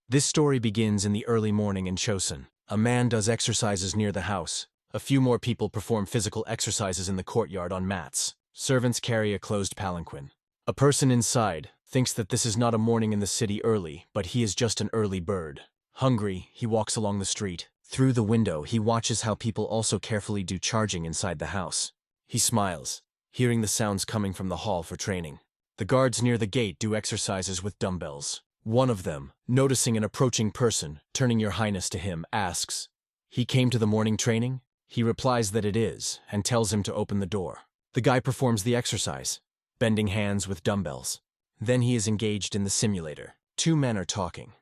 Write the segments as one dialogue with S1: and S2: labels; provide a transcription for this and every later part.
S1: This story begins in the early morning in Chosun. A man does exercises near the house. A few more people perform physical exercises in the courtyard on mats. Servants carry a closed palanquin. A person inside thinks that this is not a morning in the city early, but he is just an early bird. Hungry, he walks along the street. Through the window, he watches how people also carefully do charging inside the house. He smiles, hearing the sounds coming from the hall for training. The guards near the gate do exercises with dumbbells. One of them, noticing an approaching person, turning Your Highness to him, asks, "He came to the morning training?" He replies that it is, and tells him to open the door. The guy performs the exercise, bending hands with dumbbells. Then he is engaged in the simulator. Two men are talking.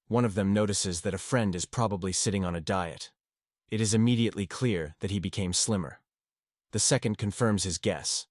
S1: One of them notices that a friend is probably sitting on a diet. It is immediately clear that he became slimmer. The second confirms his guess,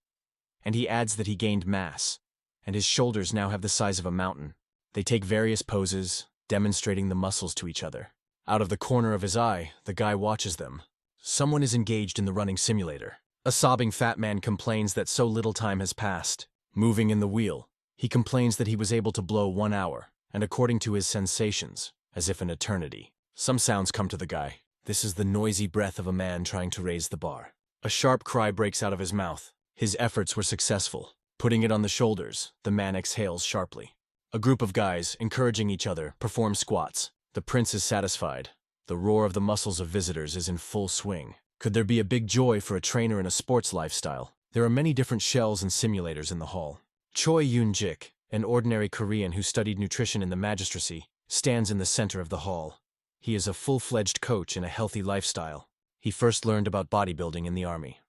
S1: and he adds that he gained mass, and his shoulders now have the size of a mountain. They take various poses, demonstrating the muscles to each other. Out of the corner of his eye, the guy watches them. Someone is engaged in the running simulator. A sobbing fat man complains that so little time has passed. Moving in the wheel, he complains that he was able to blow 1 hour, and according to his sensations, as if an eternity. Some sounds come to the guy. This is the noisy breath of a man trying to raise the bar. A sharp cry breaks out of his mouth. His efforts were successful. Putting it on the shoulders, the man exhales sharply. A group of guys, encouraging each other, perform squats. The prince is satisfied. The roar of the muscles of visitors is in full swing. Could there be a big joy for a trainer in a sports lifestyle? There are many different shells and simulators in the hall. Cho Yunjik, an ordinary Korean who studied nutrition in the magistracy, stands in the center of the hall. He is a full-fledged coach in a healthy lifestyle. He first learned about bodybuilding in the army.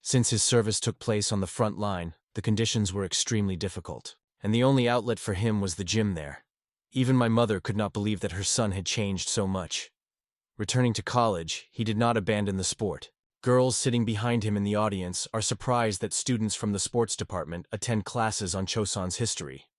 S1: Since his service took place on the front line, the conditions were extremely difficult, and the only outlet for him was the gym there. Even my mother could not believe that her son had changed so much. Returning to college, he did not abandon the sport. Girls sitting behind him in the audience are surprised that students from the sports department attend classes on Chosun's history.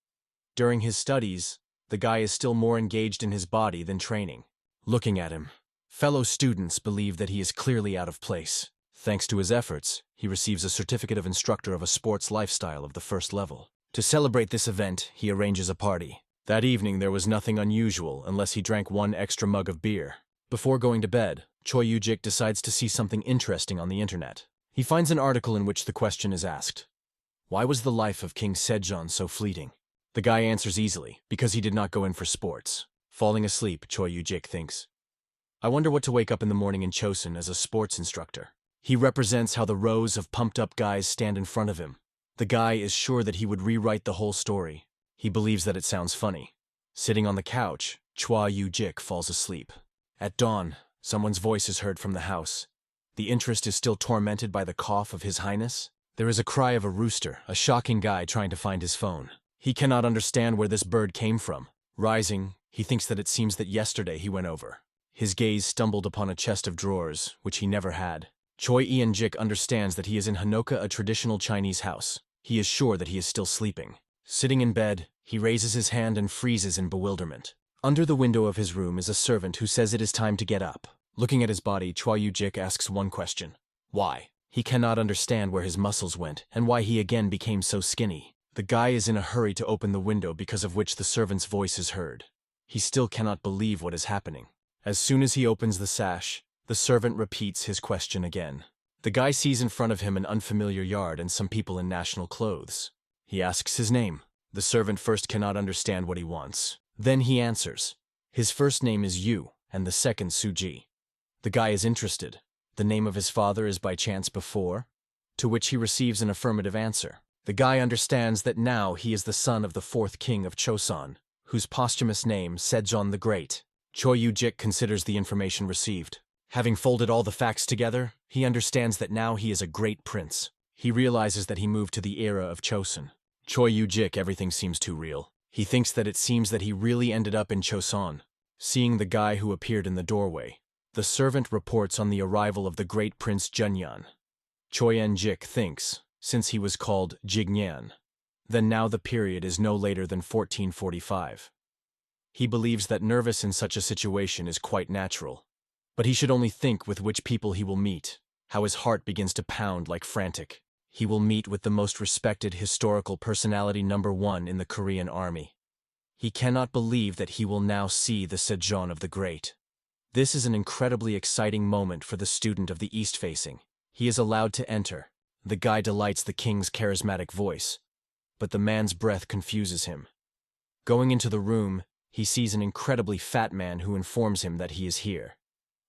S1: During his studies, the guy is still more engaged in his body than training. Looking at him, fellow students believe that he is clearly out of place. Thanks to his efforts, he receives a certificate of instructor of a sports lifestyle of the first level. To celebrate this event, he arranges a party. That evening there was nothing unusual unless he drank 1 extra mug of beer. Before going to bed, Cho Yunjik decides to see something interesting on the internet. He finds an article in which the question is asked, "Why was the life of King Sejong so fleeting?" The guy answers easily, because he did not go in for sports. Falling asleep, Cho Yunjik thinks, "I wonder what to wake up in the morning in Chosun as a sports instructor." He represents how the rows of pumped-up guys stand in front of him. The guy is sure that he would rewrite the whole story. He believes that it sounds funny. Sitting on the couch, Cho Yunjik falls asleep. At dawn, someone's voice is heard from the house. The interest is still tormented by the cough of His Highness. There is a cry of a rooster, a shocking guy trying to find his phone. He cannot understand where this bird came from. Rising, he thinks that it seems that yesterday he went over. His gaze stumbled upon a chest of drawers, which he never had. Cho Yunjik understands that he is in Hanoka, a traditional Chinese house. He is sure that he is still sleeping. Sitting in bed, he raises his hand and freezes in bewilderment. Under the window of his room is a servant who says it is time to get up. Looking at his body, Cho Yunjik asks one question. Why? He cannot understand where his muscles went and why he again became so skinny. The guy is in a hurry to open the window, because of which the servant's voice is heard. He still cannot believe what is happening. As soon as he opens the sash, the servant repeats his question again. The guy sees in front of him an unfamiliar yard and some people in national clothes. He asks his name. The servant first cannot understand what he wants. Then he answers. His first name is Yu, and the second Suji. The guy is interested. The name of his father is by chance before? To which he receives an affirmative answer. The guy understands that now he is the son of the 4th king of Chosun, whose posthumous name, Sejong the Great. Cho Yunjik considers the information received. Having folded all the facts together, he understands that now he is a great prince. He realizes that he moved to the era of Chosun. Cho Yunjik, everything seems too real. He thinks that it seems that he really ended up in Chosun. Seeing the guy who appeared in the doorway, the servant reports on the arrival of the great Prince Junyan. Cho Yunjik thinks, since he was called Jignan, then now the period is no later than 1445. He believes that nervous in such a situation is quite natural. But he should only think with which people he will meet, how his heart begins to pound like frantic. He will meet with the most respected historical personality #1 in the Korean army. He cannot believe that he will now see the Sejong of the Great. This is an incredibly exciting moment for the student of the East-facing. He is allowed to enter. The guy delights the king's charismatic voice, but the man's breath confuses him. Going into the room, he sees an incredibly fat man who informs him that he is here,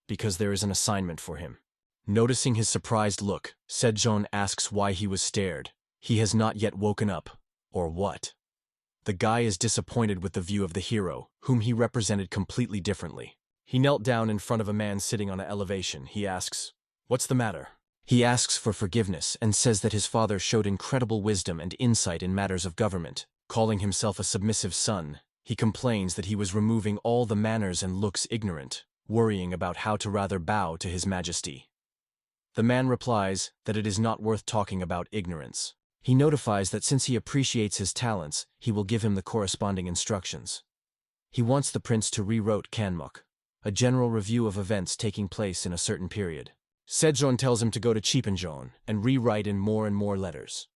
S1: because there is an assignment for him. Noticing his surprised look, Sejong asks why he was stared. He has not yet woken up, or what? The guy is disappointed with the view of the hero, whom he represented completely differently. He knelt down in front of a man sitting on an elevation. He asks, "What's the matter?" He asks for forgiveness and says that his father showed incredible wisdom and insight in matters of government. Calling himself a submissive son, he complains that he was removing all the manners and looks ignorant, worrying about how to rather bow to his majesty. The man replies that it is not worth talking about ignorance. He notifies that since he appreciates his talents, he will give him the corresponding instructions. He wants the prince to rewrite Kanmok, a general review of events taking place in a certain period. Sejong tells him to go to Cheapenjon and rewrite in more and more letters.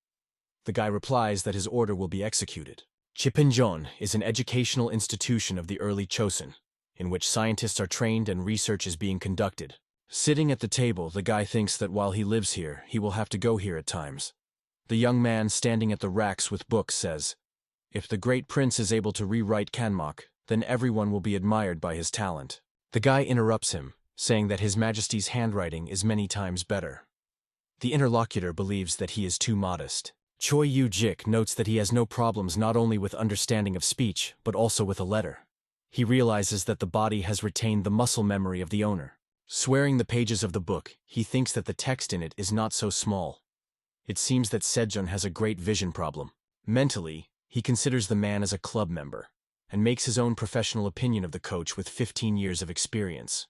S1: The guy replies that his order will be executed. Cheapenjon is an educational institution of the early Chosun, in which scientists are trained and research is being conducted. Sitting at the table, the guy thinks that while he lives here, he will have to go here at times. The young man standing at the racks with books says, "If the great prince is able to rewrite Kanmok, then everyone will be admired by his talent." The guy interrupts him, saying that His Majesty's handwriting is many times better. The interlocutor believes that he is too modest. Cho Yunjik notes that he has no problems not only with understanding of speech, but also with a letter. He realizes that the body has retained the muscle memory of the owner. Swearing the pages of the book, he thinks that the text in it is not so small. It seems that Sejong has a great vision problem. Mentally, he considers the man as a club member, and makes his own professional opinion of the coach with 15 years of experience.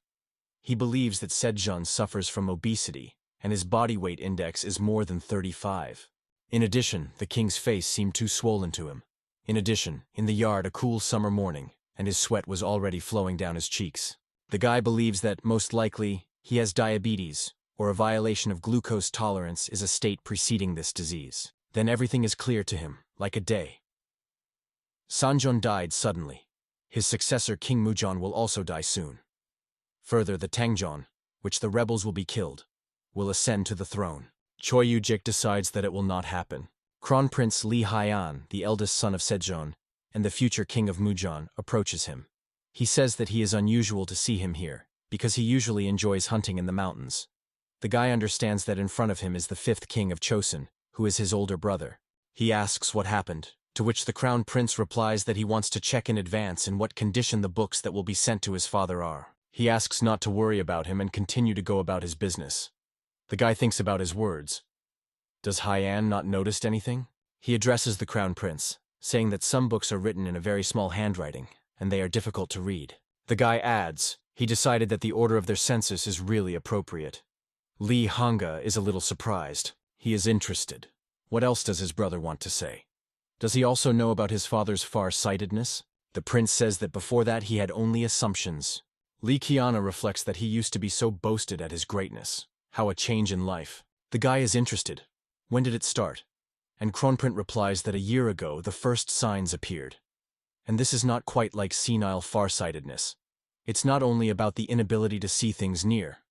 S1: He believes that Sejong suffers from obesity, and his body weight index is more than 35. In addition, the king's face seemed too swollen to him. In addition, in the yard a cool summer morning, and his sweat was already flowing down his cheeks. The guy believes that, most likely, he has diabetes, or a violation of glucose tolerance is a state preceding this disease. Then everything is clear to him, like a day. Sanjeon died suddenly. His successor King Mujon will also die soon. Further, the Tangjeon, which the rebels will be killed, will ascend to the throne. Cho Yunjik decides that it will not happen. Crown Prince Lee Hyun, the eldest son of Sejong, and the future king of Mujon, approaches him. He says that he is unusual to see him here, because he usually enjoys hunting in the mountains. The guy understands that in front of him is the 5th king of Chosun, who is his older brother. He asks what happened, to which the crown prince replies that he wants to check in advance in what condition the books that will be sent to his father are. He asks not to worry about him and continue to go about his business. The guy thinks about his words. Does Hyun not notice anything? He addresses the crown prince, saying that some books are written in a very small handwriting, and they are difficult to read. The guy adds, he decided that the order of their census is really appropriate. Lee Hyungai is a little surprised. He is interested. What else does his brother want to say? Does he also know about his father's far-sightedness? The prince says that before that he had only assumptions. Lee Kiana reflects that he used to be so boasted at his greatness. How a change in life. The guy is interested. When did it start? And Kronprint replies that a year ago the first signs appeared. And this is not quite like senile farsightedness. It's not only about the inability to see things near.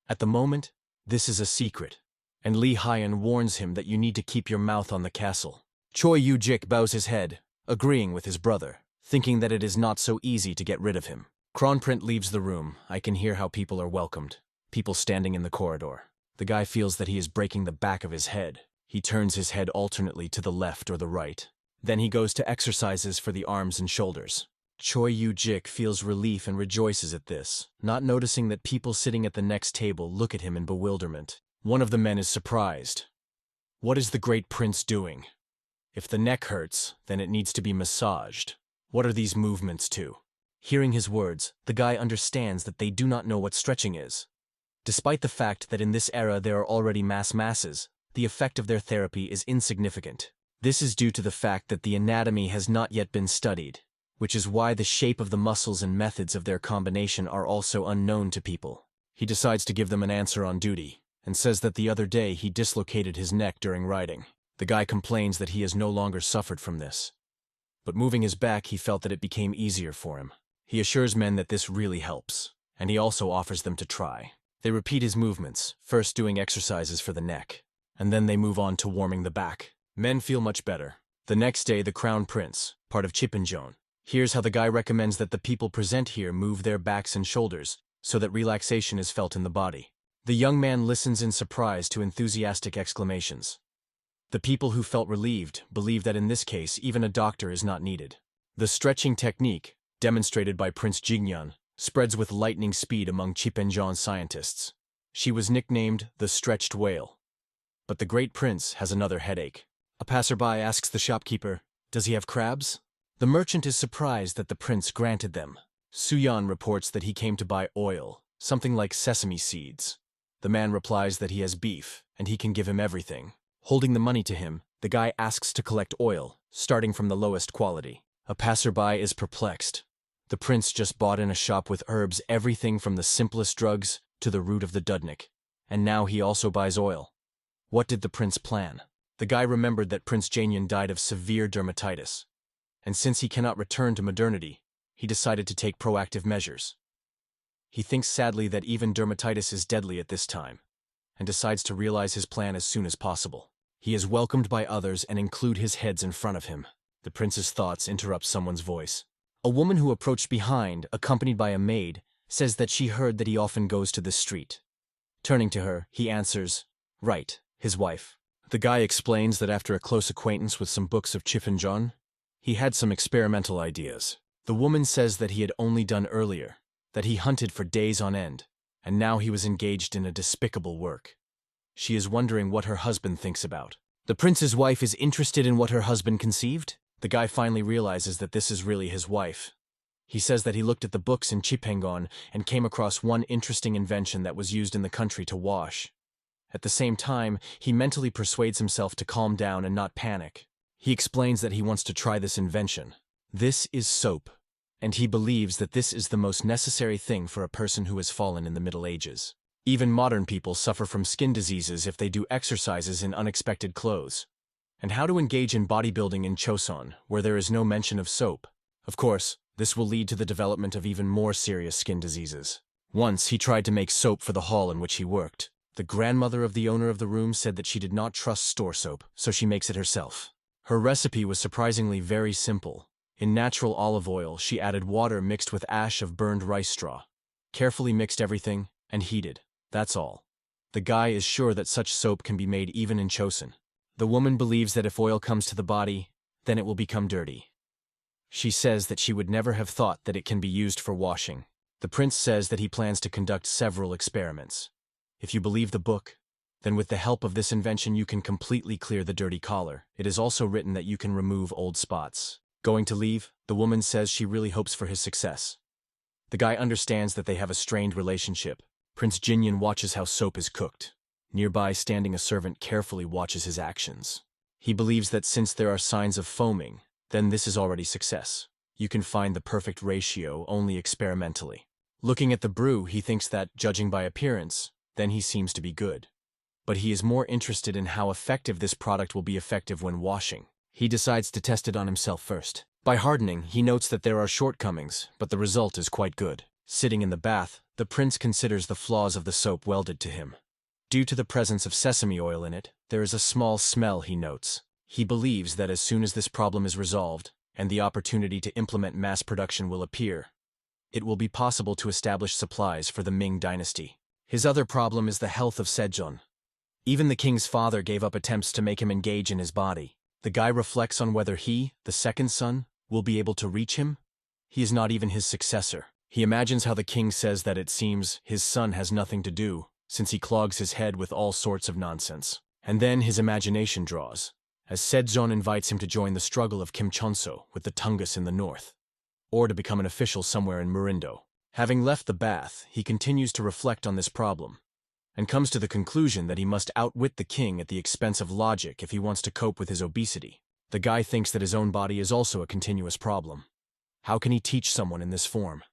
S1: At the moment, this is a secret, and Lee Hyun warns him that you need to keep your mouth on the castle. Cho Yunjik bows his head, agreeing with his brother, thinking that it is not so easy to get rid of him. Kronprint leaves the room. I can hear how people are welcomed. People standing in the corridor. The guy feels that he is breaking the back of his head. He turns his head alternately to the left or the right. Then he goes to exercises for the arms and shoulders. Cho Yunjik feels relief and rejoices at this, not noticing that people sitting at the next table look at him in bewilderment. One of the men is surprised. What is the great prince doing? If the neck hurts, then it needs to be massaged. What are these movements to? Hearing his words, the guy understands that they do not know what stretching is. Despite the fact that in this era there are already masses, the effect of their therapy is insignificant. This is due to the fact that the anatomy has not yet been studied, which is why the shape of the muscles and methods of their combination are also unknown to people. He decides to give them an answer on duty, and says that the other day he dislocated his neck during riding. The guy complains that he has no longer suffered from this. but moving his back he felt that it became easier for him. He assures men that this really helps, and he also offers them to try. They repeat his movements, first doing exercises for the neck, and then they move on to warming the back. Men feel much better. The next day, the Crown Prince, part of Chipinjon, hears how the guy recommends that the people present here move their backs and shoulders so that relaxation is felt in the body. The young man listens in surprise to enthusiastic exclamations. The people who felt relieved believe that in this case even a doctor is not needed. The stretching technique, demonstrated by Prince Jingyan, spreads with lightning speed among Chipinjon scientists. She was nicknamed the Stretched Whale. But the Great Prince has another headache. A passerby asks the shopkeeper, "Does he have crabs?" The merchant is surprised that the prince granted them. Suyan reports that he came to buy oil, something like sesame seeds. The man replies that he has beef, and he can give him everything. Holding the money to him, the guy asks to collect oil, starting from the lowest quality. A passerby is perplexed. The prince just bought in a shop with herbs everything from the simplest drugs to the root of the dudnik, and now he also buys oil. What did the prince plan? The guy remembered that Prince Janyan died of severe dermatitis, and since he cannot return to modernity, he decided to take proactive measures. He thinks sadly that even dermatitis is deadly at this time, and decides to realize his plan as soon as possible. He is welcomed by others and include his heads in front of him. The prince's thoughts interrupt someone's voice. A woman who approached behind, accompanied by a maid, says that she heard that he often goes to this street. Turning to her, he answers, "Right, his wife." The guy explains that after a close acquaintance with some books of Chipinjon, he had some experimental ideas. The woman says that he had only done earlier, that he hunted for days on end, and now he was engaged in a despicable work. She is wondering what her husband thinks about. The prince's wife is interested in what her husband conceived? The guy finally realizes that this is really his wife. He says that he looked at the books in Chipengon and came across one interesting invention that was used in the country to wash. At the same time, he mentally persuades himself to calm down and not panic. He explains that he wants to try this invention. This is soap, and he believes that this is the most necessary thing for a person who has fallen in the Middle Ages. Even modern people suffer from skin diseases if they do exercises in unexpected clothes. And how to engage in bodybuilding in Choson, where there is no mention of soap. Of course, this will lead to the development of even more serious skin diseases. Once, he tried to make soap for the hall in which he worked. The grandmother of the owner of the room said that she did not trust store soap, so she makes it herself. Her recipe was surprisingly very simple. In natural olive oil, she added water mixed with ash of burned rice straw, carefully mixed everything, and heated. That's all. The guy is sure that such soap can be made even in Choson. The woman believes that if oil comes to the body, then it will become dirty. She says that she would never have thought that it can be used for washing. The prince says that he plans to conduct several experiments. If you believe the book, then with the help of this invention you can completely clear the dirty collar. It is also written that you can remove old spots. Going to leave, the woman says she really hopes for his success. The guy understands that they have a strained relationship. Prince Jinyan watches how soap is cooked. Nearby, standing a servant carefully watches his actions. He believes that since there are signs of foaming, then this is already success. You can find the perfect ratio only experimentally. Looking at the brew, he thinks that, judging by appearance, then he seems to be good. But he is more interested in how effective this product will be effective when washing. He decides to test it on himself first. By hardening, he notes that there are shortcomings, but the result is quite good. Sitting in the bath, the prince considers the flaws of the soap welded to him. Due to the presence of sesame oil in it, there is a small smell he notes. He believes that as soon as this problem is resolved, and the opportunity to implement mass production will appear, it will be possible to establish supplies for the Ming dynasty. His other problem is the health of Sejong. Even the king's father gave up attempts to make him engage in his body. The guy reflects on whether he, the second son, will be able to reach him. He is not even his successor. He imagines how the king says that it seems his son has nothing to do, since he clogs his head with all sorts of nonsense. And then his imagination draws, as Sejong invites him to join the struggle of Kim Chonso with the Tungus in the north, or to become an official somewhere in Murindo. Having left the bath, he continues to reflect on this problem, and comes to the conclusion that he must outwit the king at the expense of logic if he wants to cope with his obesity. The guy thinks that his own body is also a continuous problem. How can he teach someone in this form?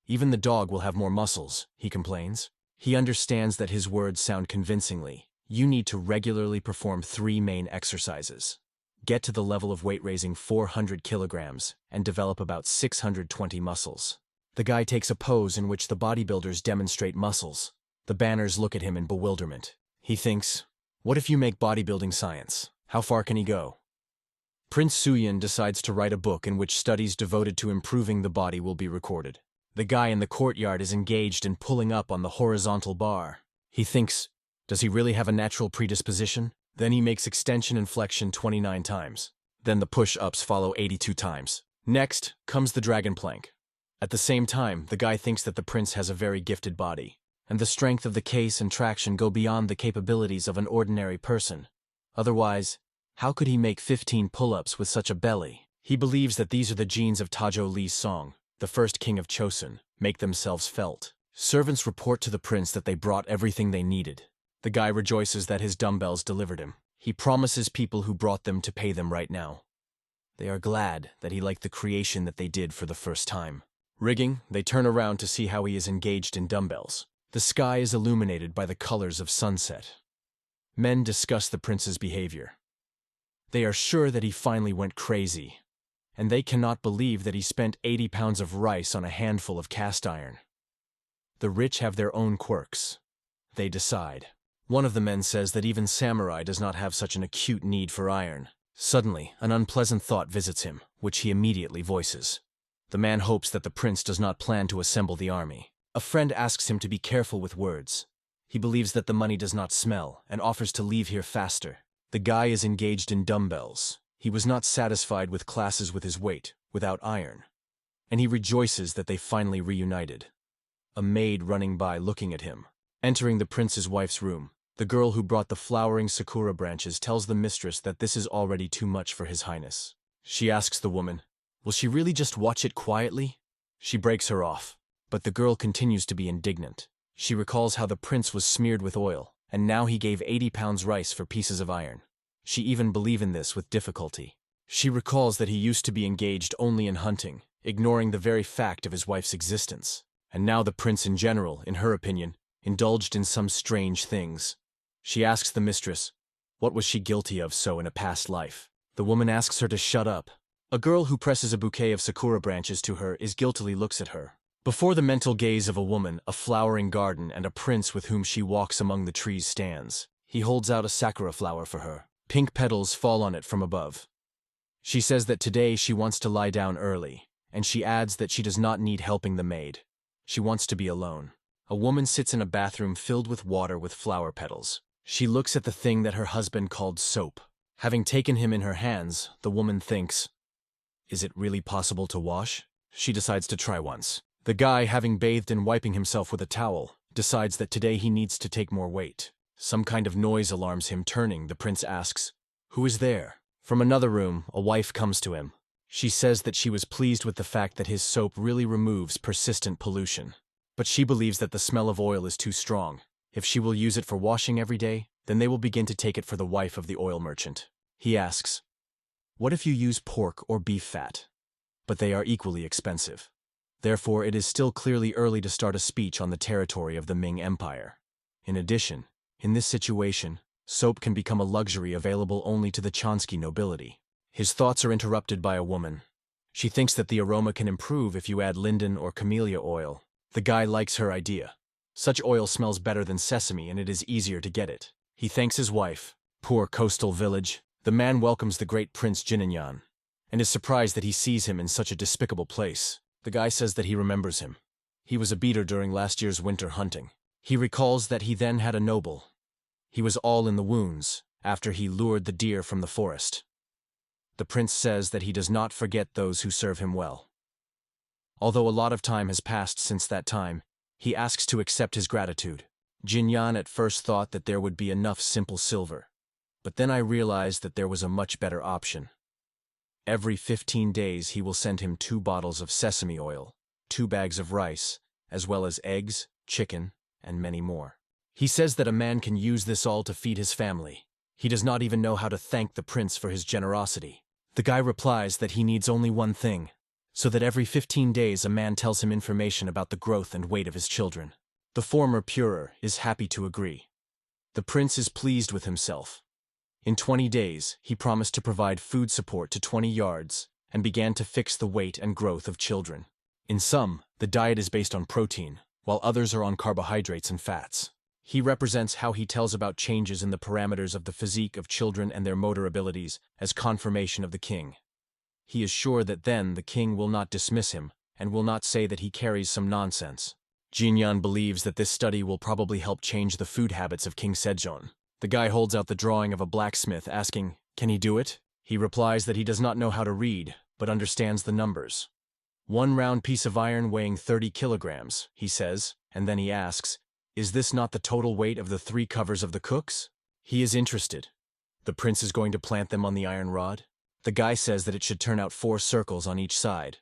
S1: Even the dog will have more muscles, he complains. He understands that his words sound convincingly. You need to regularly perform 3 main exercises. get to the level of weight raising 400 kilograms, and develop about 620 muscles. The guy takes a pose in which the bodybuilders demonstrate muscles. The banners look at him in bewilderment. He thinks, what if you make bodybuilding science? How far can he go? Prince Soo-yun decides to write a book in which studies devoted to improving the body will be recorded. The guy in the courtyard is engaged in pulling up on the horizontal bar. He thinks, does he really have a natural predisposition? Then he makes extension and flexion 29 times. Then the push-ups follow 82 times. Next comes the dragon plank. At the same time, the guy thinks that the prince has a very gifted body, and the strength of the case and traction go beyond the capabilities of an ordinary person. Otherwise, how could he make 15 pull-ups with such a belly? He believes that these are the genes of Tajo Lee's song, the first king of Chosun, make themselves felt. Servants report to the prince that they brought everything they needed. The guy rejoices that his dumbbells delivered him. He promises people who brought them to pay them right now. They are glad that he liked the creation that they did for the first time. Rigging, they turn around to see how he is engaged in dumbbells. The sky is illuminated by the colors of sunset. Men discuss the prince's behavior. They are sure that he finally went crazy, and they cannot believe that he spent 80 pounds of rice on a handful of cast iron. The rich have their own quirks. They decide. One of the men says that even samurai does not have such an acute need for iron. Suddenly, an unpleasant thought visits him, which he immediately voices. The man hopes that the prince does not plan to assemble the army. A friend asks him to be careful with words. He believes that the money does not smell and offers to leave here faster. The guy is engaged in dumbbells. He was not satisfied with classes with his weight, without iron. And he rejoices that they finally reunited. A maid running by looking at him. Entering the prince's wife's room, the girl who brought the flowering sakura branches tells the mistress that this is already too much for His Highness. She asks the woman, will she really just watch it quietly? She breaks her off, but the girl continues to be indignant. She recalls how the prince was smeared with oil, and now he gave 80 pounds rice for pieces of iron. She even believes in this with difficulty. She recalls that he used to be engaged only in hunting, ignoring the very fact of his wife's existence. And now the prince in general, in her opinion, indulged in some strange things. She asks the mistress, what was she guilty of so in a past life? The woman asks her to shut up. A girl who presses a bouquet of sakura branches to her guiltily looks at her. Before the mental gaze of a woman, a flowering garden and a prince with whom she walks among the trees stands. He holds out a sakura flower for her. Pink petals fall on it from above. She says that today she wants to lie down early, and she adds that she does not need helping the maid. She wants to be alone. A woman sits in a bathroom filled with water with flower petals. She looks at the thing that her husband called soap. Having taken him in her hands, the woman thinks, is it really possible to wash? She decides to try once. The guy, having bathed and wiping himself with a towel, decides that today he needs to take more weight. Some kind of noise alarms him. Turning, the prince asks, who is there? From another room, a wife comes to him. She says that she was pleased with the fact that his soap really removes persistent pollution. But she believes that the smell of oil is too strong. If she will use it for washing every day, then they will begin to take it for the wife of the oil merchant. He asks, what if you use pork or beef fat? But they are equally expensive. Therefore, it is still clearly early to start a speech on the territory of the Ming Empire. In addition, in this situation, soap can become a luxury available only to the Chansky nobility. His thoughts are interrupted by a woman. She thinks that the aroma can improve if you add linden or camellia oil. The guy likes her idea. Such oil smells better than sesame and it is easier to get it. He thanks his wife. Poor coastal village. The man welcomes the great Prince Jinanyan, and is surprised that he sees him in such a despicable place. The guy says that he remembers him. He was a beater during last year's winter hunting. He recalls that he then had a noble. He was all in the wounds after he lured the deer from the forest. The prince says that he does not forget those who serve him well. Although a lot of time has passed since that time, he asks to accept his gratitude. Jinyan at first thought that there would be enough simple silver, but then I realized that there was a much better option. Every 15 days he will send him 2 bottles of sesame oil, 2 bags of rice, as well as eggs, chicken, and many more. He says that a man can use this all to feed his family. He does not even know how to thank the prince for his generosity. The guy replies that he needs only one thing, so that every 15 days a man tells him information about the growth and weight of his children. The former Purer is happy to agree. The prince is pleased with himself. In 20 days, he promised to provide food support to 20 yards and began to fix the weight and growth of children. In some, the diet is based on protein, while others are on carbohydrates and fats. He represents how he tells about changes in the parameters of the physique of children and their motor abilities as confirmation of the king. He is sure that then the king will not dismiss him and will not say that he carries some nonsense. Jinyan believes that this study will probably help change the food habits of King Sejong. The guy holds out the drawing of a blacksmith, asking, "Can he do it?" He replies that he does not know how to read, but understands the numbers. "One round piece of iron weighing 30 kilograms, he says, and then he asks, "Is this not the total weight of the 3 covers of the cooks?" He is interested. The prince is going to plant them on the iron rod. The guy says that it should turn out 4 circles on each side.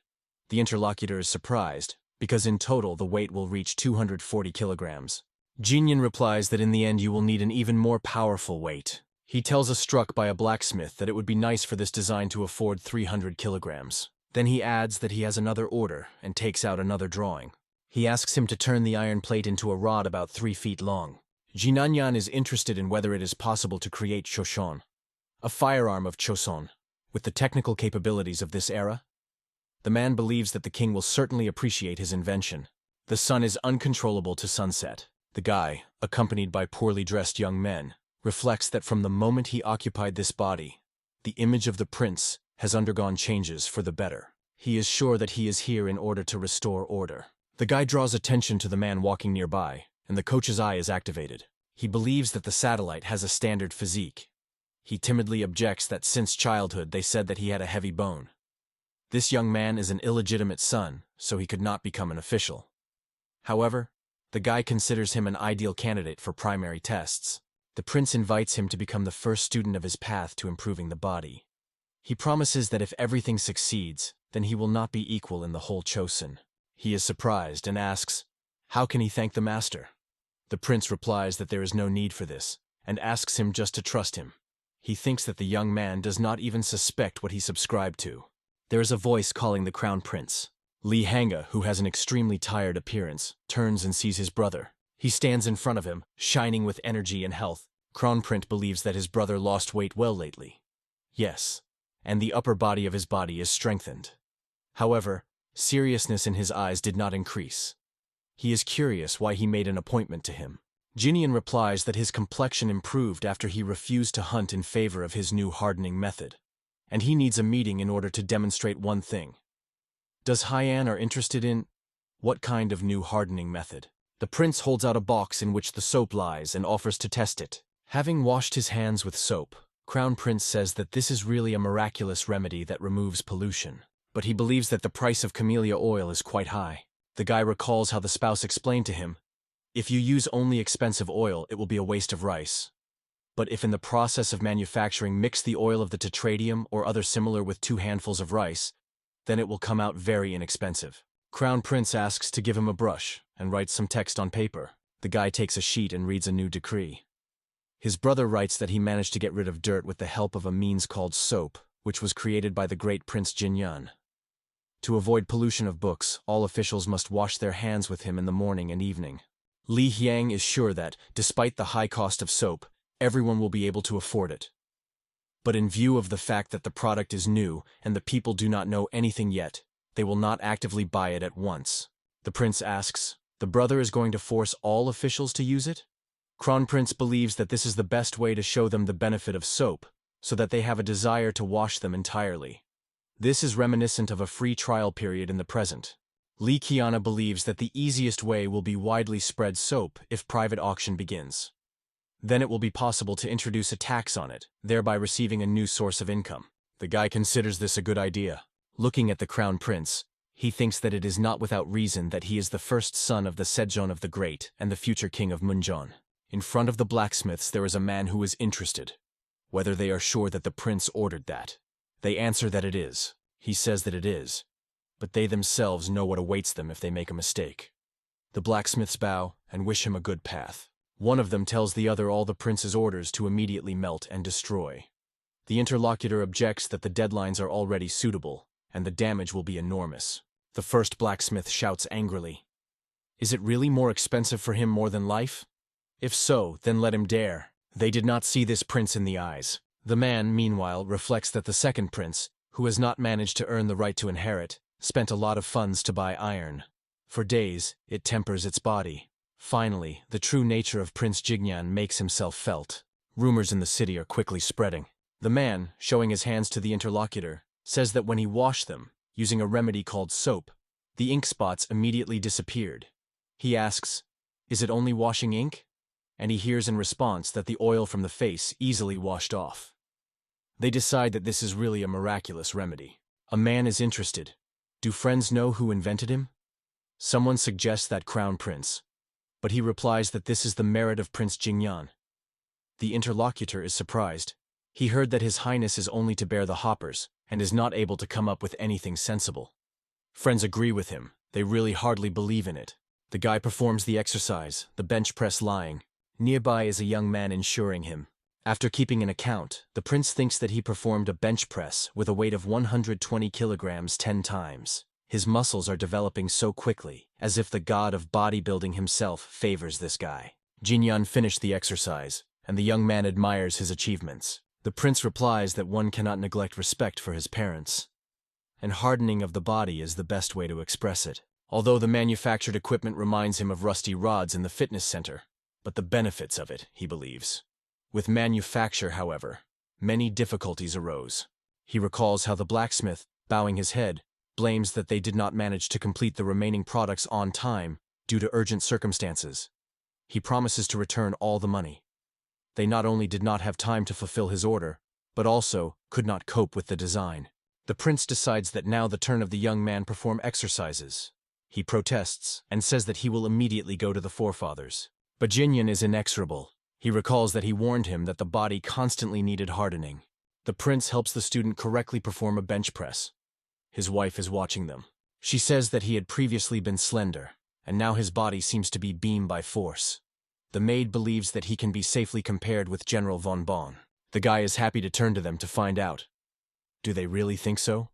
S1: The interlocutor is surprised, because in total the weight will reach 240 kilograms. Jinyan replies that in the end you will need an even more powerful weight. He tells a struck by a blacksmith that it would be nice for this design to afford 300 kilograms. Then he adds that he has another order and takes out another drawing. He asks him to turn the iron plate into a rod about 3 feet long. Jinanyan is interested in whether it is possible to create Choshon, a firearm of Choson, with the technical capabilities of this era. The man believes that the king will certainly appreciate his invention. The sun is uncontrollable to sunset. The guy, accompanied by poorly dressed young men, reflects that from the moment he occupied this body, the image of the prince has undergone changes for the better. He is sure that he is here in order to restore order. The guy draws attention to the man walking nearby, and the coach's eye is activated. He believes that the satellite has a standard physique. He timidly objects that since childhood they said that he had a heavy bone. This young man is an illegitimate son, so he could not become an official. However, the guy considers him an ideal candidate for primary tests. The prince invites him to become the first student of his path to improving the body. He promises that if everything succeeds, then he will not be equal in the whole Chosun. He is surprised and asks, how can he thank the master? The prince replies that there is no need for this, and asks him just to trust him. He thinks that the young man does not even suspect what he subscribed to. There is a voice calling the crown prince. Li Hanga, who has an extremely tired appearance, turns and sees his brother. He stands in front of him, shining with energy and health. Crown Prince believes that his brother lost weight well lately. Yes, and the upper body of his body is strengthened. However, seriousness in his eyes did not increase. He is curious why he made an appointment to him. Jinian replies that his complexion improved after he refused to hunt in favor of his new hardening method, and he needs a meeting in order to demonstrate one thing. Does Hyan are interested in what kind of new hardening method? The prince holds out a box in which the soap lies and offers to test it. Having washed his hands with soap, Crown Prince says that this is really a miraculous remedy that removes pollution. But he believes that the price of camellia oil is quite high. The guy recalls how the spouse explained to him, if you use only expensive oil, it will be a waste of rice. But if in the process of manufacturing mix the oil of the tetradium or other similar with 2 handfuls of rice, then it will come out very inexpensive. Crown Prince asks to give him a brush and writes some text on paper. The guy takes a sheet and reads a new decree. His brother writes that he managed to get rid of dirt with the help of a means called soap, which was created by the great Prince Jinyan. To avoid pollution of books, all officials must wash their hands with him in the morning and evening. Li Hyang is sure that, despite the high cost of soap, everyone will be able to afford it. But in view of the fact that the product is new and the people do not know anything yet, they will not actively buy it at once. The prince asks, the brother is going to force all officials to use it? Crown Prince believes that this is the best way to show them the benefit of soap, so that they have a desire to wash them entirely. This is reminiscent of a free trial period in the present. Li Qiana believes that the easiest way will be widely spread soap if private auction begins. Then it will be possible to introduce a tax on it, thereby receiving a new source of income. The guy considers this a good idea. Looking at the Crown Prince, he thinks that it is not without reason that he is the first son of the Sejong of the Great and the future king of Munjeon. In front of the blacksmiths there is a man who is interested, whether they are sure that the prince ordered that. They answer that it is. He says that it is, but they themselves know what awaits them if they make a mistake. The blacksmiths bow and wish him a good path. One of them tells the other all the prince's orders to immediately melt and destroy. The interlocutor objects that the deadlines are already suitable, and the damage will be enormous. The first blacksmith shouts angrily, is it really more expensive for him more than life? If so, then let him dare. They did not see this prince in the eyes. The man, meanwhile, reflects that the second prince, who has not managed to earn the right to inherit, spent a lot of funds to buy iron. For days, it tempers its body. Finally, the true nature of Prince Jignan makes himself felt. Rumors in the city are quickly spreading. The man, showing his hands to the interlocutor, says that when he washed them, using a remedy called soap, the ink spots immediately disappeared. He asks, "Is it only washing ink?" And he hears in response that the oil from the face easily washed off. They decide that this is really a miraculous remedy. A man is interested. Do friends know who invented him? Someone suggests that Crown Prince, but he replies that this is the merit of Prince Jingyan. The interlocutor is surprised. He heard that His Highness is only to bear the hoppers, and is not able to come up with anything sensible. Friends agree with him. They really hardly believe in it. The guy performs the exercise, the bench press lying. Nearby is a young man insuring him. After keeping an account, the prince thinks that he performed a bench press with a weight of 120 kilograms 10 times. His muscles are developing so quickly, as if the god of bodybuilding himself favors this guy. Jinyan finished the exercise, and the young man admires his achievements. The prince replies that one cannot neglect respect for his parents, and hardening of the body is the best way to express it. Although the manufactured equipment reminds him of rusty rods in the fitness center, but the benefits of it, he believes. With manufacture, however, many difficulties arose. He recalls how the blacksmith, bowing his head, blames that they did not manage to complete the remaining products on time due to urgent circumstances. He promises to return all the money. They not only did not have time to fulfill his order, but also could not cope with the design. The prince decides that now the turn of the young man perform exercises. He protests and says that he will immediately go to the forefathers. But Jinyan is inexorable. He recalls that he warned him that the body constantly needed hardening. The prince helps the student correctly perform a bench press. His wife is watching them. She says that he had previously been slender, and now his body seems to be beamed by force. The maid believes that he can be safely compared with General von Bon. The guy is happy to turn to them to find out. Do they really think so?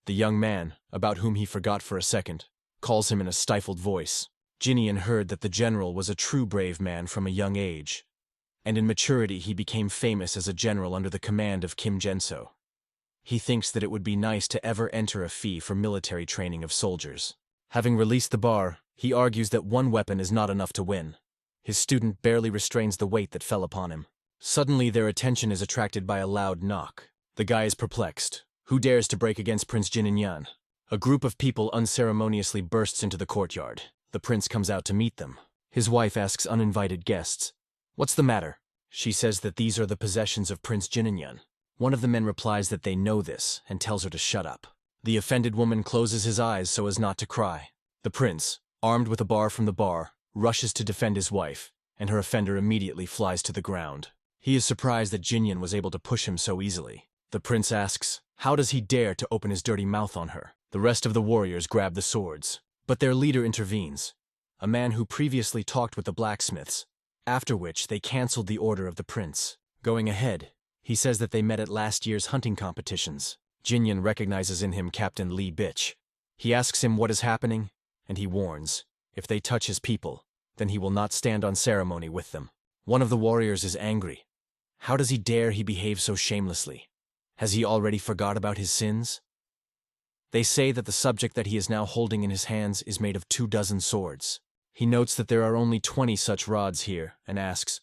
S1: The young man, about whom he forgot for a second, calls him in a stifled voice. Jinian heard that the general was a true brave man from a young age, and in maturity he became famous as a general under the command of Kim Genso. He thinks that it would be nice to ever enter a fee for military training of soldiers. Having released the bar, he argues that one weapon is not enough to win. His student barely restrains the weight that fell upon him. Suddenly their attention is attracted by a loud knock. The guy is perplexed. Who dares to break against Prince Jininyan? A group of people unceremoniously bursts into the courtyard. The prince comes out to meet them. His wife asks uninvited guests, "What's the matter?" She says that these are the possessions of Prince Jininyan. One of the men replies that they know this and tells her to shut up. The offended woman closes his eyes so as not to cry. The prince, armed with a bar from the bar, rushes to defend his wife, and her offender immediately flies to the ground. He is surprised that Jinyan was able to push him so easily. The prince asks, how does he dare to open his dirty mouth on her? The rest of the warriors grab the swords, but their leader intervenes, a man who previously talked with the blacksmiths, after which they cancelled the order of the prince. Going ahead, he says that they met at last year's hunting competitions. Jinyan recognizes in him Captain Lee Bitch. He asks him what is happening, and he warns, if they touch his people, then he will not stand on ceremony with them. One of the warriors is angry. How does he dare he behave so shamelessly? Has he already forgot about his sins? They say that the subject that he is now holding in his hands is made of 24 swords. He notes that there are only 20 such rods here, and asks,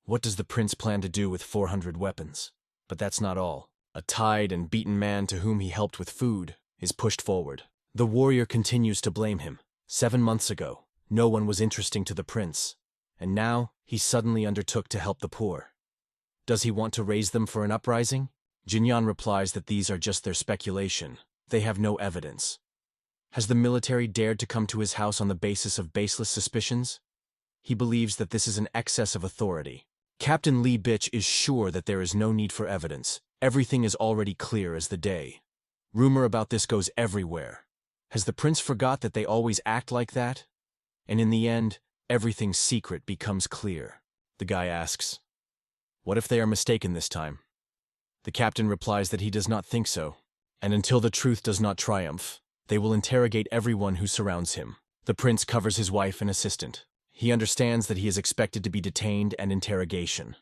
S1: what does the prince plan to do with 400 weapons? But that's not all. A tied and beaten man to whom he helped with food is pushed forward. The warrior continues to blame him. 7 months ago, no one was interesting to the prince, and now he suddenly undertook to help the poor. Does he want to raise them for an uprising? Jinyan replies that these are just their speculation. They have no evidence. Has the military dared to come to his house on the basis of baseless suspicions? He believes that this is an excess of authority. Captain Lee Bitch is sure that there is no need for evidence. Everything is already clear as the day. Rumor about this goes everywhere. Has the prince forgot that they always act like that? And in the end, everything's secret becomes clear. The guy asks, what if they are mistaken this time? The captain replies that he does not think so, and until the truth does not triumph, they will interrogate everyone who surrounds him. The prince covers his wife and assistant. He understands that he is expected to be detained and interrogation.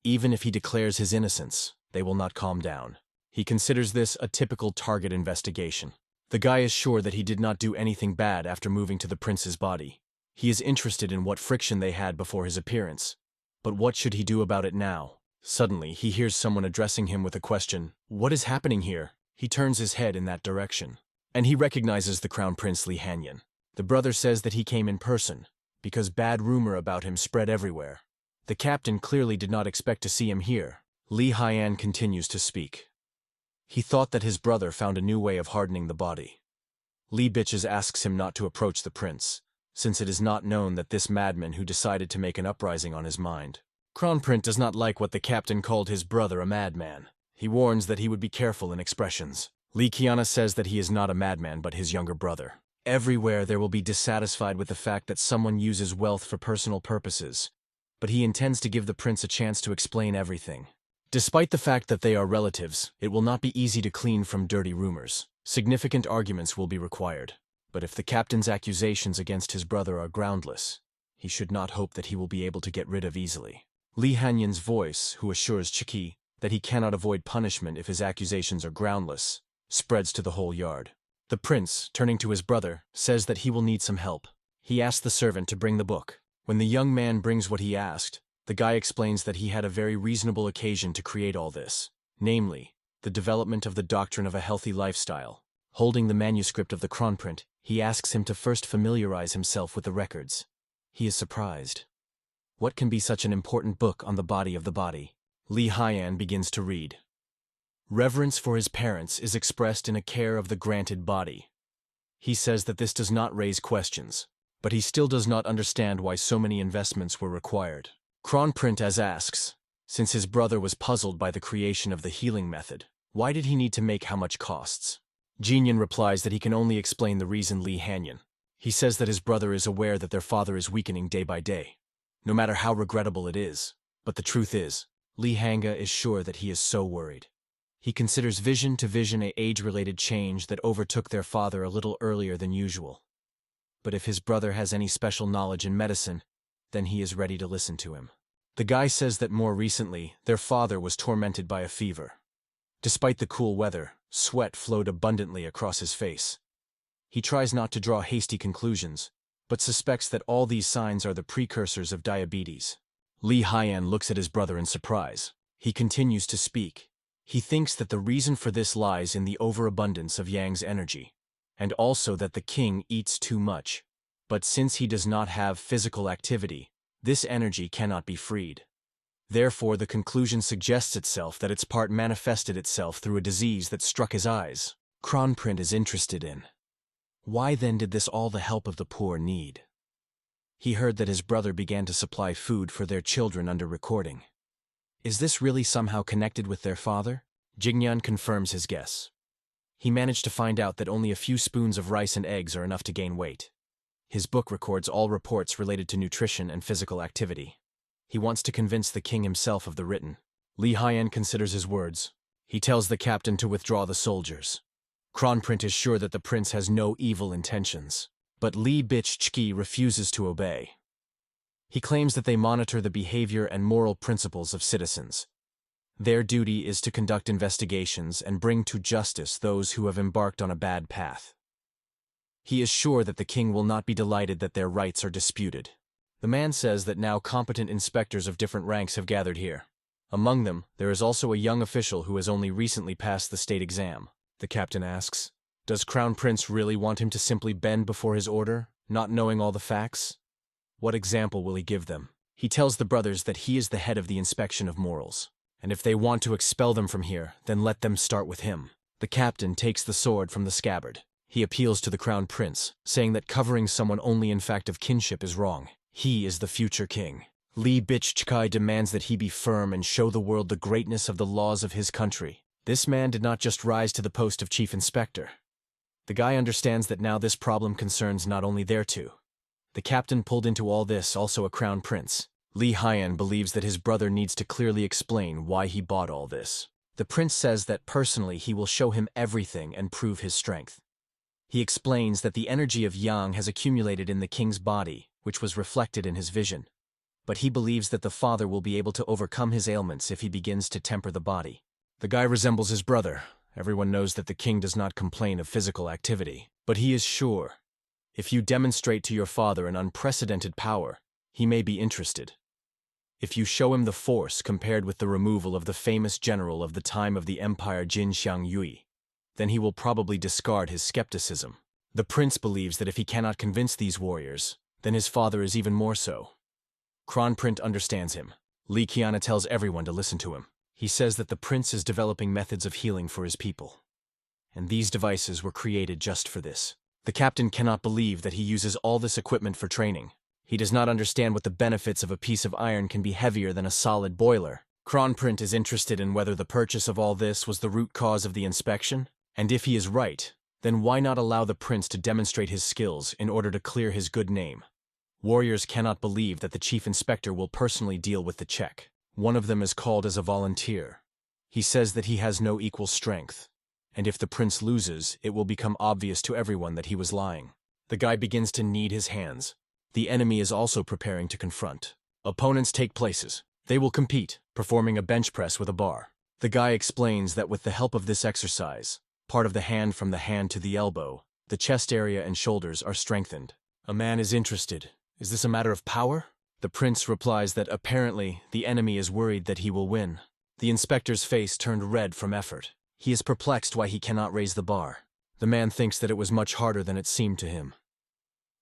S1: Even if he declares his innocence, they will not calm down. He considers this a typical target investigation. The guy is sure that he did not do anything bad after moving to the prince's body. He is interested in what friction they had before his appearance. But what should he do about it now? Suddenly, he hears someone addressing him with a question. What is happening here? He turns his head in that direction. And he recognizes the Crown Prince Lee Hanyan. The brother says that he came in person, because bad rumor about him spread everywhere. The captain clearly did not expect to see him here. Lee Hyan continues to speak. He thought that his brother found a new way of hardening the body. Lee bitches asks him not to approach the prince, since it is not known that this madman who decided to make an uprising on his mind. Kronprint does not like what the captain called his brother a madman. He warns that he would be careful in expressions. Lee Kiana says that he is not a madman but his younger brother. Everywhere there will be dissatisfied with the fact that someone uses wealth for personal purposes, but he intends to give the prince a chance to explain everything. Despite the fact that they are relatives, it will not be easy to clean from dirty rumors. Significant arguments will be required. But if the captain's accusations against his brother are groundless, he should not hope that he will be able to get rid of easily. Lee Hanyan's voice, who assures Chiki that he cannot avoid punishment if his accusations are groundless, spreads to the whole yard. The prince, turning to his brother, says that he will need some help. He asks the servant to bring the book. When the young man brings what he asked, the guy explains that he had a very reasonable occasion to create all this, namely, the development of the doctrine of a healthy lifestyle. Holding the manuscript of the Kronprint, he asks him to first familiarize himself with the records. He is surprised. What can be such an important book on the body of the body? Lee Hyan begins to read. Reverence for his parents is expressed in a care of the granted body. He says that this does not raise questions, but he still does not understand why so many investments were required. Kronprint asks, since his brother was puzzled by the creation of the healing method, why did he need to make how much costs? Jinyan replies that he can only explain the reason Lee Hanyan. He says that his brother is aware that their father is weakening day by day, no matter how regrettable it is. But the truth is, Lee Hanga is sure that he is so worried. He considers vision to vision a age-related change that overtook their father a little earlier than usual. But if his brother has any special knowledge in medicine, then he is ready to listen to him. The guy says that more recently, their father was tormented by a fever. Despite the cool weather, sweat flowed abundantly across his face. He tries not to draw hasty conclusions, but suspects that all these signs are the precursors of diabetes. Lee Hyan looks at his brother in surprise. He continues to speak. He thinks that the reason for this lies in the overabundance of Yang's energy, and also that the king eats too much. But since he does not have physical activity, this energy cannot be freed. Therefore, the conclusion suggests itself that its part manifested itself through a disease that struck his eyes. Kronprint is interested in. Why then did this all the help of the poor need? He heard that his brother began to supply food for their children under recording. Is this really somehow connected with their father? Jingyan confirms his guess. He managed to find out that only a few spoons of rice and eggs are enough to gain weight. His book records all reports related to nutrition and physical activity. He wants to convince the king himself of the written. Lee Hyan considers his words. He tells the captain to withdraw the soldiers. Kronprint is sure that the prince has no evil intentions, but Lee Bichchki refuses to obey. He claims that they monitor the behavior and moral principles of citizens. Their duty is to conduct investigations and bring to justice those who have embarked on a bad path. He is sure that the king will not be delighted that their rights are disputed. The man says that now competent inspectors of different ranks have gathered here. Among them, there is also a young official who has only recently passed the state exam. The captain asks, does Crown Prince really want him to simply bend before his order, not knowing all the facts? What example will he give them? He tells the brothers that he is the head of the inspection of morals, and if they want to expel them from here, then let them start with him. The captain takes the sword from the scabbard. He appeals to the Crown Prince, saying that covering someone only in fact of kinship is wrong. He is the future king. Lee Bichchkai demands that he be firm and show the world the greatness of the laws of his country. This man did not just rise to the post of chief inspector. The guy understands that now this problem concerns not only their two. The captain pulled into all this also a crown prince. Lee Hyan believes that his brother needs to clearly explain why he bought all this. The prince says that personally he will show him everything and prove his strength. He explains that the energy of Yang has accumulated in the king's body, which was reflected in his vision. but he believes that the father will be able to overcome his ailments if he begins to temper the body. The guy resembles his brother. Everyone knows that the king does not complain of physical activity, but he is sure. If you demonstrate to your father an unprecedented power, he may be interested. If you show him the force compared with the removal of the famous general of the time of the empire Jin Xiangyue, then he will probably discard his skepticism. The prince believes that if he cannot convince these warriors, then his father is even more so. Kronprint understands him. Li Qiana tells everyone to listen to him. He says that the prince is developing methods of healing for his people. And these devices were created just for this. The captain cannot believe that he uses all this equipment for training. He does not understand what the benefits of a piece of iron can be heavier than a solid boiler. Kronprint is interested in whether the purchase of all this was the root cause of the inspection, and if he is right, then why not allow the prince to demonstrate his skills in order to clear his good name? Warriors cannot believe that the chief inspector will personally deal with the check. One of them is called as a volunteer. He says that he has no equal strength, and if the prince loses, it will become obvious to everyone that he was lying. The guy begins to knead his hands. The enemy is also preparing to confront. Opponents take places. They will compete, performing a bench press with a bar. The guy explains that with the help of this exercise, part of the hand from the hand to the elbow, the chest area and shoulders are strengthened. A man is interested. Is this a matter of power? The prince replies that apparently the enemy is worried that he will win. The inspector's face turned red from effort. He is perplexed why he cannot raise the bar. The man thinks that it was much harder than it seemed to him.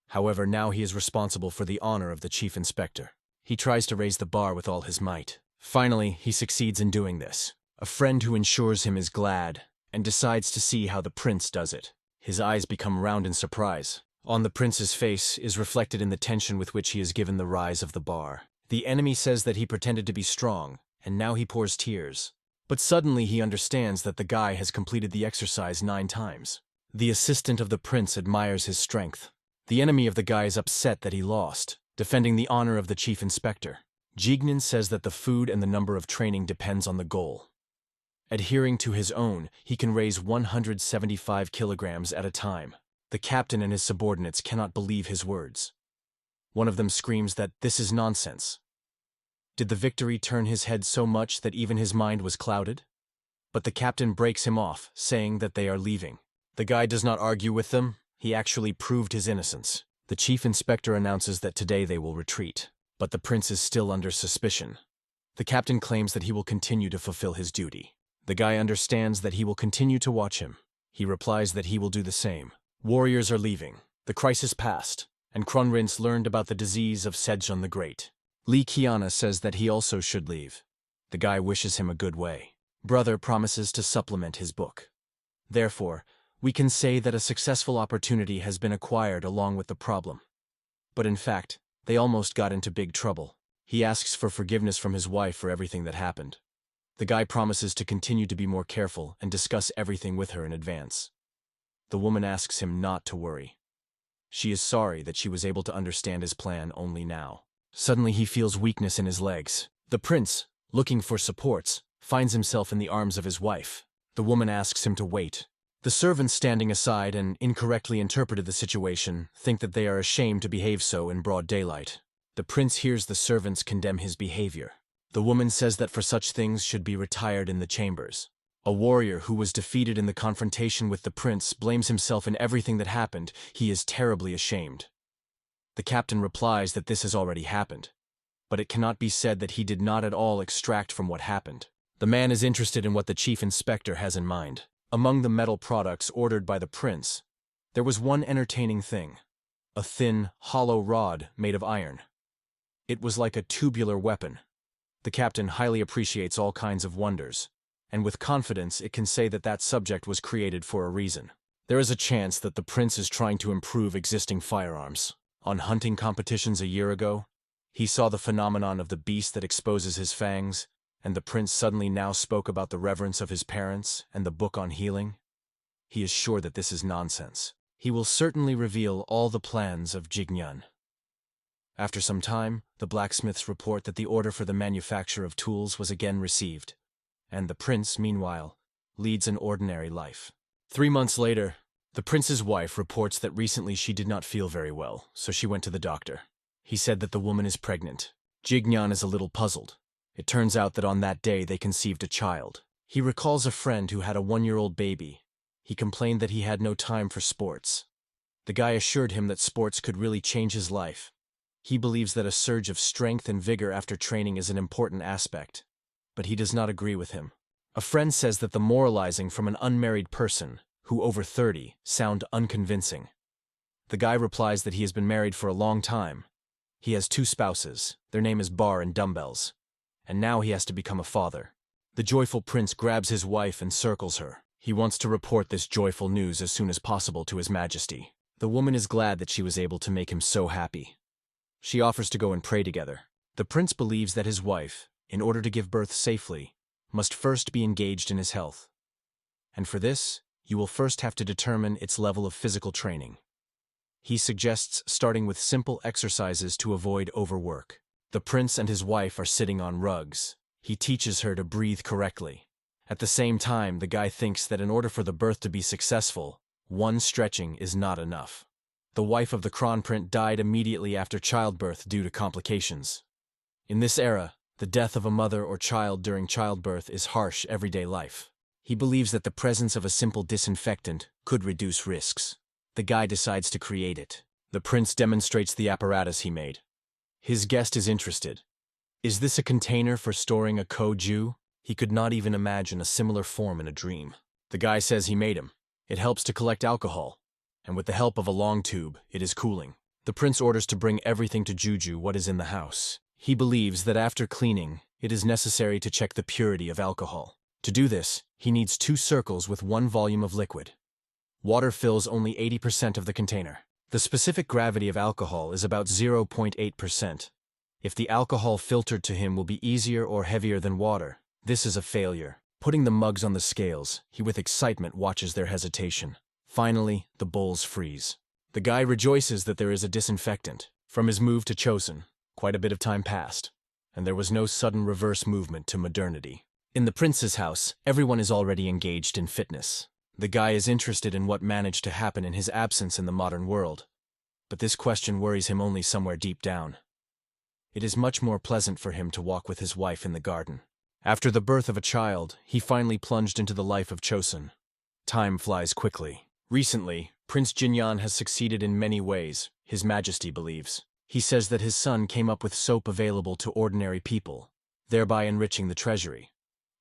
S1: However, now he is responsible for the honor of the chief inspector. He tries to raise the bar with all his might. Finally, he succeeds in doing this. A friend who ensures him is glad and decides to see how the prince does it. His eyes become round in surprise. On the prince's face is reflected in the tension with which he is given the rise of the bar. The enemy says that he pretended to be strong, and now he pours tears. But suddenly he understands that the guy has completed the exercise 9 times. The assistant of the prince admires his strength. The enemy of the guy is upset that he lost, defending the honor of the chief inspector. Jignan says that the food and the number of training depends on the goal. Adhering to his own, he can raise 175 kilograms at a time. The captain and his subordinates cannot believe his words. One of them screams that this is nonsense. Did the victory turn his head so much that even his mind was clouded? But the captain breaks him off, saying that they are leaving. The guy does not argue with them. He actually proved his innocence. The chief inspector announces that today they will retreat, but the prince is still under suspicion. The captain claims that he will continue to fulfill his duty. The guy understands that he will continue to watch him. He replies that he will do the same. Warriors are leaving. The crisis passed, and Kronprint learned about the disease of Sejong the Great. Li Qiana says that he also should leave. The guy wishes him a good way. Brother promises to supplement his book. Therefore, we can say that a successful opportunity has been acquired along with the problem. But in fact, they almost got into big trouble. He asks for forgiveness from his wife for everything that happened. The guy promises to continue to be more careful and discuss everything with her in advance. The woman asks him not to worry. She is sorry that she was able to understand his plan only now. Suddenly he feels weakness in his legs. The prince, looking for supports, finds himself in the arms of his wife. The woman asks him to wait. The servants standing aside and incorrectly interpreted the situation think that they are ashamed to behave so in broad daylight. The prince hears the servants condemn his behavior. The woman says that for such things should be retired in the chambers. A warrior who was defeated in the confrontation with the prince blames himself in everything that happened. He is terribly ashamed. The captain replies that this has already happened, but it cannot be said that he did not at all extract from what happened. The man is interested in what the chief inspector has in mind. Among the metal products ordered by the prince, there was one entertaining thing: a thin, hollow rod made of iron. It was like a tubular weapon. The captain highly appreciates all kinds of wonders, and with confidence it can say that that subject was created for a reason. There is a chance that the prince is trying to improve existing firearms. On hunting competitions a year ago, he saw the phenomenon of the beast that exposes his fangs, and the prince suddenly now spoke about the reverence of his parents and the book on healing. He is sure that this is nonsense. He will certainly reveal all the plans of Jignan. After some time, the blacksmiths report that the order for the manufacture of tools was again received, and the prince, meanwhile, leads an ordinary life. 3 months later, the prince's wife reports that recently she did not feel very well, so she went to the doctor. He said that the woman is pregnant. Jignan is a little puzzled. It turns out that on that day they conceived a child. He recalls a friend who had a 1-year-old baby. He complained that he had no time for sports. The guy assured him that sports could really change his life. He believes that a surge of strength and vigor after training is an important aspect, but he does not agree with him. A friend says that the moralizing from an unmarried person, who over 30, sound unconvincing. The guy replies that he has been married for a long time. He has 2 spouses, their name is Bar and Dumbbells, and now he has to become a father. The joyful prince grabs his wife and circles her. He wants to report this joyful news as soon as possible to his majesty. The woman is glad that she was able to make him so happy. She offers to go and pray together. The prince believes that his wife, in order to give birth safely, must first be engaged in his health. And for this, you will first have to determine its level of physical training. He suggests starting with simple exercises to avoid overwork. The prince and his wife are sitting on rugs. He teaches her to breathe correctly. At the same time, the guy thinks that in order for the birth to be successful, one stretching is not enough. The wife of the Kronprince died immediately after childbirth due to complications. In this era, the death of a mother or child during childbirth is harsh everyday life. He believes that the presence of a simple disinfectant could reduce risks. The guy decides to create it. The prince demonstrates the apparatus he made. His guest is interested. Is this a container for storing a koju? He could not even imagine a similar form in a dream. The guy says he made him. It helps to collect alcohol, and with the help of a long tube, it is cooling. The prince orders to bring everything to Juju what is in the house. He believes that after cleaning, it is necessary to check the purity of alcohol. To do this, he needs 2 circles with 1 volume of liquid. Water fills only 80% of the container. The specific gravity of alcohol is about 0.8%. If the alcohol filtered to him will be easier or heavier than water, this is a failure. Putting the mugs on the scales, he with excitement watches their hesitation. Finally, the bowls freeze. The guy rejoices that there is a disinfectant. From his move to Chosun, quite a bit of time passed, and there was no sudden reverse movement to modernity. In the prince's house, everyone is already engaged in fitness. The guy is interested in what managed to happen in his absence in the modern world, but this question worries him only somewhere deep down. It is much more pleasant for him to walk with his wife in the garden. After the birth of a child, he finally plunged into the life of Chosun. Time flies quickly. Recently, Prince Jinyan has succeeded in many ways, His Majesty believes. He says that his son came up with soap available to ordinary people, thereby enriching the treasury.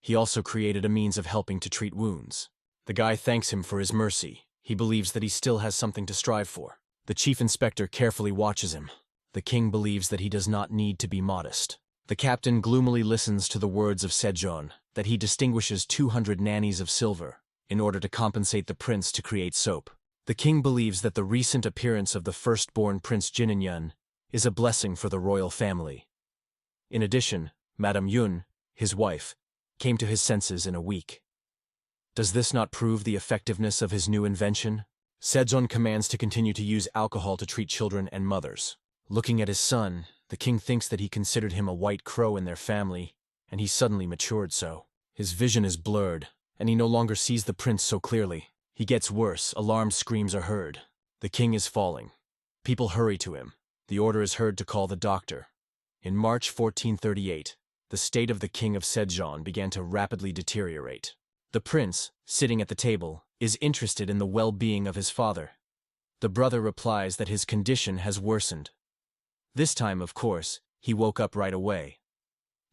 S1: He also created a means of helping to treat wounds. The guy thanks him for his mercy. He believes that he still has something to strive for. The chief inspector carefully watches him. The king believes that he does not need to be modest. The captain gloomily listens to the words of Sejong, that he distinguishes 200 nannies of silver in order to compensate the prince to create soap. The king believes that the recent appearance of the firstborn Prince Jinyan is a blessing for the royal family. In addition, Madame Yun, his wife, came to his senses in a week. Does this not prove the effectiveness of his new invention? Sejong commands to continue to use alcohol to treat children and mothers. Looking at his son, the king thinks that he considered him a white crow in their family, and he suddenly matured so. His vision is blurred, and he no longer sees the prince so clearly. He gets worse, alarmed screams are heard. The king is falling. People hurry to him. The order is heard to call the doctor. In March 1438, the state of the king of Sejong began to rapidly deteriorate. The prince, sitting at the table, is interested in the well-being of his father. The brother replies that his condition has worsened. This time, of course, he woke up right away.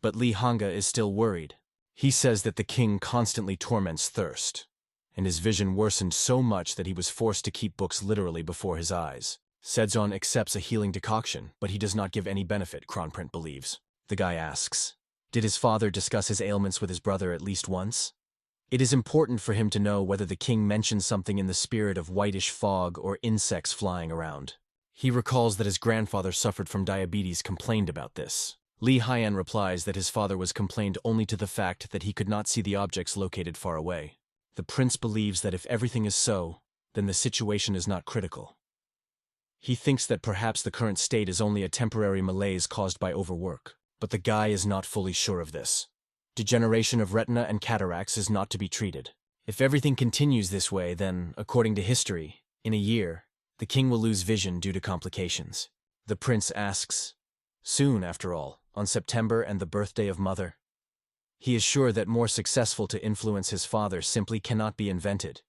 S1: But Li Hanga is still worried. He says that the king constantly torments thirst, and his vision worsened so much that he was forced to keep books literally before his eyes. Sejong accepts a healing decoction, but he does not give any benefit, Kronprince believes. The guy asks, did his father discuss his ailments with his brother at least once? It is important for him to know whether the king mentioned something in the spirit of whitish fog or insects flying around. He recalls that his grandfather suffered from diabetes, complained about this. Li Hyun replies that his father was complained only to the fact that he could not see the objects located far away. The prince believes that if everything is so, then the situation is not critical. He thinks that perhaps the current state is only a temporary malaise caused by overwork, but the guy is not fully sure of this. Degeneration of retina and cataracts is not to be treated. If everything continues this way, then, according to history, in a year, the king will lose vision due to complications. The prince asks, soon after all, on September and the birthday of mother. He is sure that more successful to influence his father simply cannot be invented.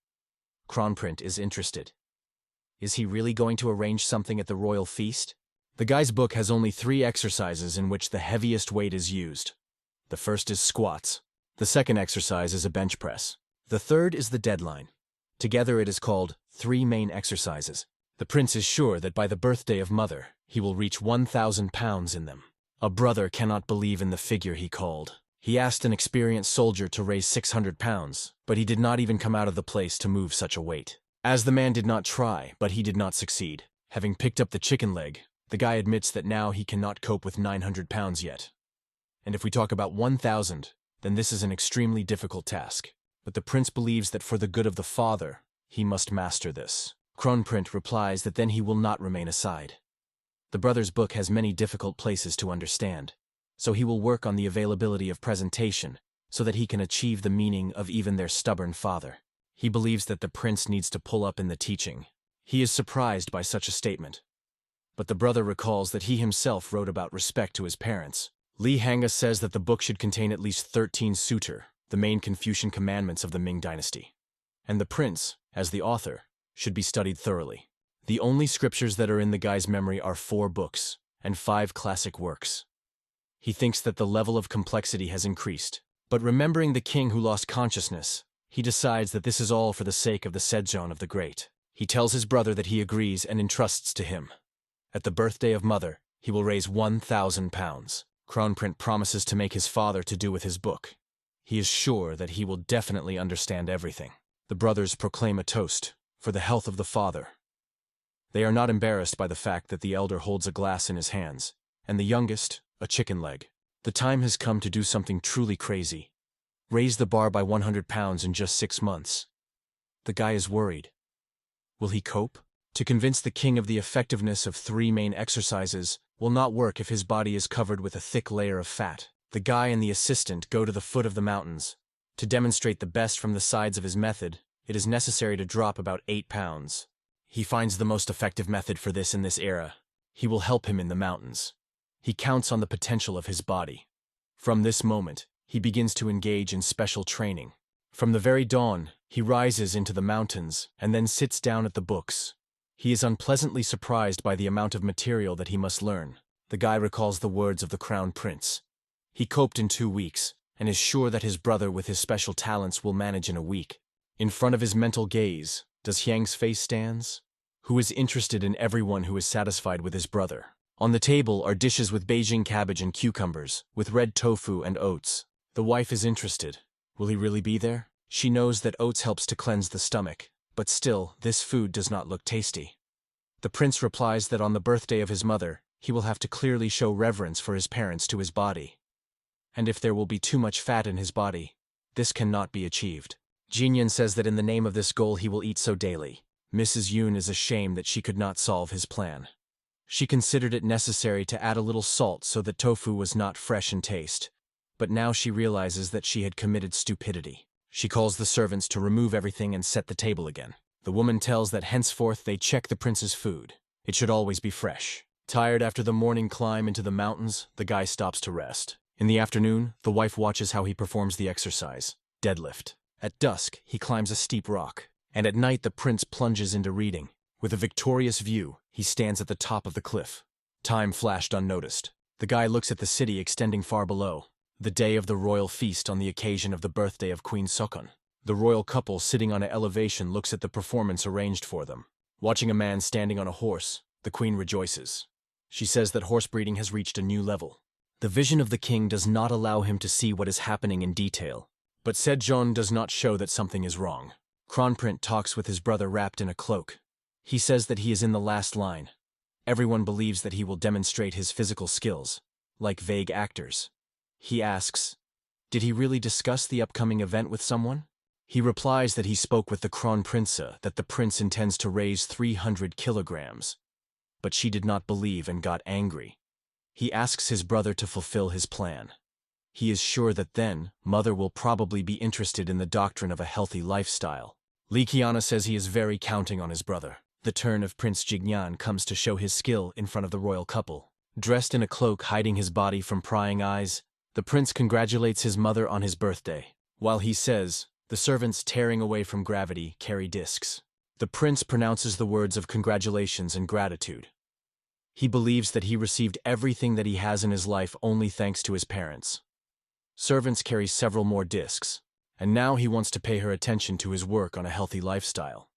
S1: Kronprint is interested. Is he really going to arrange something at the royal feast? The guy's book has only 3 exercises in which the heaviest weight is used. The first is squats. The second exercise is a bench press. The third is the deadline. Together it is called 3 main exercises. The prince is sure that by the birthday of mother, he will reach 1,000 pounds in them. A brother cannot believe in the figure he called. He asked an experienced soldier to raise 600 pounds, but he did not even come out of the place to move such a weight. As the man did not try, but he did not succeed. Having picked up the chicken leg, the guy admits that now he cannot cope with 900 pounds yet. And if we talk about 1,000, then this is an extremely difficult task. But the prince believes that for the good of the father, he must master this. Kronprint replies that then he will not remain aside. The brother's book has many difficult places to understand, so he will work on the availability of presentation so that he can achieve the meaning of even their stubborn father. He believes that the prince needs to pull up in the teaching. He is surprised by such a statement. But the brother recalls that he himself wrote about respect to his parents. Li Hanga says that the book should contain at least 13 sutra, the main Confucian commandments of the Ming dynasty. And the prince, as the author, should be studied thoroughly. The only scriptures that are in the guy's memory are 4 books and 5 classic works. He thinks that the level of complexity has increased, but remembering the king who lost consciousness, he decides that this is all for the sake of the Sejong of the Great. He tells his brother that he agrees and entrusts to him. At the birthday of mother, he will raise 1,000 pounds. Kronprint promises to make his father to do with his book. He is sure that he will definitely understand everything. The brothers proclaim a toast for the health of the father. They are not embarrassed by the fact that the elder holds a glass in his hands, and the youngest, a chicken leg. The time has come to do something truly crazy. Raise the bar by 100 pounds in just 6 months. The guy is worried. Will he cope? To convince the king of the effectiveness of 3 main exercises will not work if his body is covered with a thick layer of fat. The guy and the assistant go to the foot of the mountains. To demonstrate the best from the sides of his method, it is necessary to drop about 8 pounds. He finds the most effective method for this in this era. He will help him in the mountains. He counts on the potential of his body. From this moment, he begins to engage in special training. From the very dawn, he rises into the mountains and then sits down at the books. He is unpleasantly surprised by the amount of material that he must learn. The guy recalls the words of the crown prince. He coped in 2 weeks, and is sure that his brother with his special talents will manage in a week. In front of his mental gaze, does Hyang's face stands? Who is interested in everyone who is satisfied with his brother? On the table are dishes with Beijing cabbage and cucumbers, with red tofu and oats. The wife is interested. Will he really be there? She knows that oats helps to cleanse the stomach, but still, this food does not look tasty. The prince replies that on the birthday of his mother, he will have to clearly show reverence for his parents to his body. And if there will be too much fat in his body, this cannot be achieved. Jinyan says that in the name of this goal he will eat so daily. Mrs. Yoon is ashamed that she could not solve his plan. She considered it necessary to add a little salt so that tofu was not fresh in taste, but now she realizes that she had committed stupidity. She calls the servants to remove everything and set the table again. The woman tells that henceforth they check the prince's food. It should always be fresh. Tired after the morning climb into the mountains, the guy stops to rest. In the afternoon, the wife watches how he performs the exercise, deadlift. At dusk, he climbs a steep rock, and at night the prince plunges into reading. With a victorious view, he stands at the top of the cliff. Time flashed unnoticed. The guy looks at the city extending far below, the day of the royal feast on the occasion of the birthday of Queen Sejong. The royal couple sitting on an elevation looks at the performance arranged for them. Watching a man standing on a horse, the queen rejoices. She says that horse breeding has reached a new level. The vision of the king does not allow him to see what is happening in detail, but Sejong does not show that something is wrong. Kronprint talks with his brother wrapped in a cloak. He says that he is in the last line. Everyone believes that he will demonstrate his physical skills, like vague actors. He asks, did he really discuss the upcoming event with someone? He replies that he spoke with the Kronprince, that the prince intends to raise 300 kilograms. But she did not believe and got angry. He asks his brother to fulfill his plan. He is sure that then, mother will probably be interested in the doctrine of a healthy lifestyle. Li Qiana says he is very counting on his brother. The turn of Prince Jignan comes to show his skill in front of the royal couple. Dressed in a cloak hiding his body from prying eyes, the prince congratulates his mother on his birthday. While he says, the servants tearing away from gravity carry discs. The prince pronounces the words of congratulations and gratitude. He believes that he received everything that he has in his life only thanks to his parents. Servants carry several more discs, and now he wants to pay her attention to his work on a healthy lifestyle.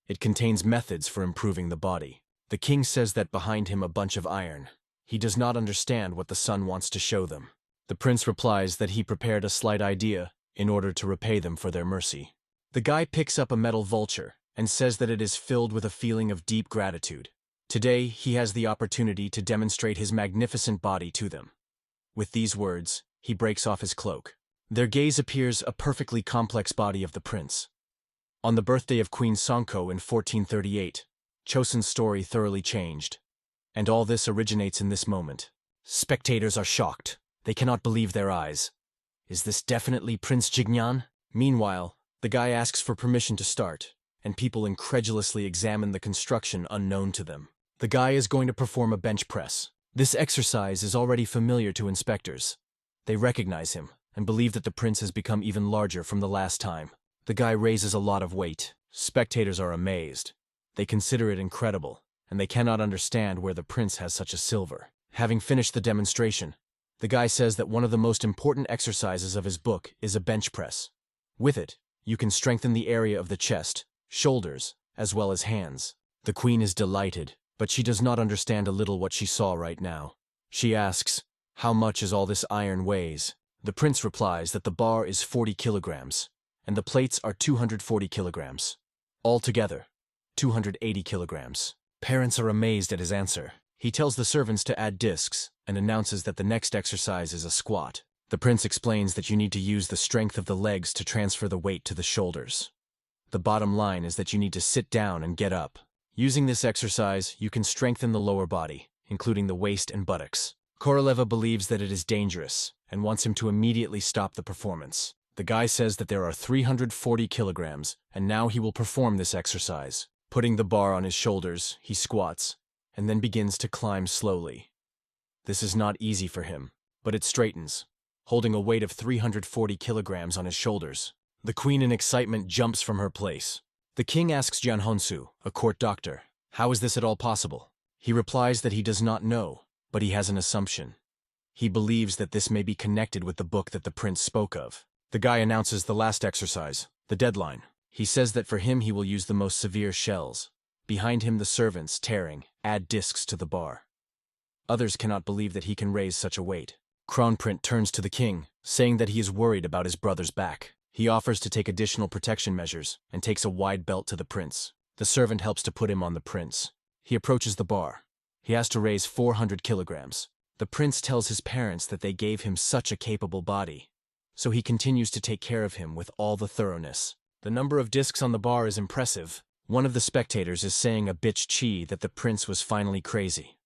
S1: It contains methods for improving the body. The king says that behind him a bunch of iron. He does not understand what the son wants to show them. The prince replies that he prepared a slight idea in order to repay them for their mercy. The guy picks up a metal vulture and says that it is filled with a feeling of deep gratitude. Today, he has the opportunity to demonstrate his magnificent body to them. With these words, he breaks off his cloak. Their gaze appears a perfectly complex body of the prince. On the birthday of Queen Songko in 1438, Chosun's story thoroughly changed. And all this originates in this moment. Spectators are shocked. They cannot believe their eyes. Is this definitely Prince Jignan? Meanwhile, the guy asks for permission to start, and people incredulously examine the construction unknown to them. The guy is going to perform a bench press. This exercise is already familiar to inspectors. They recognize him and believe that the prince has become even larger from the last time. The guy raises a lot of weight. Spectators are amazed. They consider it incredible, and they cannot understand where the prince has such a silver. Having finished the demonstration, the guy says that one of the most important exercises of his book is a bench press. With it, you can strengthen the area of the chest, shoulders, as well as hands. The queen is delighted, but she does not understand a little what she saw right now. She asks, how much is all this iron weighs? The prince replies that the bar is 40 kilograms, and the plates are 240 kilograms. Altogether, 280 kilograms. Parents are amazed at his answer. He tells the servants to add discs and announces that the next exercise is a squat. The prince explains that you need to use the strength of the legs to transfer the weight to the shoulders. The bottom line is that you need to sit down and get up. Using this exercise, you can strengthen the lower body, including the waist and buttocks. Koroleva believes that it is dangerous and wants him to immediately stop the performance. The guy says that there are 340 kilograms, and now he will perform this exercise. Putting the bar on his shoulders, he squats, and then begins to climb slowly. This is not easy for him, but it straightens, holding a weight of 340 kilograms on his shoulders. The queen in excitement jumps from her place. The king asks Jian Honsu, a court doctor, how is this at all possible? He replies that he does not know, but he has an assumption. He believes that this may be connected with the book that the prince spoke of. The guy announces the last exercise, the deadline. He says that for him he will use the most severe shells. Behind him the servants, tearing, add discs to the bar. Others cannot believe that he can raise such a weight. Kronprince turns to the king, saying that he is worried about his brother's back. He offers to take additional protection measures and takes a wide belt to the prince. The servant helps to put him on the prince. He approaches the bar. He has to raise 400 kilograms. The prince tells his parents that they gave him such a capable body, so he continues to take care of him with all the thoroughness. The number of discs on the bar is impressive. One of the spectators is saying a bitch chi that the prince was finally crazy.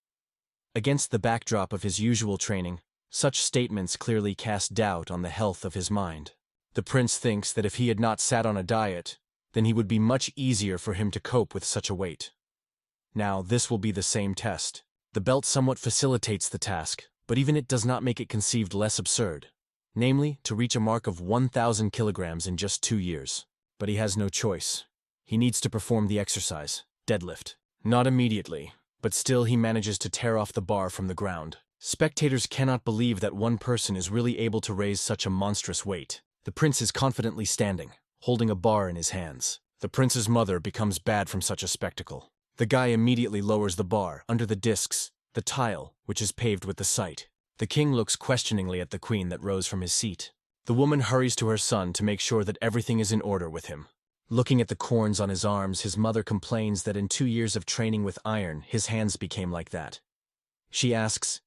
S1: Against the backdrop of his usual training, such statements clearly cast doubt on the health of his mind. The prince thinks that if he had not sat on a diet, then he would be much easier for him to cope with such a weight. Now, this will be the same test. The belt somewhat facilitates the task, but even it does not make it conceived less absurd. Namely, to reach a mark of 1,000 kilograms in just 2 years. But he has no choice. He needs to perform the exercise, deadlift. Not immediately, but still he manages to tear off the bar from the ground. Spectators cannot believe that one person is really able to raise such a monstrous weight. The prince is confidently standing, holding a bar in his hands. The prince's mother becomes bad from such a spectacle. The guy immediately lowers the bar under the discs, the tile, which is paved with the site. The king looks questioningly at the queen that rose from his seat. The woman hurries to her son to make sure that everything is in order with him. Looking at the corns on his arms, his mother complains that in 2 years of training with iron, his hands became like that. She asks,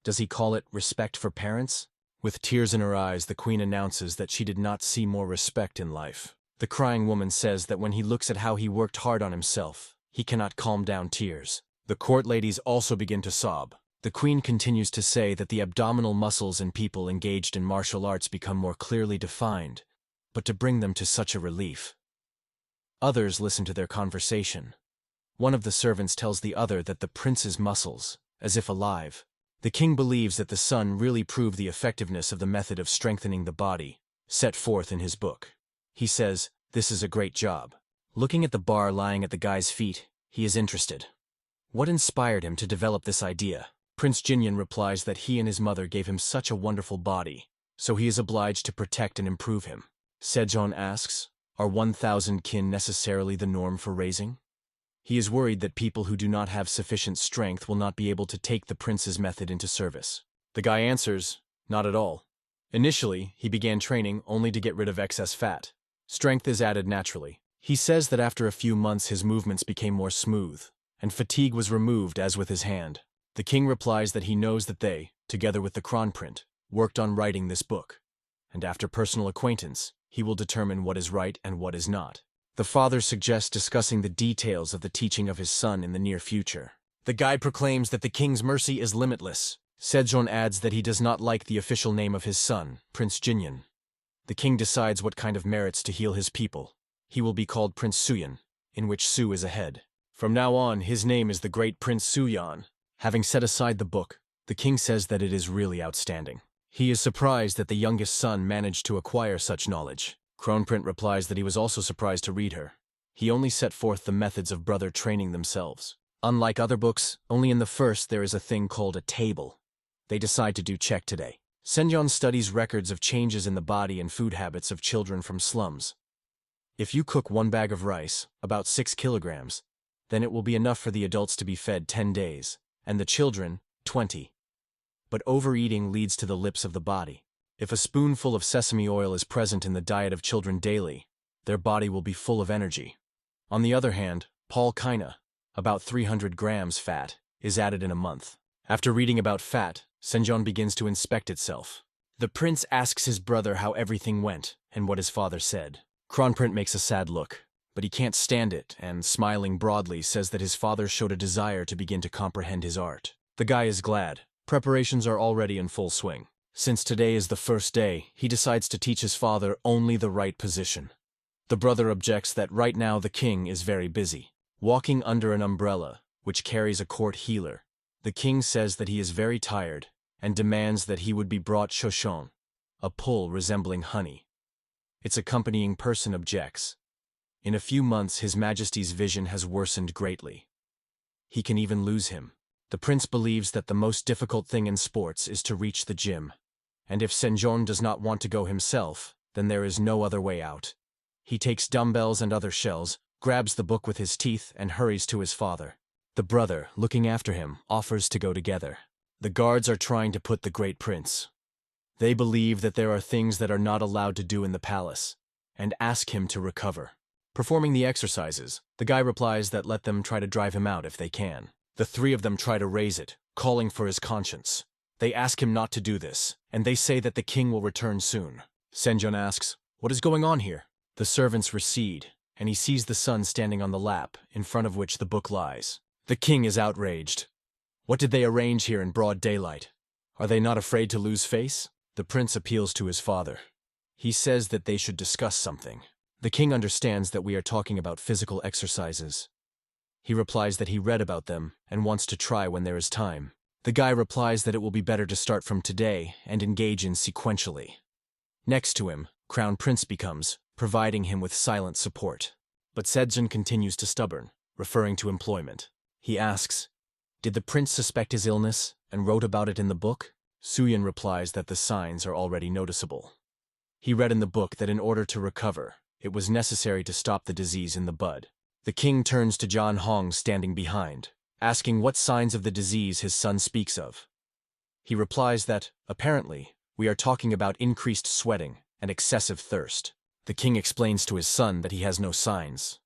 S1: does he call it respect for parents? With tears in her eyes, the queen announces that she did not see more respect in life. The crying woman says that when he looks at how he worked hard on himself, he cannot calm down tears. The court ladies also begin to sob. The queen continues to say that the abdominal muscles in people engaged in martial arts become more clearly defined, but to bring them to such a relief. Others listen to their conversation. One of the servants tells the other that the prince's muscles, as if alive. The king believes that the son really proved the effectiveness of the method of strengthening the body, set forth in his book. He says, "This is a great job." Looking at the bar lying at the guy's feet, he is interested. What inspired him to develop this idea? Prince Jinyan replies that he and his mother gave him such a wonderful body, so he is obliged to protect and improve him. Sejong asks, are 1,000 kin necessarily the norm for raising? He is worried that people who do not have sufficient strength will not be able to take the prince's method into service. The guy answers, not at all. Initially, he began training only to get rid of excess fat. Strength is added naturally. He says that after a few months his movements became more smooth, and fatigue was removed as with his hand. The king replies that he knows that they, together with the Kronprint, worked on writing this book, and after personal acquaintance, he will determine what is right and what is not. The father suggests discussing the details of the teaching of his son in the near future. The guide proclaims that the king's mercy is limitless. Sejong adds that he does not like the official name of his son, Prince Jinyan. The king decides what kind of merits to heal his people. He will be called Prince Suyan, in which Su is a head. From now on, his name is the Great Prince Suyan. Having set aside the book, the king says that it is really outstanding. He is surprised that the youngest son managed to acquire such knowledge. Kronprint replies that he was also surprised to read her. He only set forth the methods of brother training themselves. Unlike other books, only in the first there is a thing called a table. They decide to do check today. Sejong studies records of changes in the body and food habits of children from slums. If you cook 1 bag of rice, about 6 kilograms, then it will be enough for the adults to be fed 10 days, and the children, 20. But overeating leads to the lips of the body. If a spoonful of sesame oil is present in the diet of children daily, their body will be full of energy. On the other hand, Paul Kina, about 300 grams fat, is added in a month. After reading about fat, Sejong begins to inspect itself. The prince asks his brother how everything went and what his father said. Kronprint makes a sad look, but he can't stand it and, smiling broadly, says that his father showed a desire to begin to comprehend his art. The guy is glad. Preparations are already in full swing. Since today is the first day, he decides to teach his father only the right position. The brother objects that right now the king is very busy, walking under an umbrella, which carries a court healer. The king says that he is very tired and demands that he would be brought shoshon, a pull resembling honey. Its accompanying person objects. In a few months his majesty's vision has worsened greatly. He can even lose him. The prince believes that the most difficult thing in sports is to reach the gym. And if Sejong does not want to go himself, then there is no other way out. He takes dumbbells and other shells, grabs the book with his teeth, and hurries to his father. The brother, looking after him, offers to go together. The guards are trying to put the great prince. They believe that there are things that are not allowed to do in the palace, and ask him to recover. Performing the exercises, the guy replies that let them try to drive him out if they can. The 3 of them try to raise it, calling for his conscience. They ask him not to do this, and they say that the king will return soon. Sejong asks, what is going on here? The servants recede, and he sees the son standing on the lap, in front of which the book lies. The king is outraged. What did they arrange here in broad daylight? Are they not afraid to lose face? The prince appeals to his father. He says that they should discuss something. The king understands that we are talking about physical exercises. He replies that he read about them and wants to try when there is time. The guy replies that it will be better to start from today and engage in sequentially. Next to him, Crown Prince becomes, providing him with silent support. But Sejong continues to stubborn, referring to employment. He asks, did the prince suspect his illness and wrote about it in the book? Suyan replies that the signs are already noticeable. He read in the book that in order to recover, it was necessary to stop the disease in the bud. The king turns to John Hong standing behind, asking what signs of the disease his son speaks of. He replies that, apparently, we are talking about increased sweating and excessive thirst. The king explains to his son that he has no signs,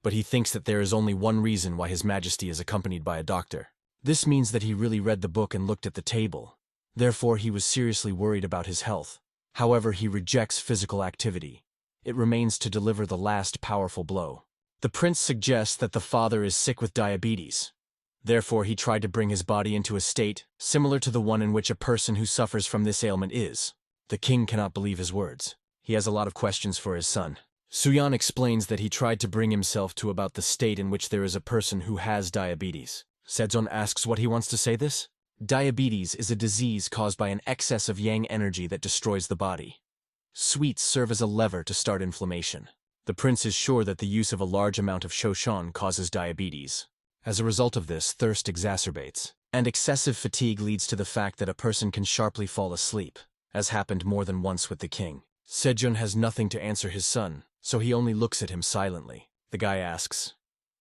S1: but he thinks that there is only one reason why his majesty is accompanied by a doctor. This means that he really read the book and looked at the table. Therefore, he was seriously worried about his health. However, he rejects physical activity. It remains to deliver the last powerful blow. The prince suggests that the father is sick with diabetes. Therefore, he tried to bring his body into a state similar to the one in which a person who suffers from this ailment is. The king cannot believe his words. He has a lot of questions for his son. Suyan explains that he tried to bring himself to about the state in which there is a person who has diabetes. Sejong asks what he wants to say this. Diabetes is a disease caused by an excess of yang energy that destroys the body. Sweets serve as a lever to start inflammation. The prince is sure that the use of a large amount of shoshan causes diabetes. As a result of this, thirst exacerbates, and excessive fatigue leads to the fact that a person can sharply fall asleep, as happened more than once with the king. Sejong has nothing to answer his son, so he only looks at him silently. The guy asks,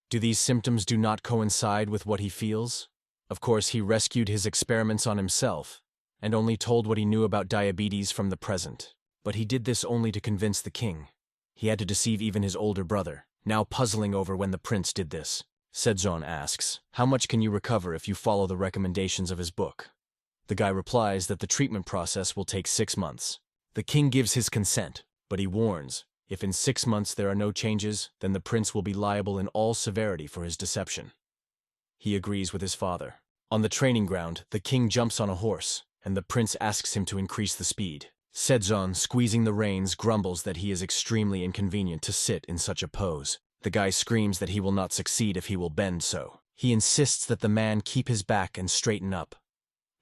S1: "Do these symptoms do not coincide with what he feels?" Of course, he rescued his experiments on himself, and only told what he knew about diabetes from the present. But he did this only to convince the king. He had to deceive even his older brother, now puzzling over when the prince did this. Sejong asks, "How much can you recover if you follow the recommendations of his book?" The guy replies that the treatment process will take 6 months. The king gives his consent, but he warns, if in 6 months there are no changes, then the prince will be liable in all severity for his deception. He agrees with his father. On the training ground, the king jumps on a horse, and the prince asks him to increase the speed. Sejong, squeezing the reins, grumbles that he is extremely inconvenient to sit in such a pose. The guy screams that he will not succeed if he will bend so. He insists that the man keep his back and straighten up.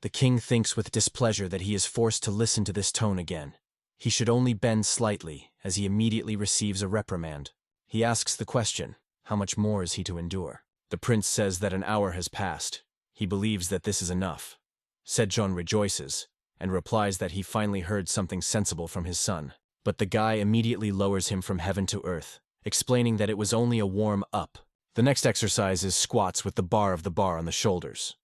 S1: The king thinks with displeasure that he is forced to listen to this tone again. He should only bend slightly, as he immediately receives a reprimand. He asks the question, how much more is he to endure? The prince says that an hour has passed. He believes that this is enough. Sejong rejoices, and replies that he finally heard something sensible from his son. But the guy immediately lowers him from heaven to earth, explaining that it was only a warm-up. The next exercise is squats with the bar on the shoulders.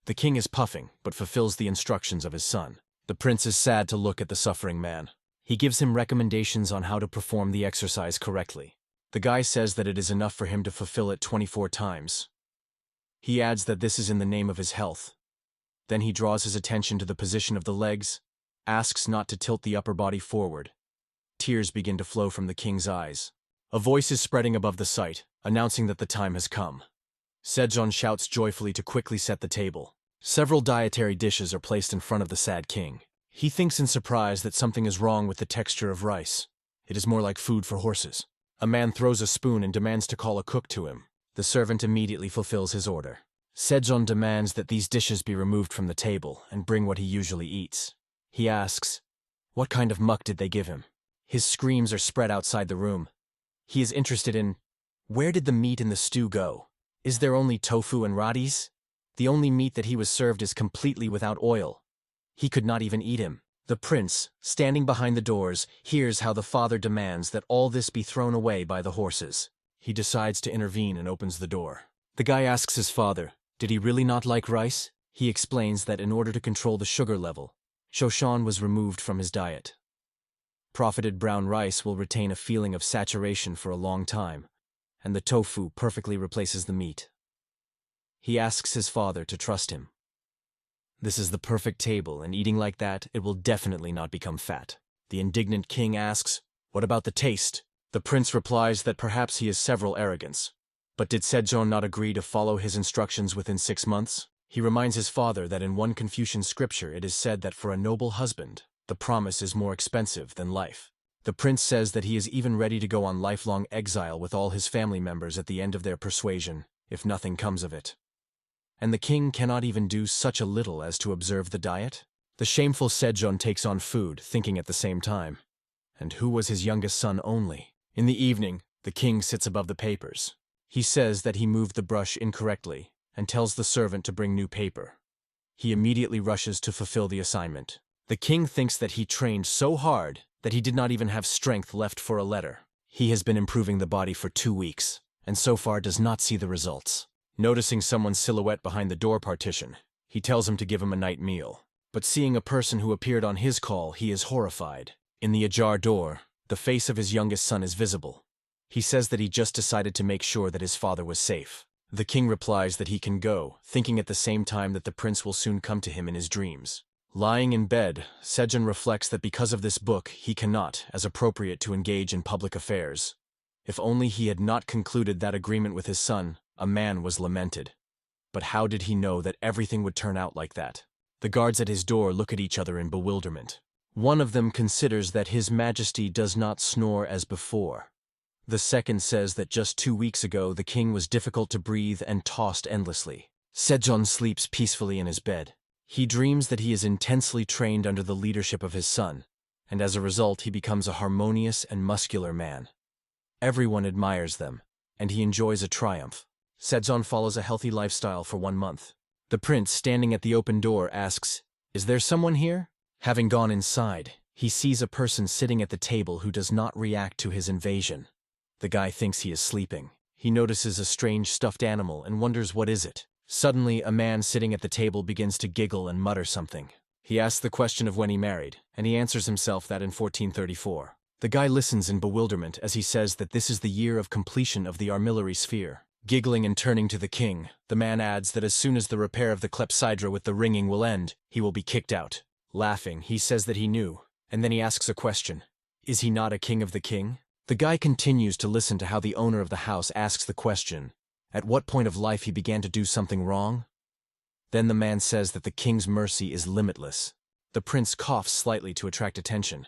S1: The king is puffing, but fulfills the instructions of his son. The prince is sad to look at the suffering man. He gives him recommendations on how to perform the exercise correctly. The guy says that it is enough for him to fulfill it 24 times. He adds that this is in the name of his health. Then he draws his attention to the position of the legs, asks not to tilt the upper body forward. Tears begin to flow from the king's eyes. A voice is spreading above the sight, announcing that the time has come. Sejong shouts joyfully to quickly set the table. Several dietary dishes are placed in front of the sad king. He thinks in surprise that something is wrong with the texture of rice. It is more like food for horses. A man throws a spoon and demands to call a cook to him. The servant immediately fulfills his order. Sejong demands that these dishes be removed from the table and bring what he usually eats. He asks, what kind of muck did they give him? His screams are spread outside the room. He is interested in, where did the meat in the stew go? Is there only tofu and radis? The only meat that he was served is completely without oil. He could not even eat him. The prince, standing behind the doors, hears how the father demands that all this be thrown away by the horses. He decides to intervene and opens the door. The guy asks his father, did he really not like rice? He explains that in order to control the sugar level, shoshan was removed from his diet. Profited brown rice will retain a feeling of saturation for a long time, and the tofu perfectly replaces the meat. He asks his father to trust him. This is the perfect table, and eating like that, it will definitely not become fat. The indignant king asks, what about the taste? The prince replies that perhaps he is several arrogance. But did Sejong not agree to follow his instructions within 6 months? He reminds his father that in one Confucian scripture it is said that for a noble husband, the promise is more expensive than life. The prince says that he is even ready to go on lifelong exile with all his family members at the end of their persuasion, if nothing comes of it. And the king cannot even do such a little as to observe the diet? The shameful Sejong takes on food, thinking at the same time. And who was his youngest son only? In the evening, the king sits above the papers. He says that he moved the brush incorrectly, and tells the servant to bring new paper. He immediately rushes to fulfill the assignment. The king thinks that he trained so hard that he did not even have strength left for a letter. He has been improving the body for 2 weeks, and so far does not see the results. Noticing someone's silhouette behind the door partition, he tells him to give him a night meal. But seeing a person who appeared on his call, he is horrified. In the ajar door, the face of his youngest son is visible. He says that he just decided to make sure that his father was safe. The king replies that he can go, thinking at the same time that the prince will soon come to him in his dreams. Lying in bed, Sejong reflects that because of this book, he cannot, as appropriate, to engage in public affairs. If only he had not concluded that agreement with his son, a man was lamented. But how did he know that everything would turn out like that? The guards at his door look at each other in bewilderment. One of them considers that His Majesty does not snore as before. The second says that just 2 weeks ago the king was difficult to breathe and tossed endlessly. Sejong sleeps peacefully in his bed. He dreams that he is intensely trained under the leadership of his son, and as a result he becomes a harmonious and muscular man. Everyone admires them, and he enjoys a triumph. Sejong follows a healthy lifestyle for 1 month. The prince, standing at the open door, asks, "Is there someone here?" Having gone inside, he sees a person sitting at the table who does not react to his invasion. The guy thinks he is sleeping. He notices a strange stuffed animal and wonders what is it. Suddenly, a man sitting at the table begins to giggle and mutter something. He asks the question of when he married, and he answers himself that in 1434. The guy listens in bewilderment as he says that this is the year of completion of the armillary sphere. Giggling and turning to the king, the man adds that as soon as the repair of the clepsydra with the ringing will end, he will be kicked out. Laughing, he says that he knew, and then he asks a question. Is he not a king of the king? The guy continues to listen to how the owner of the house asks the question, at what point of life he began to do something wrong? Then the man says that the king's mercy is limitless. The prince coughs slightly to attract attention.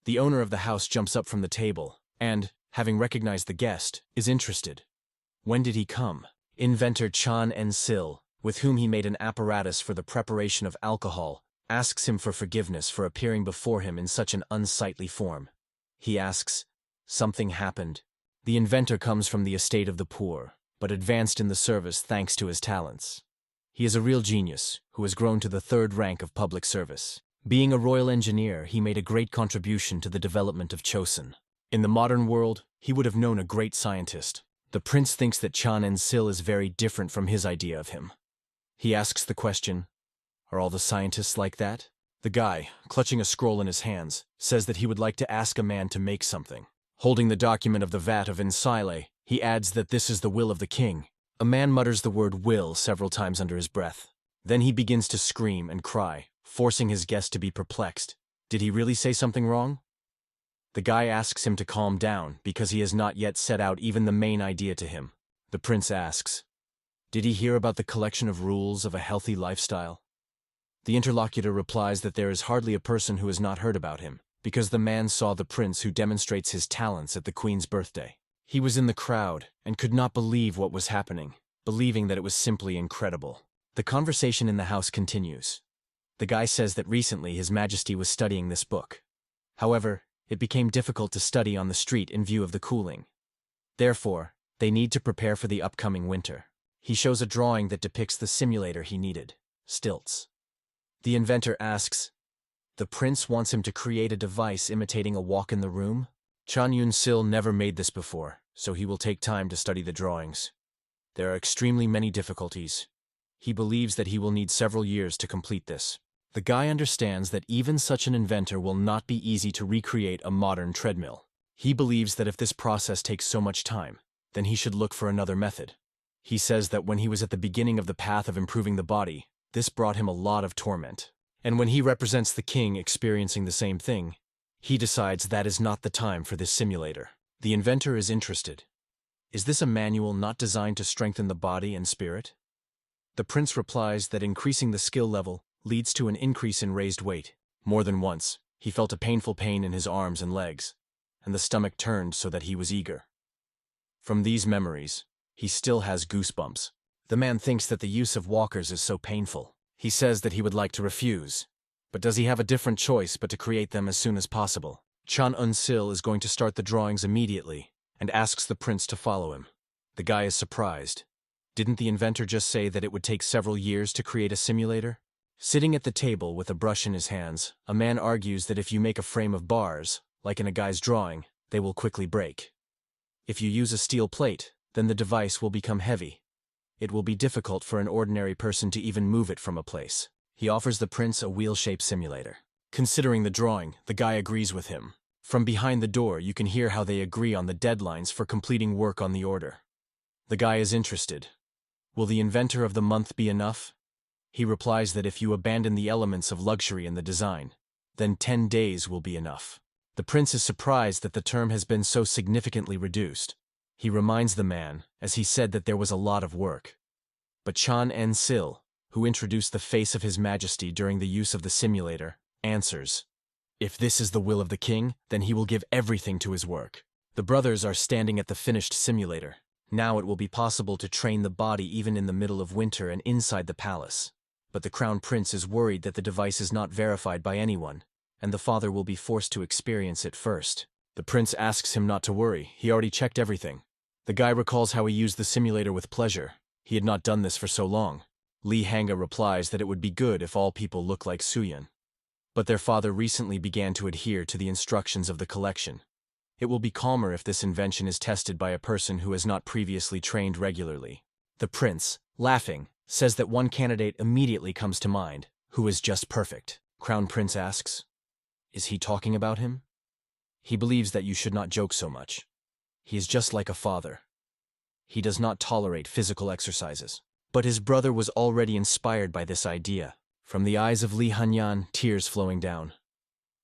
S1: The owner of the house jumps up from the table, and, having recognized the guest, is interested. When did he come? Inventor Cho Yunjik, with whom he made an apparatus for the preparation of alcohol, asks him for forgiveness for appearing before him in such an unsightly form. He asks, "Something happened." The inventor comes from the estate of the poor, but advanced in the service thanks to his talents. He is a real genius, who has grown to the 3rd rank of public service. Being a royal engineer, he made a great contribution to the development of Chosun. In the modern world, he would have known a great scientist. The prince thinks that Cho Yunjik is very different from his idea of him. He asks the question, "Are all the scientists like that?" The guy, clutching a scroll in his hands, says that he would like to ask a man to make something. Holding the document of the vat of Insile, he adds that this is the will of the king. A man mutters the word will several times under his breath. Then he begins to scream and cry, forcing his guest to be perplexed. Did he really say something wrong? The guy asks him to calm down because he has not yet set out even the main idea to him. The prince asks, did he hear about the collection of rules of a healthy lifestyle? The interlocutor replies that there is hardly a person who has not heard about him, because the man saw the prince who demonstrates his talents at the queen's birthday. He was in the crowd and could not believe what was happening, believing that it was simply incredible. The conversation in the house continues. The guy says that recently His Majesty was studying this book. However, it became difficult to study on the street in view of the cooling. Therefore, they need to prepare for the upcoming winter. He shows a drawing that depicts the simulator he needed, stilts. The inventor asks, the prince wants him to create a device imitating a walk in the room? Cho Yunjik never made this before, so he will take time to study the drawings. There are extremely many difficulties. He believes that he will need several years to complete this. The guy understands that even such an inventor will not be easy to recreate a modern treadmill. He believes that if this process takes so much time, then he should look for another method. He says that when he was at the beginning of the path of improving the body, this brought him a lot of torment. And when he represents the king experiencing the same thing, he decides that is not the time for this simulator. The inventor is interested. Is this a manual not designed to strengthen the body and spirit? The prince replies that increasing the skill level leads to an increase in raised weight. More than once, he felt a painful pain in his arms and legs, and the stomach turned so that he was eager. From these memories, he still has goosebumps. The man thinks that the use of walkers is so painful. He says that he would like to refuse. But does he have a different choice but to create them as soon as possible? Cho Yunjik is going to start the drawings immediately and asks the prince to follow him. The guy is surprised. Didn't the inventor just say that it would take several years to create a simulator? Sitting at the table with a brush in his hands, a man argues that if you make a frame of bars, like in a guy's drawing, they will quickly break. If you use a steel plate, then the device will become heavy. It will be difficult for an ordinary person to even move it from a place. He offers the prince a wheel-shaped simulator. Considering the drawing, the guy agrees with him. From behind the door, you can hear how they agree on the deadlines for completing work on the order. The guy is interested. Will the inventor of the month be enough? He replies that if you abandon the elements of luxury in the design, then 10 days will be enough. The prince is surprised that the term has been so significantly reduced. He reminds the man, as he said that there was a lot of work. But Cho Yunjik, who introduced the face of His Majesty during the use of the simulator, answers, if this is the will of the king, then he will give everything to his work. The brothers are standing at the finished simulator. Now it will be possible to train the body even in the middle of winter and inside the palace. But the Crown Prince is worried that the device is not verified by anyone, and the father will be forced to experience it first. The prince asks him not to worry, he already checked everything. The guy recalls how he used the simulator with pleasure. He had not done this for so long. Lee Hanga replies that it would be good if all people look like Soo-yun. But their father recently began to adhere to the instructions of the collection. It will be calmer if this invention is tested by a person who has not previously trained regularly. The prince, laughing, says that one candidate immediately comes to mind, who is just perfect. Crown Prince asks, "Is he talking about him?" He believes that you should not joke so much. He is just like a father. He does not tolerate physical exercises. But his brother was already inspired by this idea. From the eyes of Lee Hanyan, tears flowing down.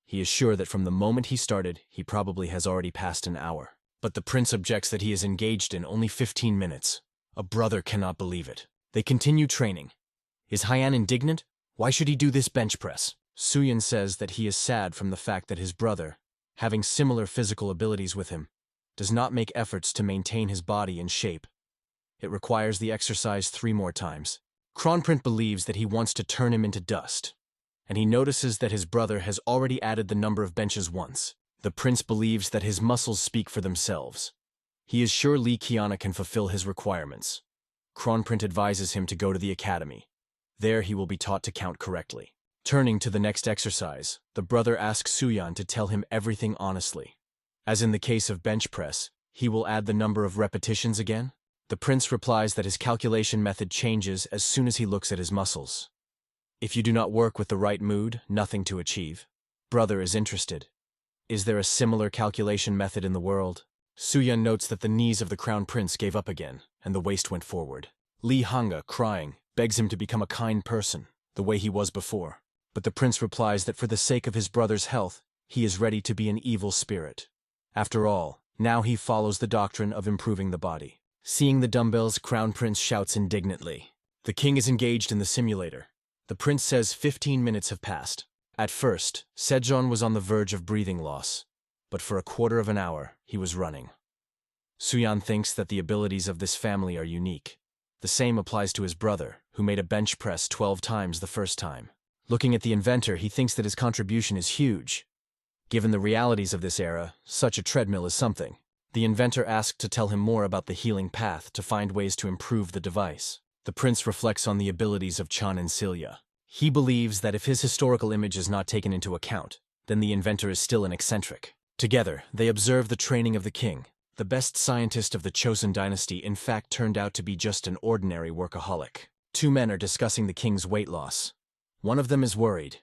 S1: He is sure that from the moment he started, he probably has already passed an hour. But the prince objects that he is engaged in only 15 minutes. A brother cannot believe it. They continue training. Is Hyan indignant? Why should he do this bench press? Soo-yun says that he is sad from the fact that his brother, having similar physical abilities with him, does not make efforts to maintain his body in shape. It requires the exercise 3 more times. Kronprint believes that he wants to turn him into dust, and he notices that his brother has already added the number of benches once. The prince believes that his muscles speak for themselves. He is sure Lee Kiana can fulfill his requirements. Kronprint advises him to go to the academy. There he will be taught to count correctly. Turning to the next exercise, the brother asks Soo-yun to tell him everything honestly. As in the case of bench press, he will add the number of repetitions again. The prince replies that his calculation method changes as soon as he looks at his muscles. If you do not work with the right mood, nothing to achieve. Brother is interested. Is there a similar calculation method in the world? Soo-yun notes that the knees of the crown prince gave up again, and the waist went forward. Lee Hanga, crying, begs him to become a kind person, the way he was before. But the prince replies that for the sake of his brother's health, he is ready to be an evil spirit. After all, now he follows the doctrine of improving the body. Seeing the dumbbells, Crown Prince shouts indignantly. The king is engaged in the simulator. The prince says 15 minutes have passed. At first, Sejong was on the verge of breathing loss, but for a quarter of an hour, he was running. Soo-yun thinks that the abilities of this family are unique. The same applies to his brother, who made a bench press 12 times the first time. Looking at the inventor, he thinks that his contribution is huge. Given the realities of this era, such a treadmill is something. The inventor asked to tell him more about the healing path to find ways to improve the device. The prince reflects on the abilities of Chan and Celia. He believes that if his historical image is not taken into account, then the inventor is still an eccentric. Together, they observe the training of the king. The best scientist of the Chosun dynasty in fact turned out to be just an ordinary workaholic. 2 men are discussing the king's weight loss. One of them is worried.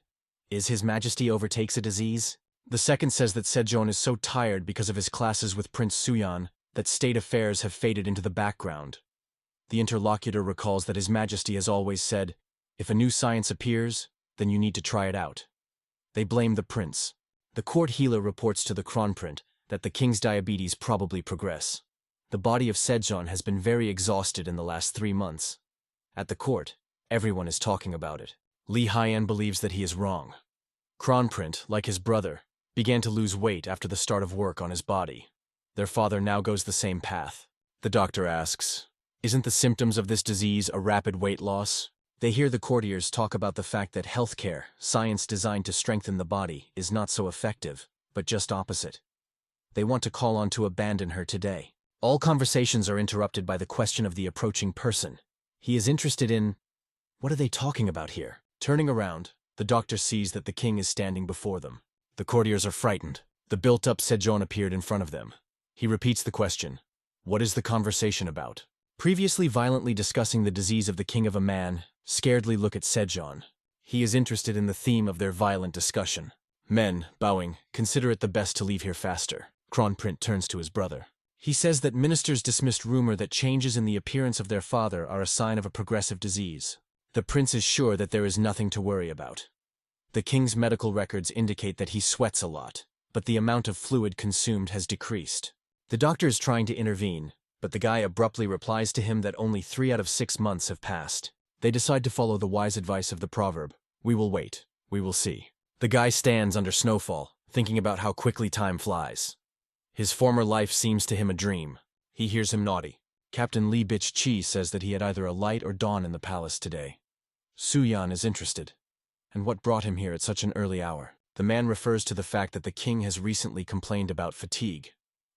S1: Is His Majesty overtakes a disease? The second says that Sejong is so tired because of his classes with Prince Soo-yun that state affairs have faded into the background. The interlocutor recalls that His Majesty has always said, if a new science appears, then you need to try it out. They blame the prince. The court healer reports to the Kronprint that the king's diabetes probably progress. The body of Sejong has been very exhausted in the last 3 months. At the court, everyone is talking about it. Lee Hyan believes that he is wrong. Kronprint, like his brother, began to lose weight after the start of work on his body. Their father now goes the same path. The doctor asks, isn't the symptoms of this disease a rapid weight loss? They hear the courtiers talk about the fact that healthcare, science designed to strengthen the body, is not so effective, but just opposite. They want to call on to abandon her today. All conversations are interrupted by the question of the approaching person. He is interested in, what are they talking about here? Turning around, the doctor sees that the king is standing before them. The courtiers are frightened. The built-up Sejong appeared in front of them. He repeats the question. What is the conversation about? Previously violently discussing the disease of the king of a man, scaredly look at Sejong. He is interested in the theme of their violent discussion. Men, bowing, consider it the best to leave here faster. Kronprint turns to his brother. He says that ministers dismissed rumor that changes in the appearance of their father are a sign of a progressive disease. The prince is sure that there is nothing to worry about. The king's medical records indicate that he sweats a lot, but the amount of fluid consumed has decreased. The doctor is trying to intervene, but the guy abruptly replies to him that only 3 out of 6 months have passed. They decide to follow the wise advice of the proverb, we will wait, we will see. The guy stands under snowfall, thinking about how quickly time flies. His former life seems to him a dream. He hears him naughty. Captain Lee Bich-chi says that he had either a light or dawn in the palace today. Su-yan is interested. And what brought him here at such an early hour? The man refers to the fact that the king has recently complained about fatigue,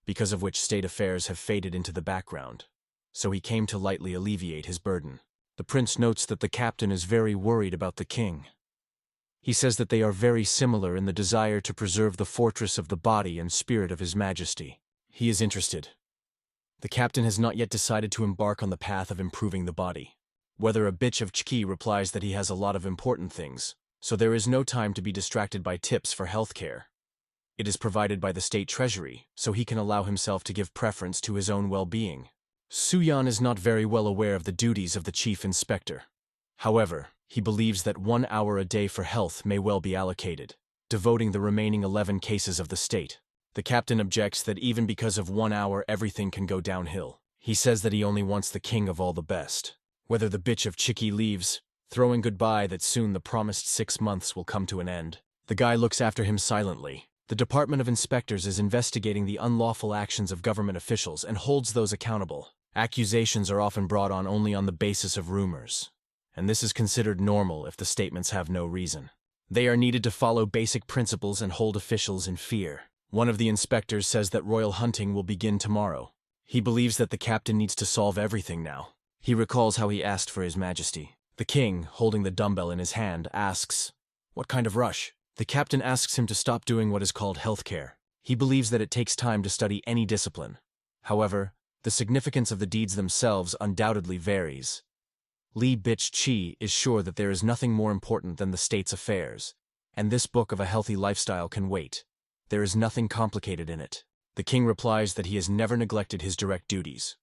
S1: because of which state affairs have faded into the background. So he came to lightly alleviate his burden. The prince notes that the captain is very worried about the king. He says that they are very similar in the desire to preserve the fortress of the body and spirit of his majesty. He is interested. The captain has not yet decided to embark on the path of improving the body. Whether a bitch of Chki replies that he has a lot of important things, so there is no time to be distracted by tips for healthcare. It is provided by the state treasury, so he can allow himself to give preference to his own well-being. Su-yan is not very well aware of the duties of the chief inspector. However, he believes that 1 hour a day for health may well be allocated, devoting the remaining 11 cases of the state. The captain objects that even because of 1 hour everything can go downhill. He says that he only wants the king of all the best. Whether the bitch of Chiki leaves, throwing goodbye that soon the promised 6 months will come to an end. The guy looks after him silently. The Department of Inspectors is investigating the unlawful actions of government officials and holds those accountable. Accusations are often brought on only on the basis of rumors, and this is considered normal if the statements have no reason. They are needed to follow basic principles and hold officials in fear. One of the inspectors says that royal hunting will begin tomorrow. He believes that the captain needs to solve everything now. He recalls how he asked for his majesty. The king, holding the dumbbell in his hand, asks, "What kind of rush?" The captain asks him to stop doing what is called healthcare. He believes that it takes time to study any discipline. However, the significance of the deeds themselves undoubtedly varies. Lee Bich-chi is sure that there is nothing more important than the state's affairs, and this book of a healthy lifestyle can wait. There is nothing complicated in it. The king replies that he has never neglected his direct duties.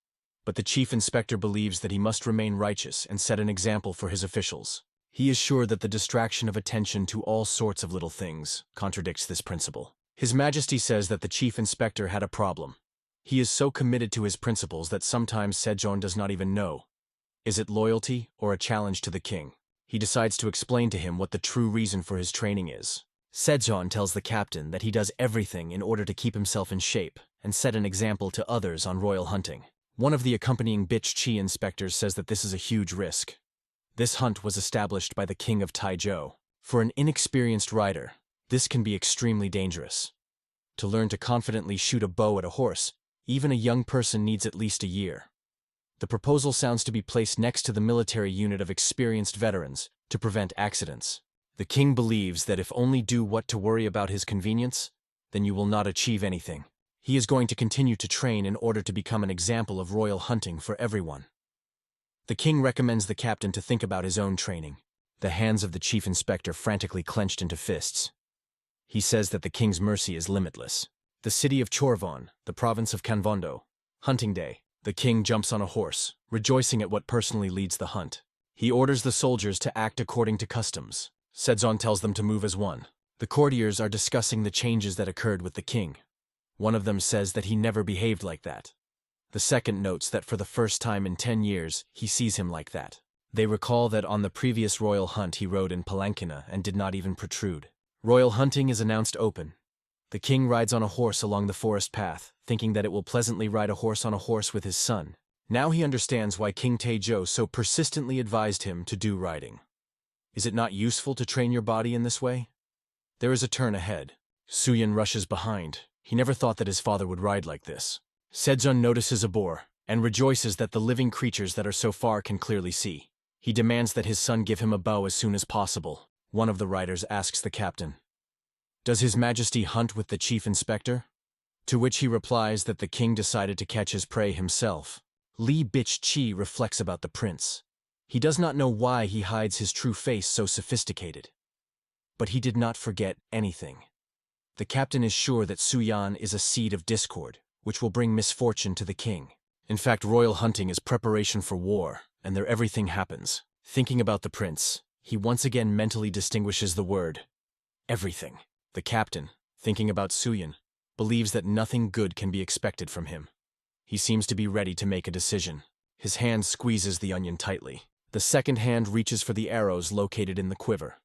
S1: But the chief inspector believes that he must remain righteous and set an example for his officials. He is sure that the distraction of attention to all sorts of little things contradicts this principle. His Majesty says that the chief inspector had a problem. He is so committed to his principles that sometimes Sejong does not even know. Is it loyalty or a challenge to the king? He decides to explain to him what the true reason for his training is. Sejong tells the captain that he does everything in order to keep himself in shape and set an example to others on royal hunting. One of the accompanying Bich-chi inspectors says that this is a huge risk. This hunt was established by the king of Taizhou. For an inexperienced rider, this can be extremely dangerous. To learn to confidently shoot a bow at a horse, even a young person needs at least a year. The proposal sounds to be placed next to the military unit of experienced veterans to prevent accidents. The king believes that if only do what to worry about his convenience, then you will not achieve anything. He is going to continue to train in order to become an example of royal hunting for everyone. The king recommends the captain to think about his own training. The hands of the chief inspector frantically clenched into fists. He says that the king's mercy is limitless. The city of Chorvon, the province of Kanvondo. Hunting day. The king jumps on a horse, rejoicing at what personally leads the hunt. He orders the soldiers to act according to customs. Sejong tells them to move as one. The courtiers are discussing the changes that occurred with the king. One of them says that he never behaved like that. The second notes that for the first time in 10 years, he sees him like that. They recall that on the previous royal hunt he rode in Palankina and did not even protrude. Royal hunting is announced open. The king rides on a horse along the forest path, thinking that it will pleasantly ride a horse on a horse with his son. Now he understands why King Taizhou so persistently advised him to do riding. Is it not useful to train your body in this way? There is a turn ahead. Su-yan rushes behind. He never thought that his father would ride like this. Sejong notices a boar, and rejoices that the living creatures that are so far can clearly see. He demands that his son give him a bow as soon as possible. One of the riders asks the captain, "Does His Majesty hunt with the chief inspector?" To which he replies that the king decided to catch his prey himself. Lee Bich-chi reflects about the prince. He does not know why he hides his true face so sophisticated. But he did not forget anything. The captain is sure that Su-yan is a seed of discord, which will bring misfortune to the king. In fact, royal hunting is preparation for war, and there everything happens. Thinking about the prince, he once again mentally distinguishes the word, everything. The captain, thinking about Su-yan, believes that nothing good can be expected from him. He seems to be ready to make a decision. His hand squeezes the onion tightly. The second hand reaches for the arrows located in the quiver.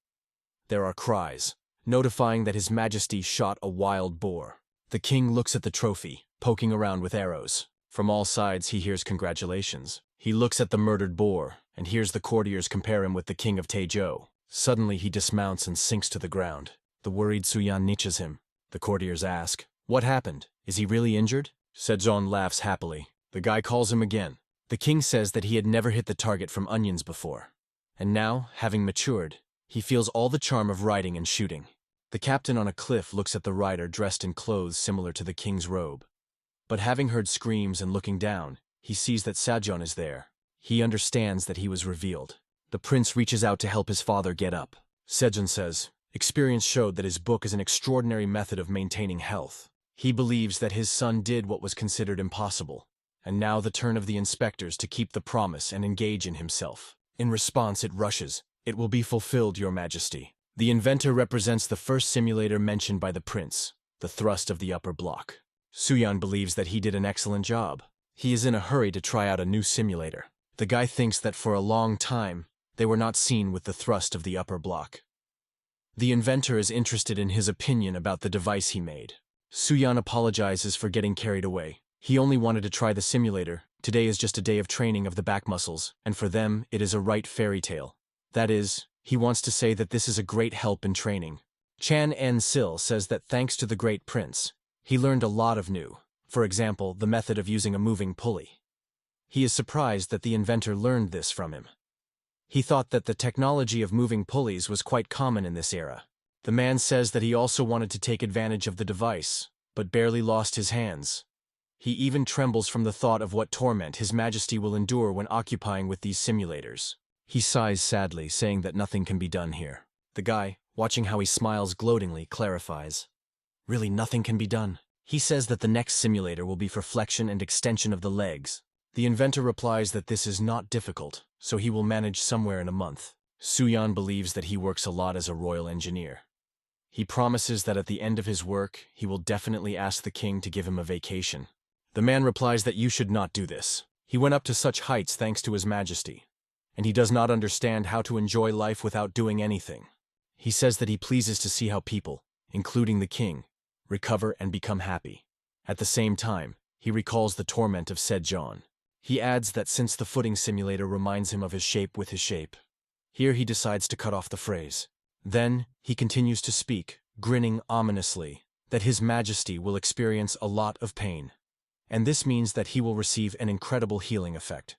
S1: There are cries, notifying that His Majesty shot a wild boar. The king looks at the trophy, poking around with arrows. From all sides he hears congratulations. He looks at the murdered boar, and hears the courtiers compare him with the king of Taizhou. Suddenly he dismounts and sinks to the ground. The worried Suyan niches him. The courtiers ask, "What happened? Is he really injured?" Sejong laughs happily. The guy calls him again. The king says that he had never hit the target from onions before. And now, having matured, he feels all the charm of riding and shooting. The captain on a cliff looks at the rider dressed in clothes similar to the king's robe. But having heard screams and looking down, he sees that Sejong is there. He understands that he was revealed. The prince reaches out to help his father get up. Sejong says, experience showed that his book is an extraordinary method of maintaining health. He believes that his son did what was considered impossible, and now the turn of the inspectors to keep the promise and engage in himself. In response it rushes, "It will be fulfilled, your majesty." The inventor represents the first simulator mentioned by the prince, the thrust of the upper block. Suyan believes that he did an excellent job. He is in a hurry to try out a new simulator. The guy thinks that for a long time, they were not seen with the thrust of the upper block. The inventor is interested in his opinion about the device he made. Suyan apologizes for getting carried away. He only wanted to try the simulator. Today is just a day of training of the back muscles, and for them, it is a right fairy tale. That is, he wants to say that this is a great help in training. Chan En-sil says that thanks to the great prince, he learned a lot of new. For example, the method of using a moving pulley. He is surprised that the inventor learned this from him. He thought that the technology of moving pulleys was quite common in this era. The man says that he also wanted to take advantage of the device, but barely lost his hands. He even trembles from the thought of what torment His Majesty will endure when occupying with these simulators. He sighs sadly, saying that nothing can be done here. The guy, watching how he smiles gloatingly, clarifies. Really, nothing can be done. He says that the next simulator will be for flexion and extension of the legs. The inventor replies that this is not difficult, so he will manage somewhere in a month. Suyan believes that he works a lot as a royal engineer. He promises that at the end of his work, he will definitely ask the king to give him a vacation. The man replies that you should not do this. He went up to such heights thanks to His Majesty, and he does not understand how to enjoy life without doing anything. He says that he pleases to see how people, including the king, recover and become happy. At the same time, he recalls the torment of Sejong. He adds that since the footing simulator reminds him of his shape with his shape, here he decides to cut off the phrase. Then, he continues to speak, grinning ominously, that His Majesty will experience a lot of pain. And this means that he will receive an incredible healing effect.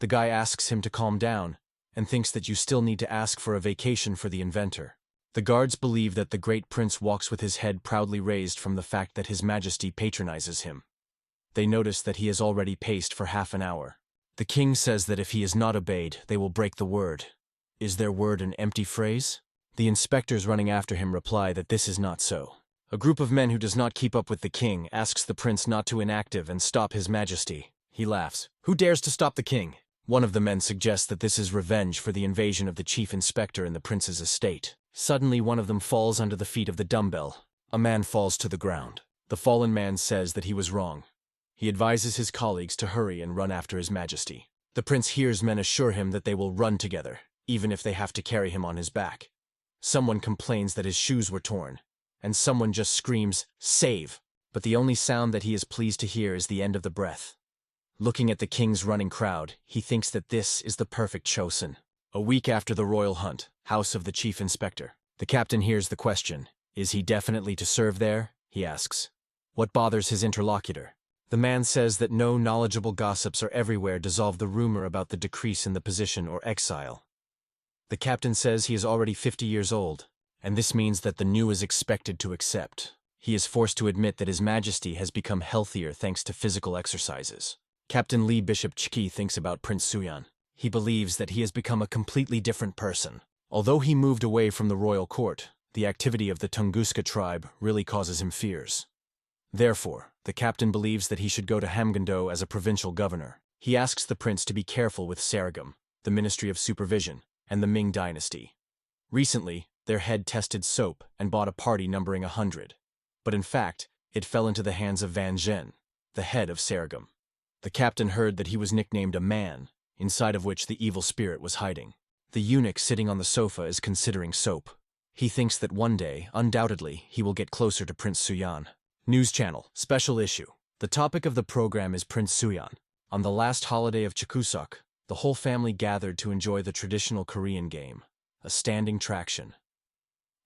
S1: The guy asks him to calm down, and thinks that you still need to ask for a vacation for the inventor. The guards believe that the great prince walks with his head proudly raised from the fact that His Majesty patronizes him. They notice that he has already paced for half an hour. The king says that if he is not obeyed, they will break the word. Is their word an empty phrase? The inspectors running after him reply that this is not so. A group of men who does not keep up with the king asks the prince not to inactive and stop His Majesty. He laughs. Who dares to stop the king? One of the men suggests that this is revenge for the invasion of the chief inspector in the prince's estate. Suddenly one of them falls under the feet of the dumbbell. A man falls to the ground. The fallen man says that he was wrong. He advises his colleagues to hurry and run after His Majesty. The prince hears men assure him that they will run together, even if they have to carry him on his back. Someone complains that his shoes were torn, and someone just screams, "Save!" But the only sound that he is pleased to hear is the end of the breath. Looking at the king's running crowd, he thinks that this is the perfect chosen. A week after the royal hunt, house of the chief inspector. The captain hears the question. Is he definitely to serve there? He asks. What bothers his interlocutor? The man says that no knowledgeable gossips are everywhere dissolve the rumor about the decrease in the position or exile. The captain says he is already 50 years old, and this means that the new is expected to accept. He is forced to admit that His Majesty has become healthier thanks to physical exercises. Captain Lee Bishop Chiki thinks about Prince Suyan. He believes that he has become a completely different person. Although he moved away from the royal court, the activity of the Tunguska tribe really causes him fears. Therefore, the captain believes that he should go to Hamgando as a provincial governor. He asks the prince to be careful with Sarigam, the Ministry of Supervision, and the Ming dynasty. Recently, their head tested soap and bought a party numbering 100. But in fact, it fell into the hands of Van Zhen, the head of Sarigam. The captain heard that he was nicknamed a man, inside of which the evil spirit was hiding. The eunuch sitting on the sofa is considering soap. He thinks that one day, undoubtedly, he will get closer to Prince Suyan. News channel, special issue. The topic of the program is Prince Suyan. On the last holiday of Chuseok, the whole family gathered to enjoy the traditional Korean game, a standing traction.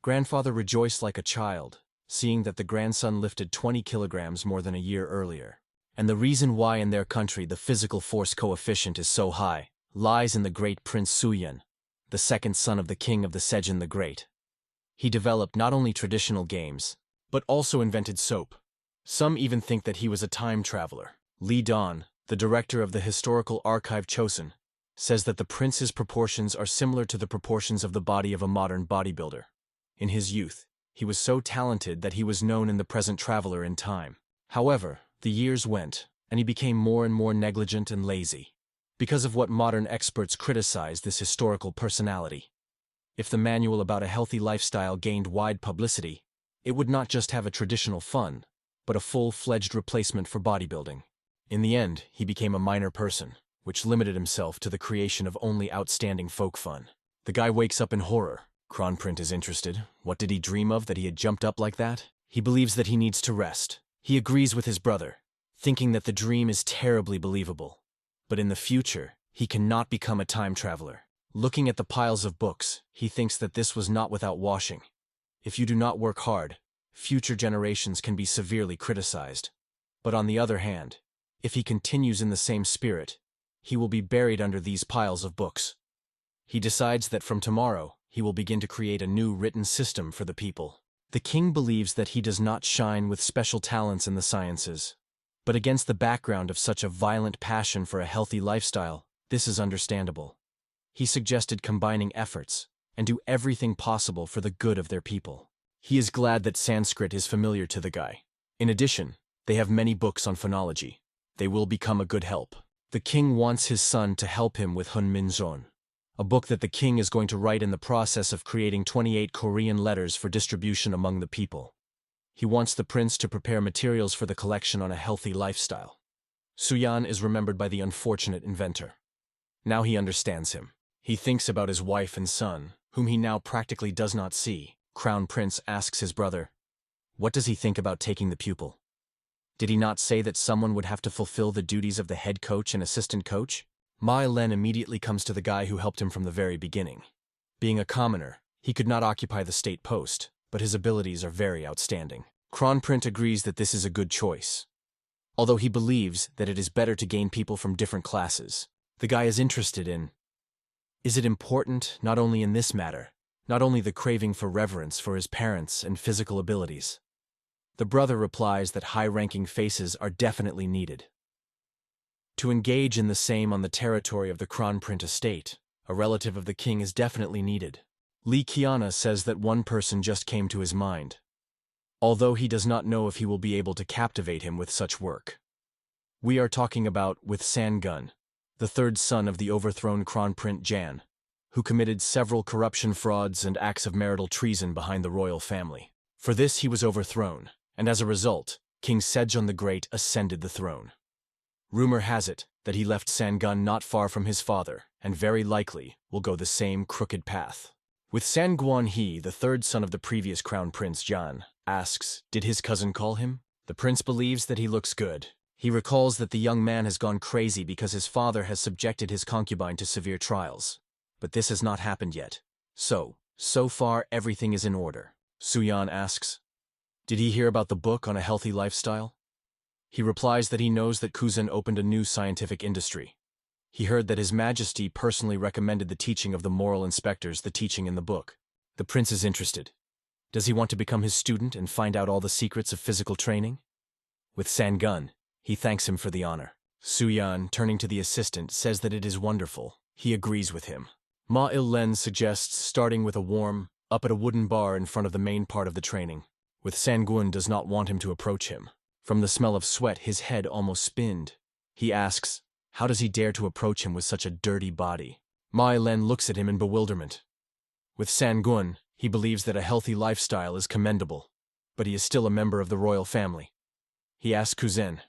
S1: Grandfather rejoiced like a child, seeing that the grandson lifted 20 kilograms more than a year earlier. And the reason why in their country the physical force coefficient is so high lies in the great Prince Suyan, the second son of the king of the Sejong the Great. He developed not only traditional games, but also invented soap. Some even think that he was a time traveler. Lee Don, the director of the historical archive Chosun, says that the prince's proportions are similar to the proportions of the body of a modern bodybuilder. In his youth, he was so talented that he was known in the present traveler in time. However, the years went, and he became more and more negligent and lazy, because of what modern experts criticize this historical personality. If the manual about a healthy lifestyle gained wide publicity, it would not just have a traditional fun, but a full-fledged replacement for bodybuilding. In the end, he became a minor person, which limited himself to the creation of only outstanding folk fun. The guy wakes up in horror. Kronprint is interested. What did he dream of that he had jumped up like that? He believes that he needs to rest. He agrees with his brother, thinking that the dream is terribly believable. But in the future, he cannot become a time traveler. Looking at the piles of books, he thinks that this was not without washing. If you do not work hard, future generations can be severely criticized. But on the other hand, if he continues in the same spirit, he will be buried under these piles of books. He decides that from tomorrow, he will begin to create a new written system for the people. The king believes that he does not shine with special talents in the sciences. But against the background of such a violent passion for a healthy lifestyle, this is understandable. He suggested combining efforts and do everything possible for the good of their people. He is glad that Sanskrit is familiar to the guy. In addition, they have many books on phonology. They will become a good help. The king wants his son to help him with Hunminjeon, a book that the king is going to write in the process of creating 28 Korean letters for distribution among the people. He wants the prince to prepare materials for the collection on a healthy lifestyle. Suyan is remembered by the unfortunate inventor. Now he understands him. He thinks about his wife and son, whom he now practically does not see. Crown Prince asks his brother, what does he think about taking the pupil? Did he not say that someone would have to fulfill the duties of the head coach and assistant coach? Ma Len immediately comes to the guy who helped him from the very beginning. Being a commoner, he could not occupy the state post, but his abilities are very outstanding. Kronprint agrees that this is a good choice. Although he believes that it is better to gain people from different classes, the guy is interested in, is it important not only in this matter, not only the craving for reverence for his parents and physical abilities? The brother replies that high-ranking faces are definitely needed. To engage in the same on the territory of the Kronprint estate, a relative of the king is definitely needed. Lee Kiana says that one person just came to his mind, although he does not know if he will be able to captivate him with such work. We are talking about with San-gun, the third son of the overthrown Kronprint Jan, who committed several corruption frauds and acts of marital treason behind the royal family. For this he was overthrown, and as a result, King Sejong the Great ascended the throne. Rumor has it that he left San-gun not far from his father, and very likely will go the same crooked path. With San-guan he, the third son of the previous crown prince Jan, asks, did his cousin call him? The prince believes that he looks good. He recalls that the young man has gone crazy because his father has subjected his concubine to severe trials. But this has not happened yet. So far everything is in order. Suyan asks, did he hear about the book on a healthy lifestyle? He replies that he knows that Kuzan opened a new scientific industry. He heard that His Majesty personally recommended the teaching of the moral inspectors the teaching in the book. The prince is interested. Does he want to become his student and find out all the secrets of physical training? With San-gun, he thanks him for the honor. Suyan, turning to the assistant, says that it is wonderful. He agrees with him. Ma Il-len suggests starting with a warm, up at a wooden bar in front of the main part of the training. With San-gun does not want him to approach him. From the smell of sweat, his head almost spinned. He asks, how does he dare to approach him with such a dirty body? Ma Il-len looks at him in bewilderment. With San-gun, he believes that a healthy lifestyle is commendable, but he is still a member of the royal family. He asks Kuzan,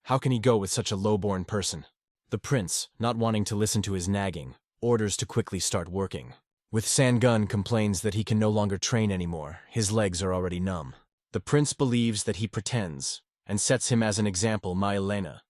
S1: how can he go with such a low-born person? The prince, not wanting to listen to his nagging, orders to quickly start working. With San-gun complains that he can no longer train anymore, his legs are already numb. The prince believes that he pretends, and sets him as an example Elena,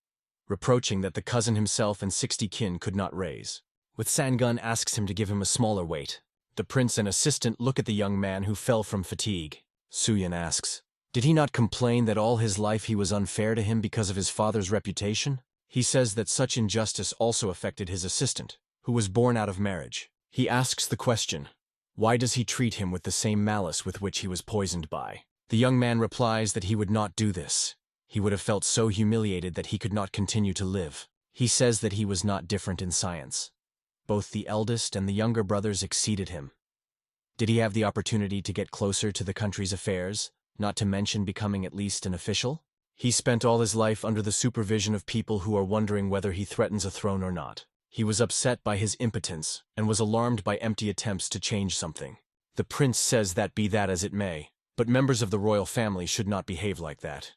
S1: reproaching that the cousin himself and 60 kin could not raise. With Sangun asks him to give him a smaller weight. The prince and assistant look at the young man who fell from fatigue. Soo-yun asks, did he not complain that all his life he was unfair to him because of his father's reputation? He says that such injustice also affected his assistant, who was born out of marriage. He asks the question, why does he treat him with the same malice with which he was poisoned by? The young man replies that he would not do this. He would have felt so humiliated that he could not continue to live. He says that he was not different in science. Both the eldest and the younger brothers exceeded him. Did he have the opportunity to get closer to the country's affairs, not to mention becoming at least an official? He spent all his life under the supervision of people who are wondering whether he threatens a throne or not. He was upset by his impotence and was alarmed by empty attempts to change something. The prince says that be that as it may, but members of the royal family should not behave like that.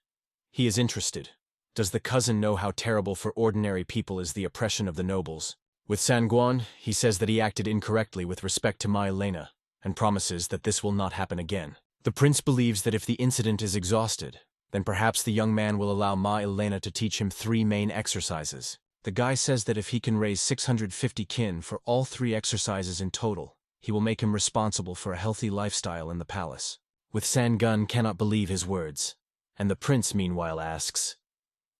S1: He is interested. Does the cousin know how terrible for ordinary people is the oppression of the nobles? With Sanguan, he says that he acted incorrectly with respect to Elena, and promises that this will not happen again. The prince believes that if the incident is exhausted, then perhaps the young man will allow Elena to teach him 3 main exercises. The guy says that if he can raise 650 kin for all 3 exercises in total, he will make him responsible for a healthy lifestyle in the palace. With Sangun cannot believe his words, and the prince meanwhile asks,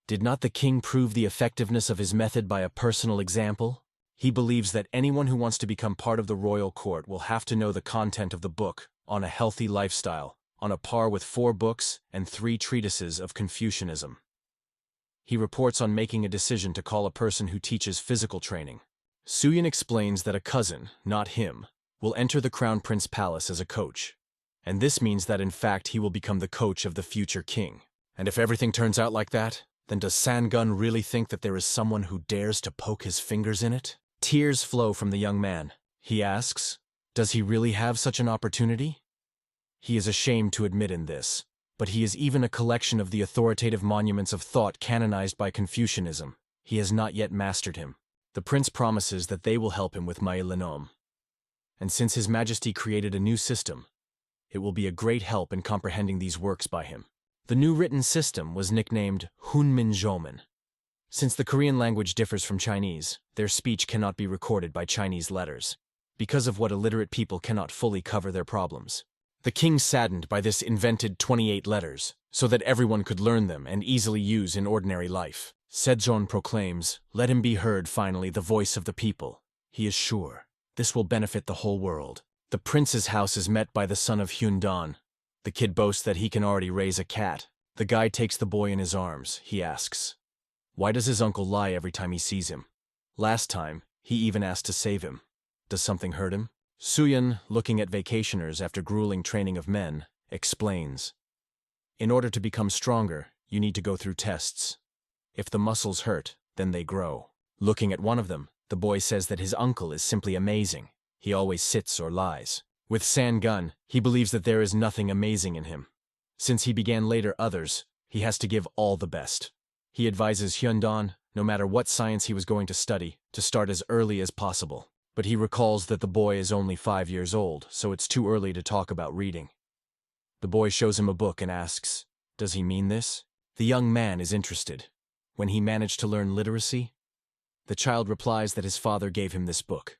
S1: did not the king prove the effectiveness of his method by a personal example? He believes that anyone who wants to become part of the royal court will have to know the content of the book on a healthy lifestyle, on a par with 4 books and 3 treatises of Confucianism. He reports on making a decision to call a person who teaches physical training. Soo-yun explains that a cousin, not him, will enter the Crown Prince Palace as a coach, and this means that in fact he will become the coach of the future king. And if everything turns out like that, then does Sangun really think that there is someone who dares to poke his fingers in it? Tears flow from the young man. He asks, does he really have such an opportunity? He is ashamed to admit in this, but he is even a collection of the authoritative monuments of thought canonized by Confucianism. He has not yet mastered him. The prince promises that they will help him with Lenom. And since His Majesty created a new system, it will be a great help in comprehending these works by him. The new written system was nicknamed Hunmin Jomin. Since the Korean language differs from Chinese, their speech cannot be recorded by Chinese letters, because of what illiterate people cannot fully cover their problems. The king saddened by this invented 28 letters, so that everyone could learn them and easily use in ordinary life. Sejong proclaims, let him be heard finally the voice of the people. He is sure this will benefit the whole world. The prince's house is met by the son of Hyun. The kid boasts that he can already raise a cat. The guy takes the boy in his arms. He asks, why does his uncle lie every time he sees him? Last time, he even asked to save him. Does something hurt him? Soo-yun, looking at vacationers after grueling training of men, explains, in order to become stronger, you need to go through tests. If the muscles hurt, then they grow. Looking at one of them, the boy says that his uncle is simply amazing. He always sits or lies. With Sangun, he believes that there is nothing amazing in him. Since he began later others, he has to give all the best. He advises Hyundan, no matter what science he was going to study, to start as early as possible. But he recalls that the boy is only 5 years old, so it's too early to talk about reading. The boy shows him a book and asks, does he mean this? The young man is interested. When he managed to learn literacy? The child replies that his father gave him this book.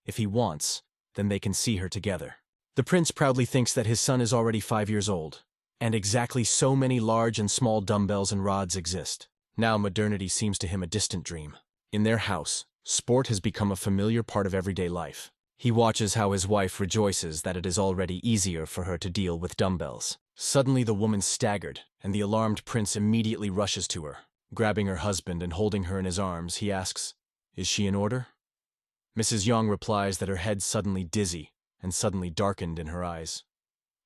S1: If he wants, then they can see her together. The prince proudly thinks that his son is already 5 years old, and exactly so many large and small dumbbells and rods exist. Now modernity seems to him a distant dream. In their house, sport has become a familiar part of everyday life. He watches how his wife rejoices that it is already easier for her to deal with dumbbells. Suddenly the woman staggered, and the alarmed prince immediately rushes to her. Grabbing her husband and holding her in his arms, he asks, is she in order? Mrs. Yong replies that her head suddenly dizzy and suddenly darkened in her eyes.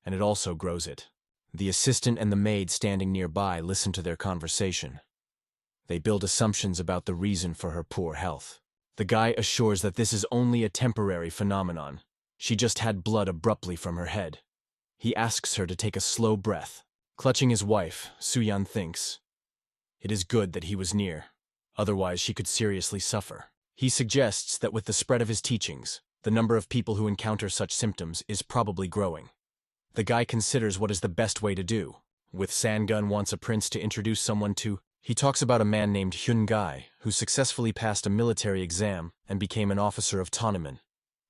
S1: And it also grows it. The assistant and the maid standing nearby listen to their conversation. They build assumptions about the reason for her poor health. The guy assures that this is only a temporary phenomenon. She just had blood abruptly from her head. He asks her to take a slow breath. Clutching his wife, Soo-yun thinks, it is good that he was near. Otherwise she could seriously suffer. He suggests that with the spread of his teachings, the number of people who encounter such symptoms is probably growing. The guy considers what is the best way to do. With Sanggun wants a prince to introduce someone to, he talks about a man named Hyungai who successfully passed a military exam and became an officer of Tonaman,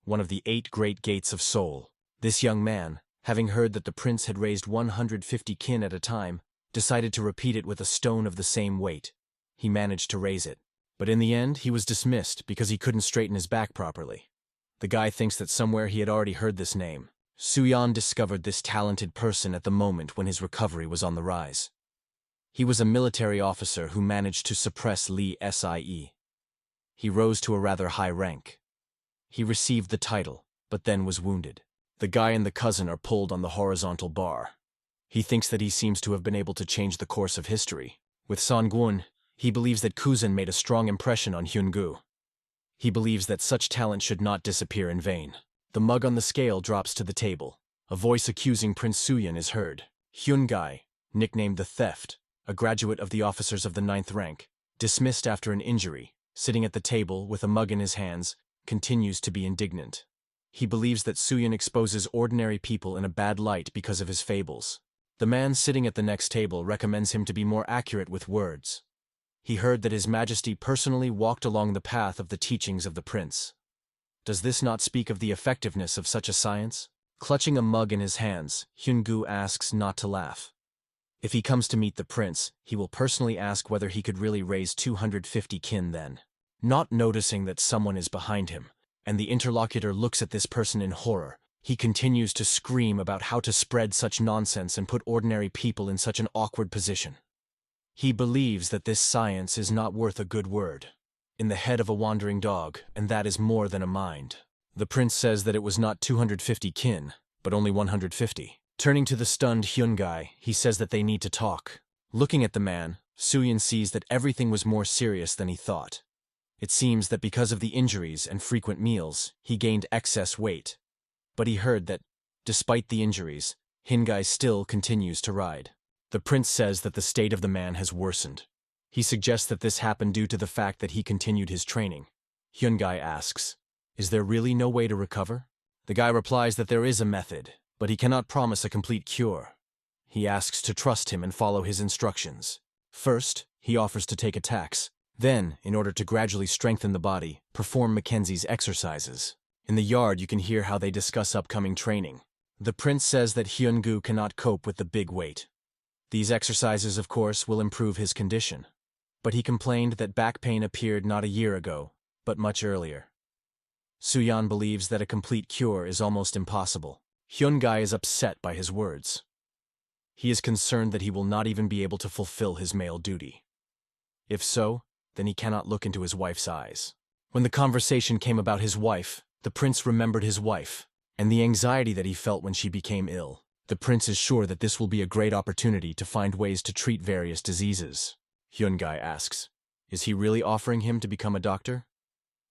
S1: one of the 8 great gates of Seoul. This young man, having heard that the prince had raised 150 kin at a time, decided to repeat it with a stone of the same weight. He managed to raise it. But in the end, he was dismissed because he couldn't straighten his back properly. The guy thinks that somewhere he had already heard this name. Suyan discovered this talented person at the moment when his recovery was on the rise. He was a military officer who managed to suppress Lee Sie. He rose to a rather high rank. He received the title, but then was wounded. The guy and the cousin are pulled on the horizontal bar. He thinks that he seems to have been able to change the course of history. With Sanggun, he believes that Kuzan made a strong impression on Hyungu. He believes that such talent should not disappear in vain. The mug on the scale drops to the table. A voice accusing Prince Suyan is heard. Hyungai, nicknamed the Theft, a graduate of the officers of the 9th rank, dismissed after an injury, sitting at the table with a mug in his hands, continues to be indignant. He believes that Suyan exposes ordinary people in a bad light because of his fables. The man sitting at the next table recommends him to be more accurate with words. He heard that His Majesty personally walked along the path of the teachings of the prince. Does this not speak of the effectiveness of such a science? Clutching a mug in his hands, Hyungu asks not to laugh. If he comes to meet the prince, he will personally ask whether he could really raise 250 kin then. Not noticing that someone is behind him, and the interlocutor looks at this person in horror, he continues to scream about how to spread such nonsense and put ordinary people in such an awkward position. He believes that this science is not worth a good word. In the head of a wandering dog, and that is more than a mind. The prince says that it was not 250 kin, but only 150. Turning to the stunned Hyungai, he says that they need to talk. Looking at the man, Suyan sees that everything was more serious than he thought. It seems that because of the injuries and frequent meals, he gained excess weight. But he heard that, despite the injuries, Hyungai still continues to ride. The prince says that the state of the man has worsened. He suggests that this happened due to the fact that he continued his training. Hyungai asks, "Is there really no way to recover?" The guy replies that there is a method, but he cannot promise a complete cure. He asks to trust him and follow his instructions. First, he offers to take attacks. Then, in order to gradually strengthen the body, perform Mackenzie's exercises. In the yard, you can hear how they discuss upcoming training. The prince says that Hyungu cannot cope with the big weight. These exercises, of course, will improve his condition. But he complained that back pain appeared not a year ago, but much earlier. Suyan believes that a complete cure is almost impossible. Hyungai is upset by his words. He is concerned that he will not even be able to fulfill his male duty. If so, then he cannot look into his wife's eyes. When the conversation came about his wife, the prince remembered his wife, and the anxiety that he felt when she became ill. The prince is sure that this will be a great opportunity to find ways to treat various diseases. Hyungai asks, is he really offering him to become a doctor?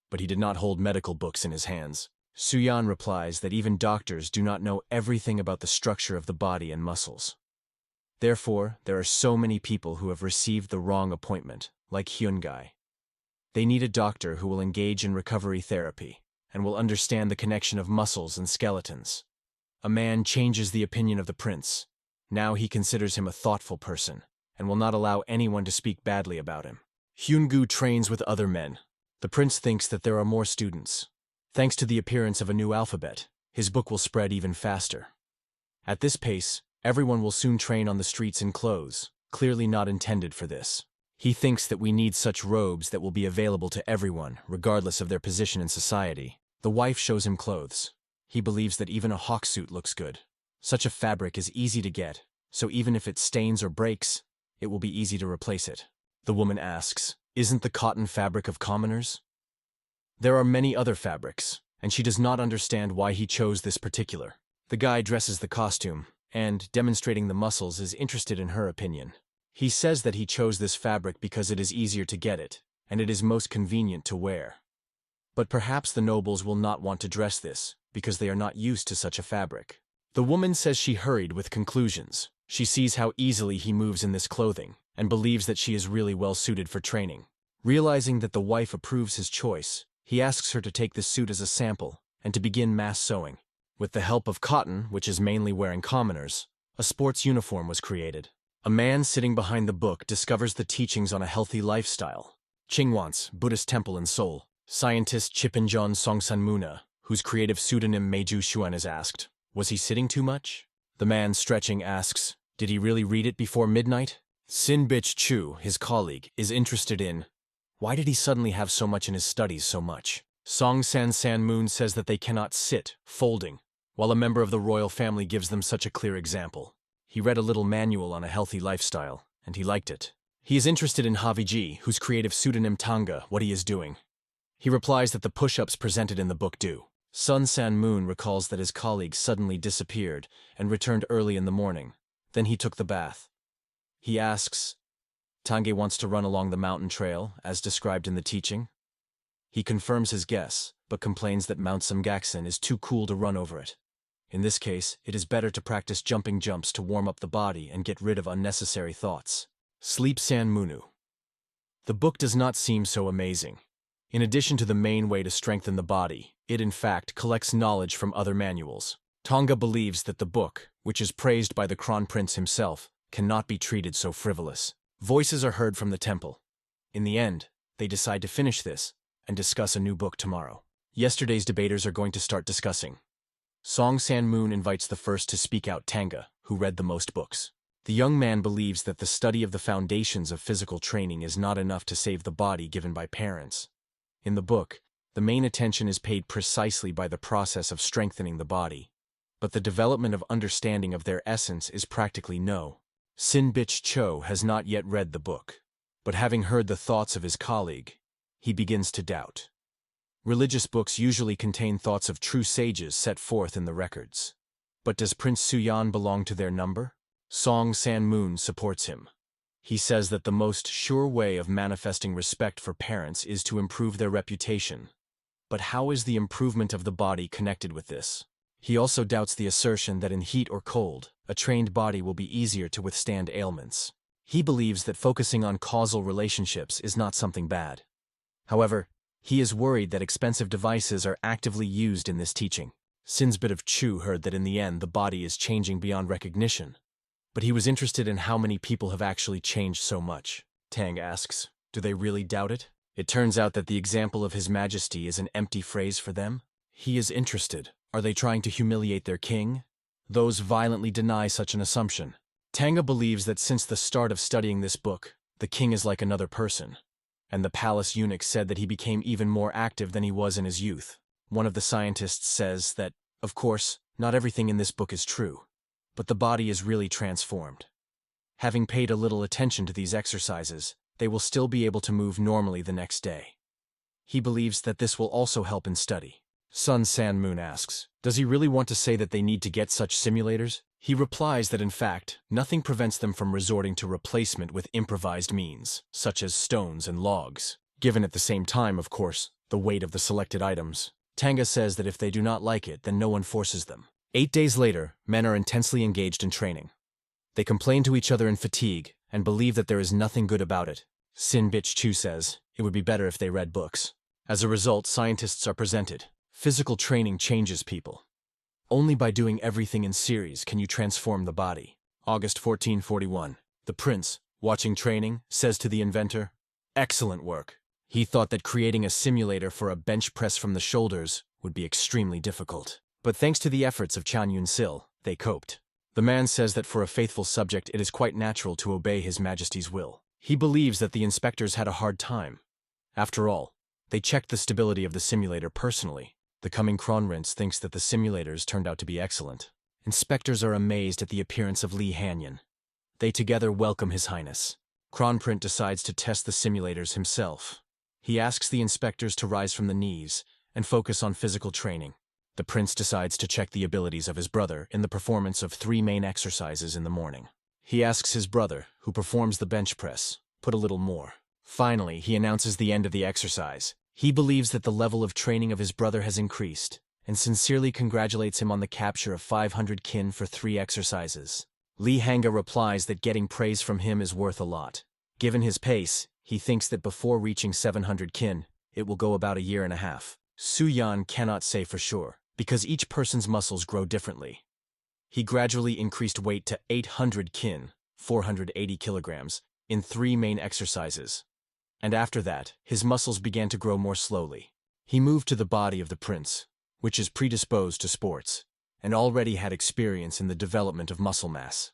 S1: But he did not hold medical books in his hands. Suyan replies that even doctors do not know everything about the structure of the body and muscles. Therefore, there are so many people who have received the wrong appointment, like Hyungai. They need a doctor who will engage in recovery therapy and will understand the connection of muscles and skeletons. A man changes the opinion of the prince. Now he considers him a thoughtful person and will not allow anyone to speak badly about him. Hyungu trains with other men. The prince thinks that there are more students. Thanks to the appearance of a new alphabet, his book will spread even faster. At this pace, everyone will soon train on the streets in clothes, clearly not intended for this. He thinks that we need such robes that will be available to everyone, regardless of their position in society. The wife shows him clothes. He believes that even a hawk suit looks good. Such a fabric is easy to get, so even if it stains or breaks, it will be easy to replace it. The woman asks, isn't the cotton fabric of commoners? There are many other fabrics, and she does not understand why he chose this particular. The guy dresses the costume, and, demonstrating the muscles, is interested in her opinion. He says that he chose this fabric because it is easier to get it, and it is most convenient to wear. But perhaps the nobles will not want to dress this, because they are not used to such a fabric. The woman says she hurried with conclusions. She sees how easily he moves in this clothing, and believes that she is really well suited for training. Realizing that the wife approves his choice, he asks her to take this suit as a sample, and to begin mass sewing. With the help of cotton, which is mainly wearing commoners, A sports uniform was created. A man sitting behind the book discovers the teachings on a healthy lifestyle. Chingwan's Buddhist temple in Seoul. Scientist Chipinjon Songsanmuna, whose creative pseudonym Ju Hyun, is asked, was he sitting too much? The man, stretching, asks, did he really read it before midnight? Sin Bitch Chu, his colleague, is interested in, why did he suddenly have so much in his studies so much? Song San Moon says that they cannot sit, folding, while a member of the royal family gives them such a clear example. He read a little manual on a healthy lifestyle, and he liked it. He is interested in Haviji, whose creative pseudonym Tanga, what he is doing. He replies that the push-ups presented in the book do. Sun San Moon recalls that his colleague suddenly disappeared and returned early in the morning. Then he took the bath. He asks, Tange wants to run along the mountain trail, as described in the teaching. He confirms his guess, but complains that Mount Samgaksan is too cool to run over it. In this case, it is better to practice jumping jumps to warm up the body and get rid of unnecessary thoughts. Sleep San Munu. The book does not seem so amazing. In addition to the main way to strengthen the body, it in fact collects knowledge from other manuals. Tonga believes that the book, which is praised by the Crown Prince himself, cannot be treated so frivolous. Voices are heard from the temple. In the end, they decide to finish this and discuss a new book tomorrow. Yesterday's debaters are going to start discussing. Song San Moon invites the first to speak out, Tanga, who read the most books. The young man believes that the study of the foundations of physical training is not enough to save the body given by parents. In the book, the main attention is paid precisely by the process of strengthening the body, but the development of understanding of their essence is practically no. Sin Bitch Cho has not yet read the book, but having heard the thoughts of his colleague, he begins to doubt. Religious books usually contain thoughts of true sages set forth in the records. But does Prince Suyan belong to their number? Song San Moon supports him. He says that the most sure way of manifesting respect for parents is to improve their reputation. But how is the improvement of the body connected with this? He also doubts the assertion that in heat or cold, a trained body will be easier to withstand ailments. He believes that focusing on causal relationships is not something bad. However, he is worried that expensive devices are actively used in this teaching. Sinsbit of Chu heard that in the end the body is changing beyond recognition. But he was interested in how many people have actually changed so much. Tang asks, do they really doubt it? It turns out that the example of His Majesty is an empty phrase for them. He is interested. Are they trying to humiliate their king? Those violently deny such an assumption. Tanga believes that since the start of studying this book, the king is like another person. And the palace eunuch said that he became even more active than he was in his youth. One of the scientists says that, of course, not everything in this book is true, but the body is really transformed. Having paid a little attention to these exercises, they will still be able to move normally the next day. He believes that this will also help in study. Sun San Moon asks, does he really want to say that they need to get such simulators? He replies that in fact, nothing prevents them from resorting to replacement with improvised means, such as stones and logs. Given at the same time, of course, the weight of the selected items. Tanga says that if they do not like it, then no one forces them. 8 days later, men are intensely engaged in training. They complain to each other in fatigue and believe that there is nothing good about it. Sin Bitch Chu says, it would be better if they read books. As a result, scientists are presented. Physical training changes people. Only by doing everything in series can you transform the body. August 1441. The prince, watching training, says to the inventor, excellent work. He thought that creating a simulator for a bench press from the shoulders would be extremely difficult. But thanks to the efforts of Chan Yun-sil, they coped. The man says that for a faithful subject it is quite natural to obey His Majesty's will. He believes that the inspectors had a hard time. After all, they checked the stability of the simulator personally. The coming Kronprince thinks that the simulators turned out to be excellent. Inspectors are amazed at the appearance of Li Hanyan. They together welcome His Highness. Kronprince decides to test the simulators himself. He asks the inspectors to rise from the knees and focus on physical training. The prince decides to check the abilities of his brother in the performance of 3 main exercises in the morning. He asks his brother, who performs the bench press, put a little more. Finally, he announces the end of the exercise. He believes that the level of training of his brother has increased, and sincerely congratulates him on the capture of 500 kin for 3 exercises. Li Hanga replies that getting praise from him is worth a lot. Given his pace, he thinks that before reaching 700 kin, it will go about a year and a half. Su Yan cannot say for sure, because each person's muscles grow differently. He gradually increased weight to 800 kin, 480 kilograms, in 3 main exercises. And after that, his muscles began to grow more slowly. He moved to the body of the prince, which is predisposed to sports, and already had experience in the development of muscle mass.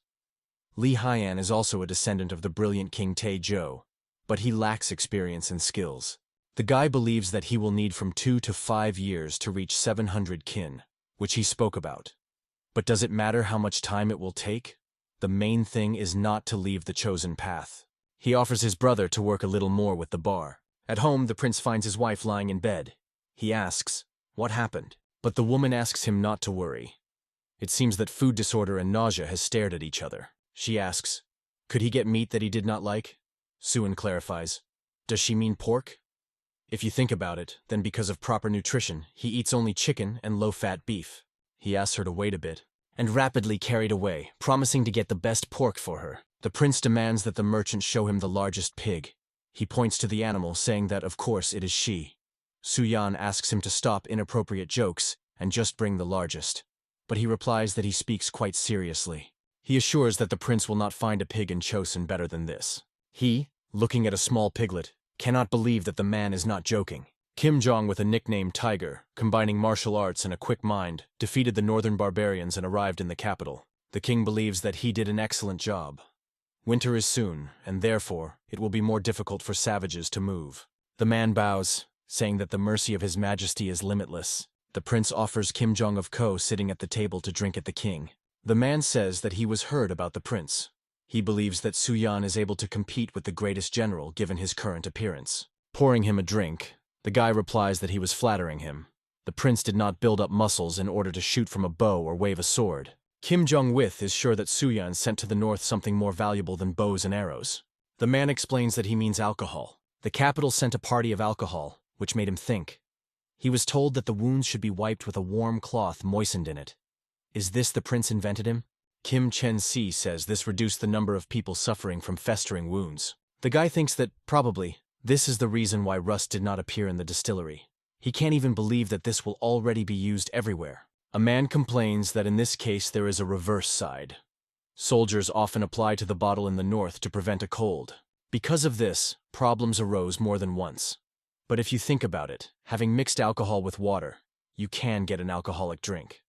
S1: Lee Hyan is also a descendant of the brilliant King Tae-jo, but he lacks experience and skills. The guy believes that he will need from 2 to 5 years to reach 700 kin, which he spoke about. But does it matter how much time it will take? The main thing is not to leave the chosen path. He offers his brother to work a little more with the bar. At home, the prince finds his wife lying in bed. He asks, "What happened?" But the woman asks him not to worry. It seems that food disorder and nausea has stared at each other. She asks, "Could he get meat that he did not like?" Suin clarifies, "Does she mean pork?" If you think about it, then because of proper nutrition, he eats only chicken and low-fat beef. He asks her to wait a bit, and rapidly carried away, promising to get the best pork for her. The prince demands that the merchant show him the largest pig. He points to the animal, saying that of course it is she. Suyan asks him to stop inappropriate jokes and just bring the largest. But he replies that he speaks quite seriously. He assures that the prince will not find a pig in Chosun better than this. He, looking at a small piglet, cannot believe that the man is not joking. Kim Jong, with a nickname Tiger, combining martial arts and a quick mind, defeated the northern barbarians and arrived in the capital. The king believes that he did an excellent job. Winter is soon, and therefore, it will be more difficult for savages to move. The man bows, saying that the mercy of his majesty is limitless. The prince offers Kim Jong of Ko sitting at the table to drink at the king. The man says that he was heard about the prince. He believes that Suyan is able to compete with the greatest general given his current appearance. Pouring him a drink, the guy replies that he was flattering him. The prince did not build up muscles in order to shoot from a bow or wave a sword. Kim Jong-with is sure that Suyan sent to the north something more valuable than bows and arrows. The man explains that he means alcohol. The capital sent a party of alcohol, which made him think. He was told that the wounds should be wiped with a warm cloth moistened in it. Is this the prince invented him? Kim Chen-si says this reduced the number of people suffering from festering wounds. The guy thinks that, probably, this is the reason why rust did not appear in the distillery. He can't even believe that this will already be used everywhere. A man complains that in this case there is a reverse side. Soldiers often apply to the bottle in the north to prevent a cold. Because of this, problems arose more than once. But if you think about it, having mixed alcohol with water, you can get an alcoholic drink.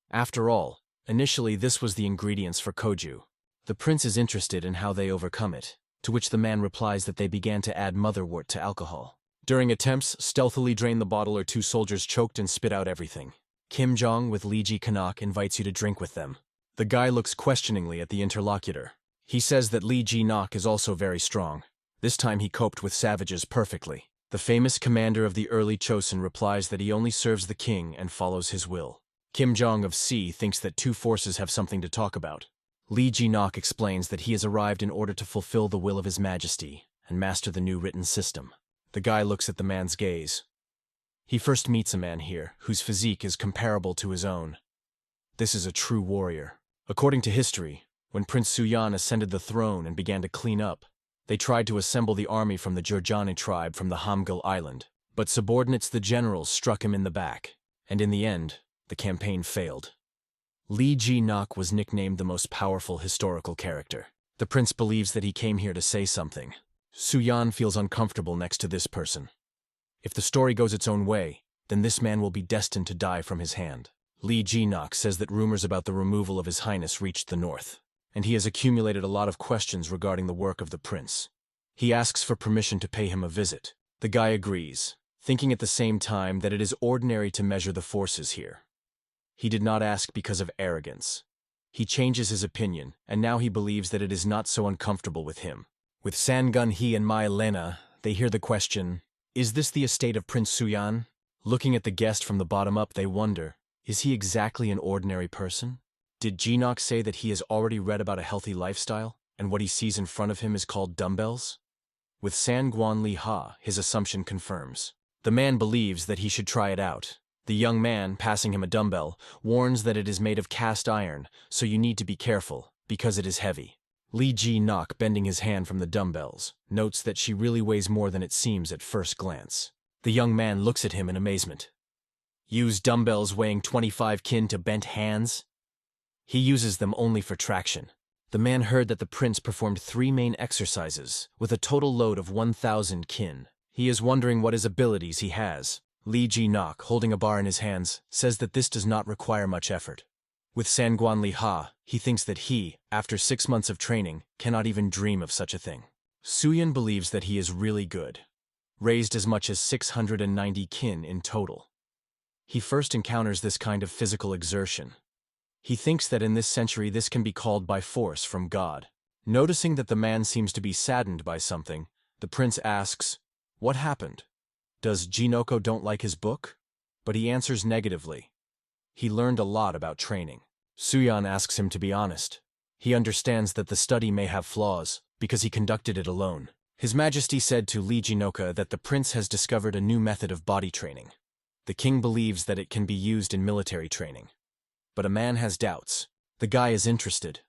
S1: After all, initially this was the ingredients for koju. The prince is interested in how they overcome it, to which the man replies that they began to add motherwort to alcohol. During attempts, stealthily drain the bottle or 2 soldiers choked and spit out everything. Kim Jong with Lee Ji-kanak invites you to drink with them. The guy looks questioningly at the interlocutor. He says that Lee Ji-nak is also very strong. This time he coped with savages perfectly. The famous commander of the early Chosun replies that he only serves the king and follows his will. Kim Jong of C thinks that 2 forces have something to talk about. Lee Ji-nak explains that he has arrived in order to fulfill the will of his majesty and master the new written system. The guy looks at the man's gaze. He first meets a man here, whose physique is comparable to his own. This is a true warrior. According to history, when Prince Suyan ascended the throne and began to clean up, they tried to assemble the army from the Jurjani tribe from the Hamgyal Island, but subordinates the generals struck him in the back, and in the end, the campaign failed. Lee Ji-nak was nicknamed the most powerful historical character. The prince believes that he came here to say something. Suyan feels uncomfortable next to this person. If the story goes its own way, then this man will be destined to die from his hand. Lee Ji-nak says that rumors about the removal of His Highness reached the north, and he has accumulated a lot of questions regarding the work of the prince. He asks for permission to pay him a visit. The guy agrees, thinking at the same time that it is ordinary to measure the forces here. He did not ask because of arrogance. He changes his opinion, and now he believes that it is not so uncomfortable with him. With Sangun-hee and Mai Lena, they hear the question, "Is this the estate of Prince Suyan?" Looking at the guest from the bottom up, they wonder, is he exactly an ordinary person? Did Ji-nak say that he has already read about a healthy lifestyle, and what he sees in front of him is called dumbbells? With Sanguan Li Ha, his assumption confirms. The man believes that he should try it out. The young man, passing him a dumbbell, warns that it is made of cast iron, so you need to be careful, because it is heavy. Lee Ji-nak, bending his hand from the dumbbells, notes that she really weighs more than it seems at first glance. The young man looks at him in amazement. Use dumbbells weighing 25 kin to bent hands? He uses them only for traction. The man heard that the prince performed 3 main exercises, with a total load of 1,000 kin. He is wondering what his abilities he has. Lee Ji-nok, holding a bar in his hands, says that this does not require much effort. With Sangwan Li Ha, he thinks that he, after 6 months of training, cannot even dream of such a thing. Soo-yeon believes that he is really good. Raised as much as 690 kin in total. He first encounters this kind of physical exertion. He thinks that in this century this can be called by force from God. Noticing that the man seems to be saddened by something, the prince asks, "What happened? Does Jinoko don't like his book?" But he answers negatively. He learned a lot about training. Soo-yeon asks him to be honest. He understands that the study may have flaws, because he conducted it alone. His Majesty said to Lee Jinoka that the prince has discovered a new method of body training. The king believes that it can be used in military training. But a man has doubts. The guy is interested.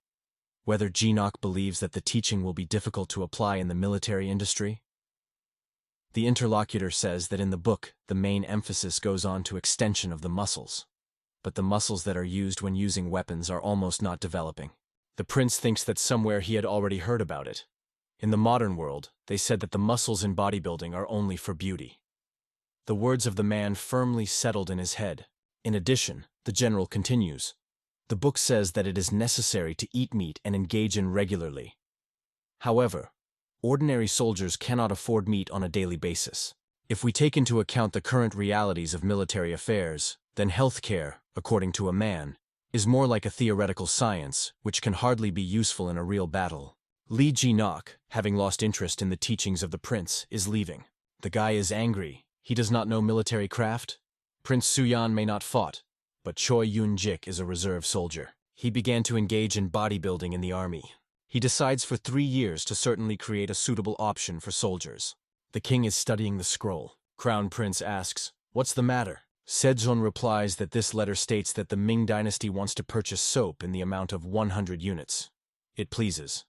S1: Whether Jinok believes that the teaching will be difficult to apply in the military industry? The interlocutor says that in the book, the main emphasis goes on to extension of the muscles. But the muscles that are used when using weapons are almost not developing. The prince thinks that somewhere he had already heard about it. In the modern world, they said that the muscles in bodybuilding are only for beauty. The words of the man firmly settled in his head. In addition, the general continues. The book says that it is necessary to eat meat and engage in regularly. However, ordinary soldiers cannot afford meat on a daily basis. If we take into account the current realities of military affairs, then healthcare, according to a man, is more like a theoretical science, which can hardly be useful in a real battle. Lee Ji-nok, having lost interest in the teachings of the prince, is leaving. The guy is angry. He does not know military craft. Prince Soo-yeon may not fought, but Cho Yunjik is a reserve soldier. He began to engage in bodybuilding in the army. He decides for 3 years to certainly create a suitable option for soldiers. The king is studying the scroll. Crown Prince asks, "What's the matter?" Sejong replies that this letter states that the Ming dynasty wants to purchase soap in the amount of 100 units. It pleases.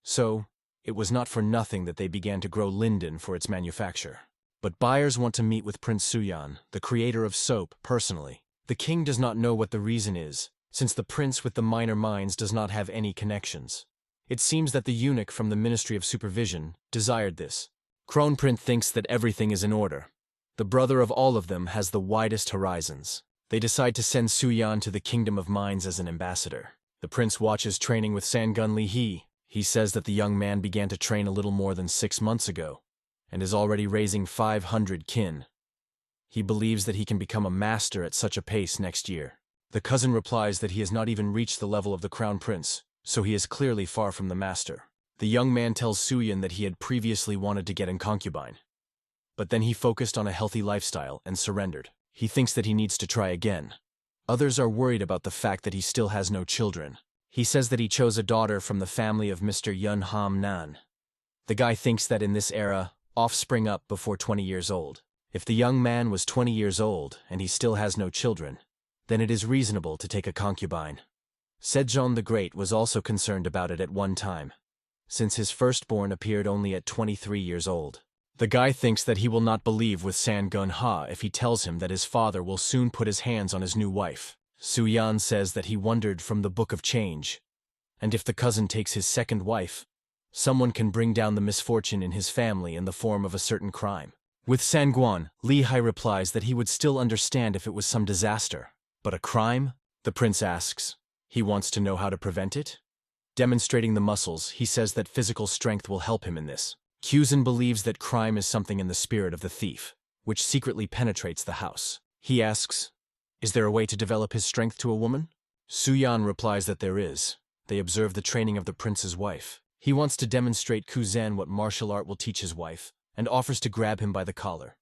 S1: So, it was not for nothing that they began to grow linden for its manufacture. But buyers want to meet with Prince Soo-yeon, the creator of soap, personally. The king does not know what the reason is, since the prince with the minor minds does not have any connections. It seems that the eunuch from the Ministry of Supervision desired this. Kronprince thinks that everything is in order. The brother of all of them has the widest horizons. They decide to send Soo-yeon to the Kingdom of Mines as an ambassador. The prince watches training with Sangun Lee-hee. He says that the young man began to train a little more than 6 months ago, and is already raising 500 kin. He believes that he can become a master at such a pace next year. The cousin replies that he has not even reached the level of the crown prince, so he is clearly far from the master. The young man tells Soo-yeon that he had previously wanted to get in concubine. But then he focused on a healthy lifestyle and surrendered. He thinks that he needs to try again. Others are worried about the fact that he still has no children. He says that he chose a daughter from the family of Mr. Yun Ham Nan. The guy thinks that in this era, offspring up before 20 years old. If the young man was 20 years old and he still has no children, then it is reasonable to take a concubine. Sejong the Great was also concerned about it at one time, since his firstborn appeared only at 23 years old. The guy thinks that he will not believe with Sangun Ha if he tells him that his father will soon put his hands on his new wife. Soo-yeon says that he wondered from the Book of Change, and if the cousin takes his second wife, someone can bring down the misfortune in his family in the form of a certain crime. With Sangwan, Lee-hai replies that he would still understand if it was some disaster. But a crime? The prince asks. He wants to know how to prevent it? Demonstrating the muscles, he says that physical strength will help him in this. Kyuzin believes that crime is something in the spirit of the thief, which secretly penetrates the house. He asks, is there a way to develop his strength to a woman? Soo-yeon replies that there is. They observe the training of the prince's wife. He wants to demonstrate Kuzan what martial art will teach his wife, and offers to grab him by the collar.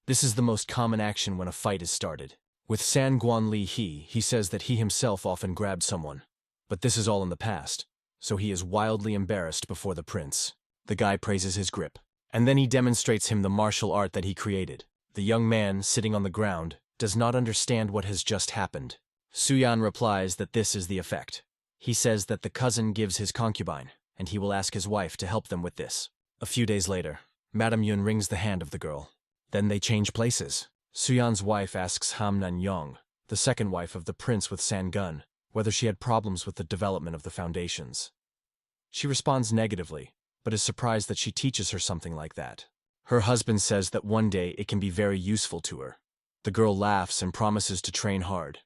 S1: This is the most common action when a fight is started. With Sangwan Lee-hee, he says that he himself often grabbed someone. But this is all in the past, so he is wildly embarrassed before the prince. The guy praises his grip, and then he demonstrates him the martial art that he created. The young man, sitting on the ground, does not understand what has just happened. Soo-yeon replies that this is the effect. He says that the cousin gives his concubine, and he will ask his wife to help them with this. A few days later, Madame Yun wrings the hand of the girl. Then they change places. Soo-yeon's wife asks Ham Nan-yong, the second wife of the prince with Sangun, whether she had problems with the development of the foundations. She responds negatively, but is surprised that she teaches her something like that. Her husband says that one day it can be very useful to her. The girl laughs and promises to train hard.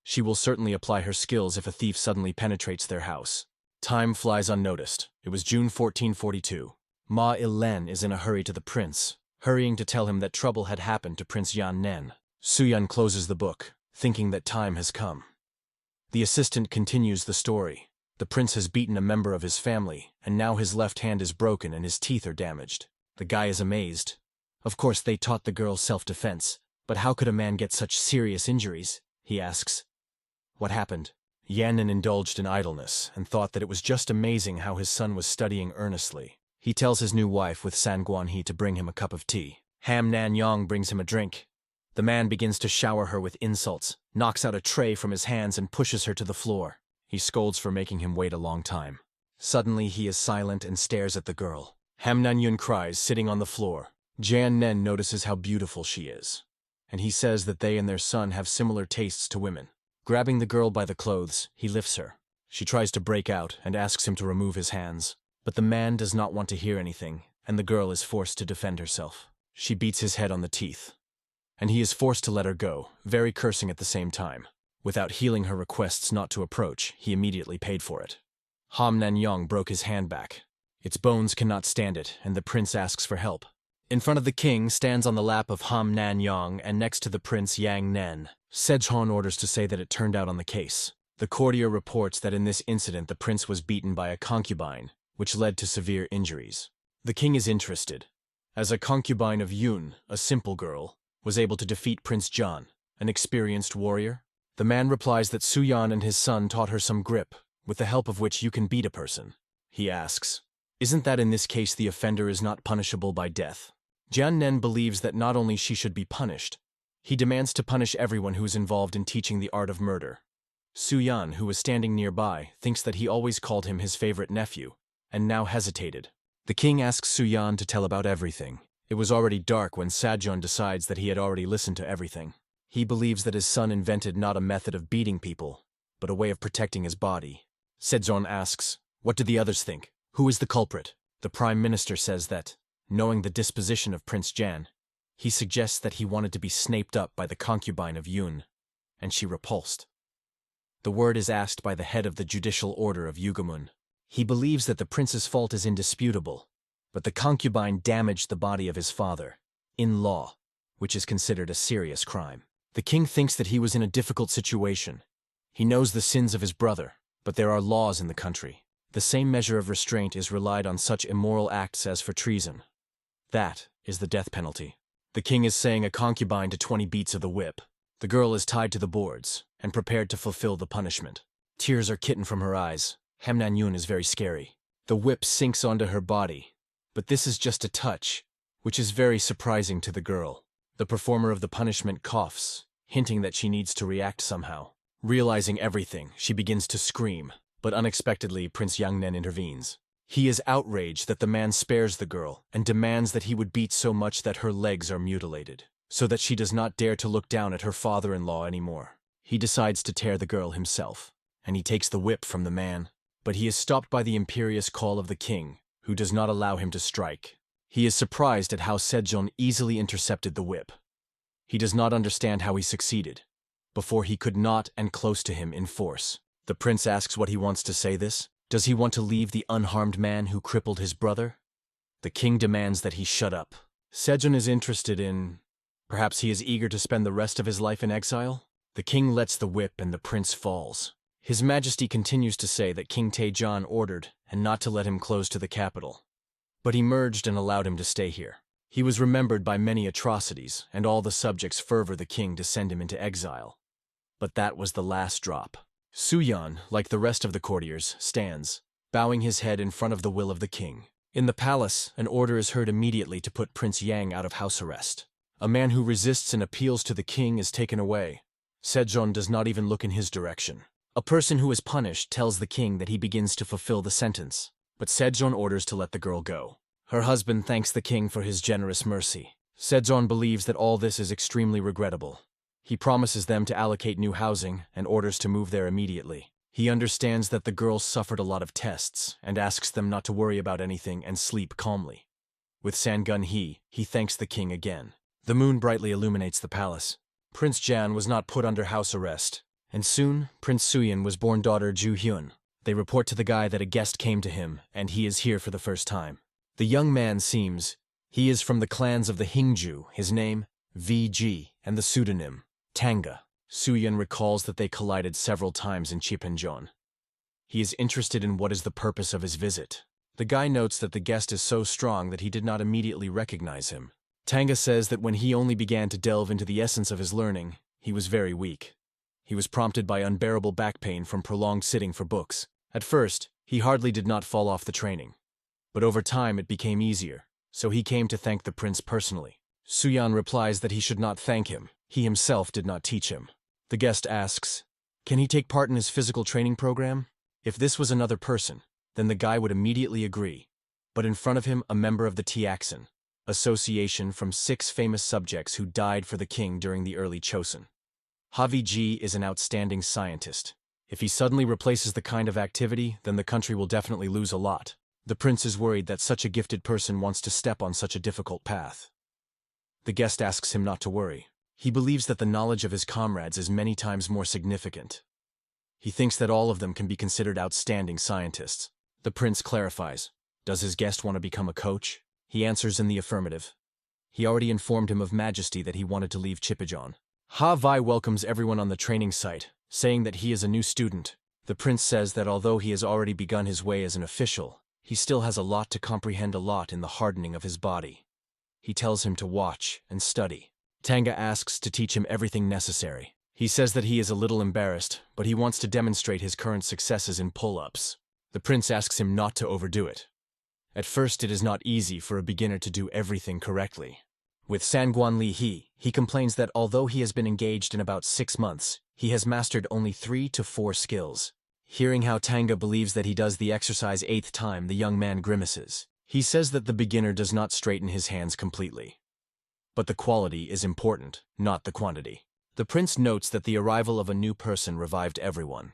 S1: She will certainly apply her skills if a thief suddenly penetrates their house. Time flies unnoticed. It was June 1442. Ma Il-len is in a hurry to the prince, hurrying to tell him that trouble had happened to Prince Yan-nen. Su-yun closes the book, thinking that time has come. The assistant continues the story. The prince has beaten a member of his family, and now his left hand is broken and his teeth are damaged. The guy is amazed. Of course, they taught the girl self-defense, but how could a man get such serious injuries? He asks. What happened? Yan-nen indulged in idleness and thought that it was just amazing how his son was studying earnestly. He tells his new wife with San Guan-hee to bring him a cup of tea. Ham Nan-yong brings him a drink. The man begins to shower her with insults, knocks out a tray from his hands and pushes her to the floor. He scolds for making him wait a long time. Suddenly he is silent and stares at the girl. Ham Nan-yun cries, sitting on the floor. Jan-nen notices how beautiful she is, and he says that they and their son have similar tastes to women. Grabbing the girl by the clothes, he lifts her. She tries to break out and asks him to remove his hands, but the man does not want to hear anything, and the girl is forced to defend herself. She beats his head on the teeth, and he is forced to let her go, very cursing at the same time. Without heeding her requests not to approach, he immediately paid for it. Ham Nan-yong broke his hand back. Its bones cannot stand it, and the prince asks for help. In front of the king stands on the lap of Ham Nan-yong and next to the prince Yang-nen. Sejong orders to say that it turned out on the case. The courtier reports that in this incident the prince was beaten by a concubine, which led to severe injuries. The king is interested, as a concubine of Yun, a simple girl, was able to defeat Prince John, an experienced warrior. The man replies that Su-yan and his son taught her some grip, with the help of which you can beat a person. He asks, isn't that in this case the offender is not punishable by death? Jian-nen believes that not only she should be punished, he demands to punish everyone who is involved in teaching the art of murder. Su-yan, who was standing nearby, thinks that he always called him his favorite nephew, and now hesitated. The king asks Su-yan to tell about everything. It was already dark when Sejong decides that he had already listened to everything. He believes that his son invented not a method of beating people, but a way of protecting his body. Sejong asks, what do the others think? Who is the culprit? The prime minister says that, knowing the disposition of Prince Jan, he suggests that he wanted to be snaped up by the concubine of Yun, and she repulsed. The word is asked by the head of the judicial order of Yugamun. He believes that the prince's fault is indisputable, but the concubine damaged the body of his father, in law, which is considered a serious crime. The king thinks that he was in a difficult situation. He knows the sins of his brother, but there are laws in the country. The same measure of restraint is relied on such immoral acts as for treason. That is the death penalty. The king is saying a concubine to 20 beats of the whip. The girl is tied to the boards and prepared to fulfill the punishment. Tears are kitten from her eyes. Ham Nan-yun is very scary. The whip sinks onto her body, but this is just a touch, which is very surprising to the girl. The performer of the punishment coughs, hinting that she needs to react somehow. Realizing everything, she begins to scream, but unexpectedly Prince Yang-nen intervenes. He is outraged that the man spares the girl and demands that he would beat so much that her legs are mutilated, so that she does not dare to look down at her father-in-law anymore. He decides to tear the girl himself, and he takes the whip from the man, but he is stopped by the imperious call of the king, who does not allow him to strike. He is surprised at how Sejong easily intercepted the whip. He does not understand how he succeeded. Before he could not and close to him in force. The prince asks what he wants to say this. Does he want to leave the unharmed man who crippled his brother? The king demands that he shut up. Sejong is interested in... perhaps he is eager to spend the rest of his life in exile? The king lets the whip and the prince falls. His Majesty continues to say that King Taejon ordered and not to let him close to the capital. But he merged and allowed him to stay here. He was remembered by many atrocities, and all the subjects fervor the king to send him into exile. But that was the last drop. Su-yan, like the rest of the courtiers, stands, bowing his head in front of the will of the king. In the palace, an order is heard immediately to put Prince Yang out of house arrest. A man who resists and appeals to the king is taken away. Sejong does not even look in his direction. A person who is punished tells the king that he begins to fulfill the sentence, but Sejong orders to let the girl go. Her husband thanks the king for his generous mercy. Sejong believes that all this is extremely regrettable. He promises them to allocate new housing and orders to move there immediately. He understands that the girls suffered a lot of tests and asks them not to worry about anything and sleep calmly. With Sangun-hee, he thanks the king again. The moon brightly illuminates the palace. Prince Jan was not put under house arrest, and soon Prince Suyin was born daughter Ju Hyun. They report to the guy that a guest came to him and he is here for the first time. The young man seems he is from the clans of the Hingju, his name, VG, and the pseudonym, Tanga. Suyin recalls that they collided several times in Chipanjon. He is interested in what is the purpose of his visit. The guy notes that the guest is so strong that he did not immediately recognize him. Tanga says that when he only began to delve into the essence of his learning, he was very weak. He was prompted by unbearable back pain from prolonged sitting for books. At first, he hardly did not fall off the training. But over time it became easier, so he came to thank the prince personally. Suyan replies that he should not thank him. He himself did not teach him. The guest asks, can he take part in his physical training program? If this was another person, then the guy would immediately agree. But in front of him, a member of the Tiaksan, association from 6 famous subjects who died for the king during the early Chosun. Haviji is an outstanding scientist. If he suddenly replaces the kind of activity, then the country will definitely lose a lot. The prince is worried that such a gifted person wants to step on such a difficult path. The guest asks him not to worry. He believes that the knowledge of his comrades is many times more significant. He thinks that all of them can be considered outstanding scientists. The prince clarifies, does his guest want to become a coach? He answers in the affirmative. He already informed him of Majesty that he wanted to leave Chipijon. Ha Vi welcomes everyone on the training site, saying that he is a new student. The prince says that although he has already begun his way as an official, he still has a lot to comprehend, a lot in the hardening of his body. He tells him to watch and study. Tanga asks to teach him everything necessary. He says that he is a little embarrassed, but he wants to demonstrate his current successes in pull-ups. The prince asks him not to overdo it. At first it is not easy for a beginner to do everything correctly. With Sanguan Li he complains that although he has been engaged in about 6 months, he has mastered only 3 to 4 skills. Hearing how Tanga believes that he does the exercise 8th time, the young man grimaces. He says that the beginner does not straighten his hands completely. But the quality is important, not the quantity. The prince notes that the arrival of a new person revived everyone.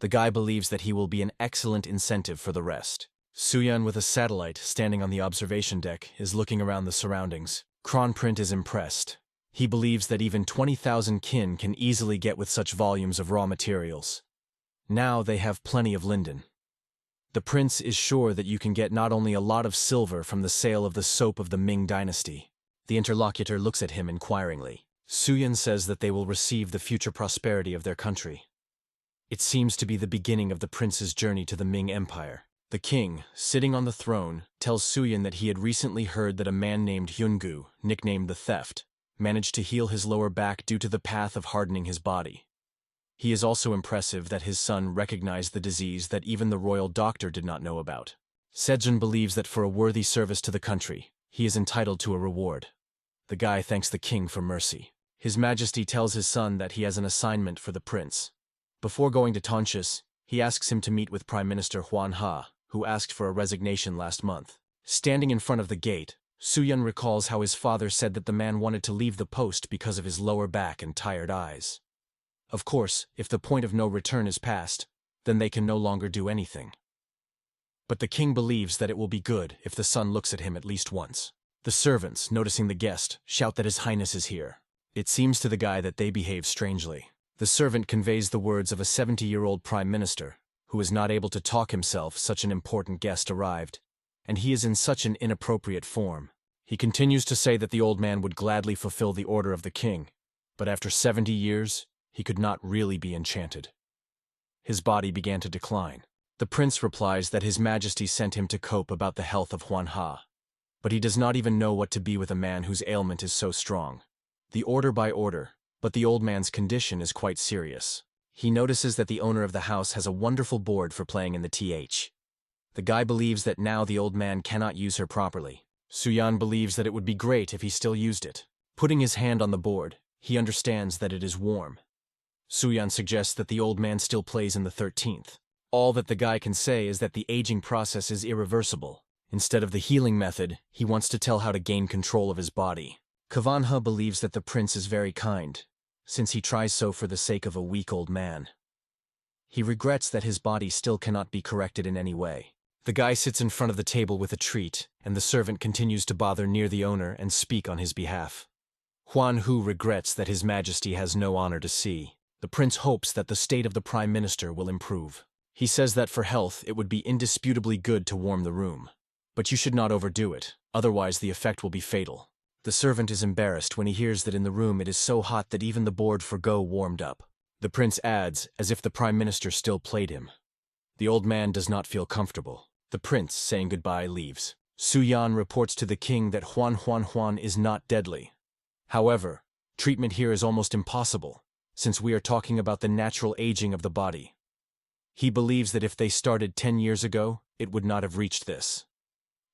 S1: The guy believes that he will be an excellent incentive for the rest. Suyan, with a satellite standing on the observation deck, is looking around the surroundings. Kronprint is impressed. He believes that even 20,000 kin can easily get with such volumes of raw materials. Now they have plenty of linden. The prince is sure that you can get not only a lot of silver from the sale of the soap of the Ming dynasty. The interlocutor looks at him inquiringly. Suyan says that they will receive the future prosperity of their country. It seems to be the beginning of the prince's journey to the Ming Empire. The king, sitting on the throne, tells Suyan that he had recently heard that a man named Hyungu, nicknamed the Theft, managed to heal his lower back due to the path of hardening his body. He is also impressive that his son recognized the disease that even the royal doctor did not know about. Sejong believes that for a worthy service to the country, he is entitled to a reward. The guy thanks the king for mercy. His Majesty tells his son that he has an assignment for the prince. Before going to Tonchis, he asks him to meet with Prime Minister Huan Ha, who asked for a resignation last month. Standing in front of the gate, Suyan recalls how his father said that the man wanted to leave the post because of his lower back and tired eyes. Of course, if the point of no return is passed, then they can no longer do anything. But the king believes that it will be good if the son looks at him at least once. The servants, noticing the guest, shout that His Highness is here. It seems to the guy that they behave strangely. The servant conveys the words of a 70-year-old prime minister, who is not able to talk himself. Such an important guest arrived, and he is in such an inappropriate form. He continues to say that the old man would gladly fulfill the order of the king, but after 70 years, he could not really be enchanted. His body began to decline. The prince replies that His Majesty sent him to cope about the health of Huan Ha, but he does not even know what to be with a man whose ailment is so strong. The order by order, but the old man's condition is quite serious. He notices that the owner of the house has a wonderful board for playing in the th. The guy believes that now the old man cannot use her properly. Suyan believes that it would be great if he still used it. Putting his hand on the board, he understands that it is warm. Suyan suggests that the old man still plays in the 13th. All that the guy can say is that the aging process is irreversible. Instead of the healing method, he wants to tell how to gain control of his body. Kavanha believes that the prince is very kind. since he tries so for the sake of a weak old man. He regrets that his body still cannot be corrected in any way. The guy sits in front of the table with a treat, and the servant continues to bother near the owner and speak on his behalf. Huan Hu regrets that His Majesty has no honor to see. The prince hopes that the state of the Prime Minister will improve. He says that for health it would be indisputably good to warm the room. But you should not overdo it, otherwise the effect will be fatal. The servant is embarrassed when he hears that in the room it is so hot that even the board for Go warmed up. The prince adds, as if the Prime Minister still played him. The old man does not feel comfortable. The prince, saying goodbye, leaves. Su Yan reports to the king that Huan is not deadly. However, treatment here is almost impossible, since we are talking about the natural aging of the body. He believes that if they started 10 years ago, it would not have reached this.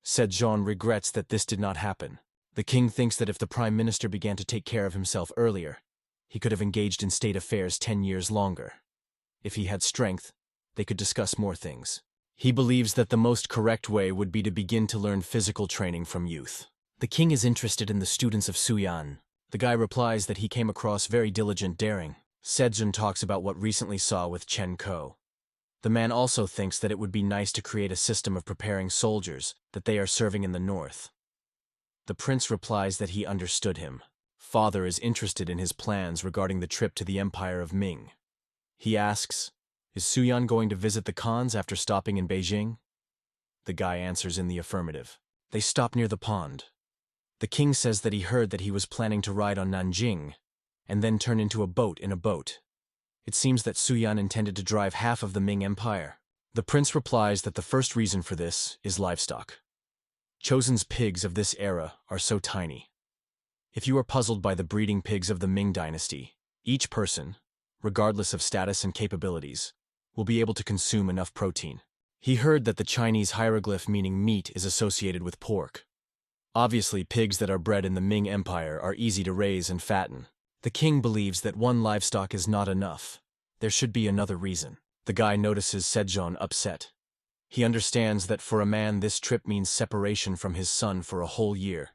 S1: Sejong regrets that this did not happen. The king thinks that if the Prime Minister began to take care of himself earlier, he could have engaged in state affairs 10 years longer. If he had strength, they could discuss more things. He believes that the most correct way would be to begin to learn physical training from youth. The king is interested in the students of Su Yan. The guy replies that he came across very diligent daring. Sejong talks about what recently saw with Chen Ko. The man also thinks that it would be nice to create a system of preparing soldiers that they are serving in the north. The prince replies that he understood him. Father is interested in his plans regarding the trip to the Empire of Ming. He asks, "Is Su Yan going to visit the Khans after stopping in Beijing?" The guy answers in the affirmative. They stop near the pond. The king says that he heard that he was planning to ride on Nanjing, and then turn into a boat in a boat. It seems that Su Yan intended to drive half of the Ming Empire. The prince replies that the first reason for this is livestock. Chosen's pigs of this era are so tiny. If you are puzzled by the breeding pigs of the Ming dynasty, each person, regardless of status and capabilities, will be able to consume enough protein. He heard that the Chinese hieroglyph meaning meat is associated with pork. Obviously, pigs that are bred in the Ming Empire are easy to raise and fatten. The king believes that one livestock is not enough. There should be another reason. The guy notices Sejong upset. He understands that for a man this trip means separation from his son for a whole year.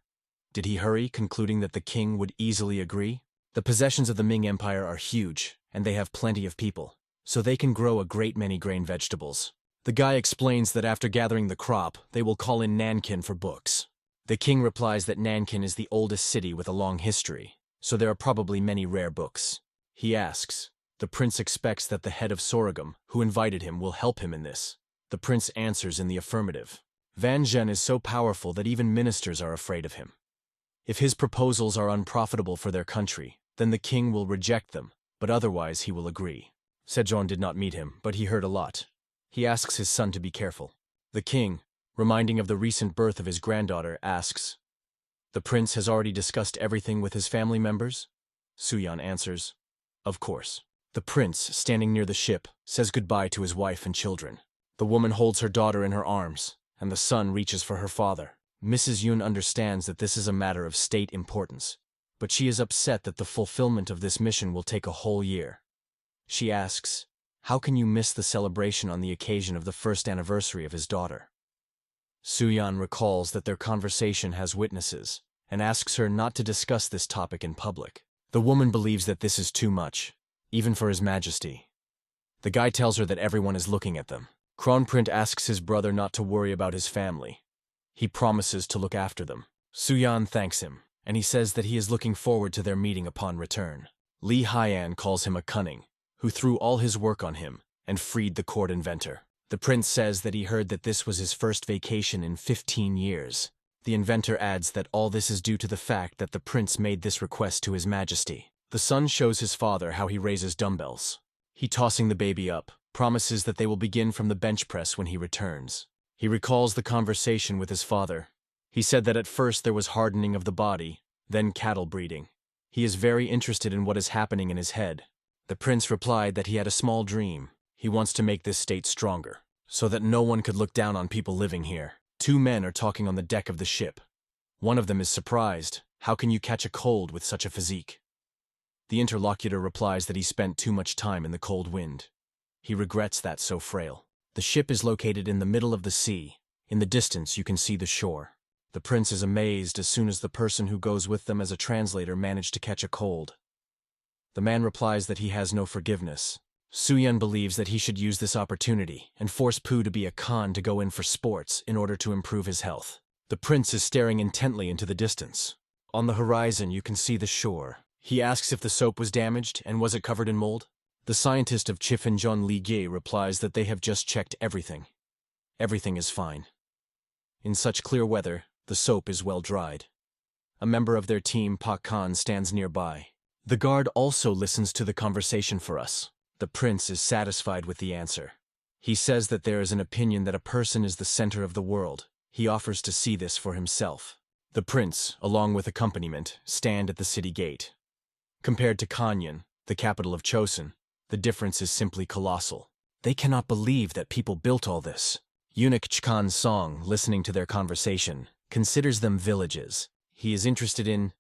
S1: Did he hurry, concluding that the king would easily agree? The possessions of the Ming Empire are huge, and they have plenty of people, so they can grow a great many grain vegetables. The guy explains that after gathering the crop, they will call in Nankin for books. The king replies that Nankin is the oldest city with a long history, so there are probably many rare books. He asks. The prince expects that the head of Sorghum, who invited him, will help him in this. The prince answers in the affirmative. Van Zhen is so powerful that even ministers are afraid of him. If his proposals are unprofitable for their country, then the king will reject them, but otherwise he will agree. Sejong did not meet him, but he heard a lot. He asks his son to be careful. The king, reminding of the recent birth of his granddaughter, asks, "The prince has already discussed everything with his family members?" Su Yan answers, "Of course." The prince, standing near the ship, says goodbye to his wife and children. The woman holds her daughter in her arms, and the son reaches for her father. Mrs. Yun understands that this is a matter of state importance, but she is upset that the fulfillment of this mission will take a whole year. She asks, "How can you miss the celebration on the occasion of the first anniversary of his daughter?" Su Yan recalls that their conversation has witnesses, and asks her not to discuss this topic in public. The woman believes that this is too much, even for His Majesty. The guy tells her that everyone is looking at them. Kronprint asks his brother not to worry about his family. He promises to look after them. Su Yan thanks him, and he says that he is looking forward to their meeting upon return. Li Haiyan calls him a cunning, who threw all his work on him and freed the court inventor. The prince says that he heard that this was his first vacation in 15 years. The inventor adds that all this is due to the fact that the prince made this request to His Majesty. The son shows his father how he raises dumbbells. He, tossing the baby up, promises that they will begin from the bench press when he returns. He recalls the conversation with his father. He said that at first there was hardening of the body, then cattle breeding. He is very interested in what is happening in his head. The prince replied that he had a small dream. He wants to make this state stronger, so that no one could look down on people living here. Two men are talking on the deck of the ship. One of them is surprised. How can you catch a cold with such a physique? The interlocutor replies that he spent too much time in the cold wind. He regrets that so frail. The ship is located in the middle of the sea. In the distance you can see the shore. The prince is amazed as soon as the person who goes with them as a translator managed to catch a cold. The man replies that he has no forgiveness. Soo-yeon believes that he should use this opportunity and force Poo to be a Khan to go in for sports in order to improve his health. The prince is staring intently into the distance. On the horizon, you can see the shore. He asks if the soap was damaged and was it covered in mold? The scientist of Chifinjeon Li Gye replies that they have just checked everything. Everything is fine. In such clear weather, the soap is well dried. A member of their team, Pak Khan, stands nearby. The guard also listens to the conversation for us. The prince is satisfied with the answer. He says that there is an opinion that a person is the center of the world. He offers to see this for himself. The prince, along with accompaniment, stand at the city gate. Compared to Kanyon, the capital of Chosun, the difference is simply colossal. They cannot believe that people built all this. Eunuch Chkan's song, listening to their conversation, considers them villages. He is interested in,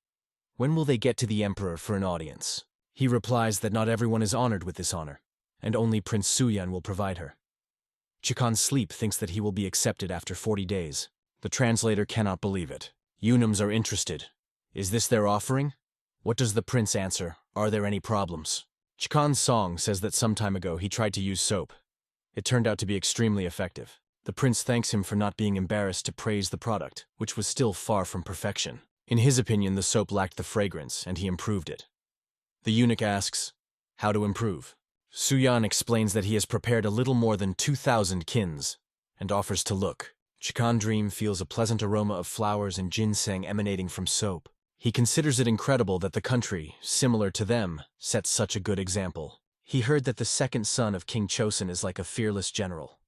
S1: when will they get to the emperor for an audience? He replies that not everyone is honored with this honor, and only Prince Soo-yeon will provide her. Chkan Sleep thinks that he will be accepted after 40 days. The translator cannot believe it. Eunuchs are interested. Is this their offering? What does the prince answer? Are there any problems? Chkan's song says that some time ago he tried to use soap. It turned out to be extremely effective. The prince thanks him for not being embarrassed to praise the product, which was still far from perfection. In his opinion, the soap lacked the fragrance, and he improved it. The eunuch asks, how to improve? Soo-yeon explains that he has prepared a little more than 2,000 kins, and offers to look. Chkan Dream feels a pleasant aroma of flowers and ginseng emanating from soap. He considers it incredible that the country, similar to them, sets such a good example. He heard that the second son of King Chosun is like a fearless general.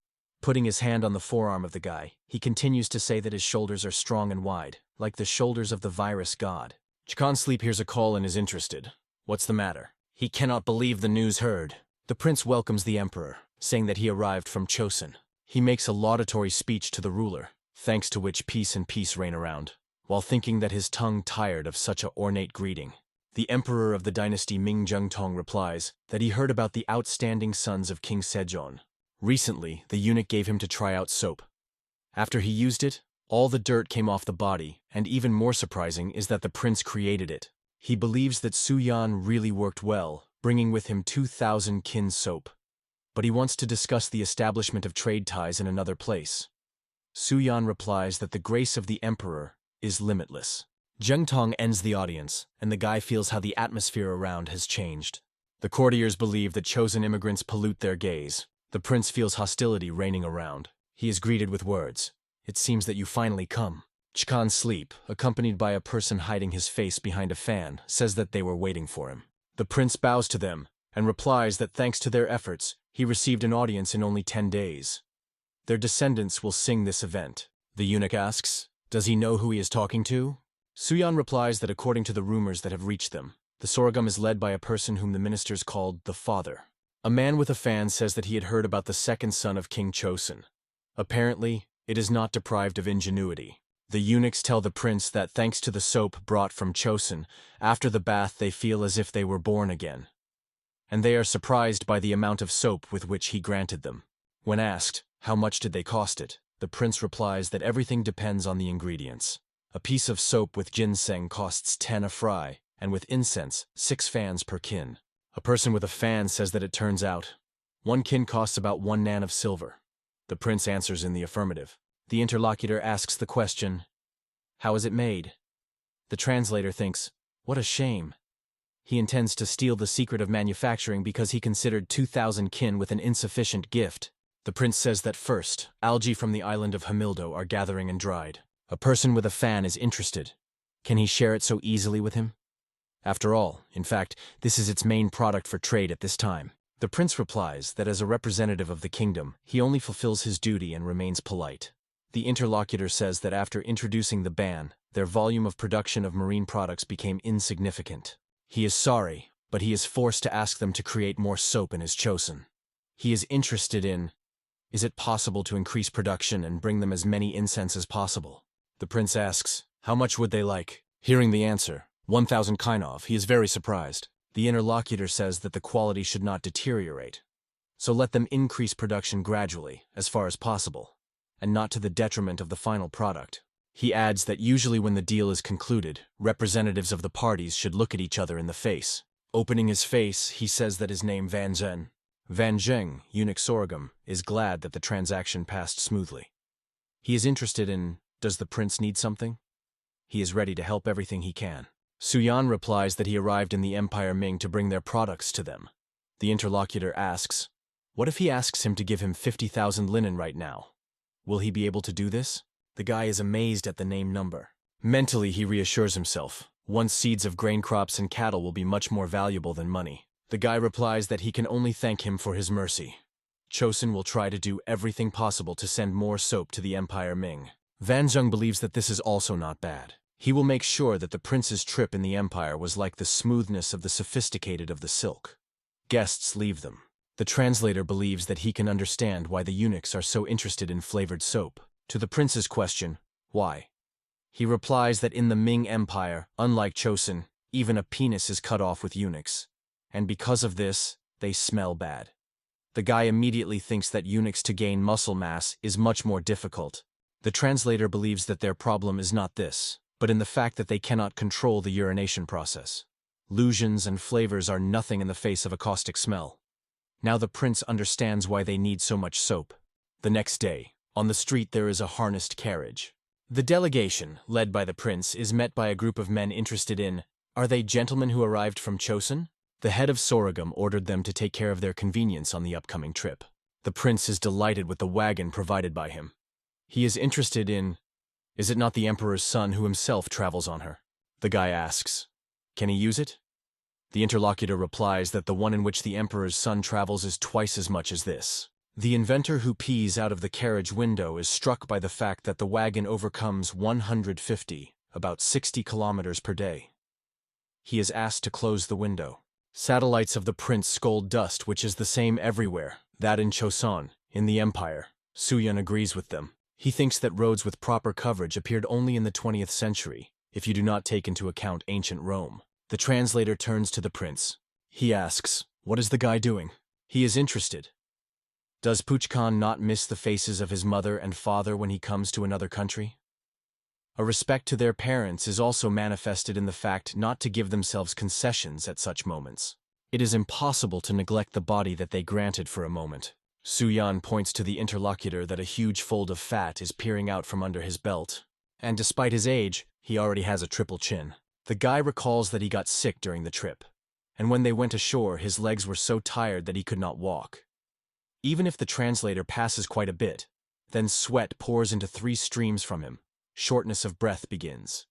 S1: Putting his hand on the forearm of the guy, he continues to say that his shoulders are strong and wide, like the shoulders of the virus god. Chkan Sleep hears a call and is interested. What's the matter? He cannot believe the news heard. The prince welcomes the emperor, saying that he arrived from Chosun. He makes a laudatory speech to the ruler, thanks to which peace reign around, while thinking that his tongue tired of such a ornate greeting. The emperor of the dynasty Ming Jungtong replies that he heard about the outstanding sons of King Sejong. Recently, the eunuch gave him to try out soap. After he used it, all the dirt came off the body, and even more surprising is that the prince created it. He believes that Soo-yeon really worked well, bringing with him 2,000 kin soap. But he wants to discuss the establishment of trade ties in another place. Soo-yeon replies that the grace of the emperor is limitless. Jungtong ends the audience, and the guy feels how the atmosphere around has changed. The courtiers believe that chosen immigrants pollute their gaze. The prince feels hostility reigning around. He is greeted with words. It seems that you finally come. Chkan Sleep, accompanied by a person hiding his face behind a fan, says that they were waiting for him. The prince bows to them and replies that thanks to their efforts, he received an audience in only 10 days. Their descendants will sing this event. The eunuch asks, does he know who he is talking to? Soo-yeon replies that according to the rumors that have reached them, the sorghum is led by a person whom the ministers called the Father. A man with a fan says that he had heard about the second son of King Chosun. Apparently, it is not deprived of ingenuity. The eunuchs tell the prince that thanks to the soap brought from Chosun, after the bath they feel as if they were born again. And they are surprised by the amount of soap with which he granted them. When asked, how much did they cost it, the prince replies that everything depends on the ingredients. A piece of soap with ginseng costs 10 a fry, and with incense, 6 fans per kin. A person with a fan says that it turns out, 1 kin costs about 1 nan of silver. The prince answers in the affirmative. The interlocutor asks the question, how is it made? The translator thinks, what a shame. He intends to steal the secret of manufacturing because he considered 2,000 kin with an insufficient gift. The prince says that first, algae from the island of Hamildo are gathering and dried. A person with a fan is interested. Can he share it so easily with him? After all, in fact, this is its main product for trade at this time. The prince replies that as a representative of the kingdom, he only fulfills his duty and remains polite. The interlocutor says that after introducing the ban, their volume of production of marine products became insignificant. He is sorry, but he is forced to ask them to create more soap in his chosen. He is interested in, is it possible to increase production and bring them as many incense as possible? The prince asks, how much would they like? Hearing the answer, 1,000 kainov, he is very surprised. The interlocutor says that the quality should not deteriorate. So let them increase production gradually, as far as possible, and not to the detriment of the final product. He adds that usually when the deal is concluded, representatives of the parties should look at each other in the face. Opening his face, he says that his name Van Zhen. Van Zheng, eunuch sorghum, is glad that the transaction passed smoothly. He is interested in, does the prince need something? He is ready to help everything he can. Suyan replies that he arrived in the Empire Ming to bring their products to them. The interlocutor asks, what if he asks him to give him 50,000 linen right now? Will he be able to do this? The guy is amazed at the name number. Mentally, he reassures himself. Once seeds of grain crops and cattle will be much more valuable than money. The guy replies that he can only thank him for his mercy. Chosun will try to do everything possible to send more soap to the Empire Ming. Van Zheng believes that this is also not bad. He will make sure that the prince's trip in the empire was like the smoothness of the sophisticated of the silk. Guests leave them. The translator believes that he can understand why the eunuchs are so interested in flavored soap. To the prince's question, why? He replies that in the Ming Empire, unlike Chosun, even a penis is cut off with eunuchs. And because of this, they smell bad. The guy immediately thinks that eunuchs to gain muscle mass is much more difficult. The translator believes that their problem is not this, but in the fact that they cannot control the urination process. Illusions and flavors are nothing in the face of a caustic smell. Now the prince understands why they need so much soap. The next day, on the street there is a harnessed carriage. The delegation, led by the prince, is met by a group of men interested in, are they gentlemen who arrived from Chosun? The head of Sorghum ordered them to take care of their convenience on the upcoming trip. The prince is delighted with the wagon provided by him. He is interested in, is it not the emperor's son who himself travels on her? The guy asks, can he use it? The interlocutor replies that the one in which the emperor's son travels is twice as much as this. The inventor who pees out of the carriage window is struck by the fact that the wagon overcomes 150, about 60 kilometers per day. He is asked to close the window. Satellites of the prince scold dust, which is the same everywhere, that in Chosun, in the empire. Suyan agrees with them. He thinks that roads with proper coverage appeared only in the 20th century, if you do not take into account ancient Rome. The translator turns to the prince. He asks, what is the guy doing? He is interested. Does Puchkan not miss the faces of his mother and father when he comes to another country? A respect to their parents is also manifested in the fact not to give themselves concessions at such moments. It is impossible to neglect the body that they granted for a moment. Suyan points to the interlocutor that a huge fold of fat is peering out from under his belt, and despite his age, he already has a triple chin. The guy recalls that he got sick during the trip, and when they went ashore, his legs were so tired that he could not walk. Even if the translator passes quite a bit, then sweat pours into 3 streams from him. Shortness of breath begins.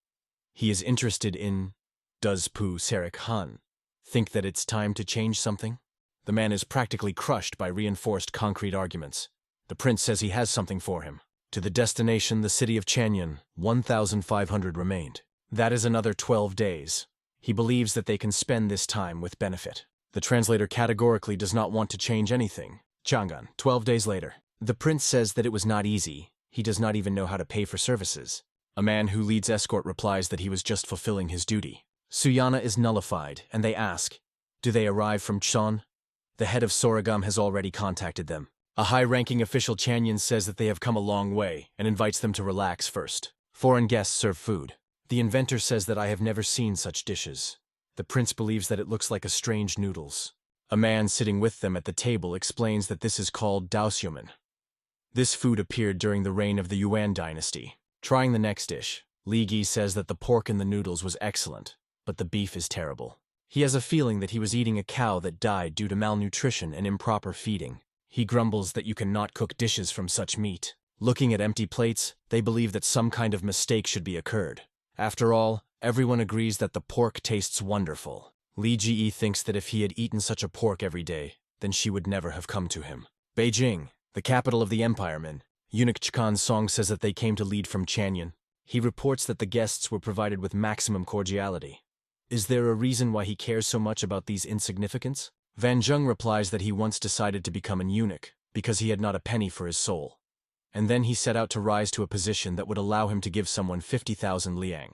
S1: He is interested in, does Pu Serik Han think that it's time to change something? The man is practically crushed by reinforced concrete arguments. The prince says he has something for him. To the destination, the city of Chanyan, 1,500 remained. That is another 12 days. He believes that they can spend this time with benefit. The translator categorically does not want to change anything. Chang'an, 12 days later. The prince says that it was not easy. He does not even know how to pay for services. A man who leads escort replies that he was just fulfilling his duty. Suyana is nullified, and they ask, do they arrive from Chon? The head of Sorghum has already contacted them. A high-ranking official Chanyan says that they have come a long way and invites them to relax first. Foreign guests serve food. The inventor says that I have never seen such dishes. The prince believes that it looks like a strange noodles. A man sitting with them at the table explains that this is called daosyumen. This food appeared during the reign of the Yuan dynasty. Trying the next dish, Li Gi says that the pork in the noodles was excellent, but the beef is terrible. He has a feeling that he was eating a cow that died due to malnutrition and improper feeding. He grumbles that you cannot cook dishes from such meat. Looking at empty plates, they believe that some kind of mistake should be occurred. After all, everyone agrees that the pork tastes wonderful. Li Ji thinks that if he had eaten such a pork every day, then she would never have come to him. Beijing, the capital of the Empire Min. Eunuch Chkan's song says that they came to lead from Chanyan. He reports that the guests were provided with maximum cordiality. Is there a reason why he cares so much about these insignificants? Van Zheng replies that he once decided to become an eunuch because he had not a penny for his soul. And then he set out to rise to a position that would allow him to give someone 50,000 liang.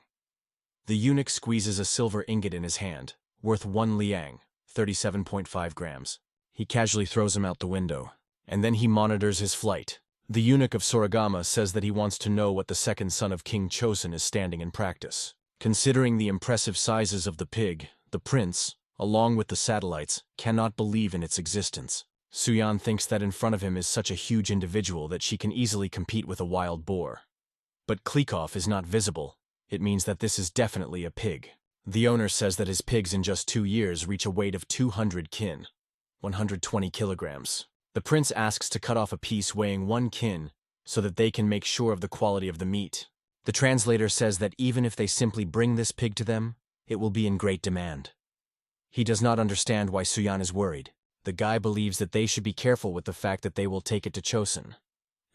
S1: The eunuch squeezes a silver ingot in his hand, worth 1 liang, 37.5 grams. He casually throws him out the window, and then he monitors his flight. The eunuch of Soragama says that he wants to know what the second son of King Chosun is standing in practice. Considering the impressive sizes of the pig, the prince, along with the satellites, cannot believe in its existence. Suyan thinks that in front of him is such a huge individual that she can easily compete with a wild boar. But Klikov is not visible. It means that this is definitely a pig. The owner says that his pigs in just 2 years reach a weight of 200 kin, 120 kilograms. The prince asks to cut off a piece weighing 1 kin so that they can make sure of the quality of the meat. The translator says that even if they simply bring this pig to them, it will be in great demand. He does not understand why Suyan is worried. The guy believes that they should be careful with the fact that they will take it to Chosun.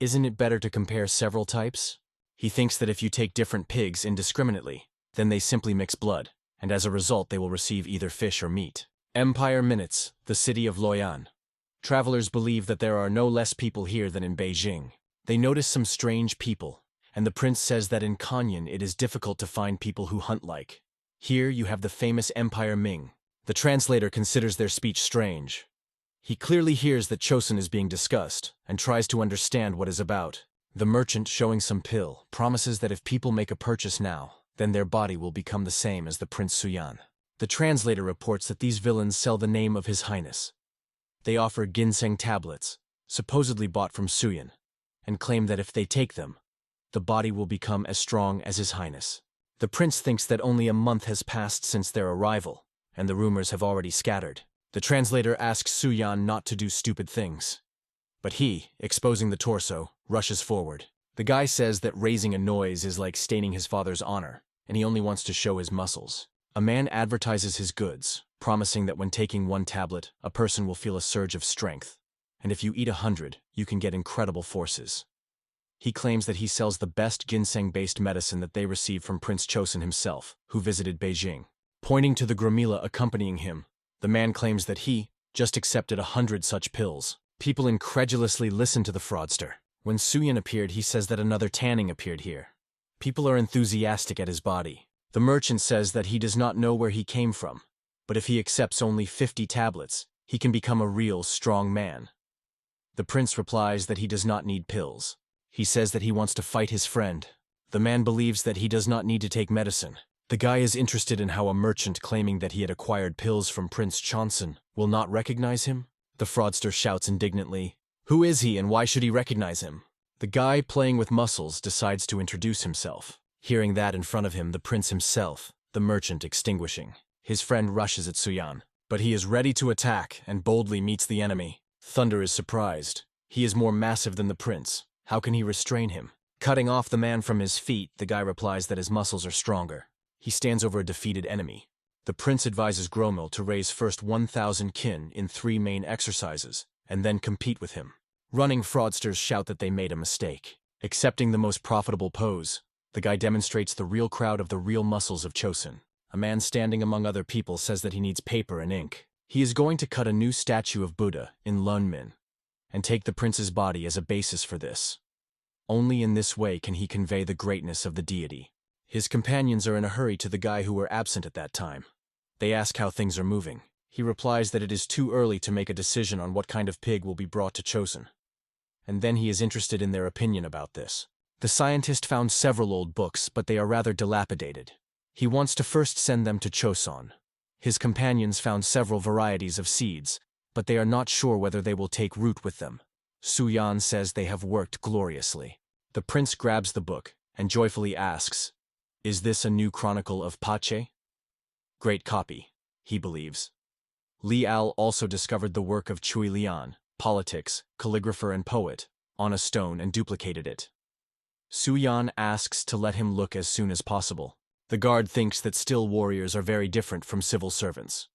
S1: Isn't it better to compare several types? He thinks that if you take different pigs indiscriminately, then they simply mix blood, and as a result they will receive either fish or meat. Empire Minutes, the city of Luoyang. Travelers believe that there are no less people here than in Beijing. They notice some strange people, and the prince says that in Kanyan it is difficult to find people who hunt like. Here you have the famous Empire Ming. The translator considers their speech strange. He clearly hears that Chosun is being discussed, and tries to understand what is about. The merchant, showing some pill, promises that if people make a purchase now, then their body will become the same as the Prince Suyan. The translator reports that these villains sell the name of His Highness. They offer ginseng tablets, supposedly bought from Suyan, and claim that if they take them, the body will become as strong as His Highness. The prince thinks that only a month has passed since their arrival, and the rumors have already scattered. The translator asks Suyan not to do stupid things. But he, exposing the torso, rushes forward. The guy says that raising a noise is like staining his father's honor, and he only wants to show his muscles. A man advertises his goods, promising that when taking 1 tablet, a person will feel a surge of strength, and if you eat 100, you can get incredible forces. He claims that he sells the best ginseng-based medicine that they received from Prince Chosun himself, who visited Beijing. Pointing to the Gramila accompanying him, the man claims that he just accepted 100 such pills. People incredulously listen to the fraudster. When Suyan appeared, he says that another tanning appeared here. People are enthusiastic at his body. The merchant says that he does not know where he came from, but if he accepts only 50 tablets, he can become a real strong man. The prince replies that he does not need pills. He says that he wants to fight his friend. The man believes that he does not need to take medicine. The guy is interested in how a merchant claiming that he had acquired pills from Prince Chonsun will not recognize him. The fraudster shouts indignantly, "Who is he and why should he recognize him?" The guy, playing with muscles, decides to introduce himself. Hearing that in front of him, the prince himself, the merchant, extinguishing. His friend rushes at Suyan, but he is ready to attack and boldly meets the enemy. Thunder is surprised. He is more massive than the prince. How can he restrain him? Cutting off the man from his feet, the guy replies that his muscles are stronger. He stands over a defeated enemy. The prince advises Gromil to raise first 1,000 kin in 3 main exercises, and then compete with him. Running fraudsters shout that they made a mistake. Accepting the most profitable pose, the guy demonstrates the real crowd of the real muscles of Chosun. A man standing among other people says that he needs paper and ink. He is going to cut a new statue of Buddha in Lunmin, and take the prince's body as a basis for this. Only in this way can he convey the greatness of the deity. His companions are in a hurry to the guy who were absent at that time. They ask how things are moving. He replies that it is too early to make a decision on what kind of pig will be brought to Chosun. And then he is interested in their opinion about this. The scientist found several old books, but they are rather dilapidated. He wants to first send them to Chosun. His companions found several varieties of seeds, but they are not sure whether they will take root with them. Suyan says they have worked gloriously. The prince grabs the book and joyfully asks, "Is this a new chronicle of Pache?" Great copy, he believes. Li Al also discovered the work of Chui Lian, politics, calligrapher and poet, on a stone and duplicated it. Suyan asks to let him look as soon as possible. The guard thinks that still warriors are very different from civil servants.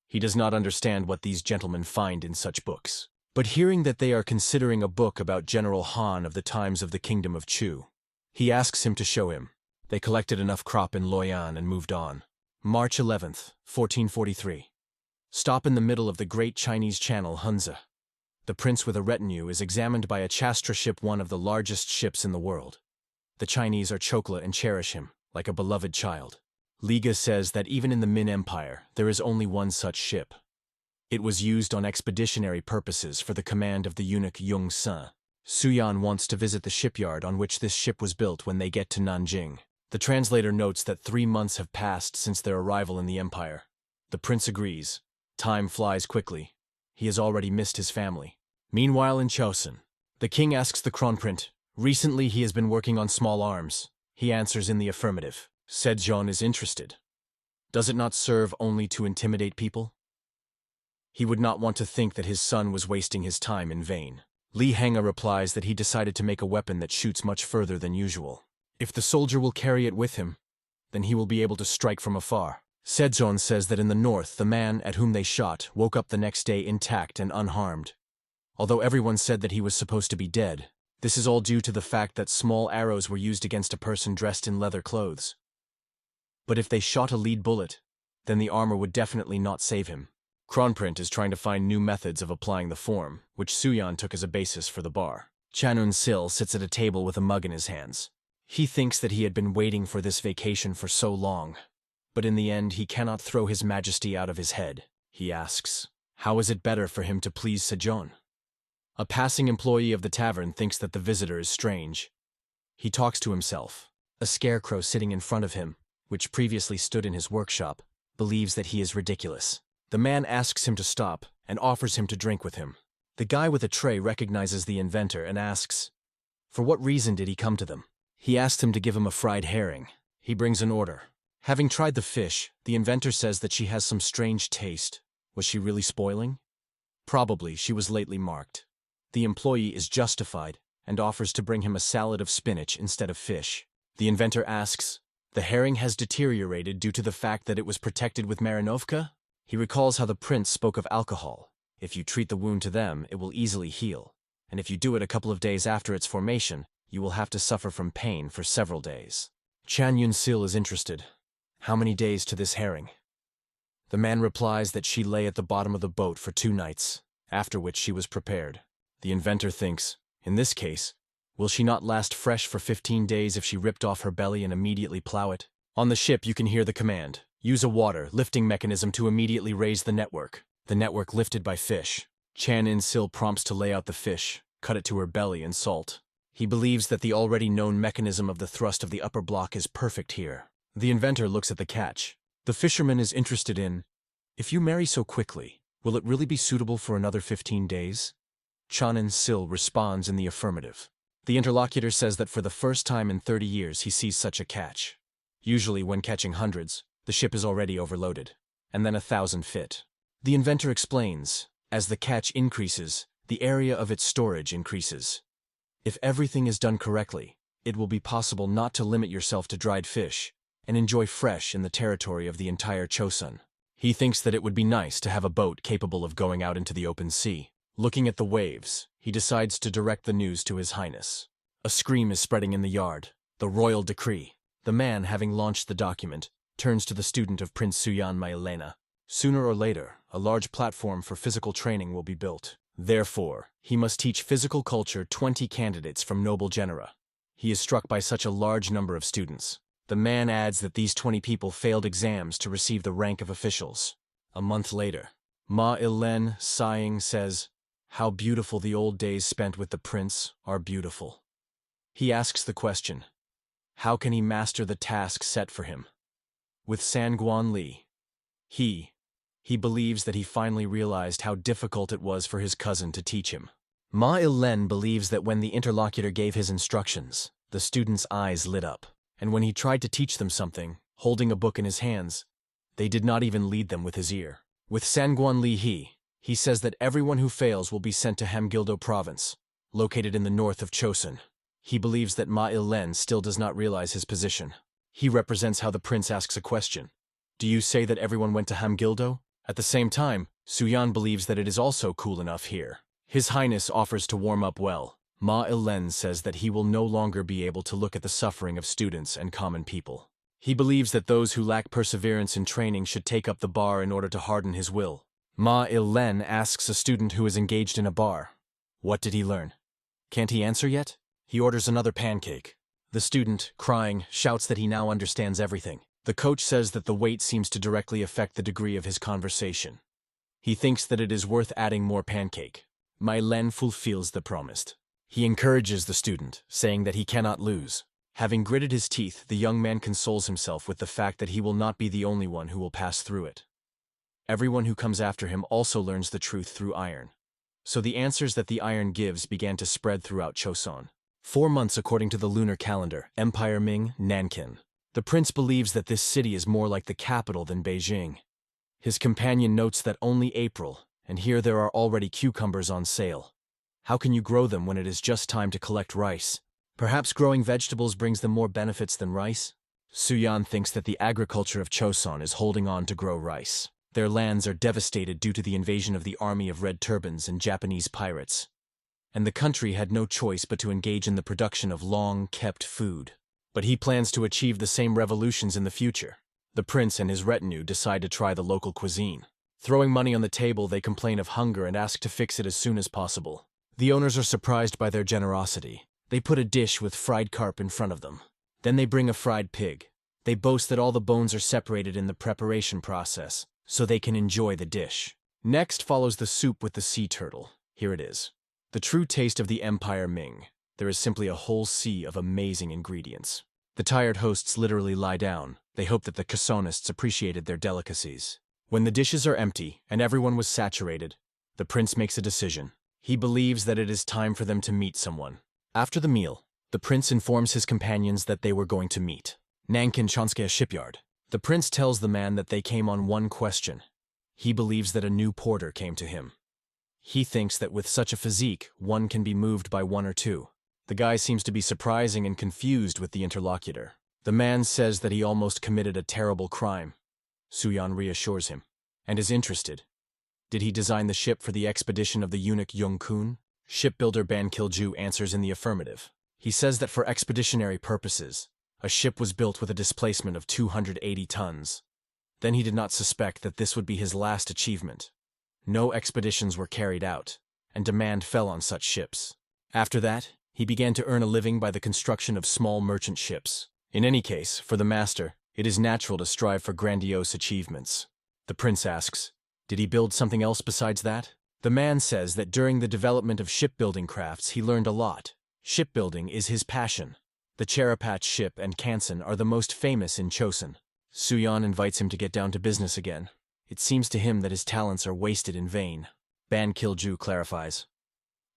S1: He does not understand what these gentlemen find in such books. But hearing that they are considering a book about General Han of the times of the Kingdom of Chu, he asks him to show him. They collected enough crop in Luoyang and moved on. March 11th, 1443. Stop in the middle of the great Chinese channel Hunza. The prince with a retinue is examined by a chastra ship, one of the largest ships in the world. The Chinese are chokla and cherish him, like a beloved child. Liga says that even in the Min Empire, there is only one such ship. It was used on expeditionary purposes for the command of the eunuch Yung Sun. Suyan wants to visit the shipyard on which this ship was built when they get to Nanjing. The translator notes that 3 months have passed since their arrival in the empire. The prince agrees. Time flies quickly. He has already missed his family. Meanwhile in Chosun, the king asks the Kronprince. Recently he has been working on small arms. He answers in the affirmative. Sejong is interested. Does it not serve only to intimidate people? He would not want to think that his son was wasting his time in vain. Lee Hanga replies that he decided to make a weapon that shoots much further than usual. If the soldier will carry it with him, then he will be able to strike from afar. Sejong says that in the north, the man at whom they shot woke up the next day intact and unharmed. Although everyone said that he was supposed to be dead, this is all due to the fact that small arrows were used against a person dressed in leather clothes. But if they shot a lead bullet, then the armor would definitely not save him. Kronprince is trying to find new methods of applying the form, which Suyan took as a basis for the bar. Chanun-sil sits at a table with a mug in his hands. He thinks that he had been waiting for this vacation for so long, but in the end he cannot throw his majesty out of his head. He asks, how is it better for him to please Sejong? A passing employee of the tavern thinks that the visitor is strange. He talks to himself. A scarecrow sitting in front of him, which previously stood in his workshop, believes that he is ridiculous. The man asks him to stop and offers him to drink with him. The guy with a tray recognizes the inventor and asks, for what reason did he come to them? He asks him to give him a fried herring. He brings an order. Having tried the fish, the inventor says that she has some strange taste. Was she really spoiling? Probably, she was lately marked. The employee is justified and offers to bring him a salad of spinach instead of fish. The inventor asks, the herring has deteriorated due to the fact that it was protected with marinovka? He recalls how the prince spoke of alcohol. If you treat the wound to them, it will easily heal. And if you do it a couple of days after its formation, you will have to suffer from pain for several days. Chan Yun-sil is interested. How many days to this herring? The man replies that she lay at the bottom of the boat for 2 nights, after which she was prepared. The inventor thinks, in this case, will she not last fresh for 15 days if she ripped off her belly and immediately plow it? On the ship you can hear the command. Use a water lifting mechanism to immediately raise the network. The network lifted by fish. Chan In-sil prompts to lay out the fish, cut it to her belly and salt. He believes that the already known mechanism of the thrust of the upper block is perfect here. The inventor looks at the catch. The fisherman is interested in, if you marry so quickly, will it really be suitable for another 15 days? Chan In-sil responds in the affirmative. The interlocutor says that for the first time in 30 years he sees such a catch. Usually when catching hundreds, the ship is already overloaded, and then 1,000 fit. The inventor explains, as the catch increases, the area of its storage increases. If everything is done correctly, it will be possible not to limit yourself to dried fish, and enjoy fresh in the territory of the entire Chosun. He thinks that it would be nice to have a boat capable of going out into the open sea. Looking at the waves, he decides to direct the news to His Highness. A scream is spreading in the yard. The royal decree. The man, having launched the document, turns to the student of Prince Suyan Mailena. Sooner or later, a large platform for physical training will be built. Therefore, he must teach physical culture 20 candidates from noble genera. He is struck by such a large number of students. The man adds that these 20 people failed exams to receive the rank of officials. A month later, Ma Il-len, sighing, says, how beautiful the old days spent with the prince are beautiful. He asks the question, how can he master the task set for him? With Sanguan Li, he believes that he finally realized how difficult it was for his cousin to teach him. Ma Il-len believes that when the interlocutor gave his instructions, the students' eyes lit up, and when he tried to teach them something, holding a book in his hands, they did not even lead them with his ear. With Sanguan Li he says that everyone who fails will be sent to Hamgildo province, located in the north of Chosun. He believes that Ma Il-len still does not realize his position. He represents how the prince asks a question. Do you say that everyone went to Hamgildo? At the same time, Suyan believes that it is also cool enough here. His Highness offers to warm up well. Ma Il-len says that he will no longer be able to look at the suffering of students and common people. He believes that those who lack perseverance in training should take up the bar in order to harden his will. Ma Il-len asks a student who is engaged in a bar, what did he learn? Can't he answer yet? He orders another pancake. The student, crying, shouts that he now understands everything. The coach says that the weight seems to directly affect the degree of his conversation. He thinks that it is worth adding more pancake. Ma Il-len fulfills the promise. He encourages the student, saying that he cannot lose. Having gritted his teeth, the young man consoles himself with the fact that he will not be the only one who will pass through it. Everyone who comes after him also learns the truth through iron. So the answers that the iron gives began to spread throughout Choson. 4 months according to the lunar calendar, Empire Ming, Nankin. The prince believes that this city is more like the capital than Beijing. His companion notes that only April, and here there are already cucumbers on sale. How can you grow them when it is just time to collect rice? Perhaps growing vegetables brings them more benefits than rice? Suyan thinks that the agriculture of Choson is holding on to grow rice. Their lands are devastated due to the invasion of the army of red turbans and Japanese pirates. And the country had no choice but to engage in the production of long-kept food. But he plans to achieve the same revolutions in the future. The prince and his retinue decide to try the local cuisine. Throwing money on the table, they complain of hunger and ask to fix it as soon as possible. The owners are surprised by their generosity. They put a dish with fried carp in front of them. Then they bring a fried pig. They boast that all the bones are separated in the preparation process, so they can enjoy the dish. Next follows the soup with the sea turtle. Here it is. The true taste of the Empire Ming. There is simply a whole sea of amazing ingredients. The tired hosts literally lie down. They hope that the Chosonists appreciated their delicacies. When the dishes are empty and everyone was saturated, the prince makes a decision. He believes that it is time for them to meet someone. After the meal, the prince informs his companions that they were going to meet Nankin Chonskaya shipyard. The prince tells the man that they came on one question. He believes that a new porter came to him. He thinks that with such a physique, one can be moved by one or two. The guy seems to be surprising and confused with the interlocutor. The man says that he almost committed a terrible crime. Suyan reassures him, and is interested. Did he design the ship for the expedition of the eunuch Yongkun? Shipbuilder Ban Kilju answers in the affirmative. He says that for expeditionary purposes, a ship was built with a displacement of 280 tons. Then he did not suspect that this would be his last achievement. No expeditions were carried out, and demand fell on such ships. After that, he began to earn a living by the construction of small merchant ships. In any case, for the master, it is natural to strive for grandiose achievements. The prince asks, did he build something else besides that? The man says that during the development of shipbuilding crafts he learned a lot. Shipbuilding is his passion. The Cherapach ship and Kansen are the most famous in Choson. Suyan invites him to get down to business again. It seems to him that his talents are wasted in vain. Ban Kilju clarifies.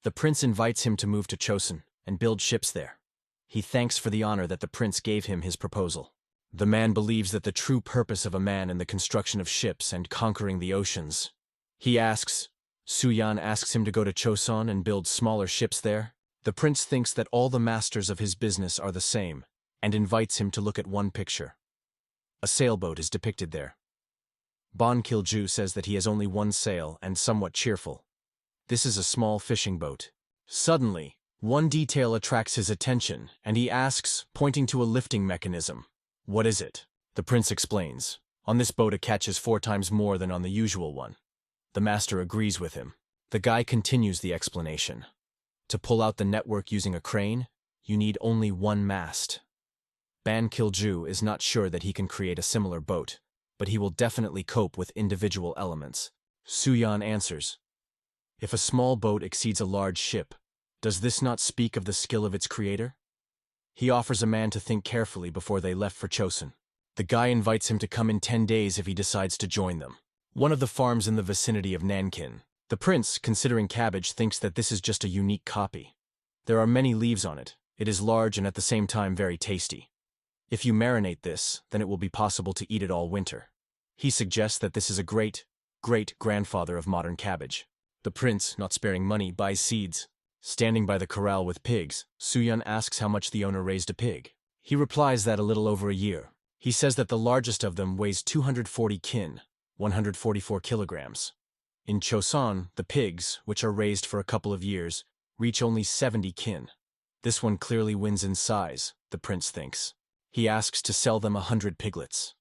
S1: The prince invites him to move to Choson and build ships there. He thanks for the honor that the prince gave him his proposal. The man believes that the true purpose of a man in the construction of ships and conquering the oceans. Suyan asks him to go to Choson and build smaller ships there. The prince thinks that all the masters of his business are the same, and invites him to look at one picture. A sailboat is depicted there. Ban Kilju says that he has only one sail and somewhat cheerful. This is a small fishing boat. Suddenly, one detail attracts his attention, and he asks, pointing to a lifting mechanism. What is it? The prince explains. On this boat it catches 4 times more than on the usual one. The master agrees with him. The guy continues the explanation. To pull out the network using a crane, you need only one mast. Ban Kilju is not sure that he can create a similar boat, but he will definitely cope with individual elements. Suyan answers. If a small boat exceeds a large ship, does this not speak of the skill of its creator? He offers a man to think carefully before they left for Choson. The guy invites him to come in 10 days if he decides to join them. One of the farms in the vicinity of Nankin. The prince, considering cabbage, thinks that this is just a unique copy. There are many leaves on it. It is large and at the same time very tasty. If you marinate this, then it will be possible to eat it all winter. He suggests that this is a great-great-grandfather of modern cabbage. The prince, not sparing money, buys seeds. Standing by the corral with pigs, Suyan asks how much the owner raised a pig. He replies that a little over a year. He says that the largest of them weighs 240 kin, 144 kilograms. In Choson, the pigs, which are raised for a couple of years, reach only 70 kin. This one clearly wins in size, the prince thinks. He asks to sell them 100 piglets.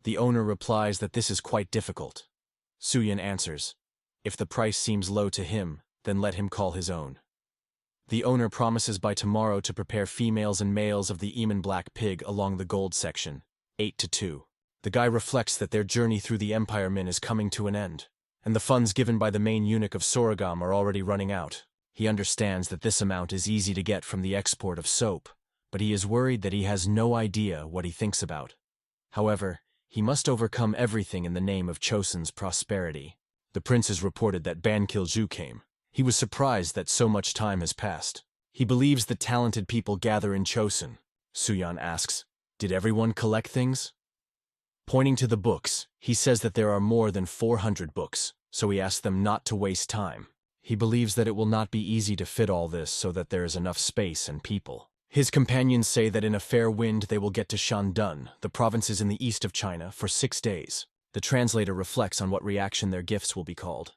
S1: The owner replies that this is quite difficult. Suyan answers, if the price seems low to him, then let him call his own. The owner promises by tomorrow to prepare females and males of the Eamon Black Pig along the gold section, 8-2. The guy reflects that their journey through the Empire Min is coming to an end, and the funds given by the main eunuch of Sorghum are already running out. He understands that this amount is easy to get from the export of soap, but he is worried that he has no idea what he thinks about. However, He must overcome everything in the name of Chosun's prosperity. The prince has reported that Ban Kilju came. He was surprised that so much time has passed. He believes that talented people gather in Chosun. Suyan asks, "Did everyone collect things?" Pointing to the books, he says that there are more than 400 books, so he asks them not to waste time. He believes that it will not be easy to fit all this so that there is enough space and people. His companions say that in a fair wind they will get to Shandun, the provinces in the east of China, for 6 days. The translator reflects on what reaction their gifts will be called.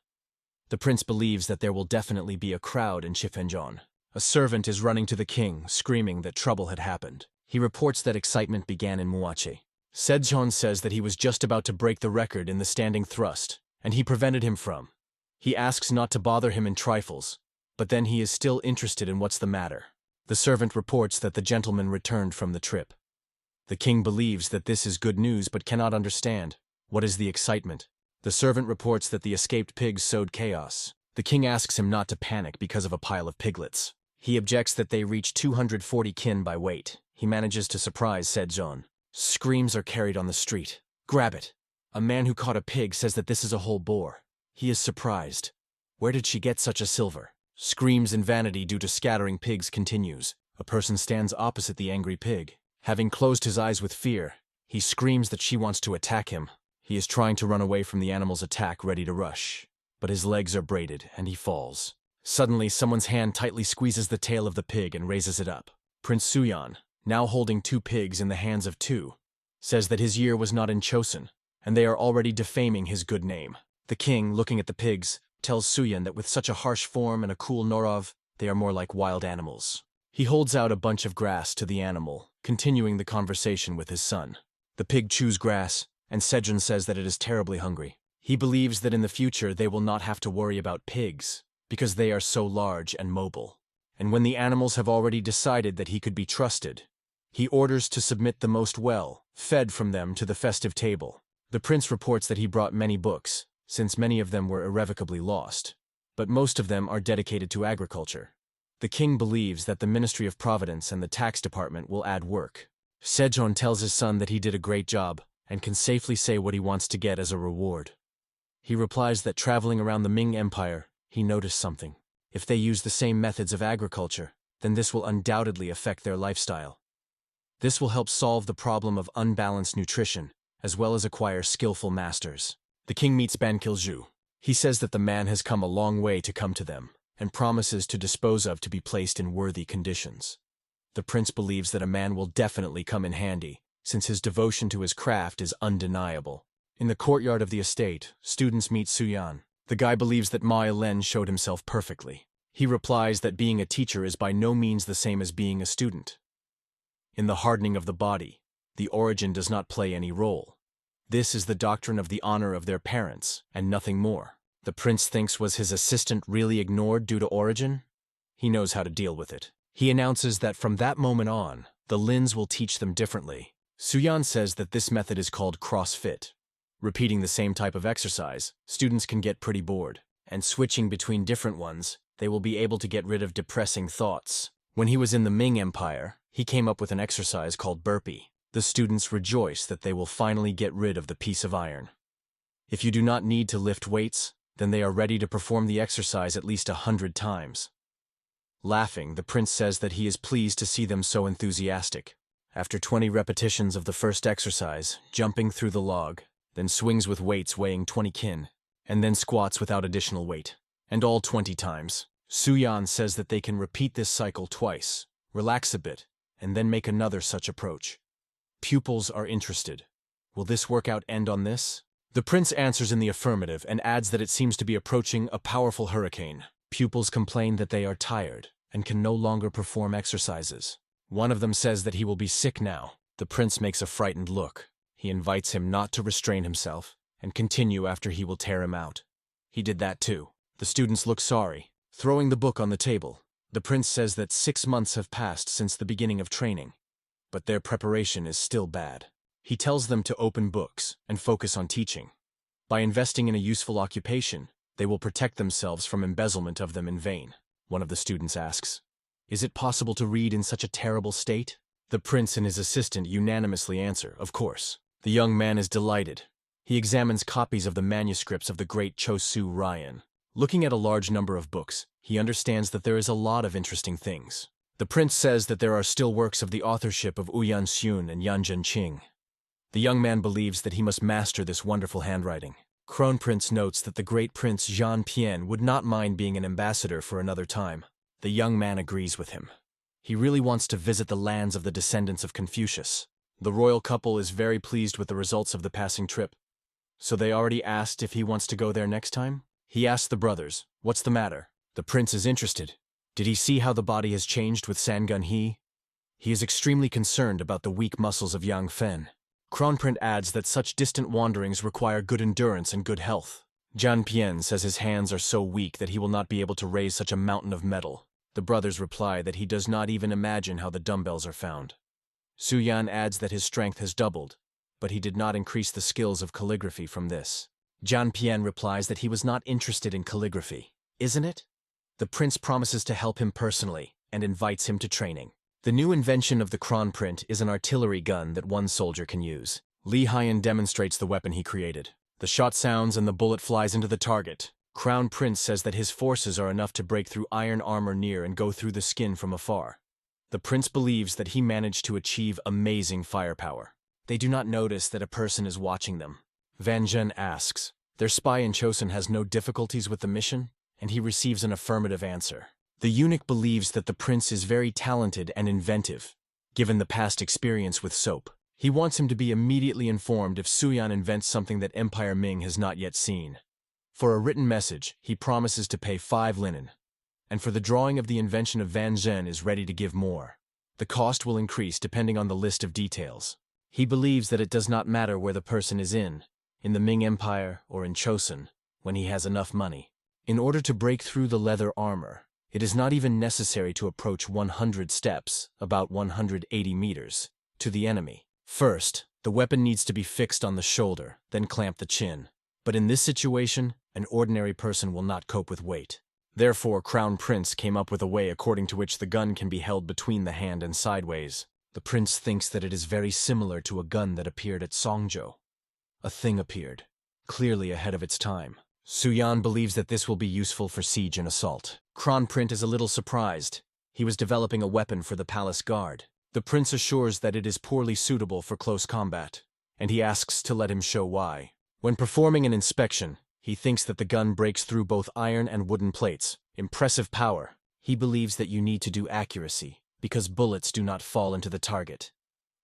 S1: The prince believes that there will definitely be a crowd in Chifenjon. A servant is running to the king, screaming that trouble had happened. He reports that excitement began in Muache. Sejong says that he was just about to break the record in the standing thrust, and he prevented him from. He asks not to bother him in trifles, but then he is still interested in what's the matter. The servant reports that the gentleman returned from the trip. The king believes that this is good news but cannot understand. What is the excitement? The servant reports that the escaped pigs sowed chaos. The king asks him not to panic because of a pile of piglets. He objects that they reach 240 kin by weight. He manages to surprise Sejong. Screams are carried on the street. "Grab it!" A man who caught a pig says that this is a whole boar. He is surprised. Where did she get such a silver? Screams in vanity due to scattering pigs continues. A person stands opposite the angry pig. Having closed his eyes with fear, he screams that she wants to attack him. He is trying to run away from the animal's attack, ready to rush. But his legs are braided, and he falls. Suddenly, someone's hand tightly squeezes the tail of the pig and raises it up. Prince Suyan, now holding 2 pigs in the hands of 2, says that his year was not in Chosun, and they are already defaming his good name. The king, looking at the pigs, tells Suyan that with such a harsh form and a cool Norov, they are more like wild animals. He holds out a bunch of grass to the animal, continuing the conversation with his son. The pig chews grass, and Sejong says that it is terribly hungry. He believes that in the future they will not have to worry about pigs, because they are so large and mobile. And when the animals have already decided that he could be trusted, he orders to submit the most well-fed from them to the festive table. The prince reports that he brought many books, since many of them were irrevocably lost, but most of them are dedicated to agriculture. The king believes that the Ministry of Providence and the tax department will add work. Sejong tells his son that he did a great job and can safely say what he wants to get as a reward. He replies that traveling around the Ming Empire, he noticed something. If they use the same methods of agriculture, then this will undoubtedly affect their lifestyle. This will help solve the problem of unbalanced nutrition, as well as acquire skillful masters. The king meets Ban Kilju. He says that the man has come a long way to come to them, and promises to dispose of to be placed in worthy conditions. The prince believes that a man will definitely come in handy, since his devotion to his craft is undeniable. In the courtyard of the estate, students meet Suyan. The guy believes that Ma Len showed himself perfectly. He replies that being a teacher is by no means the same as being a student. In the hardening of the body, the origin does not play any role. This is the doctrine of the honor of their parents, and nothing more. The prince thinks, was his assistant really ignored due to origin? He knows how to deal with it. He announces that from that moment on, the Lins will teach them differently. Suyan says that this method is called CrossFit. Repeating the same type of exercise, students can get pretty bored, and switching between different ones, they will be able to get rid of depressing thoughts. When he was in the Ming Empire, he came up with an exercise called burpee. The students rejoice that they will finally get rid of the piece of iron. If you do not need to lift weights, then they are ready to perform the exercise at least 100 times. Laughing, the prince says that he is pleased to see them so enthusiastic. After 20 repetitions of the first exercise, jumping through the log, then swings with weights weighing 20 kin, and then squats without additional weight, and all 20 times. Suyan says that they can repeat this cycle twice, relax a bit, and then make another such approach. Pupils are interested. Will this workout end on this? The prince answers in the affirmative and adds that it seems to be approaching a powerful hurricane. Pupils complain that they are tired and can no longer perform exercises. One of them says that he will be sick now. The prince makes a frightened look. He invites him not to restrain himself and continue after he will tear him out. He did that too. The students look sorry, throwing the book on the table. The prince says that 6 months have passed since the beginning of training, but their preparation is still bad. He tells them to open books and focus on teaching. By investing in a useful occupation, they will protect themselves from embezzlement of them in vain. One of the students asks, "Is it possible to read in such a terrible state?" The prince and his assistant unanimously answer, "Of course." The young man is delighted. He examines copies of the manuscripts of the great Cho Yunjik. Looking at a large number of books, he understands that there is a lot of interesting things. The prince says that there are still works of the authorship of Yan Xun and Yan Zhenqing. The young man believes that he must master this wonderful handwriting. Crown Prince notes that the great Prince Zhan Pian would not mind being an ambassador for another time. The young man agrees with him. He really wants to visit the lands of the descendants of Confucius. The royal couple is very pleased with the results of the passing trip. So they already asked if he wants to go there next time? He asks the brothers, "What's the matter?" The prince is interested. Did he see how the body has changed with Sangun He? He is extremely concerned about the weak muscles of Yang Fen. Kronprince adds that such distant wanderings require good endurance and good health. Zhan Pian says his hands are so weak that he will not be able to raise such a mountain of metal. The brothers reply that he does not even imagine how the dumbbells are found. Su Yan adds that his strength has doubled, but he did not increase the skills of calligraphy from this. Zhan Pian replies that he was not interested in calligraphy. Isn't it? The prince promises to help him personally and invites him to training. The new invention of the Kronprince is an artillery gun that one soldier can use. Li Hyun demonstrates the weapon he created. The shot sounds and the bullet flies into the target. Crown Prince says that his forces are enough to break through iron armor near and go through the skin from afar. The prince believes that he managed to achieve amazing firepower. They do not notice that a person is watching them. Van Zhen asks, "Their spy in Chosun has no difficulties with the mission?" And he receives an affirmative answer. The eunuch believes that the prince is very talented and inventive, given the past experience with soap. He wants him to be immediately informed if Suyan invents something that Empire Ming has not yet seen. For a written message, he promises to pay 5 linen. And for the drawing of the invention of Van Zhen is ready to give more. The cost will increase depending on the list of details. He believes that it does not matter where the person is in the Ming Empire or in Chosun, when he has enough money. In order to break through the leather armor, it is not even necessary to approach 100 steps, about 180 meters, to the enemy. First, the weapon needs to be fixed on the shoulder, then clamp the chin. But in this situation, an ordinary person will not cope with weight. Therefore, Crown Prince came up with a way according to which the gun can be held between the hand and sideways. The prince thinks that it is very similar to a gun that appeared at Songzhou. A thing appeared, clearly ahead of its time. Suyan believes that this will be useful for siege and assault. Kronprince is a little surprised. He was developing a weapon for the palace guard. The prince assures that it is poorly suitable for close combat, and he asks to let him show why. When performing an inspection, he thinks that the gun breaks through both iron and wooden plates. Impressive power. He believes that you need to do accuracy, because bullets do not fall into the target.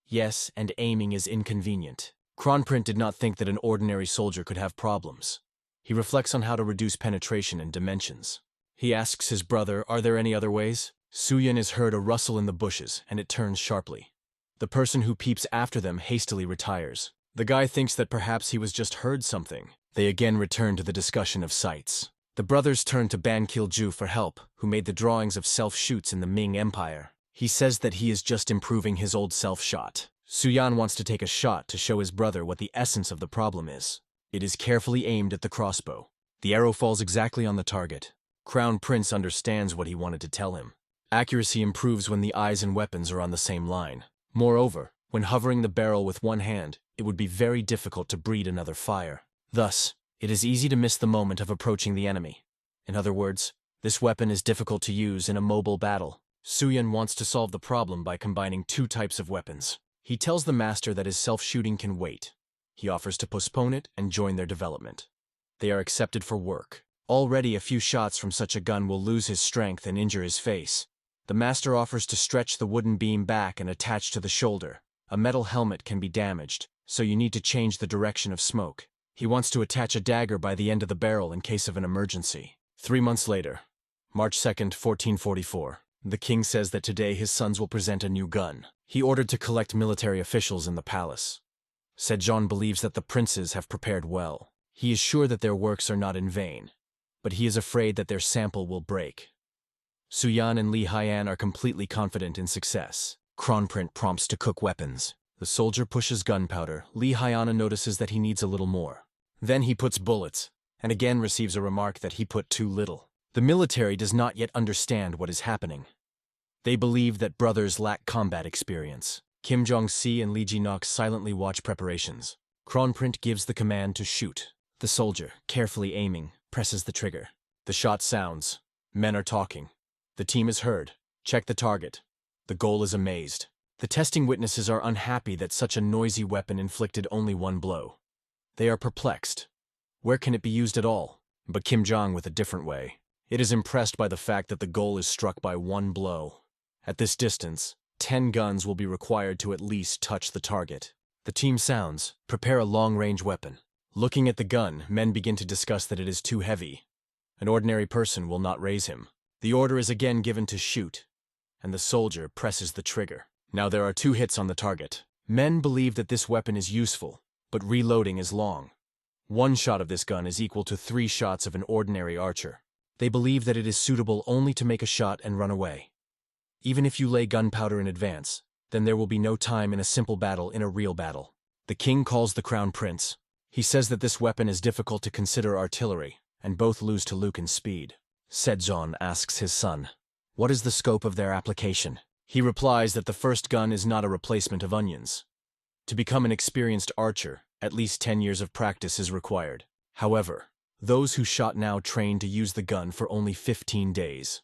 S1: Yes, and aiming is inconvenient. Kronprince did not think that an ordinary soldier could have problems. He reflects on how to reduce penetration and dimensions. He asks his brother, "Are there any other ways?" Suyan is heard a rustle in the bushes, and it turns sharply. The person who peeps after them hastily retires. The guy thinks that perhaps he was just heard something. They again return to the discussion of sights. The brothers turn to Ban Kilju for help, who made the drawings of self-shoots in the Ming Empire. He says that he is just improving his old self-shot. Suyan wants to take a shot to show his brother what the essence of the problem is. It is carefully aimed at the crossbow. The arrow falls exactly on the target. Crown Prince understands what he wanted to tell him. Accuracy improves when the eyes and weapons are on the same line. Moreover, when hovering the barrel with one hand, it would be very difficult to breed another fire. Thus, it is easy to miss the moment of approaching the enemy. In other words, this weapon is difficult to use in a mobile battle. Suyan wants to solve the problem by combining 2 types of weapons. He tells the master that his self-shooting can wait. He offers to postpone it and join their development. They are accepted for work. Already a few shots from such a gun will lose his strength and injure his face. The master offers to stretch the wooden beam back and attach to the shoulder. A metal helmet can be damaged, so you need to change the direction of smoke. He wants to attach a dagger by the end of the barrel in case of an emergency. 3 months later, March 2nd, 1444, the king says that today his sons will present a new gun. He ordered to collect military officials in the palace. Sejong believes that the princes have prepared well. He is sure that their works are not in vain, but he is afraid that their sample will break. Suyan and Li Hyun are completely confident in success. Kronprince prompts to cook weapons. The soldier pushes gunpowder. Li Hyun notices that he needs a little more. Then he puts bullets, and again receives a remark that he put too little. The military does not yet understand what is happening. They believe that brothers lack combat experience. Kim Jong-si and Lee Ji-nok silently watch preparations. Kronprint gives the command to shoot. The soldier, carefully aiming, presses the trigger. The shot sounds. Men are talking. The team is heard. Check the target. The goal is amazed. The testing witnesses are unhappy that such a noisy weapon inflicted only one blow. They are perplexed. Where can it be used at all? But Kim Jong with a different way. It is impressed by the fact that the goal is struck by one blow. At this distance, 10 guns will be required to at least touch the target. The team sounds, prepare a long-range weapon. Looking at the gun, men begin to discuss that it is too heavy. An ordinary person will not raise him. The order is again given to shoot, and the soldier presses the trigger. Now there are 2 hits on the target. Men believe that this weapon is useful, but reloading is long. 1 shot of this gun is equal to 3 shots of an ordinary archer. They believe that it is suitable only to make a shot and run away. Even if you lay gunpowder in advance, then there will be no time in a simple battle in a real battle. The king calls the crown prince. He says that this weapon is difficult to consider artillery, and both lose to Luke in speed. Sejong asks his son, what is the scope of their application? He replies that the first gun is not a replacement of onions. To become an experienced archer, at least 10 years of practice is required. However, those who shot now train to use the gun for only 15 days.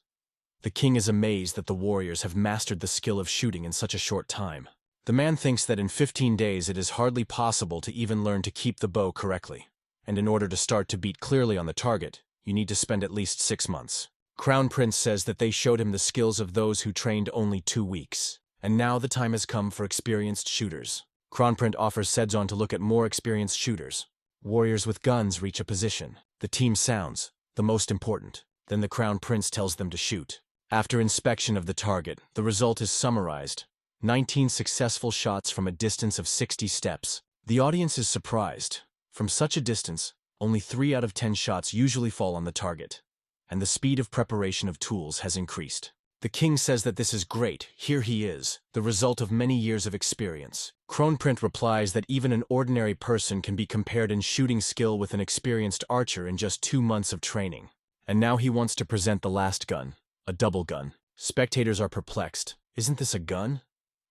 S1: The king is amazed that the warriors have mastered the skill of shooting in such a short time. The man thinks that in 15 days it is hardly possible to even learn to keep the bow correctly. And in order to start to beat clearly on the target, you need to spend at least 6 months. Crown Prince says that they showed him the skills of those who trained only 2 weeks. And now the time has come for experienced shooters. Crown Prince offers Sejong to look at more experienced shooters. Warriors with guns reach a position. The team sounds, the most important. Then the Crown Prince tells them to shoot. After inspection of the target, the result is summarized. 19 successful shots from a distance of 60 steps. The audience is surprised. From such a distance, only 3 out of 10 shots usually fall on the target. And the speed of preparation of tools has increased. The king says that this is great. Here he is, the result of many years of experience. Kronprint replies that even an ordinary person can be compared in shooting skill with an experienced archer in just 2 months of training. And now he wants to present the last gun, a double gun. Spectators are perplexed. Isn't this a gun?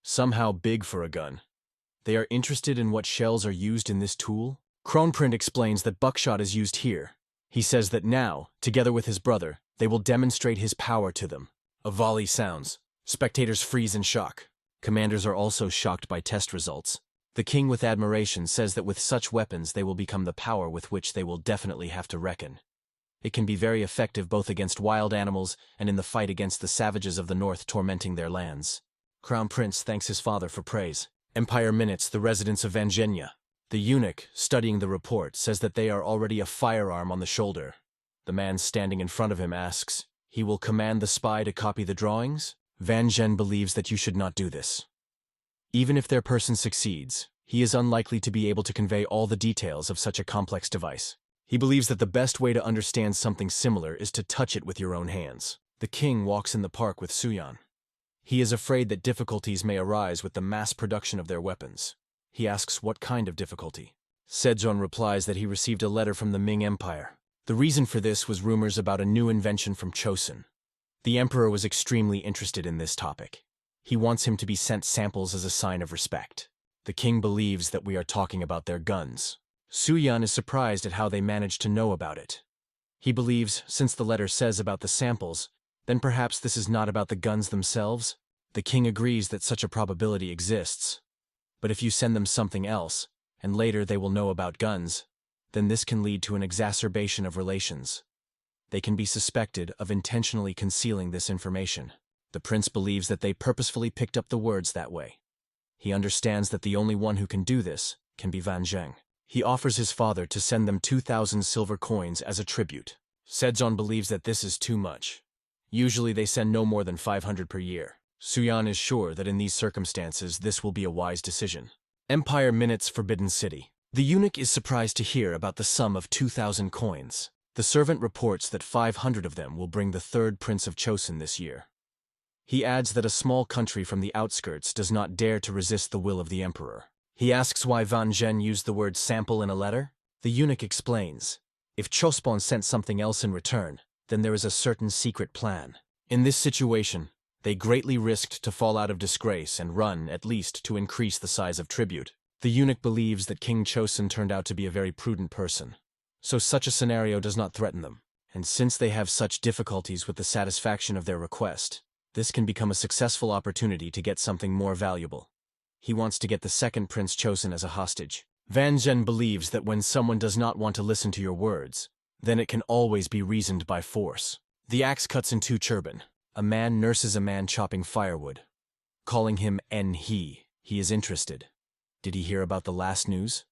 S1: Somehow big for a gun. They are interested in what shells are used in this tool. Kronprint explains that buckshot is used here. He says that now, together with his brother, they will demonstrate his power to them. A volley sounds. Spectators freeze in shock. Commanders are also shocked by test results. The king with admiration says that with such weapons they will become the power with which they will definitely have to reckon. It can be very effective both against wild animals and in the fight against the savages of the north tormenting their lands. Crown Prince thanks his father for praise. Empire minutes the residence of Vangenia. The eunuch, studying the report, says that they are already a firearm on the shoulder. The man standing in front of him asks, he will command the spy to copy the drawings? Van Zhen believes that you should not do this. Even if their person succeeds, he is unlikely to be able to convey all the details of such a complex device. He believes that the best way to understand something similar is to touch it with your own hands. The king walks in the park with Suyan. He is afraid that difficulties may arise with the mass production of their weapons. He asks what kind of difficulty. Sejong replies that he received a letter from the Ming Empire. The reason for this was rumors about a new invention from Chosun. The emperor was extremely interested in this topic. He wants him to be sent samples as a sign of respect. The king believes that we are talking about their guns. Suyan is surprised at how they managed to know about it. He believes, since the letter says about the samples, then perhaps this is not about the guns themselves. The king agrees that such a probability exists. But if you send them something else, and later they will know about guns, then this can lead to an exacerbation of relations. They can be suspected of intentionally concealing this information. The prince believes that they purposefully picked up the words that way. He understands that the only one who can do this can be Van Zheng. He offers his father to send them 2,000 silver coins as a tribute. Sejong believes that this is too much. Usually they send no more than 500 per year. Suyan is sure that in these circumstances this will be a wise decision. Empire minutes Forbidden City. The eunuch is surprised to hear about the sum of 2,000 coins. The servant reports that 500 of them will bring the third prince of Chosun this year. He adds that a small country from the outskirts does not dare to resist the will of the emperor. He asks why Van Zhen used the word sample in a letter. The eunuch explains, if Chospon sent something else in return, then there is a certain secret plan. In this situation, They greatly risked to fall out of disgrace and run, at least, to increase the size of tribute. The eunuch believes that King Chosun turned out to be a very prudent person, so such a scenario does not threaten them. And since they have such difficulties with the satisfaction of their request, this can become a successful opportunity to get something more valuable. He wants to get the second Prince Chosun as a hostage. Van Zhen believes that when someone does not want to listen to your words, then it can always be reasoned by force. The axe cuts in two turban. A man nurses a man chopping firewood. Calling him he is interested. Did he hear about the last news?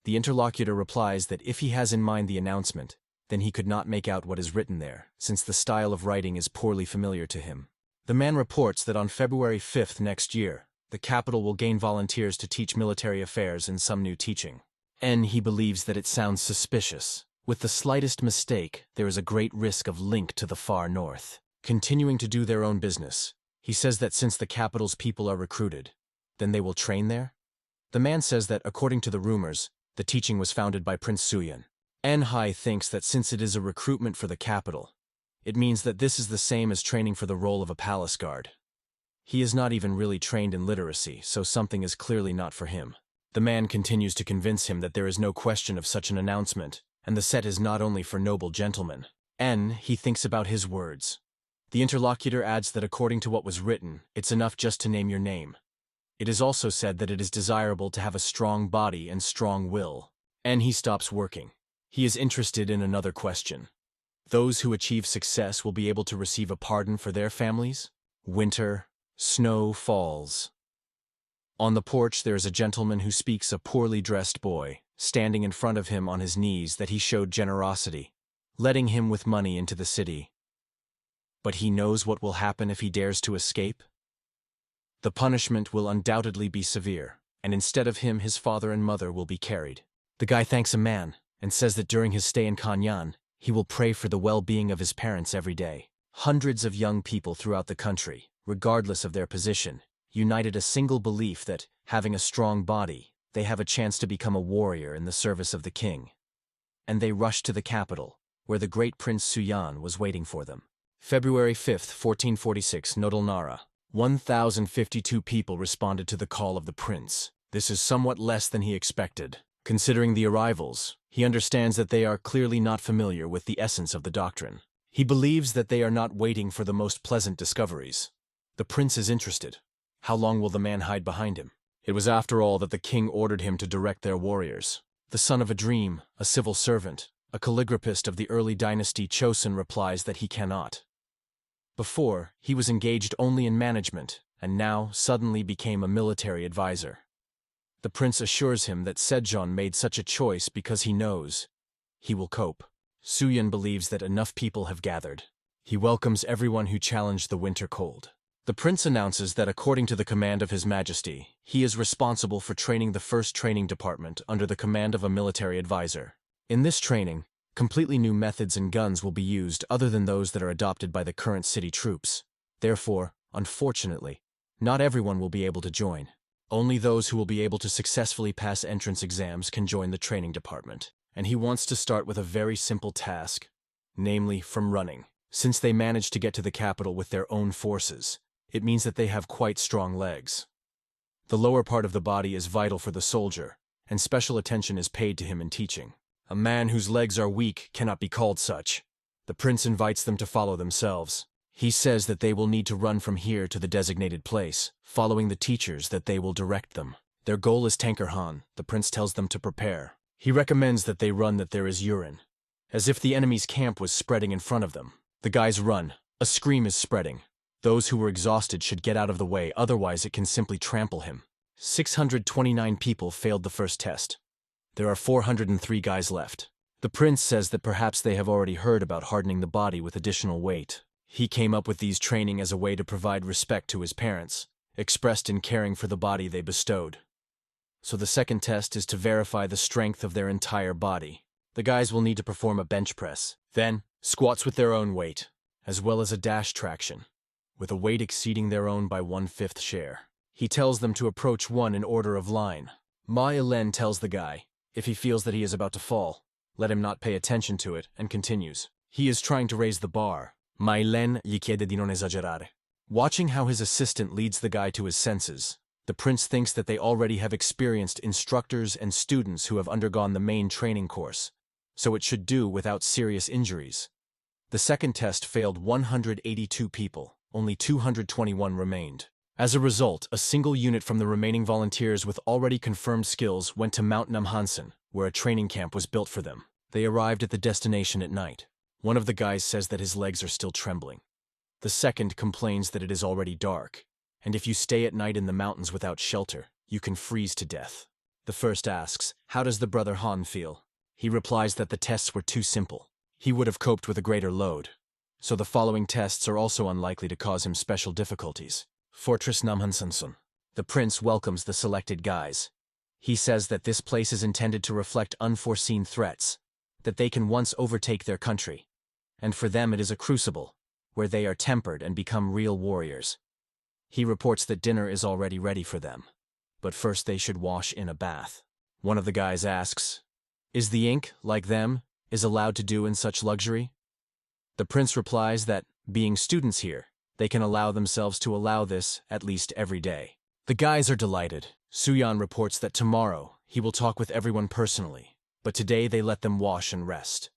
S1: The interlocutor replies that if he has in mind the announcement, then he could not make out what is written there, since the style of writing is poorly familiar to him. The man reports that on February 5th next year, the capital will gain volunteers to teach military affairs and some new teaching. He believes that it sounds suspicious. With the slightest mistake, there is a great risk of link to the far north. Continuing to do their own business, he says that since the capital's people are recruited, then they will train there? The man says that, according to the rumors, the teaching was founded by Prince Suyun. Hai thinks that since it is a recruitment for the capital, it means that this is the same as training for the role of a palace guard. He is not even really trained in literacy, so something is clearly not for him. The man continues to convince him that there is no question of such an announcement, and the set is not only for noble gentlemen. He thinks about his words. The interlocutor adds that according to what was written, it's enough just to name your name. It is also said that it is desirable to have a strong body and strong will. He stops working. He is interested in another question. Those who achieve success will be able to receive a pardon for their families? Winter, snow falls. On the porch there is a gentleman who speaks a poorly dressed boy, standing in front of him on his knees that he showed generosity, letting him with money into the city. But he knows what will happen if he dares to escape? The punishment will undoubtedly be severe, and instead of him his father and mother will be carried. The guy thanks a man, and says that during his stay in Kanyan, he will pray for the well-being of his parents every day. Hundreds of young people throughout the country, regardless of their position, united a single belief that, having a strong body, they have a chance to become a warrior in the service of the king. And they rushed to the capital, where the great Prince Suyun was waiting for them. February 5th, 1446, Nodal Nara. 1,052 people responded to the call of the prince. This is somewhat less than he expected. Considering the arrivals, he understands that they are clearly not familiar with the essence of the doctrine. He believes that they are not waiting for the most pleasant discoveries. The prince is interested. How long will the man hide behind him? It was after all that the king ordered him to direct their warriors. The son of a dream, a civil servant, a calligraphist of the early dynasty Chosun replies that he cannot. Before, he was engaged only in management, and now suddenly became a military advisor. The prince assures him that Sejong made such a choice because he knows he will cope. Suyun believes that enough people have gathered. He welcomes everyone who challenged the winter cold. The prince announces that according to the command of His Majesty, he is responsible for training the first training department under the command of a military advisor. In this training, completely new methods and guns will be used other than those that are adopted by the current city troops. Therefore, unfortunately, not everyone will be able to join. Only those who will be able to successfully pass entrance exams can join the training department. And he wants to start with a very simple task, namely from running. Since they managed to get to the capital with their own forces, it means that they have quite strong legs. The lower part of the body is vital for the soldier, and special attention is paid to him in teaching. A man whose legs are weak cannot be called such. The prince invites them to follow themselves. He says that they will need to run from here to the designated place, following the teachers that they will direct them. Their goal is Tanker Han. The prince tells them to prepare. He recommends that they run that there is urine, as if the enemy's camp was spreading in front of them. The guys run. A scream is spreading. Those who were exhausted should get out of the way, otherwise it can simply trample him. 629 people failed the first test. There are 403 guys left. The prince says that perhaps they have already heard about hardening the body with additional weight. He came up with these training as a way to provide respect to his parents, expressed in caring for the body they bestowed. So the second test is to verify the strength of their entire body. The guys will need to perform a bench press, then squats with their own weight, as well as a dash traction, with a weight exceeding their own by 1/5 share. He tells them to approach one in order of line. Ma Elen tells the guy, if he feels that he is about to fall, let him not pay attention to it, and continues. He is trying to raise the bar. Ma Elen gli chiede di non esagerare. Watching how his assistant leads the guy to his senses, the prince thinks that they already have experienced instructors and students who have undergone the main training course, so it should do without serious injuries. The second test failed 182 people, only 221 remained. As a result, a single unit from the remaining volunteers with already confirmed skills went to Mount Namhansen, where a training camp was built for them. They arrived at the destination at night. One of the guys says that his legs are still trembling. The second complains that it is already dark, and if you stay at night in the mountains without shelter, you can freeze to death. The first asks, "How does the brother Han feel?" He replies that the tests were too simple. He would have coped with a greater load. So the following tests are also unlikely to cause him special difficulties. Fortress Namhansen. The prince welcomes the selected guys. He says that this place is intended to reflect unforeseen threats, that they can once overtake their country, and for them it is a crucible, where they are tempered and become real warriors. He reports that dinner is already ready for them, but first they should wash in a bath. One of the guys asks, "Is the ink, like them, is allowed to do in such luxury?" The prince replies that, being students here, they can allow themselves to allow this at least every day. The guys are delighted. Suyan reports that tomorrow he will talk with everyone personally, but today they let them wash and rest.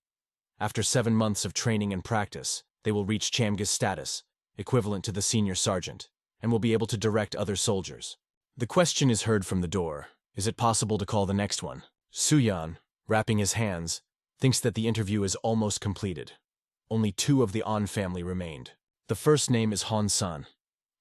S1: After 7 months of training and practice, they will reach Chamga's status, equivalent to the senior sergeant, and will be able to direct other soldiers. The question is heard from the door, "Is it possible to call the next one?" Suyan, wrapping his hands, thinks that the interview is almost completed. Only 2 of the An family remained. The first name is Han San.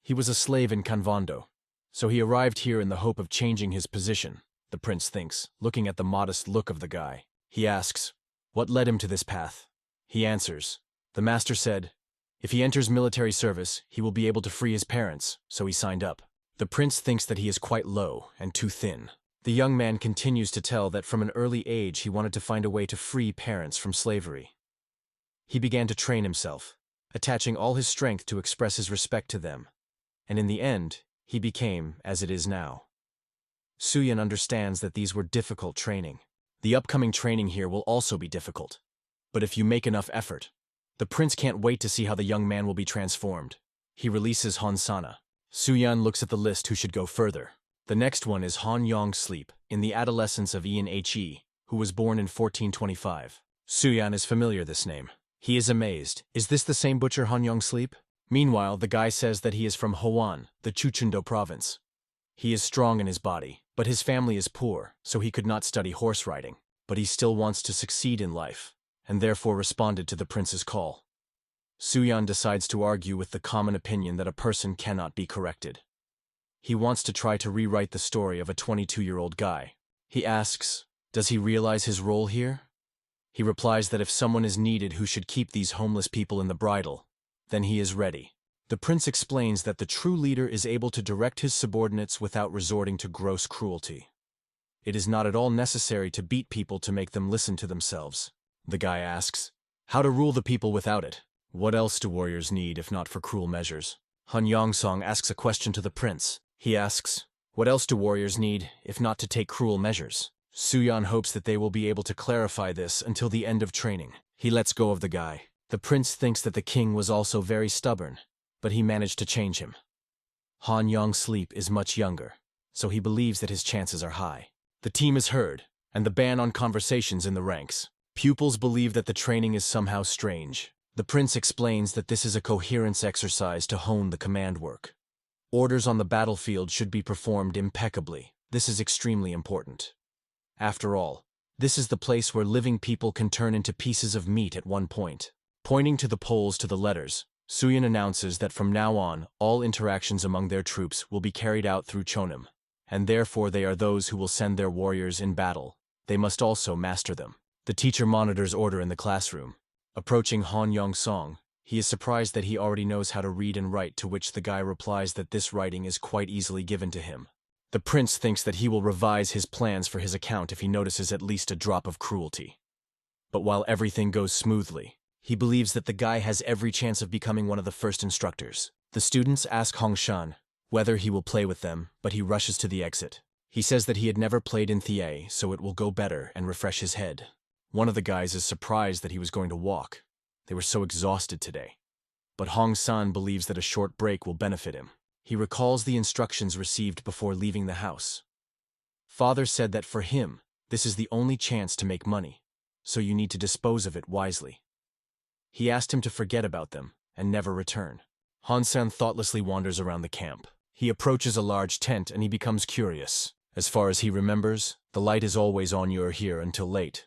S1: He was a slave in Kanvando, so he arrived here in the hope of changing his position, the prince thinks, looking at the modest look of the guy. He asks, "What led him to this path?" He answers, "The master said, if he enters military service, he will be able to free his parents, so he signed up." The prince thinks that he is quite low and too thin. The young man continues to tell that from an early age he wanted to find a way to free parents from slavery. He began to train himself, attaching all his strength to express his respect to them, and in the end, he became as it is now. Suyan understands that these were difficult training. The upcoming training here will also be difficult. But if you make enough effort, the prince can't wait to see how the young man will be transformed. He releases Han Sana. Suyan looks at the list who should go further. The next one is Han Yong Sleep, in the adolescence of Ian He, who was born in 1425. Suyan is familiar this name. He is amazed. Is this the same butcher Han Yong Sleep? Meanwhile, the guy says that he is from Hoan, the Chuchundo province. He is strong in his body, but his family is poor, so he could not study horse riding. But he still wants to succeed in life, and therefore responded to the prince's call. Suyan decides to argue with the common opinion that a person cannot be corrected. He wants to try to rewrite the story of a 22-year-old guy. He asks, does he realize his role here? He replies that if someone is needed who should keep these homeless people in the bridle, then he is ready. The prince explains that the true leader is able to direct his subordinates without resorting to gross cruelty. It is not at all necessary to beat people to make them listen to themselves. The guy asks, how to rule the people without it? What else do warriors need if not for cruel measures? Han Yongsong asks a question to the prince. He asks, what else do warriors need if not to take cruel measures? Suyan hopes that they will be able to clarify this until the end of training. He lets go of the guy. The prince thinks that the king was also very stubborn, but he managed to change him. Han Yong Sleep is much younger, so he believes that his chances are high. The team is heard, and the ban on conversations in the ranks. Pupils believe that the training is somehow strange. The prince explains that this is a coherence exercise to hone the command work. Orders on the battlefield should be performed impeccably. This is extremely important. After all, this is the place where living people can turn into pieces of meat at one point. Pointing to the poles to the letters, Suyan announces that from now on, all interactions among their troops will be carried out through Chonim, and therefore they are those who will send their warriors in battle. They must also master them. The teacher monitors order in the classroom. Approaching Han Yong-song, he is surprised that he already knows how to read and write, to which the guy replies that this writing is quite easily given to him. The prince thinks that he will revise his plans for his account if he notices at least a drop of cruelty. But while everything goes smoothly, he believes that the guy has every chance of becoming one of the first instructors. The students ask Hong Shan whether he will play with them, but he rushes to the exit. He says that he had never played in Thie, so it will go better and refresh his head. One of the guys is surprised that he was going to walk. They were so exhausted today. but Hong San believes that a short break will benefit him. He recalls the instructions received before leaving the house. Father said that for him, this is the only chance to make money, so you need to dispose of it wisely. He asked him to forget about them and never return. Hong San thoughtlessly wanders around the camp. He approaches a large tent and he becomes curious. As far as he remembers, the light is always on here until late.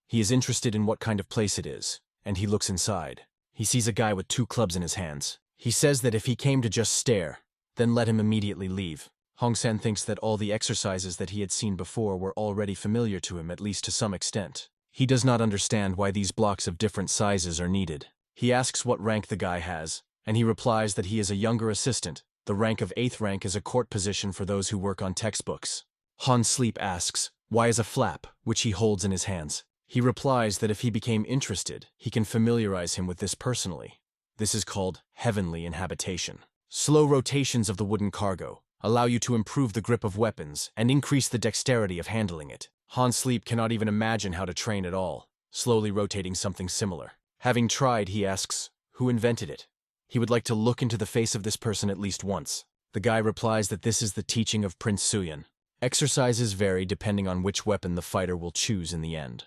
S1: He is interested in what kind of place it is, and he looks inside. He sees a guy with 2 clubs in his hands. He says that if he came to just stare, then let him immediately leave. Hong San thinks that all the exercises that he had seen before were already familiar to him, at least to some extent. He does not understand why these blocks of different sizes are needed. He asks what rank the guy has, and he replies that he is a younger assistant. The rank of 8th rank is a court position for those who work on textbooks. Han Sleep asks, why is a flap, which he holds in his hands? He replies that if he became interested, he can familiarize him with this personally. This is called heavenly inhabitation. Slow rotations of the wooden cargo allow you to improve the grip of weapons and increase the dexterity of handling it. Han Sleep cannot even imagine how to train at all, slowly rotating something similar. Having tried, he asks, who invented it? He would like to look into the face of this person at least once. The guy replies that this is the teaching of Prince Suyun. Exercises vary depending on which weapon the fighter will choose in the end.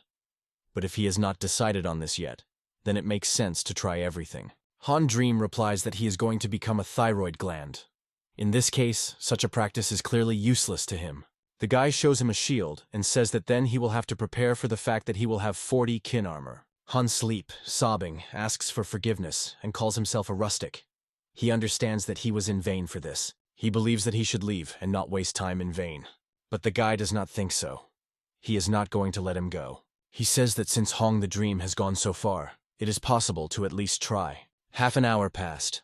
S1: But if he has not decided on this yet, then it makes sense to try everything. Han Dream replies that he is going to become a thyroid gland. In this case, such a practice is clearly useless to him. The guy shows him a shield and says that then he will have to prepare for the fact that he will have 40 kin armor. Han Sleep, sobbing, asks for forgiveness and calls himself a rustic. He understands that he was in vain for this. He believes that he should leave and not waste time in vain. But the guy does not think so. He is not going to let him go. He says that since Hong the Dream has gone so far, it is possible to at least try. Half an hour passed.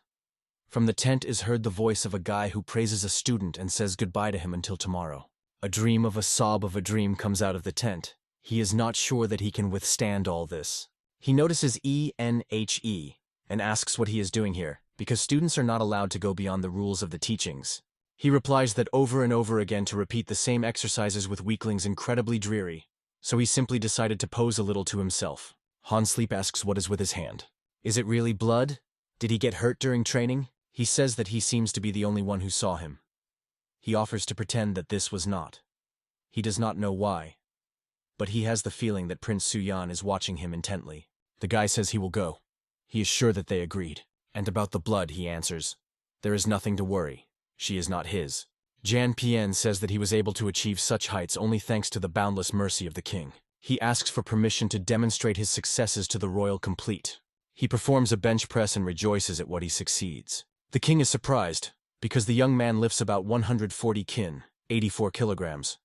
S1: From the tent is heard the voice of a guy who praises a student and says goodbye to him until tomorrow. A dream of a sob of a dream comes out of the tent. He is not sure that he can withstand all this. He notices ENHE and asks what he is doing here, because students are not allowed to go beyond the rules of the teachings. He replies that over and over again to repeat the same exercises with weaklings incredibly dreary, so he simply decided to pose a little to himself. Han Sleep asks what is with his hand. Is it really blood? Did he get hurt during training? He says that he seems to be the only one who saw him. He offers to pretend that this was not. He does not know why, but he has the feeling that Prince Suyun is watching him intently. The guy says he will go. He is sure that they agreed. And about the blood, he answers, there is nothing to worry. She is not his. Jan Pien says that he was able to achieve such heights only thanks to the boundless mercy of the king. He asks for permission to demonstrate his successes to the royal complete. He performs a bench press and rejoices at what he succeeds. The king is surprised, because the young man lifts about 140 kin, 84 kilograms.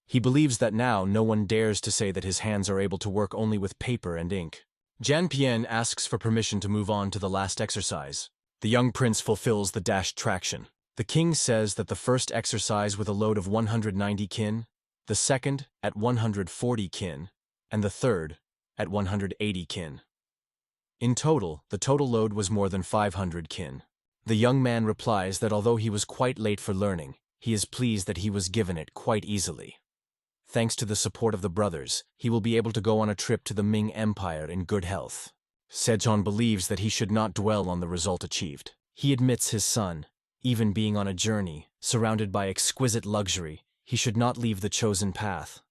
S1: He believes that now no one dares to say that his hands are able to work only with paper and ink. Jan Pien asks for permission to move on to the last exercise. The young prince fulfills the dashed traction. The king says that the first exercise with a load of 190 kin, the second at 140 kin, and the third at 180 kin. In total, the total load was more than 500 kin. The young man replies that although he was quite late for learning, he is pleased that he was given it quite easily. Thanks to the support of the brothers, he will be able to go on a trip to the Ming Empire in good health. Sejong believes that he should not dwell on the result achieved. He admits his son, even being on a journey, surrounded by exquisite luxury, he should not leave the chosen path.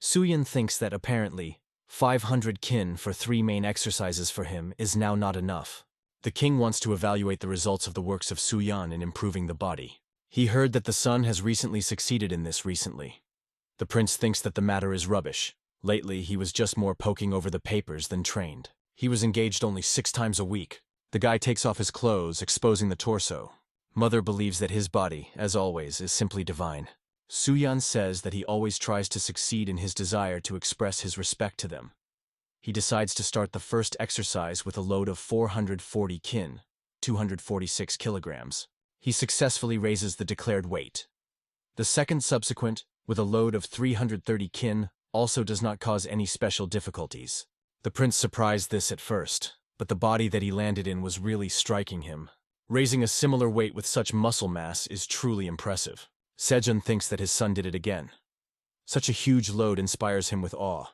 S1: Suyun thinks that apparently, 500 kin for 3 main exercises for him is now not enough. The king wants to evaluate the results of the works of Suyun in improving the body. He heard that the son has recently succeeded in this recently. The prince thinks that the matter is rubbish. Lately, he was just more poking over the papers than trained. He was engaged only 6 times a week. The guy takes off his clothes, exposing the torso. Mother believes that his body, as always, is simply divine. Suyun says that he always tries to succeed in his desire to express his respect to them. He decides to start the first exercise with a load of 440 kin, 246 kilograms. He successfully raises the declared weight. The second subsequent, with a load of 330 kin, also does not cause any special difficulties. The prince surprised this at first, but the body that he landed in was really striking him. Raising a similar weight with such muscle mass is truly impressive. Sejong thinks that his son did it again. Such a huge load inspires him with awe.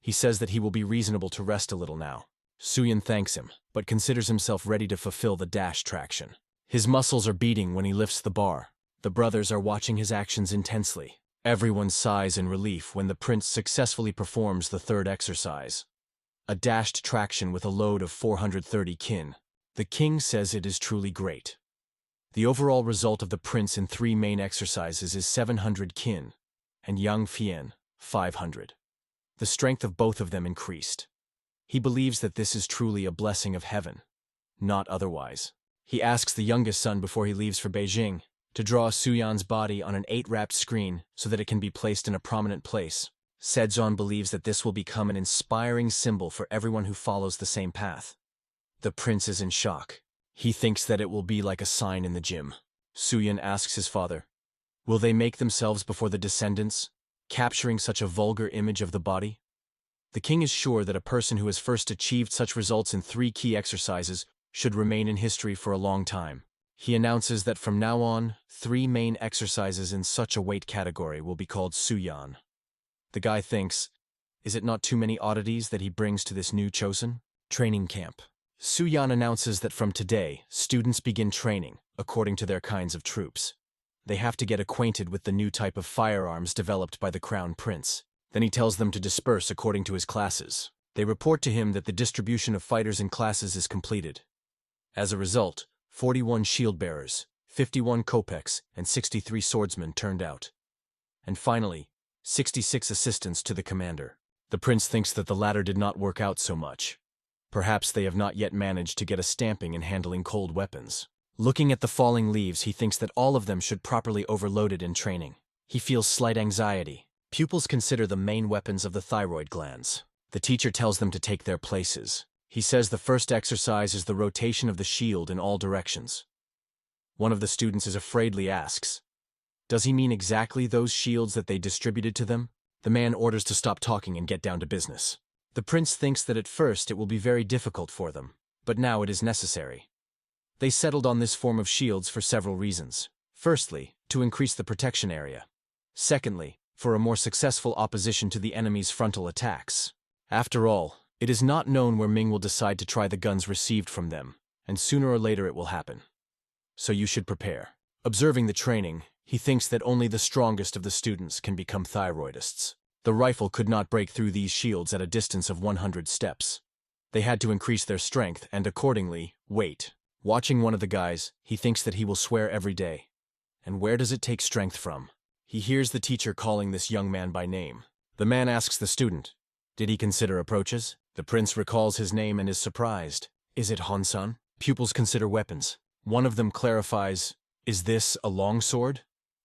S1: He says that he will be reasonable to rest a little now. Suyun thanks him. but considers himself ready to fulfill the dash traction. His muscles are beating when he lifts the bar. The brothers are watching his actions intensely. Everyone sighs in relief when the prince successfully performs the third exercise, a dashed traction with a load of 430 kin. The king says it is truly great. The overall result of the prince in 3 main exercises is 700 kin, and Yang Fian, 500. The strength of both of them increased. He believes that this is truly a blessing of heaven, not otherwise. He asks the youngest son before he leaves for Beijing to draw Suyan's body on an 8-wrapped screen so that it can be placed in a prominent place. Sejong believes that this will become an inspiring symbol for everyone who follows the same path. The prince is in shock. He thinks that it will be like a sign in the gym. Suyan asks his father, will they make themselves before the descendants, capturing such a vulgar image of the body? The king is sure that a person who has first achieved such results in 3 key exercises should remain in history for a long time. He announces that from now on, 3 main exercises in such a weight category will be called Suyan. The guy thinks, is it not too many oddities that he brings to this new chosen training camp? Suyan announces that from today, students begin training according to their kinds of troops. They have to get acquainted with the new type of firearms developed by the crown prince. Then he tells them to disperse according to his classes. They report to him that the distribution of fighters in classes is completed. As a result, 41 shield bearers, 51 kopecks, and 63 swordsmen turned out. And finally, 66 assistants to the commander. The prince thinks that the latter did not work out so much. Perhaps they have not yet managed to get a stamping in handling cold weapons. Looking at the falling leaves, he thinks that all of them should properly overloaded in training. He feels slight anxiety. Pupils consider the main weapons of the thyroid glands. The teacher tells them to take their places. He says the first exercise is the rotation of the shield in all directions. One of the students afraidly asks, does he mean exactly those shields that they distributed to them? The man orders to stop talking and get down to business. The prince thinks that at first it will be very difficult for them, but now it is necessary. They settled on this form of shields for several reasons. Firstly, to increase the protection area. Secondly, for a more successful opposition to the enemy's frontal attacks. After all, it is not known where Ming will decide to try the guns received from them, and sooner or later it will happen. So you should prepare. Observing the training, he thinks that only the strongest of the students can become thyroidists. The rifle could not break through these shields at a distance of 100 steps. They had to increase their strength and, accordingly, weight. Watching one of the guys, he thinks that he will swear every day. And where does it take strength from? He hears the teacher calling this young man by name. The man asks the student, did he consider approaches? The prince recalls his name and is surprised. Is it Honsan? Pupils consider weapons. One of them clarifies, is this a longsword?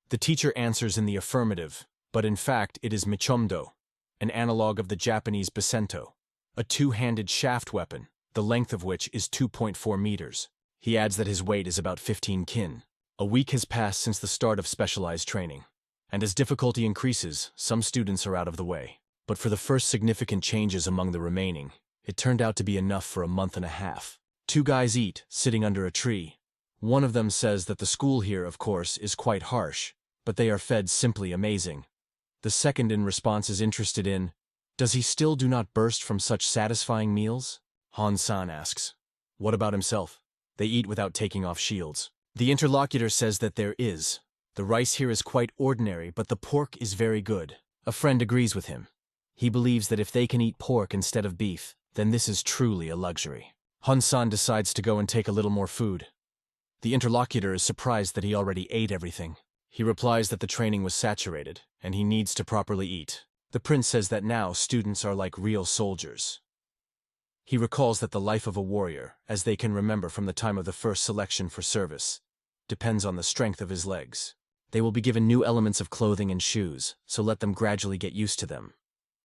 S1: The teacher answers in the affirmative, but in fact it is Michomdo, an analog of the Japanese Bisento, a 2-handed shaft weapon, the length of which is 2.4 meters. He adds that his weight is about 15 kin. A week has passed since the start of specialized training, and as difficulty increases, some students are out of the way. But for the first significant changes among the remaining, it turned out to be enough for a month and a half. 2 guys eat, sitting under a tree. One of them says that the school here, of course, is quite harsh, but they are fed simply amazing. The second in response is interested in, does he still do not burst from such satisfying meals? Han-san asks, what about himself? They eat without taking off shields. The interlocutor says that there is. The rice here is quite ordinary, but the pork is very good. A friend agrees with him. He believes that if they can eat pork instead of beef, then this is truly a luxury. Han-san decides to go and take a little more food. The interlocutor is surprised that he already ate everything. He replies that the training was saturated, and he needs to properly eat. The prince says that now students are like real soldiers. He recalls that the life of a warrior, as they can remember from the time of the first selection for service, depends on the strength of his legs. They will be given new elements of clothing and shoes, so let them gradually get used to them.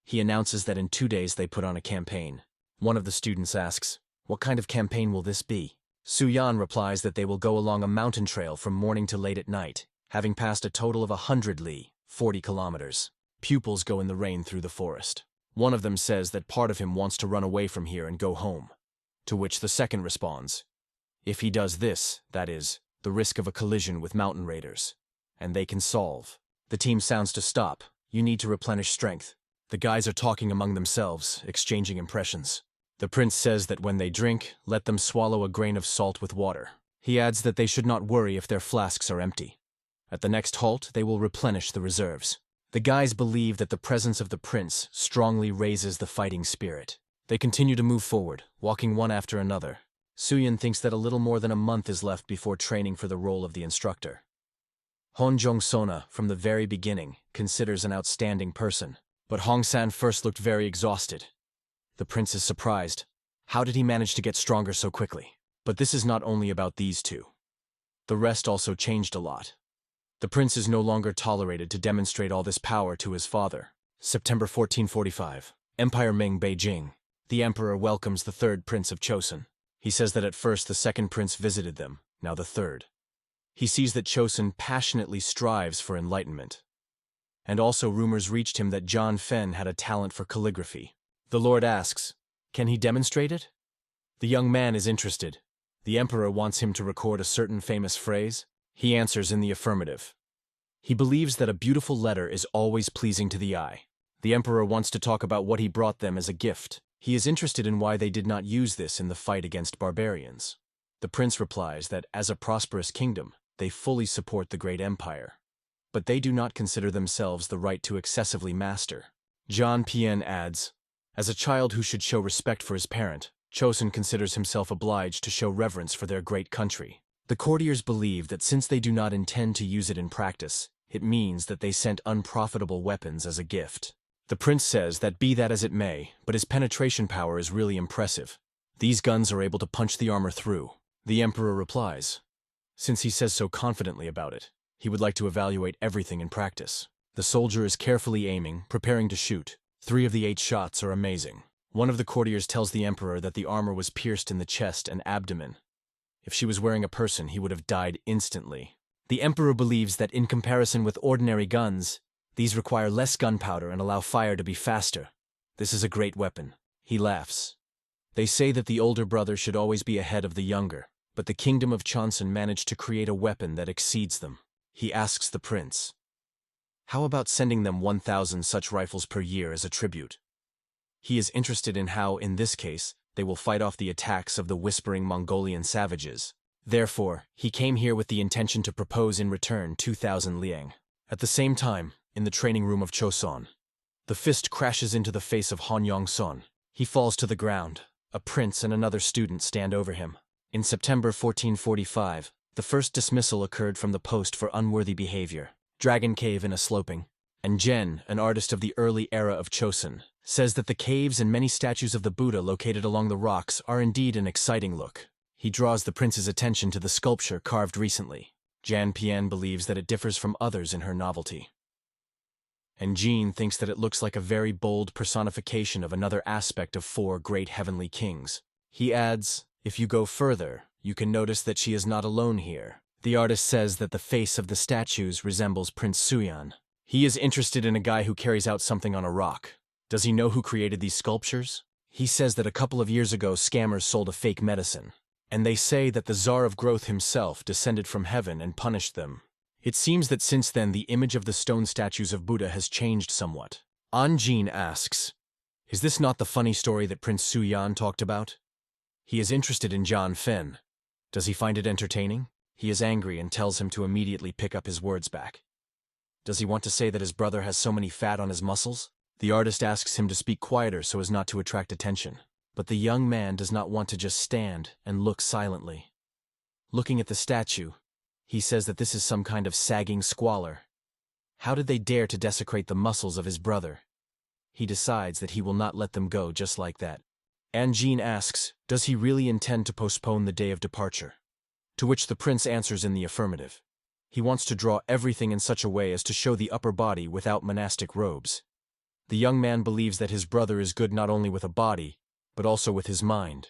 S1: He announces that in 2 days they put on a campaign. One of the students asks, what kind of campaign will this be? Suyan replies that they will go along a mountain trail from morning to late at night, having passed a total of 100 li, 40 kilometers. Pupils go in the rain through the forest. One of them says that part of him wants to run away from here and go home. To which the second responds, if he does this, that is, the risk of a collision with mountain raiders, and they can solve. The team sounds to stop. You need to replenish strength. The guys are talking among themselves, exchanging impressions. The prince says that when they drink, let them swallow a grain of salt with water. He adds that they should not worry if their flasks are empty. At the next halt, they will replenish the reserves. The guys believe that the presence of the prince strongly raises the fighting spirit. They continue to move forward, walking one after another. Soo-yeon thinks that a little more than a month is left before training for the role of the instructor. Hon Jong-sona, from the very beginning, considers an outstanding person. But Hong-san first looked very exhausted. The prince is surprised. How did he manage to get stronger so quickly? But this is not only about these two. The rest also changed a lot. The prince is no longer tolerated to demonstrate all this power to his father. September 1445. Empire Ming, Beijing. The emperor welcomes the third prince of Chosun. He says that at first the second prince visited them, now the third. He sees that Chosun passionately strives for enlightenment. And also rumors reached him that John Fen had a talent for calligraphy. The Lord asks, can he demonstrate it? The young man is interested. The emperor wants him to record a certain famous phrase. He answers in the affirmative. He believes that a beautiful letter is always pleasing to the eye. The emperor wants to talk about what he brought them as a gift. He is interested in why they did not use this in the fight against barbarians. The prince replies that as a prosperous kingdom, they fully support the great empire. But they do not consider themselves the right to excessively master. John Pien adds, as a child who should show respect for his parent, Chosun considers himself obliged to show reverence for their great country. The courtiers believe that since they do not intend to use it in practice, it means that they sent unprofitable weapons as a gift. The prince says that be that as it may, but his penetration power is really impressive. These guns are able to punch the armor through. The emperor replies, since he says so confidently about it, he would like to evaluate everything in practice. The soldier is carefully aiming, preparing to shoot. 3 of the 8 shots are amazing. One of the courtiers tells the emperor that the armor was pierced in the chest and abdomen. If she was wearing a person, he would have died instantly. The emperor believes that in comparison with ordinary guns, these require less gunpowder and allow fire to be faster. This is a great weapon. He laughs. They say that the older brother should always be ahead of the younger, but the kingdom of Cheongsam managed to create a weapon that exceeds them. He asks the prince, how about sending them 1,000 such rifles per year as a tribute? He is interested in how, in this case, they will fight off the attacks of the whispering Mongolian savages. Therefore, he came here with the intention to propose in return 2,000 liang. At the same time, in the training room of Chosun, the fist crashes into the face of Han Yong-son. He falls to the ground. A prince and another student stand over him. In September 1445, the first dismissal occurred from the post for unworthy behavior. Dragon Cave in a sloping. And Jen, an artist of the early era of Chosun, says that the caves and many statues of the Buddha located along the rocks are indeed an exciting look. He draws the prince's attention to the sculpture carved recently. Jan Pien believes that it differs from others in her novelty. And Jean thinks that it looks like a very bold personification of another aspect of 4 great heavenly kings. He adds, if you go further, you can notice that she is not alone here. The artist says that the face of the statues resembles Prince Soo-yeon. He is interested in a guy who carries out something on a rock. Does he know who created these sculptures? He says that a couple of years ago scammers sold a fake medicine. And they say that the Tsar of Growth himself descended from heaven and punished them. It seems that since then the image of the stone statues of Buddha has changed somewhat. An Jin asks, is this not the funny story that Prince Soo-yeon talked about? He is interested in John Fen. Does he find it entertaining? He is angry and tells him to immediately pick up his words back. Does he want to say that his brother has so many fat on his muscles? The artist asks him to speak quieter so as not to attract attention. But the young man does not want to just stand and look silently. Looking at the statue, he says that this is some kind of sagging squalor. How did they dare to desecrate the muscles of his brother? He decides that he will not let them go just like that. An Jin asks, does he really intend to postpone the day of departure? To which the prince answers in the affirmative. He wants to draw everything in such a way as to show the upper body without monastic robes. The young man believes that his brother is good not only with a body, but also with his mind.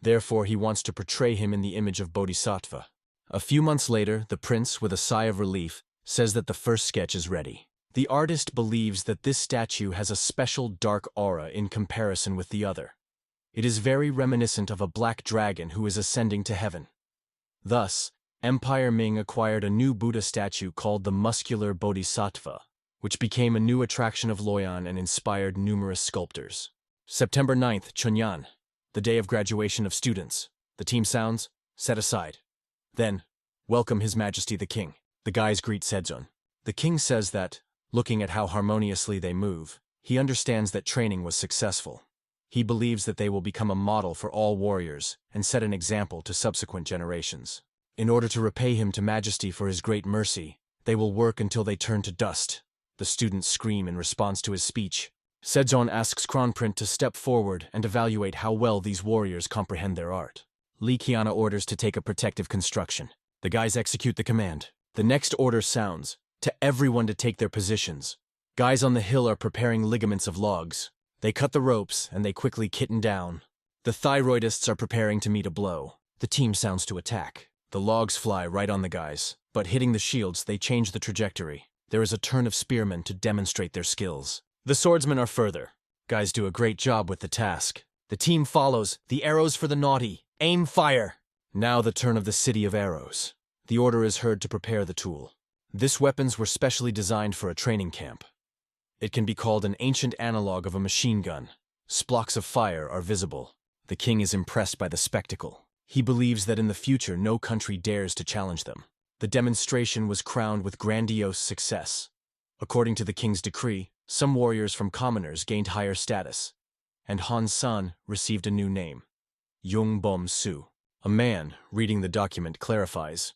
S1: Therefore, he wants to portray him in the image of Bodhisattva. A few months later, the prince, with a sigh of relief, says that the first sketch is ready. The artist believes that this statue has a special dark aura in comparison with the other. It is very reminiscent of a black dragon who is ascending to heaven. Thus, Empire Ming acquired a new Buddha statue called the Muscular Bodhisattva, which became a new attraction of Loyan and inspired numerous sculptors. September 9th, Chunyan. The day of graduation of students. The team sounds, set aside. Then, welcome His Majesty the King. The guys greet Sejong. The king says that, looking at how harmoniously they move, he understands that training was successful. He believes that they will become a model for all warriors and set an example to subsequent generations. In order to repay him to majesty for his great mercy, they will work until they turn to dust. The students scream in response to his speech. Sejong asks Kronprince to step forward and evaluate how well these warriors comprehend their art. Lee Kiana orders to take a protective construction. The guys execute the command. The next order sounds, to everyone to take their positions. Guys on the hill are preparing ligaments of logs. They cut the ropes and they quickly kitten down. The thyroidists are preparing to meet a blow. The team sounds to attack. The logs fly right on the guys, but hitting the shields, they change the trajectory. There is a turn of spearmen to demonstrate their skills. The swordsmen are further. Guys do a great job with the task. The team follows. The arrows for the naughty. Aim, fire! Now the turn of the city of arrows. The order is heard to prepare the tool. These weapons were specially designed for a training camp. It can be called an ancient analog of a machine gun. Splocks of fire are visible. The king is impressed by the spectacle. He believes that in the future no country dares to challenge them. The demonstration was crowned with grandiose success. According to the king's decree, some warriors from commoners gained higher status, and Han San received a new name, Yung Bom Su. A man, reading the document, clarifies.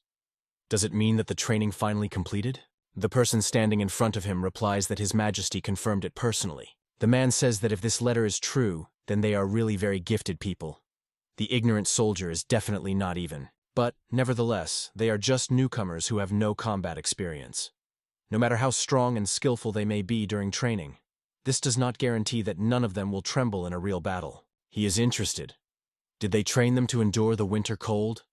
S1: Does it mean that the training finally completed? The person standing in front of him replies that His Majesty confirmed it personally. The man says that if this letter is true, then they are really very gifted people. The ignorant soldier is definitely not even. But, nevertheless, they are just newcomers who have no combat experience. No matter how strong and skillful they may be during training, this does not guarantee that none of them will tremble in a real battle. He is interested. Did they train them to endure the winter cold?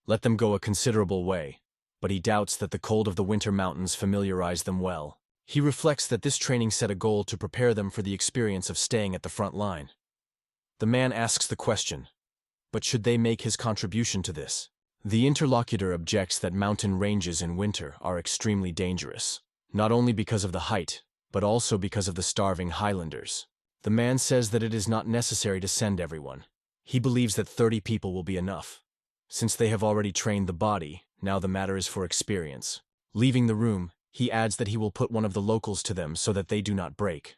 S1: Let them go a considerable way, but he doubts that the cold of the winter mountains familiarize them well. He reflects that this training set a goal to prepare them for the experience of staying at the front line. The man asks the question, but should they make his contribution to this? The interlocutor objects that mountain ranges in winter are extremely dangerous, not only because of the height, but also because of the starving highlanders. The man says that it is not necessary to send everyone. He believes that 30 people will be enough. Since they have already trained the body, now the matter is for experience. Leaving the room, he adds that he will put one of the locals to them so that they do not break.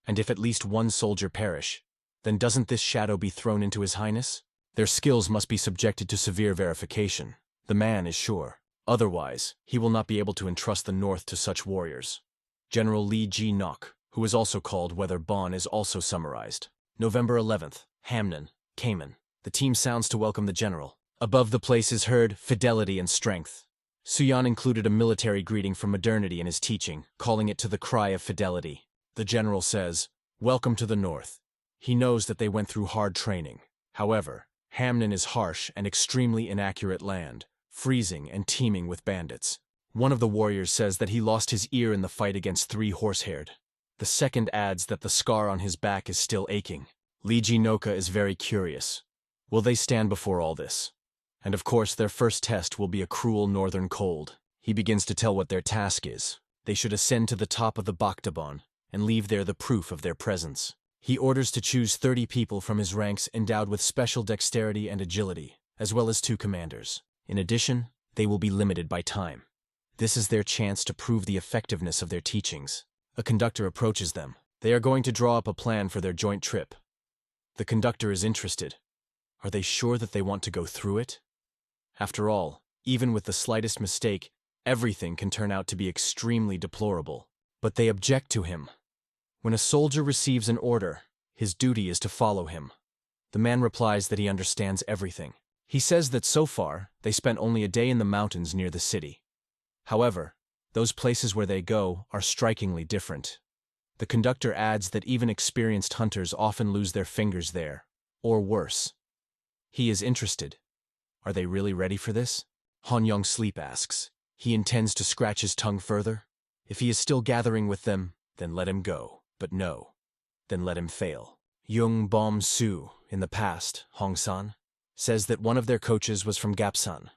S1: And if at least one soldier perish, then doesn't this shadow be thrown into His Highness? Their skills must be subjected to severe verification. The man is sure. Otherwise, he will not be able to entrust the North to such warriors. General Lee Ji-nok, who is also called Weather Bon, is also summarized. November 11th, Hamnan, Cayman. The team sounds to welcome the general. Above the place is heard fidelity and strength. Suyan included a military greeting from modernity in his teaching, calling it to the cry of fidelity. The general says, "Welcome to the North." He knows that they went through hard training. However, Hamnan is harsh and extremely inaccurate land, freezing and teeming with bandits. One of the warriors says that he lost his ear in the fight against 3 horse-haired. The second adds that the scar on his back is still aching. Lee Ji-noka is very curious. Will they stand before all this? And of course their first test will be a cruel northern cold. He begins to tell what their task is. They should ascend to the top of the Baktabon and leave there the proof of their presence. He orders to choose 30 people from his ranks endowed with special dexterity and agility, as well as 2 commanders. In addition, they will be limited by time. This is their chance to prove the effectiveness of their teachings. A conductor approaches them. They are going to draw up a plan for their joint trip. The conductor is interested. Are they sure that they want to go through it? After all, even with the slightest mistake, everything can turn out to be extremely deplorable. But they object to him. When a soldier receives an order, his duty is to follow him. The man replies that he understands everything. He says that so far, they spent only a day in the mountains near the city. However, those places where they go are strikingly different. The conductor adds that even experienced hunters often lose their fingers there, or worse. He is interested. Are they really ready for this? Han Young-sleep asks. He intends to scratch his tongue further. If he is still gathering with them, then let him go. But no, then let him fail. Yung Bom Su, in the past, Hong San, says that one of their coaches was from Gapsan.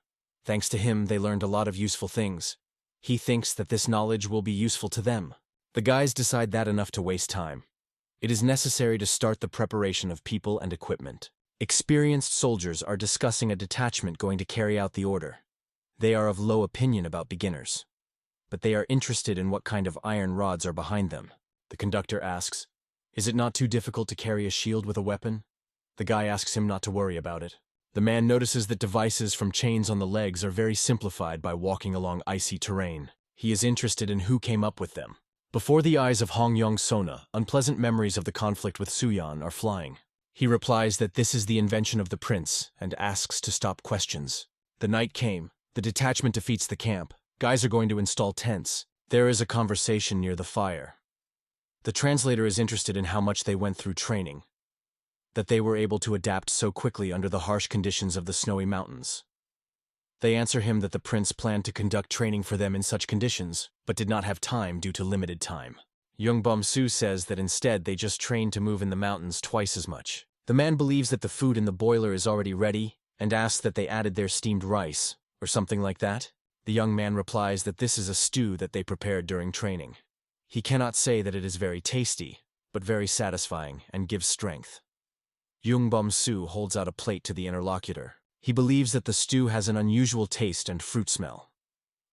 S1: Thanks to him, they learned a lot of useful things. He thinks that this knowledge will be useful to them. The guys decide that enough to waste time. It is necessary to start the preparation of people and equipment. Experienced soldiers are discussing a detachment going to carry out the order. They are of low opinion about beginners, but they are interested in what kind of iron rods are behind them. The conductor asks, "Is it not too difficult to carry a shield with a weapon?" The guy asks him not to worry about it. The man notices that devices from chains on the legs are very simplified by walking along icy terrain. He is interested in who came up with them. Before the eyes of Hong Yong-sona, unpleasant memories of the conflict with Suyan are flying. He replies that this is the invention of the prince and asks to stop questions. The night came. The detachment defeats the camp. Guys are going to install tents. There is a conversation near the fire. The translator is interested in how much they went through training, that they were able to adapt so quickly under the harsh conditions of the snowy mountains. They answer him that the prince planned to conduct training for them in such conditions, but did not have time due to limited time. Young-bom-soo says that instead they just trained to move in the mountains twice as much. The man believes that the food in the boiler is already ready and asks that they added their steamed rice, or something like that. The young man replies that this is a stew that they prepared during training. He cannot say that it is very tasty, but very satisfying and gives strength. Young-bom-soo holds out a plate to the interlocutor. He believes that the stew has an unusual taste and fruit smell.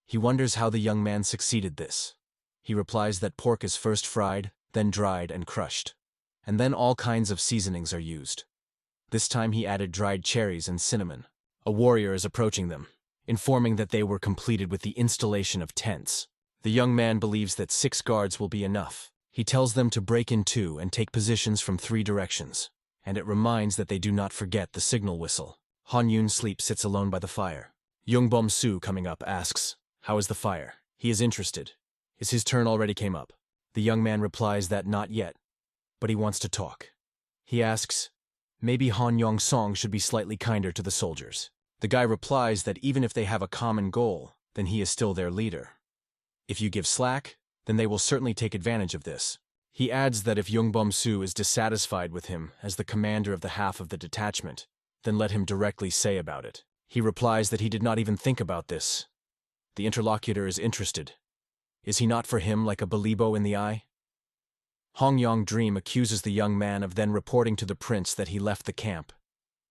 S1: He wonders how the young man succeeded this. He replies that pork is first fried, then dried and crushed, and then all kinds of seasonings are used. This time he added dried cherries and cinnamon. A warrior is approaching them, informing that they were completed with the installation of tents. The young man believes that 6 guards will be enough. He tells them to break in 2 and take positions from 3 directions, and it reminds that they do not forget the signal whistle. Han Yun-sleep sits alone by the fire. Young-bom-soo, coming up, asks, "How is the fire?" He is interested. Is his turn already came up? The young man replies that not yet, but he wants to talk. He asks, maybe Han Yong-song should be slightly kinder to the soldiers. The guy replies that even if they have a common goal, then he is still their leader. If you give slack, then they will certainly take advantage of this. He adds that if Young-bom-soo is dissatisfied with him as the commander of the half of the detachment, then let him directly say about it. He replies that he did not even think about this. The interlocutor is interested. Is he not for him like a balibo in the eye? Hong Yong-dream accuses the young man of then reporting to the prince that he left the camp.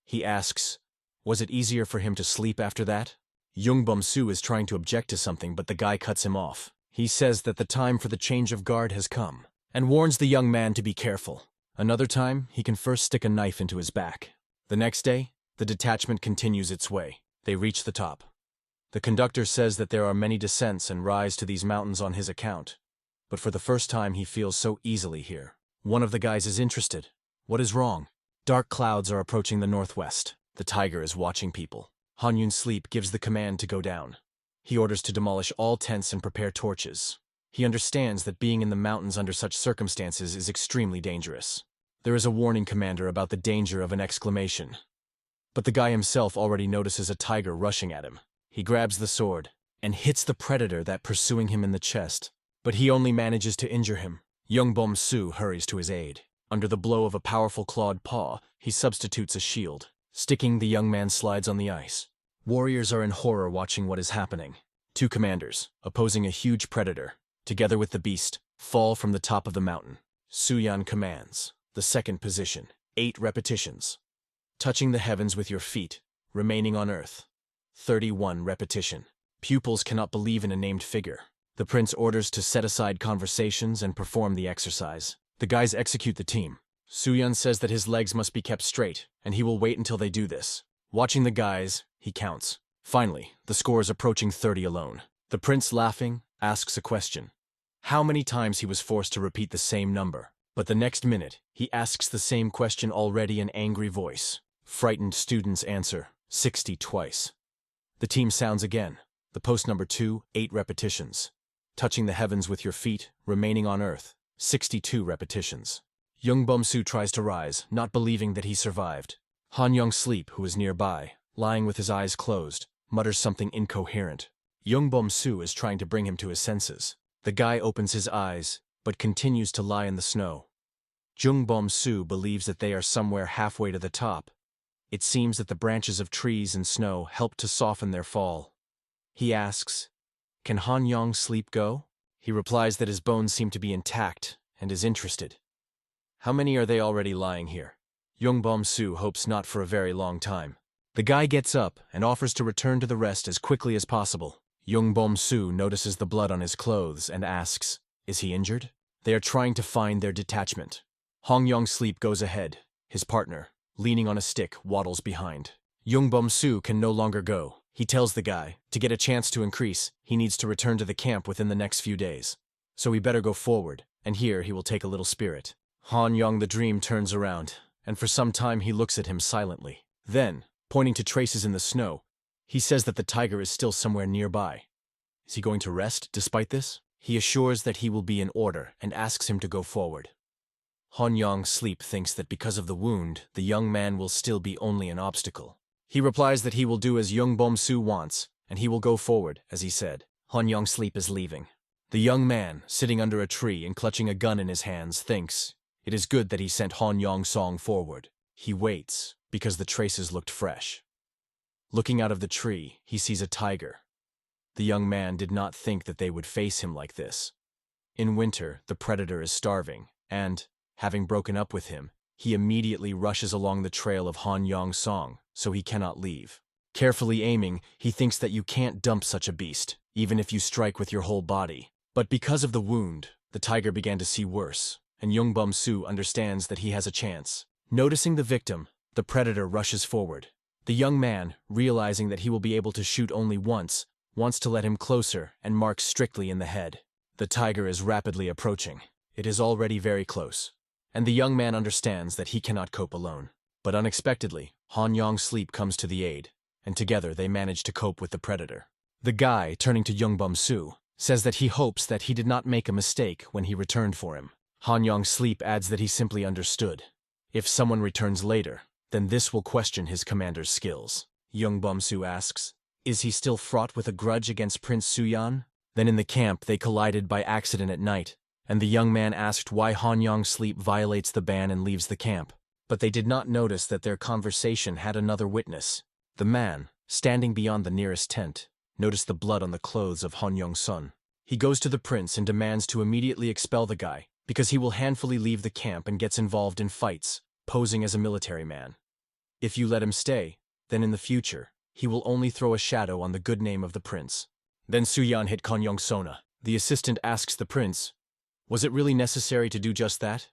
S1: He asks, was it easier for him to sleep after that? Young-bom-soo is trying to object to something, but the guy cuts him off. He says that the time for the change of guard has come, and warns the young man to be careful. Another time, he can first stick a knife into his back. The next day, the detachment continues its way. They reach the top. The conductor says that there are many descents and rise to these mountains on his account, but for the first time he feels so easily here. One of the guys is interested. What is wrong? Dark clouds are approaching the northwest. The tiger is watching people. Han Yun-sleep gives the command to go down. He orders to demolish all tents and prepare torches. He understands that being in the mountains under such circumstances is extremely dangerous. There is a warning commander about the danger of an exclamation. But the guy himself already notices a tiger rushing at him. He grabs the sword and hits the predator that pursuing him in the chest, but he only manages to injure him. Young-bom-soo hurries to his aid. Under the blow of a powerful clawed paw, he substitutes a shield. Sticking, the young man slides on the ice. Warriors are in horror watching what is happening. 2 commanders, opposing a huge predator, together with the beast, fall from the top of the mountain. Suyan commands. The second position. 8 repetitions. Touching the heavens with your feet, remaining on earth. 31 repetition. Pupils cannot believe in a named figure. The prince orders to set aside conversations and perform the exercise. The guys execute the team. Suyan says that his legs must be kept straight, and he will wait until they do this. Watching the guys, he counts. Finally, the score is approaching 30 alone. The prince, laughing, asks a question. How many times he was forced to repeat the same number? But the next minute, he asks the same question already in angry voice. Frightened students answer, 60 twice. The team sounds again. The post number 2, 8 repetitions. Touching the heavens with your feet, remaining on earth, 62 repetitions. Young-bom-soo tries to rise, not believing that he survived. Han Yong-sleep, who is nearby, lying with his eyes closed, mutters something incoherent. Young-bom-soo is trying to bring him to his senses. The guy opens his eyes, but continues to lie in the snow. Young-bom-soo believes that they are somewhere halfway to the top. It seems that the branches of trees and snow help to soften their fall. He asks, can Han Yong-sleep go? He replies that his bones seem to be intact and is interested. How many are they already lying here? Yongbom-soo hopes not for a very long time. The guy gets up and offers to return to the rest as quickly as possible. Yongbom-soo notices the blood on his clothes and asks, is he injured? They are trying to find their detachment. Hong Yong-sleep goes ahead. His partner, leaning on a stick, waddles behind. Yongbom-soo can no longer go. He tells the guy, to get a chance to increase, he needs to return to the camp within the next few days. So he better go forward, and here he will take a little spirit. Han Yong the Dream turns around, and for some time he looks at him silently. Then, pointing to traces in the snow, he says that the tiger is still somewhere nearby. Is he going to rest despite this? He assures that he will be in order and asks him to go forward. Han Yong-sleep thinks that because of the wound, the young man will still be only an obstacle. He replies that he will do as Yongbom-soo wants, and he will go forward, as he said. Han Yong-sleep is leaving. The young man, sitting under a tree and clutching a gun in his hands, thinks it is good that he sent Han Yong-song forward. He waits, because the traces looked fresh. Looking out of the tree, he sees a tiger. The young man did not think that they would face him like this. In winter, the predator is starving, and, having broken up with him, he immediately rushes along the trail of Han Yong-song, so he cannot leave. Carefully aiming, he thinks that you can't dump such a beast, even if you strike with your whole body. But because of the wound, the tiger began to see worse, and Yongbom-soo understands that he has a chance. Noticing the victim, the predator rushes forward. The young man, realizing that he will be able to shoot only once, wants to let him closer and marks strictly in the head. The tiger is rapidly approaching. It is already very close, and the young man understands that he cannot cope alone. But unexpectedly, Han Yong-sleep comes to the aid, and together they manage to cope with the predator. The guy, turning to Yongbom-soo, says that he hopes that he did not make a mistake when he returned for him. Han Yong-sleep adds that he simply understood. If someone returns later, then this will question his commander's skills. Yongbom-soo asks, is he still fraught with a grudge against Prince Suyan? Then in the camp they collided by accident at night, and the young man asked why Han Yong-sleep violates the ban and leaves the camp. But they did not notice that their conversation had another witness. The man, standing beyond the nearest tent, noticed the blood on the clothes of Han Yong-sun. He goes to the prince and demands to immediately expel the guy, because he will handfully leave the camp and gets involved in fights, posing as a military man. If you let him stay, then in the future, he will only throw a shadow on the good name of the prince. Then Suyan hit Kon Yong-sona. The assistant asks the prince, was it really necessary to do just that?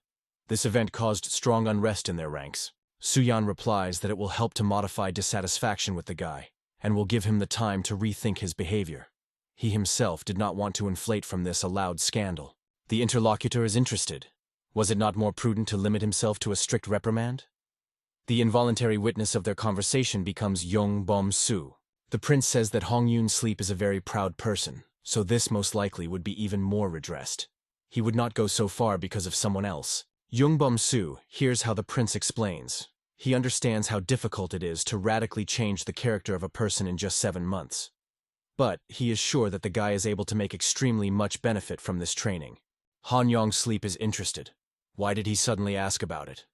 S1: This event caused strong unrest in their ranks. Suyan replies that it will help to modify dissatisfaction with the guy, and will give him the time to rethink his behavior. He himself did not want to inflate from this a loud scandal. The interlocutor is interested. Was it not more prudent to limit himself to a strict reprimand? The involuntary witness of their conversation becomes Yongbom-soo. The prince says that Hong Yun-sleep is a very proud person, so this most likely would be even more redressed. He would not go so far because of someone else. Yongbom-soo hears how the prince explains. He understands how difficult it is to radically change the character of a person in just 7 months. But he is sure that the guy is able to make extremely much benefit from this training. Han Yong-sleep is interested. Why did he suddenly ask about it?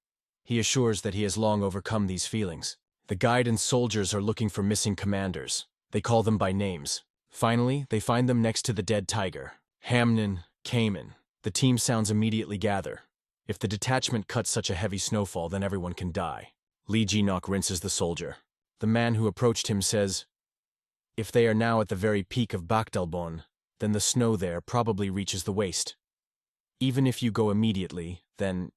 S1: He assures that he has long overcome these feelings. The guide and soldiers are looking for missing commanders. They call them by names. Finally, they find them next to the dead tiger. Hamnin, Cayman. The team sounds immediately gather. If the detachment cuts such a heavy snowfall, then everyone can die. Lee Ji-nok rinses the soldier. The man who approached him says, if they are now at the very peak of Bakdalbon, then the snow there probably reaches the waist. Even if you go immediately, then...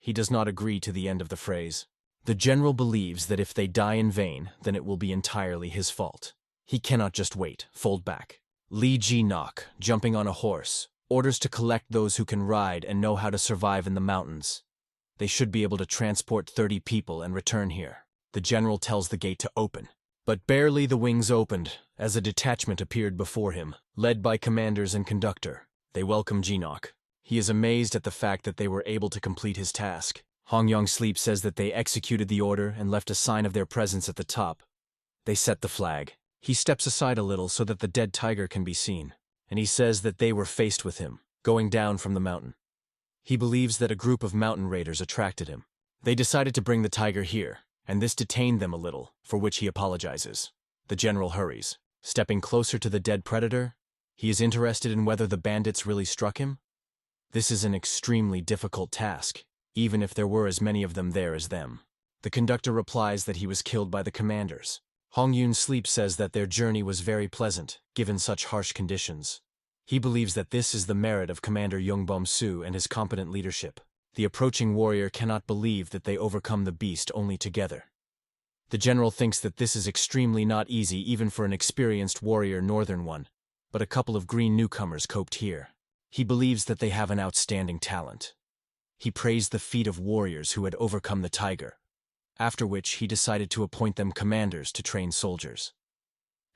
S1: He does not agree to the end of the phrase. The general believes that if they die in vain, then it will be entirely his fault. He cannot just wait, fold back. Lee Ji-nok, jumping on a horse, orders to collect those who can ride and know how to survive in the mountains. They should be able to transport 30 people and return here. The general tells the gate to open. But barely the wings opened, as a detachment appeared before him, led by commanders and conductor. They welcome Ji-nok. He is amazed at the fact that they were able to complete his task. Hong Yong-sleep says that they executed the order and left a sign of their presence at the top. They set the flag. He steps aside a little so that the dead tiger can be seen, and he says that they were faced with him, going down from the mountain. He believes that a group of mountain raiders attracted him. They decided to bring the tiger here, and this detained them a little, for which he apologizes. The general hurries. Stepping closer to the dead predator, he is interested in whether the bandits really struck him. This is an extremely difficult task. even if there were as many of them there as them. The conductor replies that he was killed by the commanders. Hong Yoon Sleep says that their journey was very pleasant, given such harsh conditions. He believes that this is the merit of Commander Young Bom-soo and his competent leadership. The approaching warrior cannot believe that they overcome the beast only together. The general thinks that this is extremely not easy even for an experienced warrior northern one, but a couple of green newcomers coped here. He believes that they have an outstanding talent. He praised the feat of warriors who had overcome the tiger, after which he decided to appoint them commanders to train soldiers.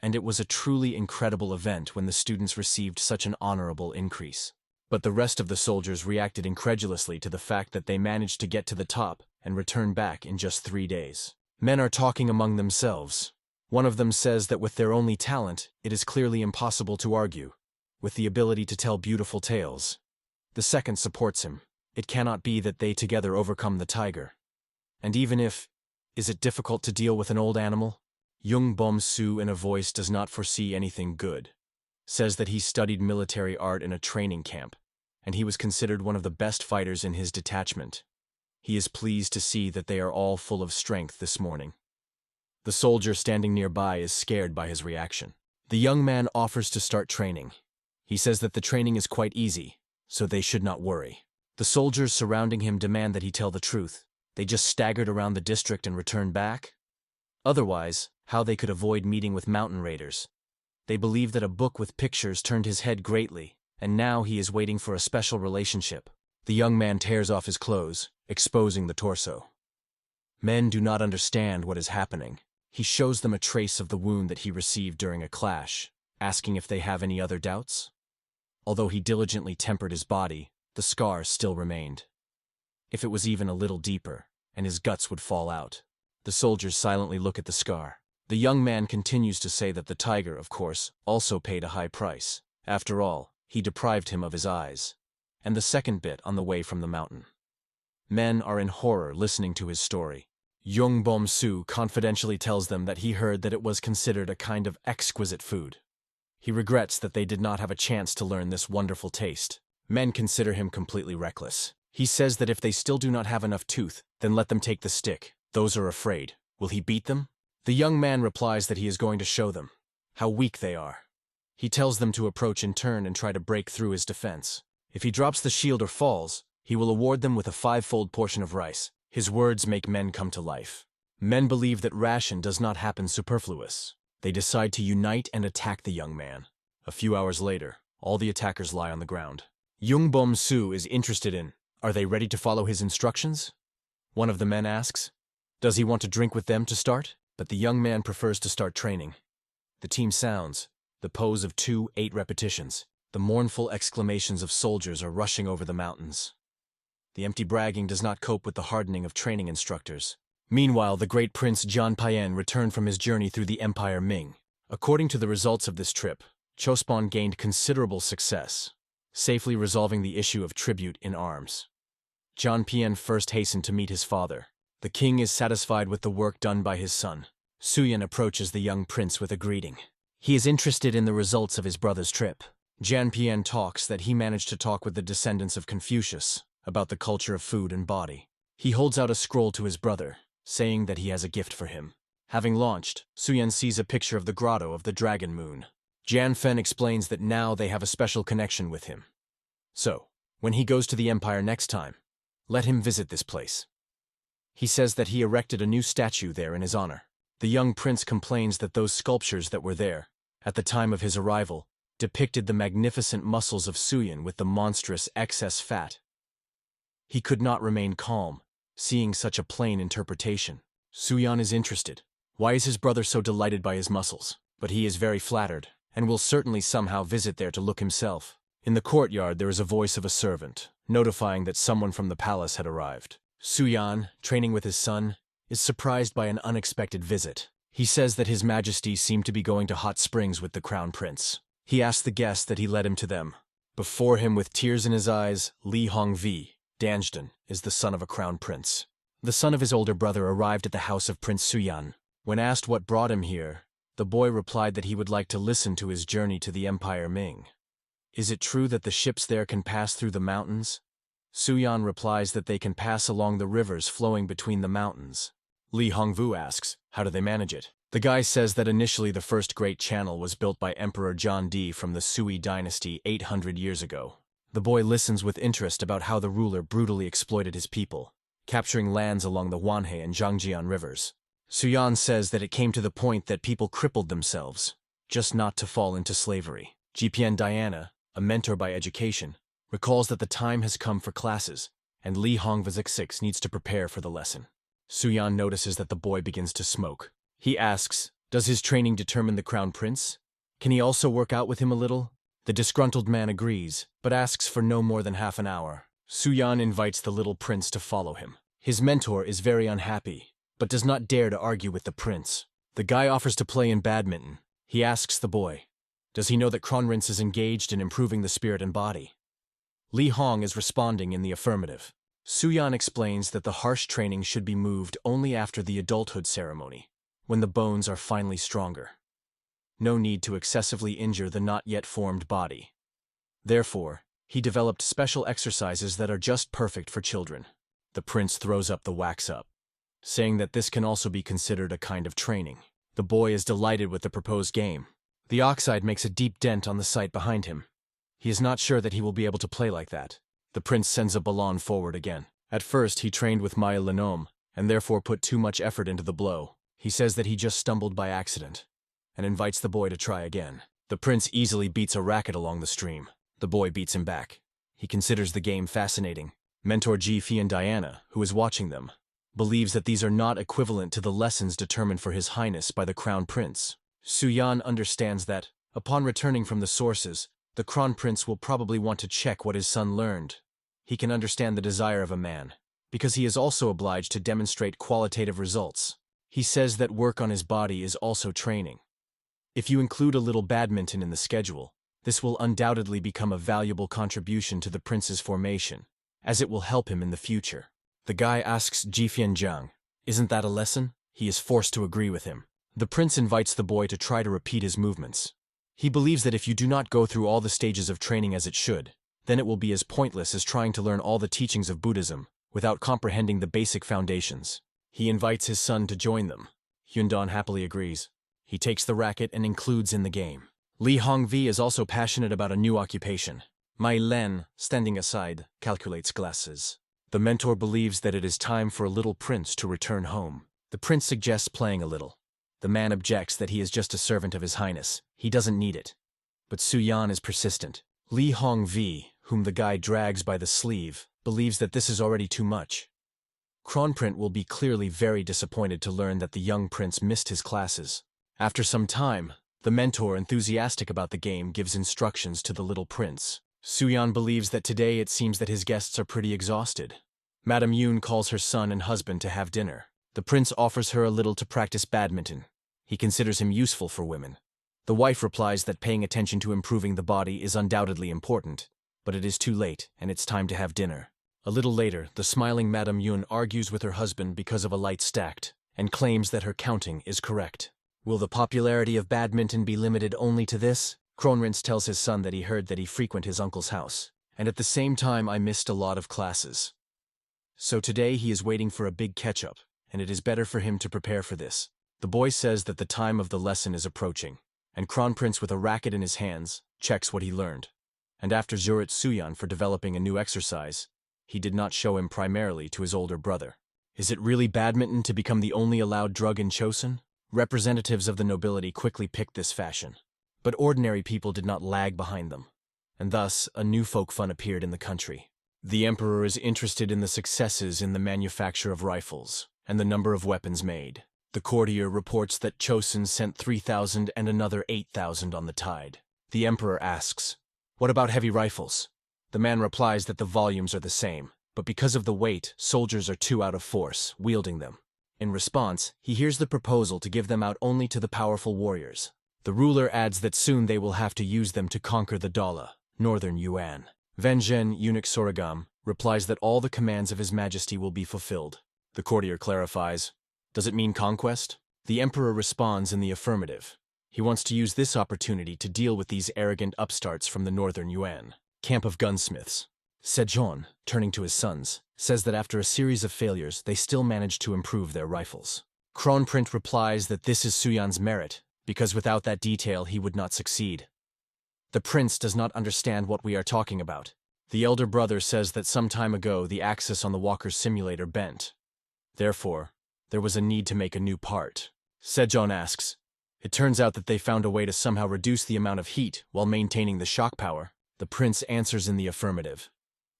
S1: And it was a truly incredible event when the students received such an honorable increase. But the rest of the soldiers reacted incredulously to the fact that they managed to get to the top and return back in just 3 days. Men are talking among themselves. One of them says that with their only talent, it is clearly impossible to argue, with the ability to tell beautiful tales. The second supports him. It cannot be that they together overcome the tiger. And even if, is it difficult to deal with an old animal? Young Bom-soo in a voice does not foresee anything good. Says that he studied military art in a training camp, and he was considered one of the best fighters in his detachment. He is pleased to see that they are all full of strength this morning. The soldier standing nearby is scared by his reaction. The young man offers to start training. He says that the training is quite easy, so they should not worry. The soldiers surrounding him demand that he tell the truth. They just staggered around the district and returned back? Otherwise, how they could avoid meeting with mountain raiders. They believe that a book with pictures turned his head greatly, and now he is waiting for a special relationship. The young man tears off his clothes, exposing the torso. Men do not understand what is happening. He shows them a trace of the wound that he received during a clash, asking if they have any other doubts. Although he diligently tempered his body, the scar still remained. If it was even a little deeper, and his guts would fall out. The soldiers silently look at the scar. The young man continues to say that the tiger, of course, also paid a high price. After all, he deprived him of his eyes. And the second bit on the way from the mountain. Men are in horror listening to his story. Young Bom-soo confidentially tells them that he heard that it was considered a kind of exquisite food. He regrets that they did not have a chance to learn this wonderful taste. Men consider him completely reckless. He says that if they still do not have enough tooth, then let them take the stick. Those are afraid. Will he beat them? The young man replies that he is going to show them how weak they are. He tells them to approach in turn and try to break through his defense. If he drops the shield or falls, he will award them with a 5-fold portion of rice. His words make men come to life. Men believe that ration does not happen superfluous. They decide to unite and attack the young man. A few hours later, all the attackers lie on the ground. Young Bom-soo is interested in, are they ready to follow his instructions? One of the men asks. Does he want to drink with them to start? But the young man prefers to start training. The team sounds, the pose of 2 8 repetitions. The mournful exclamations of soldiers are rushing over the mountains. The empty bragging does not cope with the hardening of training instructors. Meanwhile, the great Prince John Payen returned from his journey through the Empire Ming. According to the results of this trip, Chospon gained considerable success, safely resolving the issue of tribute in arms. John Payen first hastened to meet his father. The king is satisfied with the work done by his son. Suyan approaches the young prince with a greeting. He is interested in the results of his brother's trip. Jan Payen talks that he managed to talk with the descendants of Confucius about the culture of food and body. He holds out a scroll to his brother, saying that he has a gift for him. Having launched, Suyan sees a picture of the grotto of the Dragon Moon. Jan Fen explains that now they have a special connection with him. So, when he goes to the Empire next time, let him visit this place. He says that he erected a new statue there in his honor. The young prince complains that those sculptures that were there, at the time of his arrival, depicted the magnificent muscles of Suyan with the monstrous excess fat. He could not remain calm, seeing such a plain interpretation. Suyan is interested. Why is his brother so delighted by his muscles? But he is very flattered, and will certainly somehow visit there to look himself. In the courtyard there is a voice of a servant, notifying that someone from the palace had arrived. Suyan, training with his son, is surprised by an unexpected visit. He says that His Majesty seemed to be going to hot springs with the crown prince. He asks the guest that he led him to them. Before him, with tears in his eyes, Lee Hong-vi, Danjdan, is the son of a crown prince. The son of his older brother arrived at the house of Prince Suyan. When asked what brought him here, the boy replied that he would like to listen to his journey to the Empire Ming. Is it true that the ships there can pass through the mountains? Suyan replies that they can pass along the rivers flowing between the mountains. Li Hongvu asks, how do they manage it? The guy says that initially the first great channel was built by Emperor John Di from the Sui dynasty 800 years ago. The boy listens with interest about how the ruler brutally exploited his people, capturing lands along the Wanhe and Zhangjian rivers. Suyan says that it came to the point that people crippled themselves, just not to fall into slavery. GPN Diana, a mentor by education, recalls that the time has come for classes, and Li Hongvazix needs to prepare for the lesson. Suyan notices that the boy begins to smoke. He asks, does his training determine the crown prince? Can he also work out with him a little? The disgruntled man agrees, but asks for no more than half an hour. Suyan invites the little prince to follow him. His mentor is very unhappy, but does not dare to argue with the prince. The guy offers to play in badminton. He asks the boy, does he know that Kronprince is engaged in improving the spirit and body? Li Hong is responding in the affirmative. Suyan explains that the harsh training should be moved only after the adulthood ceremony, when the bones are finally stronger. No need to excessively injure the not yet formed body. Therefore, he developed special exercises that are just perfect for children. The prince throws up the wax up, saying that this can also be considered a kind of training. The boy is delighted with the proposed game. The oxide makes a deep dent on the site behind him. He is not sure that he will be able to play like that. The prince sends a ballon forward again. At first, he trained with Maya Lenom, and therefore put too much effort into the blow. He says that he just stumbled by accident, and invites the boy to try again. The prince easily beats a racket along the stream. The boy beats him back. He considers the game fascinating. Mentor Ji Fian Diana, who is watching them, believes that these are not equivalent to the lessons determined for His Highness by the Crown Prince. Suyan understands that, upon returning from the sources, the Crown Prince will probably want to check what his son learned. He can understand the desire of a man, because he is also obliged to demonstrate qualitative results. He says that work on his body is also training. If you include a little badminton in the schedule, this will undoubtedly become a valuable contribution to the prince's formation, as it will help him in the future. The guy asks Jifian Zhang, isn't that a lesson? He is forced to agree with him. The prince invites the boy to try to repeat his movements. He believes that if you do not go through all the stages of training as it should, then it will be as pointless as trying to learn all the teachings of Buddhism without comprehending the basic foundations. He invites his son to join them. Hyundon happily agrees. He takes the racket and includes in the game. Li Hongvi is also passionate about a new occupation. Mai Len, standing aside, calculates glasses. The mentor believes that it is time for a little prince to return home. The prince suggests playing a little. The man objects that he is just a servant of His Highness. He doesn't need it. But Suyan is persistent. Li Hongvi, whom the guy drags by the sleeve, believes that this is already too much. Kronprince will be clearly very disappointed to learn that the young prince missed his classes. After some time, the mentor, enthusiastic about the game, gives instructions to the little prince. Suyan believes that today it seems that his guests are pretty exhausted. Madame Yoon calls her son and husband to have dinner. The prince offers her a little to practice badminton. He considers him useful for women. The wife replies that paying attention to improving the body is undoubtedly important, but it is too late and it's time to have dinner. A little later, the smiling Madame Yoon argues with her husband because of a light stacked, and claims that her counting is correct. Will the popularity of badminton be limited only to this? Kronprince tells his son that he heard that he frequent his uncle's house, and at the same time I missed a lot of classes. So today he is waiting for a big catch-up, and it is better for him to prepare for this. The boy says that the time of the lesson is approaching, and Kronprince, with a racket in his hands, checks what he learned. And after Zurit Suyan for developing a new exercise, he did not show him primarily to his older brother. Is it really badminton to become the only allowed drug in Chosun? Representatives of the nobility quickly picked this fashion, but ordinary people did not lag behind them, and thus a new folk fun appeared in the country. The emperor is interested in the successes in the manufacture of rifles and the number of weapons made. The courtier reports that Chosun sent 3,000 and another 8,000 on the tide. The emperor asks, what about heavy rifles? The man replies that the volumes are the same, but because of the weight, soldiers are too out of force, wielding them. In response, he hears the proposal to give them out only to the powerful warriors. The ruler adds that soon they will have to use them to conquer the Dala, northern Yuan. Vengen, eunuch Soragam, replies that all the commands of His Majesty will be fulfilled. The courtier clarifies, does it mean conquest? The emperor responds in the affirmative. He wants to use this opportunity to deal with these arrogant upstarts from the northern Yuan camp of gunsmiths. Sejong, turning to his sons, says that after a series of failures, they still managed to improve their rifles. Kronprince replies that this is Suyan's merit, because without that detail he would not succeed. The prince does not understand what we are talking about. The elder brother says that some time ago the axis on the walker's simulator bent. Therefore, there was a need to make a new part. Sejong asks, "It turns out that they found a way to somehow reduce the amount of heat while maintaining the shock power." The prince answers in the affirmative.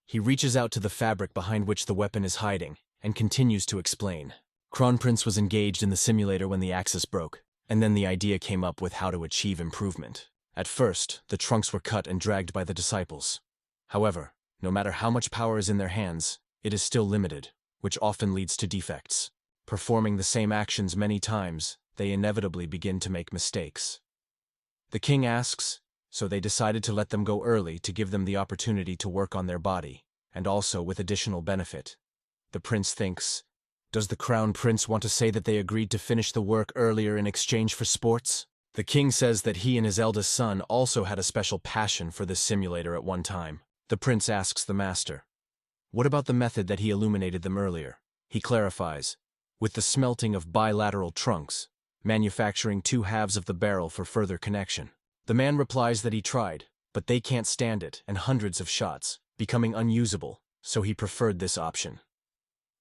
S1: He reaches out to the fabric behind which the weapon is hiding and continues to explain. Kronprince was engaged in the simulator when the axis broke, and then the idea came up with how to achieve improvement. At first, the trunks were cut and dragged by the disciples. However, no matter how much power is in their hands, it is still limited, which often leads to defects. Performing the same actions many times, they inevitably begin to make mistakes. The king asks, so they decided to let them go early to give them the opportunity to work on their body, and also with additional benefit. The prince thinks, does the crown prince want to say that they agreed to finish the work earlier in exchange for sports? The king says that he and his eldest son also had a special passion for this simulator at one time. The prince asks the master, what about the method that he illuminated them earlier? He clarifies, with the smelting of bilateral trunks, manufacturing two halves of the barrel for further connection. The man replies that he tried, but they can't stand it and hundreds of shots, becoming unusable, so he preferred this option.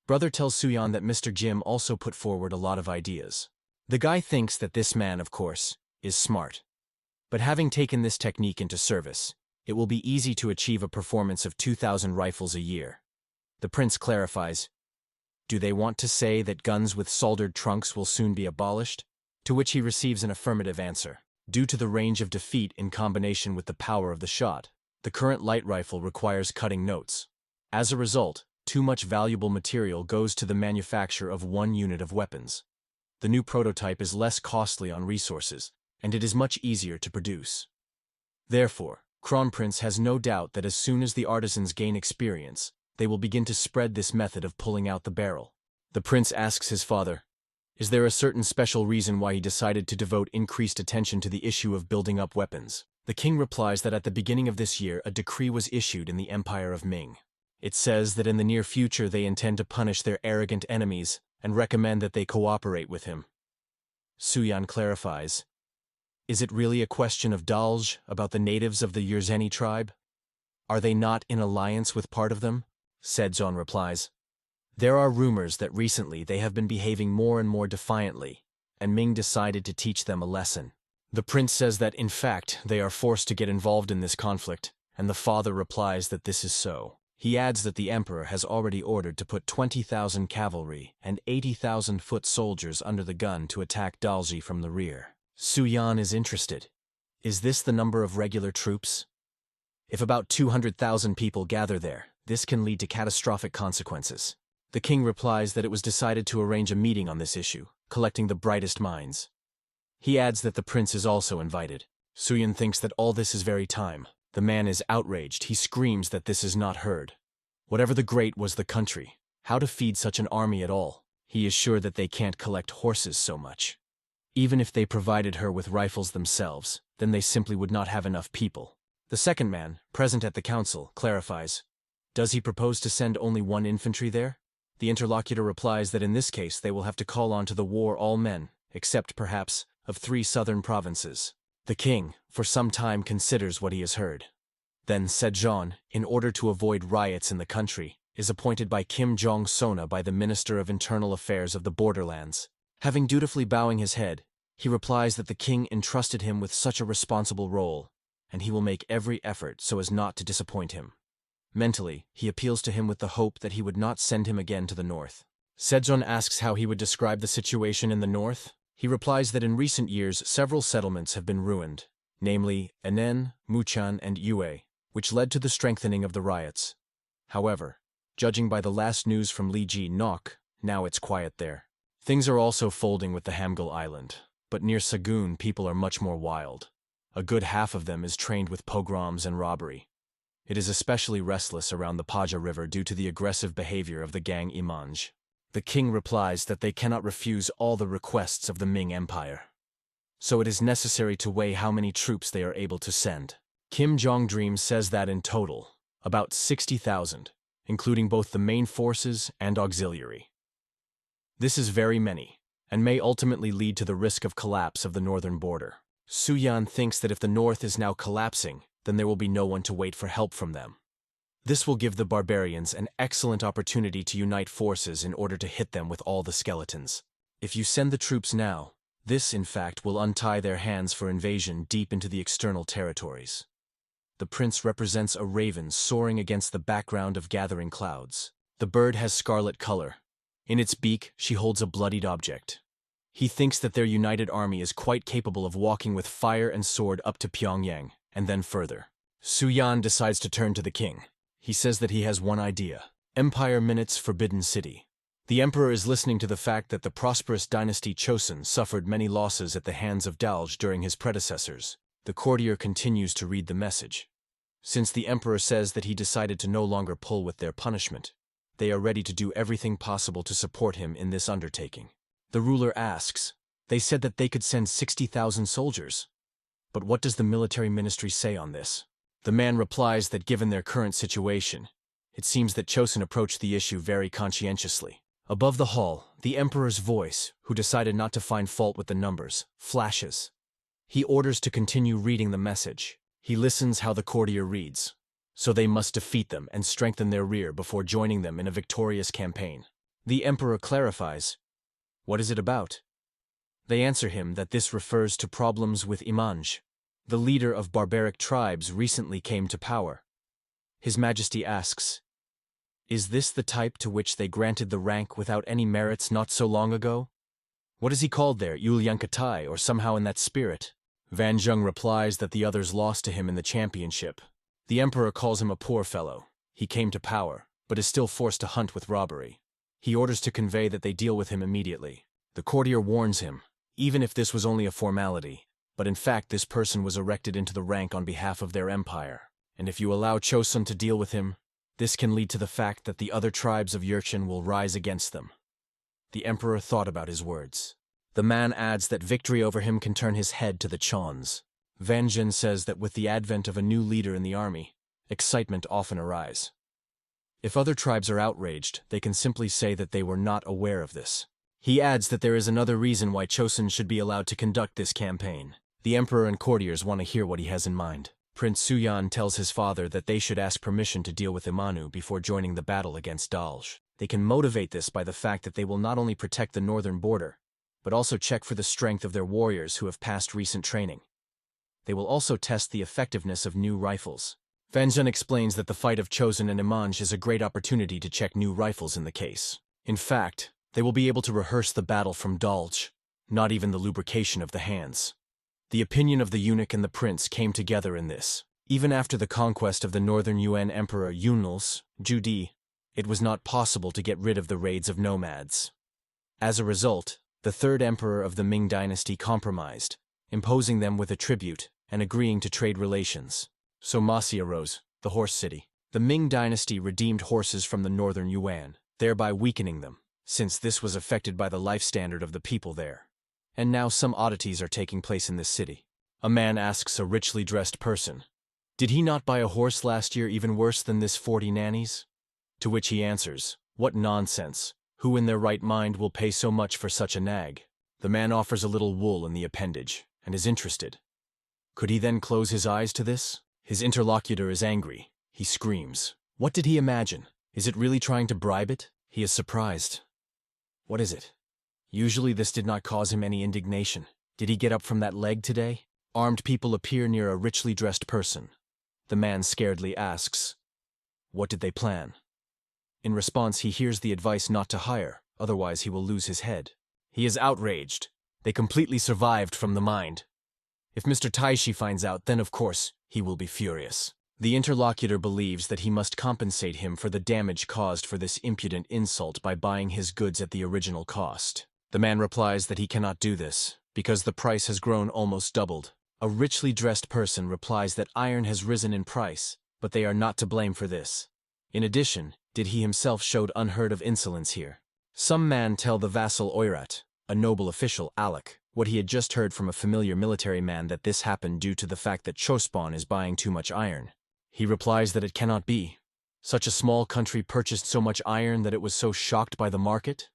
S1: Brother tells Suyan that Mr. Jim also put forward a lot of ideas. The guy thinks that this man, of course, is smart. But having taken this technique into service, it will be easy to achieve a performance of 2,000 rifles a year. The prince clarifies, do they want to say that guns with soldered trunks will soon be abolished? To which he receives an affirmative answer. Due to the range of defeat in combination with the power of the shot, the current light rifle requires cutting notes. As a result, too much valuable material goes to the manufacture of one unit of weapons. The new prototype is less costly on resources, and it is much easier to produce. Therefore, Kronprince has no doubt that as soon as the artisans gain experience, they will begin to spread this method of pulling out the barrel. The prince asks his father, is there a certain special reason why he decided to devote increased attention to the issue of building up weapons? The king replies that at the beginning of this year a decree was issued in the Empire of Ming. It says that in the near future they intend to punish their arrogant enemies and recommend that they cooperate with him. Suyan clarifies, is it really a question of Dalj about the natives of the Yerzheni tribe? Are they not in alliance with part of them? Sejong replies, there are rumors that recently they have been behaving more and more defiantly, and Ming decided to teach them a lesson. The prince says that in fact they are forced to get involved in this conflict, and the father replies that this is so. He adds that the emperor has already ordered to put 20,000 cavalry and 80,000 foot soldiers under the gun to attack Dalji from the rear. Suyan is interested. Is this the number of regular troops? If about 200,000 people gather there, this can lead to catastrophic consequences. The king replies that it was decided to arrange a meeting on this issue, collecting the brightest minds. He adds that the prince is also invited. Suyan thinks that all this is very time. The man is outraged. He screams that this is not heard. Whatever the great was the country, how to feed such an army at all? He is sure that they can't collect horses so much. Even if they provided her with rifles themselves, then they simply would not have enough people. The second man, present at the council, clarifies, does he propose to send only one infantry there? The interlocutor replies that in this case they will have to call on to the war all men, except perhaps, of 3 southern provinces. The king, for some time, considers what he has heard. Then Sejong, in order to avoid riots in the country, is appointed by Kim Jong-sona by the Minister of Internal Affairs of the Borderlands. Having dutifully bowing his head, he replies that the king entrusted him with such a responsible role, and he will make every effort so as not to disappoint him. Mentally, he appeals to him with the hope that he would not send him again to the north. Sejong asks how he would describe the situation in the north. He replies that in recent years several settlements have been ruined, namely Enen, Muchan, and Yue, which led to the strengthening of the riots. However, judging by the last news from Liji Nok, now it's quiet there. Things are also folding with the Hamgyal Island, but near Sagun people are much more wild. A good half of them is trained with pogroms and robbery. It is especially restless around the Paja River due to the aggressive behavior of the gang Imanj. The king replies that they cannot refuse all the requests of the Ming Empire. So it is necessary to weigh how many troops they are able to send. Kim Jong-dream says that in total, about 60,000, including both the main forces and auxiliary. This is very many, and may ultimately lead to the risk of collapse of the northern border. Suyan thinks that if the north is now collapsing, then there will be no one to wait for help from them. This will give the barbarians an excellent opportunity to unite forces in order to hit them with all the skeletons. If you send the troops now, this, in fact, will untie their hands for invasion deep into the external territories. The prince represents a raven soaring against the background of gathering clouds. The bird has scarlet color. In its beak, she holds a bloodied object. He thinks that their united army is quite capable of walking with fire and sword up to Pyongyang, and then further. Suyan decides to turn to the king. He says that he has one idea. Empire Minutes Forbidden City. The emperor is listening to the fact that the prosperous dynasty Chosun suffered many losses at the hands of Dalj during his predecessors. The courtier continues to read the message. Since the emperor says that he decided to no longer pull with their punishment, they are ready to do everything possible to support him in this undertaking. The ruler asks, they said that they could send 60,000 soldiers. But what does the military ministry say on this? The man replies that given their current situation, it seems that Chosun approached the issue very conscientiously. Above the hall, the emperor's voice, who decided not to find fault with the numbers, flashes. He orders to continue reading the message. He listens how the courtier reads. So they must defeat them and strengthen their rear before joining them in a victorious campaign. The emperor clarifies, what is it about? They answer him that this refers to problems with Imanj. The leader of barbaric tribes recently came to power. His Majesty asks, is this the type to which they granted the rank without any merits not so long ago? What is he called there, Yulyankatai, or somehow in that spirit? Van Zheng replies that the others lost to him in the championship. The emperor calls him a poor fellow. He came to power, but is still forced to hunt with robbery. He orders to convey that they deal with him immediately. The courtier warns him, even if this was only a formality, but in fact this person was erected into the rank on behalf of their empire, and if you allow Chosun to deal with him, this can lead to the fact that the other tribes of Yurchen will rise against them. The emperor thought about his words. The man adds that victory over him can turn his head to the Chons. Van Jin says that with the advent of a new leader in the army, excitement often arises. If other tribes are outraged, they can simply say that they were not aware of this. He adds that there is another reason why Chosun should be allowed to conduct this campaign. The emperor and courtiers want to hear what he has in mind. Prince Suyan tells his father that they should ask permission to deal with Imanu before joining the battle against Dalj. They can motivate this by the fact that they will not only protect the northern border, but also check for the strength of their warriors who have passed recent training. They will also test the effectiveness of new rifles. Van Zhen explains that the fight of Chosun and Imanj is a great opportunity to check new rifles in the case. In fact, they will be able to rehearse the battle from Dalj, not even the lubrication of the hands. The opinion of the eunuch and the prince came together in this. Even after the conquest of the northern Yuan Emperor Yunl's, Judi, it was not possible to get rid of the raids of nomads. As a result, the third emperor of the Ming dynasty compromised, imposing them with a tribute and agreeing to trade relations. So Masi arose, the horse city. The Ming dynasty redeemed horses from the northern Yuan, thereby weakening them, since this was affected by the life standard of the people there. And now some oddities are taking place in this city. A man asks a richly dressed person, did he not buy a horse last year even worse than this 40 nannies? To which he answers, what nonsense. Who in their right mind will pay so much for such a nag? The man offers a little wool in the appendage, and is interested. Could he then close his eyes to this? His interlocutor is angry. He screams. What did he imagine? Is it really trying to bribe it? He is surprised. What is it? Usually this did not cause him any indignation. Did he get up from that leg today? Armed people appear near a richly dressed person. The man scaredly asks, what did they plan? In response, he hears the advice not to hire, otherwise he will lose his head. He is outraged. They completely survived from the mind. If Mr. Taishi finds out, then of course, he will be furious. The interlocutor believes that he must compensate him for the damage caused for this impudent insult by buying his goods at the original cost. The man replies that he cannot do this, because the price has grown almost doubled. A richly dressed person replies that iron has risen in price, but they are not to blame for this. In addition, did he himself showed unheard of insolence here. Some man tell the vassal Oirat, a noble official, Alec, what he had just heard from a familiar military man that this happened due to the fact that Chospon is buying too much iron. He replies that it cannot be. Such a small country purchased so much iron that it was so shocked by the market?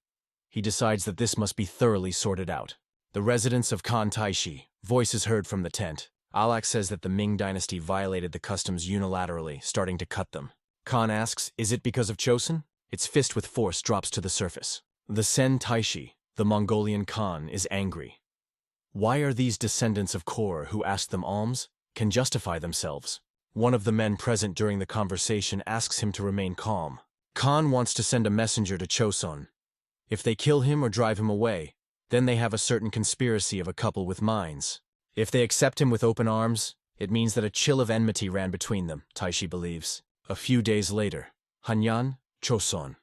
S1: He decides that this must be thoroughly sorted out. The residents of Khan Taishi, voice is heard from the tent. Alak says that the Ming dynasty violated the customs unilaterally, starting to cut them. Khan asks, is it because of Chosun? Its fist with force drops to the surface. The Sen Taishi, the Mongolian Khan, is angry. Why are these descendants of Kor who asked them alms, can justify themselves? One of the men present during the conversation asks him to remain calm. Khan wants to send a messenger to Chosun. If they kill him or drive him away, then they have a certain conspiracy of a couple with minds. If they accept him with open arms, it means that a chill of enmity ran between them, Taishi believes. A few days later, Hanyan, Chosun.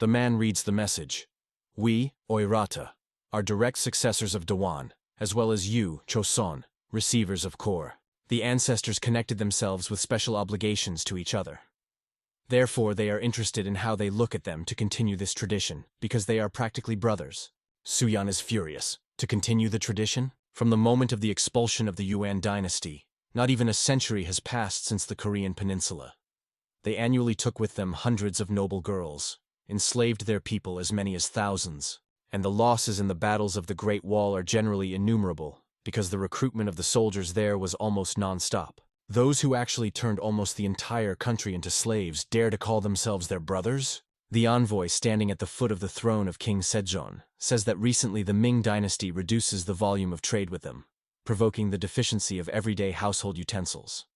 S1: The man reads the message. We, Oirata, are direct successors of Dewan, as well as you, Chosun, receivers of Kor. The ancestors connected themselves with special obligations to each other. Therefore, they are interested in how they look at them to continue this tradition, because they are practically brothers. Suyan is furious. To continue the tradition? From the moment of the expulsion of the Yuan dynasty, not even a century has passed since the Korean peninsula. They annually took with them hundreds of noble girls, enslaved their people as many as thousands, and the losses in the battles of the Great Wall are generally innumerable, because the recruitment of the soldiers there was almost non-stop. Those who actually turned almost the entire country into slaves dare to call themselves their brothers? The envoy standing at the foot of the throne of King Sejong says that recently the Ming dynasty reduces the volume of trade with them, provoking the deficiency of everyday household utensils.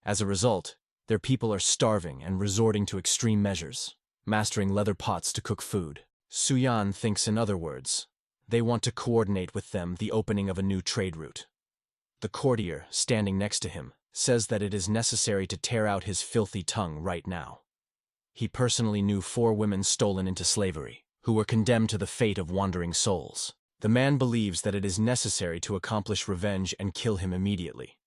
S1: As a result, their people are starving and resorting to extreme measures, mastering leather pots to cook food. Suyan thinks in other words, they want to coordinate with them the opening of a new trade route. The courtier, standing next to him, says that it is necessary to tear out his filthy tongue right now. He personally knew 4 women stolen into slavery, who were condemned to the fate of wandering souls. The man believes that it is necessary to accomplish revenge and kill him immediately.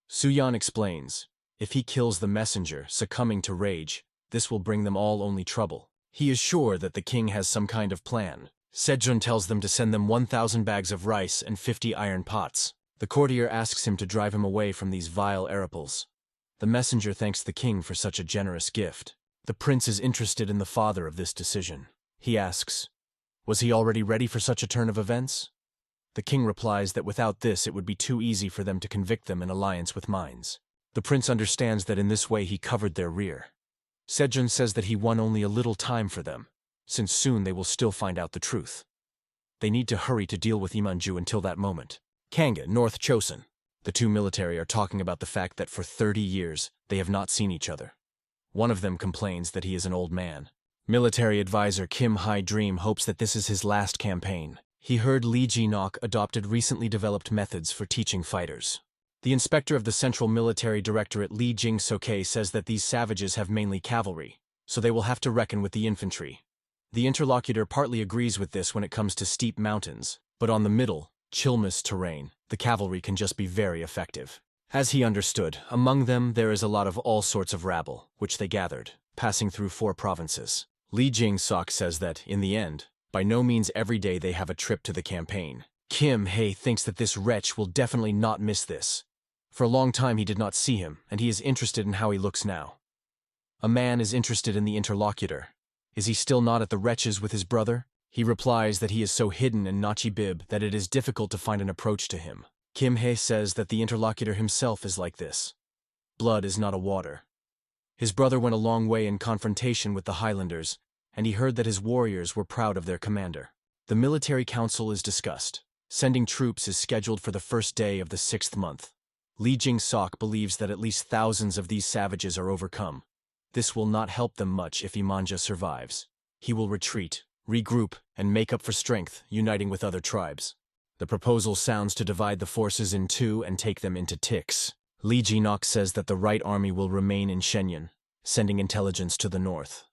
S1: Suyan explains, if he kills the messenger, succumbing to rage, this will bring them all only trouble. He is sure that the king has some kind of plan. Sejong tells them to send them 1,000 bags of rice and 50 iron pots. The courtier asks him to drive him away from these vile araples. The messenger thanks the king for such a generous gift. The prince is interested in the father of this decision. He asks, was he already ready for such a turn of events? The king replies that without this it would be too easy for them to convict them in alliance with mines. The prince understands that in this way he covered their rear. Sejong says that he won only a little time for them, since soon they will still find out the truth. They need to hurry to deal with Imanju until that moment. Kanga, North Chosun. The 2 military are talking about the fact that for 30 years they have not seen each other. One of them complains that he is an old man. Military advisor Kim Hae-dream hopes that this is his last campaign. He heard Lee Ji-nok adopted recently developed methods for teaching fighters. The inspector of the Central Military Directorate Lee Jing-soke says that these savages have mainly cavalry, so they will have to reckon with the infantry. The interlocutor partly agrees with this when it comes to steep mountains, but on the middle, Chilmas terrain, the cavalry can just be very effective. As he understood, among them there is a lot of all sorts of rabble, which they gathered, passing through 4 provinces. Lee Jing-sok says that, in the end, by no means every day they have a trip to the campaign. Kim Hae thinks that this wretch will definitely not miss this. For a long time he did not see him, and he is interested in how he looks now. A man is interested in the interlocutor. Is he still not at the wretches with his brother? He replies that he is so hidden in Nachi Bib that it is difficult to find an approach to him. Kim Hae says that the interlocutor himself is like this. Blood is not a water. His brother went a long way in confrontation with the Highlanders, and he heard that his warriors were proud of their commander. The military council is discussed. Sending troops is scheduled for the first day of the 6th month. Lee Jing-sok believes that at least thousands of these savages are overcome. This will not help them much if Imanja survives. He will retreat, regroup, and make up for strength, uniting with other tribes. The proposal sounds to divide the forces in 2 and take them into ticks. Lee Ji-nok says that the right army will remain in Shenyang, sending intelligence to the north.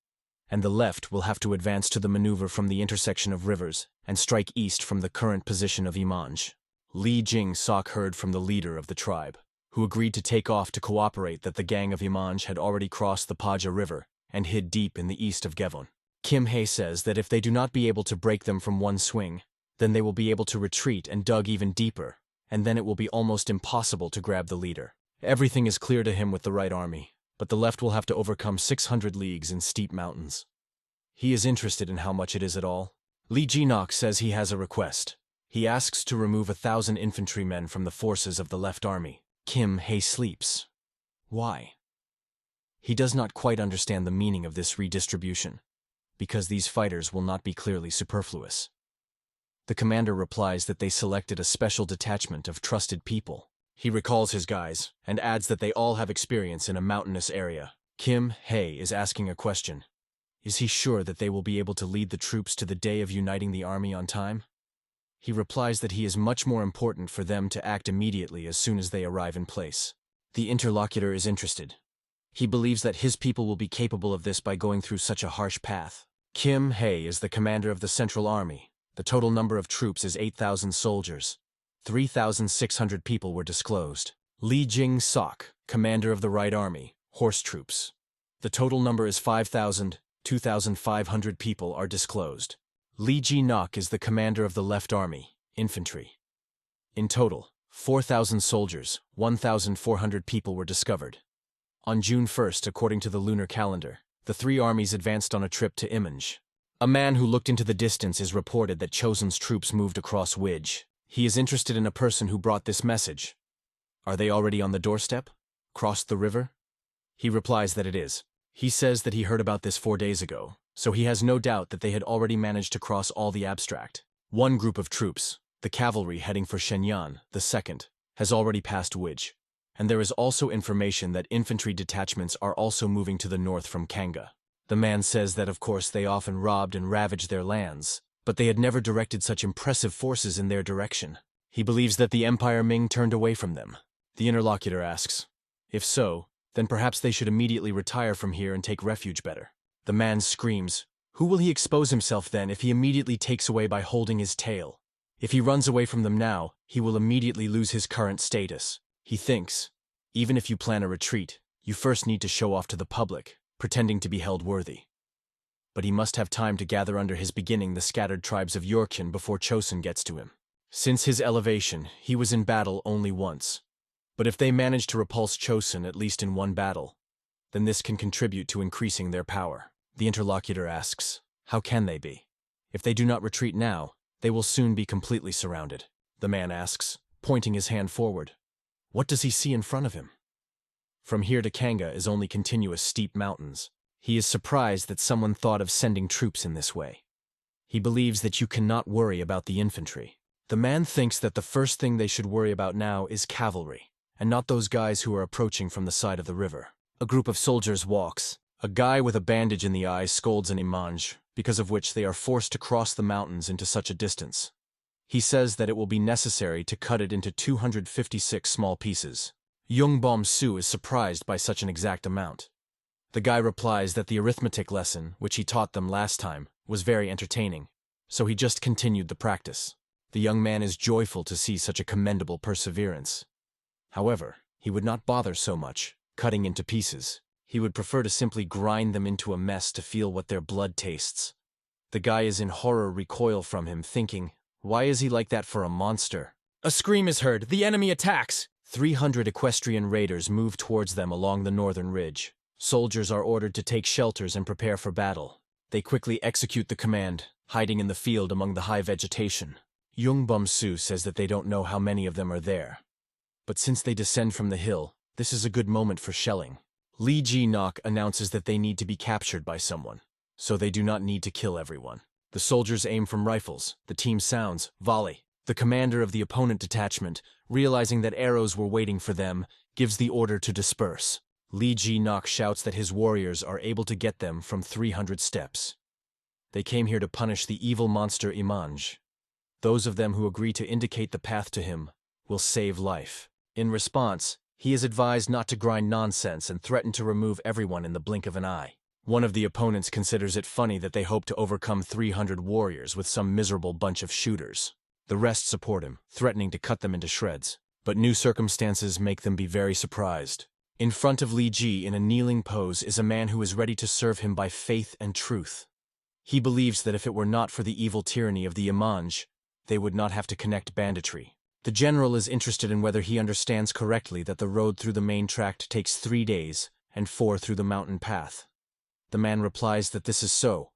S1: And the left will have to advance to the maneuver from the intersection of rivers and strike east from the current position of Imanj. Lee Jing-sok heard from the leader of the tribe, who agreed to take off to cooperate that the gang of Imanj had already crossed the Paja River and hid deep in the east of Gevon. Kim Hae says that if they do not be able to break them from one swing, then they will be able to retreat and dug even deeper, and then it will be almost impossible to grab the leader. Everything is clear to him with the right army, but the left will have to overcome 600 leagues in steep mountains. He is interested in how much it is at all. Lee Ji-nok says he has a request. He asks to remove 1,000 infantrymen from the forces of the left army. Kim Hae sleeps. Why? He does not quite understand the meaning of this redistribution, because these fighters will not be clearly superfluous. The commander replies that they selected a special detachment of trusted people. He recalls his guys, and adds that they all have experience in a mountainous area. Kim Hae is asking a question. Is he sure that they will be able to lead the troops to the day of uniting the army on time? He replies that he is much more important for them to act immediately as soon as they arrive in place. The interlocutor is interested. He believes that his people will be capable of this by going through such a harsh path. Kim Hae is the commander of the Central Army. The total number of troops is 8,000 soldiers. 3,600 people were disclosed. Lee Jing-sok, commander of the Right Army, horse troops. The total number is 5,000. 2,500 people are disclosed. Lee Ji-nok is the commander of the Left Army, infantry. In total, 4,000 soldiers, 1,400 people were discovered. On June 1st, according to the lunar calendar, the three armies advanced on a trip to Imanj. A man who looked into the distance is reported that Chosun's troops moved across Widge. He is interested in a person who brought this message. Are they already on the doorstep? Crossed the river? He replies that it is. He says that he heard about this 4 days ago, so he has no doubt that they had already managed to cross all the abstract. One group of troops, the cavalry heading for Shenyang, the second, has already passed Widge. And there is also information that infantry detachments are also moving to the north from Kanga. The man says that of course they often robbed and ravaged their lands, but they had never directed such impressive forces in their direction. He believes that the Empire Ming turned away from them. The interlocutor asks, if so, then perhaps they should immediately retire from here and take refuge better. The man screams, who will he expose himself then if he immediately takes away by holding his tail? If he runs away from them now, he will immediately lose his current status. He thinks, even if you plan a retreat, you first need to show off to the public, pretending to be held worthy. But he must have time to gather under his beginning the scattered tribes of Yorkin before Chosun gets to him. Since his elevation, he was in battle only once. But if they manage to repulse Chosun at least in one battle, then this can contribute to increasing their power. The interlocutor asks, how can they be? If they do not retreat now, they will soon be completely surrounded. The man asks, pointing his hand forward. What does he see in front of him? From here to Kanga is only continuous steep mountains. He is surprised that someone thought of sending troops in this way. He believes that you cannot worry about the infantry. The man thinks that the first thing they should worry about now is cavalry, and not those guys who are approaching from the side of the river. A group of soldiers walks. A guy with a bandage in the eye scolds an Imanj, because of which they are forced to cross the mountains into such a distance. He says that it will be necessary to cut it into 256 small pieces. Yongbom Su is surprised by such an exact amount. The guy replies that the arithmetic lesson, which he taught them last time, was very entertaining, so he just continued the practice. The young man is joyful to see such a commendable perseverance. However, he would not bother so much, cutting into pieces. He would prefer to simply grind them into a mess to feel what their blood tastes. The guy is in horror recoil from him, thinking, why is he like that for a monster? A scream is heard. The enemy attacks! 300 equestrian raiders move towards them along the northern ridge. Soldiers are ordered to take shelters and prepare for battle. They quickly execute the command, hiding in the field among the high vegetation. Yongbom Su says that they don't know how many of them are there. But since they descend from the hill, this is a good moment for shelling. Lee Ji-nok announces that they need to be captured by someone, so they do not need to kill everyone. The soldiers aim from rifles. The team sounds, volley. The commander of the opponent detachment, realizing that arrows were waiting for them, gives the order to disperse. Lee Ji-nok shouts that his warriors are able to get them from 300 steps. They came here to punish the evil monster Imanj. Those of them who agree to indicate the path to him will save life. In response, he is advised not to grind nonsense and threaten to remove everyone in the blink of an eye. One of the opponents considers it funny that they hope to overcome 300 warriors with some miserable bunch of shooters. The rest support him, threatening to cut them into shreds. But new circumstances make them be very surprised. In front of Li Ji in a kneeling pose is a man who is ready to serve him by faith and truth. He believes that if it were not for the evil tyranny of the Imanj, they would not have to connect banditry. The general is interested in whether he understands correctly that the road through the main tract takes 3 days, and 4 through the mountain path. The man replies that this is so,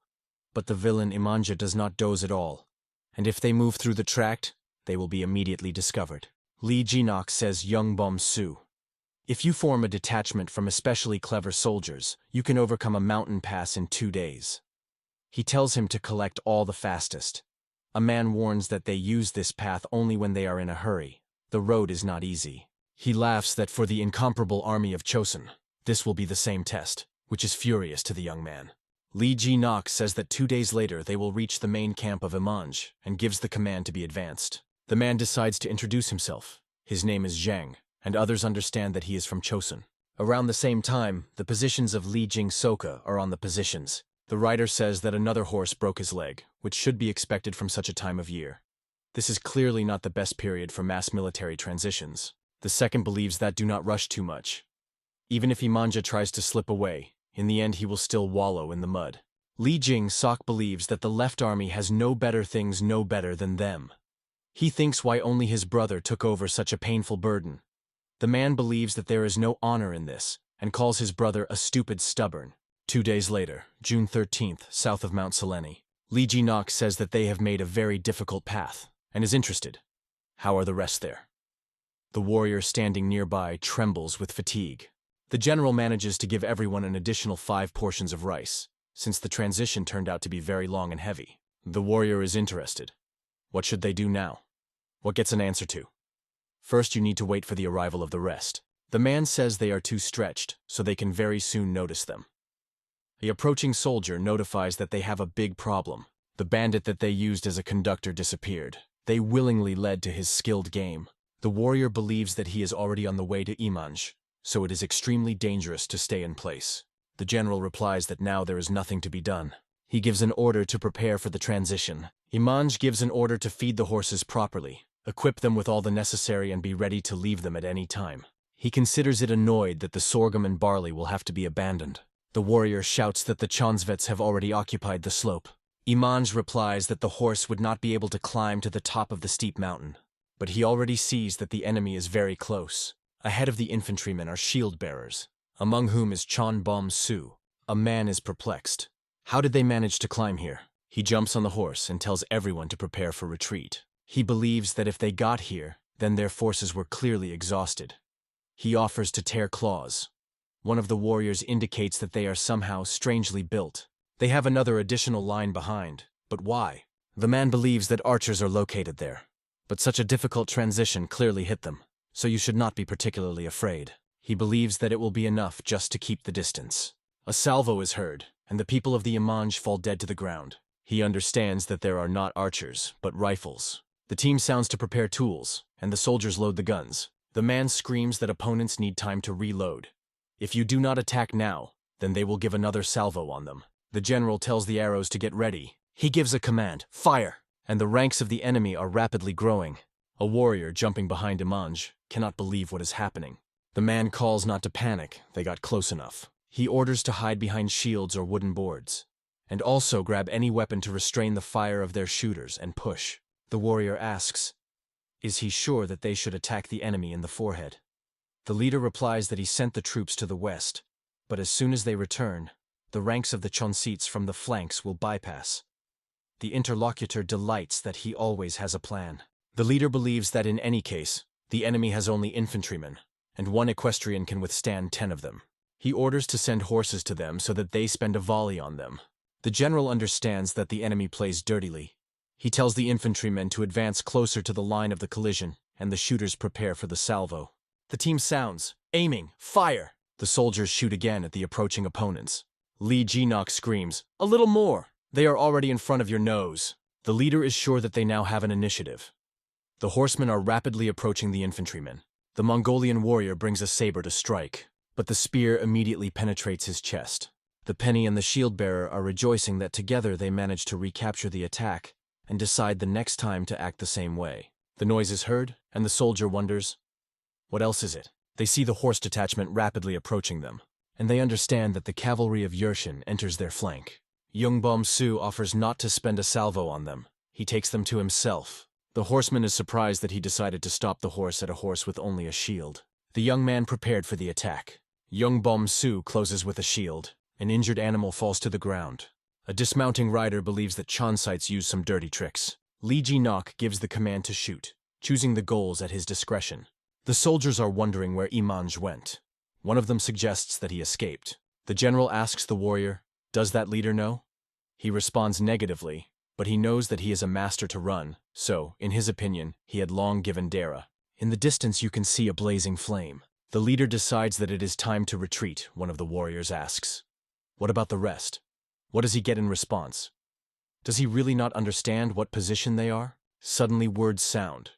S1: but the villain Imanja does not doze at all, and if they move through the tract, they will be immediately discovered. Lee Jinok says Young Bom Su. If you form a detachment from especially clever soldiers, you can overcome a mountain pass in 2 days. He tells him to collect all the fastest. A man warns that they use this path only when they are in a hurry. The road is not easy. He laughs that for the incomparable army of Chosun, this will be the same test, which is furious to the young man. Lee Ji-nok says that 2 days later they will reach the main camp of Imanj and gives the command to be advanced. The man decides to introduce himself. His name is Zhang, and others understand that he is from Chosun. Around the same time, the positions of Li Jing-soka are on the positions. The rider says that another horse broke his leg, which should be expected from such a time of year. This is clearly not the best period for mass military transitions. The second believes that do not rush too much. Even if Imanja tries to slip away, in the end he will still wallow in the mud. Li Jing-sok believes that the left army has no better things no better than them. He thinks why only his brother took over such a painful burden. The man believes that there is no honor in this, and calls his brother a stupid stubborn. 2 days later, June 13th, south of Mount Selene, Li Ji-nok says that they have made a very difficult path, and is interested. How are the rest there? The warrior standing nearby trembles with fatigue. The general manages to give everyone an additional 5 portions of rice, since the transition turned out to be very long and heavy. The warrior is interested. What should they do now? What gets an answer to? First, you need to wait for the arrival of the rest. The man says they are too stretched, so they can very soon notice them. The approaching soldier notifies that they have a big problem. The bandit that they used as a conductor disappeared. They willingly led to his skilled game. The warrior believes that he is already on the way to Imanj, so it is extremely dangerous to stay in place. The general replies that now there is nothing to be done. He gives an order to prepare for the transition. Imanj gives an order to feed the horses properly, equip them with all the necessary and be ready to leave them at any time. He considers it annoyed that the sorghum and barley will have to be abandoned. The warrior shouts that the Chonsvets have already occupied the slope. Imanj replies that the horse would not be able to climb to the top of the steep mountain, but he already sees that the enemy is very close. Ahead of the infantrymen are shield-bearers, among whom is Chon Bom-su. A man is perplexed. How did they manage to climb here? He jumps on the horse and tells everyone to prepare for retreat. He believes that if they got here, then their forces were clearly exhausted. He offers to tear claws. One of the warriors indicates that they are somehow strangely built. They have another additional line behind, but why? The man believes that archers are located there. But such a difficult transition clearly hit them, so you should not be particularly afraid. He believes that it will be enough just to keep the distance. A salvo is heard, and the people of the Imanj fall dead to the ground. He understands that there are not archers, but rifles. The team sounds to prepare tools, and the soldiers load the guns. The man screams that opponents need time to reload. If you do not attack now, then they will give another salvo on them. The general tells the arrows to get ready. He gives a command, fire, and the ranks of the enemy are rapidly growing. A warrior jumping behind Imanj cannot believe what is happening. The man calls not to panic, they got close enough. He orders to hide behind shields or wooden boards, and also grab any weapon to restrain the fire of their shooters and push. The warrior asks, is he sure that they should attack the enemy in the forehead? The leader replies that he sent the troops to the west, but as soon as they return, the ranks of the Chonseets from the flanks will bypass. The interlocutor delights that he always has a plan. The leader believes that in any case, the enemy has only infantrymen, and one equestrian can withstand 10 of them. He orders to send horses to them so that they spend a volley on them. The general understands that the enemy plays dirtily. He tells the infantrymen to advance closer to the line of the collision, and the shooters prepare for the salvo. The team sounds, aiming, fire! The soldiers shoot again at the approaching opponents. Lee Ji-nok screams, a little more! They are already in front of your nose. The leader is sure that they now have an initiative. The horsemen are rapidly approaching the infantrymen. The Mongolian warrior brings a saber to strike, but the spear immediately penetrates his chest. The penny and the shield-bearer are rejoicing that together they manage to recapture the attack and decide the next time to act the same way. The noise is heard, and the soldier wonders, what else is it? They see the horse detachment rapidly approaching them, and they understand that the cavalry of Yershin enters their flank. Young Bom-su offers not to spend a salvo on them. He takes them to himself. The horseman is surprised that he decided to stop the horse at a horse with only a shield. The young man prepared for the attack. Yongbom-su closes with a shield. An injured animal falls to the ground. A dismounting rider believes that Chonsites use some dirty tricks. Lee Ji-nok gives the command to shoot, choosing the goals at his discretion. The soldiers are wondering where Imanj went. One of them suggests that he escaped. The general asks the warrior, "Does that leader know?" He responds negatively, but he knows that he is a master to run, so, in his opinion, he had long given Dara. In the distance you can see a blazing flame. The leader decides that it is time to retreat, one of the warriors asks. What about the rest? What does he get in response? Does he really not understand what position they are? Suddenly words sound.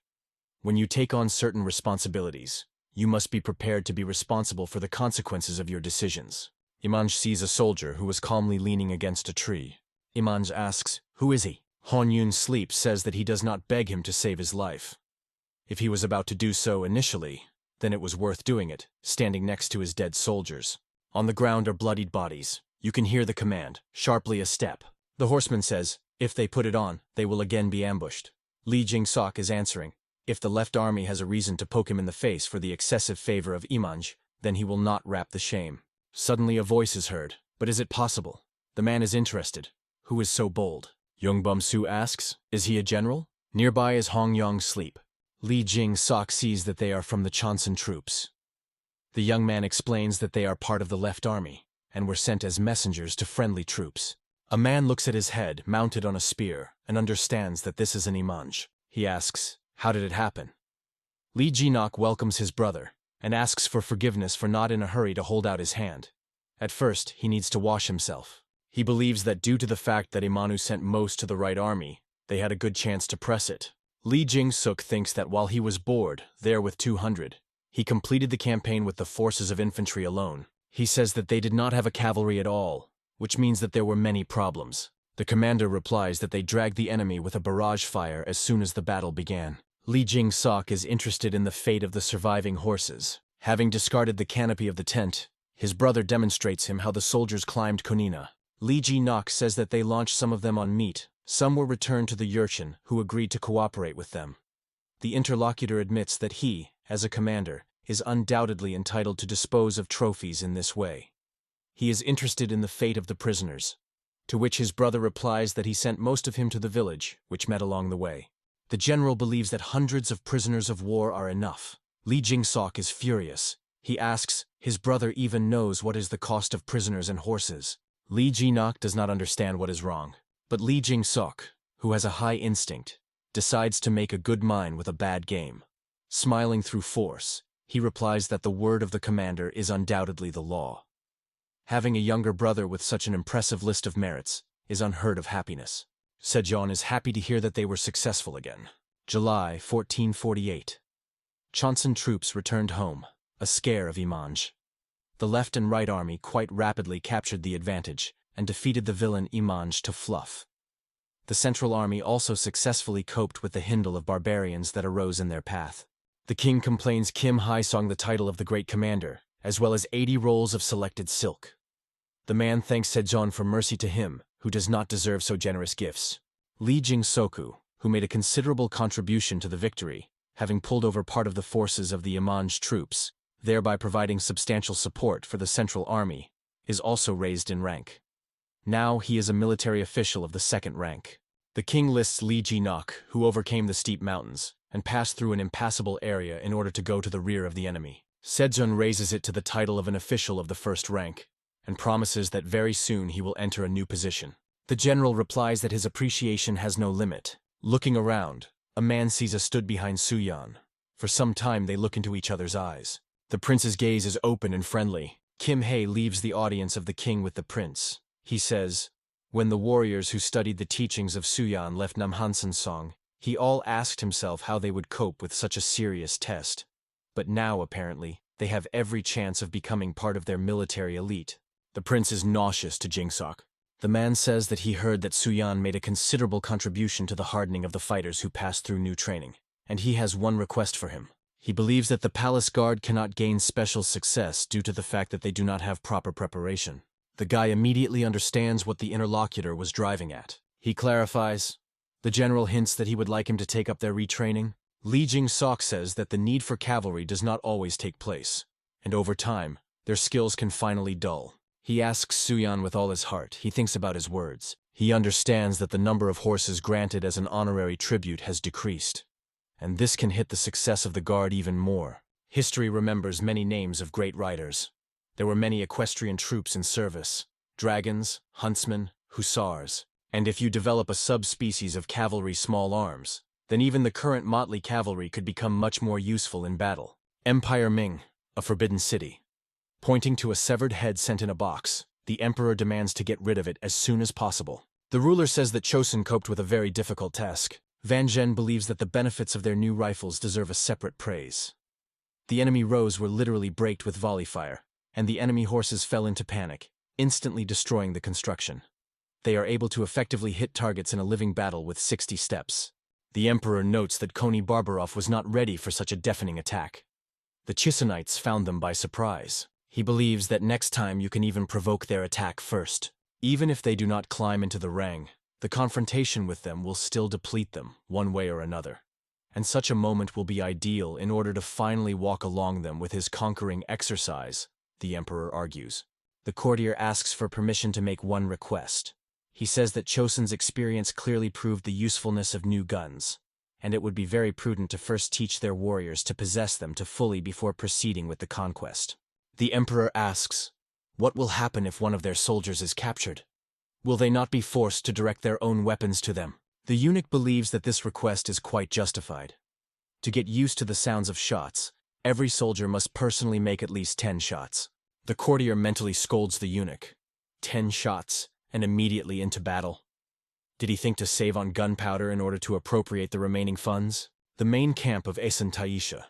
S1: When you take on certain responsibilities, you must be prepared to be responsible for the consequences of your decisions. Imanj sees a soldier who was calmly leaning against a tree. Imanj asks, "Who is he?" Hon-yoon Sleep says that he does not beg him to save his life. If he was about to do so initially, then it was worth doing it, standing next to his dead soldiers. On the ground are bloodied bodies. You can hear the command, "Sharply a step." The horseman says, "If they put it on, they will again be ambushed." Lee Jing-sok is answering, "If the left army has a reason to poke him in the face for the excessive favor of Imanj, then he will not wrap the shame." Suddenly a voice is heard. But is it possible? The man is interested. Who is so bold? Yongbom-su asks, "Is he a general?" Nearby is Hong-yong Sleep. Lee Jing-sok sees that they are from the Chonsun troops. The young man explains that they are part of the left army, and were sent as messengers to friendly troops. A man looks at his head, mounted on a spear, and understands that this is an Imanj. He asks, "How did it happen?" Lee Ji-nok welcomes his brother, and asks for forgiveness for not in a hurry to hold out his hand. At first, he needs to wash himself. He believes that due to the fact that Imanu sent most to the right army, they had a good chance to press it. Lee Jing-suk thinks that while he was bored, there with 200, he completed the campaign with the forces of infantry alone. He says that they did not have a cavalry at all, which means that there were many problems. The commander replies that they dragged the enemy with a barrage fire as soon as the battle began. Lee Jing-sok is interested in the fate of the surviving horses. Having discarded the canopy of the tent, his brother demonstrates him how the soldiers climbed Konina. Lee Ji-nok says that they launched some of them on meat. Some were returned to the Yurchin, who agreed to cooperate with them. The interlocutor admits that he, as a commander, is undoubtedly entitled to dispose of trophies in this way. He is interested in the fate of the prisoners, to which his brother replies that he sent most of him to the village, which met along the way. The general believes that hundreds of prisoners of war are enough. Lee Jing-sok is furious. He asks, his brother even knows what is the cost of prisoners and horses. Lee Ji-nok does not understand what is wrong. But Lee Jing-sok, who has a high instinct, decides to make a good mine with a bad game. Smiling through force, he replies that the word of the commander is undoubtedly the law. Having a younger brother with such an impressive list of merits is unheard of happiness. Sejong is happy to hear that they were successful again. July 1448. Chonsun troops returned home, a scare of Imanj. The left and right army quite rapidly captured the advantage and defeated the villain Imanj to fluff. The Central Army also successfully coped with the hindle of barbarians that arose in their path. The king complains Kim Hae-song the title of the great commander, as well as 80 rolls of selected silk. The man thanks Sejong for mercy to him, who does not deserve so generous gifts. Lee Jing-soku, who made a considerable contribution to the victory, having pulled over part of the forces of the Imanj troops, thereby providing substantial support for the Central Army, is also raised in rank. Now he is a military official of the second rank. The king lists Lee Ji-nok, who overcame the steep mountains, and passed through an impassable area in order to go to the rear of the enemy. Sejong raises it to the title of an official of the first rank, and promises that very soon he will enter a new position. The general replies that his appreciation has no limit. Looking around, a man sees a stood behind Suyan. For some time they look into each other's eyes. The prince's gaze is open and friendly. Kim Hae leaves the audience of the king with the prince. He says, when the warriors who studied the teachings of Suyan left Namhansan-song, he all asked himself how they would cope with such a serious test. But now, apparently, they have every chance of becoming part of their military elite. The prince is nauseous to Jing-sok. The man says that he heard that Suyan made a considerable contribution to the hardening of the fighters who passed through new training, and he has one request for him. He believes that the palace guard cannot gain special success due to the fact that they do not have proper preparation. The guy immediately understands what the interlocutor was driving at. He clarifies. The general hints that he would like him to take up their retraining. Lee Jing-sok says that the need for cavalry does not always take place, and over time, Their skills can finally dull. He asks Suyan with all his heart. He thinks about his words. He understands that the number of horses granted as an honorary tribute has decreased. And this can hit the success of the guard even more. History remembers many names of great riders. There were many equestrian troops in service. Dragons, huntsmen, hussars. And if you develop a subspecies of cavalry small arms, then even the current motley cavalry could become much more useful in battle. Empire Ming, a forbidden city. Pointing to a severed head sent in a box, the emperor demands to get rid of it as soon as possible. The ruler says that Chosun coped with a very difficult task. Van Zhen believes that the benefits of their new rifles deserve a separate praise. The enemy rows were literally braked with volley fire, and the enemy horses fell into panic, instantly destroying the construction. They are able to effectively hit targets in a living battle with 60 steps. The emperor notes that Koni Barbarov was not ready for such a deafening attack. The Chisonites found them by surprise. He believes that next time you can even provoke their attack first. Even if they do not climb into the rang, the confrontation with them will still deplete them, one way or another. And such a moment will be ideal in order to finally walk along them with his conquering exercise, the emperor argues. The courtier asks for permission to make one request. He says that Chosun's experience clearly proved the usefulness of new guns, and it would be very prudent to first teach their warriors to possess them to fully before proceeding with the conquest. The emperor asks, what will happen if one of their soldiers is captured? Will they not be forced to direct their own weapons to them? The eunuch believes that this request is quite justified. To get used to the sounds of shots, every soldier must personally make at least 10 shots. The courtier mentally scolds the eunuch. 10 shots, and immediately into battle. Did he think to save on gunpowder in order to appropriate the remaining funds? The main camp of Asen Taisha.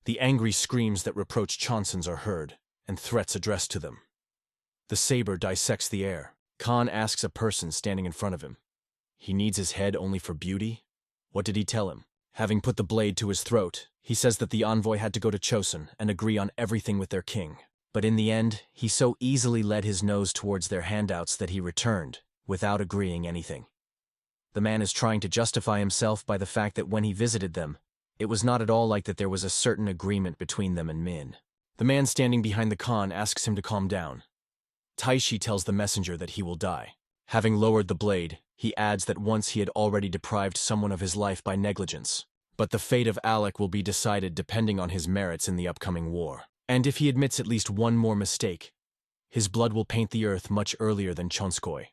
S1: The angry screams that reproach Chonsons are heard, and threats addressed to them. The saber dissects the air. Khan asks a person standing in front of him. He needs his head only for beauty? What did he tell him? Having put the blade to his throat, he says that the envoy had to go to Chosun and agree on everything with their king. But in the end, he so easily led his nose towards their handouts that he returned, without agreeing anything. The man is trying to justify himself by the fact that when he visited them, it was not at all like that there was a certain agreement between them and Min. The man standing behind the Khan asks him to calm down. Taishi tells the messenger that he will die. Having lowered the blade, he adds that once he had already deprived someone of his life by negligence. But the fate of Alec will be decided depending on his merits in the upcoming war. And if he admits at least one more mistake, his blood will paint the earth much earlier than Chonskoy.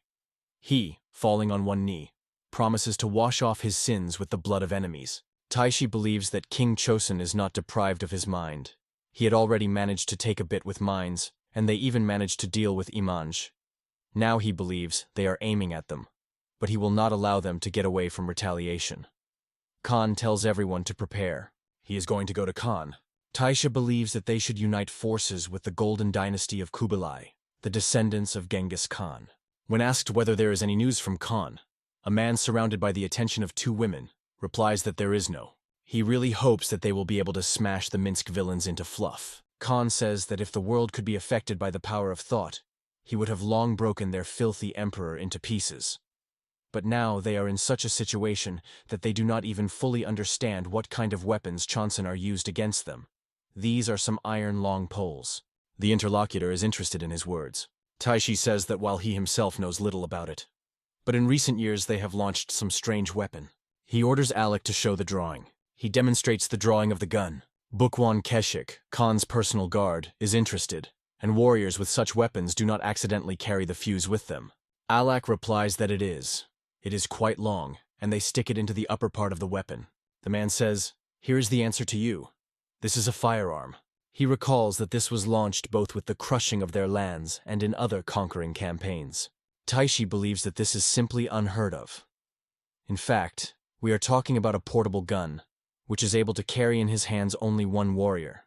S1: He, falling on one knee, promises to wash off his sins with the blood of enemies. Taishi believes that King Chosun is not deprived of his mind. He had already managed to take a bit with mines, and they even managed to deal with Imanj. Now he believes they are aiming at them, but he will not allow them to get away from retaliation. Khan tells everyone to prepare. He is going to go to Khan. Taisha believes that they should unite forces with the Golden Dynasty of Kublai, the descendants of Genghis Khan. When asked whether there is any news from Khan, a man surrounded by the attention of 2 women replies that there is no. He really hopes that they will be able to smash the Minsk villains into fluff. Khan says that if the world could be affected by the power of thought, he would have long broken their filthy emperor into pieces. But now they are in such a situation that they do not even fully understand what kind of weapons Chonson are used against them. These are some iron long poles. The interlocutor is interested in his words. Taishi says that while he himself knows little about it, but in recent years they have launched some strange weapon. He orders Alec to show the drawing. He demonstrates the drawing of the gun. Bukwan Keshik, Khan's personal guard, is interested, and warriors with such weapons do not accidentally carry the fuse with them. Alak replies that it is. It is quite long, and they stick it into the upper part of the weapon. The man says, "Here is the answer to you. This is a firearm." He recalls that this was launched both with the crushing of their lands and in other conquering campaigns. Taishi believes that this is simply unheard of. In fact, we are talking about a portable gun, which is able to carry in his hands only one warrior.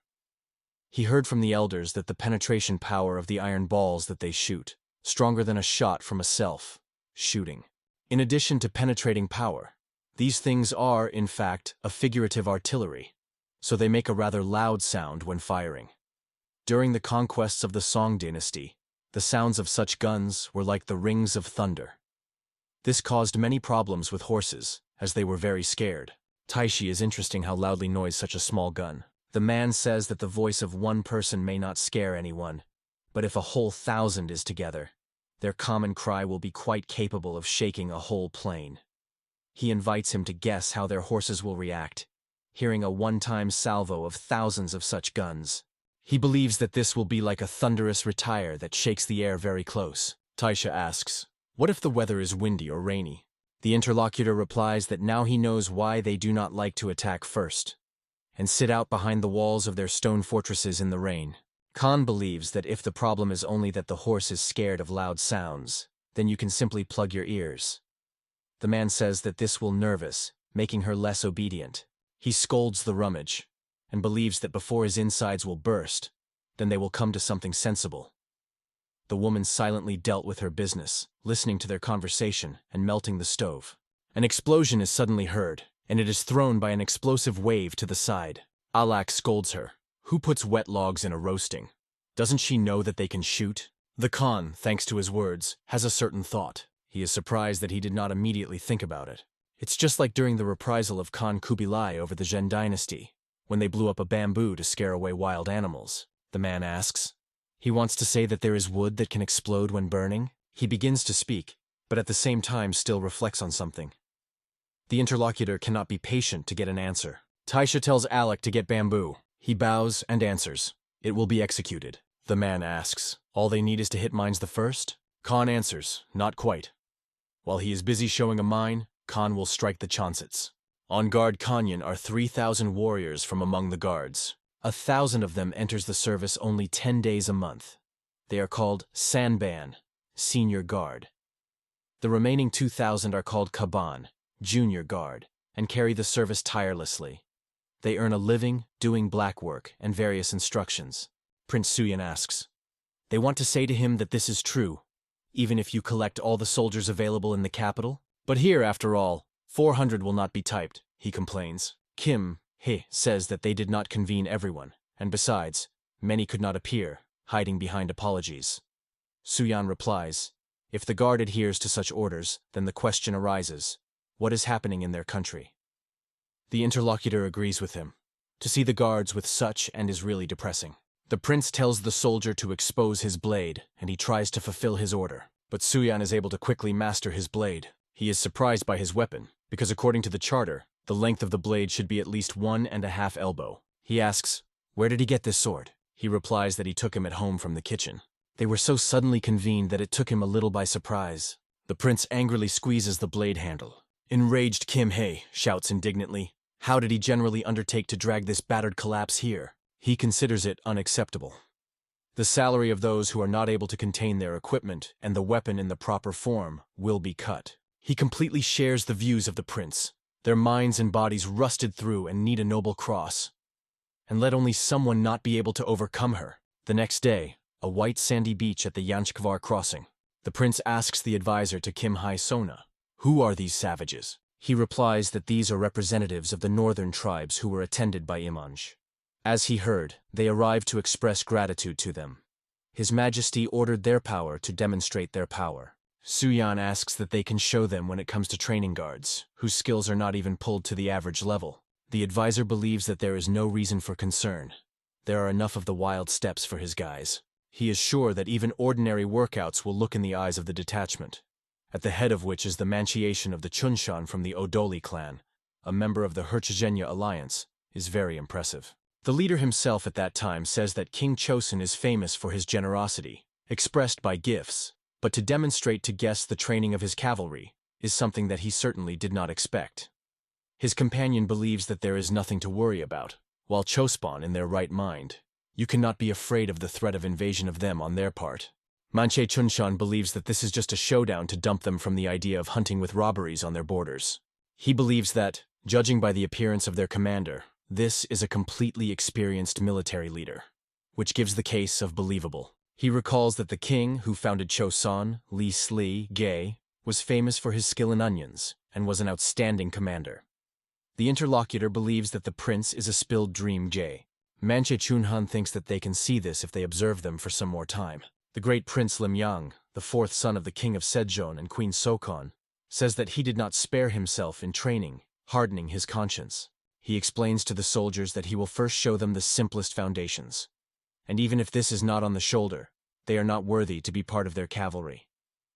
S1: He heard from the elders that the penetration power of the iron balls that they shoot, stronger than a shot from a self-shooting. In addition to penetrating power, these things are, in fact, a figurative artillery, so they make a rather loud sound when firing. During the conquests of the Song dynasty, the sounds of such guns were like the rings of thunder. This caused many problems with horses, as they were very scared. Taishi is interesting how loudly noise such a small gun. The man says that the voice of one person may not scare anyone, but if a whole 1,000 is together, their common cry will be quite capable of shaking a whole plain. He invites him to guess how their horses will react, hearing a one-time salvo of thousands of such guns. He believes that this will be like a thunderous retire that shakes the air very close. Taisha asks, "What if the weather is windy or rainy?" The interlocutor replies that now he knows why they do not like to attack first, and sit out behind the walls of their stone fortresses in the rain. Khan believes that if the problem is only that the horse is scared of loud sounds, then you can simply plug your ears. The man says that this will nervous, making her less obedient. He scolds the rummage, and believes that before his insides will burst, then they will come to something sensible. The woman silently dealt with her business, listening to their conversation and melting the stove. An explosion is suddenly heard, and it is thrown by an explosive wave to the side. Alak scolds her. Who puts wet logs in a roasting? Doesn't she know that they can shoot? The Khan, thanks to his words, has a certain thought. He is surprised that he did not immediately think about it. It's just like during the reprisal of Khan Kubilai over the Zhen dynasty, when they blew up a bamboo to scare away wild animals. The man asks. He wants to say that there is wood that can explode when burning. He begins to speak, but at the same time still reflects on something. The interlocutor cannot be patient to get an answer. Taisha tells Alec to get bamboo. He bows and answers. It will be executed. The man asks, all they need is to hit mines the first? Khan answers, not quite. While he is busy showing a mine, Khan will strike the chansets. On guard Kanyan are 3,000 warriors from among the guards. 1,000 of them enters the service only 10 days a month. They are called Sanban, senior guard. The remaining 2,000 are called Kaban, junior guard, and carry the service tirelessly. They earn a living doing black work and various instructions. Prince Suyan asks. They want to say to him that this is true, even if you collect all the soldiers available in the capital? But here, after all, 400 will not be typed, he complains. Kim He says that they did not convene everyone, and besides, many could not appear, hiding behind apologies. Suyan replies, if the guard adheres to such orders, then the question arises, what is happening in their country? The interlocutor agrees with him. To see the guards with such and is really depressing. The prince tells the soldier to expose his blade, and he tries to fulfill his order. But Suyan is able to quickly master his blade. He is surprised by his weapon, because according to the charter, the length of the blade should be at least 1.5 elbow. He asks, where did he get this sword? He replies that he took him at home from the kitchen. They were so suddenly convened that it took him a little by surprise. The prince angrily squeezes the blade handle. Enraged Kim He shouts indignantly, how did he generally undertake to drag this battered collapse here? He considers it unacceptable. The salary of those who are not able to contain their equipment and the weapon in the proper form will be cut. He completely shares the views of the prince. Their minds and bodies rusted through and need a noble cross. And let only someone not be able to overcome her. The next day, a white sandy beach at the Yanchkvar crossing. The prince asks the advisor to Kim Hai Sona, who are these savages? He replies that these are representatives of the northern tribes who were attended by Imanj. As he heard, they arrived to express gratitude to them. His Majesty ordered their power to demonstrate their power. Suyan asks that they can show them when it comes to training guards, whose skills are not even pulled to the average level. The advisor believes that there is no reason for concern. There are enough of the wild steps for his guys. He is sure that even ordinary workouts will look in the eyes of the detachment, at the head of which is the Manchiation of the Chunshan from the Odoli clan, a member of the Herchigenya alliance, is very impressive. The leader himself at that time says that King Chosun is famous for his generosity, expressed by gifts, but to demonstrate to guests the training of his cavalry is something that he certainly did not expect. His companion believes that there is nothing to worry about, while Chospan in their right mind. You cannot be afraid of the threat of invasion of them on their part. Manche Chunshan believes that this is just a showdown to dump them from the idea of hunting with robberies on their borders. He believes that, judging by the appearance of their commander, this is a completely experienced military leader, which gives the case of believable. He recalls that the king who founded Chosun, Li Sli Ge, was famous for his skill in onions and was an outstanding commander. The interlocutor believes that the prince is a spilled dream Ge. Manche Chunhan thinks that they can see this if they observe them for some more time. The great Prince Lim Yang, the fourth son of the king of Sejong and Queen Sokon, says that he did not spare himself in training, hardening his conscience. He explains to the soldiers that he will first show them the simplest foundations. And even if this is not on the shoulder, they are not worthy to be part of their cavalry.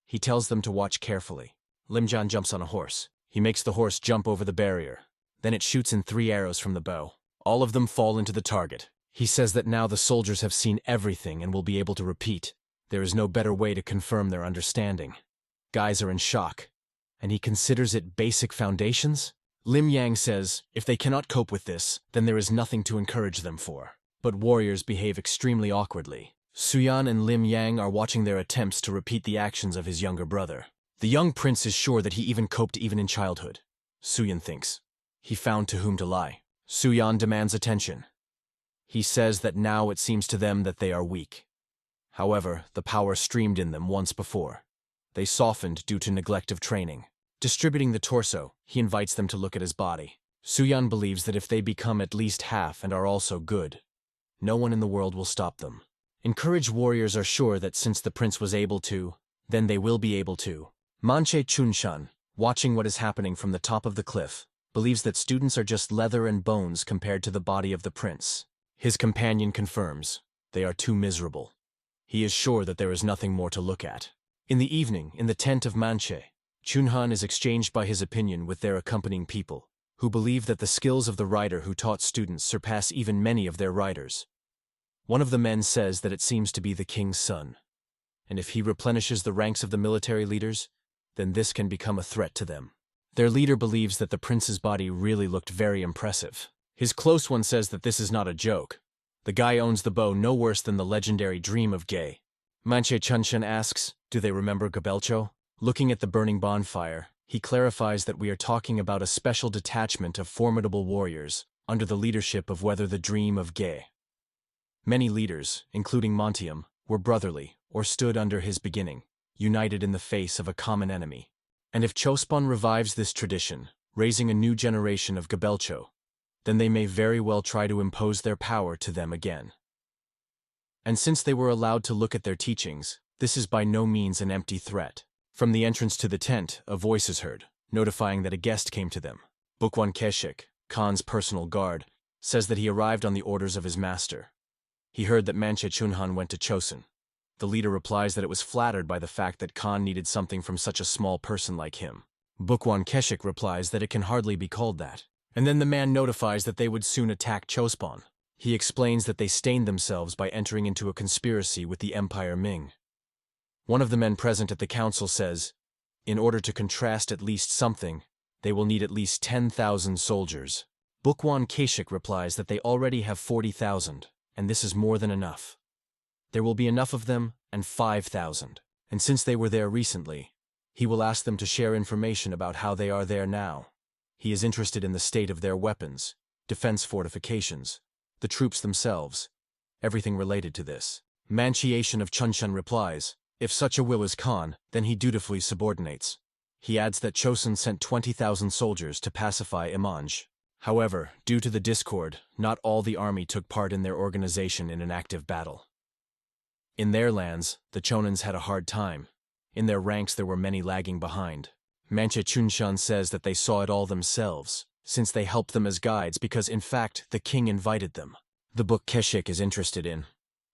S1: He tells them to watch carefully. Limjan jumps on a horse. He makes the horse jump over the barrier. Then it shoots in 3 arrows from the bow. All of them fall into the target. He says that now the soldiers have seen everything and will be able to repeat. There is no better way to confirm their understanding. Guys are in shock. And he considers it basic foundations? Lim Yang says, if they cannot cope with this, then there is nothing to encourage them for. But warriors behave extremely awkwardly. Suyan and Lim Yang are watching their attempts to repeat the actions of his younger brother. The young prince is sure that he even coped even in childhood. Suyan thinks. He found to whom to lie. Suyan demands attention. He says that now it seems to them that they are weak. However, the power streamed in them once before. They softened due to neglect of training. Distributing the torso, he invites them to look at his body. Suyan believes that if they become at least half and are also good, no one in the world will stop them. Encouraged warriors are sure that since the prince was able to, then they will be able to. Manche Chunshan, watching what is happening from the top of the cliff, believes that students are just leather and bones compared to the body of the prince. His companion confirms, they are too miserable. He is sure that there is nothing more to look at. In the evening, in the tent of Manche, Chunhan is exchanged by his opinion with their accompanying people, who believe that the skills of the rider who taught students surpass even many of their riders. One of the men says that it seems to be the king's son, and if he replenishes the ranks of the military leaders, then this can become a threat to them. Their leader believes that the prince's body really looked very impressive. His close one says that this is not a joke. The guy owns the bow no worse than the legendary Dream of Gay. Manche Chunshan asks, do they remember Gabelcho? Looking at the burning bonfire, he clarifies that we are talking about a special detachment of formidable warriors under the leadership of whether the Dream of Gay. Many leaders, including Montium, were brotherly or stood under his beginning, united in the face of a common enemy. And if Chospon revives this tradition, raising a new generation of Gabelcho, then they may very well try to impose their power to them again. And since they were allowed to look at their teachings, this is by no means an empty threat. From the entrance to the tent, a voice is heard, notifying that a guest came to them. Bukwan Keshik, Khan's personal guard, says that he arrived on the orders of his master. He heard that Manche Chunhan went to Chosun. The leader replies that it was flattered by the fact that Khan needed something from such a small person like him. Bukwan Keshik replies that it can hardly be called that. And then the man notifies that they would soon attack Chospon. He explains that they stained themselves by entering into a conspiracy with the Empire Ming. One of the men present at the council says, in order to contrast at least something, they will need at least 10,000 soldiers. Bukwan Keshik replies that they already have 40,000, and this is more than enough. There will be enough of them, and 5,000. And since they were there recently, he will ask them to share information about how they are there now. He is interested in the state of their weapons, defense fortifications, the troops themselves, everything related to this. Manchiation of Chunshan replies, if such a will is Khan, then he dutifully subordinates. He adds that Chosun sent 20,000 soldiers to pacify Imanj. However, due to the discord, not all the army took part in their organization in an active battle. In their lands, the Chonans had a hard time. In their ranks there were many lagging behind. Manche Chunshan says that they saw it all themselves, since they helped them as guides because in fact the king invited them. The book Keshik is interested in.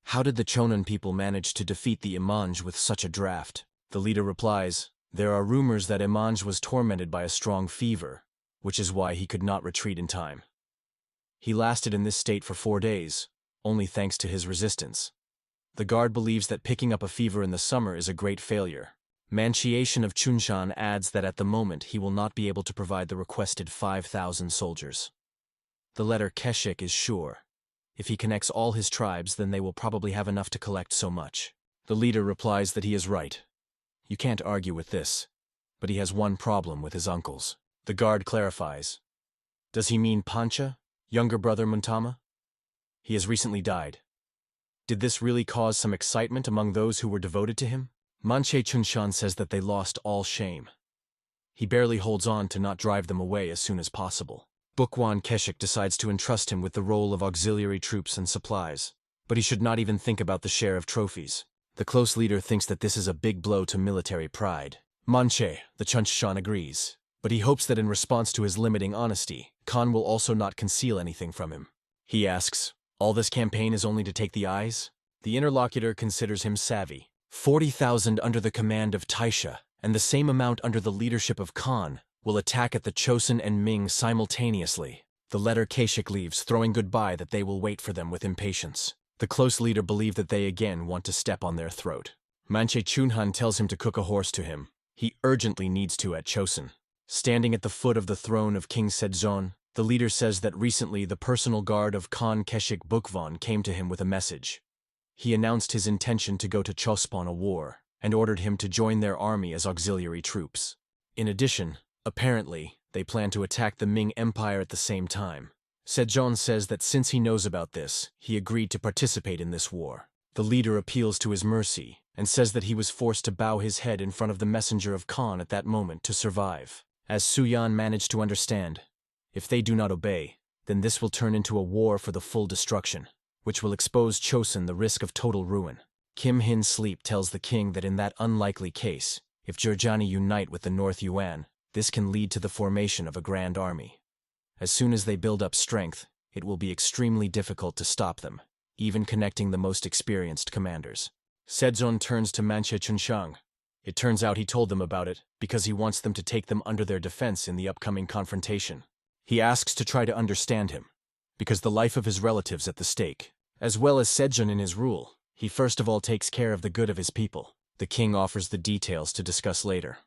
S1: How did the Chonan people manage to defeat the Imanj with such a draft? The leader replies, there are rumors that Imanj was tormented by a strong fever, which is why he could not retreat in time. He lasted in this state for 4 days, only thanks to his resistance. The guard believes that picking up a fever in the summer is a great failure. Manchiation of Chunshan adds that at the moment he will not be able to provide the requested 5,000 soldiers. The letter Keshik is sure. If he connects all his tribes, then they will probably have enough to collect so much. The leader replies that he is right. You can't argue with this, but he has one problem with his uncles. The guard clarifies. Does he mean Pancha, younger brother Muntama? He has recently died. Did this really cause some excitement among those who were devoted to him? Manche Chunshan says that they lost all shame. He barely holds on to not drive them away as soon as possible. Bukwan Keshik decides to entrust him with the role of auxiliary troops and supplies, but he should not even think about the share of trophies. The close leader thinks that this is a big blow to military pride. Manche, the Chunshan agrees, but he hopes that in response to his limiting honesty, Khan will also not conceal anything from him. He asks, all this campaign is only to take the eyes? The interlocutor considers him savvy. 40,000 under the command of Taisha, and the same amount under the leadership of Khan, will attack at the Chosun and Ming simultaneously. The letter Kashik leaves, throwing goodbye that they will wait for them with impatience. The close leader believe that they again want to step on their throat. Manche Chunhan tells him to cook a horse to him. He urgently needs to at Chosun. Standing at the foot of the throne of King Sejong, the leader says that recently the personal guard of Khan Keshik Bukvon came to him with a message. He announced his intention to go to Chospon a war, and ordered him to join their army as auxiliary troops. In addition, apparently, they plan to attack the Ming Empire at the same time. Sejong says that since he knows about this, he agreed to participate in this war. The leader appeals to his mercy, and says that he was forced to bow his head in front of the messenger of Khan at that moment to survive. As Suyan managed to understand, if they do not obey, then this will turn into a war for the full destruction, which will expose Chosun the risk of total ruin. Kim Hin Sleep tells the king that in that unlikely case, if Jurjani unite with the North Yuan, this can lead to the formation of a grand army. As soon as they build up strength, it will be extremely difficult to stop them, even connecting the most experienced commanders. Sejong turns to Manche Chunshang. It turns out he told them about it because he wants them to take them under their defense in the upcoming confrontation. He asks to try to understand him, because the life of his relatives at the stake, as well as Sejong in his rule, he first of all takes care of the good of his people. The king offers the details to discuss later.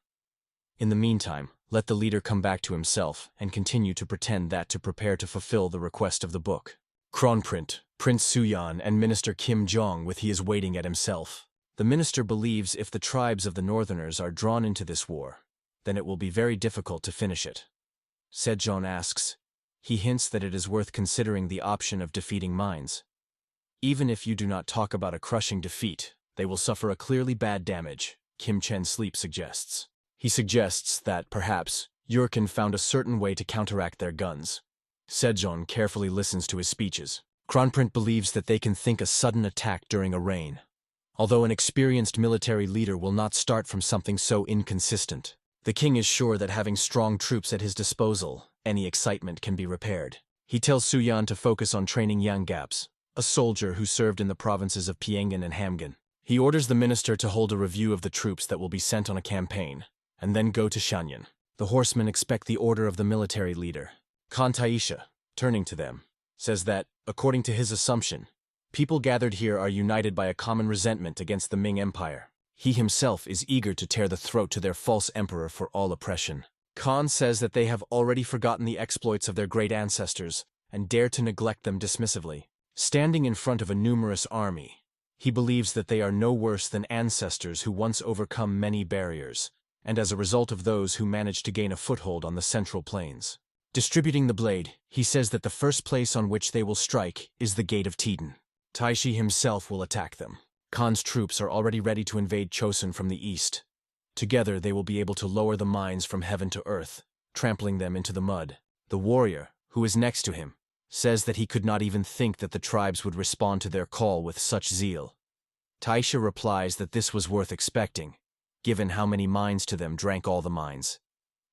S1: In the meantime, let the leader come back to himself and continue to pretend that to prepare to fulfill the request of the book. Kronprint, Prince Suyan and Minister Kim Jong with he is waiting at himself. The minister believes if the tribes of the northerners are drawn into this war, then it will be very difficult to finish it. Sejong asks. He hints that it is worth considering the option of defeating mines. Even if you do not talk about a crushing defeat, they will suffer a clearly bad damage, Kim Chen Sleep suggests. He suggests that, perhaps, Yurkin found a certain way to counteract their guns. Sejong carefully listens to his speeches. Kronprint believes that they can think a sudden attack during a rain. Although an experienced military leader will not start from something so inconsistent, the king is sure that having strong troops at his disposal, any excitement can be repaired. He tells Suyan to focus on training Yang Gaps, a soldier who served in the provinces of Pyongan and Hamgyong. He orders the minister to hold a review of the troops that will be sent on a campaign, and then go to Shanyan. The horsemen expect the order of the military leader. Khan Taisha, turning to them, says that, according to his assumption, people gathered here are united by a common resentment against the Ming Empire. He himself is eager to tear the throat to their false emperor for all oppression. Khan says that they have already forgotten the exploits of their great ancestors and dare to neglect them dismissively. Standing in front of a numerous army, he believes that they are no worse than ancestors who once overcome many barriers, and as a result of those who managed to gain a foothold on the central plains. Distributing the blade, he says that the first place on which they will strike is the Gate of Tiden. Taishi himself will attack them. Khan's troops are already ready to invade Chosun from the east. Together they will be able to lower the mines from heaven to earth, trampling them into the mud. The warrior, who is next to him, says that he could not even think that the tribes would respond to their call with such zeal. Taisha replies that this was worth expecting, given how many mines to them drank all the mines.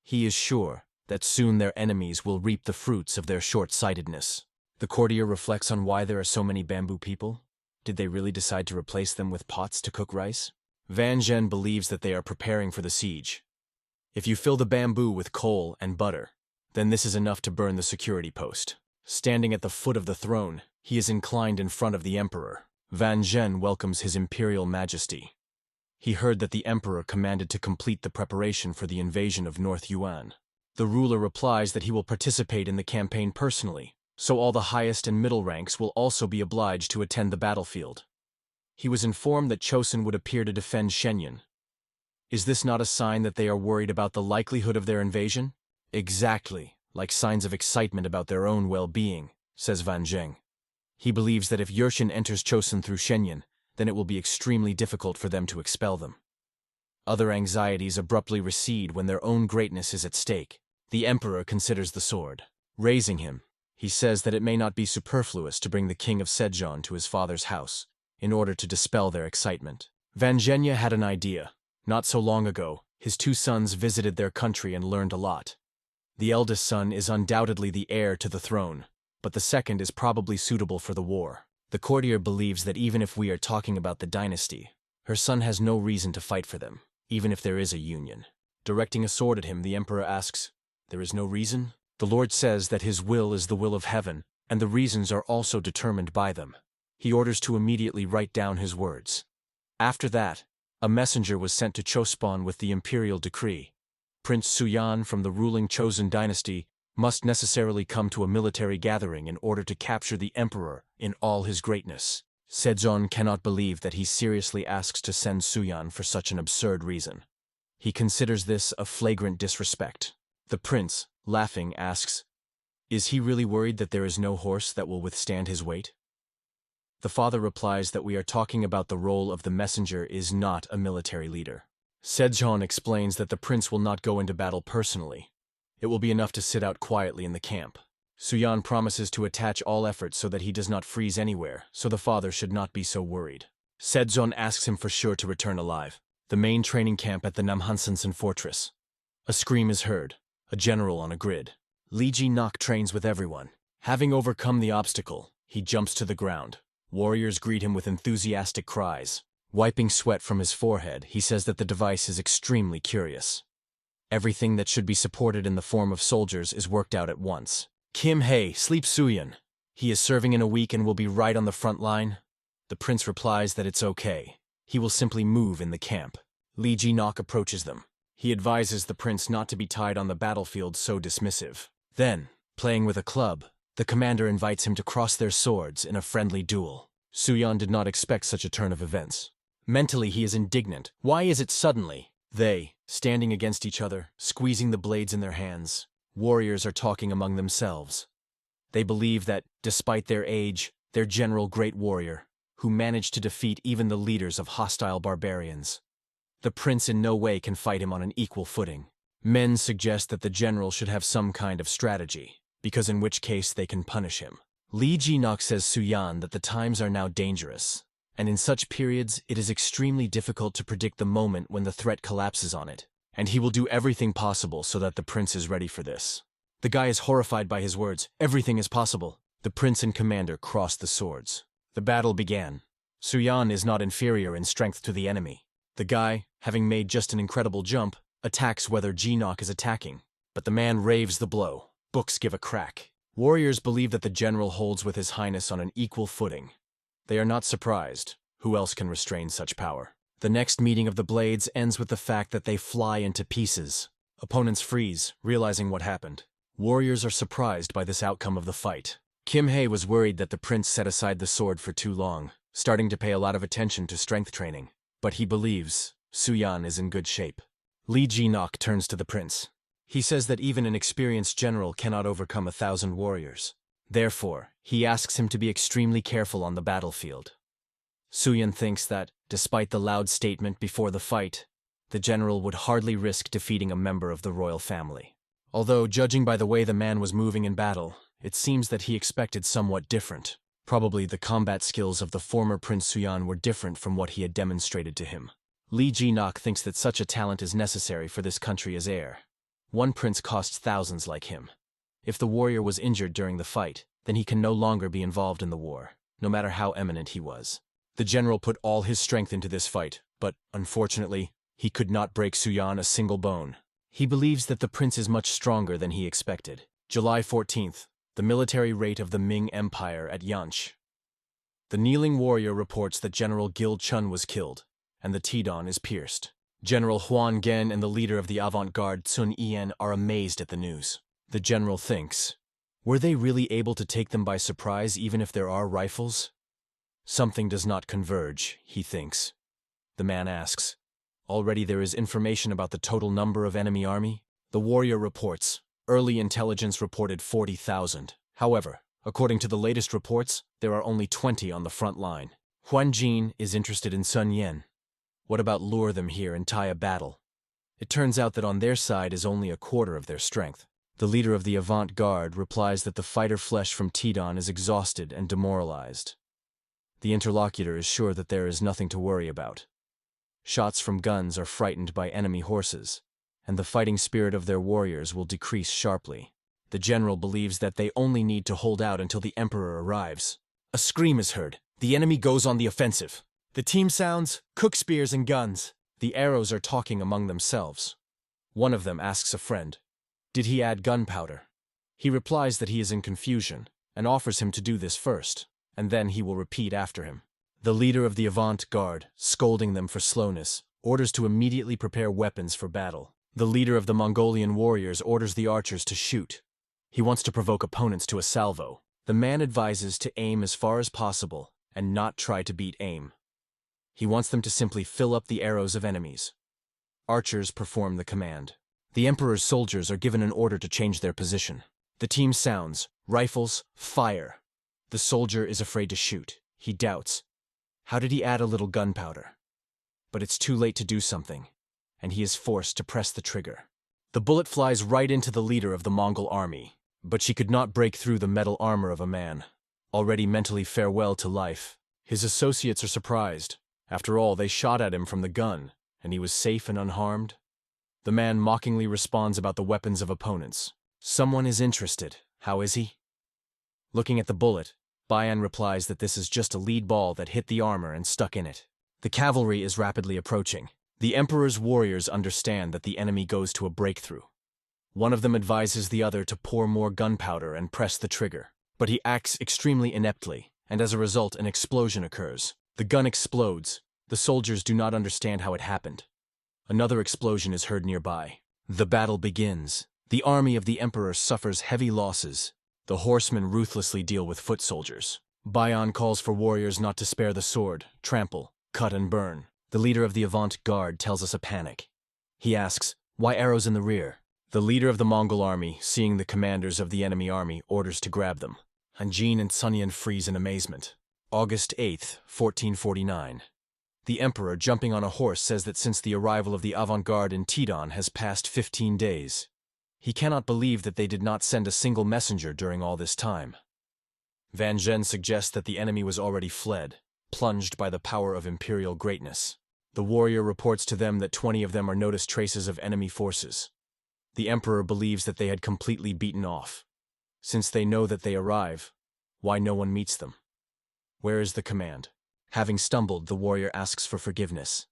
S1: He is sure that soon their enemies will reap the fruits of their short-sightedness. The courtier reflects on why there are so many bamboo people. Did they really decide to replace them with pots to cook rice? Van Zhen believes that they are preparing for the siege. If you fill the bamboo with coal and butter, then this is enough to burn the security post. Standing at the foot of the throne, he is inclined in front of the emperor. Van Zhen welcomes his imperial majesty. He heard that the emperor commanded to complete the preparation for the invasion of North Yuan. The ruler replies that he will participate in the campaign personally, so all the highest and middle ranks will also be obliged to attend the battlefield. He was informed that Chosun would appear to defend Shenyang. Is this not a sign that they are worried about the likelihood of their invasion? Exactly, like signs of excitement about their own well-being, says Van Zheng. He believes that if Yurshin enters Chosun through Shenyang, then it will be extremely difficult for them to expel them. Other anxieties abruptly recede when their own greatness is at stake. The emperor considers the sword. Raising him, he says that it may not be superfluous to bring the king of Sejong to his father's house, in order to dispel their excitement. Van Zhenya had an idea. Not so long ago, his two sons visited their country and learned a lot. The eldest son is undoubtedly the heir to the throne, but the second is probably suitable for the war. The courtier believes that even if we are talking about the dynasty, her son has no reason to fight for them, even if there is a union. Directing a sword at him, the emperor asks, "There is no reason?" The Lord says that his will is the will of heaven, and the reasons are also determined by them. He orders to immediately write down his words. After that, a messenger was sent to Chospon with the imperial decree. Prince Suyan from the ruling Chosen dynasty must necessarily come to a military gathering in order to capture the emperor in all his greatness. Sejong cannot believe that he seriously asks to send Suyan for such an absurd reason. He considers this a flagrant disrespect. The prince, laughing, asks, "Is he really worried that there is no horse that will withstand his weight?" The father replies that we are talking about the role of the messenger is not a military leader. Sejong explains that the prince will not go into battle personally. It will be enough to sit out quietly in the camp. Suyan promises to attach all efforts so that he does not freeze anywhere, so the father should not be so worried. Sejong asks him for sure to return alive. The main training camp at the Namhansensen fortress. A scream is heard, a general on a grid. Lee Ji-nok trains with everyone. Having overcome the obstacle, he jumps to the ground. Warriors greet him with enthusiastic cries. Wiping sweat from his forehead, he says that the device is extremely curious. Everything that should be supported in the form of soldiers is worked out at once. Kim Hae, sleep Suyan. He is serving in a week and will be right on the front line. The prince replies that it's okay. He will simply move in the camp. Lee Ji-nok approaches them. He advises the prince not to be tied on the battlefield so dismissive. Then, playing with a club, the commander invites him to cross their swords in a friendly duel. Suyan did not expect such a turn of events. Mentally, he is indignant. Why is it suddenly? They, standing against each other, squeezing the blades in their hands. Warriors are talking among themselves. They believe that, despite their age, their general great warrior, who managed to defeat even the leaders of hostile barbarians. The prince in no way can fight him on an equal footing. Men suggest that the general should have some kind of strategy, because in which case they can punish him. Lee Ji-nok says Suyan that the times are now dangerous, and in such periods it is extremely difficult to predict the moment when the threat collapses on it, and he will do everything possible so that the prince is ready for this. The guy is horrified by his words. Everything is possible. The prince and commander crossed the swords. The battle began. Suyan is not inferior in strength to the enemy. The guy, having made just an incredible jump, attacks whether Ji-nok is attacking, but the man raves the blow. Books give a crack. Warriors believe that the general holds with his highness on an equal footing. They are not surprised. Who else can restrain such power? The next meeting of the blades ends with the fact that they fly into pieces. Opponents freeze, realizing what happened. Warriors are surprised by this outcome of the fight. Kim Hae was worried that the prince set aside the sword for too long, starting to pay a lot of attention to strength training. But he believes Suyan is in good shape. Lee Ji-nok turns to the prince. He says that even an experienced general cannot overcome 1,000 warriors. Therefore, he asks him to be extremely careful on the battlefield. Suyan thinks that, despite the loud statement before the fight, the general would hardly risk defeating a member of the royal family. Although, judging by the way the man was moving in battle, it seems that he expected somewhat different. Probably the combat skills of the former Prince Suyan were different from what he had demonstrated to him. Lee Ji-nok thinks that such a talent is necessary for this country as heir. One prince costs thousands like him. If the warrior was injured during the fight, then he can no longer be involved in the war, no matter how eminent he was. The general put all his strength into this fight, but, unfortunately, he could not break Suyan a single bone. He believes that the prince is much stronger than he expected. July 14th, the military raid of the Ming Empire at Yanchi. The kneeling warrior reports that General Gil Chun was killed, and the Tidon is pierced. General Huan Gen and the leader of the avant-garde Sun Yen are amazed at the news. The general thinks, were they really able to take them by surprise even if there are rifles? Something does not converge, he thinks. The man asks, already there is information about the total number of enemy army? The warrior reports, early intelligence reported 40,000. However, according to the latest reports, there are only 20 on the front line. Huan Jin is interested in Sun Yen. What about lure them here and tie a battle? It turns out that on their side is only a quarter of their strength. The leader of the avant-garde replies that the fighter flesh from Tidon is exhausted and demoralized. The interlocutor is sure that there is nothing to worry about. Shots from guns are frightened by enemy horses, and the fighting spirit of their warriors will decrease sharply. The general believes that they only need to hold out until the emperor arrives. A scream is heard. The enemy goes on the offensive. The team sounds, cook spears and guns. The arrows are talking among themselves. One of them asks a friend, "Did he add gunpowder?" He replies that he is in confusion, and offers him to do this first, and then he will repeat after him. The leader of the avant-garde, scolding them for slowness, orders to immediately prepare weapons for battle. The leader of the Mongolian warriors orders the archers to shoot. He wants to provoke opponents to a salvo. The man advises to aim as far as possible and not try to beat aim. He wants them to simply fill up the arrows of enemies. Archers perform the command. The emperor's soldiers are given an order to change their position. The team sounds, rifles, fire. The soldier is afraid to shoot. He doubts. How did he add a little gunpowder? But it's too late to do something, and he is forced to press the trigger. The bullet flies right into the leader of the Mongol army, but she could not break through the metal armor of a man, already mentally farewell to life. His associates are surprised. After all, they shot at him from the gun, and he was safe and unharmed. The man mockingly responds about the weapons of opponents. Someone is interested. How is he? Looking at the bullet, Bayan replies that this is just a lead ball that hit the armor and stuck in it. The cavalry is rapidly approaching. The emperor's warriors understand that the enemy goes to a breakthrough. One of them advises the other to pour more gunpowder and press the trigger, but he acts extremely ineptly, and as a result an explosion occurs. The gun explodes. The soldiers do not understand how it happened. Another explosion is heard nearby. The battle begins. The army of the emperor suffers heavy losses. The horsemen ruthlessly deal with foot soldiers. Bayan calls for warriors not to spare the sword, trample, cut and burn. The leader of the avant-garde tells us a panic. He asks, "Why arrows in the rear?" The leader of the Mongol army, seeing the commanders of the enemy army, orders to grab them. Hanjin and Sunyan freeze in amazement. August 8th, 1449. The emperor, jumping on a horse, says that since the arrival of the avant-garde in Tidon has passed 15 days. He cannot believe that they did not send a single messenger during all this time. Van Zhen suggests that the enemy was already fled, plunged by the power of imperial greatness. The warrior reports to them that 20 of them are noticed traces of enemy forces. The emperor believes that they had completely beaten off. Since they know that they arrive, why no one meets them? Where is the command? Having stumbled, the warrior asks for forgiveness,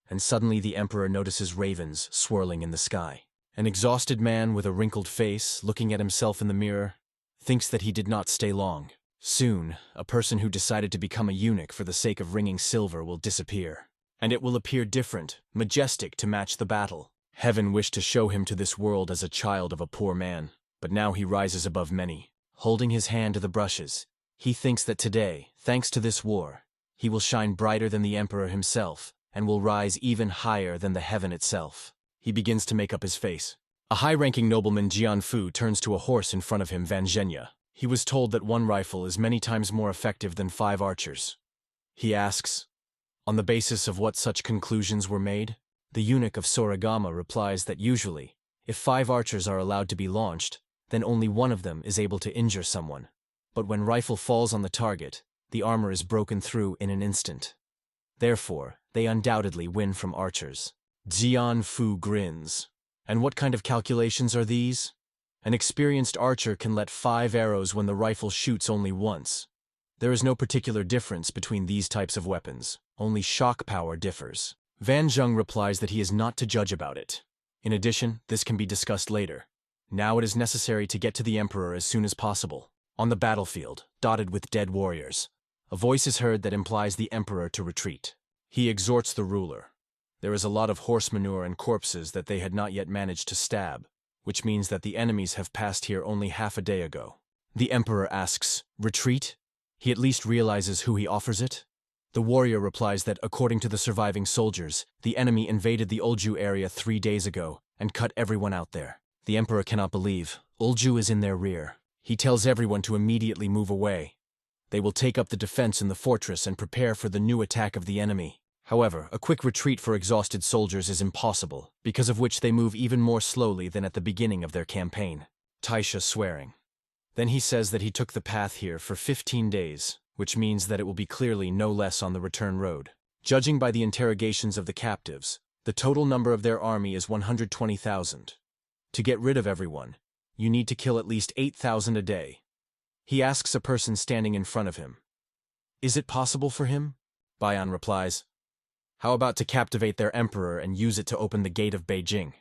S1: and suddenly the emperor notices ravens swirling in the sky. An exhausted man with a wrinkled face, looking at himself in the mirror, thinks that he did not stay long. Soon, a person who decided to become a eunuch for the sake of wringing silver will disappear, and it will appear different, majestic to match the battle. Heaven wished to show him to this world as a child of a poor man, but now he rises above many. Holding his hand to the brushes, he thinks that today, thanks to this war, he will shine brighter than the emperor himself, and will rise even higher than the heaven itself. He begins to make up his face. A high-ranking nobleman, Jianfu, turns to a horse in front of him, Van Zhenya. He was told that one rifle is many times more effective than 5 archers. He asks, on the basis of what such conclusions were made? The eunuch of Soragama replies that usually, if 5 archers are allowed to be launched, then only one of them is able to injure someone. But when rifle falls on the target, the armor is broken through in an instant. Therefore, they undoubtedly win from archers. Jianfu grins. And what kind of calculations are these? An experienced archer can let 5 arrows when the rifle shoots only once. There is no particular difference between these types of weapons, only shock power differs. Van Zheng replies that he is not to judge about it. In addition, this can be discussed later. Now it is necessary to get to the emperor as soon as possible. On the battlefield, dotted with dead warriors, a voice is heard that implies the emperor to retreat. He exhorts the ruler. There is a lot of horse manure and corpses that they had not yet managed to stab, which means that the enemies have passed here only half a day ago. The emperor asks, "Retreat?" He at least realizes who he offers it. The warrior replies that according to the surviving soldiers, the enemy invaded the Ulju area 3 days ago and cut everyone out there. The emperor cannot believe. Ulju is in their rear. He tells everyone to immediately move away. They will take up the defense in the fortress and prepare for the new attack of the enemy. However, a quick retreat for exhausted soldiers is impossible, because of which they move even more slowly than at the beginning of their campaign. Taisha swearing. Then he says that he took the path here for 15 days, which means that it will be clearly no less on the return road. Judging by the interrogations of the captives, The total number of their army is 120,000. To get rid of everyone, you need to kill at least 8,000 a day. He asks a person standing in front of him. Is it possible for him? Bayan replies. How about to captivate their emperor and use it to open the gate of Beijing?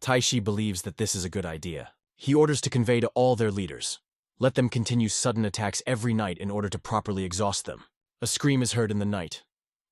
S1: Taishi believes that this is a good idea. He orders to convey to all their leaders. Let them continue sudden attacks every night in order to properly exhaust them. A scream is heard in the night.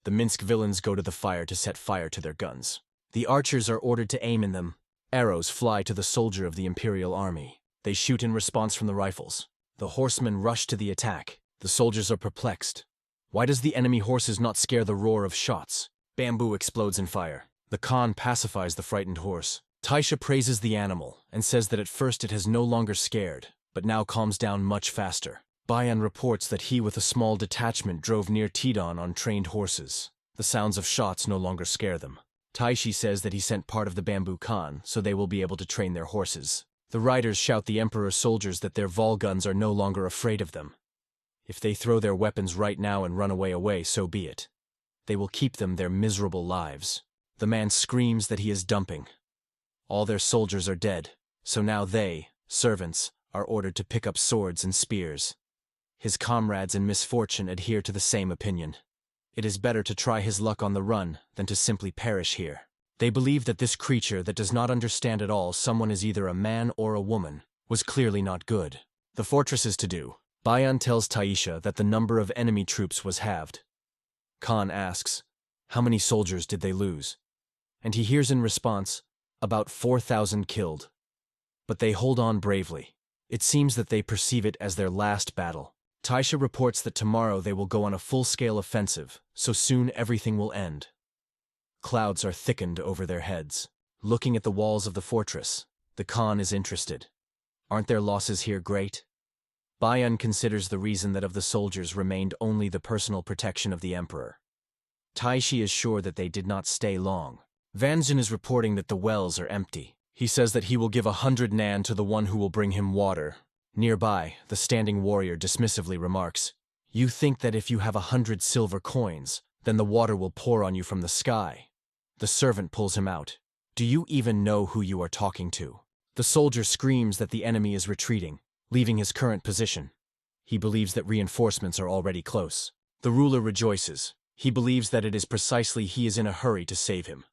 S1: The Minsk villains go to the fire to set fire to their guns. The archers are ordered to aim in them. Arrows fly to the soldier of the Imperial army. They shoot in response from the rifles. The horsemen rush to the attack. The soldiers are perplexed. Why does the enemy horses not scare the roar of shots? Bamboo explodes in fire. The Khan pacifies the frightened horse. Taisha praises the animal and says that at first it has no longer scared, but now calms down much faster. Bayan reports that he with a small detachment drove near Tidon on trained horses. The sounds of shots no longer scare them. Taishi says that he sent part of the Bamboo Khan so they will be able to train their horses. The riders shout the Emperor's soldiers that their Vol guns are no longer afraid of them. If they throw their weapons right now and run away, so be it. They will keep them their miserable lives. The man screams that he is dumping. All their soldiers are dead, so now they, servants, are ordered to pick up swords and spears. His comrades in misfortune adhere to the same opinion. It is better to try his luck on the run than to simply perish here. They believe that this creature that does not understand at all someone is either a man or a woman was clearly not good. The fortress is to do. Bayan tells Taisha that the number of enemy troops was halved. Khan asks, how many soldiers did they lose? And he hears in response, about 4,000 killed. But they hold on bravely. It seems that they perceive it as their last battle. Taisha reports that tomorrow they will go on a full-scale offensive, so soon everything will end. Clouds are thickened over their heads. Looking at the walls of the fortress, the Khan is interested. Aren't their losses here great? Bayan considers the reason that of the soldiers remained only the personal protection of the emperor. Taishi is sure that they did not stay long. Vanjin is reporting that the wells are empty. He says that he will give 100 nan to the one who will bring him water. Nearby, the standing warrior dismissively remarks, you think that if you have 100 silver coins, then the water will pour on you from the sky. The servant pulls him out. Do you even know who you are talking to? The soldier screams that the enemy is retreating, leaving his current position. He believes that reinforcements are already close. The ruler rejoices. He believes that it is precisely he is in a hurry to save him.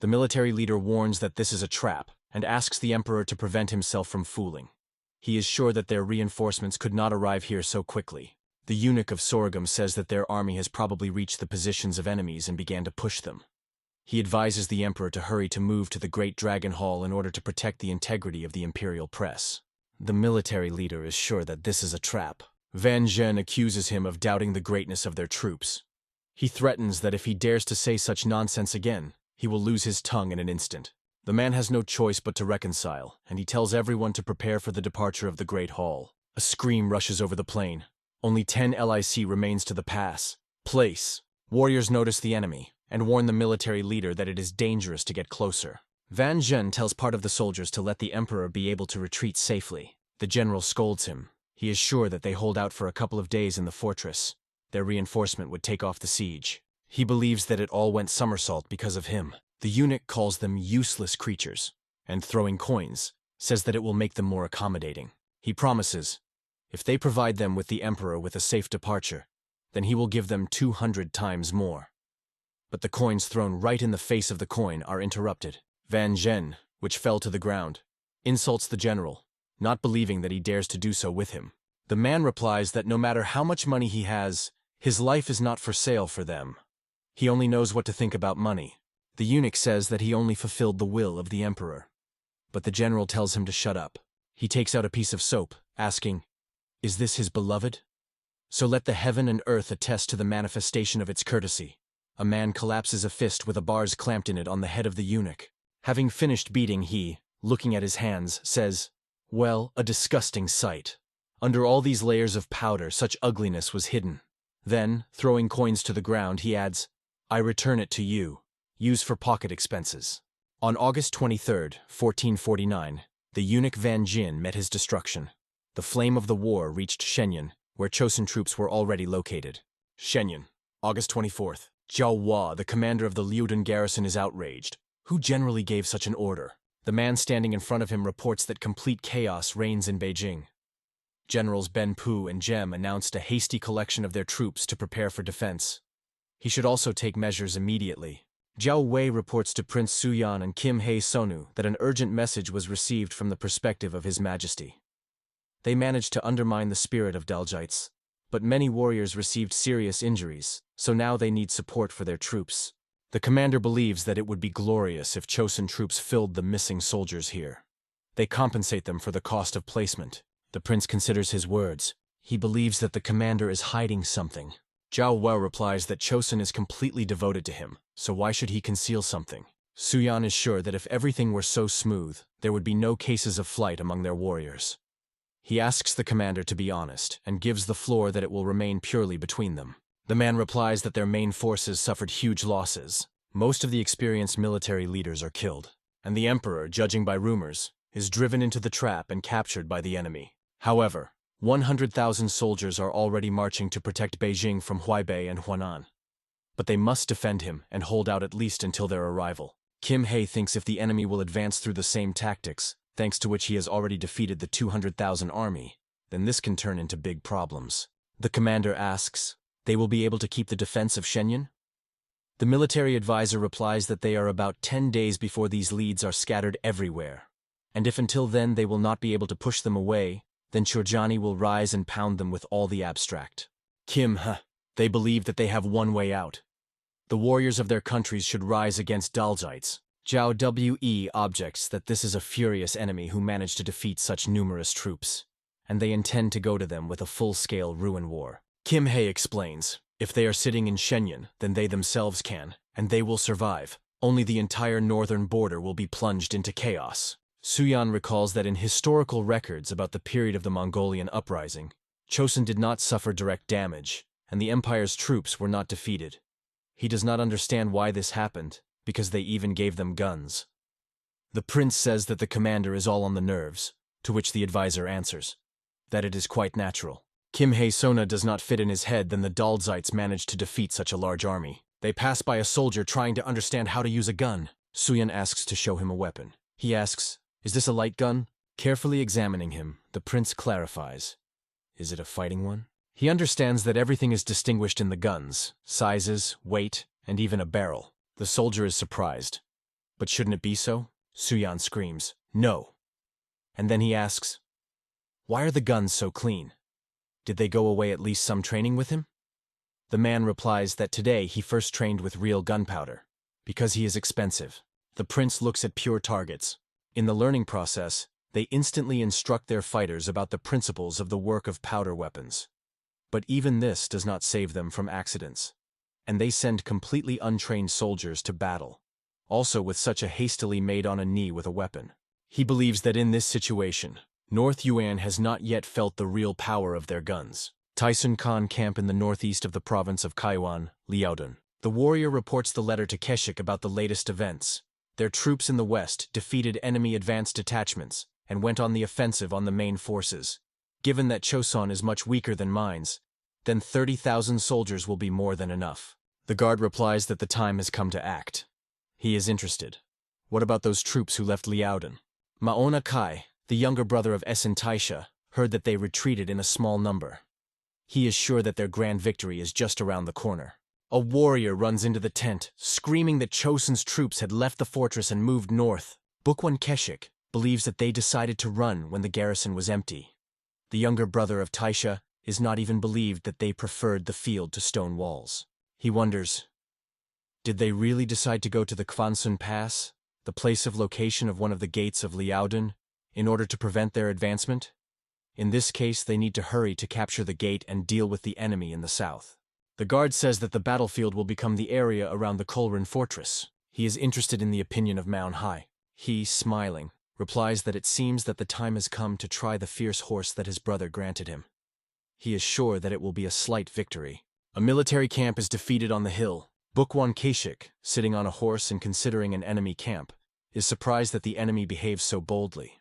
S1: The military leader warns that this is a trap and asks the emperor to prevent himself from fooling. He is sure that their reinforcements could not arrive here so quickly. The eunuch of Sorghum says that their army has probably reached the positions of enemies and began to push them. He advises the emperor to hurry to move to the Great Dragon Hall in order to protect the integrity of the imperial press. The military leader is sure that this is a trap. Van Zhen accuses him of doubting the greatness of their troops. He threatens that if he dares to say such nonsense again, he will lose his tongue in an instant. The man has no choice but to reconcile, and he tells everyone to prepare for the departure of the Great Hall. A scream rushes over the plain. Only 10 LIC remains to the pass. Place. Warriors notice the enemy, and warn the military leader that it is dangerous to get closer. Van Zhen tells part of the soldiers to let the emperor be able to retreat safely. The general scolds him. He is sure that they hold out for a couple of days in the fortress. Their reinforcement would take off the siege. He believes that it all went somersault because of him. The eunuch calls them useless creatures, and throwing coins, says that it will make them more accommodating. He promises, if they provide them with the emperor with a safe departure, then he will give them 200 times more. But the coins thrown right in the face of the coin are interrupted. Van Zhen, which fell to the ground, insults the general, not believing that he dares to do so with him. The man replies that no matter how much money he has, his life is not for sale for them. He only knows what to think about money. The eunuch says that he only fulfilled the will of the emperor. But the general tells him to shut up. He takes out a piece of soap, asking, is this his beloved? So let the heaven and earth attest to the manifestation of its courtesy. A man collapses a fist with a bars clamped in it on the head of the eunuch. Having finished beating, he, looking at his hands, says, well, a disgusting sight. Under all these layers of powder, such ugliness was hidden. Then, throwing coins to the ground, he adds, I return it to you. Use for pocket expenses. On August 23, 1449, the eunuch Van Jin met his destruction. The flame of the war reached Shenyang, where Chosun troops were already located. Shenyang, August 24th. Zhao Hua, the commander of the Liudan garrison, is outraged. Who generally gave such an order? The man standing in front of him reports that complete chaos reigns in Beijing. Generals Ben Pu and Jem announced a hasty collection of their troops to prepare for defense. He should also take measures immediately. Zhao Wei reports to Prince Suyan and Kim Hae Sonu that an urgent message was received from the perspective of His Majesty. They managed to undermine the spirit of Daljites, but many warriors received serious injuries, so now they need support for their troops. The commander believes that it would be glorious if Chosun troops filled the missing soldiers here. They compensate them for the cost of placement. The prince considers his words. He believes that the commander is hiding something. Zhao Wei replies that Chosun is completely devoted to him, so why should he conceal something? Suyan is sure that if everything were so smooth, there would be no cases of flight among their warriors. He asks the commander to be honest, and gives the floor that it will remain purely between them. The man replies that their main forces suffered huge losses. Most of the experienced military leaders are killed, and the emperor, judging by rumors, is driven into the trap and captured by the enemy. However, 100,000 soldiers are already marching to protect Beijing from Huaibei and Huanan. But they must defend him and hold out at least until their arrival. Kim Hae thinks if the enemy will advance through the same tactics, thanks to which he has already defeated the 200,000 army, then this can turn into big problems. The commander asks, they will be able to keep the defense of Shenyang? The military advisor replies that they are about 10 days before these leads are scattered everywhere, and if until then they will not be able to push them away, then Churjani will rise and pound them with all the abstract. They believe that they have one way out. The warriors of their countries should rise against Daljites. Zhao We objects that this is a furious enemy who managed to defeat such numerous troops, and they intend to go to them with a full-scale ruin war. Kim Hae explains, if they are sitting in Shenyang, then they themselves can, and they will survive. Only the entire northern border will be plunged into chaos. Suyan recalls that in historical records about the period of the Mongolian uprising, Chosun did not suffer direct damage, and the empire's troops were not defeated. He does not understand why this happened, because they even gave them guns. The prince says that the commander is all on the nerves, to which the advisor answers that it is quite natural. Kim Hae Sona does not fit in his head that the Daljites managed to defeat such a large army. They pass by a soldier trying to understand how to use a gun. Suyan asks to show him a weapon. He asks, is this a light gun? Carefully examining him, the prince clarifies. Is it a fighting one? He understands that everything is distinguished in the guns, sizes, weight, and even a barrel. The soldier is surprised. But shouldn't it be so? Suyan screams, no. And then he asks, why are the guns so clean? Did they go away at least some training with him? The man replies that today he first trained with real gunpowder, because he is expensive. The prince looks at pure targets. In the learning process, they instantly instruct their fighters about the principles of the work of powder weapons. But even this does not save them from accidents, and they send completely untrained soldiers to battle, also with such a hastily made on a knee with a weapon. He believes that in this situation, North Yuan has not yet felt the real power of their guns. Tyson Khan camp in the northeast of the province of Kaiwan, Liaodun. The warrior reports the letter to Keshik about the latest events. Their troops in the west defeated enemy advanced detachments and went on the offensive on the main forces. Given that Chosun is much weaker than mines, then 30,000 soldiers will be more than enough. The guard replies that the time has come to act. He is interested. What about those troops who left Liaodun? Maona Kai, the younger brother of Essen Taisha, heard that they retreated in a small number. He is sure that their grand victory is just around the corner. A warrior runs into the tent, screaming that Chosun's troops had left the fortress and moved north. Bukwan Keshik believes that they decided to run when the garrison was empty. The younger brother of Taisha is not even believed that they preferred the field to stone walls. He wonders, did they really decide to go to the Kwansun Pass, the place of location of one of the gates of Liaodun, in order to prevent their advancement? In this case, they need to hurry to capture the gate and deal with the enemy in the south. The guard says that the battlefield will become the area around the Kolrin fortress. He is interested in the opinion of Manhwa. He, smiling, replies that it seems that the time has come to try the fierce horse that his brother granted him. He is sure that it will be a slight victory. A military camp is defeated on the hill. Bukwan Keshik, sitting on a horse and considering an enemy camp, is surprised that the enemy behaves so boldly.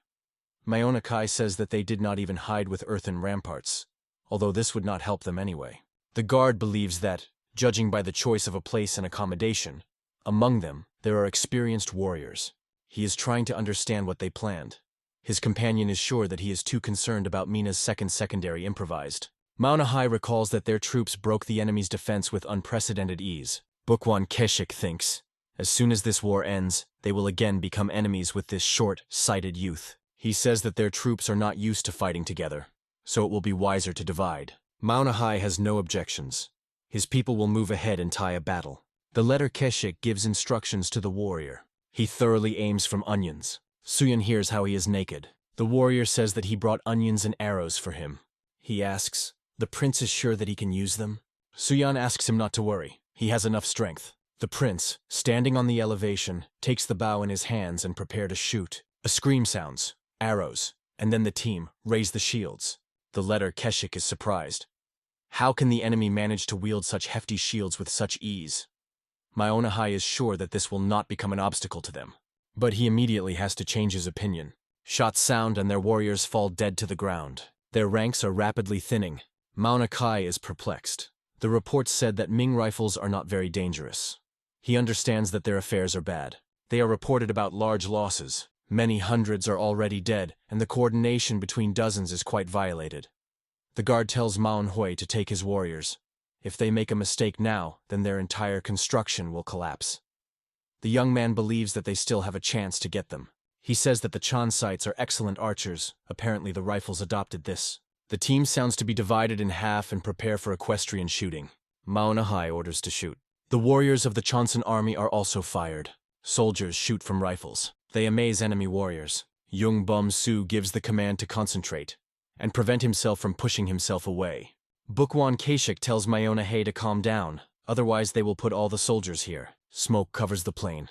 S1: Maona Kai says that they did not even hide with earthen ramparts, although this would not help them anyway. The guard believes that, judging by the choice of a place and accommodation. Among them, there are experienced warriors. He is trying to understand what they planned. His companion is sure that he is too concerned about Mina's secondary improvised. MANHWA recalls that their troops broke the enemy's defense with unprecedented ease. Bookwan Keshik thinks, as soon as this war ends, they will again become enemies with this short-sighted youth. He says that their troops are not used to fighting together, so it will be wiser to divide. MANHWA has no objections. His people will move ahead and tie a battle. The letter Keshik gives instructions to the warrior. He thoroughly aims from onions. Suyun hears how he is naked. The warrior says that he brought onions and arrows for him. He asks, "The prince is sure that he can use them?" Suyun asks him not to worry. He has enough strength. The prince, standing on the elevation, takes the bow in his hands and prepare to shoot. A scream sounds, arrows, and then the team raise the shields. The letter Keshik is surprised. How can the enemy manage to wield such hefty shields with such ease? MANHWA is sure that this will not become an obstacle to them. But he immediately has to change his opinion. Shots sound and their warriors fall dead to the ground. Their ranks are rapidly thinning. MANHWA is perplexed. The reports said that Ming rifles are not very dangerous. He understands that their affairs are bad. They are reported about large losses. Many hundreds are already dead, and the coordination between dozens is quite violated. The guard tells MANHWA to take his warriors. If they make a mistake now, then their entire construction will collapse. The young man believes that they still have a chance to get them. He says that the Chonsites are excellent archers. Apparently the rifles adopted this. The team sounds to be divided in half and prepare for equestrian shooting. MANHWA orders to shoot. The warriors of the Chonsan army are also fired. Soldiers shoot from rifles. They amaze enemy warriors. Jung Bum-Soo gives the command to concentrate and prevent himself from pushing himself away. Bookwan Keshik tells MANHWA to calm down, otherwise they will put all the soldiers here. Smoke covers the plain.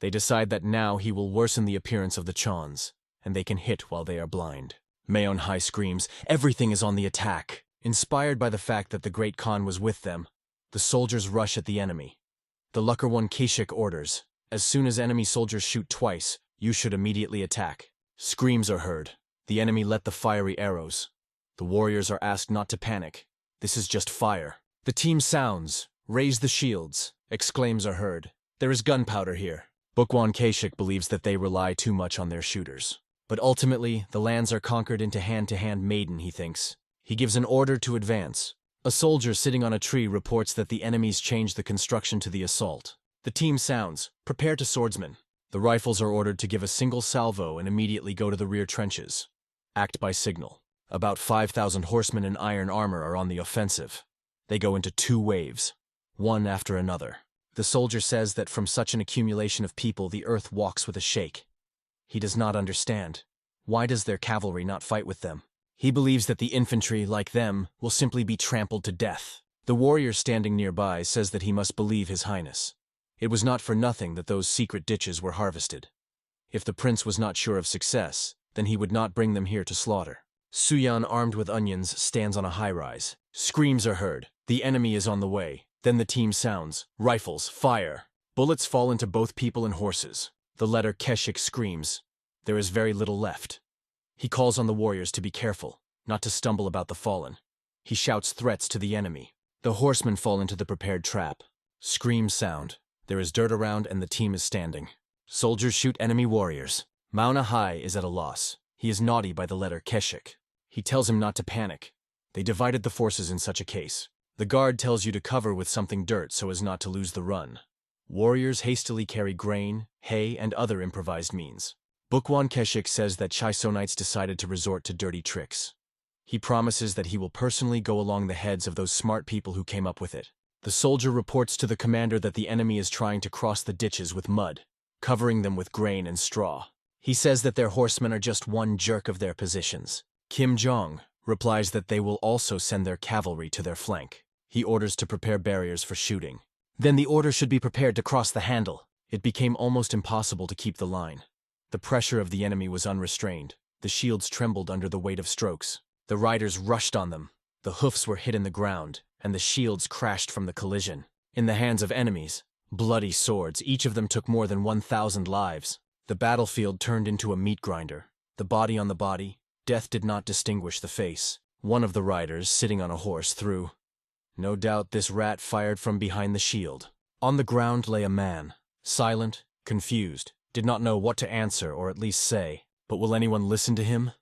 S1: They decide that now he will worsen the appearance of the Chons, and they can hit while they are blind. MANHWA screams, "Everything is on the attack!" Inspired by the fact that the Great Khan was with them, the soldiers rush at the enemy. The Lucker One Keshik orders, "As soon as enemy soldiers shoot twice, you should immediately attack." Screams are heard. The enemy let the fiery arrows. The warriors are asked not to panic. This is just fire. The team sounds, "Raise the shields." Exclaims are heard. There is gunpowder here. Bookwan Keshik believes that they rely too much on their shooters. But ultimately, the lands are conquered into hand-to-hand maiden, he thinks. He gives an order to advance. A soldier sitting on a tree reports that the enemies changed the construction to the assault. The team sounds, "Prepare to swordsman." The rifles are ordered to give a single salvo and immediately go to the rear trenches. Act by signal. About 5,000 horsemen in iron armor are on the offensive. They go into 2 waves, one after another. The soldier says that from such an accumulation of people the earth walks with a shake. He does not understand. Why does their cavalry not fight with them? He believes that the infantry, like them, will simply be trampled to death. The warrior standing nearby says that he must believe His Highness. It was not for nothing that those secret ditches were harvested. If the prince was not sure of success, then he would not bring them here to slaughter. Suyun, armed with onions, stands on a high-rise. Screams are heard. The enemy is on the way. Then the team sounds, "Rifles, fire!" Bullets fall into both people and horses. The letter Keshik screams. There is very little left. He calls on the warriors to be careful, not to stumble about the fallen. He shouts threats to the enemy. The horsemen fall into the prepared trap. Screams sound. There is dirt around and the team is standing. Soldiers shoot enemy warriors. MANHWA is at a loss. He is naughty by the letter Keshik. He tells him not to panic. They divided the forces in such a case. The guard tells you to cover with something dirt so as not to lose the run. Warriors hastily carry grain, hay, and other improvised means. Bookwan Keshik says that Chisonites decided to resort to dirty tricks. He promises that he will personally go along the heads of those smart people who came up with it. The soldier reports to the commander that the enemy is trying to cross the ditches with mud, covering them with grain and straw. He says that their horsemen are just one jerk of their positions. Kim Jong replies that they will also send their cavalry to their flank. He orders to prepare barriers for shooting. Then the order should be prepared to cross the handle. It became almost impossible to keep the line. The pressure of the enemy was unrestrained. The shields trembled under the weight of strokes. The riders rushed on them. The hoofs were hit in the ground, and the shields crashed from the collision. In the hands of enemies, bloody swords, each of them took more than 1,000 lives. The battlefield turned into a meat grinder. The body on the body, death did not distinguish the face. One of the riders, sitting on a horse, threw No doubt this rat fired from behind the shield. On the ground lay a man, silent, confused, did not know what to answer or at least say. But will anyone listen to him?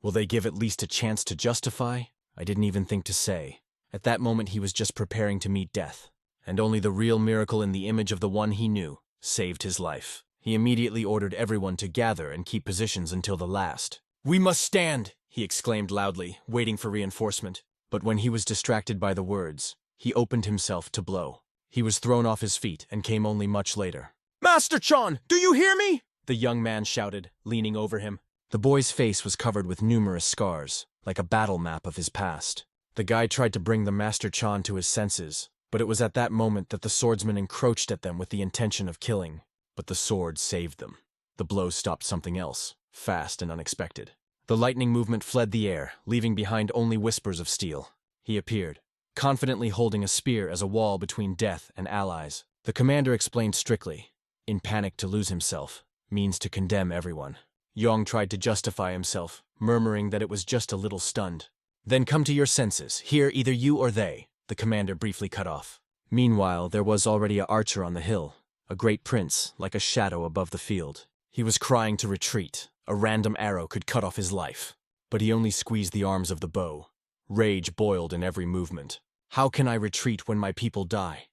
S1: Will they give at least a chance to justify? I didn't even think to say. At that moment he was just preparing to meet death. And only the real miracle in the image of the one he knew saved his life. He immediately ordered everyone to gather and keep positions until the last. "We must stand!" he exclaimed loudly, waiting for reinforcement. But when he was distracted by the words, he opened himself to blow. He was thrown off his feet and came only much later. "Master Chon, do you hear me?" the young man shouted, leaning over him. The boy's face was covered with numerous scars, like a battle map of his past. The guy tried to bring the Master Chon to his senses, but it was at that moment that the swordsman encroached at them with the intention of killing. But the sword saved them. The blow stopped something else, fast and unexpected. The lightning movement fled the air, leaving behind only whispers of steel. He appeared, confidently holding a spear as a wall between death and allies. The commander explained strictly, "In panic to lose himself means to condemn everyone." Yong tried to justify himself, murmuring that it was just a little stunned. "Then come to your senses, here either you or they," the commander briefly cut off. Meanwhile, there was already an archer on the hill, a great prince, like a shadow above the field. He was crying to retreat. A random arrow could cut off his life. But he only squeezed the arms of the bow. Rage boiled in every movement. "How can I retreat when my people die?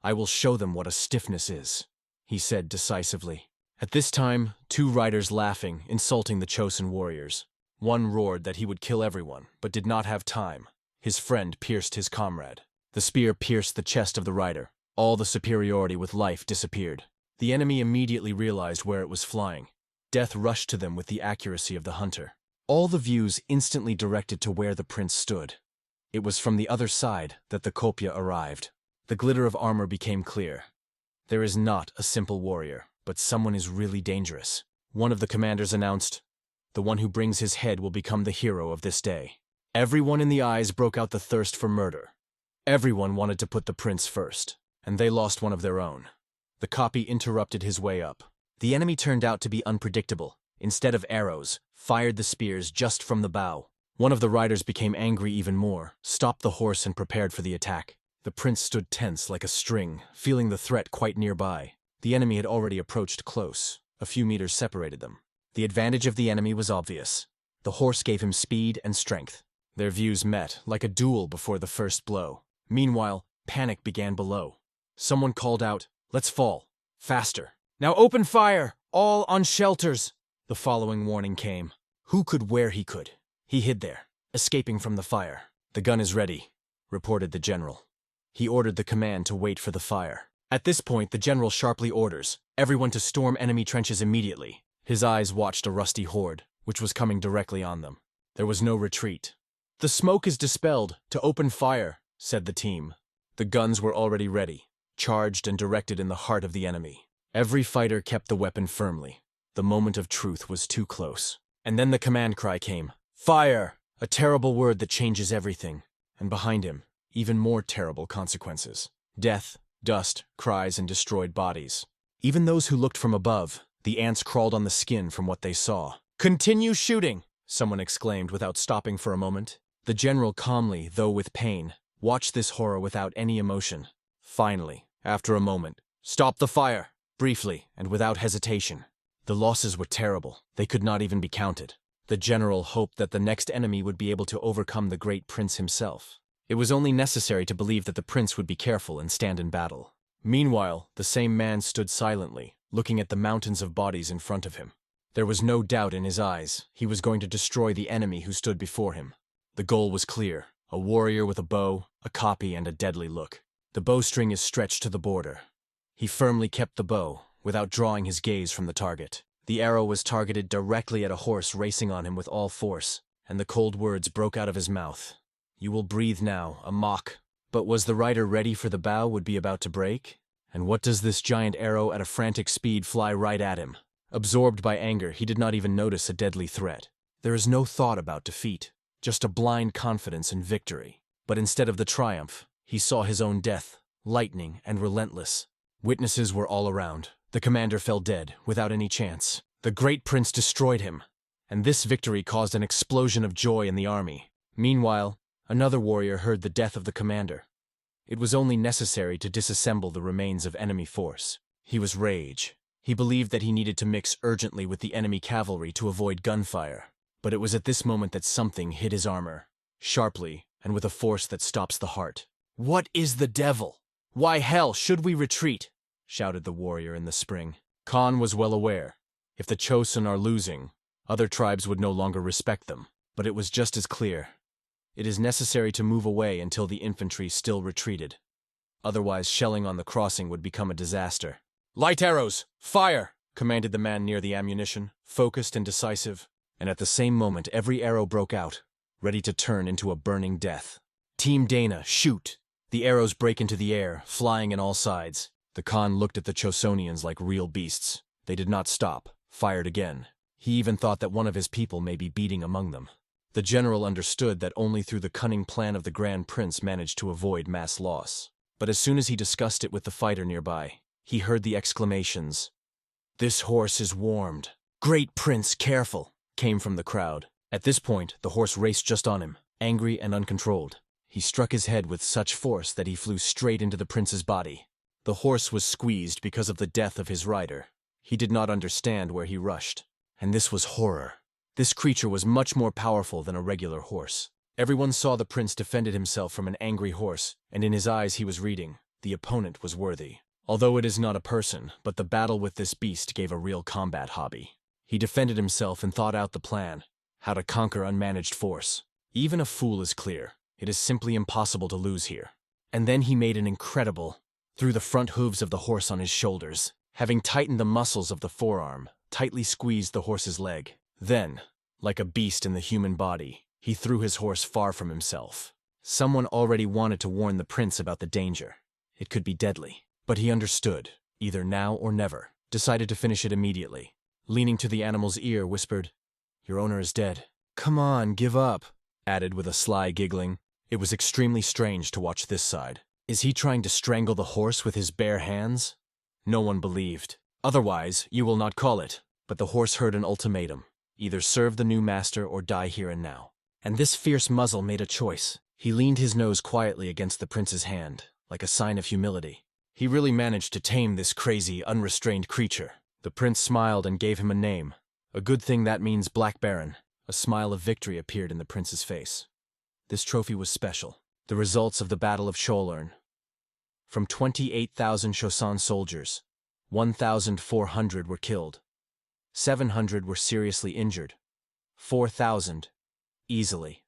S1: I will show them what a stiffness is," he said decisively. At this time, two riders laughing, insulting the chosen warriors. One roared that he would kill everyone, but did not have time. His friend pierced his comrade. The spear pierced the chest of the rider. All the superiority with life disappeared. The enemy immediately realized where it was flying. Death rushed to them with the accuracy of the hunter. All the views instantly directed to where the prince stood. It was from the other side that the kopya arrived. The glitter of armor became clear. There is not a simple warrior, but someone is really dangerous. One of the commanders announced, "The one who brings his head will become the hero of this day." Everyone in the eyes broke out the thirst for murder. Everyone wanted to put the prince first, and they lost one of their own. The copy interrupted his way up. The enemy turned out to be unpredictable. Instead of arrows, fired the spears just from the bow. One of the riders became angry even more, stopped the horse and prepared for the attack. The prince stood tense like a string, feeling the threat quite nearby. The enemy had already approached close. A few meters separated them. The advantage of the enemy was obvious. The horse gave him speed and strength. Their views met, like a duel before the first blow. Meanwhile, panic began below. Someone called out, "Let's fall. Faster. Now open fire! All on shelters!" The following warning came. Who could where he could? He hid there, escaping from the fire. "The gun is ready," reported the general. He ordered the command to wait for the fire. At this point, the general sharply orders everyone to storm enemy trenches immediately. His eyes watched a rusty horde, which was coming directly on them. There was no retreat. "The smoke is dispelled. To open fire," said the team. The guns were already ready, charged and directed in the heart of the enemy. Every fighter kept the weapon firmly. The moment of truth was too close. And then the command cry came. "Fire!" A terrible word that changes everything. And behind him, even more terrible consequences. Death, dust, cries, and destroyed bodies. Even those who looked from above, the ants crawled on the skin from what they saw. "Continue shooting!" someone exclaimed without stopping for a moment. The general calmly, though with pain, watched this horror without any emotion. Finally, after a moment, "Stop the fire!" briefly and without hesitation. The losses were terrible. They could not even be counted. The general hoped that the next enemy would be able to overcome the great prince himself. It was only necessary to believe that the prince would be careful and stand in battle. Meanwhile, the same man stood silently, looking at the mountains of bodies in front of him. There was no doubt in his eyes. He was going to destroy the enemy who stood before him. The goal was clear. A warrior with a bow, a copy, and a deadly look. The bowstring is stretched to the border. He firmly kept the bow, without drawing his gaze from the target. The arrow was targeted directly at a horse racing on him with all force, and the cold words broke out of his mouth. "You will breathe now, a mock." But was the rider ready for the bow would be about to break? And what does this giant arrow at a frantic speed fly right at him? Absorbed by anger, he did not even notice a deadly threat. There is no thought about defeat, just a blind confidence in victory. But instead of the triumph, he saw his own death, lightning and relentless. Witnesses were all around. The commander fell dead, without any chance. The great prince destroyed him, and this victory caused an explosion of joy in the army. Meanwhile, another warrior heard the death of the commander. It was only necessary to disassemble the remains of enemy force. He was rage. He believed that he needed to mix urgently with the enemy cavalry to avoid gunfire. But it was at this moment that something hit his armor, sharply and with a force that stops the heart. "What is the devil? Why hell should we retreat?" shouted the warrior in the spring. Khan was well aware. If the Chosun are losing, other tribes would no longer respect them. But it was just as clear. It is necessary to move away until the infantry still retreated. Otherwise, shelling on the crossing would become a disaster. "Light arrows! Fire!" commanded the man near the ammunition, focused and decisive. And at the same moment, every arrow broke out, ready to turn into a burning death. "Team Dana, shoot!" The arrows break into the air, flying in all sides. The Khan looked at the Chosonians like real beasts. They did not stop, fired again. He even thought that one of his people may be beating among them. The general understood that only through the cunning plan of the Grand Prince managed to avoid mass loss. But as soon as he discussed it with the fighter nearby, he heard the exclamations, "This horse is warmed. Great Prince, careful," came from the crowd. At this point, the horse raced just on him, angry and uncontrolled. He struck his head with such force that he flew straight into the prince's body. The horse was squeezed because of the death of his rider. He did not understand where he rushed. And this was horror. This creature was much more powerful than a regular horse. Everyone saw the prince defended himself from an angry horse, and in his eyes he was reading, the opponent was worthy. Although it is not a person, but the battle with this beast gave a real combat hobby. He defended himself and thought out the plan, how to conquer unmanaged force. Even a fool is clear. It is simply impossible to lose here. And then he made an incredible, through the front hooves of the horse on his shoulders, having tightened the muscles of the forearm, tightly squeezed the horse's leg. Then, like a beast in the human body, he threw his horse far from himself. Someone already wanted to warn the prince about the danger. It could be deadly. But he understood, either now or never, decided to finish it immediately. Leaning to the animal's ear, whispered, "Your owner is dead." "Come on, give up," added with a sly giggling. It was extremely strange to watch this side. Is he trying to strangle the horse with his bare hands? No one believed. "Otherwise, you will not call it." But the horse heard an ultimatum. Either serve the new master or die here and now. And this fierce muzzle made a choice. He leaned his nose quietly against the prince's hand, like a sign of humility. He really managed to tame this crazy, unrestrained creature. The prince smiled and gave him a name. A good thing that means Black Baron. A smile of victory appeared in the prince's face. This trophy was special. The results of the Battle of Schol. From 28,000 Chosun soldiers, 1,400 were killed. 700 were seriously injured. 4,000, easily.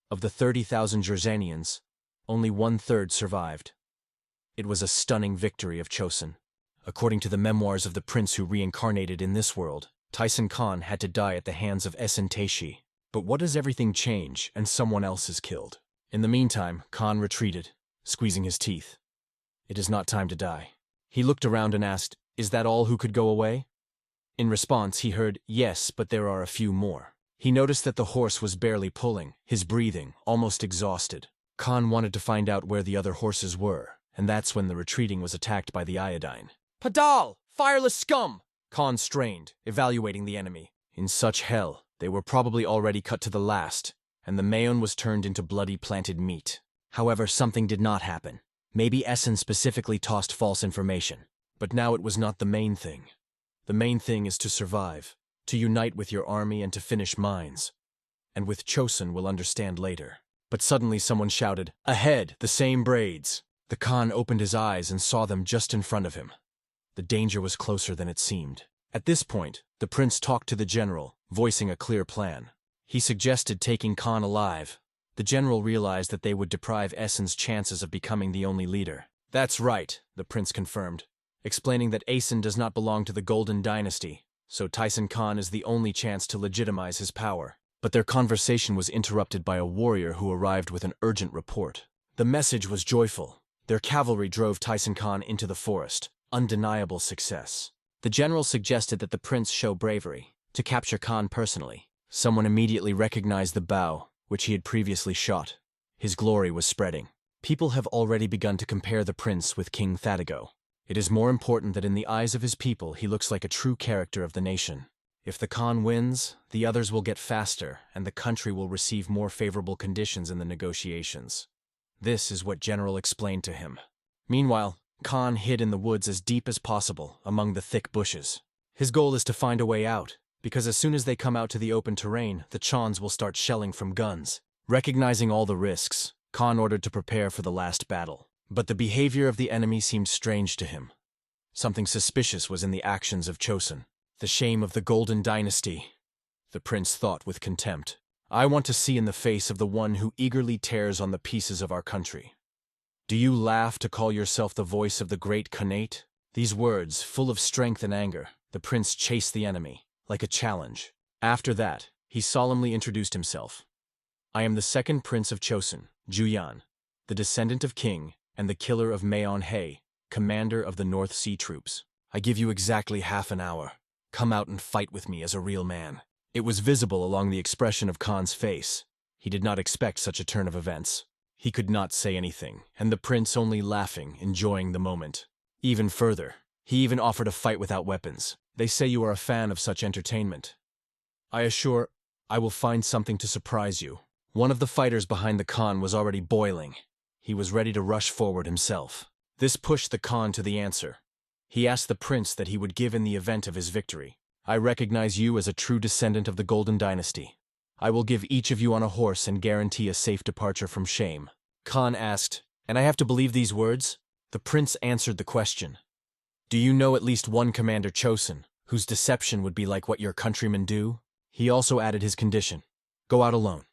S1: Of the 30,000 Jersanians, only 1/3 survived. It was a stunning victory of Chosun. According to the memoirs of the prince who reincarnated in this world, Tyson Khan had to die at the hands of Essen Taishi. But what does everything change and someone else is killed? In the meantime, Khan retreated, squeezing his teeth. It is not time to die. He looked around and asked, "Is that all who could go away?" In response, he heard, "Yes, but there are a few more." He noticed that the horse was barely pulling, his breathing, almost exhausted. Khan wanted to find out where the other horses were, and that's when the retreating was attacked by the iodine. "Padal! Fireless scum!" Khan strained, evaluating the enemy. In such hell, they were probably already cut to the last, and the Mayon was turned into bloody planted meat. However, something did not happen. Maybe Essen specifically tossed false information. But now it was not the main thing. The main thing is to survive, to unite with your army and to finish mines. And with Chosun we'll understand later. But suddenly someone shouted, "Ahead, the same braids!" The Khan opened his eyes and saw them just in front of him. The danger was closer than it seemed. At this point, the prince talked to the general, voicing a clear plan. He suggested taking Khan alive. The general realized that they would deprive Essen's chances of becoming the only leader. "That's right," the prince confirmed, explaining that Essen does not belong to the Golden Dynasty, so Tyson Khan is the only chance to legitimize his power. But their conversation was interrupted by a warrior who arrived with an urgent report. The message was joyful. Their cavalry drove Tyson Khan into the forest. Undeniable success. The general suggested that the prince show bravery, to capture Khan personally. Someone immediately recognized the bow, which he had previously shot. His glory was spreading. People have already begun to compare the prince with King Thadigo. It is more important that in the eyes of his people he looks like a true character of the nation. If the Khan wins, the others will get faster, and the country will receive more favorable conditions in the negotiations. This is what General explained to him. Meanwhile, Khan hid in the woods as deep as possible among the thick bushes. His goal is to find a way out, because as soon as they come out to the open terrain, the Chons will start shelling from guns. Recognizing all the risks, Khan ordered to prepare for the last battle. But the behavior of the enemy seemed strange to him. Something suspicious was in the actions of Chosun. The shame of the Golden Dynasty, the prince thought with contempt. I want to see in the face of the one who eagerly tears on the pieces of our country. Do you laugh to call yourself the voice of the great Khanate? These words, full of strength and anger, the prince chased the enemy, like a challenge. After that, he solemnly introduced himself. I am the second prince of Chosun, Ju Hyun, the descendant of King, and the killer of Manhwa, commander of the North Sea troops. I give you exactly half an hour. Come out and fight with me as a real man. It was visible along the expression of Khan's face. He did not expect such a turn of events. He could not say anything, and the prince only laughing, enjoying the moment. Even further, he even offered a fight without weapons. They say you are a fan of such entertainment. I assure, I will find something to surprise you. One of the fighters behind the Khan was already boiling. He was ready to rush forward himself. This pushed the Khan to the answer. He asked the prince that he would give in the event of his victory. I recognize you as a true descendant of the Golden Dynasty. I will give each of you on a horse and guarantee a safe departure from shame. Khan asked, and I have to believe these words? The prince answered the question. Do you know at least one Commander Chosun, whose deception would be like what your countrymen do? He also added his condition. Go out alone,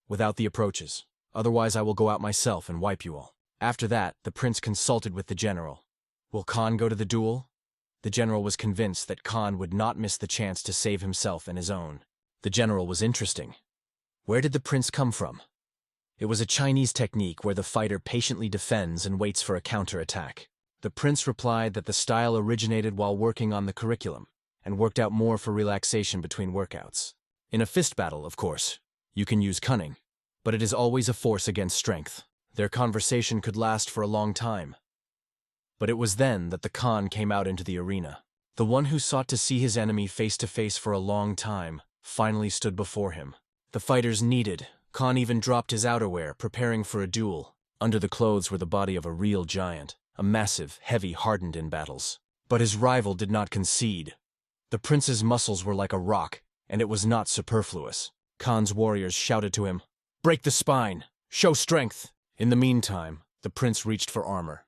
S1: without the approaches. Otherwise I will go out myself and wipe you all. After that, the prince consulted with the general. Will Khan go to the duel? The general was convinced that Khan would not miss the chance to save himself and his own. The general was interesting. Where did the prince come from? It was a Chinese technique where the fighter patiently defends and waits for a counterattack. The prince replied that the style originated while working on the curriculum, and worked out more for relaxation between workouts. In a fist battle, of course, you can use cunning, but it is always a force against strength. Their conversation could last for a long time. But it was then that the Khan came out into the arena. The one who sought to see his enemy face to face for a long time finally stood before him. The fighters kneaded. Khan even dropped his outerwear, preparing for a duel. Under the clothes were the body of a real giant, a massive, heavy, hardened in battles. But his rival did not concede. The prince's muscles were like a rock, and it was not superfluous. Khan's warriors shouted to him, "Break the spine! Show strength!" In the meantime, the prince reached for armor.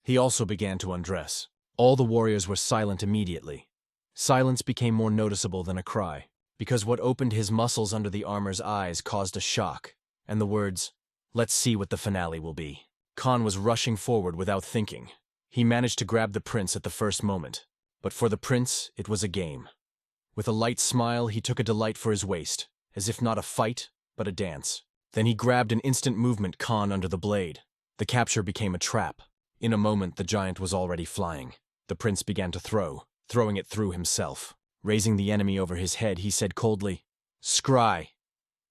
S1: He also began to undress. All the warriors were silent immediately. Silence became more noticeable than a cry, because what opened his muscles under the armor's eyes caused a shock, and the words, "Let's see what the finale will be." Khan was rushing forward without thinking. He managed to grab the prince at the first moment, but for the prince, it was a game. With a light smile, he took a delight for his waist, as if not a fight, but a dance. Then he grabbed an instant movement Khan under the blade. The capture became a trap. In a moment, the giant was already flying. The prince began to throwing it through himself. Raising the enemy over his head, he said coldly, "Scry,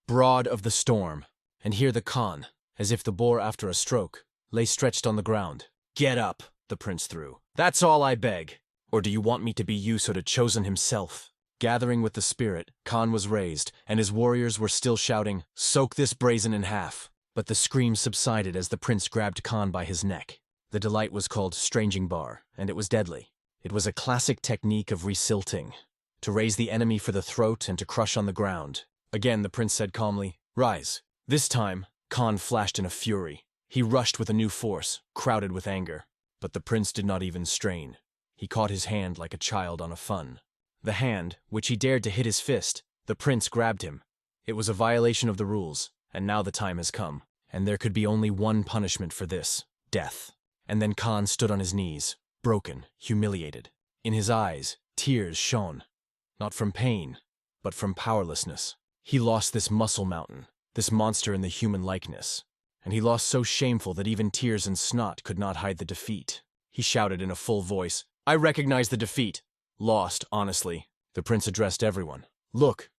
S1: broad of the storm." And here the Khan, as if the boar after a stroke, lay stretched on the ground. "Get up," the prince threw. "That's all I beg. Or do you want me to be Yuso to Chosun himself?" Gathering with the spirit, Khan was raised, and his warriors were still shouting, "Soak this brazen in half." But the screams subsided as the prince grabbed Khan by his neck. The delight was called stranging bar, and it was deadly. It was a classic technique of resilting, to raise the enemy for the throat and to crush on the ground. Again the prince said calmly, "Rise." This time, Khan flashed in a fury. He rushed with a new force, crowded with anger. But the prince did not even strain. He caught his hand like a child on a fun. The hand, which he dared to hit his fist, the prince grabbed him. It was a violation of the rules, and now the time has come. And there could be only one punishment for this: death. And then Khan stood on his knees, broken, humiliated. In his eyes, tears shone. Not from pain, but from powerlessness. He lost this muscle mountain, this monster in the human likeness. And he lost so shameful that even tears and snot could not hide the defeat. He shouted in a full voice, "I recognize the defeat. Lost, honestly." The prince addressed everyone. "Look,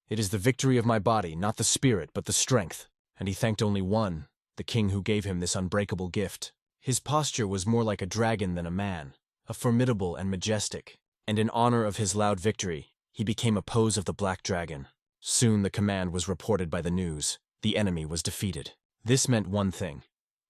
S1: it is the victory of my body, not the spirit, but the strength." And he thanked only one, the king who gave him this unbreakable gift. His posture was more like a dragon than a man, a formidable and majestic. And in honor of his loud victory, he became a pose of the black dragon. Soon the command was reported by the news. The enemy was defeated. This meant one thing.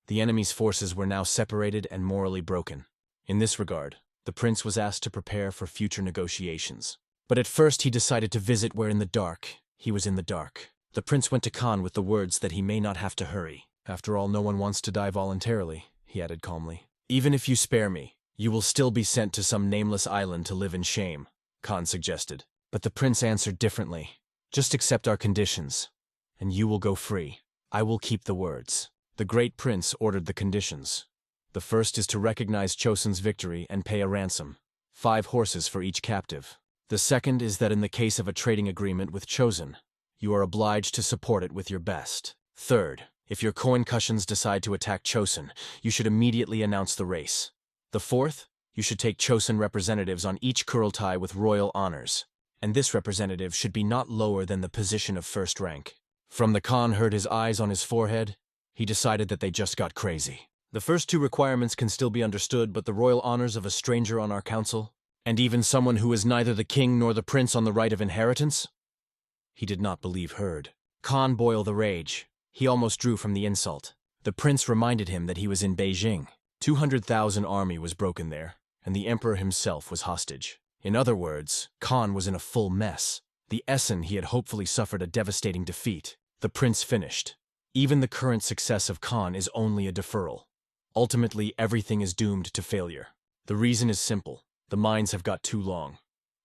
S1: The enemy's forces were now separated and morally broken. In this regard, the prince was asked to prepare for future negotiations. But at first he decided to visit where in the dark he was in the dark. The prince went to Khan with the words that he may not have to hurry. After all, no one wants to die voluntarily, he added calmly. Even if you spare me, you will still be sent to some nameless island to live in shame, Khan suggested. But the prince answered differently. Just accept our conditions, and you will go free. I will keep the words. The great prince ordered the conditions. The first is to recognize Chosun's victory and pay a ransom, 5 horses for each captive. The second is that in the case of a trading agreement with Chosun, you are obliged to support it with your best. Third, if your Koinkushans decide to attack Chosun, you should immediately announce the race. The fourth, you should take Chosun representatives on each Kurultai with royal honors, and this representative should be not lower than the position of first rank. From the Khan heard his eyes on his forehead, he decided that they just got crazy. The first 2 requirements can still be understood, but the royal honors of a stranger on our council, and even someone who is neither the king nor the prince on the right of inheritance? He did not believe heard. Khan boiled the rage. He almost drew from the insult. The prince reminded him that he was in Beijing. 200,000 army was broken there, and the emperor himself was hostage. In other words, Khan was in a full mess. The Essen he had hopefully suffered a devastating defeat. The prince finished. Even the current success of Khan is only a deferral. Ultimately, everything is doomed to failure. The reason is simple. The mines have got too long.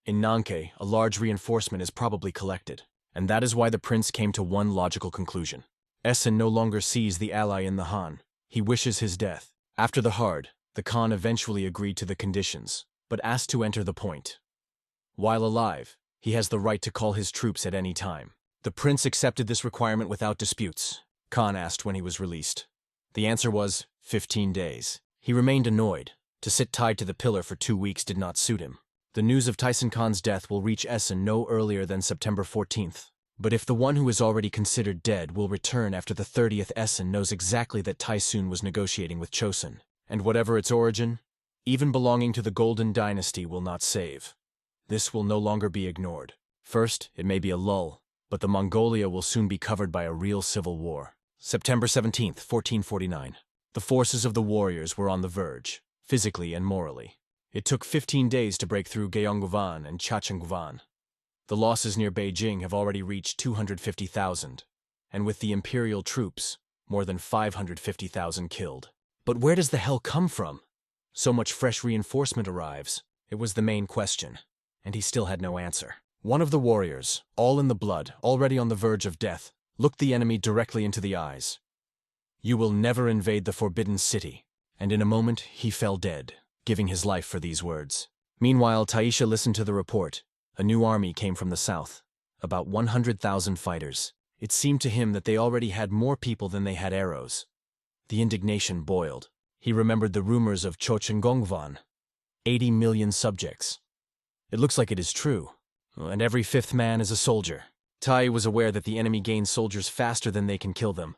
S1: In Nanke, a large reinforcement is probably collected, and that is why the prince came to one logical conclusion. Essen no longer sees the ally in the Han. He wishes his death. After the hard, the Khan eventually agreed to the conditions, but asked to enter the point. While alive, he has the right to call his troops at any time. The prince accepted this requirement without disputes. Khan asked when he was released. The answer was 15 days. He remained annoyed. To sit tied to the pillar for 2 weeks did not suit him. The news of Tyson Khan's death will reach Essen no earlier than September 14th. But if the one who is already considered dead will return after the 30th Essen knows exactly that Tyson was negotiating with Chosun, and whatever its origin, even belonging to the Golden Dynasty will not save. This will no longer be ignored. First, it may be a lull, but the Mongolia will soon be covered by a real civil war. September 17th, 1449. The forces of the warriors were on the verge, physically and morally. It took 15 days to break through Gyeongguvan and Chachengguvan. The losses near Beijing have already reached 250,000, and with the Imperial troops, more than 550,000 killed. But where does the hell come from? So much fresh reinforcement arrives. It was the main question, and he still had no answer. One of the warriors, all in the blood, already on the verge of death, looked the enemy directly into the eyes. "You will never invade the Forbidden City," and in a moment he fell dead, giving his life for these words. Meanwhile, Taisha listened to the report. A new army came from the south, about 100,000 fighters. It seemed to him that they already had more people than they had arrows. The indignation boiled. He remembered the rumors of Chochengongvan, 80 million subjects. It looks like it is true, and every 5th man is a soldier. Tai was aware that the enemy gains soldiers faster than they can kill them,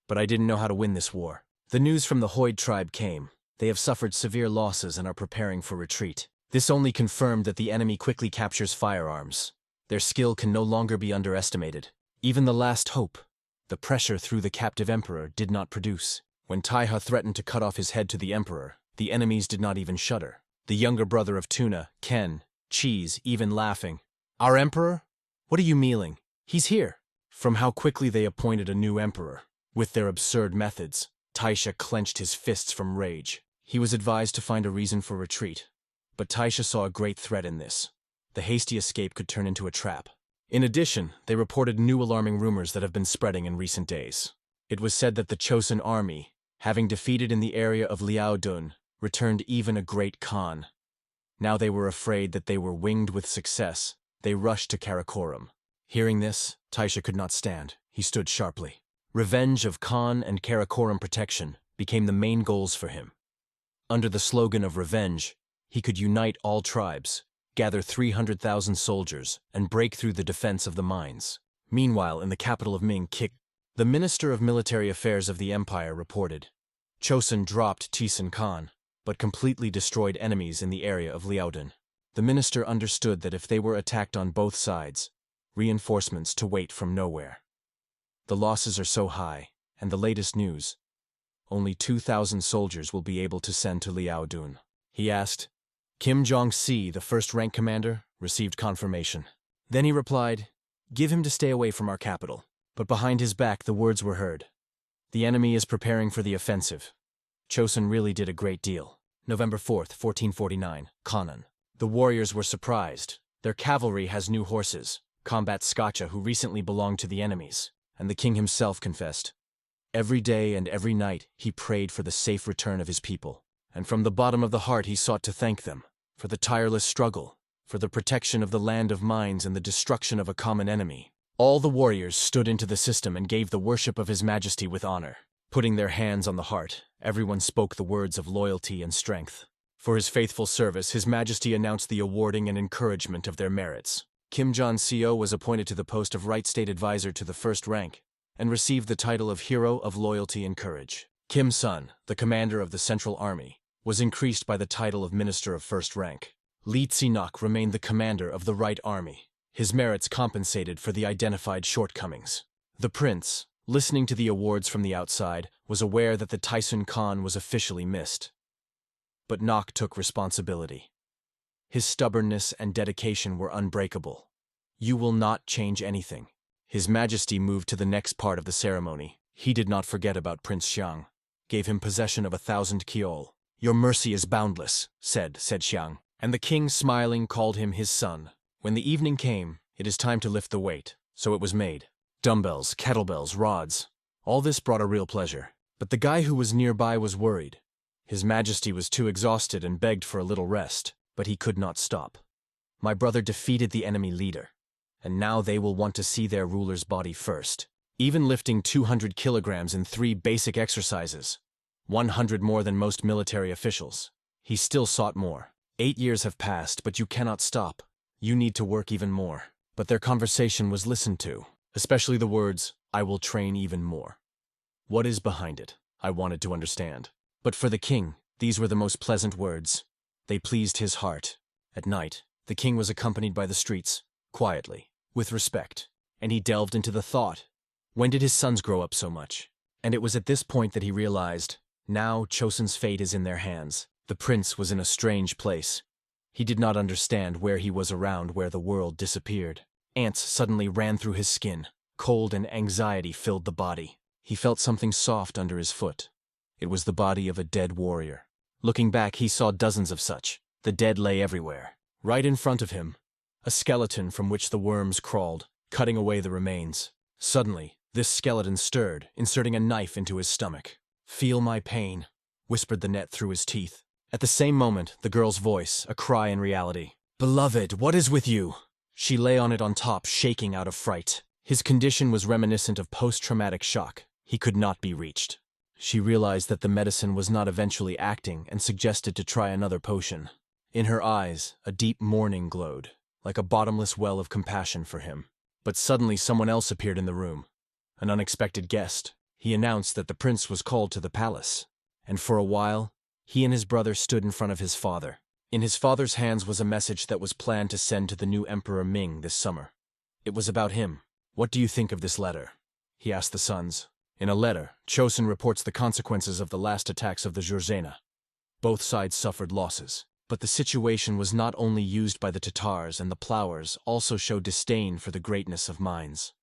S1: but I didn't know how to win this war. The news from the Hoid tribe came. They have suffered severe losses and are preparing for retreat. This only confirmed that the enemy quickly captures firearms. Their skill can no longer be underestimated. Even the last hope, the pressure through the captive emperor, did not produce. When Taiha threatened to cut off his head to the emperor, the enemies did not even shudder. The younger brother of Tuna, Ken, Cheese, even laughing. "Our emperor? What are you meaning? He's here." From how quickly they appointed a new emperor, with their absurd methods, Taisha clenched his fists from rage. He was advised to find a reason for retreat, but Taisha saw a great threat in this. The hasty escape could turn into a trap. In addition, they reported new alarming rumors that have been spreading in recent days. It was said that the Chosun army, having defeated in the area of Liaodun, returned even a great Khan. Now they were afraid that they were winged with success. They rushed to Karakoram. Hearing this, Taisha could not stand. He stood sharply. Revenge of Khan and Karakoram protection became the main goals for him. Under the slogan of revenge, he could unite all tribes, gather 300,000 soldiers, and break through the defense of the mines. Meanwhile, in the capital of Ming, the Minister of Military Affairs of the Empire reported, Chosun dropped Tyson Khan, but completely destroyed enemies in the area of Liaodun. The minister understood that if they were attacked on both sides, reinforcements to wait from nowhere. The losses are so high, and the latest news. only 2,000 soldiers will be able to send to Liaodun. He asked. Kim Jong-si, the first-rank commander, received confirmation. Then he replied, "Give him to stay away from our capital." But behind his back the words were heard. "The enemy is preparing for the offensive." Chosun really did a great deal. November 4th, 1449, Kanan. The warriors were surprised. Their cavalry has new horses, combat Scotcha who recently belonged to the enemies, and the king himself confessed. Every day and every night he prayed for the safe return of his people, and from the bottom of the heart he sought to thank them for the tireless struggle, for the protection of the land of mines and the destruction of a common enemy. All the warriors stood into the system and gave the worship of His Majesty with honor. Putting their hands on the heart, everyone spoke the words of loyalty and strength. For his faithful service, His Majesty announced the awarding and encouragement of their merits. Kim Jong-seo was appointed to the post of Right State Advisor to the first rank, and received the title of Hero of Loyalty and Courage. Kim Sun, the commander of the Central Army, was increased by the title of Minister of First Rank. Lee Tsinok remained the commander of the Right Army. His merits compensated for the identified shortcomings. The prince, listening to the awards from the outside, was aware that the Tyson Khan was officially missed. But Nok took responsibility. His stubbornness and dedication were unbreakable. "You will not change anything." His Majesty moved to the next part of the ceremony. He did not forget about Prince Xiang, gave him possession of 1,000 kiol. "Your mercy is boundless," said Xiang, and the king, smiling, called him his son. When the evening came, "It is time to lift the weight," so it was made. Dumbbells, kettlebells, rods. All this brought a real pleasure. But the guy who was nearby was worried. His Majesty was too exhausted and begged for a little rest, but he could not stop. "My brother defeated the enemy leader, and now they will want to see their ruler's body first." Even lifting 200 kilograms in 3 basic exercises, 100 more than most military officials, he still sought more. 8 years have passed, but you cannot stop. You need to work even more. But their conversation was listened to, especially the words, "I will train even more." What is behind it? I wanted to understand. But for the king, these were the most pleasant words. They pleased his heart. At night, the king was accompanied by the streets, quietly, with respect, and he delved into the thought. When did his sons grow up so much? And it was at this point that he realized, now Chosun's fate is in their hands. The prince was in a strange place. He did not understand where he was around where the world disappeared. Ants suddenly ran through his skin. Cold and anxiety filled the body. He felt something soft under his foot. It was the body of a dead warrior. Looking back, he saw dozens of such. The dead lay everywhere. Right in front of him, a skeleton from which the worms crawled, cutting away the remains. Suddenly, this skeleton stirred, inserting a knife into his stomach. "Feel my pain," whispered the net through his teeth. At the same moment, the girl's voice, a cry in reality. "Beloved, what is with you?" She lay on it on top, shaking out of fright. His condition was reminiscent of post-traumatic shock. He could not be reached. She realized that the medicine was not eventually acting and suggested to try another potion. In her eyes, a deep mourning glowed, like a bottomless well of compassion for him. But suddenly someone else appeared in the room. An unexpected guest. He announced that the prince was called to the palace. And for a while, he and his brother stood in front of his father. In his father's hands was a message that was planned to send to the new Emperor Ming this summer. It was about him. "What do you think of this letter?" he asked the sons. In a letter, Chosun reports the consequences of the last attacks of the Jurzena. Both sides suffered losses. But the situation was not only used by the Tatars, and the plowers also showed disdain for the greatness of mines.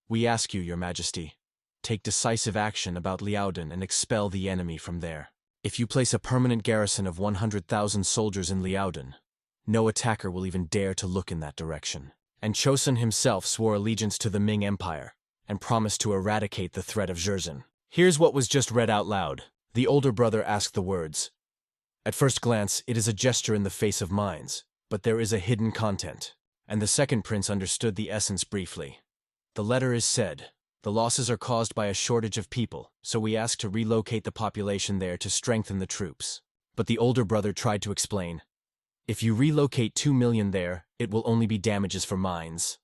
S1: "We ask you, Your Majesty, take decisive action about Liaodun and expel the enemy from there. If you place a permanent garrison of 100,000 soldiers in Liaodun, no attacker will even dare to look in that direction." And Chosun himself swore allegiance to the Ming Empire and promised to eradicate the threat of Jurzan. Here's what was just read out loud. The older brother asked the words. At first glance, it is a gesture in the face of mines, but there is a hidden content, and the second prince understood the essence briefly. The letter is said, "The losses are caused by a shortage of people, so we ask to relocate the population there to strengthen the troops." But the older brother tried to explain, "If you relocate 2 million there, it will only be damages for mines."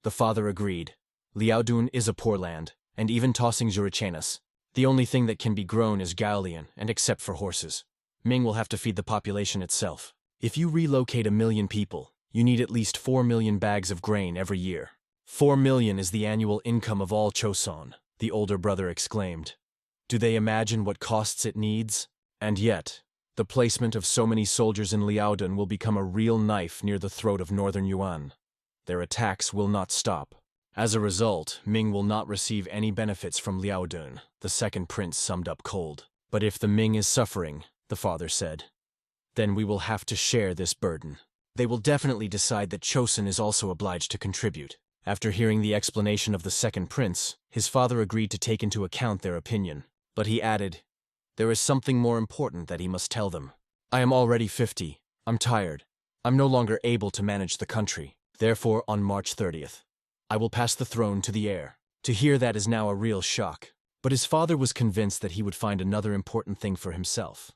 S1: The father agreed. Liaodun is a poor land, and even tossing Jurichanas, the only thing that can be grown is Gaulian, and except for horses. Ming will have to feed the population itself. If you relocate 1 million people, you need at least 4 million bags of grain every year. 4 million is the annual income of all Chosun, the older brother exclaimed. Do they imagine what costs it needs? And yet, the placement of so many soldiers in Liaodun will become a real knife near the throat of Northern Yuan. Their attacks will not stop. As a result, Ming will not receive any benefits from Liaodun, the second prince summed up cold. But if the Ming is suffering, the father said, then we will have to share this burden. They will definitely decide that Chosun is also obliged to contribute. After hearing the explanation of the second prince, his father agreed to take into account their opinion. But he added, there is something more important that he must tell them. I am already 50. I'm tired. I'm no longer able to manage the country. Therefore, on March 30th, I will pass the throne to the heir. To hear that is now a real shock. But his father was convinced that he would find another important thing for himself.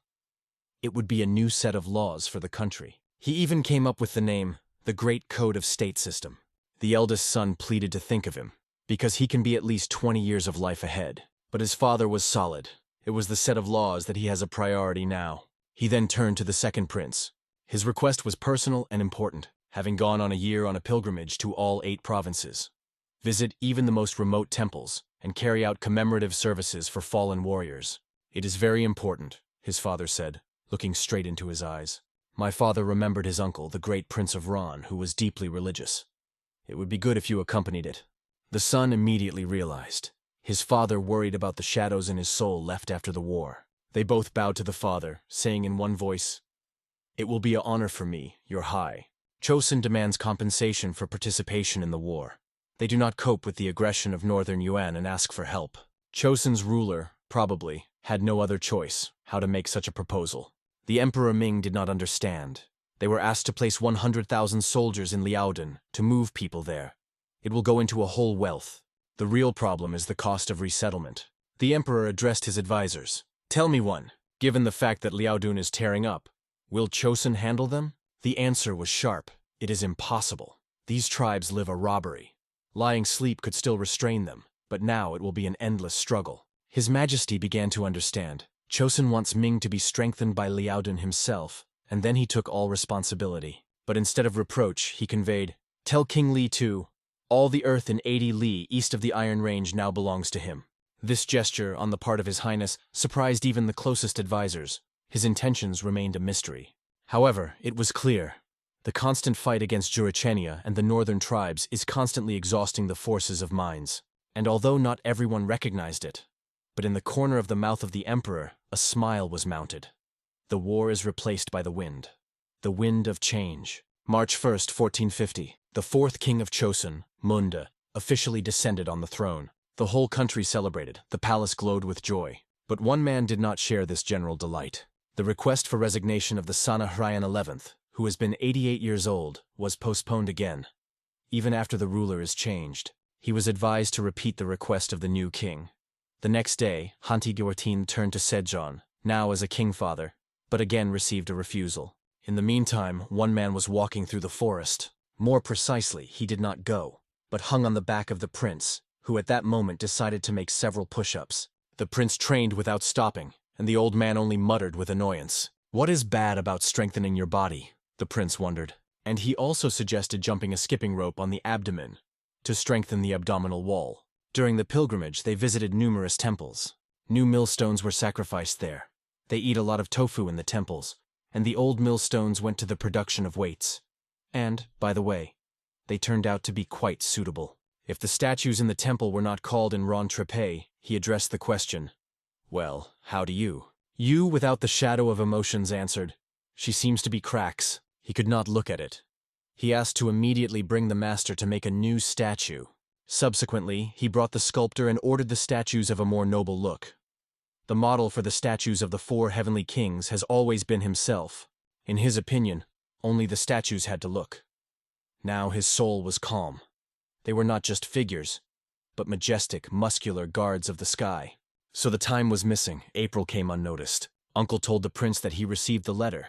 S1: It would be a new set of laws for the country. He even came up with the name, the Great Code of State System. The eldest son pleaded to think of him, because he can be at least 20 years of life ahead. But his father was solid. It was the set of laws that he has a priority now. He then turned to the second prince. His request was personal and important, having gone on a year on a pilgrimage to all 8 provinces. Visit even the most remote temples, and carry out commemorative services for fallen warriors. It is very important, his father said, looking straight into his eyes. My father remembered his uncle, the great Prince of Ran, who was deeply religious. It would be good if you accompanied it. The son immediately realized. His father worried about the shadows in his soul left after the war. They both bowed to the father, saying in one voice, it will be an honor for me, your high. Chosun demands compensation for participation in the war. They do not cope with the aggression of Northern Yuan and ask for help. Chosun's ruler, probably, had no other choice how to make such a proposal. The Emperor Ming did not understand. They were asked to place 100,000 soldiers in Liaodun to move people there. It will go into a whole wealth. The real problem is the cost of resettlement. The Emperor addressed his advisors. Tell me one, given the fact that Liaodun is tearing up, will Chosun handle them? The answer was sharp. It is impossible. These tribes live a robbery. Lying sleep could still restrain them, but now it will be an endless struggle. His Majesty began to understand. Chosun wants Ming to be strengthened by Liaodun himself, and then he took all responsibility. But instead of reproach, he conveyed, tell King Li too, all the earth in 80 li east of the Iron Range now belongs to him. This gesture, on the part of His Highness, surprised even the closest advisors. His intentions remained a mystery. However, it was clear. The constant fight against Jurachenia and the northern tribes is constantly exhausting the forces of mines. And although not everyone recognized it, but in the corner of the mouth of the emperor, a smile was mounted. The war is replaced by the wind. The wind of change. March 1st, 1450, the fourth king of Chosun, Munda, officially descended on the throne. The whole country celebrated, the palace glowed with joy. But one man did not share this general delight. The request for resignation of the Sana Hryan 11th, who has been 88 years old, was postponed again. Even after the ruler is changed, he was advised to repeat the request of the new king. The next day, Hanti Gyortin turned to Sejong, now as a king-father, but again received a refusal. In the meantime, one man was walking through the forest. More precisely, he did not go, but hung on the back of the prince, who at that moment decided to make several push-ups. The prince trained without stopping, and the old man only muttered with annoyance. What is bad about strengthening your body? The prince wondered. And he also suggested jumping a skipping rope on the abdomen to strengthen the abdominal wall. During the pilgrimage, they visited numerous temples. New millstones were sacrificed there. They eat a lot of tofu in the temples, and the old millstones went to the production of weights. And, by the way, they turned out to be quite suitable. If the statues in the temple were not called in Ron Trepe, he addressed the question. Well, how do you? You, without the shadow of emotions, answered. She seems to be cracks. He could not look at it. He asked to immediately bring the master to make a new statue. Subsequently, he brought the sculptor and ordered the statues of a more noble look. The model for the statues of the 4 heavenly kings has always been himself. In his opinion, only the statues had to look. Now his soul was calm. They were not just figures, but majestic, muscular guards of the sky. So the time was missing. April came unnoticed. Uncle told the prince that he received the letter.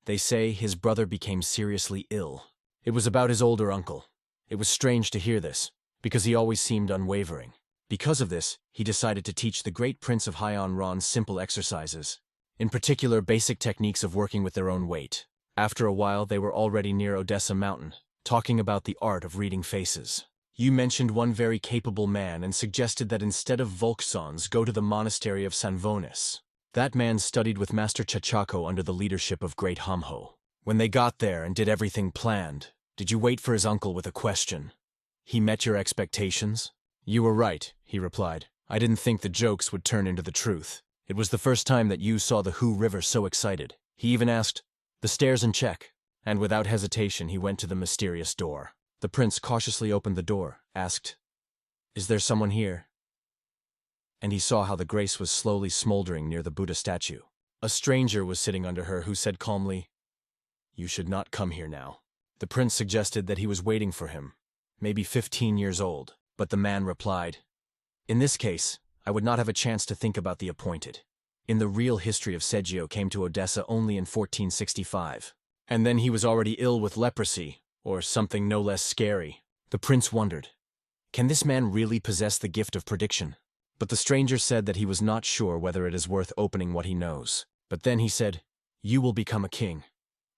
S1: They say his brother became seriously ill. It was about his older uncle. It was strange to hear this, because he always seemed unwavering. Because of this, he decided to teach the great prince of Hyeon Ron simple exercises, in particular basic techniques of working with their own weight. After a while, they were already near Odessa Mountain, talking about the art of reading faces. You mentioned one very capable man and suggested that instead of Volksons go to the monastery of Sanvonis. That man studied with Master Chachako under the leadership of Great Hamho. When they got there and did everything planned, did you wait for his uncle with a question? He met your expectations? You were right, he replied. I didn't think the jokes would turn into the truth. It was the first time that you saw the Hu River so excited. He even asked, "The stairs in check," and without hesitation he went to the mysterious door. The prince cautiously opened the door, asked, "Is there someone here?" And he saw how the grace was slowly smoldering near the Buddha statue. A stranger was sitting under her who said calmly, "You should not come here now." The prince suggested that he was waiting for him, maybe 15 years old, but the man replied, "In this case, I would not have a chance to think about the appointed. In the real history of Sejong came to Odessa only in 1465, and then he was already ill with leprosy, or something no less scary." The prince wondered, can this man really possess the gift of prediction? But the stranger said that he was not sure whether it is worth opening what he knows. But then he said, "You will become a king,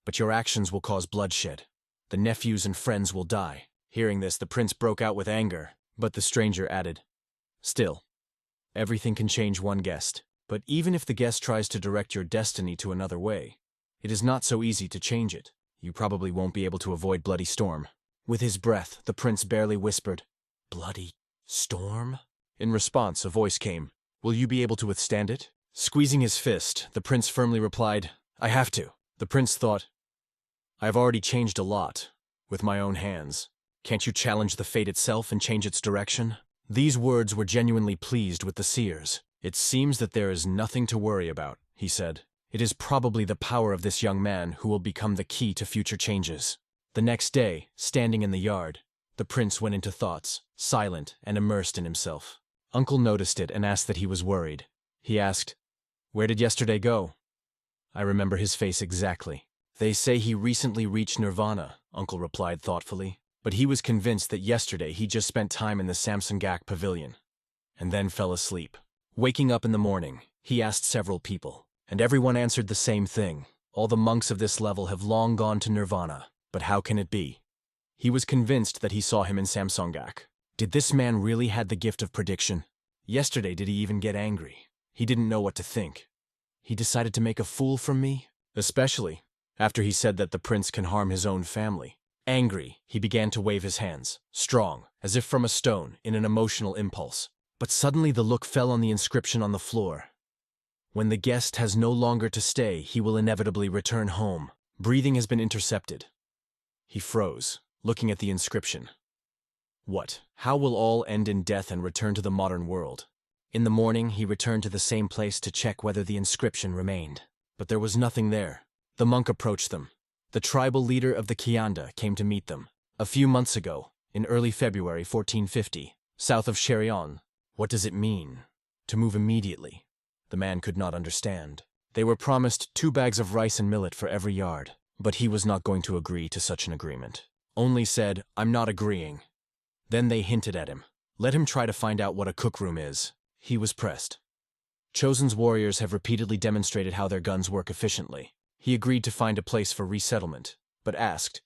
S1: but your actions will cause bloodshed. The nephews and friends will die." Hearing this, the prince broke out with anger, but the stranger added, "Still, everything can change one guest. But even if the guest tries to direct your destiny to another way, it is not so easy to change it. You probably won't be able to avoid bloody storm." With his breath, the prince barely whispered, "Bloody storm?" In response, a voice came, "Will you be able to withstand it?" Squeezing his fist, the prince firmly replied, "I have to." The prince thought, "I have already changed a lot, with my own hands. Can't you challenge the fate itself and change its direction?" These words were genuinely pleased with the seers. "It seems that there is nothing to worry about," he said. "It is probably the power of this young man who will become the key to future changes." The next day, standing in the yard, the prince went into thoughts, silent and immersed in himself. Uncle noticed it and asked that he was worried. He asked, "Where did yesterday go?" "I remember his face exactly." "They say he recently reached nirvana," Uncle replied thoughtfully. "But he was convinced that yesterday he just spent time in the Samsungak pavilion, and then fell asleep. Waking up in the morning, he asked several people, and everyone answered the same thing. All the monks of this level have long gone to nirvana. But how can it be? He was convinced that he saw him in Samsungak. Did this man really have the gift of prediction? Yesterday did he even get angry? He didn't know what to think. He decided to make a fool from me? Especially after he said that the prince can harm his own family. Angry, he began to wave his hands, strong, as if from a stone, in an emotional impulse. But suddenly the look fell on the inscription on the floor. "When the guest has no longer to stay, he will inevitably return home. Breathing has been intercepted." He froze, looking at the inscription. What? How will all end in death and return to the modern world? In the morning, he returned to the same place to check whether the inscription remained. But there was nothing there. The monk approached them. The tribal leader of the Kyanda came to meet them. A few months ago, in early February 1450, south of Sherion. What does it mean? To move immediately. The man could not understand. They were promised 2 bags of rice and millet for every yard, but he was not going to agree to such an agreement. Only said, "I'm not agreeing." Then they hinted at him. Let him try to find out what a cookroom is. He was pressed. Chosen's warriors have repeatedly demonstrated how their guns work efficiently. He agreed to find a place for resettlement, but asked,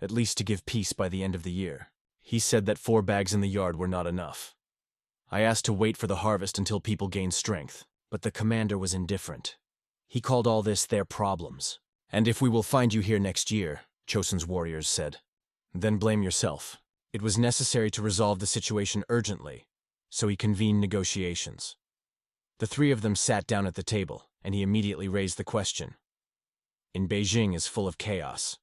S1: at least to give peace by the end of the year. He said that 4 bags in the yard were not enough. I asked to wait for the harvest until people gained strength, but the commander was indifferent. He called all this their problems. "And if we will find you here next year," Chosen's warriors said, "then blame yourself." It was necessary to resolve the situation urgently, so he convened negotiations. The 3 of them sat down at the table, and he immediately raised the question. "In Beijing is full of chaos.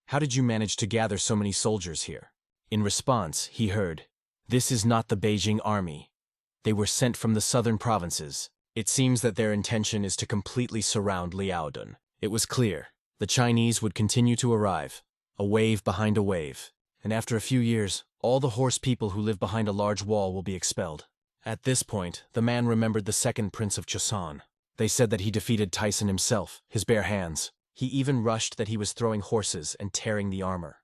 S1: How did you manage to gather so many soldiers here?" In response, he heard, "This is not the Beijing army. They were sent from the southern provinces. It seems that their intention is to completely surround Liaodun." It was clear. The Chinese would continue to arrive, a wave behind a wave, and after a few years, all the horse people who live behind a large wall will be expelled. At this point, the man remembered the second prince of Choson. They said that he defeated Tyson himself, his bare hands. He even rushed that he was throwing horses and tearing the armor.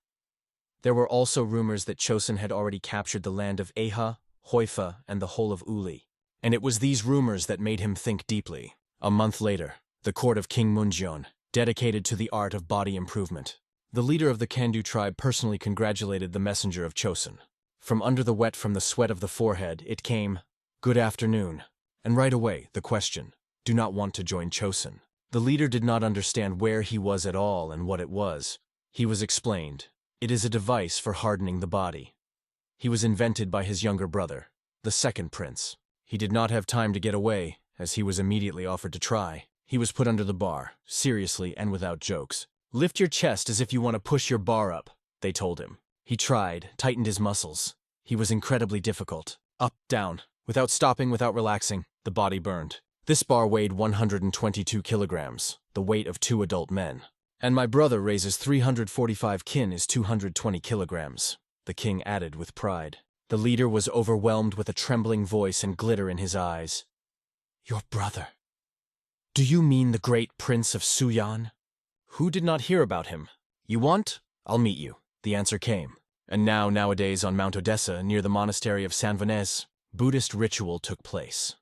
S1: There were also rumors that Choson had already captured the land of Eha, Hoifa, and the whole of Uli. And it was these rumors that made him think deeply. A month later, the court of King Munjeon, dedicated to the art of body improvement. The leader of the Kandu tribe personally congratulated the messenger of Choson. From under the wet from the sweat of the forehead, it came, "Good afternoon." And right away, the question, "Do not want to join Chosun?" The leader did not understand where he was at all and what it was. He was explained. It is a device for hardening the body. He was invented by his younger brother, the second prince. He did not have time to get away, as he was immediately offered to try. He was put under the bar, seriously and without jokes. "Lift your chest as if you want to push your bar up," they told him. He tried, tightened his muscles. He was incredibly difficult. Up, down, without stopping, without relaxing, the body burned. This bar weighed 122 kilograms, the weight of 2 adult men. "And my brother raises 345 kin is 220 kilograms, the king added with pride. The leader was overwhelmed with a trembling voice and glitter in his eyes. "Your brother? Do you mean the great prince of Suyan?" Who did not hear about him? "You want? I'll meet you." The answer came. And nowadays on Mount Odessa, near the monastery of San Vanez, Buddhist ritual took place.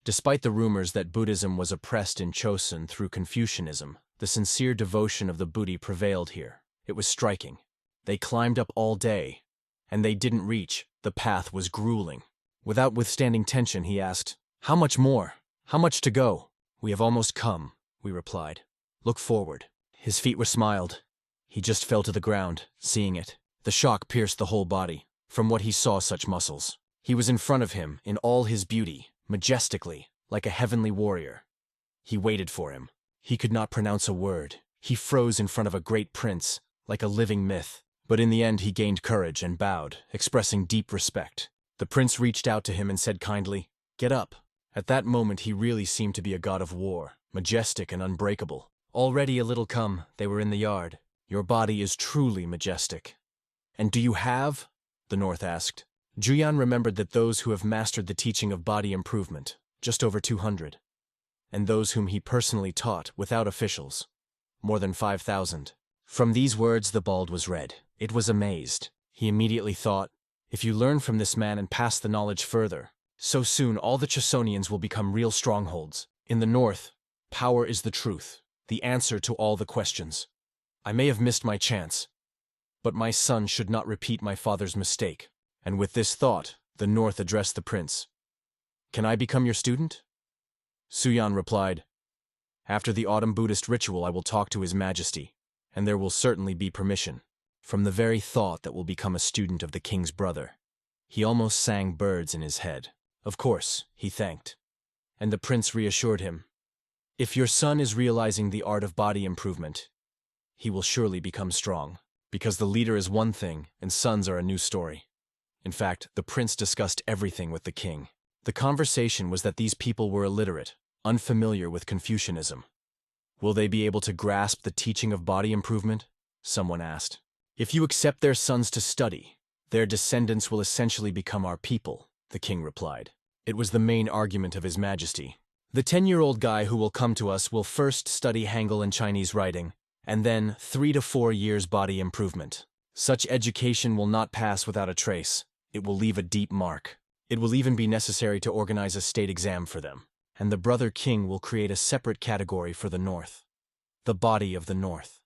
S1: Despite the rumors that Buddhism was oppressed in Chosun through Confucianism, the sincere devotion of the Buddhi prevailed here. It was striking. They climbed up all day, and they didn't reach. The path was grueling. Without withstanding tension, he asked, "How much more? How much to go?" "We have almost come," we replied. "Look forward." His feet were smiled. He just fell to the ground, seeing it. The shock pierced the whole body. From what he saw, such muscles. He was in front of him, in all his beauty, majestically, like a heavenly warrior. He waited for him. He could not pronounce a word. He froze in front of a great prince, like a living myth. But in the end he gained courage and bowed, expressing deep respect. The prince reached out to him and said kindly, "Get up." At that moment he really seemed to be a god of war, majestic and unbreakable. Already a little come, they were in the yard. "Your body is truly majestic." "And do you have?" the North asked. Ju Hyun remembered that those who have mastered the teaching of body improvement, just over 200. And those whom he personally taught, without officials, more than 5,000. From these words the bald was read. It was amazed. He immediately thought, if you learn from this man and pass the knowledge further, so soon all the Chosonians will become real strongholds. In the North, power is the truth, the answer to all the questions. I may have missed my chance, but my son should not repeat my father's mistake. And with this thought, the North addressed the prince. "Can I become your student?" Suyan replied, "After the autumn Buddhist ritual I will talk to His Majesty, and there will certainly be permission. From the very thought that will become a student of the king's brother." He almost sang birds in his head. Of course, he thanked. And the prince reassured him, "If your son is realizing the art of body improvement, he will surely become strong, because the leader is one thing and sons are a new story." In fact, the prince discussed everything with the king. The conversation was that these people were illiterate, unfamiliar with Confucianism. "Will they be able to grasp the teaching of body improvement?" someone asked. "If you accept their sons to study, their descendants will essentially become our people," the king replied. It was the main argument of His Majesty. "The 10-year-old guy who will come to us will first study Hangul and Chinese writing, and then 3 to 4 years body improvement. Such education will not pass without a trace. It will leave a deep mark. It will even be necessary to organize a state exam for them. And the brother king will create a separate category for the North. The body of the North.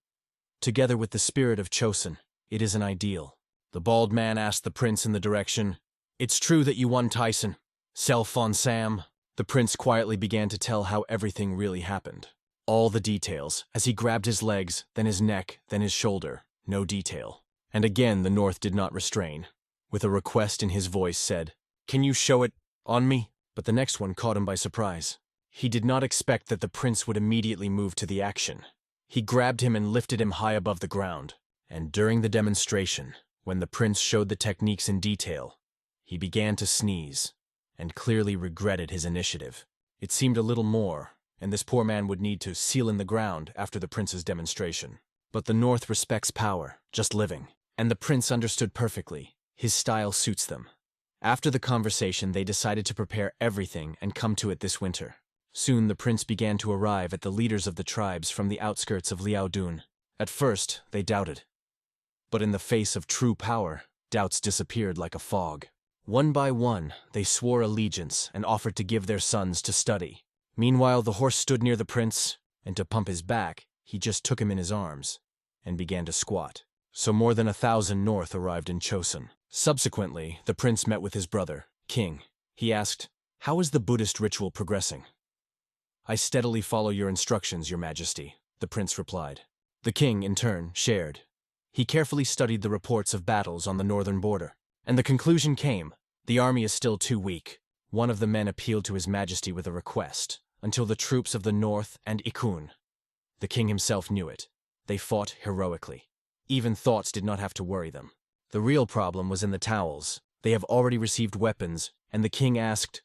S1: Together with the spirit of Chosun, it is an ideal." The bald man asked the prince in the direction, "It's true that you won Tyson? Self-on Sam?" The prince quietly began to tell how everything really happened. All the details, as he grabbed his legs, then his neck, then his shoulder. No detail. And again the North did not restrain. With a request in his voice said, "Can you show it on me?" But the next one caught him by surprise. He did not expect that the prince would immediately move to the action. He grabbed him and lifted him high above the ground. And during the demonstration, when the prince showed the techniques in detail, he began to sneeze, and clearly regretted his initiative. It seemed a little more, and this poor man would need to seal in the ground after the prince's demonstration. But the North respects power, just living, and the prince understood perfectly. His style suits them. After the conversation, they decided to prepare everything and come to it this winter. Soon the prince began to arrive at the leaders of the tribes from the outskirts of Liaodun. At first, they doubted. But in the face of true power, doubts disappeared like a fog. One by one, they swore allegiance and offered to give their sons to study. Meanwhile, the horse stood near the prince, and to pump his back, he just took him in his arms and began to squat. So more than 1,000 North arrived in Chosun. Subsequently, the prince met with his brother, King. He asked, "How is the Buddhist ritual progressing?" "I steadily follow your instructions, Your Majesty," the prince replied. The king, in turn, shared. He carefully studied the reports of battles on the northern border, and the conclusion came: the army is still too weak. One of the men appealed to His Majesty with a request, until the troops of the north and Ikun. The king himself knew it. They fought heroically. Even thoughts did not have to worry them. The real problem was in the towels. They have already received weapons, and the king asked,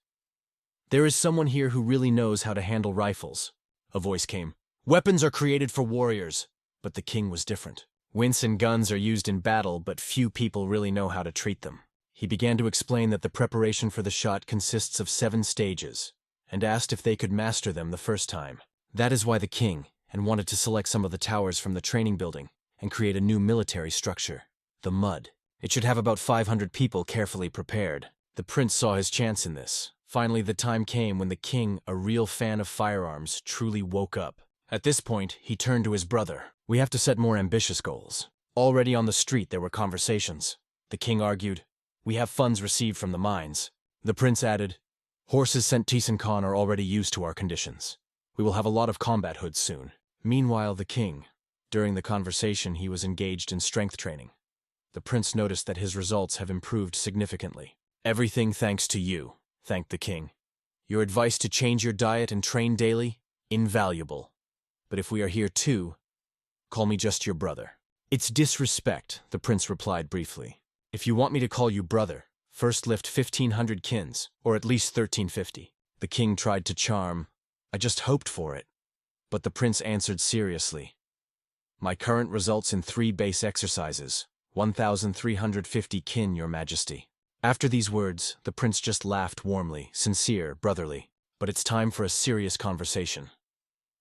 S1: "There is someone here who really knows how to handle rifles." A voice came, "Weapons are created for warriors." But the king was different. Wince and guns are used in battle, but few people really know how to treat them. He began to explain that the preparation for the shot consists of 7 stages, and asked if they could master them the first time. That is why the king wanted to select some of the towers from the training building and create a new military structure, the Mud. It should have about 500 people carefully prepared. The prince saw his chance in this. Finally, the time came when the king, a real fan of firearms, truly woke up. At this point, he turned to his brother. "We have to set more ambitious goals." Already on the street there were conversations. The king argued, "We have funds received from the mines." The prince added, "Horses sent Tyson Khan are already used to our conditions. We will have a lot of combat hoods soon." Meanwhile, the king. During the conversation, he was engaged in strength training. The prince noticed that his results have improved significantly. "Everything thanks to you," thanked the king. "Your advice to change your diet and train daily? Invaluable. But if we are here too, call me just your brother." "It's disrespect," the prince replied briefly. "If you want me to call you brother, first lift 1,500 kins, or at least 1,350. The king tried to charm. "I just hoped for it." But the prince answered seriously, "My current results in 3 base exercises, 1,350 kin, Your Majesty." After these words, the prince just laughed warmly, sincere, brotherly. "But it's time for a serious conversation."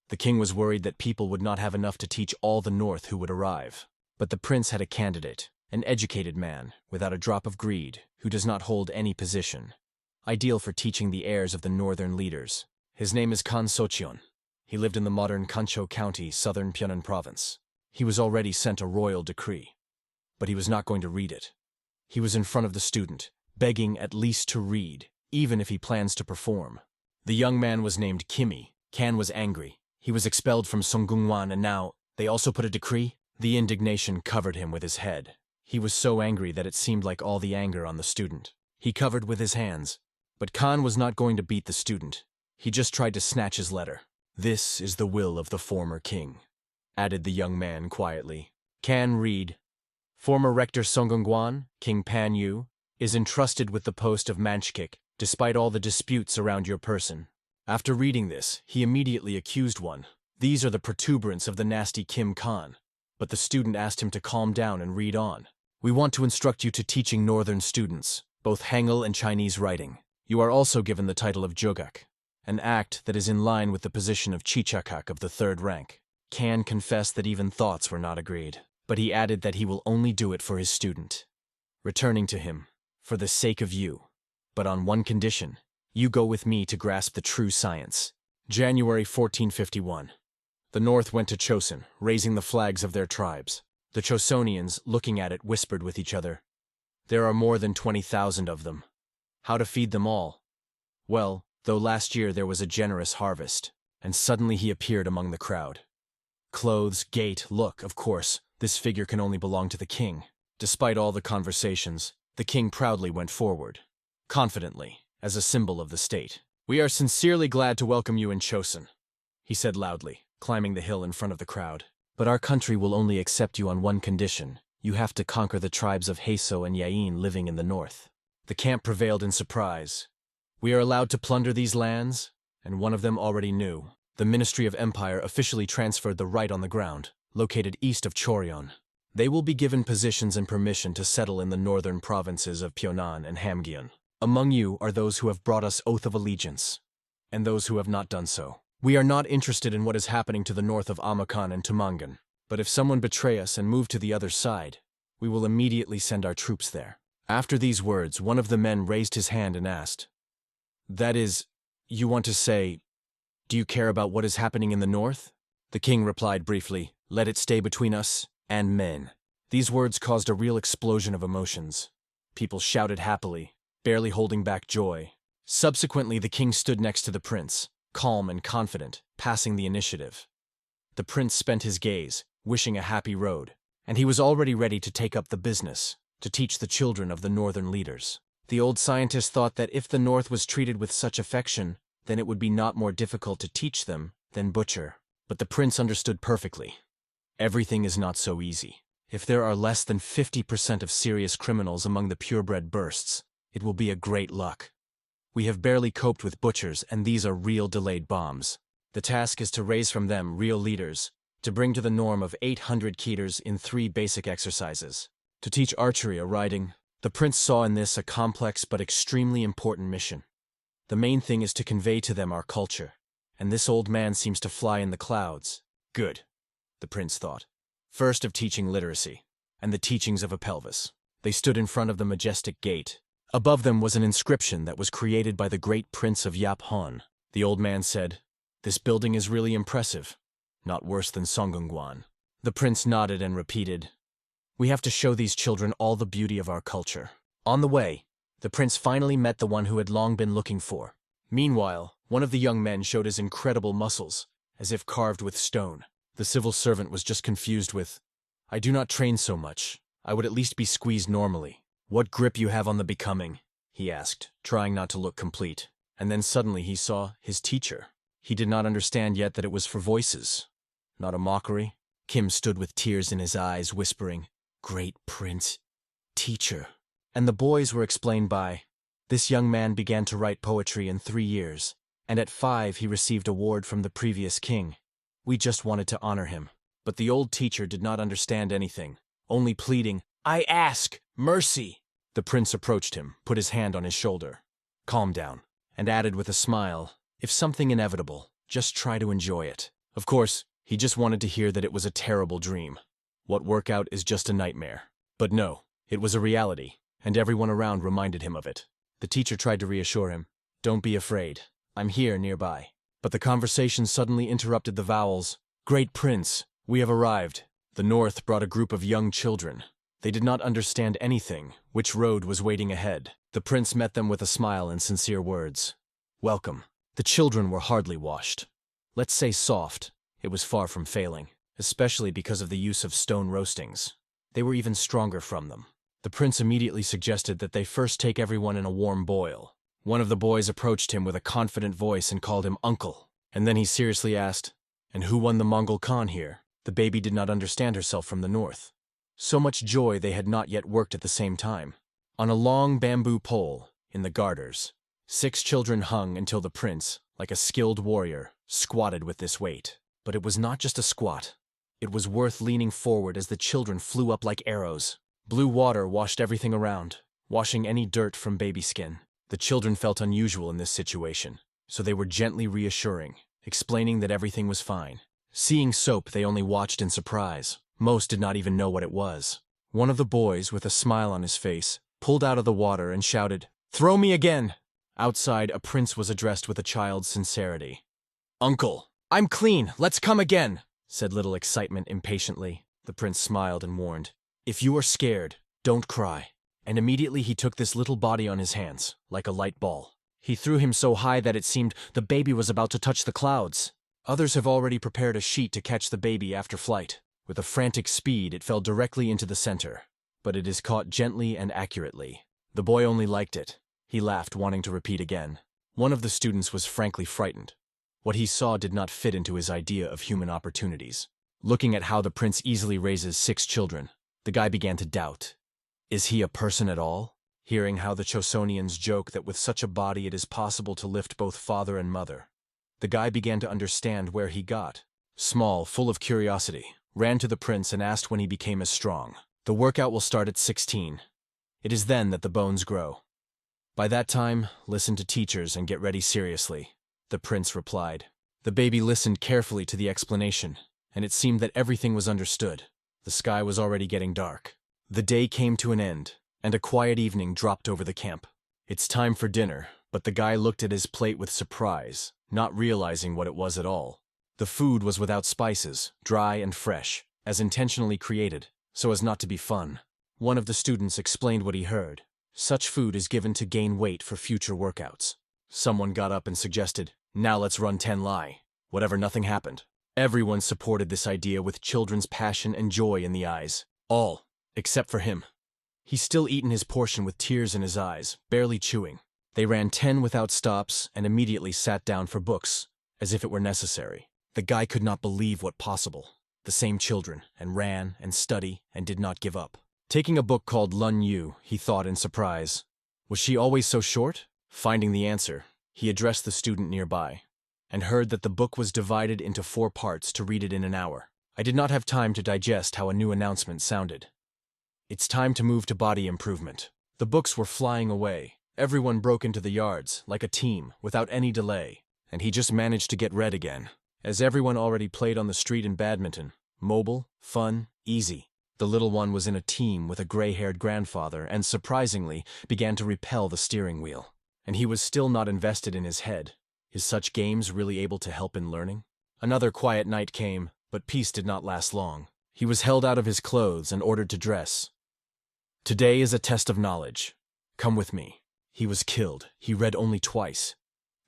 S1: The king was worried that people would not have enough to teach all the north who would arrive. But the prince had a candidate, an educated man, without a drop of greed, who does not hold any position. Ideal for teaching the heirs of the northern leaders. His name is Khan Sejong. He lived in the modern Kancho County, southern Pyeongan province. He was already sent a royal decree. But he was not going to read it. He was in front of the student, begging at least to read, even if he plans to perform. The young man was named Kimmy. Khan was angry. He was expelled from Songgungwan, and now they also put a decree? The indignation covered him with his head. He was so angry that it seemed like all the anger on the student. He covered with his hands. But Khan was not going to beat the student. He just tried to snatch his letter. "This is the will of the former king," added the young man quietly. Khan read, "Former rector Songgungwan, King Pan Yu, is entrusted with the post of Manchkik, despite all the disputes around your person." After reading this, he immediately accused one. These are the protuberance of the nasty Kim Khan. But the student asked him to calm down and read on. "We want to instruct you to teaching northern students, both Hangul and Chinese writing. You are also given the title of Jogak, an act that is in line with the position of Chichakak of the 3rd rank. Khan confessed that even thoughts were not agreed, but he added that he will only do it for his student. Returning to him, "For the sake of you, but on one condition. You go with me to grasp the true science." January 1451. The north went to Chosun, raising the flags of their tribes. The Chosonians, looking at it, whispered with each other, "There are more than 20,000 of them. How to feed them all?" Well, though last year there was a generous harvest, and suddenly he appeared among the crowd. Clothes, gait, look, of course, this figure can only belong to the king. Despite all the conversations, the king proudly went forward, confidently, as a symbol of the state. "We are sincerely glad to welcome you in Chosun," he said loudly, climbing the hill in front of the crowd. "But our country will only accept you on one condition. You have to conquer the tribes of Heso and Yain living in the north." The camp prevailed in surprise. "We are allowed to plunder these lands?" And one of them already knew. The Ministry of Empire officially transferred the right on the ground, located east of Choryong. They will be given positions and permission to settle in the northern provinces of Pyeongan and Hamgyeon. Among you are those who have brought us oath of allegiance, and those who have not done so. We are not interested in what is happening to the north of Amakan and Tumangan, but if someone betray us and move to the other side, we will immediately send our troops there." After these words, one of the men raised his hand and asked, "That is, you want to say, do you care about what is happening in the north?" The king replied briefly, "Let it stay between us and men." These words caused a real explosion of emotions. People shouted happily, barely holding back joy. Subsequently, the king stood next to the prince, calm and confident, passing the initiative. The prince spent his gaze, wishing a happy road, and he was already ready to take up the business, to teach the children of the northern leaders. The old scientist thought that if the North was treated with such affection, then it would be not more difficult to teach them than butcher. But the prince understood perfectly. Everything is not so easy. If there are less than 50% of serious criminals among the purebred bursts, it will be a great luck. We have barely coped with butchers, and these are real delayed bombs. The task is to raise from them real leaders, to bring to the norm of 800 keters in 3 basic exercises. To teach archery or riding, the prince saw in this a complex but extremely important mission. The main thing is to convey to them our culture, and this old man seems to fly in the clouds. Good, the prince thought. First of teaching literacy, and the teachings of a pelvis. They stood in front of the majestic gate. Above them was an inscription that was created by the great prince of Yaphon. The old man said, "This building is really impressive. Not worse than Songgungwan." The prince nodded and repeated, "We have to show these children all the beauty of our culture." On the way, the prince finally met the one who had long been looking for. Meanwhile, one of the young men showed his incredible muscles, as if carved with stone. The civil servant was just confused with, "I do not train so much. I would at least be squeezed normally." "What grip you have on the becoming?" he asked, trying not to look complete. And then suddenly he saw his teacher. He did not understand yet that it was for voices, not a mockery. Kim stood with tears in his eyes, whispering, "Great prince, teacher." And the boys were explained by, "This young man began to write poetry in 3 years, and at 5 he received award from the previous king. We just wanted to honor him." But the old teacher did not understand anything, only pleading, "I ask mercy." The prince approached him, put his hand on his shoulder. "Calm down," and added with a smile, "If something inevitable, just try to enjoy it." Of course, he just wanted to hear that it was a terrible dream. What workout is just a nightmare? But no, it was a reality, and everyone around reminded him of it. The teacher tried to reassure him, "Don't be afraid. I'm here nearby." But the conversation suddenly interrupted the vowels. "Great prince, we have arrived." The North brought a group of young children. They did not understand anything, which road was waiting ahead. The prince met them with a smile and sincere words. "Welcome." The children were hardly washed. Let's say soft. It was far from failing, especially because of the use of stone roastings. They were even stronger from them. The prince immediately suggested that they first take everyone in a warm boil. One of the boys approached him with a confident voice and called him uncle. And then he seriously asked, "And who won the Mongol Khan here?" The baby did not understand herself from the north. So much joy they had not yet worked at the same time. On a long bamboo pole, in the garters, 6 children hung until the prince, like a skilled warrior, squatted with this weight. But it was not just a squat. It was worth leaning forward as the children flew up like arrows. Blue water washed everything around, washing any dirt from baby skin. The children felt unusual in this situation, so they were gently reassuring, explaining that everything was fine. Seeing soap, they only watched in surprise. Most did not even know what it was. One of the boys, with a smile on his face, pulled out of the water and shouted, "Throw me again!" Outside, a prince was addressed with a child's sincerity. "Uncle, I'm clean, let's come again," said little excitement impatiently. The prince smiled and warned, "If you are scared, don't cry." And immediately he took this little body on his hands, like a light ball. He threw him so high that it seemed the baby was about to touch the clouds. Others have already prepared a sheet to catch the baby after flight. With a frantic speed, it fell directly into the center. But it is caught gently and accurately. The boy only liked it. He laughed, wanting to repeat again. One of the students was frankly frightened. What he saw did not fit into his idea of human opportunities. Looking at how the prince easily raises 6 children, the guy began to doubt. Is he a person at all? Hearing how the Chosonians joke that with such a body it is possible to lift both father and mother, the guy began to understand where he got. Small, full of curiosity, ran to the prince and asked when he became as strong. The workout will start at 16. It is then that the bones grow. By that time, listen to teachers and get ready seriously, the prince replied. The baby listened carefully to the explanation, and it seemed that everything was understood. The sky was already getting dark. The day came to an end, and a quiet evening dropped over the camp. It's time for dinner, but the guy looked at his plate with surprise, not realizing what it was at all. The food was without spices, dry and fresh, as intentionally created, so as not to be fun. One of the students explained what he heard. Such food is given to gain weight for future workouts. Someone got up and suggested, "Now let's run 10 lie." Whatever, nothing happened. Everyone supported this idea with children's passion and joy in the eyes. All, except for him. He's still eaten his portion with tears in his eyes, barely chewing. They ran 10 without stops and immediately sat down for books, as if it were necessary. The guy could not believe what possible. The same children, and ran, and study, and did not give up. Taking a book called Lun Yu, he thought in surprise. Was she always so short? Finding the answer, he addressed the student nearby, and heard that the book was divided into 4 parts to read it in an hour. I did not have time to digest how a new announcement sounded. It's time to move to body improvement. The books were flying away. Everyone broke into the yards, like a team, without any delay, and he just managed to get read again. As everyone already played on the street in badminton, mobile, fun, easy. The little one was in a team with a gray-haired grandfather and, surprisingly, began to repel the steering wheel. And he was still not invested in his head. Is such games really able to help in learning? Another quiet night came, but peace did not last long. He was held out of his clothes and ordered to dress. Today is a test of knowledge. Come with me. He was killed. He read only twice.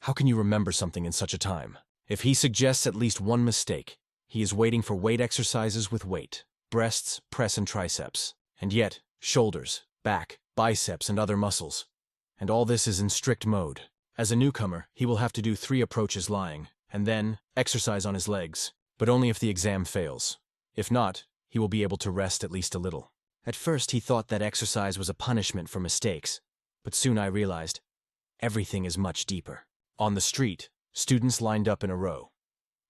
S1: How can you remember something in such a time? If he suggests at least one mistake, he is waiting for weight exercises with weight. Breasts, press and triceps. And yet, shoulders, back, biceps and other muscles. And all this is in strict mode. As a newcomer, he will have to do 3 approaches lying, and then exercise on his legs, but only if the exam fails. If not, he will be able to rest at least a little. At first he thought that exercise was a punishment for mistakes, but soon I realized everything is much deeper. On the street, students lined up in a row.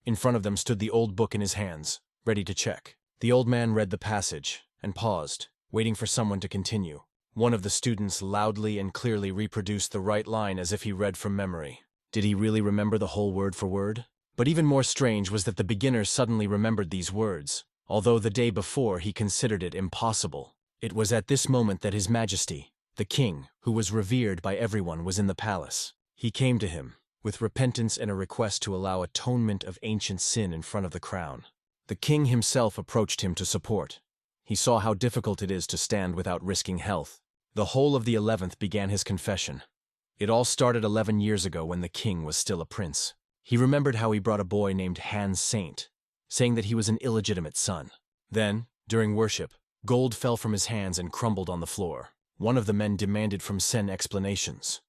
S1: In front of them stood the old book in his hands, ready to check. The old man read the passage and paused, waiting for someone to continue. One of the students loudly and clearly reproduced the right line as if he read from memory. Did he really remember the whole word for word? But even more strange was that the beginner suddenly remembered these words, although the day before he considered it impossible. It was at this moment that His Majesty, the king, who was revered by everyone, was in the palace. He came to him, with repentance and a request to allow atonement of ancient sin in front of the crown. The king himself approached him to support. He saw how difficult it is to stand without risking health. The whole of the 11th began his confession. It all started 11 years ago when the king was still a prince. He remembered how he brought a boy named Han Saint, saying that he was an illegitimate son. Then, during worship, gold fell from his hands and crumbled on the floor. One of the men demanded from Sen explanations.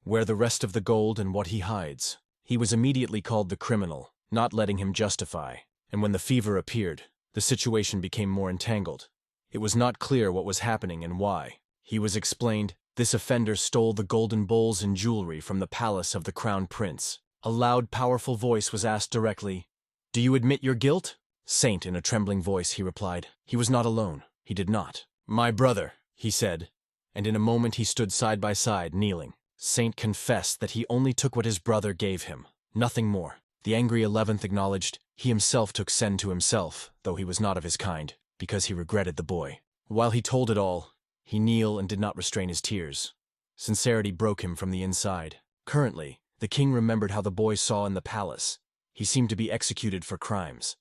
S1: Where the rest of the gold and what he hides? He was immediately called the criminal, not letting him justify. And when the fever appeared, the situation became more entangled. It was not clear what was happening and why. He was explained, this offender stole the golden bowls and jewelry from the palace of the crown prince. A loud, powerful voice was asked directly, "Do you admit your guilt?" Saint, in a trembling voice, he replied. He was not alone. He did not. "My brother," he said, and in a moment he stood side by side, kneeling. Saint confessed that he only took what his brother gave him, nothing more. The angry 11th acknowledged he himself took Sen to himself, though he was not of his kind, because he regretted the boy. While he told it all, he kneeled and did not restrain his tears. Sincerity broke him from the inside. Currently, the king remembered how the boy saw in the palace. He seemed to be executed for crimes.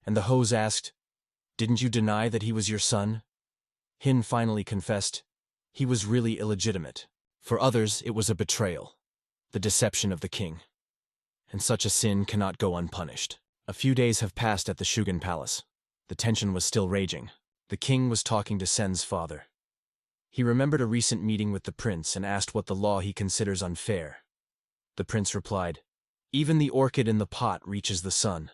S1: And the hose asked, "Didn't you deny that he was your son?" Hin finally confessed he was really illegitimate. For others, it was a betrayal, the deception of the king. And such a sin cannot go unpunished. A few days have passed at the Shugen Palace. The tension was still raging. The king was talking to Sen's father. He remembered a recent meeting with the prince and asked what the law he considers unfair. The prince replied, "Even the orchid in the pot reaches the sun.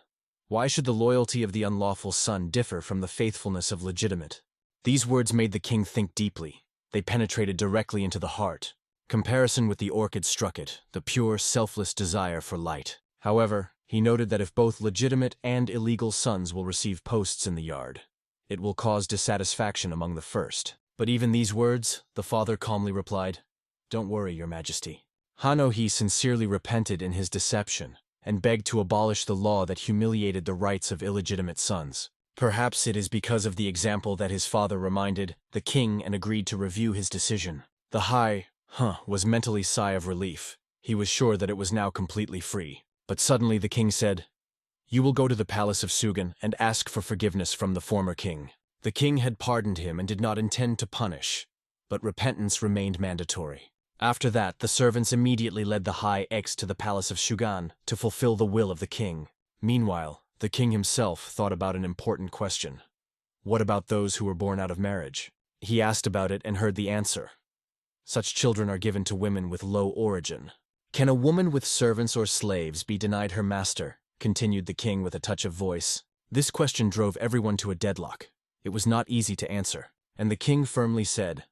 S1: Why should the loyalty of the unlawful son differ from the faithfulness of legitimate?" These words made the king think deeply. They penetrated directly into the heart. Comparison with the orchid struck it, the pure, selfless desire for light. However, he noted that if both legitimate and illegal sons will receive posts in the yard, it will cause dissatisfaction among the first. But even these words, the father calmly replied, "Don't worry, your majesty." Hanohi sincerely repented in his deception and begged to abolish the law that humiliated the rights of illegitimate sons. Perhaps it is because of the example that his father reminded the king and agreed to review his decision. The high was mentally sigh of relief. He was sure that it was now completely free. But suddenly the king said, "You will go to the palace of Sugen and ask for forgiveness from the former king." The king had pardoned him and did not intend to punish. but repentance remained mandatory. After that, the servants immediately led the High X to the palace of Shugan to fulfill the will of the king. Meanwhile, the king himself thought about an important question. What about those who were born out of marriage? He asked about it and heard the answer. Such children are given to women with low origin. Can a woman with servants or slaves be denied her master? Continued the king with a touch of voice. This question drove everyone to a deadlock. It was not easy to answer, and the king firmly said,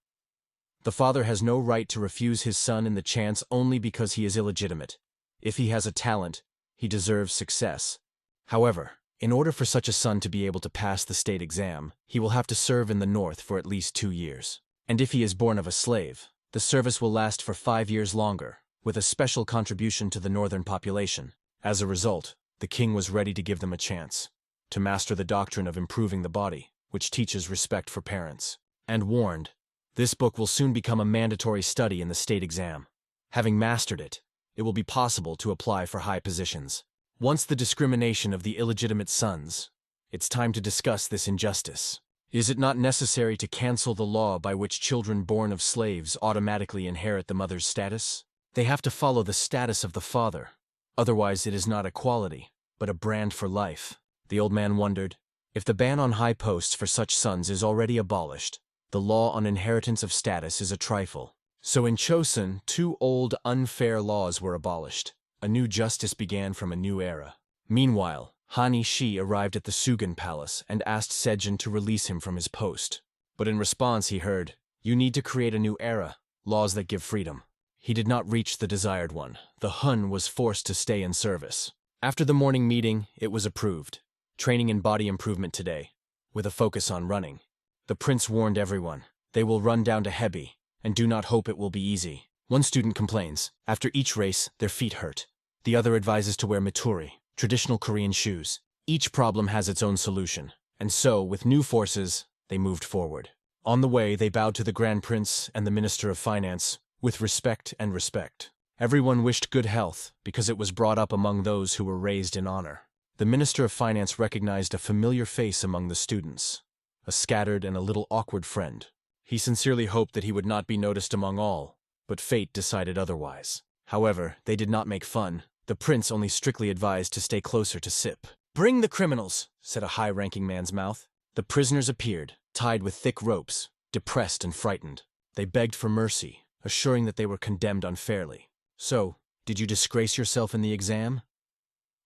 S1: "The father has no right to refuse his son in the chance only because he is illegitimate. If he has a talent, he deserves success. However, in order for such a son to be able to pass the state exam, he will have to serve in the north for at least 2 years. And if he is born of a slave, the service will last for 5 years longer, with a special contribution to the northern population." As a result, the king was ready to give them a chance to master the doctrine of improving the body, which teaches respect for parents, and warned, "This book will soon become a mandatory study in the state exam. Having mastered it, it will be possible to apply for high positions. Once the discrimination of the illegitimate sons, it's time to discuss this injustice. Is it not necessary to cancel the law by which children born of slaves automatically inherit the mother's status? They have to follow the status of the father. Otherwise, it is not equality, but a brand for life." The old man wondered, if the ban on high posts for such sons is already abolished, the law on inheritance of status is a trifle. So in Chosun, 2 old, unfair laws were abolished. A new justice began from a new era. Meanwhile, Hani Shi arrived at the Sugan Palace and asked Sejong to release him from his post. But in response he heard, "You need to create a new era, laws that give freedom." He did not reach the desired one. The Hun was forced to stay in service. After the morning meeting, it was approved. Training in body improvement today, with a focus on running. The prince warned everyone, they will run down to Hebi, and do not hope it will be easy. One student complains, after each race, their feet hurt. The other advises to wear mituri, traditional Korean shoes. Each problem has its own solution, and so, with new forces, they moved forward. On the way, they bowed to the Grand Prince and the Minister of Finance, with respect and respect. Everyone wished good health, because it was brought up among those who were raised in honor. The Minister of Finance recognized a familiar face among the students, a scattered and a little awkward friend. He sincerely hoped that he would not be noticed among all, but fate decided otherwise. However, they did not make fun. The prince only strictly advised to stay closer to Sip. "Bring the criminals," said a high-ranking man's mouth. The prisoners appeared, tied with thick ropes, depressed and frightened. They begged for mercy, assuring that they were condemned unfairly. "So, did you disgrace yourself in the exam?"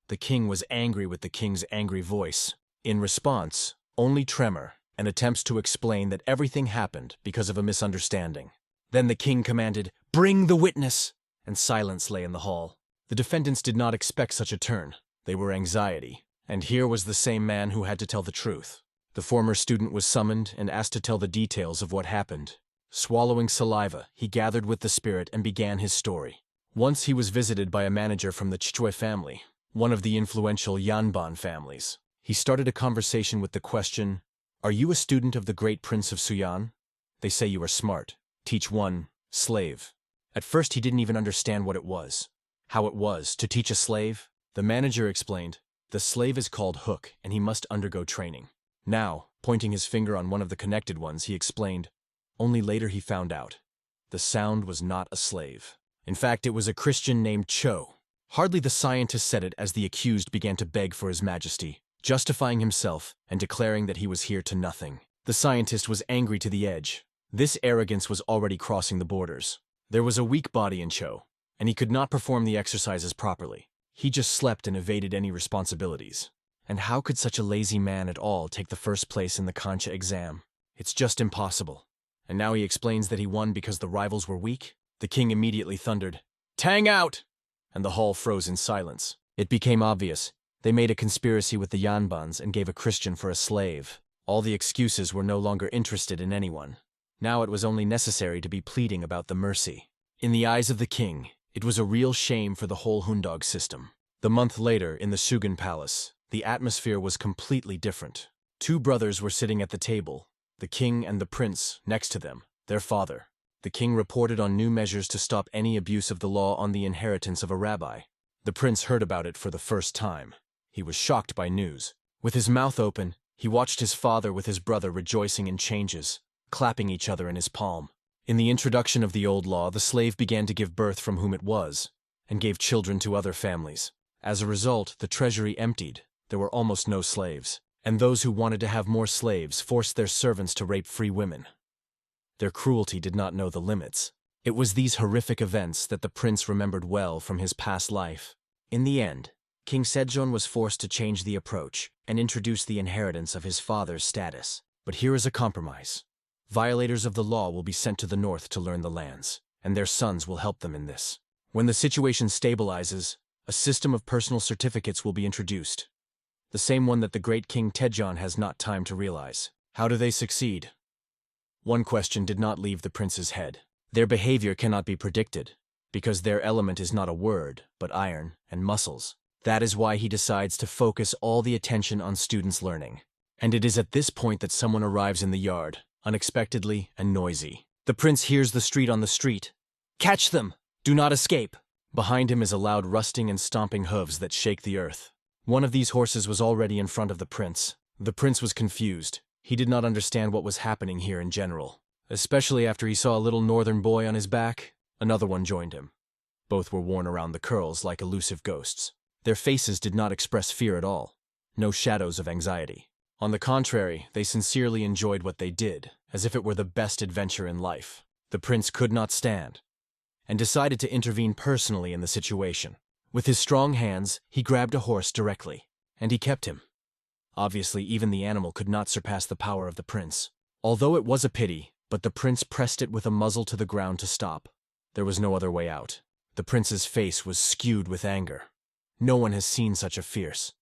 S1: The king was angry with the king's angry voice. In response, only tremor and attempts to explain that everything happened because of a misunderstanding. Then the king commanded, "Bring the witness!" and silence lay in the hall. The defendants did not expect such a turn. They were anxiety. And here was the same man who had to tell the truth. The former student was summoned and asked to tell the details of what happened. Swallowing saliva, he gathered with the spirit and began his story. Once he was visited by a manager from the Chichue family, one of the influential Yanban families. He started a conversation with the question, "Are you a student of the great prince of Suyan? They say you are smart. Teach one, slave." At first he didn't even understand what it was. How it was, to teach a slave? The manager explained, "The slave is called Hook, and he must undergo training." Now, pointing his finger on one of the connected ones, he explained, only later he found out. The sound was not a slave. In fact, it was a Christian named Cho. Hardly the scientist said it as the accused began to beg for his majesty, justifying himself and declaring that he was here to nothing. The scientist was angry to the edge. This arrogance was already crossing the borders. There was a weak body in Cho, and he could not perform the exercises properly. He just slept and evaded any responsibilities. And how could such a lazy man at all take the first place in the Concha exam? It's just impossible. And now he explains that he won because the rivals were weak? The king immediately thundered, "Tang out!" And the hall froze in silence. It became obvious. They made a conspiracy with the Yanbans and gave a Christian for a slave. All the excuses were no longer interested in anyone. Now it was only necessary to be pleading about the mercy. In the eyes of the king, it was a real shame for the whole Hundog system. The month later, in the Sugan Palace, the atmosphere was completely different. 2 brothers were sitting at the table, the king and the prince next to them, their father. The king reported on new measures to stop any abuse of the law on the inheritance of a rabbi. The prince heard about it for the first time. He was shocked by news. With his mouth open, he watched his father with his brother rejoicing in changes, clapping each other in his palm. In the introduction of the old law, the slave began to give birth from whom it was, and gave children to other families. As a result, the treasury emptied. There were almost no slaves, and those who wanted to have more slaves forced their servants to rape free women. Their cruelty did not know the limits. It was these horrific events that the prince remembered well from his past life. In the end, King Sejong was forced to change the approach and introduce the inheritance of his father's status. But here is a compromise. Violators of the law will be sent to the north to learn the lands, and their sons will help them in this. When the situation stabilizes, a system of personal certificates will be introduced. The same one that the great King Sejong has not time to realize. How do they succeed? One question did not leave the prince's head. Their behavior cannot be predicted, because their element is not a word, but iron and muscles. That is why he decides to focus all the attention on students' learning. And it is at this point that someone arrives in the yard, unexpectedly and noisy. The prince hears the street on the street. Catch them! Do not escape! Behind him is a loud rusting and stomping hooves that shake the earth. One of these horses was already in front of the prince. The prince was confused. He did not understand what was happening here in general, especially after he saw a little northern boy on his back. Another one joined him. Both were worn around the curls like elusive ghosts. Their faces did not express fear at all. No shadows of anxiety. On the contrary, they sincerely enjoyed what they did, as if it were the best adventure in life. The prince could not stand, and decided to intervene personally in the situation. With his strong hands, he grabbed a horse directly, and he kept him. Obviously, even the animal could not surpass the power of the prince. Although it was a pity, but the prince pressed it with a muzzle to the ground to stop. There was no other way out. The prince's face was skewed with anger. No one has seen such a fierce.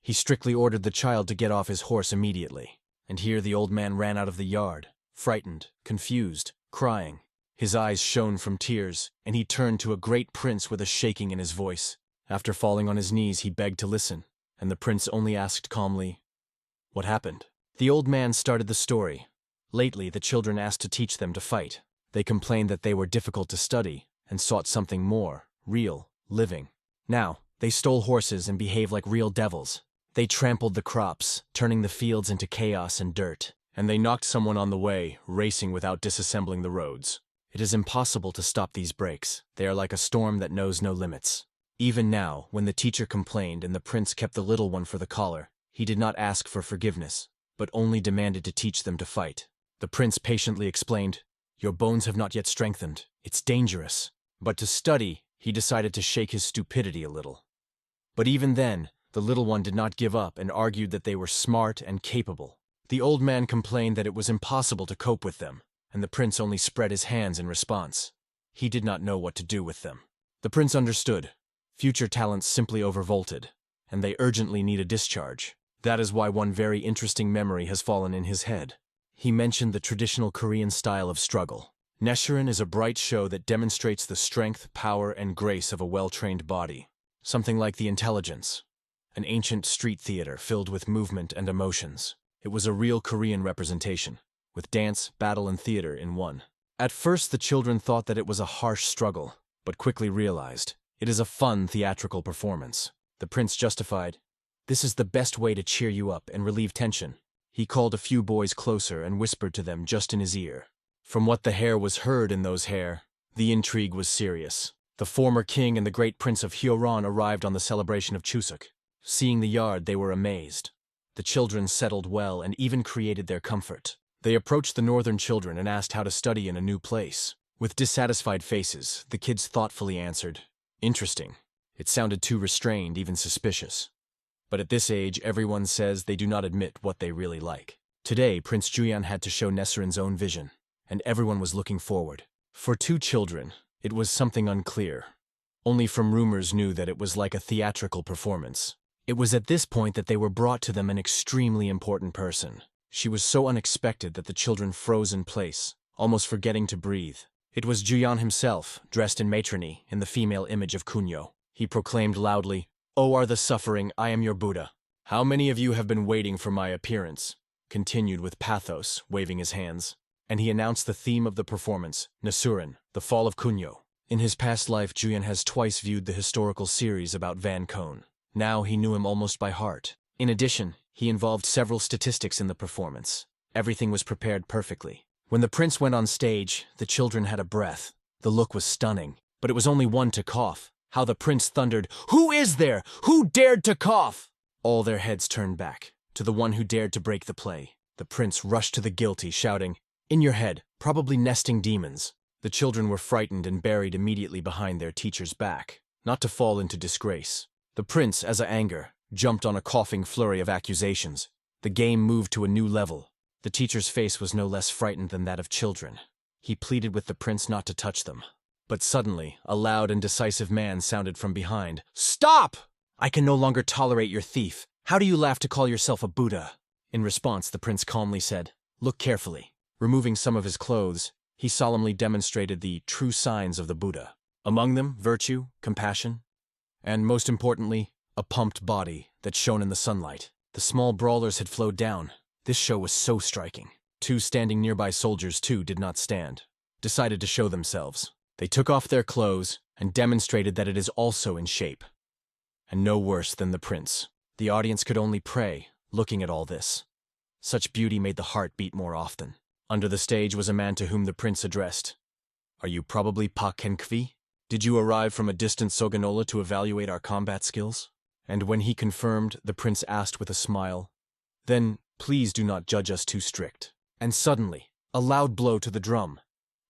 S1: He strictly ordered the child to get off his horse immediately. And here the old man ran out of the yard, frightened, confused, crying. His eyes shone from tears, and he turned to a great prince with a shaking in his voice. After falling on his knees, he begged to listen, and the prince only asked calmly, "What happened?" The old man started the story. Lately, the children asked to teach them to fight. They complained that they were difficult to study, and sought something more, real, living. Now, they stole horses and behaved like real devils. They trampled the crops, turning the fields into chaos and dirt, and they knocked someone on the way, racing without disassembling the roads. It is impossible to stop these breaks. They are like a storm that knows no limits. Even now, when the teacher complained and the prince kept the little one for the collar, he did not ask for forgiveness, but only demanded to teach them to fight. The prince patiently explained, "Your bones have not yet strengthened. It's dangerous." But to study, he decided to shake his stupidity a little. But even then, the little one did not give up and argued that they were smart and capable. The old man complained that it was impossible to cope with them, and the prince only spread his hands in response. He did not know what to do with them. The prince understood. Future talents simply overvolted, and they urgently need a discharge. That is why one very interesting memory has fallen in his head. He mentioned the traditional Korean style of struggle. Neshirin is a bright show that demonstrates the strength, power, and grace of a well-trained body. Something like the intelligence. An ancient street theater filled with movement and emotions. It was a real Korean representation, with dance, battle, and theater in one. At first, the children thought that it was a harsh struggle, but quickly realized it is a fun theatrical performance. The prince justified, "This is the best way to cheer you up and relieve tension." He called a few boys closer and whispered to them just in his ear. From what the hair was heard in those hair, the intrigue was serious. The former king and the great prince of Hyoron arrived on the celebration of Chuseok. Seeing the yard, they were amazed. The children settled well and even created their comfort. They approached the northern children and asked how to study in a new place. With dissatisfied faces, the kids thoughtfully answered, "Interesting." It sounded too restrained, even suspicious. But at this age, everyone says they do not admit what they really like. Today, Prince Juhyun had to show Neserin's own vision, and everyone was looking forward. For two children, it was something unclear. Only from rumors knew that it was like a theatrical performance. It was at this point that they were brought to them an extremely important person. She was so unexpected that the children froze in place, almost forgetting to breathe. It was Juhyun himself, dressed in matrony, in the female image of Kunyo. He proclaimed loudly, "O are the suffering, I am your Buddha. How many of you have been waiting for my appearance?" Continued with pathos, waving his hands. And he announced the theme of the performance, Nasurin, the fall of Kunyo. In his past life, Juhyun has twice viewed the historical series about Van Kone. Now he knew him almost by heart. In addition, he involved several statistics in the performance. Everything was prepared perfectly. When the prince went on stage, the children had a breath. The look was stunning, but it was only one to cough. How the prince thundered, "Who is there? Who dared to cough?" All their heads turned back to the one who dared to break the play. The prince rushed to the guilty, shouting, "In your head, probably nesting demons." The children were frightened and buried immediately behind their teacher's back, not to fall into disgrace. The prince, as a anger, jumped on a coughing flurry of accusations. The game moved to a new level. The teacher's face was no less frightened than that of children. He pleaded with the prince not to touch them. But suddenly, a loud and decisive man sounded from behind. "Stop! I can no longer tolerate your thief. How do you laugh to call yourself a Buddha?" In response, the prince calmly said, "Look carefully." Removing some of his clothes, he solemnly demonstrated the true signs of the Buddha. Among them, virtue, compassion, and most importantly, a pumped body that shone in the sunlight. The small brawlers had flowed down. This show was so striking. Two standing nearby soldiers, too, did not stand, decided to show themselves. They took off their clothes and demonstrated that it is also in shape. And no worse than the prince. The audience could only pray, looking at all this. Such beauty made the heart beat more often. Under the stage was a man to whom the prince addressed. "Are you probably Pa Kenkvi? Did you arrive from a distant Soganola to evaluate our combat skills?" And when he confirmed, the prince asked with a smile, "Then please do not judge us too strict." And suddenly, a loud blow to the drum.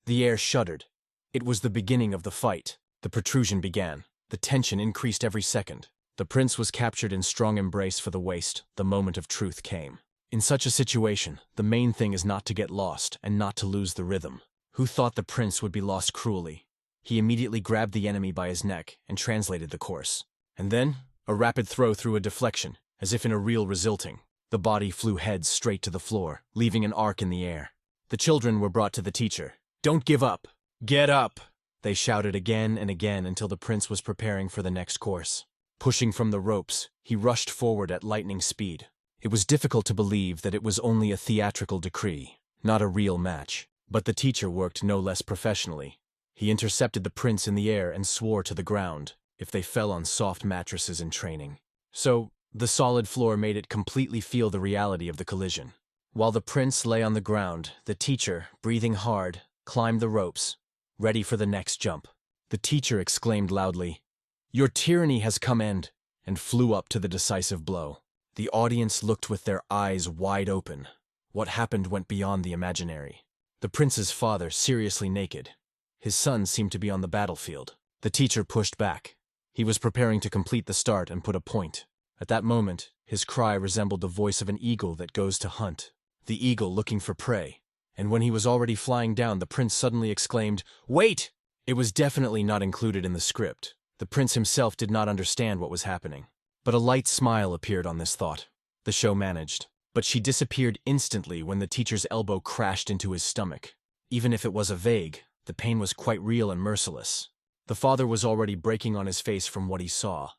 S1: The air shuddered. It was the beginning of the fight. The protrusion began. The tension increased every second. The prince was captured in strong embrace for the waist. The moment of truth came. In such a situation, the main thing is not to get lost and not to lose the rhythm. Who thought the prince would be lost cruelly? He immediately grabbed the enemy by his neck and translated the course. And then, a rapid throw through a deflection, as if in a real resulting. The body flew heads straight to the floor, leaving an arc in the air. The children were brought to the teacher. "Don't give up! Get up!" They shouted again and again until the prince was preparing for the next course. Pushing from the ropes, he rushed forward at lightning speed. It was difficult to believe that it was only a theatrical decree, not a real match. But the teacher worked no less professionally. He intercepted the prince in the air and swore to the ground, if they fell on soft mattresses in training. So, the solid floor made it completely feel the reality of the collision. While the prince lay on the ground, the teacher, breathing hard, climbed the ropes, ready for the next jump. The teacher exclaimed loudly, "Your tyranny has come end," and flew up to the decisive blow. The audience looked with their eyes wide open. What happened went beyond the imaginary. The prince's father, seriously naked. His son seemed to be on the battlefield. The teacher pushed back. He was preparing to complete the start and put a point. At that moment, his cry resembled the voice of an eagle that goes to hunt. The eagle looking for prey. And when he was already flying down, the prince suddenly exclaimed, "Wait!" It was definitely not included in the script. The prince himself did not understand what was happening. But a light smile appeared on this thought. The show managed. But she disappeared instantly when the teacher's elbow crashed into his stomach. Even if it was a vague, the pain was quite real and merciless. The father was already breaking on his face from what he saw.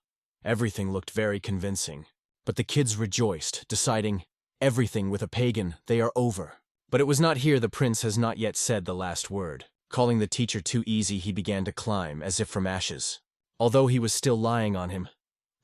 S1: Everything looked very convincing. But the kids rejoiced, deciding, everything with a pagan, they are over. But it was not here. The prince has not yet said the last word. Calling the teacher too easy, he began to climb, as if from ashes. Although he was still lying on him,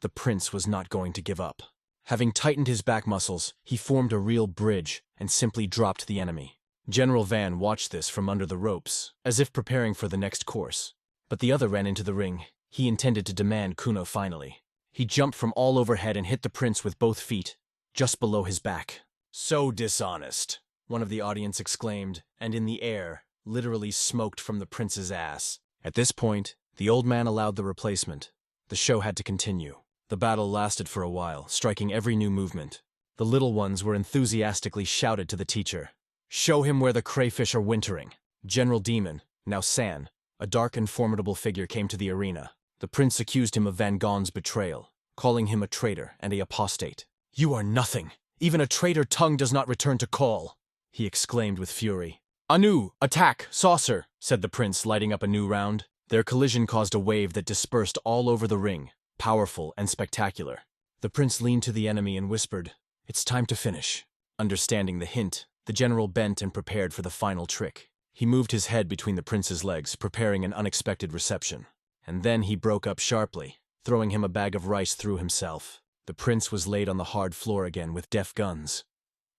S1: the prince was not going to give up. Having tightened his back muscles, he formed a real bridge and simply dropped the enemy. General Van watched this from under the ropes, as if preparing for the next course. But the other ran into the ring. He intended to demand Kuno finally. He jumped from all overhead and hit the prince with both feet, just below his back. "So dishonest," one of the audience exclaimed, and in the air, literally smoked from the prince's ass. At this point, the old man allowed the replacement. The show had to continue. The battle lasted for a while, striking every new movement. The little ones were enthusiastically shouted to the teacher, "Show him where the crayfish are wintering." General Demon, now San, a dark and formidable figure, came to the arena. The prince accused him of Van Gon's betrayal, calling him a traitor and a apostate. "You are nothing. Even a traitor tongue does not return to call," he exclaimed with fury. "Anu, attack, saucer," said the prince, lighting up a new round. Their collision caused a wave that dispersed all over the ring, powerful and spectacular. The prince leaned to the enemy and whispered, "It's time to finish." Understanding the hint, the general bent and prepared for the final trick. He moved his head between the prince's legs, preparing an unexpected reception. And then he broke up sharply, throwing him a bag of rice through himself. The prince was laid on the hard floor again with deaf guns.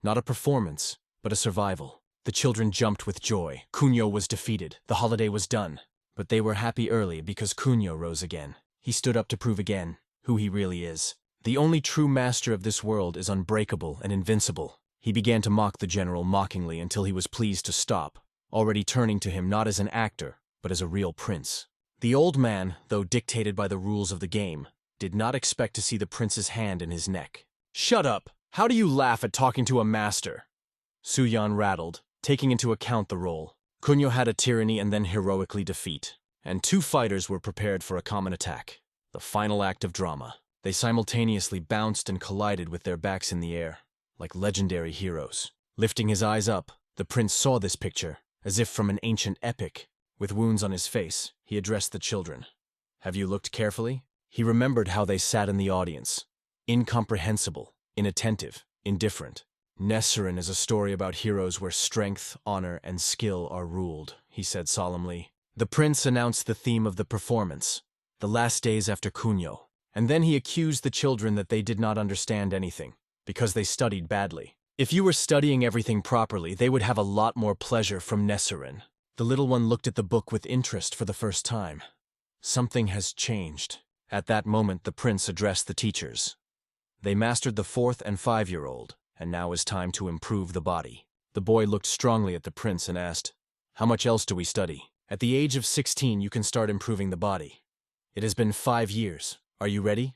S1: Not a performance, but a survival. The children jumped with joy. Kunio was defeated. The holiday was done. But they were happy early because Kunio rose again. He stood up to prove again who he really is. The only true master of this world is unbreakable and invincible. He began to mock the general mockingly until he was pleased to stop, already turning to him not as an actor, but as a real prince. The old man, though dictated by the rules of the game, did not expect to see the prince's hand in his neck. "Shut up! How do you laugh at talking to a master?" Suyan rattled, taking into account the role. Kunio had a tyranny and then heroically defeat, and two fighters were prepared for a common attack. The final act of drama. They simultaneously bounced and collided with their backs in the air, like legendary heroes. Lifting his eyes up, the prince saw this picture, as if from an ancient epic. With wounds on his face, he addressed the children. "Have you looked carefully?" He remembered how they sat in the audience. Incomprehensible, inattentive, indifferent. "Nesserin is a story about heroes where strength, honor, and skill are ruled," he said solemnly. The prince announced the theme of the performance, the last days after Kunio, and then he accused the children that they did not understand anything, because they studied badly. If you were studying everything properly, they would have a lot more pleasure from Nesserin. The little one looked at the book with interest for the first time. Something has changed. At that moment, the prince addressed the teachers. They mastered the 4th and 5-year-old, and now is time to improve the body. The boy looked strongly at the prince and asked, "How much else do we study?" "At the age of 16, you can start improving the body. It has been 5 years. Are you ready?"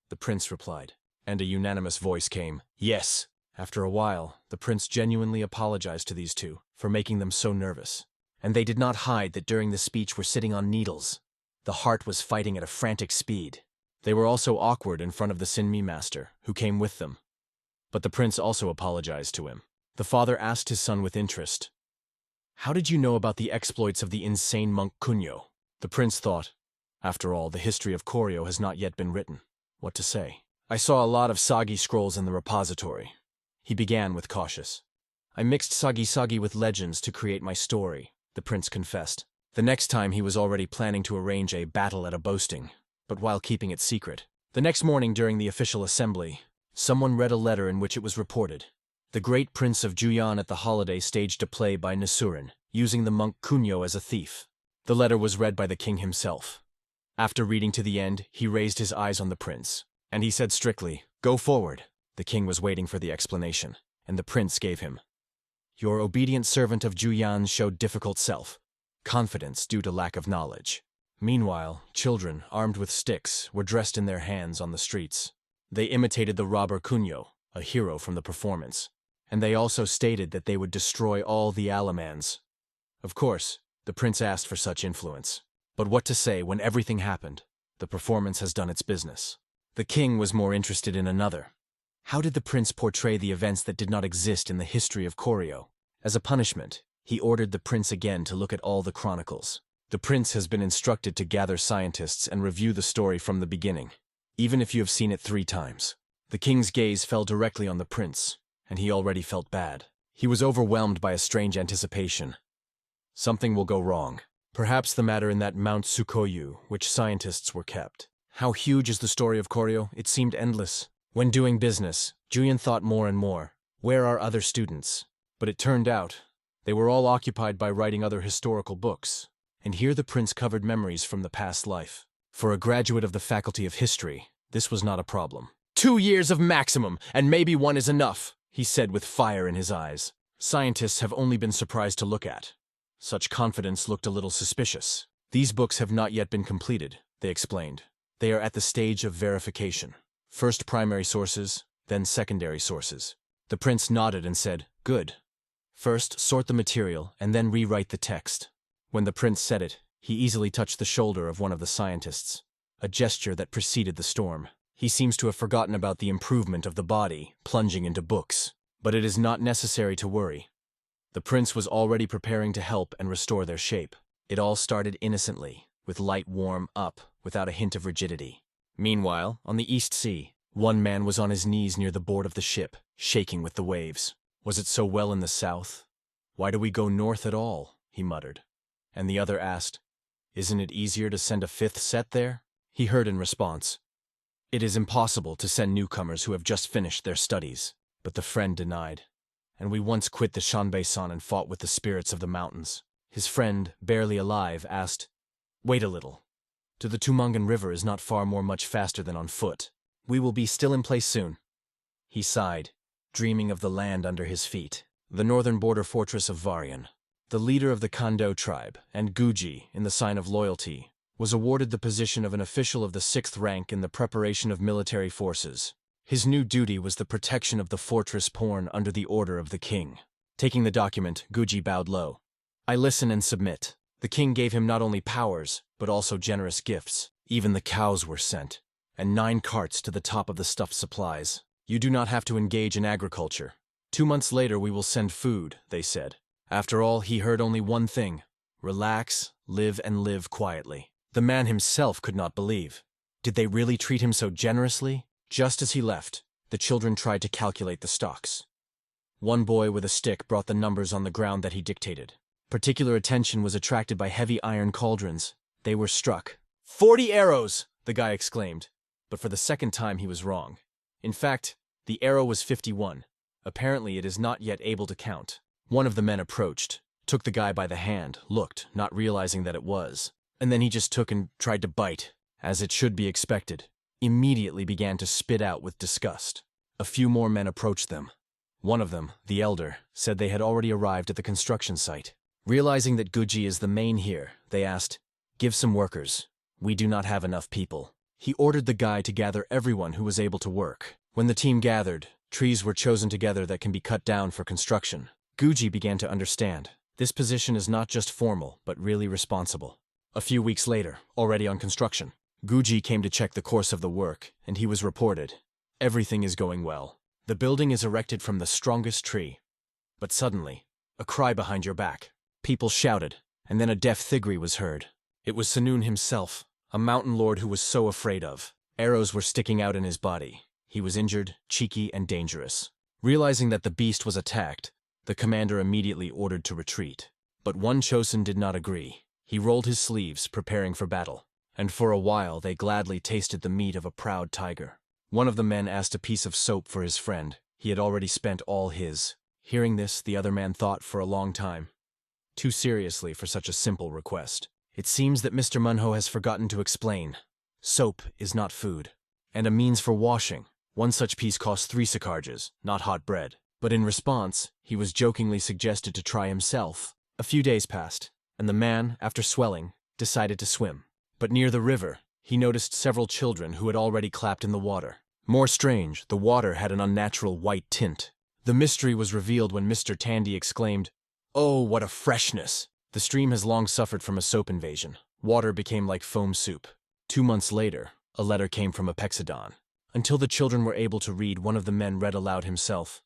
S1: The prince replied, and a unanimous voice came, "Yes." After a while, the prince genuinely apologized to these two for making them so nervous. And they did not hide that during the speech were sitting on needles. The heart was fighting at a frantic speed. They were also awkward in front of the Sinmi master, who came with them. But the prince also apologized to him. The father asked his son with interest, "How did you know about the exploits of the insane monk Kunio?" The prince thought, after all, the history of Koryo has not yet been written. What to say? "I saw a lot of Sagi scrolls in the repository." He began with cautious. "I mixed Sagi with legends to create my story," the prince confessed. The next time he was already planning to arrange a battle at a boasting, but while keeping it secret. The next morning during the official assembly, someone read a letter in which it was reported. The great prince of Juyan at the holiday staged a play by Nesserin, using the monk Kunio as a thief. The letter was read by the king himself. After reading to the end, he raised his eyes on the prince, and he said strictly, "Go forward." The king was waiting for the explanation, and the prince gave him. "Your obedient servant of Juyan showed difficult self-confidence due to lack of knowledge." Meanwhile, children, armed with sticks, were dressed in their hands on the streets. They imitated the robber Kunio, a hero from the performance, and they also stated that they would destroy all the Alamans. Of course, the prince asked for such influence. But what to say when everything happened? The performance has done its business. The king was more interested in another. How did the prince portray the events that did not exist in the history of Koryo? As a punishment, he ordered the prince again to look at all the chronicles. The prince has been instructed to gather scientists and review the story from the beginning, even if you have seen it 3 times. The king's gaze fell directly on the prince, and he already felt bad. He was overwhelmed by a strange anticipation. Something will go wrong. Perhaps the matter in that Mount Tsukoyu, which scientists were kept. How huge is the story of Koryo? It seemed endless. When doing business, Julian thought more and more, where are other students? But it turned out, they were all occupied by writing other historical books. And here the prince covered memories from the past life. For a graduate of the Faculty of History, this was not a problem. 2 years of maximum, and maybe 1 is enough, he said with fire in his eyes. Scientists have only been surprised to look at. Such confidence looked a little suspicious. These books have not yet been completed, they explained. They are at the stage of verification. First primary sources, then secondary sources. The prince nodded and said, "Good. First, sort the material, and then rewrite the text." When the prince said it, he easily touched the shoulder of one of the scientists, a gesture that preceded the storm. He seems to have forgotten about the improvement of the body, plunging into books. But it is not necessary to worry. The prince was already preparing to help and restore their shape. It all started innocently, with light warm up, without a hint of rigidity. Meanwhile, on the East Sea, one man was on his knees near the board of the ship, shaking with the waves. Was it so well in the south? "Why do we go north at all?" he muttered. And the other asked, "Isn't it easier to send a 5th set there?" He heard in response, "It is impossible to send newcomers who have just finished their studies." But the friend denied. and we once quit the Shanbei-san and fought with the spirits of the mountains. His friend, barely alive, asked, "Wait a little. To the Tumongan River is not far more much faster than on foot. We will be still in place soon." He sighed, dreaming of the land under his feet, the northern border fortress of Varian. The leader of the Kondo tribe, and Guji, in the sign of loyalty, was awarded the position of an official of the 6th rank in the preparation of military forces. His new duty was the protection of the fortress Porn under the order of the king. Taking the document, Guji bowed low. "I listen and submit." The king gave him not only powers, but also generous gifts. Even the cows were sent, and 9 carts to the top of the stuffed supplies. "You do not have to engage in agriculture. 2 months later we will send food," they said. After all, he heard only one thing: relax, live and live quietly. The man himself could not believe. Did they really treat him so generously? Just as he left, the children tried to calculate the stocks. One boy with a stick brought the numbers on the ground that he dictated. Particular attention was attracted by heavy iron cauldrons. They were struck. 40 arrows! The guy exclaimed. But for the second time he was wrong. In fact, the arrow was 51. Apparently it is not yet able to count. One of the men approached, took the guy by the hand, looked, not realizing that it was, and then he just took and tried to bite, as it should be expected. Immediately began to spit out with disgust. A few more men approached them. One of them, the elder, said they had already arrived at the construction site. Realizing that Guji is the main here, they asked, "Give some workers. We do not have enough people." He ordered the guy to gather everyone who was able to work. When the team gathered, trees were chosen together that can be cut down for construction. Guji began to understand. This position is not just formal, but really responsible. A few weeks later, already on construction, Guji came to check the course of the work, and he was reported. "Everything is going well. The building is erected from the strongest tree." But suddenly, a cry behind your back. People shouted, and then a deaf thigri was heard. It was Senoon himself, a mountain lord who was so afraid of. Arrows were sticking out in his body. He was injured, cheeky, and dangerous. Realizing that the beast was attacked, the commander immediately ordered to retreat. But one Chosen did not agree. He rolled his sleeves, preparing for battle. And for a while they gladly tasted the meat of a proud tiger. One of the men asked a piece of soap for his friend. He had already spent all his. Hearing this, the other man thought for a long time. Too seriously for such a simple request. It seems that Mr. Manhwa has forgotten to explain. Soap is not food, and a means for washing. One such piece costs 3 sakarjas, not hot bread. But in response, he was jokingly suggested to try himself. A few days passed, and the man, after swelling, decided to swim. But near the river, he noticed several children who had already clapped in the water. More strange, the water had an unnatural white tint. The mystery was revealed when Mr. Tandy exclaimed, "Oh, what a freshness!" The stream has long suffered from a soap invasion. Water became like foam soup. 2 months later, a letter came from Apexodon. Until the children were able to read, one of the men read aloud himself.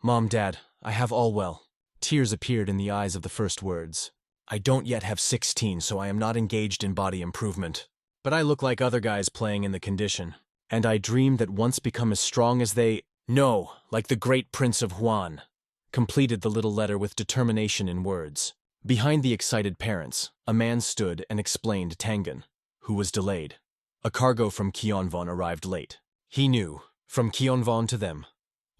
S1: "Mom, Dad, I have all well." Tears appeared in the eyes of the first words. "I don't yet have 16, so I am not engaged in body improvement. But I look like other guys playing in the condition. And I dream that once become as strong as they— no, like the great Prince of Huan," completed the little letter with determination in words. Behind the excited parents, a man stood and explained Tangan, who was delayed. A cargo from Kyeonvon arrived late. He knew, from Kyeonvon to them,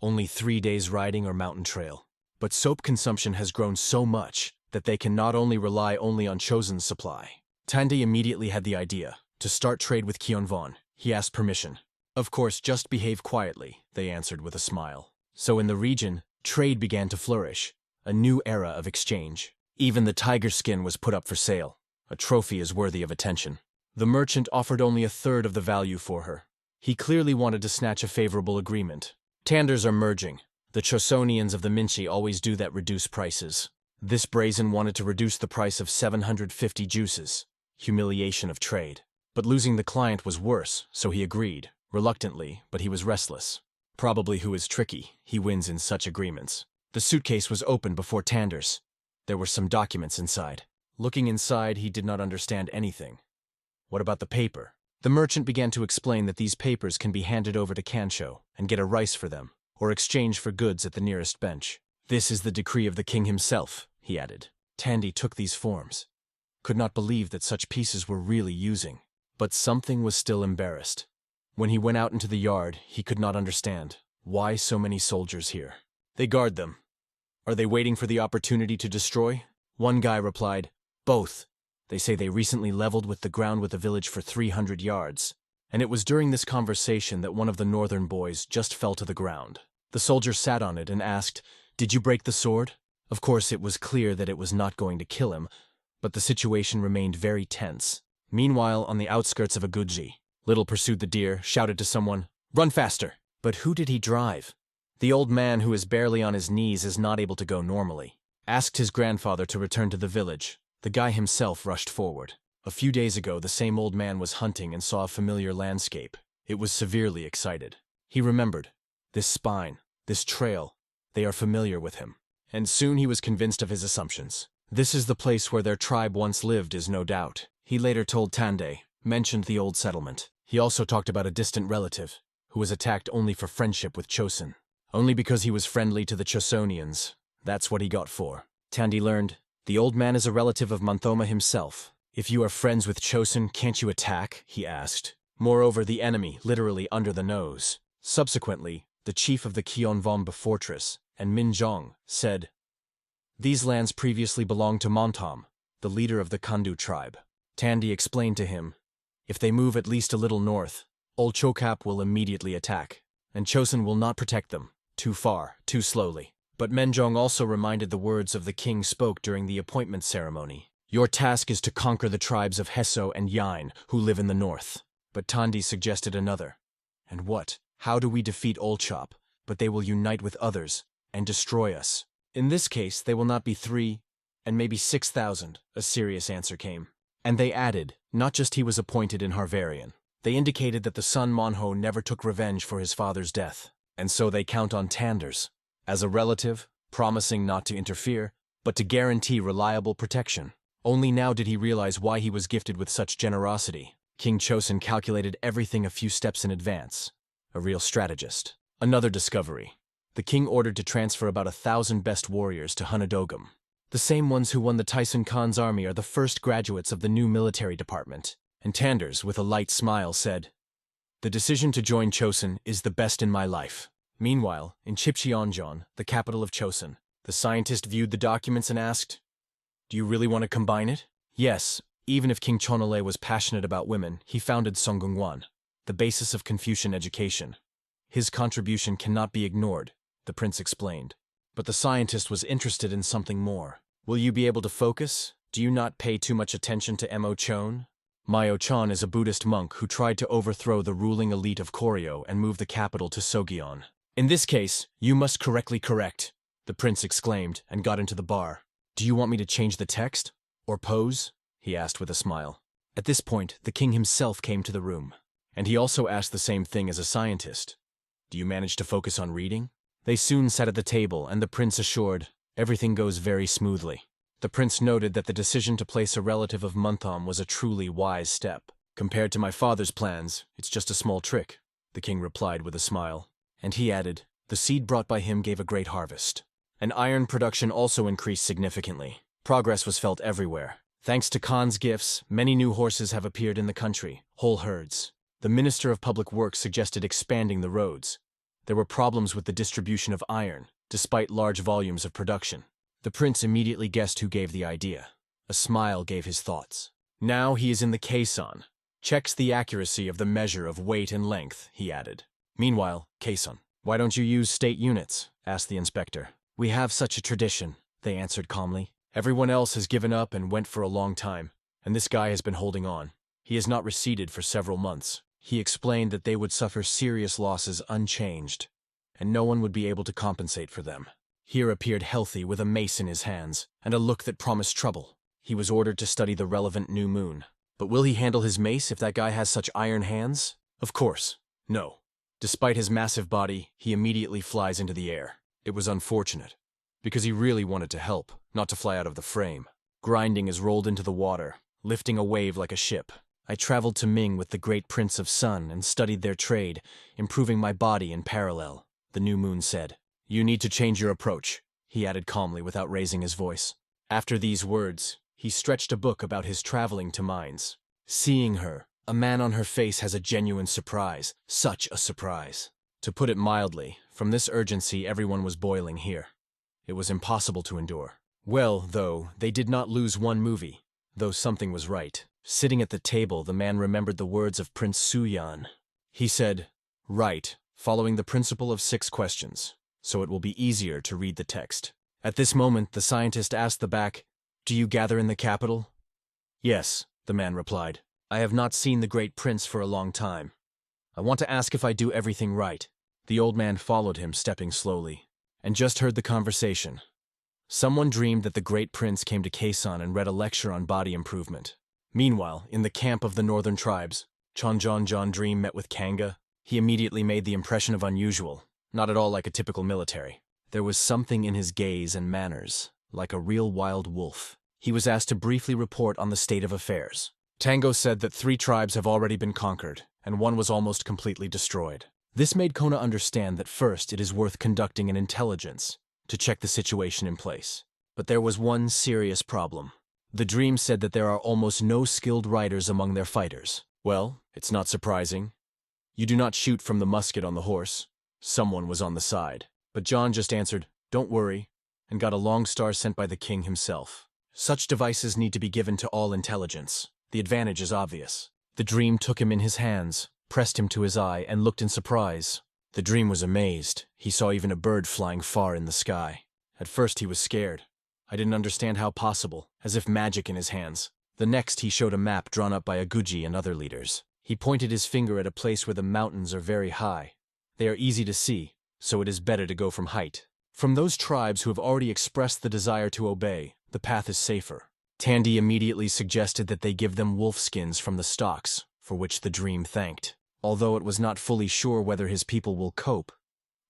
S1: only 3 days riding or mountain trail. But soap consumption has grown so much that they can not only rely only on Chosen's supply. Tandy immediately had the idea to start trade with Kyeonvon. He asked permission. "Of course, just behave quietly," they answered with a smile. So in the region, trade began to flourish, a new era of exchange. Even the tiger skin was put up for sale. A trophy is worthy of attention. The merchant offered only a third of the value for her. He clearly wanted to snatch a favorable agreement. Tanders are merging. The Chosonians of the Minchi always do that, reduce prices. This brazen wanted to reduce the price of 750 juices. Humiliation of trade. But losing the client was worse, so he agreed, reluctantly, but he was restless. Probably who is tricky, he wins in such agreements. The suitcase was opened before Tanders. There were some documents inside. Looking inside, he did not understand anything. What about the paper? The merchant began to explain that these papers can be handed over to Kansho and get a rice for them, or exchange for goods at the nearest bench. "This is the decree of the king himself," he added. Tandy took these forms. Could not believe that such pieces were really using. But something was still embarrassed. When he went out into the yard, he could not understand. Why so many soldiers here? "They guard them. Are they waiting for the opportunity to destroy? One guy replied, both. They say they recently leveled with the ground with the village for 300 yards. And it was during this conversation that one of the northern boys just fell to the ground. The soldier sat on it and asked, "Did you break the sword?" Of course, it was clear that it was not going to kill him, but the situation remained very tense. Meanwhile, on the outskirts of Aguji, Little pursued the deer, shouted to someone, "Run faster!" But who did he drive? The old man, who is barely on his knees, is not able to go normally. Asked his grandfather to return to the village. The guy himself rushed forward. A few days ago, the same old man was hunting and saw a familiar landscape. It was severely excited. He remembered. This spine, this trail, they are familiar with him. And soon he was convinced of his assumptions. This is the place where their tribe once lived, is no doubt. He later told Tande, mentioned the old settlement. He also talked about a distant relative, who was attacked only for friendship with Chosun. Only because he was friendly to the Chosonians. That's what he got for. Tande learned, the old man is a relative of Manthoma himself. If you are friends with Chosun, can't you attack? He asked. Moreover, the enemy, literally under the nose. Subsequently, the chief of the Kyeonvomba fortress, and Minjong, said, "These lands previously belonged to Montom, the leader of the Kandu tribe." Tande explained to him, if they move at least a little north, Old Chokap will immediately attack, and Chosun will not protect them. Too far, too slowly. But Minjong also reminded the words of the king spoke during the appointment ceremony. Your task is to conquer the tribes of Hesso and Yain, who live in the north. But Tande suggested another. And what? How do we defeat Olchop? But they will unite with others and destroy us. In this case, they will not be 3, and maybe 6,000, a serious answer came. And they added, not just he was appointed in Harvarian. They indicated that the son Manhwa never took revenge for his father's death, and so they count on Tanders, as a relative, promising not to interfere, but to guarantee reliable protection. Only now did he realize why he was gifted with such generosity. King Chosun calculated everything a few steps in advance. A real strategist. Another discovery. The king ordered to transfer about 1,000 best warriors to Hunadogam. The same ones who won the Tyson Khan's army are the first graduates of the new military department. And Tanders, with a light smile, said, "The decision to join Chosun is the best in my life." Meanwhile, in Chipcheonjeon, the capital of Chosun, the scientist viewed the documents and asked, "Do you really want to combine it?" Yes, even if King Chonole was passionate about women, he founded Songgungwan, the basis of Confucian education. His contribution cannot be ignored, the prince explained. But the scientist was interested in something more. Will you be able to focus? Do you not pay too much attention to Mo Chon? Myo Chan is a Buddhist monk who tried to overthrow the ruling elite of Koryo and move the capital to Sogyeon. In this case, you must correctly correct, the prince exclaimed and got into the bar. Do you want me to change the text? Or pose? He asked with a smile. At this point, the king himself came to the room. And he also asked the same thing as a scientist. Do you manage to focus on reading? They soon sat at the table, and the prince assured, everything goes very smoothly. The prince noted that the decision to place a relative of Muntham was a truly wise step. Compared to my father's plans, it's just a small trick, the king replied with a smile. And he added, the seed brought by him gave a great harvest. And iron production also increased significantly. Progress was felt everywhere. Thanks to Khan's gifts, many new horses have appeared in the country, whole herds. The Minister of Public Works suggested expanding the roads. There were problems with the distribution of iron, despite large volumes of production. The prince immediately guessed who gave the idea. A smile gave his thoughts. Now he is in the caisson. Checks the accuracy of the measure of weight and length, he added. Meanwhile, caisson. Why don't you use state units? Asked the inspector. We have such a tradition, they answered calmly. Everyone else has given up and went for a long time, and this guy has been holding on. He has not receded for several months. He explained that they would suffer serious losses unchanged, and no one would be able to compensate for them. Here appeared Healthy with a mace in his hands, and a look that promised trouble. He was ordered to study the relevant new moon. But will he handle his mace if that guy has such iron hands? Of course, no. Despite his massive body, he immediately flies into the air. It was unfortunate, because he really wanted to help, not to fly out of the frame. Grinding is rolled into the water, lifting a wave like a ship. I traveled to Ming with the great Prince of Sun and studied their trade, improving my body in parallel, the new moon said. You need to change your approach, he added calmly without raising his voice. After these words, he stretched a book about his traveling to mines. Seeing her, a man on her face has a genuine surprise, such a surprise. To put it mildly, from this urgency everyone was boiling here. It was impossible to endure. Well, though, they did not lose one movie, though something was right. Sitting at the table, the man remembered the words of Prince Suyan. He said, "Right, following the principle of 6 questions, so it will be easier to read the text." At this moment, the scientist asked the back, "Do you gather in the capital?" "Yes," the man replied. "I have not seen the great prince for a long time. I want to ask if I do everything right." The old man followed him, stepping slowly, and just heard the conversation. Someone dreamed that the great prince came to Kason and read a lecture on body improvement. Meanwhile, in the camp of the northern tribes, Chonjon Dream met with Kanga. He immediately made the impression of unusual, not at all like a typical military. There was something in his gaze and manners, like a real wild wolf. He was asked to briefly report on the state of affairs. Tango said that 3 tribes have already been conquered, and 1 was almost completely destroyed. This made Kona understand that first it is worth conducting an intelligence to check the situation in place. But there was one serious problem. The dream said that there are almost no skilled riders among their fighters. Well, it's not surprising. You do not shoot from the musket on the horse. Someone was on the side. But John just answered, "Don't worry," and got a long star sent by the king himself. Such devices need to be given to all intelligence. The advantage is obvious. The dream took him in his hands, pressed him to his eye, and looked in surprise. The dream was amazed. He saw even a bird flying far in the sky. At first he was scared. I didn't understand how possible, as if magic in his hands. The next he showed a map drawn up by Aguji and other leaders. He pointed his finger at a place where the mountains are very high. They are easy to see, so it is better to go from height. From those tribes who have already expressed the desire to obey, the path is safer. Tandy immediately suggested that they give them wolf skins from the stocks, for which the dream thanked. Although it was not fully sure whether his people will cope.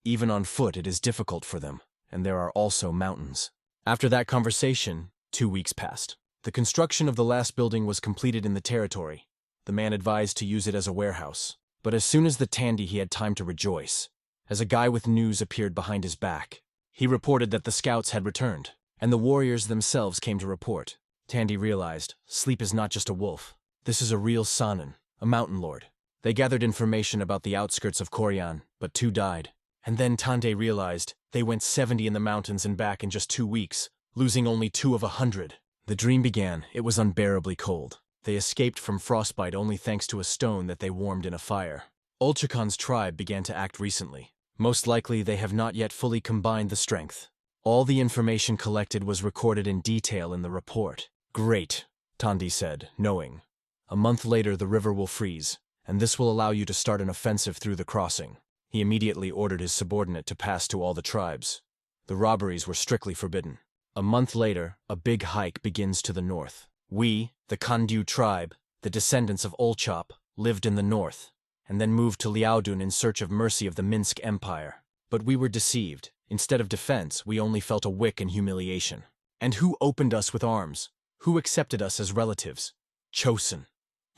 S1: Even on foot it is difficult for them, and there are also mountains. After that conversation, 2 weeks passed. The construction of the last building was completed in the territory. The man advised to use it as a warehouse. But as soon as the Tandy, he had time to rejoice, as a guy with news appeared behind his back. He reported that the scouts had returned, and the warriors themselves came to report. Tandy realized, sleep is not just a wolf. This is a real Sanin, a mountain lord. They gathered information about the outskirts of Koryan, but 2 died. And then Tande realized they went 70 in the mountains and back in just 2 weeks, losing only 2 of 100. The dream began. It was unbearably cold. They escaped from frostbite only thanks to a stone that they warmed in a fire. Ulchakon's tribe began to act recently. Most likely they have not yet fully combined the strength. All the information collected was recorded in detail in the report. "Great," Tandi said, knowing. "A month later the river will freeze, and this will allow you to start an offensive through the crossing." He immediately ordered his subordinate to pass to all the tribes. The robberies were strictly forbidden. A month later, a big hike begins to the north. We, the Kandyu tribe, the descendants of Olchop, lived in the north, and then moved to Liaodun in search of mercy of the Minsk Empire. But we were deceived. Instead of defense, we only felt a wick and humiliation. And who opened us with arms? Who accepted us as relatives? Chosen.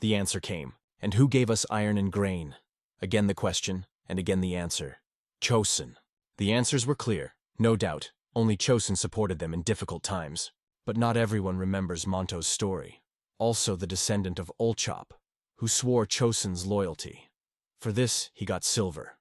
S1: The answer came. And who gave us iron and grain? Again the question, and again the answer. Chosen. The answers were clear, no doubt. Only Chosen supported them in difficult times. But not everyone remembers Monto's story. Also the descendant of Olchop, who swore Chosen's loyalty. For this, he got silver.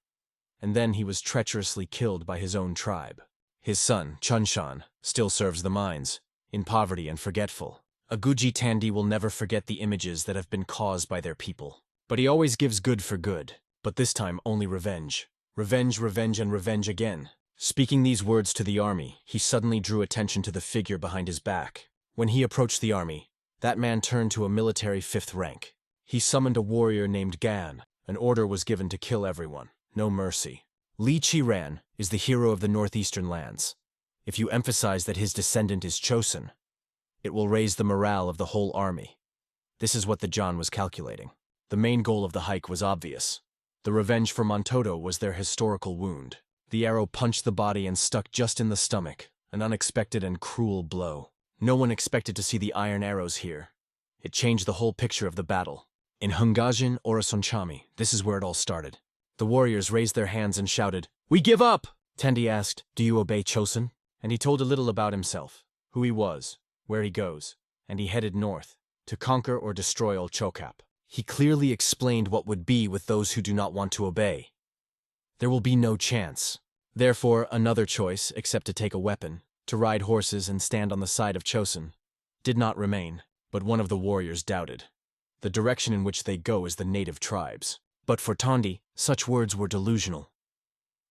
S1: And then he was treacherously killed by his own tribe. His son, Chunshan, still serves the mines, in poverty and forgetful. Aguji Tandi will never forget the images that have been caused by their people. But he always gives good for good, but this time only revenge. Revenge, revenge, and revenge again. Speaking these words to the army, he suddenly drew attention to the figure behind his back. When he approached the army, that man turned to a military 5th rank. He summoned a warrior named Gan. An order was given to kill everyone. No mercy. Li Qiran is the hero of the northeastern lands. If you emphasize that his descendant is Chosen, it will raise the morale of the whole army. This is what the John was calculating. The main goal of the hike was obvious. The revenge for Montoto was their historical wound. The arrow punched the body and stuck just in the stomach, an unexpected and cruel blow. No one expected to see the iron arrows here. It changed the whole picture of the battle. In Hungajin Orasonchami, this is where it all started. The warriors raised their hands and shouted, "We give up!" Tendi asked, "Do you obey Chosen?" And he told a little about himself, who he was, where he goes, and he headed north, to conquer or destroy Olchokap. He clearly explained what would be with those who do not want to obey. There will be no chance. Therefore, another choice, except to take a weapon, to ride horses and stand on the side of Chosun, did not remain, but one of the warriors doubted. The direction in which they go is the native tribes. But for Tondi, such words were delusional.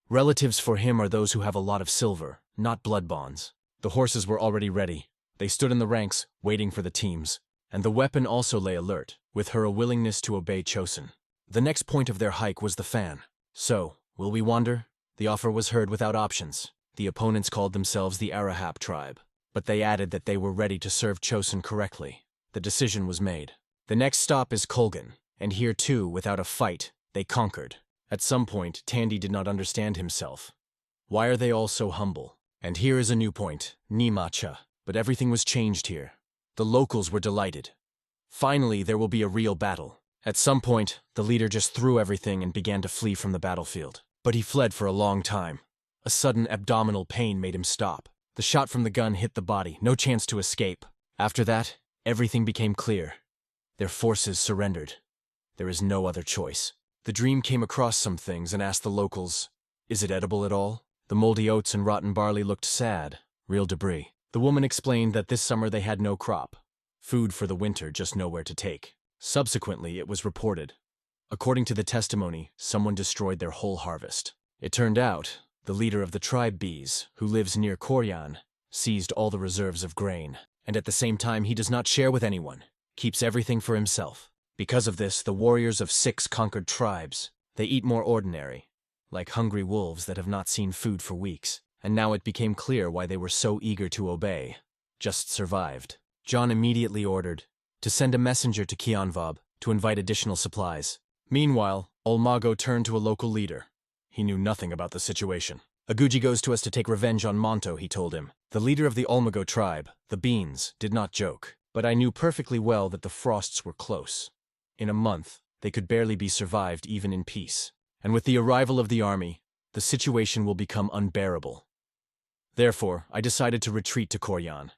S1: Relatives for him are those who have a lot of silver, not blood bonds. The horses were already ready. They stood in the ranks, waiting for the teams. And the weapon also lay alert, with her a willingness to obey Chosun. The next point of their hike was the fan. So, will we wander? The offer was heard without options. The opponents called themselves the Arahap tribe, but they added that they were ready to serve Chosun correctly. The decision was made. The next stop is Kolgan, and here too, without a fight, they conquered. At some point, Tandy did not understand himself. Why are they all so humble? And here is a new point, Nimacha. But everything was changed here. The locals were delighted. Finally, there will be a real battle. At some point, the leader just threw everything and began to flee from the battlefield. But he fled for a long time. A sudden abdominal pain made him stop. The shot from the gun hit the body, no chance to escape. After that, everything became clear. Their forces surrendered. There is no other choice. The dream came across some things and asked the locals, "Is it edible at all?" The moldy oats and rotten barley looked sad, real debris. The woman explained that this summer they had no crop. Food for the winter, just nowhere to take. Subsequently, it was reported. According to the testimony, someone destroyed their whole harvest. It turned out, the leader of the tribe bees, who lives near Koryan, seized all the reserves of grain. And at the same time, he does not share with anyone, keeps everything for himself. Because of this, the warriors of 6 conquered tribes, they eat more ordinary, like hungry wolves that have not seen food for weeks. And now it became clear why they were so eager to obey. Just survived. John immediately ordered to send a messenger to Kionvob to invite additional supplies. Meanwhile, Olmago turned to a local leader. He knew nothing about the situation. "Aguji goes to us to take revenge on Monto," he told him. The leader of the Olmago tribe, the Beans, did not joke. But I knew perfectly well that the frosts were close. In a month, they could barely be survived even in peace. And with the arrival of the army, the situation will become unbearable. Therefore, I decided to retreat to Koryan.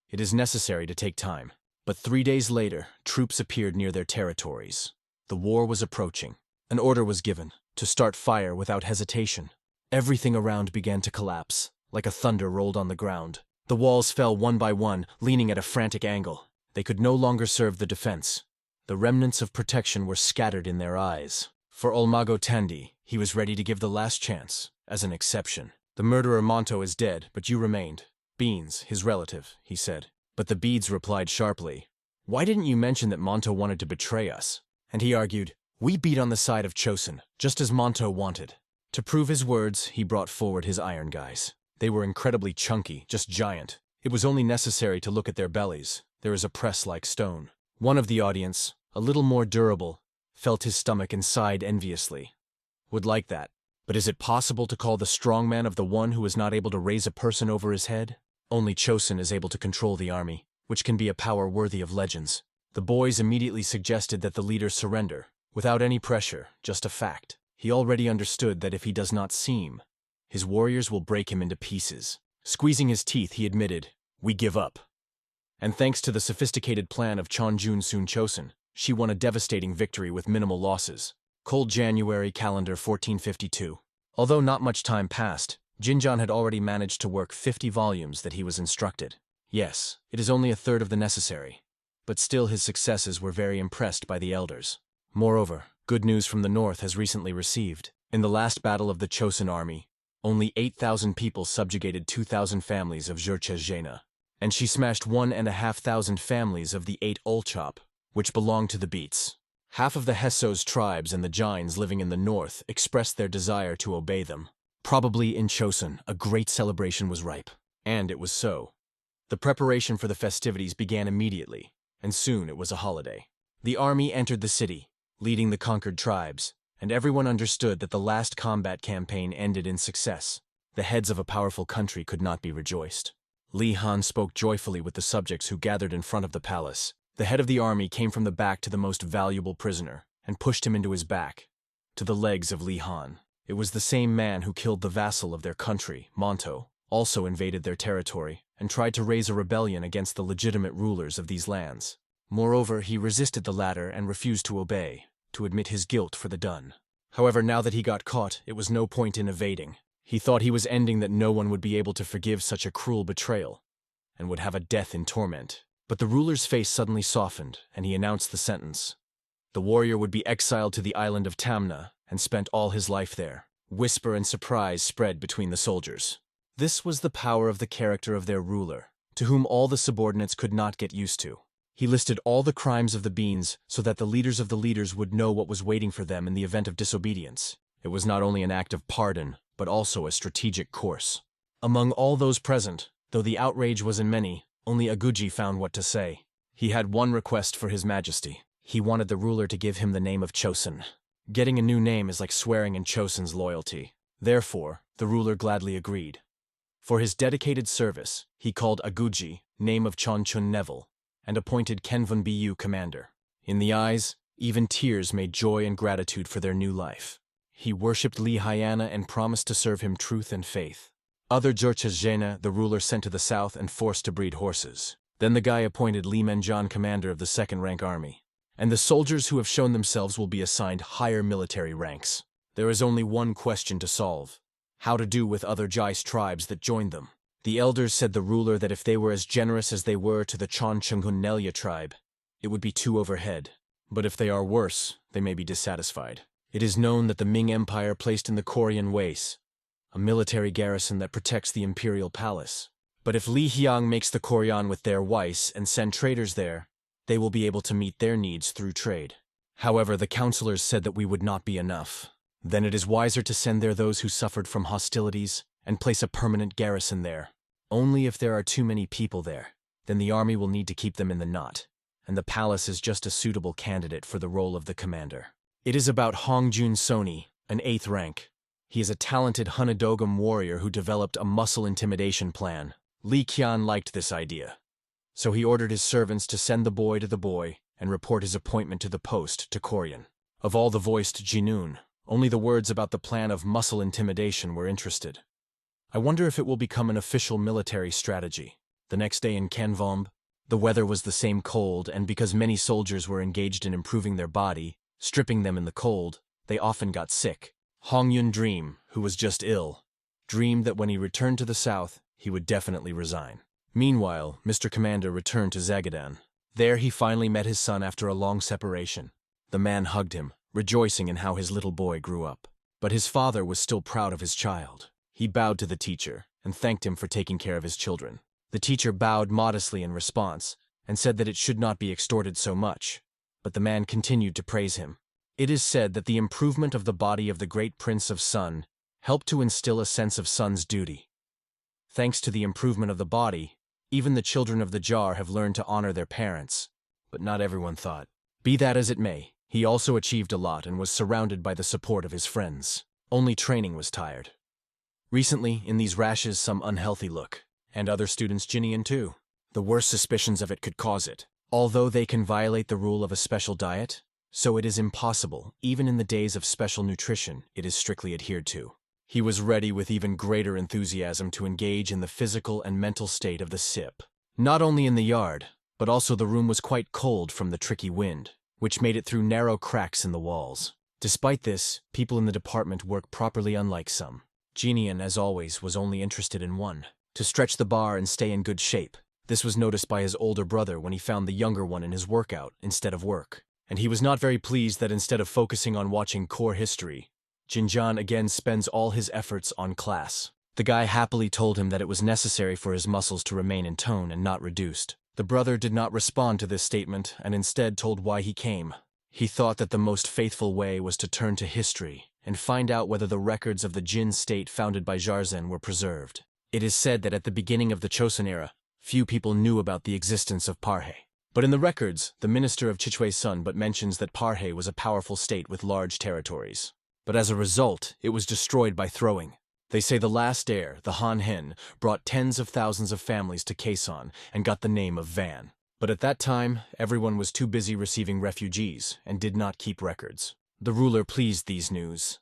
S1: It is necessary to take time. But 3 days later, troops appeared near their territories. The war was approaching. An order was given to start fire without hesitation. Everything around began to collapse, like a thunder rolled on the ground. The walls fell one by one, leaning at a frantic angle. They could no longer serve the defense. The remnants of protection were scattered in their eyes. For Olmago Tandy, he was ready to give the last chance, as an exception. "The murderer Monto is dead, but you remained. Beans, his relative," he said. But the beads replied sharply, "Why didn't you mention that Monto wanted to betray us?" And he argued, "We beat on the side of Chosun, just as Monto wanted." To prove his words, he brought forward his iron guys. They were incredibly chunky, just giant. It was only necessary to look at their bellies. There is a press like stone. One of the audience, a little more durable, felt his stomach and sighed enviously. Would like that. But is it possible to call the strongman of the one who is not able to raise a person over his head? Only Chosun is able to control the army, which can be a power worthy of legends. The boys immediately suggested that the leader surrender, without any pressure, just a fact. He already understood that if he does not seem, his warriors will break him into pieces. Squeezing his teeth, he admitted, "We give up." And thanks to the sophisticated plan of Chonjun Sun Chosun, she won a devastating victory with minimal losses. Cold January calendar 1452. Although not much time passed, Jinjan had already managed to work 50 volumes that he was instructed. Yes, it is only a third of the necessary. But still his successes were very impressed by the elders. Moreover, good news from the north has recently received. In the last battle of the Chosun army, only 8,000 people subjugated 2,000 families of Jurchezhena. And she smashed 1,500 families of the 8 Olchop, which belonged to the Beats. Half of the Hessos tribes and the Jains living in the north expressed their desire to obey them. Probably in Chosun, a great celebration was ripe. And it was so. The preparation for the festivities began immediately, and soon it was a holiday. The army entered the city, leading the conquered tribes, and everyone understood that the last combat campaign ended in success. The heads of a powerful country could not be rejoiced. Li Han spoke joyfully with the subjects who gathered in front of the palace. The head of the army came from the back to the most valuable prisoner, and pushed him into his back, to the legs of Li Han. It was the same man who killed the vassal of their country, Monto, also invaded their territory, and tried to raise a rebellion against the legitimate rulers of these lands. Moreover, he resisted the latter and refused to obey, to admit his guilt for the done. However, now that he got caught, it was no point in evading. He thought he was ending that no one would be able to forgive such a cruel betrayal, and would have a death in torment. But the ruler's face suddenly softened, and he announced the sentence. The warrior would be exiled to the island of Tamna, and spent all his life there. Whisper and surprise spread between the soldiers. This was the power of the character of their ruler, to whom all the subordinates could not get used to. He listed all the crimes of the beings so that the leaders of the leaders would know what was waiting for them in the event of disobedience. It was not only an act of pardon, but also a strategic course. Among all those present, though the outrage was in many, only Aguji found what to say. He had one request for His Majesty. He wanted the ruler to give him the name of Chosen. Getting a new name is like swearing in Chosen's loyalty. Therefore, the ruler gladly agreed. For his dedicated service, he called Aguji, name of Chonchun Neville, and appointed Kenvun Bu commander. In the eyes, even tears made joy and gratitude for their new life. He worshipped Li Hyana and promised to serve him truth and faith. Other Jurchas the ruler sent to the south and forced to breed horses. Then the guy appointed Li Menjan commander of the second-rank army. And the soldiers who have shown themselves will be assigned higher military ranks. There is only one question to solve. How to do with other Jais tribes that joined them. The elders said the ruler that if they were as generous as they were to the Chonchungun Nelia tribe, it would be too overhead. But if they are worse, they may be dissatisfied. It is known that the Ming Empire placed in the Korean Waste a military garrison that protects the Imperial Palace. But if Li Hyang makes the Korean with their Weiss and send traders there, they will be able to meet their needs through trade. However, the counselors said that we would not be enough. Then it is wiser to send there those who suffered from hostilities and place a permanent garrison there. Only if there are too many people there, then the army will need to keep them in the knot, and the palace is just a suitable candidate for the role of the commander. It is about Hongjun Soni, an 8th rank. He is a talented Hunadogam warrior who developed a muscle intimidation plan. Li Qian liked this idea. So he ordered his servants to send the boy to the boy and report his appointment to the post to Korean. Of all the voiced Jinun, only the words about the plan of muscle intimidation were interested. I wonder if it will become an official military strategy. The next day in Kanvomb, the weather was the same cold, and because many soldiers were engaged in improving their body, stripping them in the cold, they often got sick. Hongyun Dream, who was just ill, dreamed that when he returned to the south, he would definitely resign. Meanwhile, Mr. Commander returned to Zagadan. There he finally met his son after a long separation. The man hugged him, rejoicing in how his little boy grew up. But his father was still proud of his child. He bowed to the teacher and thanked him for taking care of his children. The teacher bowed modestly in response and said that it should not be extorted so much, but the man continued to praise him. It is said that the improvement of the body of the great Prince of Sun helped to instill a sense of son's duty. Thanks to the improvement of the body, even the children of the jar have learned to honor their parents, but not everyone thought. Be that as it may, he also achieved a lot and was surrounded by the support of his friends. Only training was tired. Recently, in these rashes, some unhealthy look, and other students Jinian too. The worst suspicions of it could cause it. Although they can violate the rule of a special diet, so it is impossible, even in the days of special nutrition, it is strictly adhered to. He was ready with even greater enthusiasm to engage in the physical and mental state of the SIP. Not only in the yard, but also the room was quite cold from the tricky wind, which made it through narrow cracks in the walls. Despite this, people in the department work properly, unlike some. Jinian, as always, was only interested in one: to stretch the bar and stay in good shape. This was noticed by his older brother when he found the younger one in his workout instead of work. And he was not very pleased that instead of focusing on watching core history, Jinjan again spends all his efforts on class. The guy happily told him that it was necessary for his muscles to remain in tone and not reduced. The brother did not respond to this statement and instead told why he came. He thought that the most faithful way was to turn to history and find out whether the records of the Jin state founded by Jarzen were preserved. It is said that at the beginning of the Chosun era, few people knew about the existence of Parhe. But in the records, the minister of Chichue's son but mentions that Parhe was a powerful state with large territories. But as a result, it was destroyed by throwing. They say the last heir, the Han Hen, brought tens of thousands of families to Quezon and got the name of Van. But at that time, everyone was too busy receiving refugees and did not keep records. The ruler pleased these news.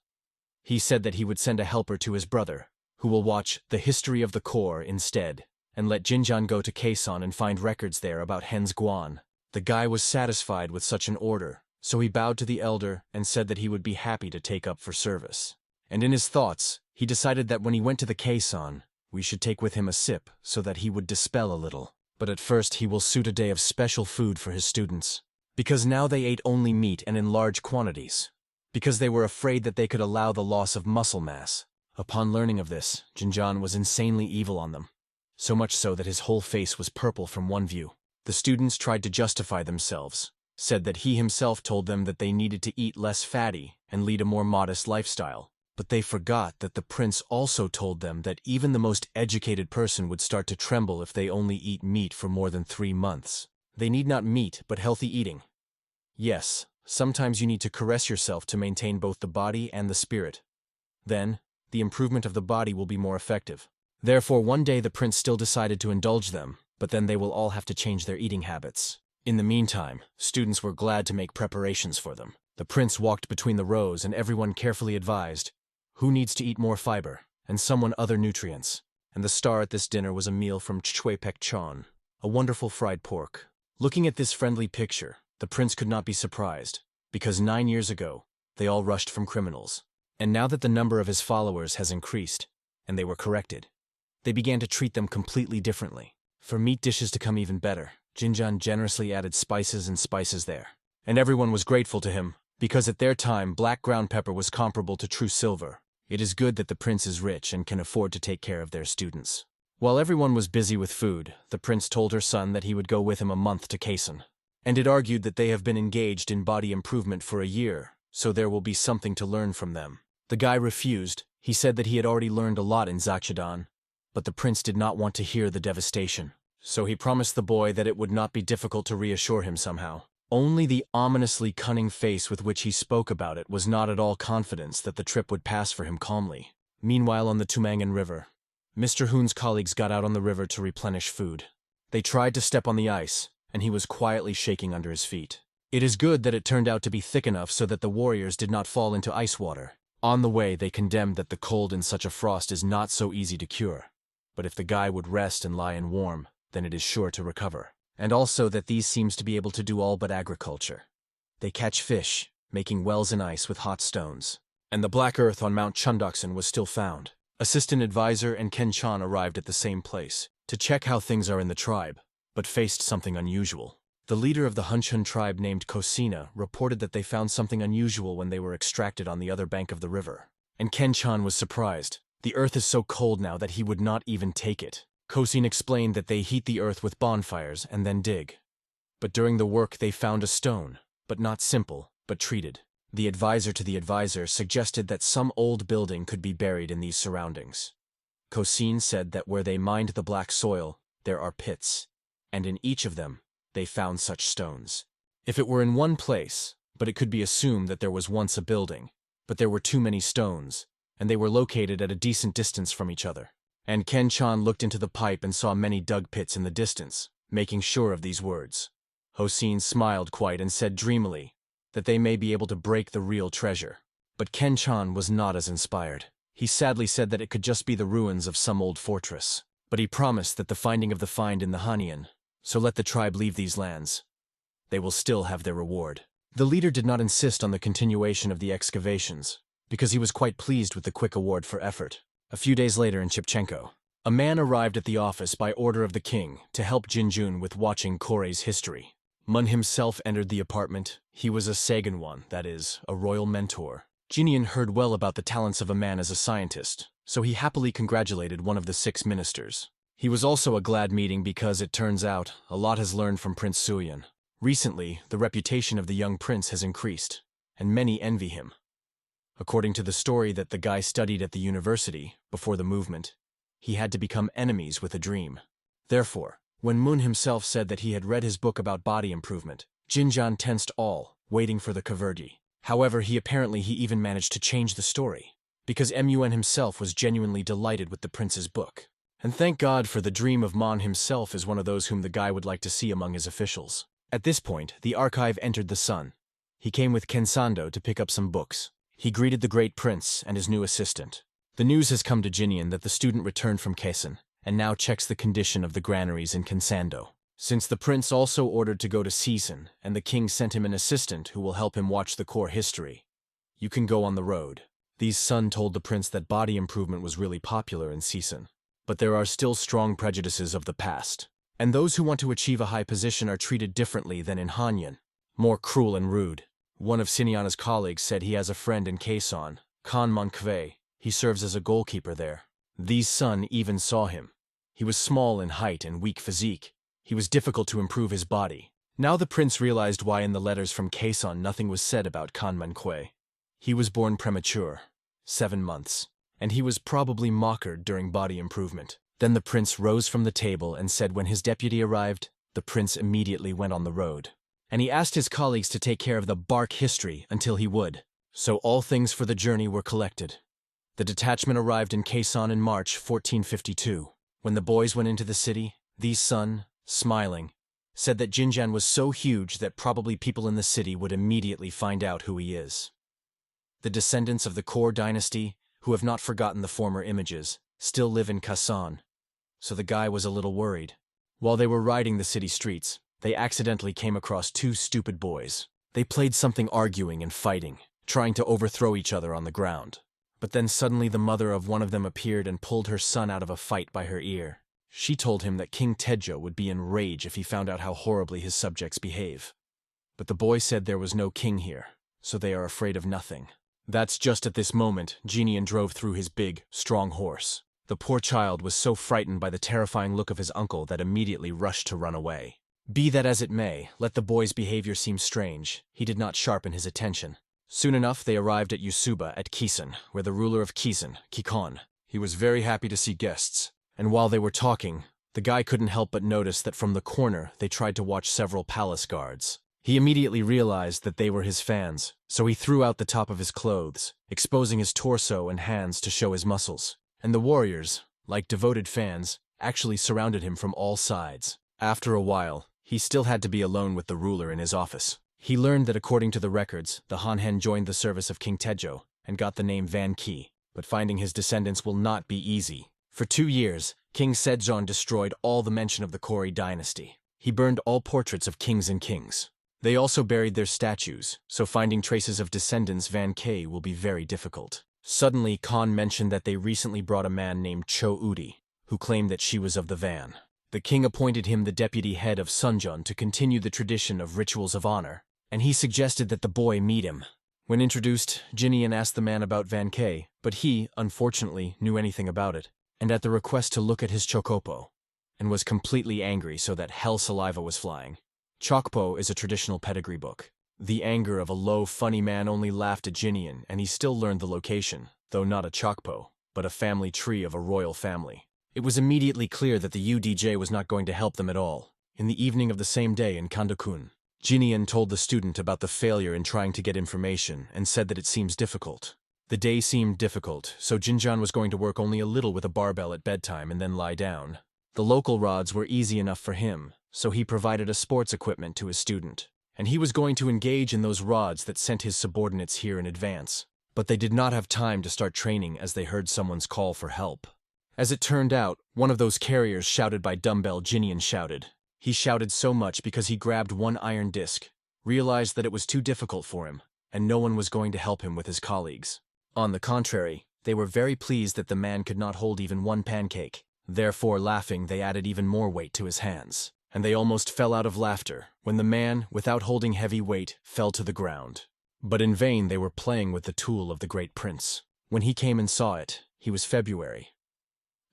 S1: He said that he would send a helper to his brother, who will watch The History of the Corps instead, and let Jinjan go to Quezon and find records there about Hen's Guan. The guy was satisfied with such an order, so he bowed to the elder and said that he would be happy to take up for service. And in his thoughts, He decided that when he went to the Kaison, we should take with him a sip so that he would dispel a little. But at first he will suit a day of special food for his students. Because now they ate only meat and in large quantities. Because they were afraid that they could allow the loss of muscle mass. Upon learning of this, Jinjan was insanely evil on them. So much so that his whole face was purple from one view. The students tried to justify themselves, said that he himself told them that they needed to eat less fatty and lead a more modest lifestyle. But they forgot that the prince also told them that even the most educated person would start to tremble if they only eat meat for more than 3 months. They need not meat, but healthy eating. Yes, sometimes you need to caress yourself to maintain both the body and the spirit. Then, the improvement of the body will be more effective. Therefore, one day the prince still decided to indulge them, but then they will all have to change their eating habits. In the meantime, students were glad to make preparations for them. The prince walked between the rows and everyone carefully advised, who needs to eat more fiber, and someone other nutrients. And the star at this dinner was a meal from Choi-pek-chon, a wonderful fried pork. Looking at this friendly picture, the prince could not be surprised, because 9 years ago, they all rushed from criminals. And now that the number of his followers has increased, and they were corrected, they began to treat them completely differently. For meat dishes to come even better, Jinjan generously added spices there. And everyone was grateful to him, because at their time black ground pepper was comparable to true silver. It is good that the prince is rich and can afford to take care of their students. While everyone was busy with food, the prince told her son that he would go with him a month to Kaison. And it argued that they have been engaged in body improvement for a year, so there will be something to learn from them. The guy refused. He said that he had already learned a lot in Zakchadan, but the prince did not want to hear the devastation. So he promised the boy that it would not be difficult to reassure him somehow. Only the ominously cunning face with which he spoke about it was not at all confidence that the trip would pass for him calmly. Meanwhile, on the Tumangan River, Mr. Hoon's colleagues got out on the river to replenish food. They tried to step on the ice, and he was quietly shaking under his feet. It is good that it turned out to be thick enough so that the warriors did not fall into ice water. On the way, they condemned that the cold in such a frost is not so easy to cure. But if the guy would rest and lie in warm, then it is sure to recover. And also that these seems to be able to do all but agriculture. They catch fish, making wells in ice with hot stones. And the black earth on Mount Chundoksan was still found. Assistant advisor and Ken Chan arrived at the same place to check how things are in the tribe, but faced something unusual. The leader of the Hunchun tribe named Kosina reported that they found something unusual when they were extracted on the other bank of the river. And Ken Chan was surprised. The earth is so cold now that he would not even take it. Kosin explained that they heat the earth with bonfires and then dig. But during the work they found a stone, but not simple, but treated. The advisor to the advisor suggested that some old building could be buried in these surroundings. Kosin said that where they mined the black soil, there are pits, and in each of them, they found such stones. If it were in one place, but it could be assumed that there was once a building, but there were too many stones, and they were located at a decent distance from each other. And Ken Chan looked into the pipe and saw many dug pits in the distance, making sure of these words. Hosin smiled quite and said dreamily that they may be able to break the real treasure. But Ken Chan was not as inspired. He sadly said that it could just be the ruins of some old fortress. But he promised that the finding of the find in the Hanian, so let the tribe leave these lands. They will still have their reward. The leader did not insist on the continuation of the excavations, because he was quite pleased with the quick award for effort. A few days later in Chipchenko, a man arrived at the office by order of the king to help Jinjun with watching Kore's history. Mun himself entered the apartment. He was a Saganwan, that is, a royal mentor. Jinian heard well about the talents of a man as a scientist, so he happily congratulated one of the 6 ministers. He was also a glad meeting because, it turns out, a lot has learned from Prince Suyan. Recently, the reputation of the young prince has increased, and many envy him. According to the story that the guy studied at the university, before the movement, he had to become enemies with a dream. Therefore, when Mun himself said that he had read his book about body improvement, Jinjan tensed all, waiting for the Kavergi. However, he even managed to change the story, because Mun himself was genuinely delighted with the prince's book. And thank God for the dream of Mon himself is one of those whom the guy would like to see among his officials. At this point, the archive entered the sun. He came with Kensando to pick up some books. He greeted the great prince and his new assistant. The news has come to Jinian that the student returned from Kaison, and now checks the condition of the granaries in Kensando. Since the prince also ordered to go to Season, and the king sent him an assistant who will help him watch the core history, you can go on the road. These Sun told the prince that body improvement was really popular in Season. But there are still strong prejudices of the past. And those who want to achieve a high position are treated differently than in Hanyan, more cruel and rude. One of Siniana's colleagues said he has a friend in Kaesong, Khan Monkve. He serves as a goalkeeper there. These Sun even saw him. He was small in height and weak physique. He was difficult to improve his body. Now the prince realized why in the letters from Kaesong nothing was said about Khan Monkve. He was born premature, 7 months, and he was probably mocked during body improvement. Then the prince rose from the table and said when his deputy arrived, the prince immediately went on the road. And he asked his colleagues to take care of the bark history until he would. So all things for the journey were collected. The detachment arrived in Kaesong in March 1452. When the boys went into the city, these Sun, smiling, said that Jinjan was so huge that probably people in the city would immediately find out who he is. The descendants of the Core dynasty, who have not forgotten the former images, still live in Kaesong. So the guy was a little worried. While they were riding the city streets, they accidentally came across 2 stupid boys. They played something arguing and fighting, trying to overthrow each other on the ground. But then suddenly the mother of one of them appeared and pulled her son out of a fight by her ear. She told him that King Sejong would be in rage if he found out how horribly his subjects behave. But the boy said there was no king here, so they are afraid of nothing. That's just at this moment Jinyan drove through his big, strong horse. The poor child was so frightened by the terrifying look of his uncle that immediately rushed to run away. Be that as it may, let the boy's behavior seem strange, he did not sharpen his attention. Soon enough they arrived at Yusuba at Kison, where the ruler of Kison, Kikon. He was very happy to see guests, and while they were talking, the guy couldn't help but notice that from the corner they tried to watch several palace guards. He immediately realized that they were his fans, so he threw out the top of his clothes, exposing his torso and hands to show his muscles. And the warriors, like devoted fans, actually surrounded him from all sides. After a while, he still had to be alone with the ruler in his office. He learned that according to the records, the Hanhen joined the service of King Sejong and got the name Van Ki, but finding his descendants will not be easy. For 2 years, King Sejong destroyed all the mention of the Kori dynasty. He burned all portraits of kings and kings. They also buried their statues, so finding traces of descendants Van Ki will be very difficult. Suddenly, Khan mentioned that they recently brought a man named Cho Udi, who claimed that she was of the Van. The king appointed him the deputy head of Sunjun to continue the tradition of rituals of honor, and he suggested that the boy meet him. When introduced, Jinyan asked the man about Van Ki, but he, unfortunately, knew anything about it, and at the request to look at his chokopo, and was completely angry so that hell saliva was flying. Chokpo is a traditional pedigree book. The anger of a low, funny man only laughed at Jinyan, and he still learned the location, though not a chokpo, but a family tree of a royal family. It was immediately clear that the UDJ was not going to help them at all. In the evening of the same day in Kandokun, Jinyan told the student about the failure in trying to get information and said that it seems difficult. The day seemed difficult, so Jinjan was going to work only a little with a barbell at bedtime and then lie down. The local rods were easy enough for him, so he provided a sports equipment to his student. And he was going to engage in those rods that sent his subordinates here in advance. But they did not have time to start training as they heard someone's call for help. As it turned out, one of those carriers shouted by dumbbell Jinyan shouted. He shouted so much because he grabbed one iron disc, realized that it was too difficult for him, and no one was going to help him with his colleagues. On the contrary, they were very pleased that the man could not hold even one pancake. Therefore, laughing, they added even more weight to his hands. And they almost fell out of laughter when the man, without holding heavy weight, fell to the ground. But in vain they were playing with the tool of the great prince. When he came and saw it, he was February.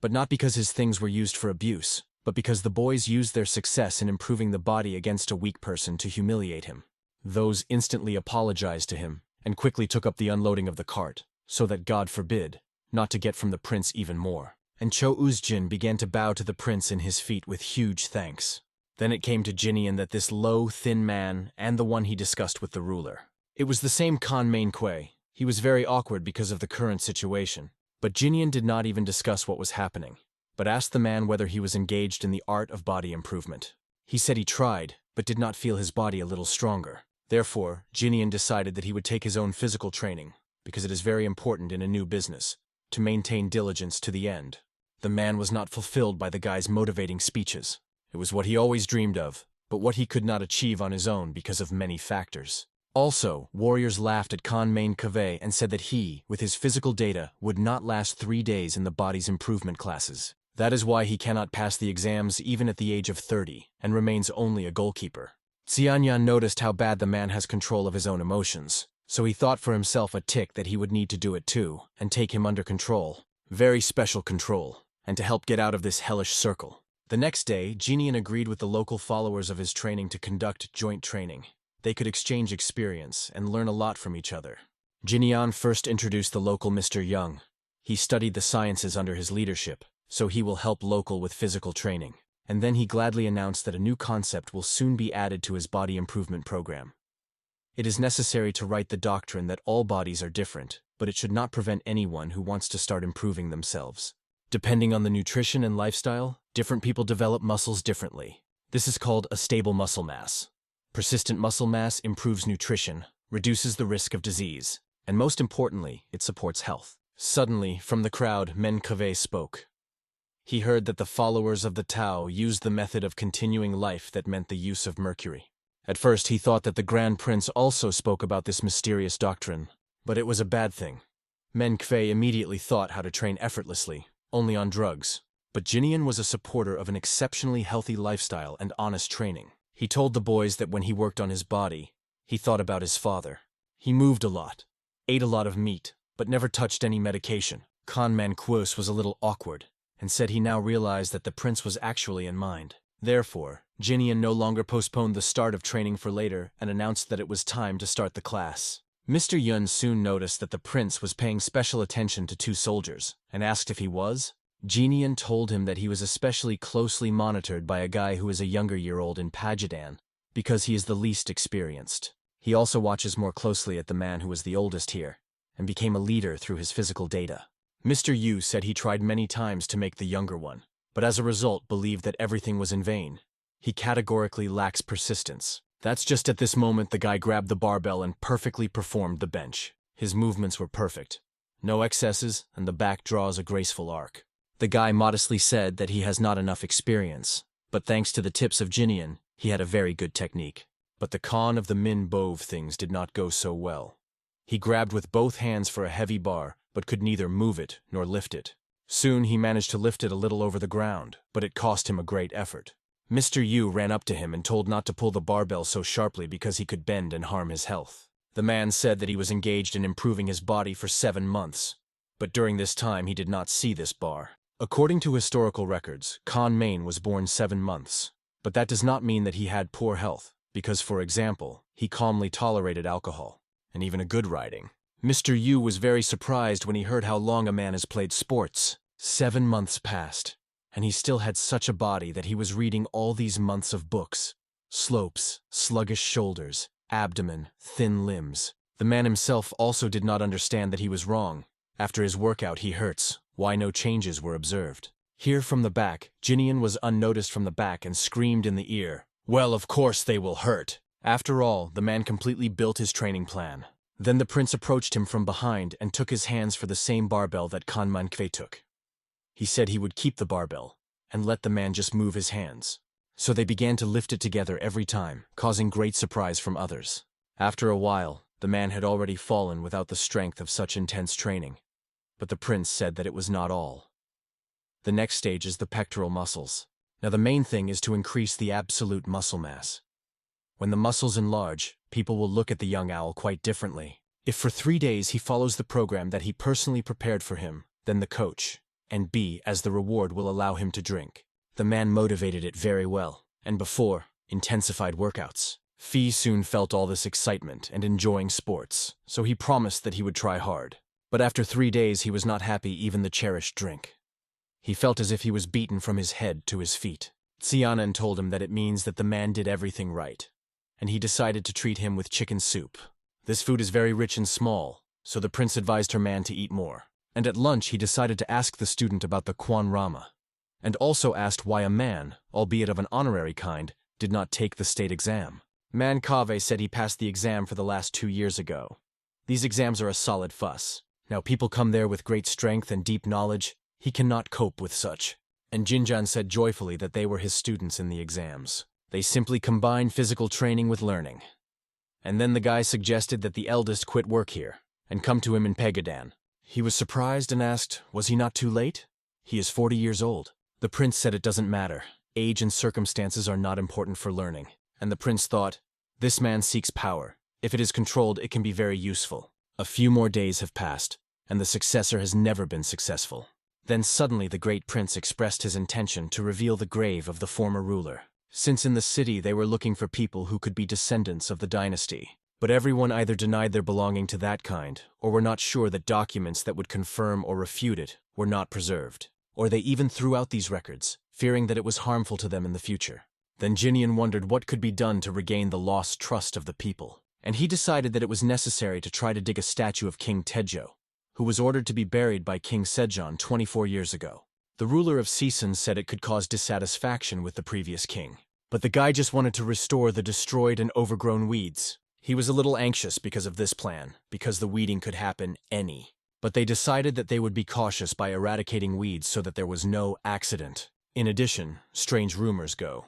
S1: But not because his things were used for abuse, but because the boys used their success in improving the body against a weak person to humiliate him. Those instantly apologized to him and quickly took up the unloading of the cart, so that God forbid, not to get from the prince even more. And Cho Uzjin began to bow to the prince in his feet with huge thanks. Then it came to Jinyan that this low, thin man, and the one he discussed with the ruler. It was the same Khan Mainquay. He was very awkward because of the current situation. But Jinyan did not even discuss what was happening, but asked the man whether he was engaged in the art of body improvement. He said he tried, but did not feel his body a little stronger. Therefore, Jinyan decided that he would take his own physical training, because it is very important in a new business, to maintain diligence to the end. The man was not fulfilled by the guy's motivating speeches. It was what he always dreamed of, but what he could not achieve on his own because of many factors. Also, warriors laughed at Manhwa and said that he, with his physical data, would not last 3 days in the body's improvement classes. That is why he cannot pass the exams even at the age of 30, and remains only a goalkeeper. Xianyan noticed how bad the man has control of his own emotions, so he thought for himself a tick that he would need to do it too, and take him under control. Very special control, and to help get out of this hellish circle. The next day, Jinian agreed with the local followers of his training to conduct joint training. They could exchange experience and learn a lot from each other. Jinian first introduced the local Mr. Young. He studied the sciences under his leadership, so he will help local with physical training. And then he gladly announced that a new concept will soon be added to his body improvement program. It is necessary to write the doctrine that all bodies are different, but it should not prevent anyone who wants to start improving themselves. Depending on the nutrition and lifestyle, different people develop muscles differently. This is called a stable muscle mass. Persistent muscle mass improves nutrition, reduces the risk of disease, and most importantly, it supports health. Suddenly, from the crowd, Manhwa spoke. He heard that the followers of the Tao used the method of continuing life that meant the use of mercury. At first he thought that the Grand Prince also spoke about this mysterious doctrine, but it was a bad thing. Manhwa immediately thought how to train effortlessly, only on drugs. But Jinian was a supporter of an exceptionally healthy lifestyle and honest training. He told the boys that when he worked on his body, he thought about his father. He moved a lot, ate a lot of meat, but never touched any medication. Manhwa was a little awkward, and said he now realized that the prince was actually in mind. Therefore, Jinian no longer postponed the start of training for later and announced that it was time to start the class. Mr. Yun soon noticed that the prince was paying special attention to 2 soldiers, and asked if he was. Jinian told him that he was especially closely monitored by a guy who is a younger year-old in Pajadan, because he is the least experienced. He also watches more closely at the man who was the oldest here, and became a leader through his physical data. Mr. Yu said he tried many times to make the younger one, but as a result believed that everything was in vain. He categorically lacks persistence. That's just at this moment the guy grabbed the barbell and perfectly performed the bench. His movements were perfect. No excesses, and the back draws a graceful arc. The guy modestly said that he has not enough experience, but thanks to the tips of Jinian, he had a very good technique. But the con of the Min Bove things did not go so well. He grabbed with both hands for a heavy bar, but could neither move it nor lift it. Soon he managed to lift it a little over the ground, but it cost him a great effort. Mr. Yu ran up to him and told not to pull the barbell so sharply because he could bend and harm his health. The man said that he was engaged in improving his body for 7 months, but during this time he did not see this bar. According to historical records, Main was born 7 months, but that does not mean that he had poor health, because, for example, he calmly tolerated alcohol, and even a good riding. Mr. Yu was very surprised when he heard how long a man has played sports. 7 months passed, and he still had such a body that he was reading all these months of books. Slopes, sluggish shoulders, abdomen, thin limbs. The man himself also did not understand that he was wrong. After his workout he hurts. Why no changes were observed? Here from the back, Jinian was unnoticed from the back and screamed in the ear, "Well, of course they will hurt." After all, the man completely built his training plan. Then the prince approached him from behind and took his hands for the same barbell that Manhwa took. He said he would keep the barbell and let the man just move his hands. So they began to lift it together every time, causing great surprise from others. After a while, the man had already fallen without the strength of such intense training. But the prince said that it was not all. The next stage is the pectoral muscles. Now the main thing is to increase the absolute muscle mass. When the muscles enlarge, people will look at the young owl quite differently. If for 3 days he follows the program that he personally prepared for him, then the coach, and B, as the reward, will allow him to drink. The man motivated it very well, and before, intensified workouts. Fee soon felt all this excitement and enjoying sports, so he promised that he would try hard. But after 3 days he was not happy even the cherished drink. He felt as if he was beaten from his head to his feet. Xianan told him that it means that the man did everything right, and he decided to treat him with chicken soup. This food is very rich and small, so the prince advised her man to eat more. And at lunch he decided to ask the student about the Quan Rama, and also asked why a man, albeit of an honorary kind, did not take the state exam. Manhwa said he passed the exam for the last 2 years ago. These exams are a solid fuss. Now people come there with great strength and deep knowledge. He cannot cope with such. And Jinjan said joyfully that they were his students in the exams. They simply combine physical training with learning. And then the guy suggested that the eldest quit work here and come to him in Pegadan. He was surprised and asked, was he not too late? He is 40 years old. The prince said it doesn't matter. Age and circumstances are not important for learning. And the prince thought, this man seeks power. If it is controlled, it can be very useful. A few more days have passed, and the successor has never been successful. Then suddenly the great prince expressed his intention to reveal the grave of the former ruler, since in the city they were looking for people who could be descendants of the dynasty. But everyone either denied their belonging to that kind, or were not sure that documents that would confirm or refute it were not preserved. Or they even threw out these records, fearing that it was harmful to them in the future. Then Jinian wondered what could be done to regain the lost trust of the people, and he decided that it was necessary to try to dig a statue of King Sejong, who was ordered to be buried by King Sejong 24 years ago. The ruler of Season said it could cause dissatisfaction with the previous king, but the guy just wanted to restore the destroyed and overgrown weeds. He was a little anxious because of this plan, because the weeding could happen but they decided that they would be cautious by eradicating weeds so that there was no accident. In addition, strange rumors go.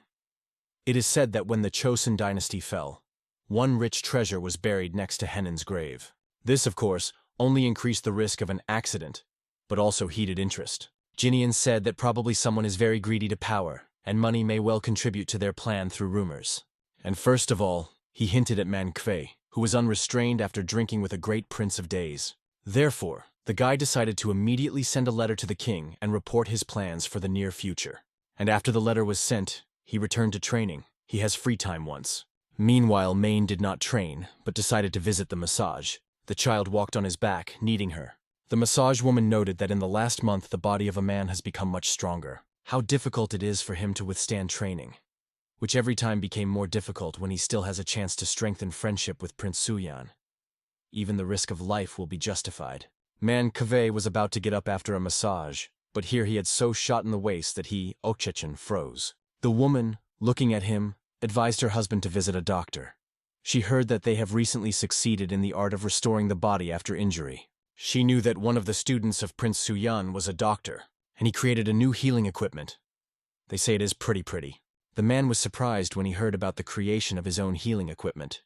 S1: It is said that when the Chosun dynasty fell, one rich treasure was buried next to Henan's grave. This, of course, only increased the risk of an accident, but also heated interest. Jinian said that probably someone is very greedy to power, and money may well contribute to their plan through rumors. And first of all, he hinted at Manhwa, who was unrestrained after drinking with a great prince of days. Therefore, the guy decided to immediately send a letter to the king and report his plans for the near future. And after the letter was sent, he returned to training. He has free time once. Meanwhile, Ming did not train, but decided to visit the massage. The child walked on his back, kneading her. The massage woman noted that in the last month the body of a man has become much stronger. How difficult it is for him to withstand training, which every time became more difficult when he still has a chance to strengthen friendship with Prince Suyan. Even the risk of life will be justified. Manhwa was about to get up after a massage, but here he had so shot in the waist that he, Okchechen, froze. The woman, looking at him, advised her husband to visit a doctor. She heard that they have recently succeeded in the art of restoring the body after injury. She knew that one of the students of Prince Suyan was a doctor, and he created a new healing equipment. They say it is pretty. The man was surprised when he heard about the creation of his own healing equipment.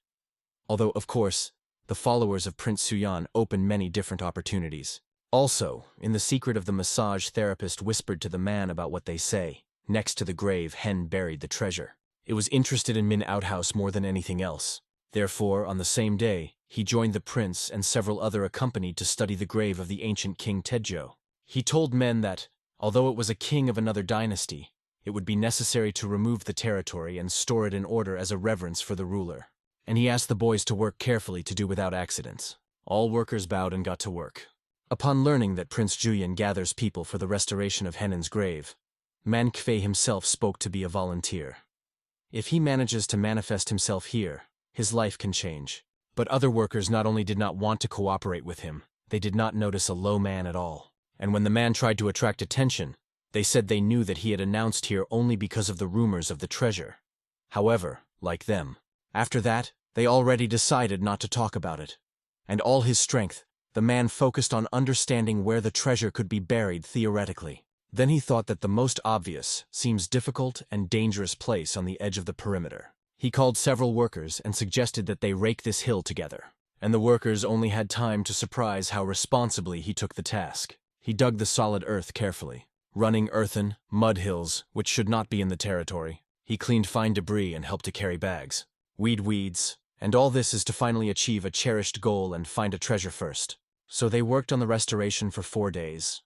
S1: Although, of course, the followers of Prince Suyan opened many different opportunities. Also, in the secret of the massage therapist whispered to the man about what they say. Next to the grave, Hen buried the treasure. It was interested in Min Outhouse more than anything else. Therefore, on the same day, he joined the prince and several other accompanied to study the grave of the ancient King Sejong. He told men that, although it was a king of another dynasty, it would be necessary to remove the territory and store it in order as a reverence for the ruler. And he asked the boys to work carefully to do without accidents. All workers bowed and got to work. Upon learning that Prince Julian gathers people for the restoration of Henan's grave, Manhwa himself spoke to be a volunteer. If he manages to manifest himself here, his life can change. But other workers not only did not want to cooperate with him, they did not notice a low man at all. And when the man tried to attract attention, they said they knew that he had announced here only because of the rumors of the treasure. However, like them, after that, they already decided not to talk about it. And all his strength, the man focused on understanding where the treasure could be buried theoretically. Then he thought that the most obvious seems difficult and dangerous place on the edge of the perimeter. He called several workers and suggested that they rake this hill together. And the workers only had time to surprise how responsibly he took the task. He dug the solid earth carefully, running earthen, mud hills, which should not be in the territory. He cleaned fine debris and helped to carry bags, weeds, and all this is to finally achieve a cherished goal and find a treasure first. So they worked on the restoration for 4 days.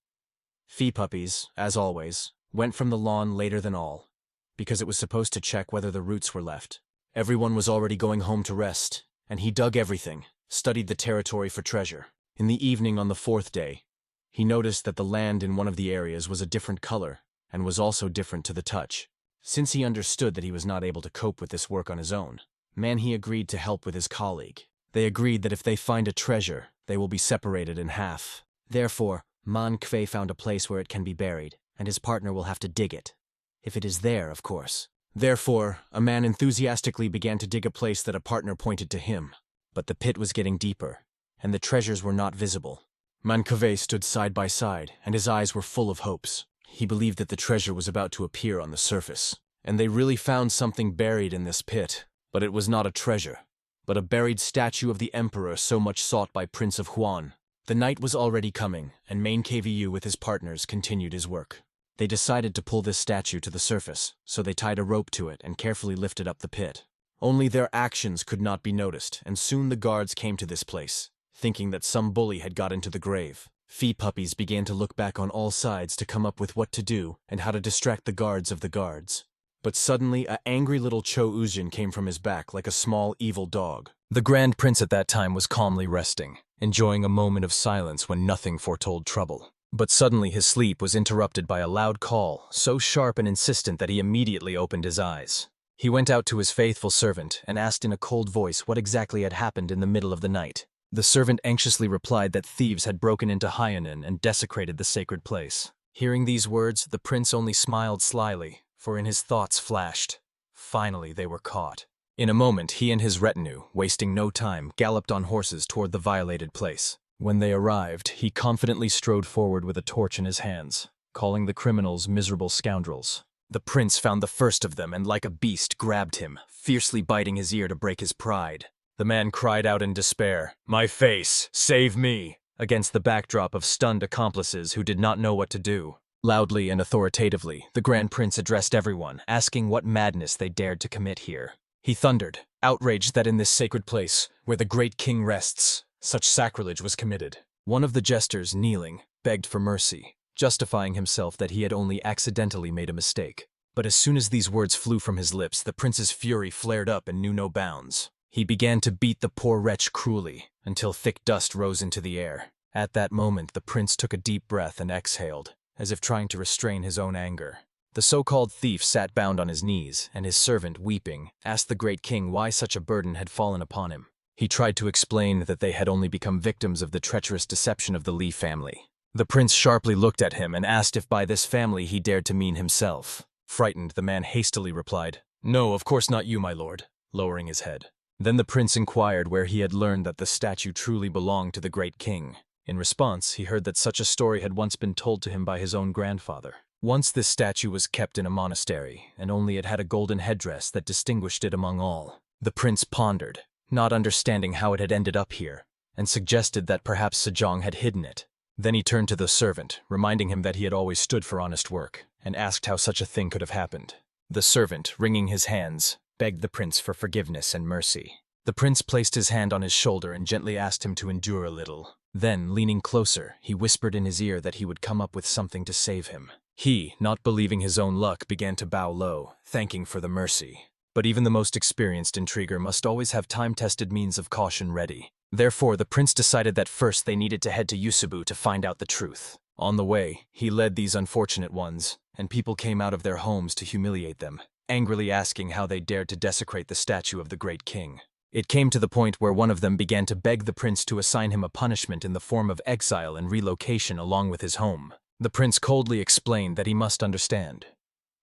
S1: Fee puppies, as always, went from the lawn later than all, because it was supposed to check whether the roots were left. Everyone was already going home to rest, and he dug everything, studied the territory for treasure. In the evening on the 4th day, he noticed that the land in one of the areas was a different color, and was also different to the touch. Since he understood that he was not able to cope with this work on his own, Manhwa agreed to help with his colleague. They agreed that if they find a treasure, they will be separated in half. Therefore, Manhwa found a place where it can be buried, and his partner will have to dig it. If it is there, of course. Therefore, a man enthusiastically began to dig a place that a partner pointed to him. But the pit was getting deeper, and the treasures were not visible. Manhwa stood side by side, and his eyes were full of hopes. He believed that the treasure was about to appear on the surface, and they really found something buried in this pit. But it was not a treasure. but a buried statue of the emperor so much sought by Prince of Huan. The night was already coming, and Main KVU with his partners continued his work. They decided to pull this statue to the surface, so they tied a rope to it and carefully lifted up the pit. Only their actions could not be noticed, and soon the guards came to this place, thinking that some bully had got into the grave. Fee puppies began to look back on all sides to come up with what to do and how to distract the guards of the guards. But suddenly, an angry little Cho Yunjik came from his back like a small, evil dog. The Grand Prince at that time was calmly resting, enjoying a moment of silence when nothing foretold trouble. But suddenly his sleep was interrupted by a loud call, so sharp and insistent that he immediately opened his eyes. He went out to his faithful servant and asked in a cold voice what exactly had happened in the middle of the night. The servant anxiously replied that thieves had broken into Hyungai and desecrated the sacred place. Hearing these words, the prince only smiled slyly, for in his thoughts flashed, finally they were caught. In a moment, he and his retinue, wasting no time, galloped on horses toward the violated place. When they arrived, he confidently strode forward with a torch in his hands, calling the criminals miserable scoundrels. The prince found the first of them and like a beast grabbed him, fiercely biting his ear to break his pride. The man cried out in despair, "My face, save me!" against the backdrop of stunned accomplices who did not know what to do. Loudly and authoritatively, the Grand Prince addressed everyone, asking what madness they dared to commit here. He thundered, outraged that in this sacred place, where the great king rests, such sacrilege was committed. One of the jesters, kneeling, begged for mercy, justifying himself that he had only accidentally made a mistake. But as soon as these words flew from his lips, the prince's fury flared up and knew no bounds. He began to beat the poor wretch cruelly, until thick dust rose into the air. At that moment, the prince took a deep breath and exhaled, as if trying to restrain his own anger. The so-called thief sat bound on his knees, and his servant, weeping, asked the great king why such a burden had fallen upon him. He tried to explain that they had only become victims of the treacherous deception of the Li family. The prince sharply looked at him and asked if by this family he dared to mean himself. Frightened, the man hastily replied, "No, of course not you, my lord," lowering his head. Then the prince inquired where he had learned that the statue truly belonged to the great king. In response, he heard that such a story had once been told to him by his own grandfather. Once this statue was kept in a monastery, and only it had a golden headdress that distinguished it among all. The prince pondered, not understanding how it had ended up here, and suggested that perhaps Sejong had hidden it. Then he turned to the servant, reminding him that he had always stood for honest work, and asked how such a thing could have happened. The servant, wringing his hands, begged the prince for forgiveness and mercy. The prince placed his hand on his shoulder and gently asked him to endure a little. Then, leaning closer, he whispered in his ear that he would come up with something to save him. He, not believing his own luck, began to bow low, thanking for the mercy. But even the most experienced intriguer must always have time-tested means of caution ready. Therefore, the prince decided that first they needed to head to Yusubu to find out the truth. On the way, he led these unfortunate ones, and people came out of their homes to humiliate them, angrily asking how they dared to desecrate the statue of the great king. It came to the point where one of them began to beg the prince to assign him a punishment in the form of exile and relocation along with his home. The prince coldly explained that he must understand.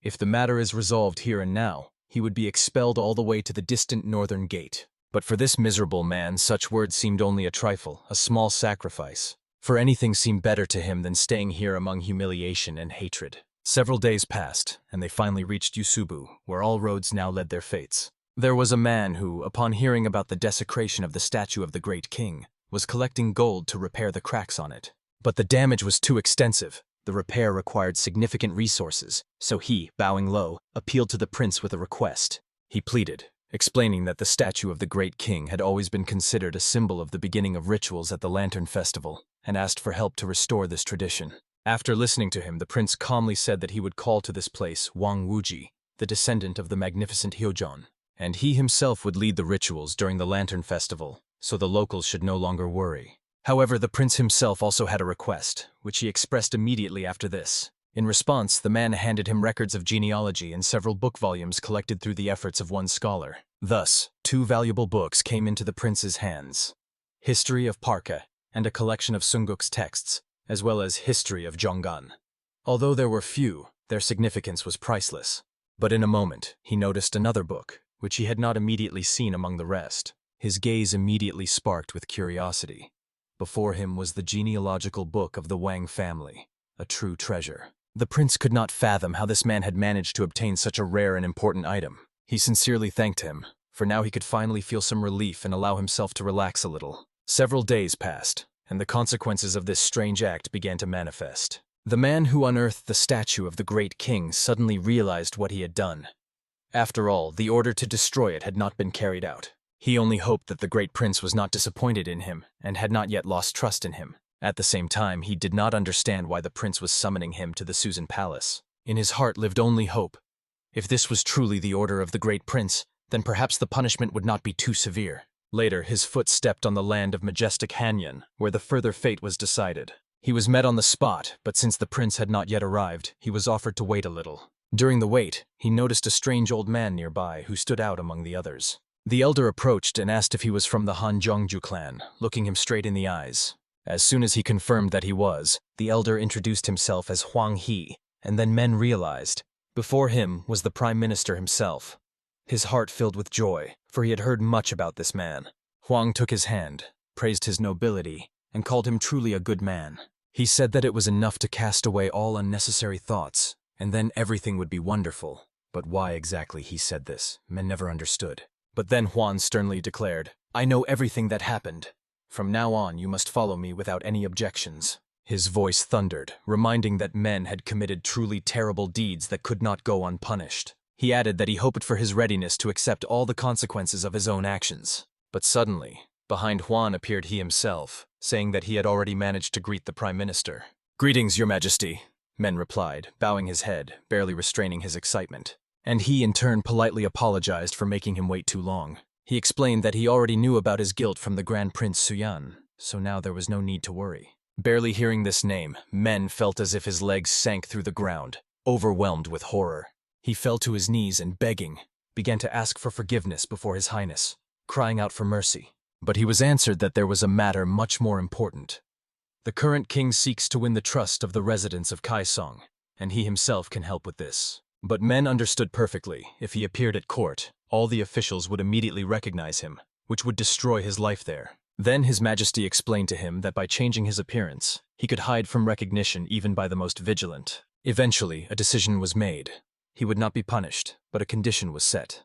S1: If the matter is resolved here and now, he would be expelled all the way to the distant northern gate. But for this miserable man, such words seemed only a trifle, a small sacrifice. For anything seemed better to him than staying here among humiliation and hatred. Several days passed, and they finally reached Yusubu, where all roads now led their fates. There was a man who, upon hearing about the desecration of the statue of the great king, was collecting gold to repair the cracks on it. But the damage was too extensive. The repair required significant resources, so he, bowing low, appealed to the prince with a request. He pleaded, explaining that the statue of the great king had always been considered a symbol of the beginning of rituals at the Lantern Festival, and asked for help to restore this tradition. After listening to him, the prince calmly said that he would call to this place Wang Wuji, the descendant of the magnificent Hyojong, and he himself would lead the rituals during the Lantern Festival, so the locals should no longer worry. However, the prince himself also had a request, which he expressed immediately after this. In response, the man handed him records of genealogy and several book volumes collected through the efforts of one scholar. Thus, 2 valuable books came into the prince's hands: History of Parka and a collection of Sunguk's texts, as well as History of Jonggan. Although there were few, their significance was priceless. But in a moment, he noticed another book, which he had not immediately seen among the rest. His gaze immediately sparked with curiosity. Before him was the genealogical book of the Wang family, a true treasure. The prince could not fathom how this man had managed to obtain such a rare and important item. He sincerely thanked him, for now he could finally feel some relief and allow himself to relax a little. Several days passed, and the consequences of this strange act began to manifest. The man who unearthed the statue of the great king suddenly realized what he had done. After all, the order to destroy it had not been carried out. He only hoped that the great prince was not disappointed in him and had not yet lost trust in him. At the same time, he did not understand why the prince was summoning him to the Susan Palace. In his heart lived only hope. If this was truly the order of the great prince, then perhaps the punishment would not be too severe. Later, his foot stepped on the land of majestic Hanyun, where the further fate was decided. He was met on the spot, but since the prince had not yet arrived, he was offered to wait a little. During the wait, he noticed a strange old man nearby who stood out among the others. The elder approached and asked if he was from the Han Jongju clan, looking him straight in the eyes. As soon as he confirmed that he was, the elder introduced himself as Huang He, and then men realized. Before him was the prime minister himself. His heart filled with joy, for he had heard much about this man. Huang took his hand, praised his nobility, and called him truly a good man. He said that it was enough to cast away all unnecessary thoughts, and then everything would be wonderful. But why exactly he said this, men never understood. But then Huan sternly declared, "I know everything that happened. From now on you must follow me without any objections." His voice thundered, reminding that men had committed truly terrible deeds that could not go unpunished. He added that he hoped for his readiness to accept all the consequences of his own actions. But suddenly, behind Huan appeared he himself, saying that he had already managed to greet the Prime Minister. "Greetings, Your Majesty," Men replied, bowing his head, barely restraining his excitement. And he in turn politely apologized for making him wait too long. He explained that he already knew about his guilt from the Grand Prince Suyan, so now there was no need to worry. Barely hearing this name, Men felt as if his legs sank through the ground, overwhelmed with horror. He fell to his knees and begging, began to ask for forgiveness before His Highness, crying out for mercy. But he was answered that there was a matter much more important. The current king seeks to win the trust of the residents of Kaesong, and he himself can help with this. But Men understood perfectly, if he appeared at court, all the officials would immediately recognize him, which would destroy his life there. Then His Majesty explained to him that by changing his appearance, he could hide from recognition even by the most vigilant. Eventually, a decision was made. He would not be punished, but a condition was set.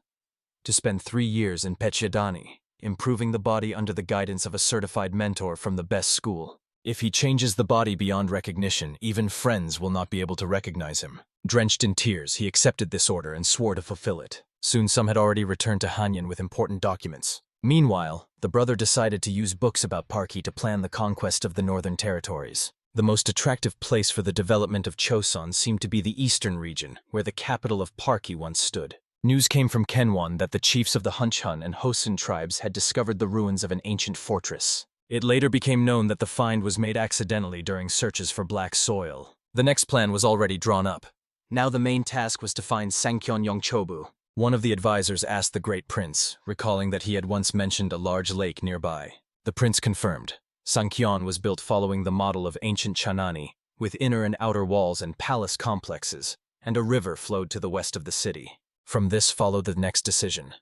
S1: To spend 3 years in Pechodani, improving the body under the guidance of a certified mentor from the best school. If he changes the body beyond recognition, even friends will not be able to recognize him. Drenched in tears, he accepted this order and swore to fulfill it. Soon some had already returned to Hanyun with important documents. Meanwhile, the brother decided to use books about Parki to plan the conquest of the northern territories. The most attractive place for the development of Choson seemed to be the eastern region, where the capital of Parki once stood. News came from Kenwon that the chiefs of the Hunchun and Hosun tribes had discovered the ruins of an ancient fortress. It later became known that the find was made accidentally during searches for black soil. The next plan was already drawn up. Now the main task was to find Sankyon Yongchobu. One of the advisors asked the great prince, recalling that he had once mentioned a large lake nearby. The prince confirmed. Sankyon was built following the model of ancient Chanani, with inner and outer walls and palace complexes, and a river flowed to the west of the city. From this followed the next decision.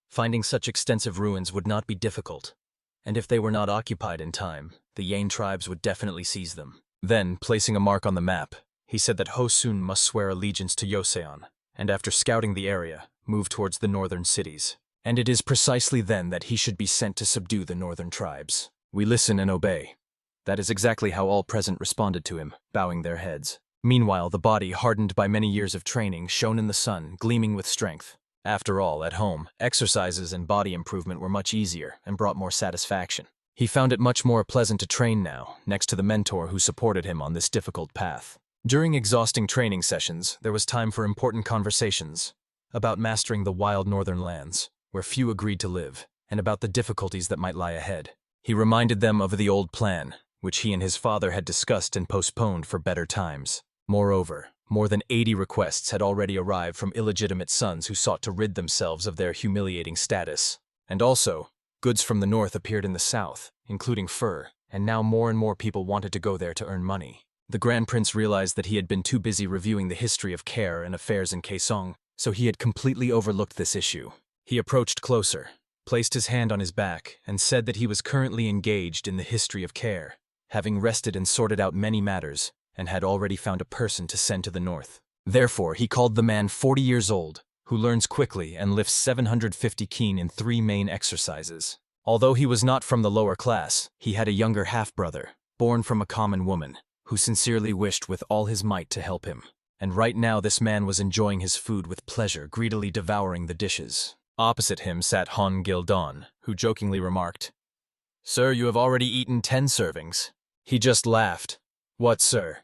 S1: Finding such extensive ruins would not be difficult, and if they were not occupied in time, the Yain tribes would definitely seize them. Then, placing a mark on the map, he said that Hosun must swear allegiance to Yoseon, and after scouting the area, move towards the northern cities. And it is precisely then that he should be sent to subdue the northern tribes. "We listen and obey." That is exactly how all present responded to him, bowing their heads. Meanwhile, the body, hardened by many years of training, shone in the sun, gleaming with strength. After all, at home, exercises and body improvement were much easier and brought more satisfaction. He found it much more pleasant to train now, next to the mentor who supported him on this difficult path. During exhausting training sessions, there was time for important conversations about mastering the wild northern lands, where few agreed to live, and about the difficulties that might lie ahead. He reminded them of the old plan, which he and his father had discussed and postponed for better times. Moreover, more than 80 requests had already arrived from illegitimate sons who sought to rid themselves of their humiliating status. And also, goods from the north appeared in the south, including fur, and now more and more people wanted to go there to earn money. The Grand Prince realized that he had been too busy reviewing the history of care and affairs in Kaesong, so he had completely overlooked this issue. He approached closer, placed his hand on his back, and said that he was currently engaged in the history of care, having rested and sorted out many matters, and had already found a person to send to the north. Therefore, he called the man 40 years old, who learns quickly and lifts 750 keen in 3 main exercises. Although he was not from the lower class, he had a younger half-brother, born from a common woman, who sincerely wished with all his might to help him. And right now this man was enjoying his food with pleasure, greedily devouring the dishes. Opposite him sat Han Gil-don, who jokingly remarked, "Sir, you have already eaten 10 servings." He just laughed. "What, sir?"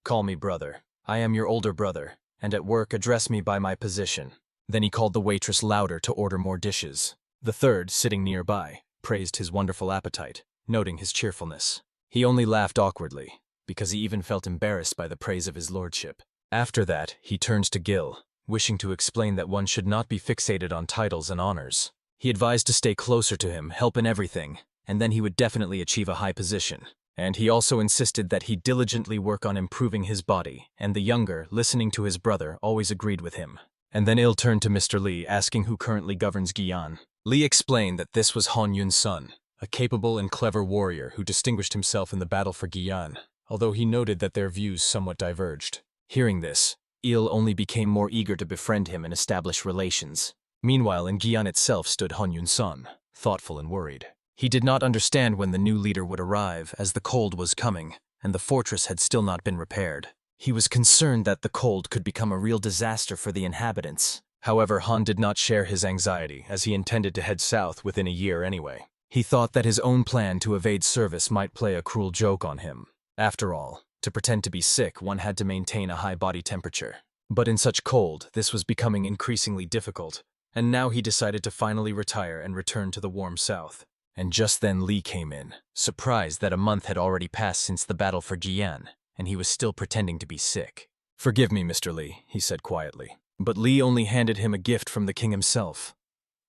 S1: "Call me brother. I am your older brother, and at work address me by my position." Then he called the waitress louder to order more dishes. The third, sitting nearby, praised his wonderful appetite, noting his cheerfulness. He only laughed awkwardly, because he even felt embarrassed by the praise of his lordship. After that, he turns to Gil, wishing to explain that one should not be fixated on titles and honors. He advised to stay closer to him, help in everything, and then he would definitely achieve a high position. And he also insisted that he diligently work on improving his body, and the younger, listening to his brother, always agreed with him. And then Il turned to Mr. Lee, asking who currently governs Guian. Lee explained that this was Han Yun's son, a capable and clever warrior who distinguished himself in the battle for Guian, although he noted that their views somewhat diverged. Hearing this, Il only became more eager to befriend him and establish relations. Meanwhile, in Guian itself stood Han Yun's son, thoughtful and worried. He did not understand when the new leader would arrive, as the cold was coming, and the fortress had still not been repaired. He was concerned that the cold could become a real disaster for the inhabitants. However, Han did not share his anxiety, as he intended to head south within a year anyway. He thought that his own plan to evade service might play a cruel joke on him. After all, to pretend to be sick, one had to maintain a high body temperature. But in such cold, this was becoming increasingly difficult, and now he decided to finally retire and return to the warm south. And just then Lee came in, surprised that a month had already passed since the battle for Jian, and he was still pretending to be sick. "Forgive me, Mr. Lee," he said quietly. But Lee only handed him a gift from the king himself.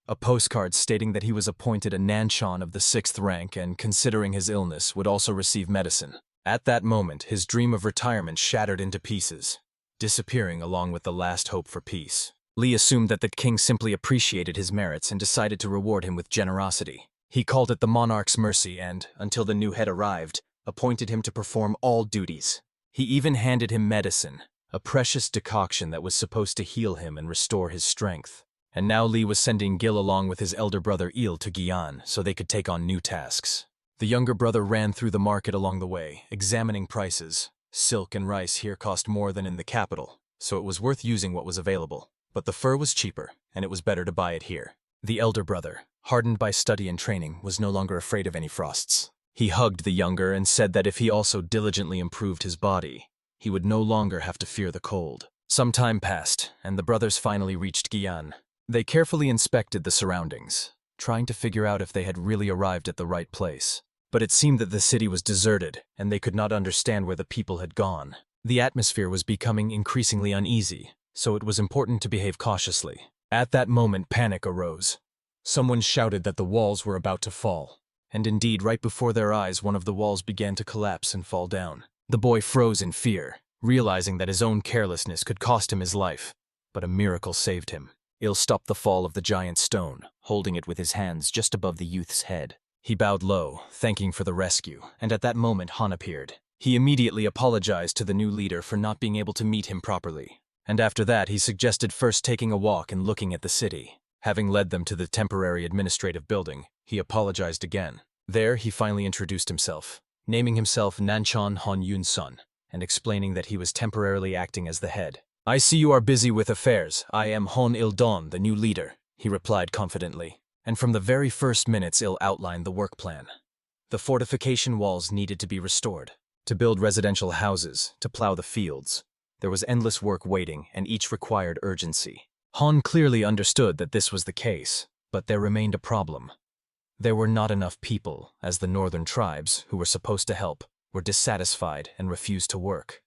S1: A postcard stating that he was appointed a Nanshan of the 6th rank and, considering his illness, would also receive medicine. At that moment, his dream of retirement shattered into pieces, disappearing along with the last hope for peace. Lee assumed that the king simply appreciated his merits and decided to reward him with generosity. He called it the monarch's mercy and, until the new head arrived, appointed him to perform all duties. He even handed him medicine, a precious decoction that was supposed to heal him and restore his strength. And now Lee was sending Gil along with his elder brother Il to Guian so they could take on new tasks. The younger brother ran through the market along the way, examining prices. Silk and rice here cost more than in the capital, so it was worth using what was available. But the fur was cheaper, and it was better to buy it here. The elder brother, hardened by study and training, was no longer afraid of any frosts. He hugged the younger and said that if he also diligently improved his body, he would no longer have to fear the cold. Some time passed, and the brothers finally reached Guian. They carefully inspected the surroundings, trying to figure out if they had really arrived at the right place. But it seemed that the city was deserted, and they could not understand where the people had gone. The atmosphere was becoming increasingly uneasy, so it was important to behave cautiously. At that moment, panic arose. Someone shouted that the walls were about to fall. And indeed, right before their eyes, one of the walls began to collapse and fall down. The boy froze in fear, realizing that his own carelessness could cost him his life. But a miracle saved him. Il stopped the fall of the giant stone, holding it with his hands just above the youth's head. He bowed low, thanking for the rescue, and at that moment Han appeared. He immediately apologized to the new leader for not being able to meet him properly. And after that, he suggested first taking a walk and looking at the city. Having led them to the temporary administrative building, he apologized again. There, he finally introduced himself, naming himself Nanshan Han Yun's son, and explaining that he was temporarily acting as the head. "I see you are busy with affairs. I am Han Il-don, the new leader," he replied confidently. And from the very first minutes, Il outlined the work plan. The fortification walls needed to be restored, to build residential houses, to plow the fields. There was endless work waiting, and each required urgency. Han clearly understood that this was the case, but there remained a problem. There were not enough people, as the northern tribes, who were supposed to help, were dissatisfied and refused to work.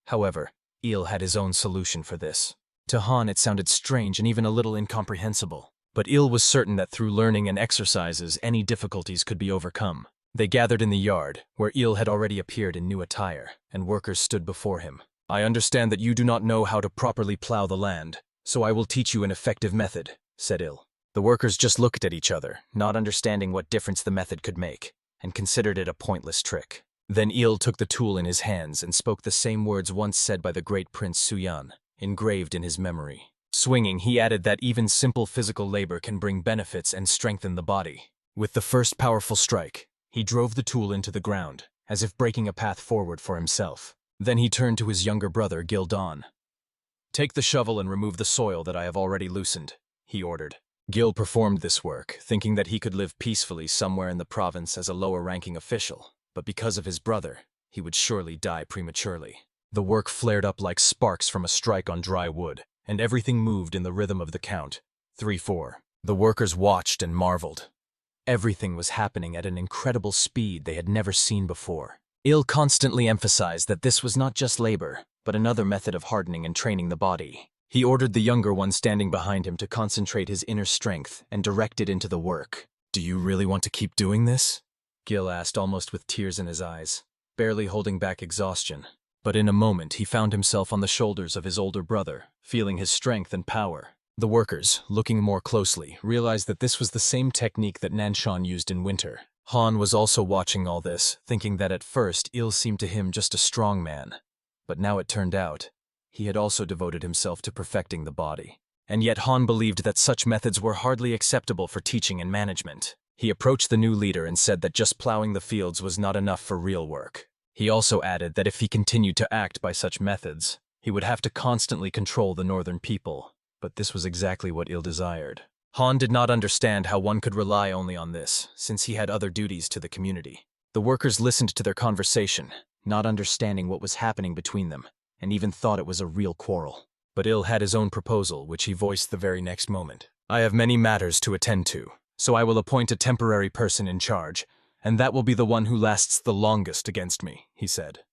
S1: However, Il had his own solution for this. To Han, it sounded strange and even a little incomprehensible. But Il was certain that through learning and exercises, any difficulties could be overcome. They gathered in the yard, where Il had already appeared in new attire, and workers stood before him. "I understand that you do not know how to properly plow the land, so I will teach you an effective method," said Il. The workers just looked at each other, not understanding what difference the method could make, and considered it a pointless trick. Then Il took the tool in his hands and spoke the same words once said by the great Prince Suyan, engraved in his memory. Swinging, he added that even simple physical labor can bring benefits and strengthen the body. With the first powerful strike, he drove the tool into the ground, as if breaking a path forward for himself. Then he turned to his younger brother, Gildon. "Take the shovel and remove the soil that I have already loosened," he ordered. Gil performed this work, thinking that he could live peacefully somewhere in the province as a lower-ranking official, but because of his brother, he would surely die prematurely. The work flared up like sparks from a strike on dry wood, and everything moved in the rhythm of the count. 3-4. The workers watched and marveled. Everything was happening at an incredible speed they had never seen before. Il constantly emphasized that this was not just labor, but another method of hardening and training the body. He ordered the younger one standing behind him to concentrate his inner strength and direct it into the work. "Do you really want to keep doing this?" Gil asked, almost with tears in his eyes, barely holding back exhaustion. But in a moment he found himself on the shoulders of his older brother, feeling his strength and power. The workers, looking more closely, realized that this was the same technique that Nanshan used in winter. Han was also watching all this, thinking that at first Il seemed to him just a strong man. But now it turned out, he had also devoted himself to perfecting the body. And yet Han believed that such methods were hardly acceptable for teaching and management. He approached the new leader and said that just plowing the fields was not enough for real work. He also added that if he continued to act by such methods, he would have to constantly control the northern people. But this was exactly what Il desired. Han did not understand how one could rely only on this, since he had other duties to the community. The workers listened to their conversation, not understanding what was happening between them, and even thought it was a real quarrel. But Il had his own proposal, which he voiced the very next moment. "I have many matters to attend to, so I will appoint a temporary person in charge, and that will be the one who lasts the longest against me," he said.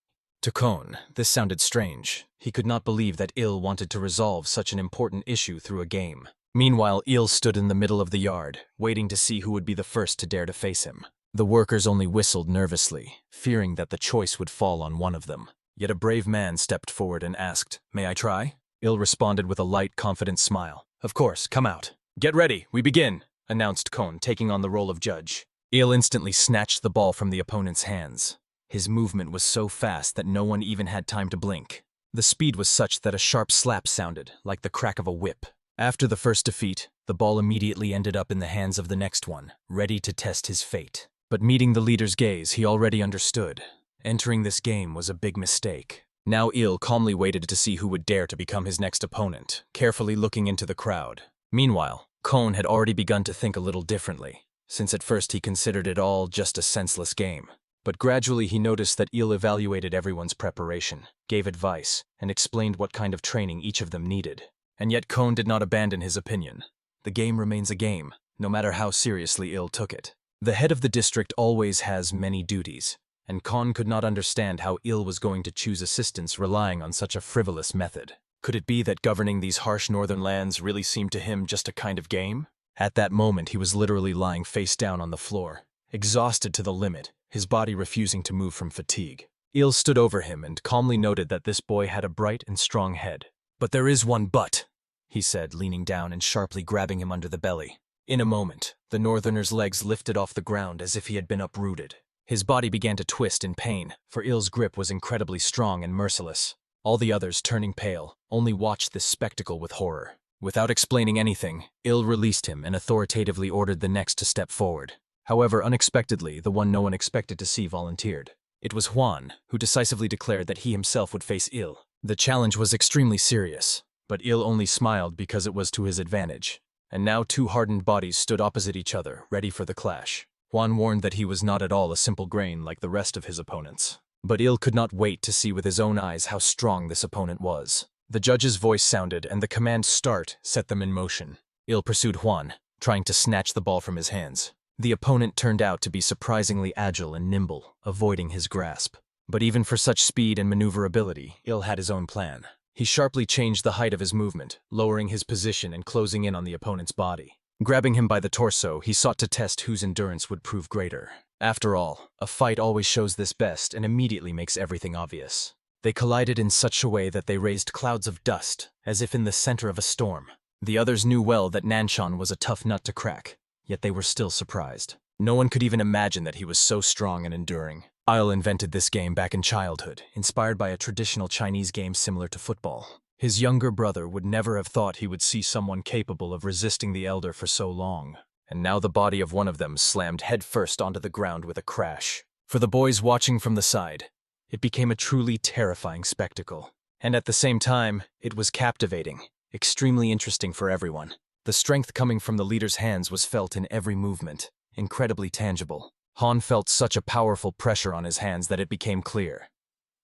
S1: To Kon, this sounded strange. He could not believe that Il wanted to resolve such an important issue through a game. Meanwhile, Il stood in the middle of the yard, waiting to see who would be the first to dare to face him. The workers only whistled nervously, fearing that the choice would fall on one of them. Yet a brave man stepped forward and asked, "May I try?" Il responded with a light, confident smile. "Of course, come out." "Get ready, we begin," announced Kon, taking on the role of judge. Il instantly snatched the ball from the opponent's hands. His movement was so fast that no one even had time to blink. The speed was such that a sharp slap sounded, like the crack of a whip. After the first defeat, the ball immediately ended up in the hands of the next one, ready to test his fate. But meeting the leader's gaze, he already understood. Entering this game was a big mistake. Now Il calmly waited to see who would dare to become his next opponent, carefully looking into the crowd. Meanwhile, Kon had already begun to think a little differently, since at first he considered it all just a senseless game. But gradually he noticed that Il evaluated everyone's preparation, gave advice, and explained what kind of training each of them needed. And yet Kon did not abandon his opinion. The game remains a game, no matter how seriously Il took it. The head of the district always has many duties, and Kon could not understand how Il was going to choose assistants relying on such a frivolous method. Could it be that governing these harsh northern lands really seemed to him just a kind of game? At that moment he was literally lying face down on the floor, exhausted to the limit, his body refusing to move from fatigue. Il stood over him and calmly noted that this boy had a bright and strong head. "But there is one but," he said, leaning down and sharply grabbing him under the belly. In a moment, the northerner's legs lifted off the ground as if he had been uprooted. His body began to twist in pain, for Il's grip was incredibly strong and merciless. All the others, turning pale, only watched this spectacle with horror. Without explaining anything, Il released him and authoritatively ordered the next to step forward. However, unexpectedly, the one no one expected to see volunteered. It was Juan, who decisively declared that he himself would face Il. The challenge was extremely serious, but Il only smiled because it was to his advantage. And now two hardened bodies stood opposite each other, ready for the clash. Juan warned that he was not at all a simple grain like the rest of his opponents. But Il could not wait to see with his own eyes how strong this opponent was. The judge's voice sounded, and the command "start" set them in motion. Il pursued Juan, trying to snatch the ball from his hands. The opponent turned out to be surprisingly agile and nimble, avoiding his grasp. But even for such speed and maneuverability, Il had his own plan. He sharply changed the height of his movement, lowering his position and closing in on the opponent's body. Grabbing him by the torso, he sought to test whose endurance would prove greater. After all, a fight always shows this best and immediately makes everything obvious. They collided in such a way that they raised clouds of dust, as if in the center of a storm. The others knew well that Nanshan was a tough nut to crack, yet they were still surprised. No one could even imagine that he was so strong and enduring. Il invented this game back in childhood, inspired by a traditional Chinese game similar to football. His younger brother would never have thought he would see someone capable of resisting the elder for so long, and now the body of one of them slammed headfirst onto the ground with a crash. For the boys watching from the side, it became a truly terrifying spectacle. And at the same time, it was captivating, extremely interesting for everyone. The strength coming from the leader's hands was felt in every movement, incredibly tangible. Han felt such a powerful pressure on his hands that it became clear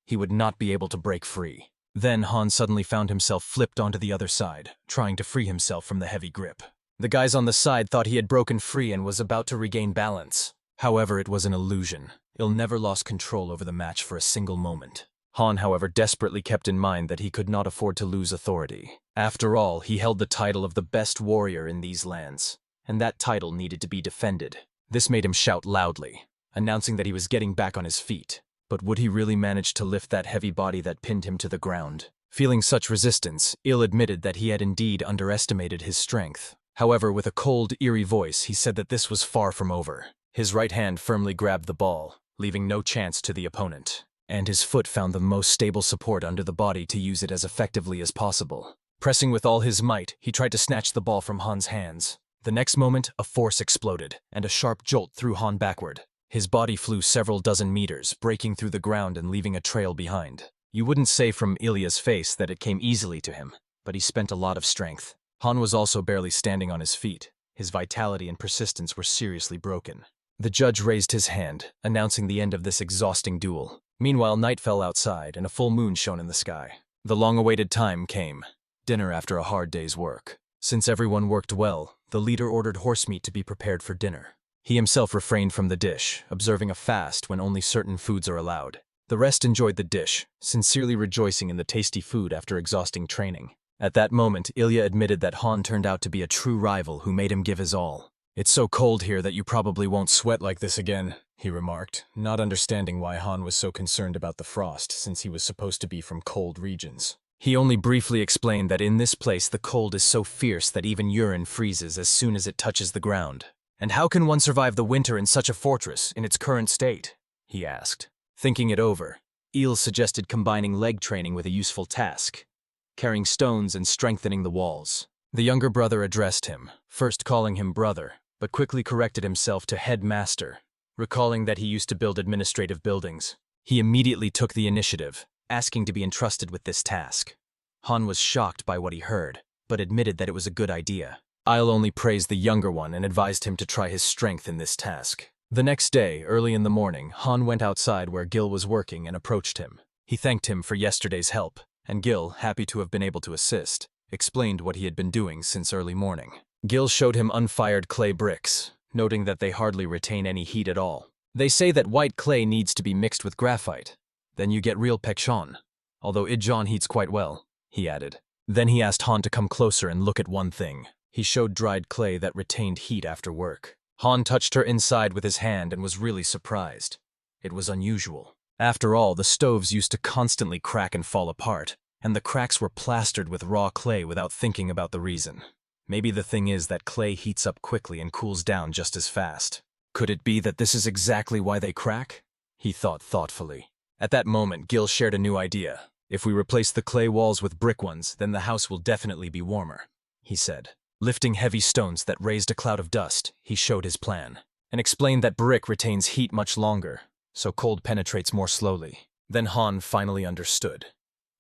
S1: he would not be able to break free. Then Han suddenly found himself flipped onto the other side, trying to free himself from the heavy grip. The guys on the side thought he had broken free and was about to regain balance. However, it was an illusion. Il never lost control over the match for a single moment. Han, however, desperately kept in mind that he could not afford to lose authority. After all, he held the title of the best warrior in these lands, and that title needed to be defended. This made him shout loudly, announcing that he was getting back on his feet. But would he really manage to lift that heavy body that pinned him to the ground? Feeling such resistance, Il admitted that he had indeed underestimated his strength. However, with a cold, eerie voice, he said that this was far from over. His right hand firmly grabbed the ball, leaving no chance to the opponent, and his foot found the most stable support under the body to use it as effectively as possible. Pressing with all his might, he tried to snatch the ball from Han's hands. The next moment, a force exploded, and a sharp jolt threw Han backward. His body flew several dozen meters, breaking through the ground and leaving a trail behind. You wouldn't say from Ilya's face that it came easily to him, but he spent a lot of strength. Han was also barely standing on his feet. His vitality and persistence were seriously broken. The judge raised his hand, announcing the end of this exhausting duel. Meanwhile, night fell outside and a full moon shone in the sky. The long-awaited time came. Dinner after a hard day's work. Since everyone worked well, the leader ordered horse meat to be prepared for dinner. He himself refrained from the dish, observing a fast when only certain foods are allowed. The rest enjoyed the dish, sincerely rejoicing in the tasty food after exhausting training. At that moment, Ilya admitted that Han turned out to be a true rival who made him give his all. "It's so cold here that you probably won't sweat like this again," he remarked, not understanding why Han was so concerned about the frost since he was supposed to be from cold regions. He only briefly explained that in this place the cold is so fierce that even urine freezes as soon as it touches the ground. "And how can one survive the winter in such a fortress, in its current state?" he asked. Thinking it over, Il suggested combining leg training with a useful task, carrying stones and strengthening the walls. The younger brother addressed him, first calling him brother, but quickly corrected himself to headmaster, recalling that he used to build administrative buildings. He immediately took the initiative, asking to be entrusted with this task. Han was shocked by what he heard, but admitted that it was a good idea. Il only praised the younger one and advised him to try his strength in this task. The next day, early in the morning, Han went outside where Gil was working and approached him. He thanked him for yesterday's help, and Gil, happy to have been able to assist, explained what he had been doing since early morning. Gil showed him unfired clay bricks, noting that they hardly retain any heat at all. "They say that white clay needs to be mixed with graphite. Then you get real pekchon, although idjon heats quite well," he added. Then he asked Han to come closer and look at one thing. He showed dried clay that retained heat after work. Han touched her inside with his hand and was really surprised. It was unusual. After all, the stoves used to constantly crack and fall apart, and the cracks were plastered with raw clay without thinking about the reason. Maybe the thing is that clay heats up quickly and cools down just as fast. Could it be that this is exactly why they crack? He thought thoughtfully. At that moment, Gil shared a new idea. "If we replace the clay walls with brick ones, then the house will definitely be warmer," he said. Lifting heavy stones that raised a cloud of dust, he showed his plan, and explained that brick retains heat much longer, so cold penetrates more slowly. Then Han finally understood.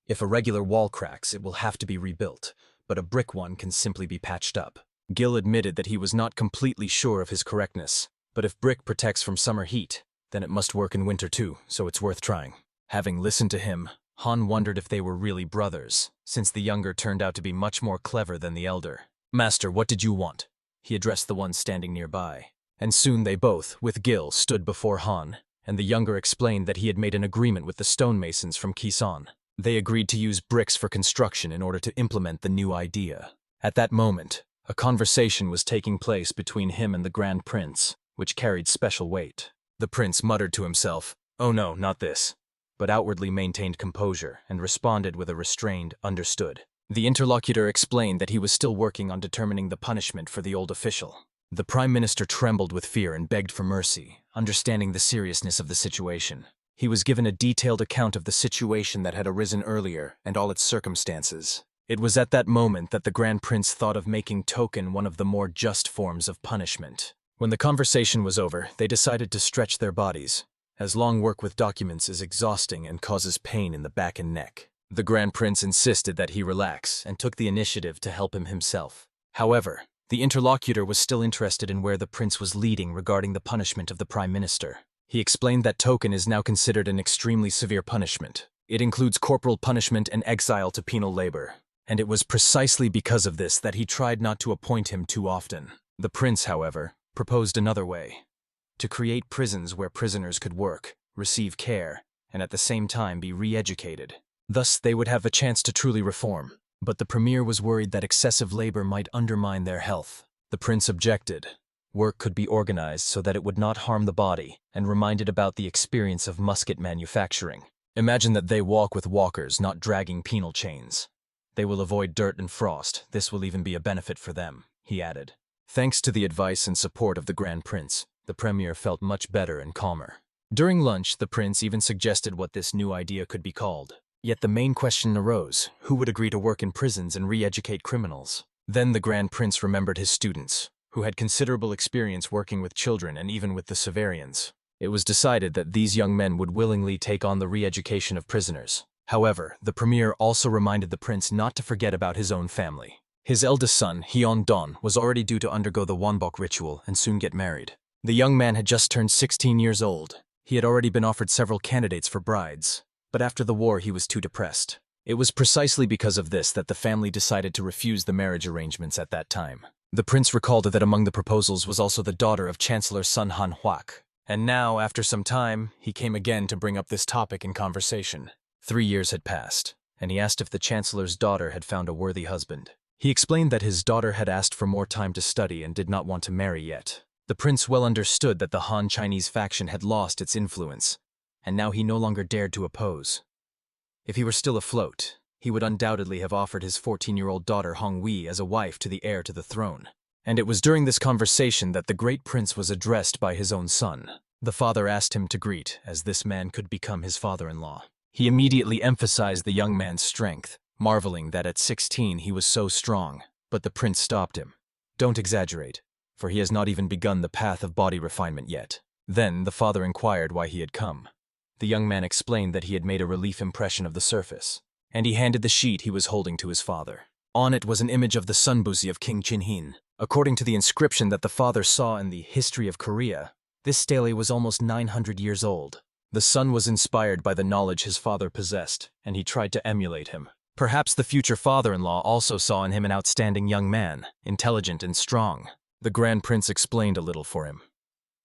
S1: If a regular wall cracks, it will have to be rebuilt, but a brick one can simply be patched up. Gil admitted that he was not completely sure of his correctness, but if brick protects from summer heat, then it must work in winter too, so it's worth trying. Having listened to him, Han wondered if they were really brothers, since the younger turned out to be much more clever than the elder. "Master, what did you want?" he addressed the one standing nearby. And soon they both, with Gil, stood before Han, and the younger explained that he had made an agreement with the stonemasons from Kisan. They agreed to use bricks for construction in order to implement the new idea. At that moment, a conversation was taking place between him and the Grand Prince, which carried special weight. The prince muttered to himself, "Oh no, not this," but outwardly maintained composure and responded with a restrained, "Understood." The interlocutor explained that he was still working on determining the punishment for the old official. The Prime Minister trembled with fear and begged for mercy, understanding the seriousness of the situation. He was given a detailed account of the situation that had arisen earlier and all its circumstances. It was at that moment that the Grand Prince thought of making token one of the more just forms of punishment. When the conversation was over, they decided to stretch their bodies, as long work with documents is exhausting and causes pain in the back and neck. The Grand Prince insisted that he relax and took the initiative to help him himself. However, the interlocutor was still interested in where the prince was leading regarding the punishment of the Prime Minister. He explained that token is now considered an extremely severe punishment. It includes corporal punishment and exile to penal labor. And it was precisely because of this that he tried not to appoint him too often. The prince, however, proposed another way: to create prisons where prisoners could work, receive care, and at the same time be re-educated. Thus, they would have a chance to truly reform. But the premier was worried that excessive labor might undermine their health. The prince objected. Work could be organized so that it would not harm the body, and reminded about the experience of musket manufacturing. Imagine that they walk with walkers, not dragging penal chains. They will avoid dirt and frost. This will even be a benefit for them, he added. Thanks to the advice and support of the Grand Prince, the premier felt much better and calmer. During lunch, the prince even suggested what this new idea could be called. Yet the main question arose: who would agree to work in prisons and re-educate criminals? Then the Grand Prince remembered his students, who had considerable experience working with children and even with the Severians. It was decided that these young men would willingly take on the re-education of prisoners. However, the premier also reminded the prince not to forget about his own family. His eldest son, Hyun, was already due to undergo the Wonbok ritual and soon get married. The young man had just turned 16 years old. He had already been offered several candidates for brides, but after the war he was too depressed. It was precisely because of this that the family decided to refuse the marriage arrangements at that time. The prince recalled that among the proposals was also the daughter of Chancellor Sun Han-hwak. And now, after some time, he came again to bring up this topic in conversation. 3 years had passed, and he asked if the Chancellor's daughter had found a worthy husband. He explained that his daughter had asked for more time to study and did not want to marry yet. The prince well understood that the Han Chinese faction had lost its influence, and now he no longer dared to oppose. If he were still afloat, he would undoubtedly have offered his 14-year-old daughter Hong Wei as a wife to the heir to the throne. And it was during this conversation that the great prince was addressed by his own son. The father asked him to greet, as this man could become his father-in-law. He immediately emphasized the young man's strength, marveling that at 16 he was so strong, but the prince stopped him. Don't exaggerate, for he has not even begun the path of body refinement yet. Then the father inquired why he had come. The young man explained that he had made a relief impression of the surface, and he handed the sheet he was holding to his father. On it was an image of the sunbuzi of King Chin-hin. According to the inscription that the father saw in the History of Korea, this stele was almost 900 years old. The son was inspired by the knowledge his father possessed, and he tried to emulate him. Perhaps the future father-in-law also saw in him an outstanding young man, intelligent and strong. The Grand Prince explained a little for him.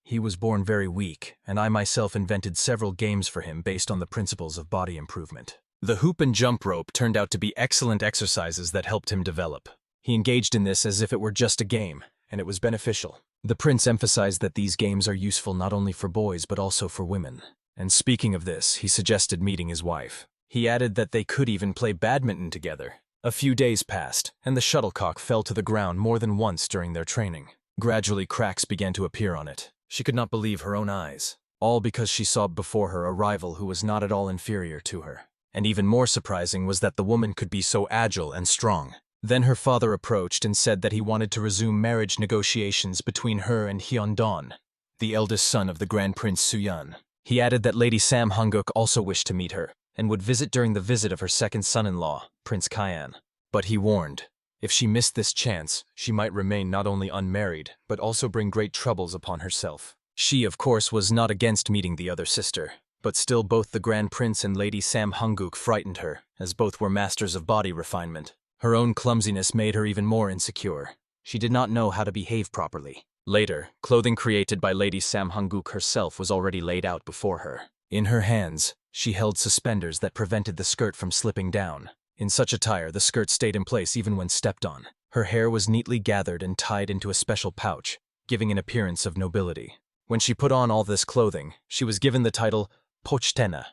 S1: He was born very weak, and I myself invented several games for him based on the principles of body improvement. The hoop and jump rope turned out to be excellent exercises that helped him develop. He engaged in this as if it were just a game, and it was beneficial. The prince emphasized that these games are useful not only for boys but also for women. And speaking of this, he suggested meeting his wife. He added that they could even play badminton together. A few days passed, and the shuttlecock fell to the ground more than once during their training. Gradually, cracks began to appear on it. She could not believe her own eyes, all because she saw before her a rival who was not at all inferior to her. And even more surprising was that the woman could be so agile and strong. Then her father approached and said that he wanted to resume marriage negotiations between her and Hyun, the eldest son of the Grand Prince Suyun. He added that Lady Sam Hanguk also wished to meet her, and would visit during the visit of her second son-in-law, Prince Kyan. But he warned, if she missed this chance, she might remain not only unmarried, but also bring great troubles upon herself. She, of course, was not against meeting the other sister, but still both the Grand Prince and Lady Sam Hanguk frightened her, as both were masters of body refinement. Her own clumsiness made her even more insecure. She did not know how to behave properly. Later, clothing created by Lady Sam Hanguk herself was already laid out before her. In her hands, she held suspenders that prevented the skirt from slipping down. In such attire, the skirt stayed in place even when stepped on. Her hair was neatly gathered and tied into a special pouch, giving an appearance of nobility. When she put on all this clothing, she was given the title Pochtena,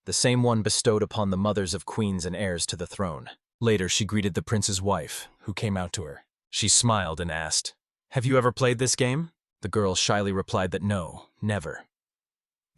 S1: the same one bestowed upon the mothers of queens and heirs to the throne. Later, she greeted the prince's wife, who came out to her. She smiled and asked, "Have you ever played this game?" The girl shyly replied that no, never.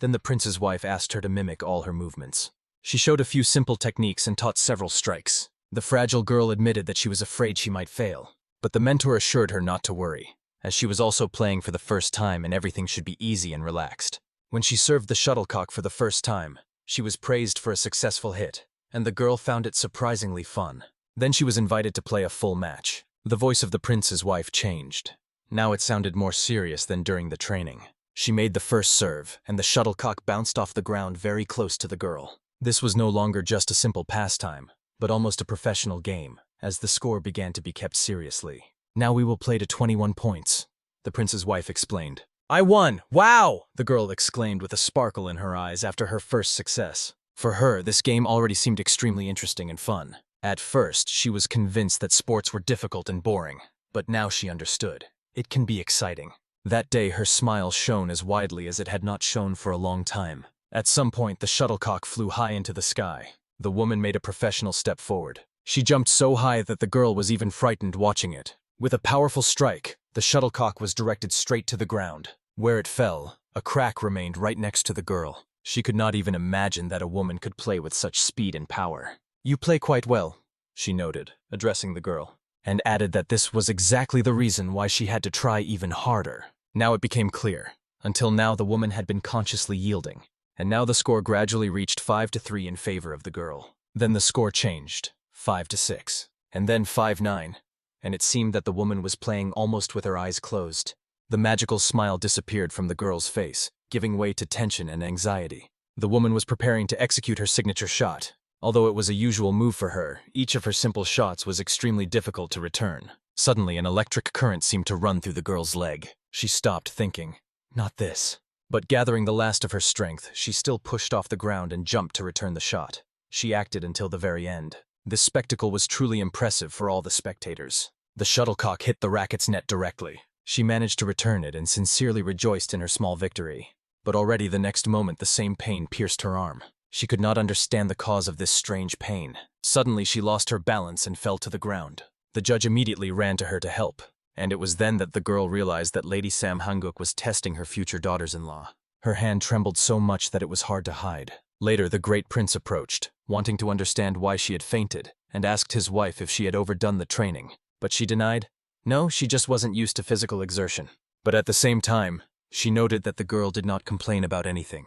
S1: Then the prince's wife asked her to mimic all her movements. She showed a few simple techniques and taught several strikes. The fragile girl admitted that she was afraid she might fail, but the mentor assured her not to worry, as she was also playing for the first time and everything should be easy and relaxed. When she served the shuttlecock for the first time, she was praised for a successful hit, and the girl found it surprisingly fun. Then she was invited to play a full match. The voice of the prince's wife changed. Now it sounded more serious than during the training. She made the first serve, and the shuttlecock bounced off the ground very close to the girl. This was no longer just a simple pastime, but almost a professional game, as the score began to be kept seriously. Now we will play to 21 points, the prince's wife explained. I won! Wow! The girl exclaimed with a sparkle in her eyes after her first success. For her, this game already seemed extremely interesting and fun. At first, she was convinced that sports were difficult and boring, but now she understood. It can be exciting. That day, her smile shone as widely as it had not shone for a long time. At some point, the shuttlecock flew high into the sky. The woman made a professional step forward. She jumped so high that the girl was even frightened watching it. With a powerful strike, the shuttlecock was directed straight to the ground. Where it fell, a crack remained right next to the girl. She could not even imagine that a woman could play with such speed and power. You play quite well, she noted, addressing the girl, and added that this was exactly the reason why she had to try even harder. Now it became clear. Until now, the woman had been consciously yielding, and now the score gradually reached 5-3 in favor of the girl. Then the score changed, 5-6, and then 5-9, and it seemed that the woman was playing almost with her eyes closed. The magical smile disappeared from the girl's face, giving way to tension and anxiety. The woman was preparing to execute her signature shot. Although it was a usual move for her, each of her simple shots was extremely difficult to return. Suddenly, an electric current seemed to run through the girl's leg. She stopped, thinking, not this. But gathering the last of her strength, she still pushed off the ground and jumped to return the shot. She acted until the very end. This spectacle was truly impressive for all the spectators. The shuttlecock hit the racket's net directly. She managed to return it and sincerely rejoiced in her small victory. But already the next moment the same pain pierced her arm. She could not understand the cause of this strange pain. Suddenly she lost her balance and fell to the ground. The judge immediately ran to her to help, and it was then that the girl realized that Lady Sam Hanguk was testing her future daughters-in-law. Her hand trembled so much that it was hard to hide. Later, the great prince approached, wanting to understand why she had fainted, and asked his wife if she had overdone the training. But she denied. No, she just wasn't used to physical exertion. But at the same time, she noted that the girl did not complain about anything,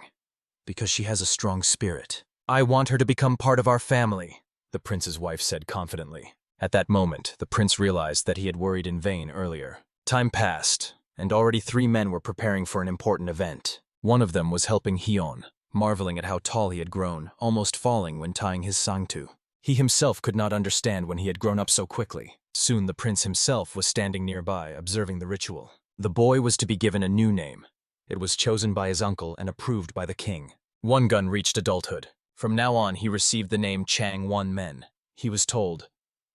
S1: because she has a strong spirit. I want her to become part of our family, the prince's wife said confidently. At that moment, the prince realized that he had worried in vain earlier. Time passed, and already 3 men were preparing for an important event. One of them was helping Hyun, marveling at how tall he had grown, almost falling when tying his sangtu. He himself could not understand when he had grown up so quickly. Soon the prince himself was standing nearby, observing the ritual. The boy was to be given a new name. It was chosen by his uncle and approved by the king. One gun reached adulthood. From now on, he received the name Chang Won Men. He was told,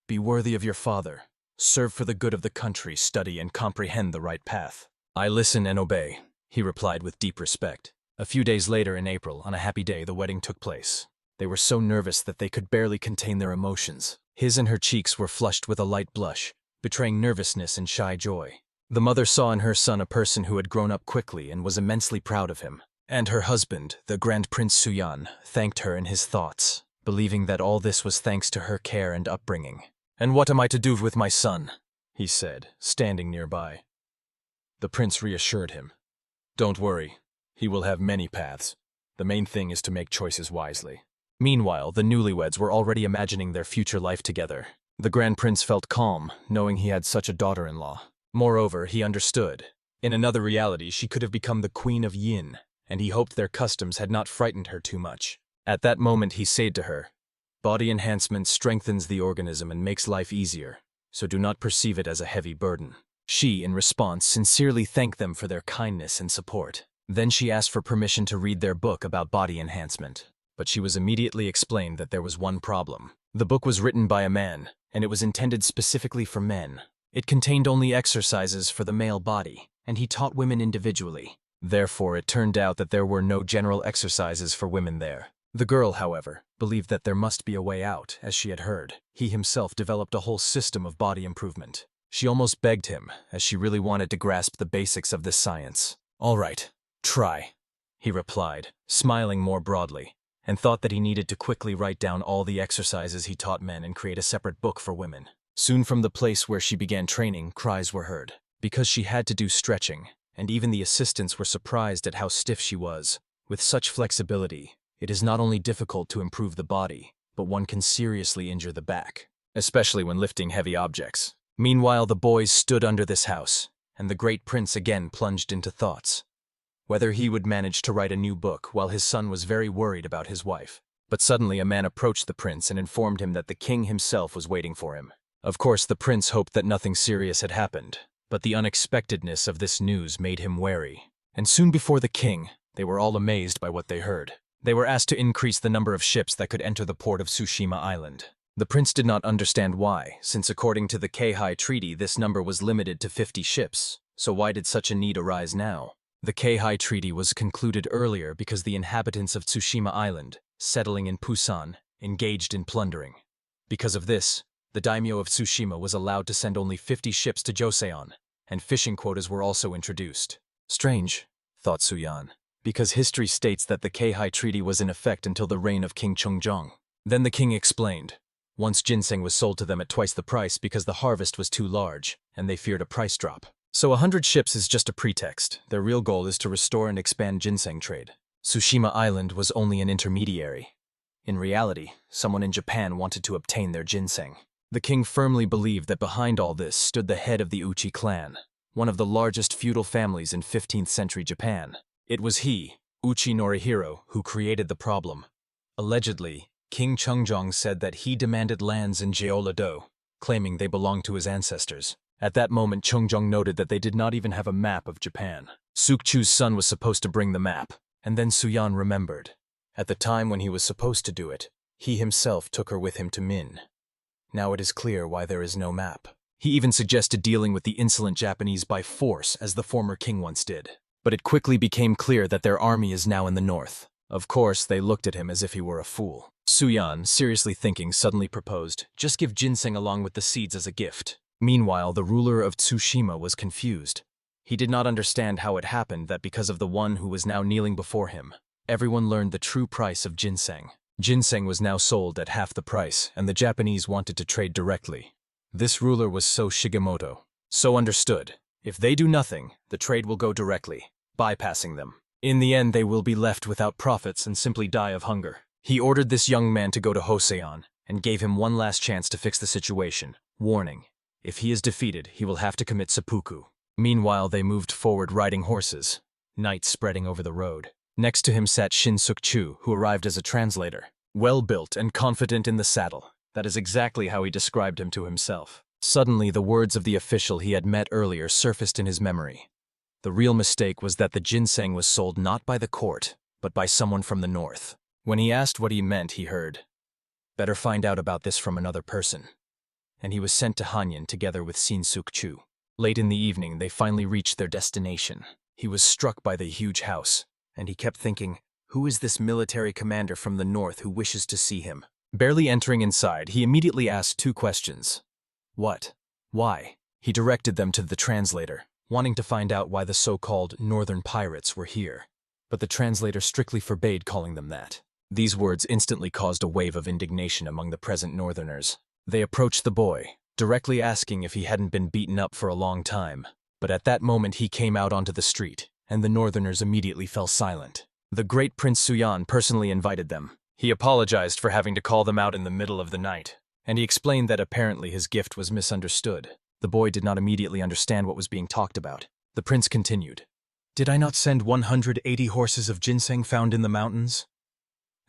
S1: be worthy of your father. Serve for the good of the country, study and comprehend the right path. I listen and obey, he replied with deep respect. A few days later in April, on a happy day, the wedding took place. They were so nervous that they could barely contain their emotions. His and her cheeks were flushed with a light blush, betraying nervousness and shy joy. The mother saw in her son a person who had grown up quickly and was immensely proud of him. And her husband, the Grand Prince Suyan, thanked her in his thoughts, believing that all this was thanks to her care and upbringing. And what am I to do with my son? He said, standing nearby. The prince reassured him. Don't worry, he will have many paths. The main thing is to make choices wisely. Meanwhile, the newlyweds were already imagining their future life together. The Grand Prince felt calm, knowing he had such a daughter-in-law. Moreover, he understood. In another reality, she could have become the Queen of Yin, and he hoped their customs had not frightened her too much. At that moment, he said to her, body enhancement strengthens the organism and makes life easier, so do not perceive it as a heavy burden. She, in response, sincerely thanked them for their kindness and support. Then she asked for permission to read their book about body enhancement. But she was immediately explained that there was one problem. The book was written by a man, and it was intended specifically for men. It contained only exercises for the male body, and he taught women individually. Therefore, it turned out that there were no general exercises for women there. The girl, however, believed that there must be a way out, as she had heard. He himself developed a whole system of body improvement. She almost begged him, as she really wanted to grasp the basics of this science. All right, try, he replied, smiling more broadly, and thought that he needed to quickly write down all the exercises he taught men and create a separate book for women. Soon from the place where she began training, cries were heard, because she had to do stretching, and even the assistants were surprised at how stiff she was. With such flexibility, it is not only difficult to improve the body, but one can seriously injure the back, especially when lifting heavy objects. Meanwhile, the boys stood under this house, and the great prince again plunged into thoughts. Whether he would manage to write a new book while his son was very worried about his wife. But suddenly a man approached the prince and informed him that the king himself was waiting for him. Of course, the prince hoped that nothing serious had happened, but the unexpectedness of this news made him wary. And soon before the king, they were all amazed by what they heard. They were asked to increase the number of ships that could enter the port of Tsushima Island. The prince did not understand why, since according to the Keihai Treaty this number was limited to 50 ships, so why did such a need arise now? The Keihai Treaty was concluded earlier because the inhabitants of Tsushima Island, settling in Busan, engaged in plundering. Because of this, the daimyo of Tsushima was allowed to send only 50 ships to Joseon, and fishing quotas were also introduced. Strange, thought Suyan, because history states that the Keihai Treaty was in effect until the reign of King Sejong. Then the king explained. Once ginseng was sold to them at twice the price because the harvest was too large, and they feared a price drop. So 100 ships is just a pretext. Their real goal is to restore and expand ginseng trade. Tsushima Island was only an intermediary. In reality, someone in Japan wanted to obtain their ginseng. The king firmly believed that behind all this stood the head of the Uchi clan, one of the largest feudal families in 15th century Japan. It was he, Uchi Norihiro, who created the problem. Allegedly, King Sejong said that he demanded lands in Yahello, claiming they belonged to his ancestors. At that moment, Sejong noted that they did not even have a map of Japan. Sukchu's son was supposed to bring the map, and then Suyan remembered. At the time when he was supposed to do it, he himself took her with him to Min. Now it is clear why there is no map. He even suggested dealing with the insolent Japanese by force as the former king once did. But it quickly became clear that their army is now in the north. Of course, they looked at him as if he were a fool. Suyan, seriously thinking, suddenly proposed, just give ginseng along with the seeds as a gift. Meanwhile, the ruler of Tsushima was confused. He did not understand how it happened that because of the one who was now kneeling before him, everyone learned the true price of ginseng. Ginseng was now sold at half the price, and the Japanese wanted to trade directly. This ruler was So Shigemoto. So understood. If they do nothing, the trade will go directly, bypassing them. In the end, they will be left without profits and simply die of hunger. He ordered this young man to go to Joseon and gave him one last chance to fix the situation, warning, if he is defeated, he will have to commit seppuku. Meanwhile, they moved forward riding horses, night spreading over the road. Next to him sat Shin Suk-chu, who arrived as a translator. Well-built and confident in the saddle. That is exactly how he described him to himself. Suddenly, the words of the official he had met earlier surfaced in his memory. The real mistake was that the ginseng was sold not by the court, but by someone from the north. When he asked what he meant, he heard, "Better find out about this from another person." And he was sent to Hanyan together with Shin Suk-chu. Late in the evening, they finally reached their destination. He was struck by the huge house, and he kept thinking, who is this military commander from the north who wishes to see him? Barely entering inside, he immediately asked 2 questions. What? Why? He directed them to the translator, wanting to find out why the so-called northern pirates were here. But the translator strictly forbade calling them that. These words instantly caused a wave of indignation among the present northerners. They approached the boy, directly asking if he hadn't been beaten up for a long time. But at that moment he came out onto the street, and the northerners immediately fell silent. The great Prince Suyan personally invited them. He apologized for having to call them out in the middle of the night, and he explained that apparently his gift was misunderstood. The boy did not immediately understand what was being talked about. The prince continued, "Did I not send 180 horses of ginseng found in the mountains?"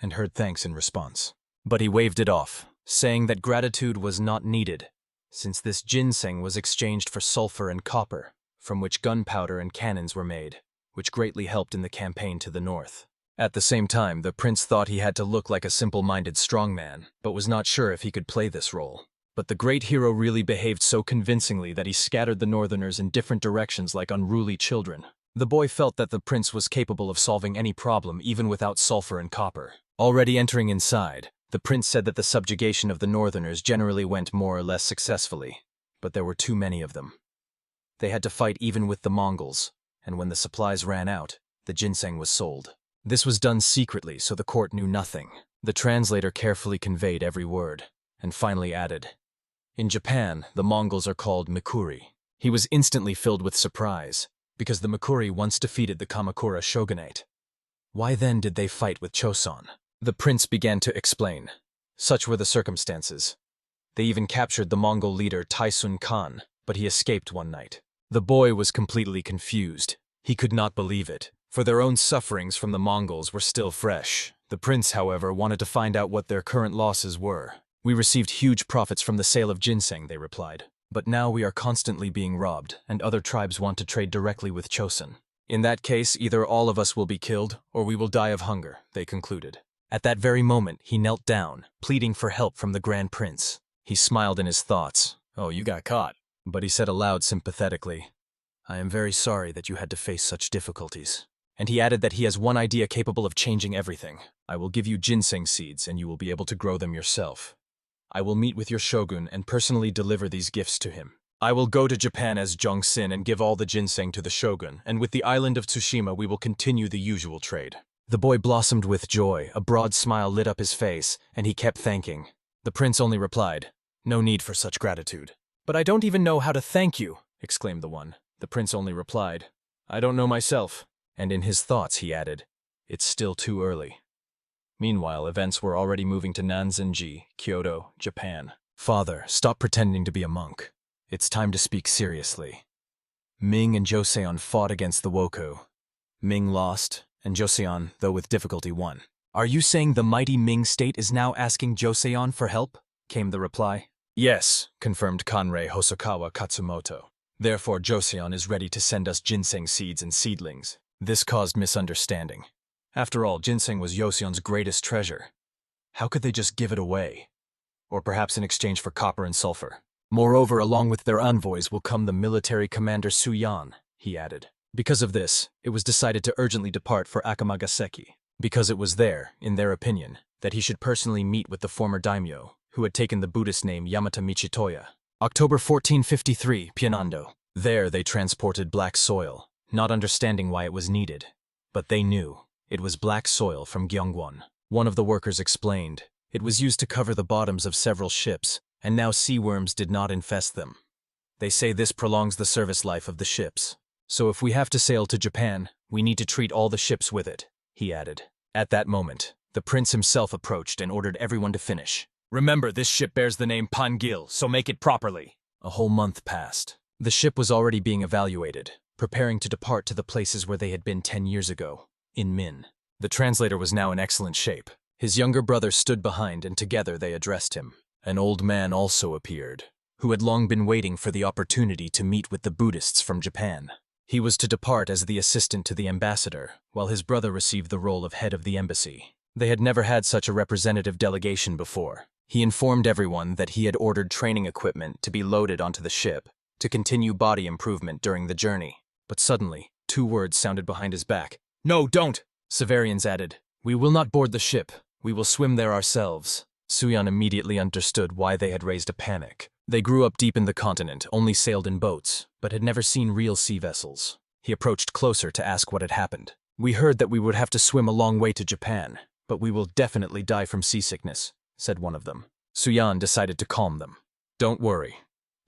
S1: And heard thanks in response. But he waved it off, saying that gratitude was not needed, since this ginseng was exchanged for sulfur and copper, from which gunpowder and cannons were made, which greatly helped in the campaign to the north. At the same time, the prince thought he had to look like a simple-minded strongman, but was not sure if he could play this role. But the great hero really behaved so convincingly that he scattered the northerners in different directions like unruly children. The boy felt that the prince was capable of solving any problem even without sulfur and copper. Already entering inside, the prince said that the subjugation of the northerners generally went more or less successfully, but there were too many of them. They had to fight even with the Mongols, and when the supplies ran out, the ginseng was sold. This was done secretly, so the court knew nothing. The translator carefully conveyed every word, and finally added, "In Japan, the Mongols are called Mikuri." He was instantly filled with surprise, because the Mikuri once defeated the Kamakura shogunate. Why then did they fight with Choson? The prince began to explain. Such were the circumstances. They even captured the Mongol leader Tyson Khan, but he escaped one night. The boy was completely confused. He could not believe it, for their own sufferings from the Mongols were still fresh. The prince, however, wanted to find out what their current losses were. "We received huge profits from the sale of ginseng," they replied. "But now we are constantly being robbed, and other tribes want to trade directly with Choson. In that case, either all of us will be killed, or we will die of hunger," they concluded. At that very moment, he knelt down, pleading for help from the Grand Prince. He smiled in his thoughts. "Oh, you got caught." But he said aloud sympathetically, "I am very sorry that you had to face such difficulties." And he added that he has one idea capable of changing everything. "I will give you ginseng seeds, and you will be able to grow them yourself. I will meet with your shogun and personally deliver these gifts to him. I will go to Japan as Jongsin and give all the ginseng to the shogun, and with the island of Tsushima we will continue the usual trade." The boy blossomed with joy, a broad smile lit up his face, and he kept thanking. The prince only replied, "No need for such gratitude." "But I don't even know how to thank you," exclaimed the one. The prince only replied, "I don't know myself." And in his thoughts he added, "It's still too early." Meanwhile, events were already moving to Nanzenji, Kyoto, Japan. "Father, stop pretending to be a monk. It's time to speak seriously." Ming and Joseon fought against the Wokou. Ming lost, and Joseon, though with difficulty, won. "Are you saying the mighty Ming state is now asking Joseon for help?" came the reply. "Yes," confirmed Kanrei Hosokawa Katsumoto. "Therefore Joseon is ready to send us ginseng seeds and seedlings." This caused misunderstanding. After all, ginseng was Joseon's greatest treasure. How could they just give it away? Or perhaps in exchange for copper and sulfur. "Moreover, along with their envoys will come the military commander Suyan," he added. Because of this, it was decided to urgently depart for Akamagaseki, because it was there, in their opinion, that he should personally meet with the former daimyo, who had taken the Buddhist name Yamata Michitoya. October 1453, Pyanando. There they transported black soil, not understanding why it was needed. But they knew. It was black soil from Gyeongwon. One of the workers explained. It was used to cover the bottoms of several ships, and now sea worms did not infest them. They say this prolongs the service life of the ships. "So if we have to sail to Japan, we need to treat all the ships with it," he added. At that moment, the prince himself approached and ordered everyone to finish. "Remember, this ship bears the name Pangil, so make it properly." A whole month passed. The ship was already being evaluated, preparing to depart to the places where they had been 10 years ago, in Min. The translator was now in excellent shape. His younger brother stood behind, and together they addressed him. An old man also appeared, who had long been waiting for the opportunity to meet with the Buddhists from Japan. He was to depart as the assistant to the ambassador, while his brother received the role of head of the embassy. They had never had such a representative delegation before. He informed everyone that he had ordered training equipment to be loaded onto the ship to continue body improvement during the journey. But suddenly, 2 words sounded behind his back. "No, don't!" Severians added, "We will not board the ship. We will swim there ourselves." Suyan immediately understood why they had raised a panic. They grew up deep in the continent, only sailed in boats, but had never seen real sea vessels. He approached closer to ask what had happened. "We heard that we would have to swim a long way to Japan, but we will definitely die from seasickness," said one of them. Suyan decided to calm them. "Don't worry.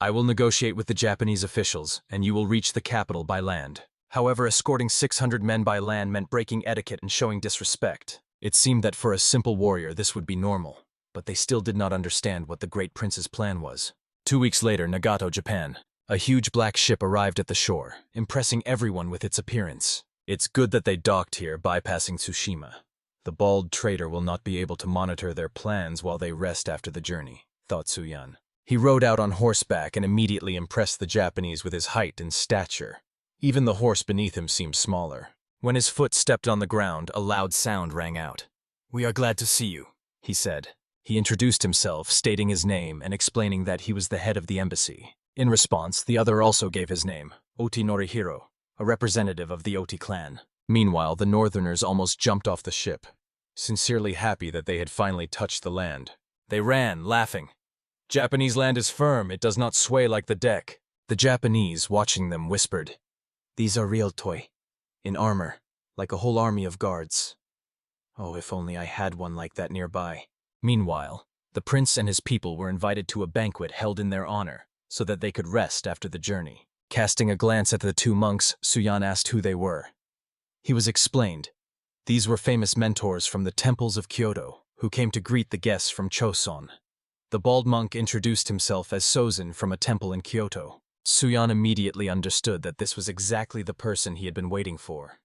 S1: I will negotiate with the Japanese officials, and you will reach the capital by land." However, escorting 600 men by land meant breaking etiquette and showing disrespect. It seemed that for a simple warrior this would be normal, but they still did not understand what the great prince's plan was. 2 weeks later, Nagato, Japan. A huge black ship arrived at the shore, impressing everyone with its appearance. It's good that they docked here, bypassing Tsushima. The bald trader will not be able to monitor their plans while they rest after the journey, thought Suyan. He rode out on horseback and immediately impressed the Japanese with his height and stature. Even the horse beneath him seemed smaller. When his foot stepped on the ground, a loud sound rang out. "We are glad to see you," he said. He introduced himself, stating his name and explaining that he was the head of the embassy. In response, the other also gave his name, Oti Norihiro, a representative of the Oti clan. Meanwhile, the northerners almost jumped off the ship, sincerely happy that they had finally touched the land. They ran, laughing. "Japanese land is firm, it does not sway like the deck." The Japanese, watching them, whispered, "These are real toy, in armor, like a whole army of guards." Oh, if only I had one like that nearby. Meanwhile, the prince and his people were invited to a banquet held in their honor, so that they could rest after the journey. Casting a glance at the two monks, Suyan asked who they were. He was explained. These were famous mentors from the temples of Kyoto, who came to greet the guests from Choson. The bald monk introduced himself as Sozin from a temple in Kyoto. Suyan immediately understood that this was exactly the person he had been waiting for.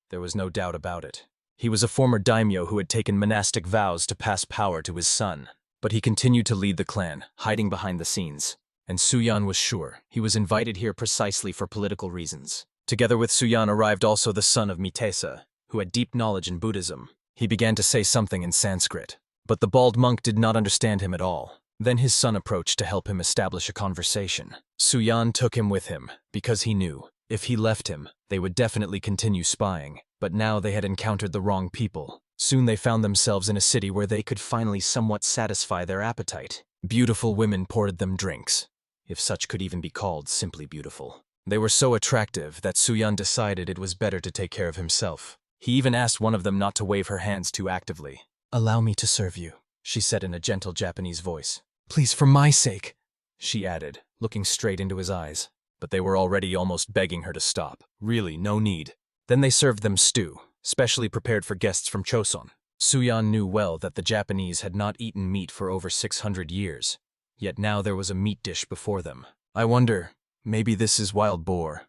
S1: There was no doubt about it. He was a former daimyo who had taken monastic vows to pass power to his son, but he continued to lead the clan, hiding behind the scenes. And Suyan was sure he was invited here precisely for political reasons. Together with Suyan arrived also the son of Mitesa, who had deep knowledge in Buddhism. He began to say something in Sanskrit, but the bald monk did not understand him at all. Then his son approached to help him establish a conversation. Suyan took him with him, because he knew, if he left him, they would definitely continue spying. But now they had encountered the wrong people. Soon they found themselves in a city where they could finally somewhat satisfy their appetite. Beautiful women poured them drinks, if such could even be called simply beautiful. They were so attractive that Suyan decided it was better to take care of himself. He even asked one of them not to wave her hands too actively. "Allow me to serve you," she said in a gentle Japanese voice. "Please, for my sake," she added, looking straight into his eyes. But they were already almost begging her to stop. Really, no need. Then they served them stew, specially prepared for guests from Choson. Suyan knew well that the Japanese had not eaten meat for over 600 years. Yet now there was a meat dish before them. "I wonder, maybe this is wild boar.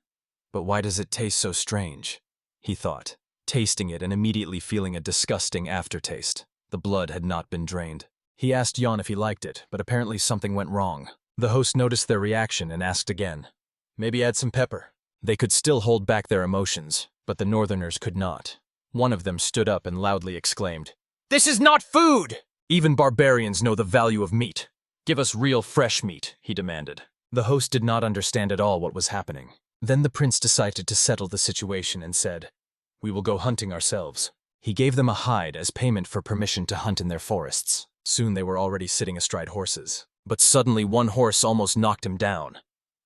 S1: But why does it taste so strange?" he thought, tasting it and immediately feeling a disgusting aftertaste. The blood had not been drained. He asked Yon if he liked it, but apparently something went wrong. The host noticed their reaction and asked again. "Maybe add some pepper." They could still hold back their emotions, but the northerners could not. One of them stood up and loudly exclaimed, "This is not food! Even barbarians know the value of meat. Give us real fresh meat," he demanded. The host did not understand at all what was happening. Then the prince decided to settle the situation and said, "We will go hunting ourselves." He gave them a hide as payment for permission to hunt in their forests. Soon they were already sitting astride horses. But suddenly one horse almost knocked him down.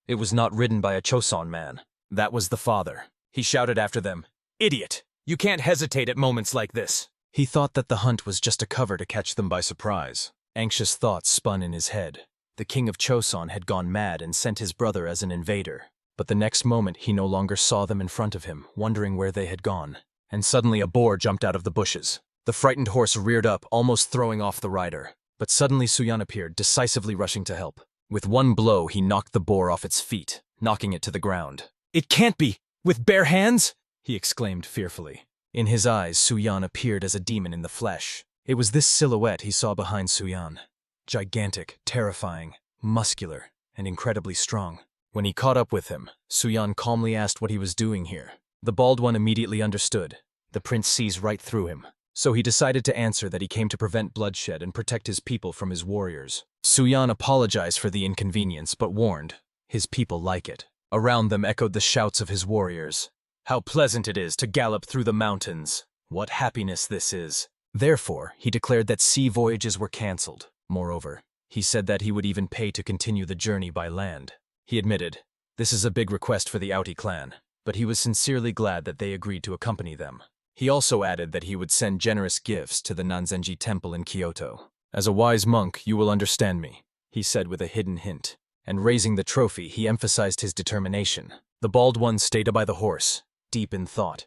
S1: It was not ridden by a Choson man. That was the father. He shouted after them, "Idiot! You can't hesitate at moments like this." He thought that the hunt was just a cover to catch them by surprise. Anxious thoughts spun in his head. The king of Choson had gone mad and sent his brother as an invader. But the next moment he no longer saw them in front of him, wondering where they had gone. And suddenly a boar jumped out of the bushes. The frightened horse reared up, almost throwing off the rider. But suddenly Suyan appeared, decisively rushing to help. With one blow he knocked the boar off its feet, knocking it to the ground. "It can't be! With bare hands?" he exclaimed fearfully. In his eyes, Suyan appeared as a demon in the flesh. It was this silhouette he saw behind Suyan. Gigantic, terrifying, muscular, and incredibly strong. When he caught up with him, Suyan calmly asked what he was doing here. The bald one immediately understood. The prince sees right through him. So he decided to answer that he came to prevent bloodshed and protect his people from his warriors. Suyan apologized for the inconvenience, but warned, his people like it. Around them echoed the shouts of his warriors. "How pleasant it is to gallop through the mountains! What happiness this is!" Therefore, he declared that sea voyages were cancelled. Moreover, he said that he would even pay to continue the journey by land. He admitted, this is a big request for the Outie clan, but he was sincerely glad that they agreed to accompany them. He also added that he would send generous gifts to the Nanzenji temple in Kyoto. "As a wise monk, you will understand me," he said with a hidden hint. And raising the trophy, he emphasized his determination. The bald one stayed by the horse, deep in thought.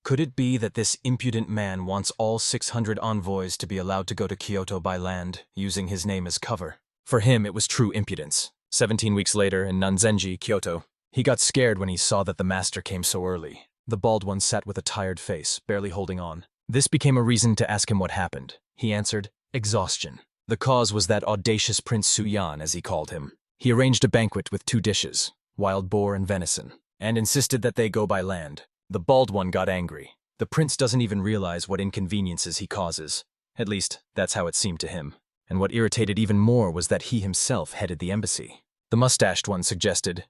S1: Could it be that this impudent man wants all 600 envoys to be allowed to go to Kyoto by land, using his name as cover? For him, it was true impudence. 17 weeks later, in Nanzenji, Kyoto, he got scared when he saw that the master came so early. The bald one sat with a tired face, barely holding on. This became a reason to ask him what happened. He answered, exhaustion. The cause was that audacious Prince Suyan, as he called him. He arranged a banquet with 2 dishes, wild boar and venison, and insisted that they go by land. The bald one got angry. The prince doesn't even realize what inconveniences he causes. At least, that's how it seemed to him. And what irritated even more was that he himself headed the embassy. The mustached one suggested,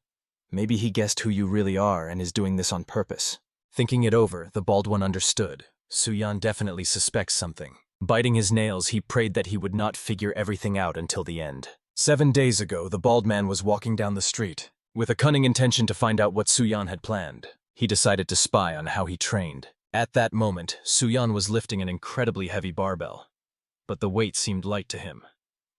S1: maybe he guessed who you really are and is doing this on purpose. Thinking it over, the bald one understood. Suyan definitely suspects something. Biting his nails, he prayed that he would not figure everything out until the end. 7 days ago, the bald man was walking down the street. With a cunning intention to find out what Suyan had planned, he decided to spy on how he trained. At that moment, Suyan was lifting an incredibly heavy barbell, but the weight seemed light to him.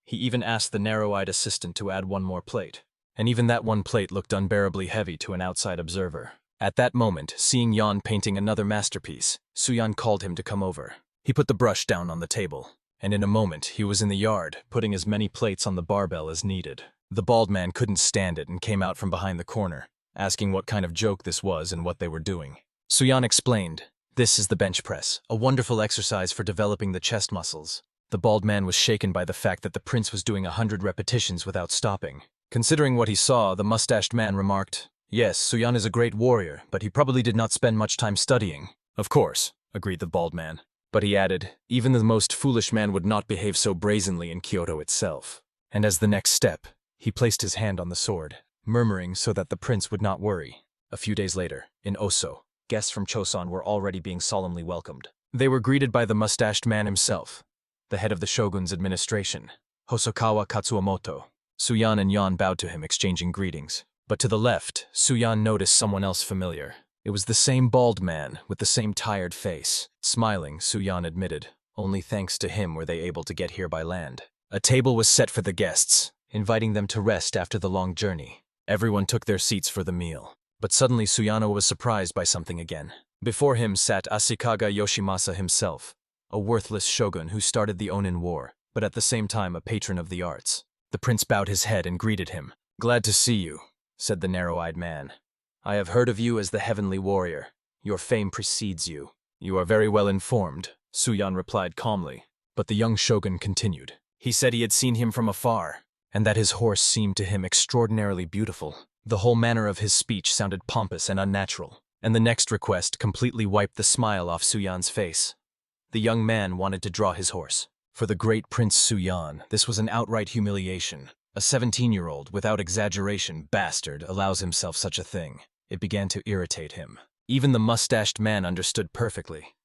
S1: He even asked the narrow-eyed assistant to add one more plate, and even that one plate looked unbearably heavy to an outside observer. At that moment, seeing Yan painting another masterpiece, Suyan called him to come over. He put the brush down on the table, and in a moment he was in the yard, putting as many plates on the barbell as needed. The bald man couldn't stand it and came out from behind the corner, asking what kind of joke this was and what they were doing. Suyan explained, "This is the bench press, a wonderful exercise for developing the chest muscles." The bald man was shaken by the fact that the prince was doing 100 repetitions without stopping. Considering what he saw, the mustached man remarked, "Yes, Suyan is a great warrior, but he probably did not spend much time studying." "Of course," agreed the bald man. But he added, "Even the most foolish man would not behave so brazenly in Kyoto itself." And as the next step, he placed his hand on the sword, murmuring so that the prince would not worry. A few days later, in Oso, guests from Choson were already being solemnly welcomed. They were greeted by the mustached man himself, the head of the shogun's administration, Hosokawa Katsuomoto. Suyan and Yan bowed to him, exchanging greetings. But to the left, Suyan noticed someone else familiar. It was the same bald man, with the same tired face. Smiling, Suyan admitted, only thanks to him were they able to get here by land. A table was set for the guests, inviting them to rest after the long journey. Everyone took their seats for the meal. But suddenly Suyano was surprised by something again. Before him sat Ashikaga Yoshimasa himself, a worthless shogun who started the Onin War, but at the same time a patron of the arts. The prince bowed his head and greeted him. "Glad to see you," said the narrow-eyed man. "I have heard of you as the heavenly warrior. Your fame precedes you." "You are very well informed," Suyan replied calmly. But the young shogun continued. He said he had seen him from afar, and that his horse seemed to him extraordinarily beautiful. The whole manner of his speech sounded pompous and unnatural, and the next request completely wiped the smile off Suyan's face. The young man wanted to draw his horse. For the great Prince Suyan, this was an outright humiliation. A 17-year-old, without exaggeration, bastard, allows himself such a thing. It began to irritate him. Even the mustached man understood perfectly.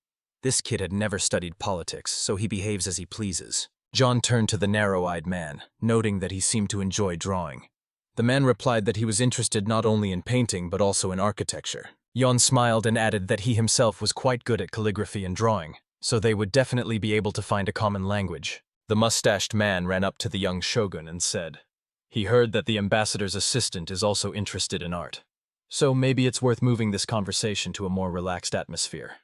S1: This kid had never studied politics, so he behaves as he pleases. John turned to the narrow-eyed man, noting that he seemed to enjoy drawing. The man replied that he was interested not only in painting but also in architecture. Jan smiled and added that he himself was quite good at calligraphy and drawing, so they would definitely be able to find a common language. The mustached man ran up to the young shogun and said, "He heard that the ambassador's assistant is also interested in art, so maybe it's worth moving this conversation to a more relaxed atmosphere."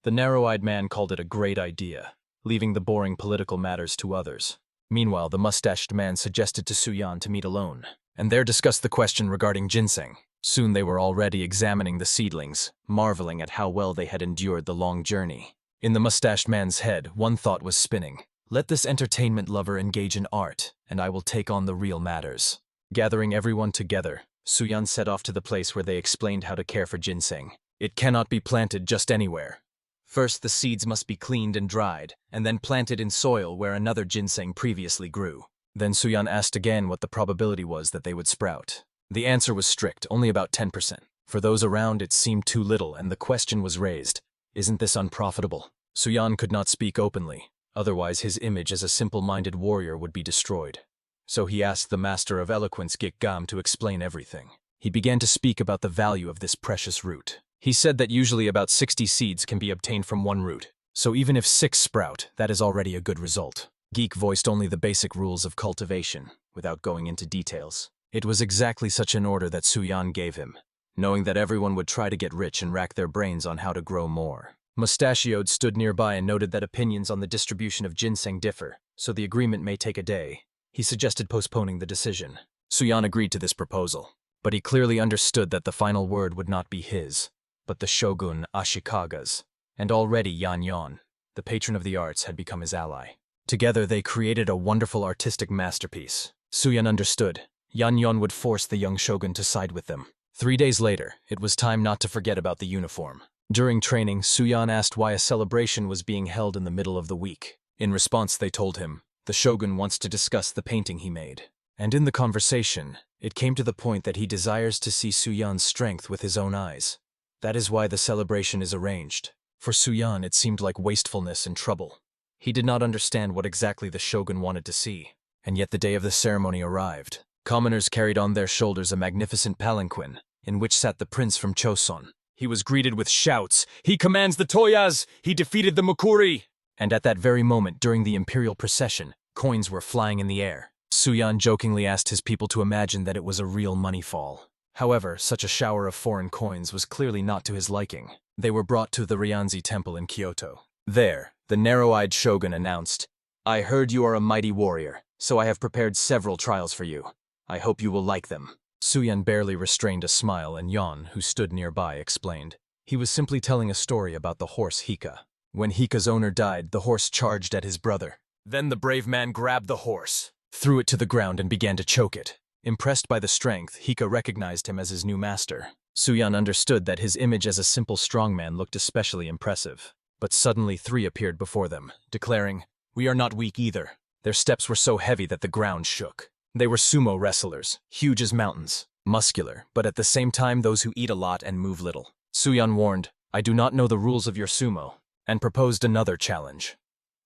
S1: The narrow-eyed man called it a great idea, leaving the boring political matters to others. Meanwhile, the mustached man suggested to Suyan to meet alone, and there discussed the question regarding ginseng. Soon they were already examining the seedlings, marveling at how well they had endured the long journey. In the mustached man's head, one thought was spinning. Let this entertainment lover engage in art, and I will take on the real matters. Gathering everyone together, Suyan set off to the place where they explained how to care for ginseng. It cannot be planted just anywhere. First, the seeds must be cleaned and dried, and then planted in soil where another ginseng previously grew. Then Suyan asked again what the probability was that they would sprout. The answer was strict, only about 10%. For those around, it seemed too little, and the question was raised, "Isn't this unprofitable?" Suyan could not speak openly, otherwise his image as a simple-minded warrior would be destroyed. So he asked the master of eloquence Gikgam to explain everything. He began to speak about the value of this precious root. He said that usually about 60 seeds can be obtained from one root, so even if 6 sprout, that is already a good result. Geek voiced only the basic rules of cultivation, without going into details. It was exactly such an order that Suyan gave him, knowing that everyone would try to get rich and rack their brains on how to grow more. Mustachioed stood nearby and noted that opinions on the distribution of ginseng differ, so the agreement may take a day. He suggested postponing the decision. Suyan agreed to this proposal, but he clearly understood that the final word would not be his, but the shogun Ashikaga's. And already Yan, the patron of the arts, had become his ally. Together they created a wonderful artistic masterpiece. Suyan understood. Yan would force the young shogun to side with them. 3 days later, it was time not to forget about the uniform. During training, Suyan asked why a celebration was being held in the middle of the week. In response, they told him, the shogun wants to discuss the painting he made. And in the conversation, it came to the point that he desires to see Suyan's strength with his own eyes. That is why the celebration is arranged. For Suyan, it seemed like wastefulness and trouble. He did not understand what exactly the shogun wanted to see. And yet the day of the ceremony arrived. Commoners carried on their shoulders a magnificent palanquin, in which sat the prince from Choson. He was greeted with shouts, "He commands the Toyas! He defeated the Mukuri!" And at that very moment, during the Imperial procession, coins were flying in the air. Suyan jokingly asked his people to imagine that it was a real money fall. However, such a shower of foreign coins was clearly not to his liking. They were brought to the Ryanzi temple in Kyoto. There, the narrow-eyed shogun announced, "I heard you are a mighty warrior, so I have prepared several trials for you. I hope you will like them." Suyan barely restrained a smile, and Yon, who stood nearby, explained. He was simply telling a story about the horse Hika. When Hika's owner died, the horse charged at his brother. Then the brave man grabbed the horse, threw it to the ground, and began to choke it. Impressed by the strength, Hika recognized him as his new master. Suyan understood that his image as a simple strongman looked especially impressive. But suddenly 3 appeared before them, declaring, "We are not weak either." Their steps were so heavy that the ground shook. They were sumo wrestlers, huge as mountains, muscular, but at the same time those who eat a lot and move little. Suyan warned, "I do not know the rules of your sumo," and proposed another challenge.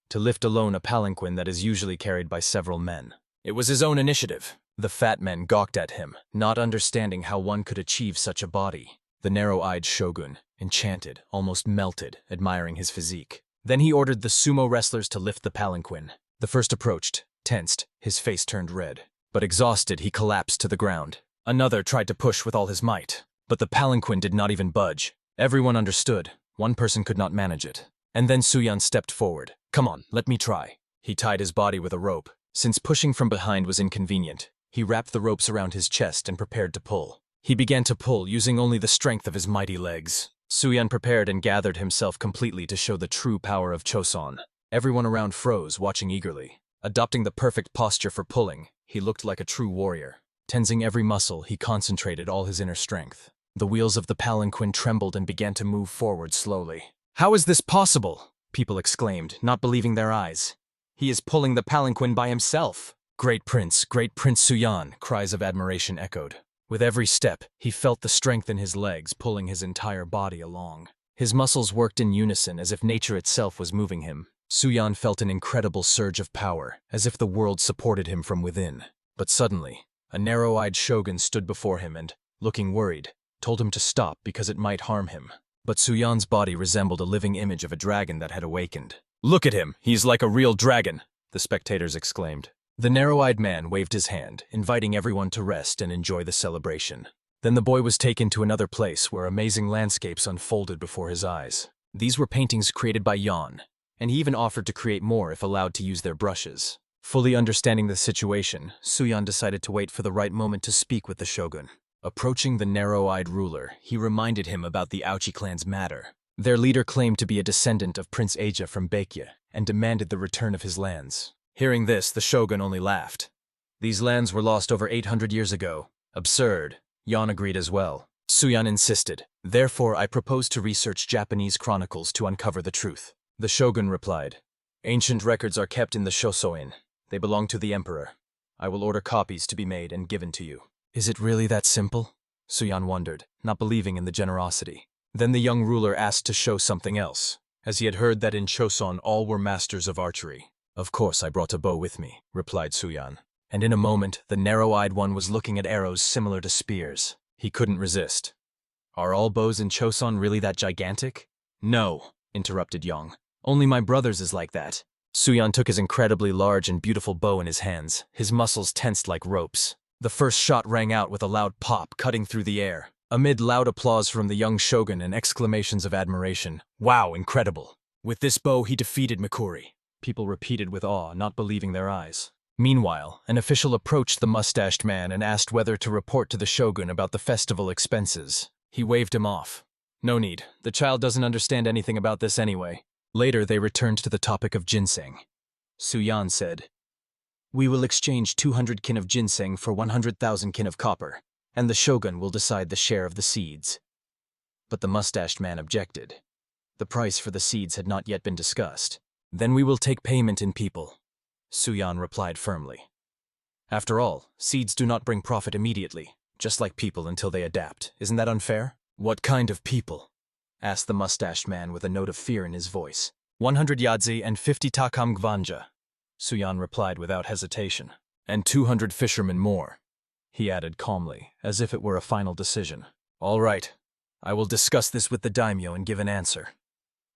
S1: To lift alone a palanquin that is usually carried by several men. It was his own initiative. The fat men gawked at him, not understanding how one could achieve such a body. The narrow-eyed shogun, enchanted, almost melted, admiring his physique. Then he ordered the sumo wrestlers to lift the palanquin. The first approached, tensed, his face turned red. But exhausted, he collapsed to the ground. Another tried to push with all his might, but the palanquin did not even budge. Everyone understood. One person could not manage it. And then Suyan stepped forward. "Come on, let me try." He tied his body with a rope. Since pushing from behind was inconvenient, he wrapped the ropes around his chest and prepared to pull. He began to pull, using only the strength of his mighty legs. Suyan prepared and gathered himself completely to show the true power of Choson. Everyone around froze, watching eagerly. Adopting the perfect posture for pulling, he looked like a true warrior. Tensing every muscle, he concentrated all his inner strength. The wheels of the palanquin trembled and began to move forward slowly. "How is this possible?" people exclaimed, not believing their eyes. "He is pulling the palanquin by himself." Great Prince Suyan," cries of admiration echoed. With every step, he felt the strength in his legs pulling his entire body along. His muscles worked in unison as if nature itself was moving him. Suyan felt an incredible surge of power, as if the world supported him from within. But suddenly, a narrow-eyed shogun stood before him and, looking worried, told him to stop because it might harm him. But Suyan's body resembled a living image of a dragon that had awakened. "Look at him, he's like a real dragon," the spectators exclaimed. The narrow-eyed man waved his hand, inviting everyone to rest and enjoy the celebration. Then the boy was taken to another place where amazing landscapes unfolded before his eyes. These were paintings created by Yon, and he even offered to create more if allowed to use their brushes. Fully understanding the situation, Suyan decided to wait for the right moment to speak with the shogun. Approaching the narrow-eyed ruler, he reminded him about the Aochi clan's matter. Their leader claimed to be a descendant of Prince Aja from Baekje and demanded the return of his lands. Hearing this, the shogun only laughed. "These lands were lost over 800 years ago. Absurd." Yon agreed as well. Suyan insisted. "Therefore, I propose to research Japanese chronicles to uncover the truth." The shogun replied, "Ancient records are kept in the Shosoin. They belong to the emperor. I will order copies to be made and given to you." "Is it really that simple?" Suyan wondered, not believing in the generosity. Then the young ruler asked to show something else, as he had heard that in Choson all were masters of archery. "Of course I brought a bow with me," replied Suyan. And in a moment, the narrow-eyed one was looking at arrows similar to spears. He couldn't resist. "Are all bows in Choson really that gigantic?" "No," interrupted Yong. "Only my brother's is like that." Suyan took his incredibly large and beautiful bow in his hands, his muscles tensed like ropes. The first shot rang out with a loud pop, cutting through the air. Amid loud applause from the young shogun and exclamations of admiration, "Wow, incredible! With this bow he defeated Mikuri." People repeated with awe, not believing their eyes. Meanwhile, an official approached the mustached man and asked whether to report to the shogun about the festival expenses. He waved him off. "No need. The child doesn't understand anything about this anyway." Later, they returned to the topic of ginseng. Suyan said, "We will exchange 200 kin of ginseng for 100,000 kin of copper, and the shogun will decide the share of the seeds." But the mustached man objected. The price for the seeds had not yet been discussed. "Then we will take payment in people," Suyan replied firmly. "After all, seeds do not bring profit immediately, just like people until they adapt. Isn't that unfair?" "What kind of people?" asked the mustached man with a note of fear in his voice. 100 yadzi and 50 takam gvanja, Suyan replied without hesitation. "And 200 fishermen more," he added calmly, as if it were a final decision. "All right. I will discuss this with the daimyo and give an answer.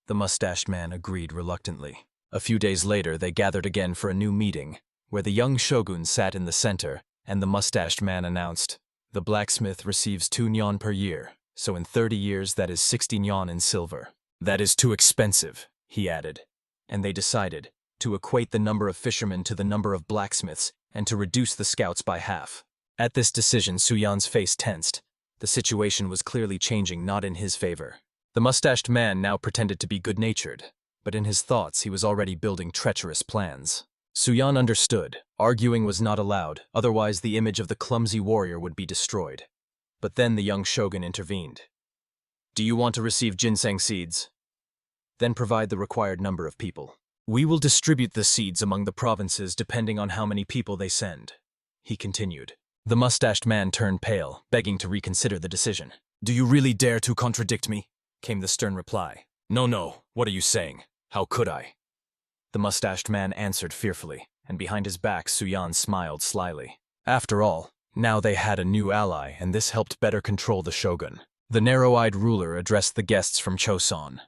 S1: The mustached man agreed reluctantly. A few days later, they gathered again for a new meeting, where the young shogun sat in the center, and the mustached man announced, "The blacksmith receives 2 nyon per year, so in 30 years that is 60 nyon in silver." "That is too expensive," he added. And they decided to equate the number of fishermen to the number of blacksmiths and to reduce the scouts by half. At this decision, Suyan's face tensed. The situation was clearly changing, not in his favor. The mustached man now pretended to be good-natured, but in his thoughts he was already building treacherous plans. Suyan understood. Arguing was not allowed, otherwise the image of the clumsy warrior would be destroyed. But then the young shogun intervened. "Do you want to receive ginseng seeds? Then provide the required number of people. We will distribute the seeds among the provinces depending on how many people they send," he continued. The mustached man turned pale, begging to reconsider the decision. "Do you really dare to contradict me?" came the stern reply. No, what are you saying? How could I?" The mustached man answered fearfully, and behind his back Suyan smiled slyly. After all, now they had a new ally, and this helped better control the shogun. The narrow-eyed ruler addressed the guests from Choson.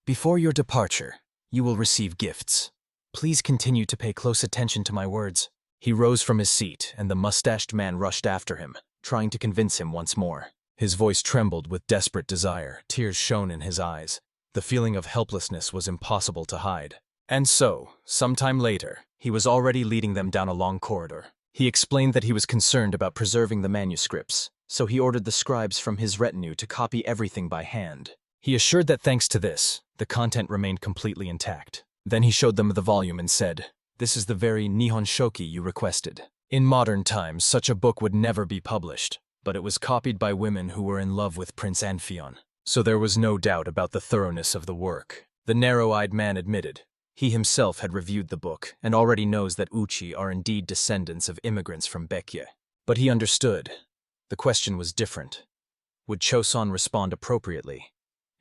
S1: "Before your departure, you will receive gifts. Please continue to pay close attention to my words." He rose from his seat, and the mustached man rushed after him, trying to convince him once more. His voice trembled with desperate desire, tears shone in his eyes. The feeling of helplessness was impossible to hide. And so, sometime later, he was already leading them down a long corridor. He explained that he was concerned about preserving the manuscripts, so he ordered the scribes from his retinue to copy everything by hand. He assured that thanks to this, the content remained completely intact. Then he showed them the volume and said, "This is the very Nihon Shoki you requested. In modern times, such a book would never be published, but it was copied by women who were in love with Prince Anfion, so there was no doubt about the thoroughness of the work." The narrow-eyed man admitted. He himself had reviewed the book and already knows that Uchi are indeed descendants of immigrants from Baekje. But he understood. The question was different. Would Choson respond appropriately?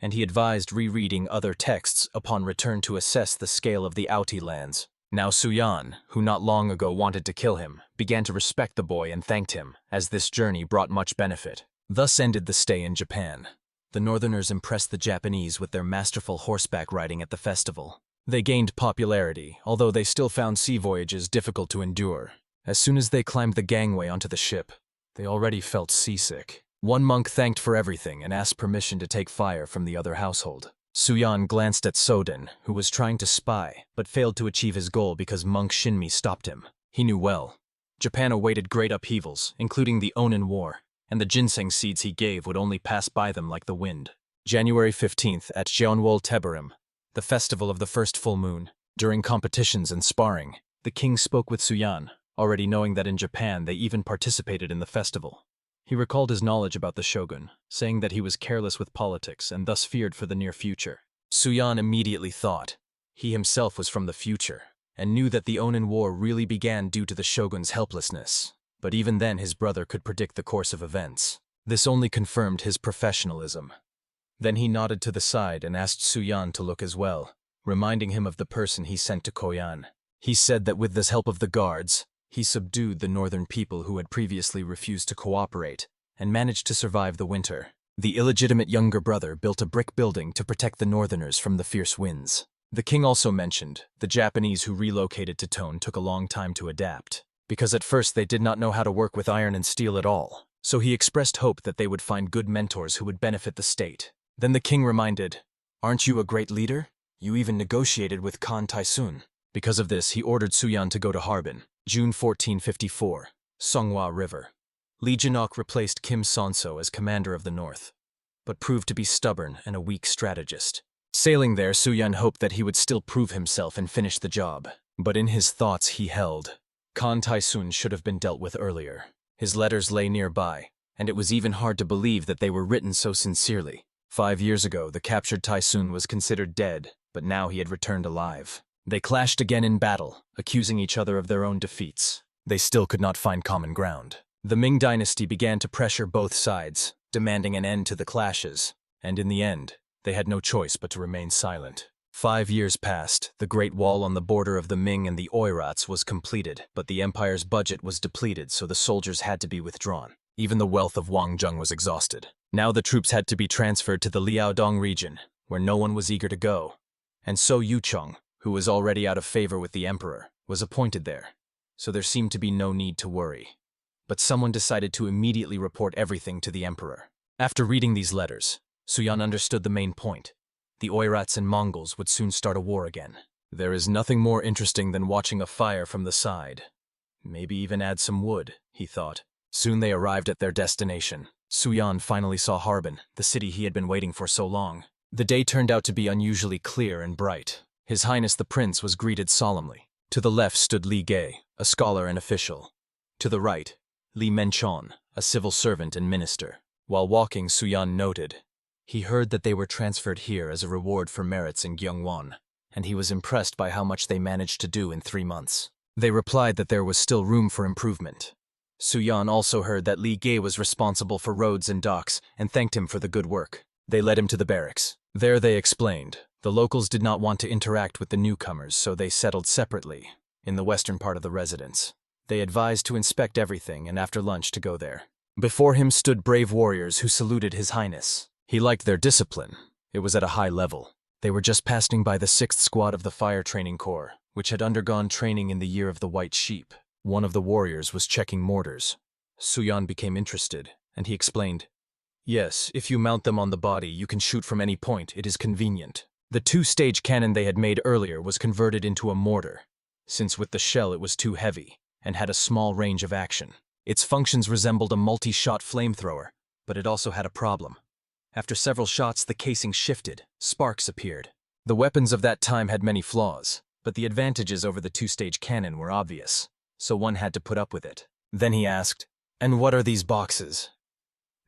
S1: And he advised rereading other texts upon return to assess the scale of the Outi lands. Now Suyan, who not long ago wanted to kill him, began to respect the boy and thanked him, as this journey brought much benefit. Thus ended the stay in Japan. The Northerners impressed the Japanese with their masterful horseback riding at the festival. They gained popularity, although they still found sea voyages difficult to endure. As soon as they climbed the gangway onto the ship, they already felt seasick. One monk thanked for everything and asked permission to take fire from the other household. Suyan glanced at Soden, who was trying to spy, but failed to achieve his goal because monk Shinmi stopped him. He knew well. Japan awaited great upheavals, including the Onin War, and the ginseng seeds he gave would only pass by them like the wind. January 15th at Jeonwol Teberim, the festival of the first full moon. During competitions and sparring, the king spoke with Suyan, already knowing that in Japan they even participated in the festival. He recalled his knowledge about the shogun, saying that he was careless with politics and thus feared for the near future. Suyan immediately thought. He himself was from the future, and knew that the Onin War really began due to the shogun's helplessness. But even then his brother could predict the course of events. This only confirmed his professionalism. Then he nodded to the side and asked Suyan to look as well, reminding him of the person he sent to Koyan. He said that with the help of the guards, he subdued the northern people who had previously refused to cooperate and managed to survive the winter. The illegitimate younger brother built a brick building to protect the northerners from the fierce winds. The king also mentioned the Japanese who relocated to Tone took a long time to adapt, because at first they did not know how to work with iron and steel at all. So he expressed hope that they would find good mentors who would benefit the state. Then the king reminded, "Aren't you a great leader? You even negotiated with Khan Tyson." Because of this, he ordered Suyan to go to Harbin, June 1454, Songhua River. Lee Janok replaced Kim Sonso as commander of the north, but proved to be stubborn and a weak strategist. Sailing there, Suyan hoped that he would still prove himself and finish the job. But in his thoughts he held, Khan Tyson should have been dealt with earlier. His letters lay nearby, and it was even hard to believe that they were written so sincerely. 5 years ago, the captured Tyson was considered dead, but now he had returned alive. They clashed again in battle, accusing each other of their own defeats. They still could not find common ground. The Ming dynasty began to pressure both sides, demanding an end to the clashes, and in the end, they had no choice but to remain silent. 5 years passed, the Great Wall on the border of the Ming and the Oirats was completed, but the empire's budget was depleted, so the soldiers had to be withdrawn. Even the wealth of Wang Zheng was exhausted. Now the troops had to be transferred to the Liaodong region, where no one was eager to go. And so Yuchong, who was already out of favor with the emperor, was appointed there. So there seemed to be no need to worry. But someone decided to immediately report everything to the emperor. After reading these letters, Suyan understood the main point. The Oirats and Mongols would soon start a war again. There is nothing more interesting than watching a fire from the side. Maybe even add some wood, he thought. Soon they arrived at their destination. Suyan finally saw Harbin, the city he had been waiting for so long. The day turned out to be unusually clear and bright. His Highness the Prince was greeted solemnly. To the left stood Li Gei, a scholar and official. To the right, Li Menchon, a civil servant and minister. While walking, Suyan noted, he heard that they were transferred here as a reward for merits in Gyeongwon, and he was impressed by how much they managed to do in 3 months. They replied that there was still room for improvement. Suyan also heard that Li Gei was responsible for roads and docks and thanked him for the good work. They led him to the barracks. There they explained, the locals did not want to interact with the newcomers, so they settled separately, in the western part of the residence. They advised to inspect everything and after lunch to go there. Before him stood brave warriors who saluted His Highness. He liked their discipline. It was at a high level. They were just passing by the 6th Squad of the Fire Training Corps, which had undergone training in the Year of the White Sheep. One of the warriors was checking mortars. Suyan became interested, and he explained, yes, if you mount them on the body, you can shoot from any point. It is convenient. The 2-stage cannon they had made earlier was converted into a mortar, since with the shell it was too heavy, and had a small range of action. Its functions resembled a multi-shot flamethrower, but it also had a problem. After several shots, the casing shifted. Sparks appeared. The weapons of that time had many flaws, but the advantages over the 2-stage cannon were obvious, so one had to put up with it. Then he asked, and what are these boxes?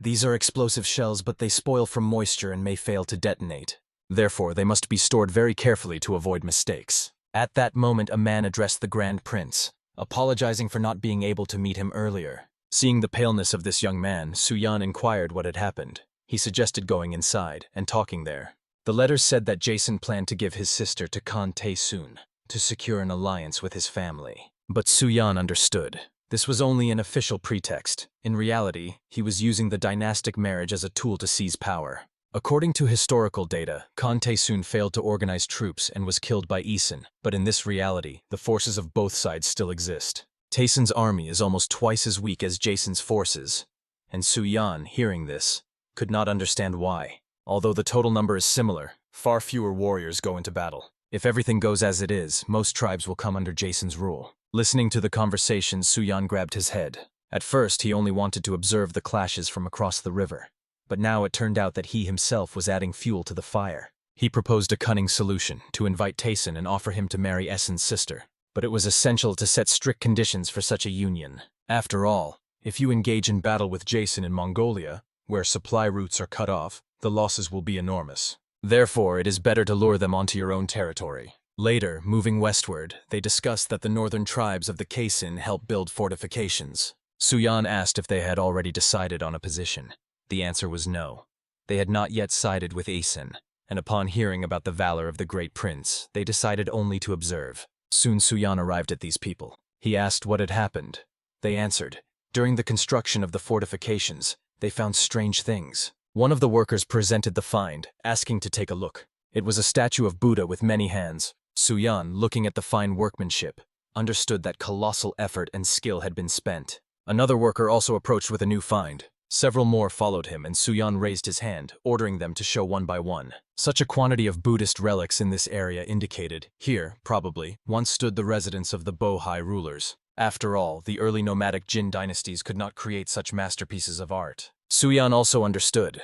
S1: These are explosive shells, but they spoil from moisture and may fail to detonate. Therefore, they must be stored very carefully to avoid mistakes. At that moment, a man addressed the Grand Prince, apologizing for not being able to meet him earlier. Seeing the paleness of this young man, Suyan inquired what had happened. He suggested going inside and talking there. The letters said that Jason planned to give his sister to Khan Tae-soon to secure an alliance with his family. But Suyan understood. This was only an official pretext. In reality, he was using the dynastic marriage as a tool to seize power. According to historical data, Khan Tae-soon failed to organize troops and was killed by Isin, but in this reality, the forces of both sides still exist. Taeson's army is almost twice as weak as Jason's forces, and Suyan, hearing this, could not understand why. Although the total number is similar, far fewer warriors go into battle. If everything goes as it is, most tribes will come under Jason's rule. Listening to the conversation, Suyan grabbed his head. At first, he only wanted to observe the clashes from across the river, but now it turned out that he himself was adding fuel to the fire. He proposed a cunning solution, to invite Taeson and offer him to marry Essen's sister. But it was essential to set strict conditions for such a union. After all, if you engage in battle with Jason in Mongolia, where supply routes are cut off, the losses will be enormous. Therefore, it is better to lure them onto your own territory. Later, moving westward, they discussed that the northern tribes of the Kaisin help build fortifications. Suyan asked if they had already decided on a position. The answer was no. They had not yet sided with Asen, and upon hearing about the valor of the great prince, they decided only to observe. Soon Suyan arrived at these people. He asked what had happened. They answered, during the construction of the fortifications, they found strange things. One of the workers presented the find, asking to take a look. It was a statue of Buddha with many hands. Suyan, looking at the fine workmanship, understood that colossal effort and skill had been spent. Another worker also approached with a new find. Several more followed him, and Suyan raised his hand, ordering them to show one by one. Such a quantity of Buddhist relics in this area indicated, here, probably, once stood the residence of the Bohai rulers. After all, the early nomadic Jin dynasties could not create such masterpieces of art. Suyan also understood.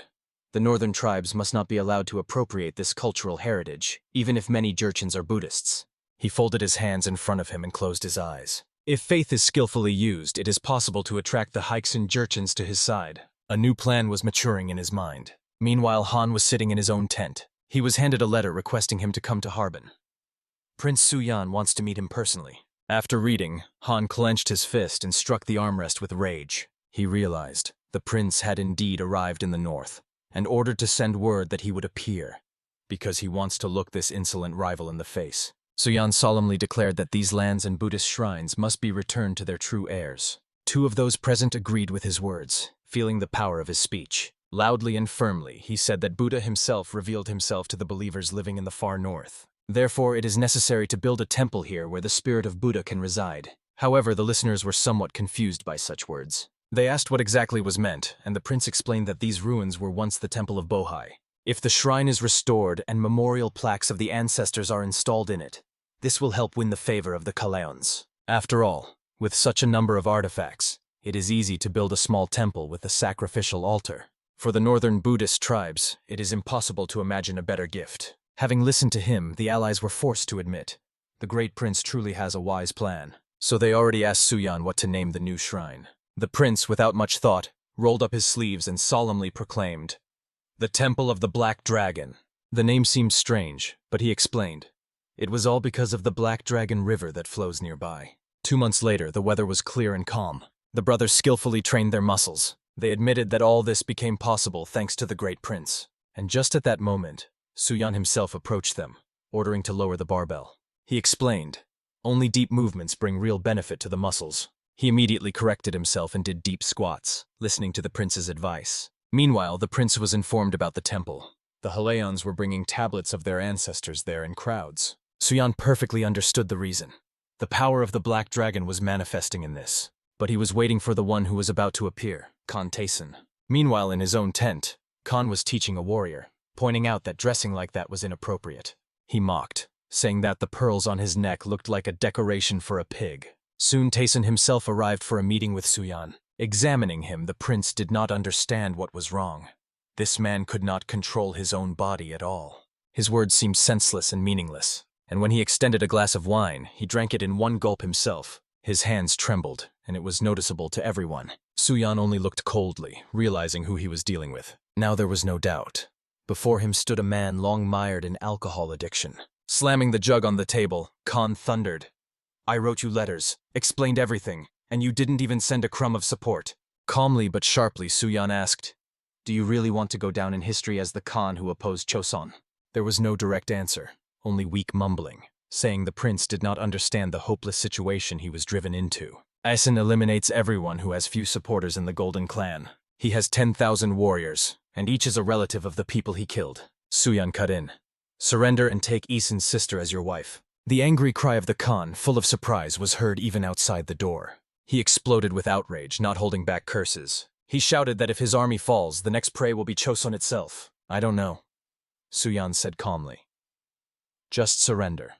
S1: The northern tribes must not be allowed to appropriate this cultural heritage, even if many Jurchens are Buddhists. He folded his hands in front of him and closed his eyes. If faith is skillfully used, it is possible to attract the Haixin Jurchens to his side. A new plan was maturing in his mind. Meanwhile, Han was sitting in his own tent. He was handed a letter requesting him to come to Harbin. Prince Suyan wants to meet him personally. After reading, Han clenched his fist and struck the armrest with rage. He realized the prince had indeed arrived in the north, and ordered to send word that he would appear, because he wants to look this insolent rival in the face. Suyan solemnly declared that these lands and Buddhist shrines must be returned to their true heirs. Two of those present agreed with his words. feeling the power of his speech. Loudly and firmly, he said that Buddha himself revealed himself to the believers living in the far north. Therefore, it is necessary to build a temple here where the spirit of Buddha can reside. However, the listeners were somewhat confused by such words. They asked what exactly was meant, and the prince explained that these ruins were once the temple of Bohai. If the shrine is restored and memorial plaques of the ancestors are installed in it, this will help win the favor of the Kaleons. After all, with such a number of artifacts, it is easy to build a small temple with a sacrificial altar. For the northern Buddhist tribes, it is impossible to imagine a better gift. Having listened to him, the allies were forced to admit, the great prince truly has a wise plan. So they already asked Suyan what to name the new shrine. The prince, without much thought, rolled up his sleeves and solemnly proclaimed, "The Temple of the Black Dragon." The name seemed strange, but he explained, it was all because of the Black Dragon River that flows nearby. 2 months later, the weather was clear and calm. The brothers skillfully trained their muscles. They admitted that all this became possible thanks to the great prince. And just at that moment, Suyan himself approached them, ordering to lower the barbell. He explained, only deep movements bring real benefit to the muscles. He immediately corrected himself and did deep squats, listening to the prince's advice. Meanwhile, the prince was informed about the temple. The Haleons were bringing tablets of their ancestors there in crowds. Suyan perfectly understood the reason. The power of the Black Dragon was manifesting in this. But he was waiting for the one who was about to appear, Tyson. Meanwhile, in his own tent, Khan was teaching a warrior, pointing out that dressing like that was inappropriate. He mocked, saying that the pearls on his neck looked like a decoration for a pig. Soon Tyson himself arrived for a meeting with Suyan. Examining him, the prince did not understand what was wrong. This man could not control his own body at all. His words seemed senseless and meaningless, and when he extended a glass of wine, he drank it in one gulp himself. His hands trembled, and it was noticeable to everyone. Suyan only looked coldly, realizing who he was dealing with. Now there was no doubt. Before him stood a man long mired in alcohol addiction. Slamming the jug on the table, Khan thundered, "I wrote you letters, explained everything, and you didn't even send a crumb of support." Calmly but sharply, Suyan asked, "Do you really want to go down in history as the Khan who opposed Choson?" There was no direct answer, only weak mumbling, saying the prince did not understand the hopeless situation he was driven into. Tyson eliminates everyone who has few supporters in the Golden Clan. He has 10,000 warriors, and each is a relative of the people he killed. Suyan cut in. "Surrender and take Isen's sister as your wife." The angry cry of the Khan, full of surprise, was heard even outside the door. He exploded with outrage, not holding back curses. He shouted that if his army falls, the next prey will be Choson itself. "I don't know," Suyan said calmly. "Just surrender.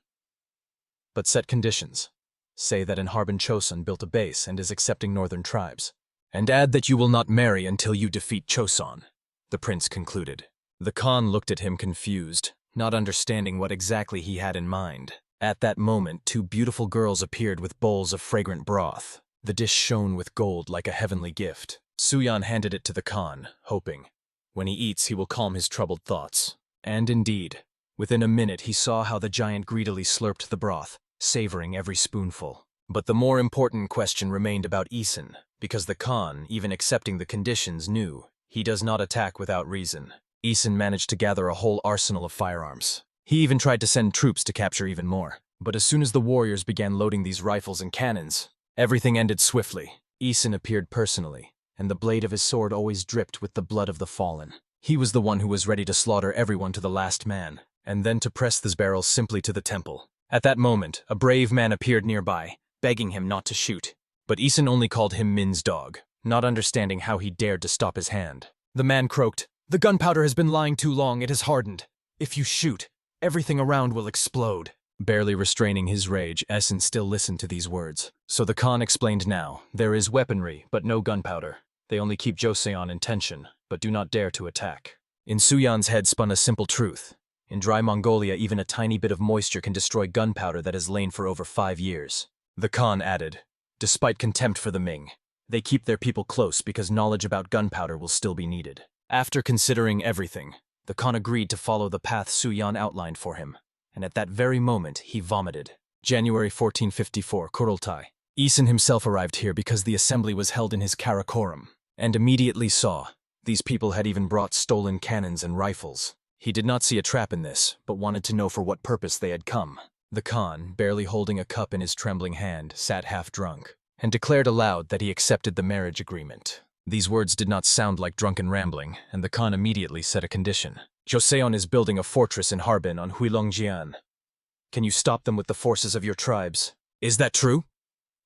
S1: But set conditions. Say that in Harbin Choson built a base and is accepting northern tribes. And add that you will not marry until you defeat Choson," the prince concluded. The Khan looked at him confused, not understanding what exactly he had in mind. At that moment, 2 beautiful girls appeared with bowls of fragrant broth. The dish shone with gold like a heavenly gift. Suyan handed it to the Khan, hoping, when he eats, he will calm his troubled thoughts. And indeed, within a minute he saw how the giant greedily slurped the broth, savoring every spoonful. But the more important question remained about Isen, because the Khan, even accepting the conditions, knew he does not attack without reason. Isen managed to gather a whole arsenal of firearms. He even tried to send troops to capture even more. But as soon as the warriors began loading these rifles and cannons, everything ended swiftly. Isen appeared personally, and the blade of his sword always dripped with the blood of the fallen. He was the one who was ready to slaughter everyone to the last man, and then to press these barrels simply to the temple. At that moment, a brave man appeared nearby, begging him not to shoot. But Isen only called him Min's dog, not understanding how he dared to stop his hand. The man croaked, "The gunpowder has been lying too long, it has hardened. If you shoot, everything around will explode." Barely restraining his rage, Isen still listened to these words. So the Khan explained now, there is weaponry, but no gunpowder. They only keep Joseon in tension, but do not dare to attack. In Suyan's head spun a simple truth. In dry Mongolia, even a tiny bit of moisture can destroy gunpowder that has lain for over 5 years. The Khan added, despite contempt for the Ming, they keep their people close because knowledge about gunpowder will still be needed. After considering everything, the Khan agreed to follow the path Suyan outlined for him, and at that very moment he vomited. January 1454, Kurultai. Isen himself arrived here because the assembly was held in his Karakoram, and immediately saw these people had even brought stolen cannons and rifles. He did not see a trap in this, but wanted to know for what purpose they had come. The Khan, barely holding a cup in his trembling hand, sat half drunk, and declared aloud that he accepted the marriage agreement. These words did not sound like drunken rambling, and the Khan immediately set a condition. Joseon is building a fortress in Harbin on Huilongjian. Can you stop them with the forces of your tribes? Is that true?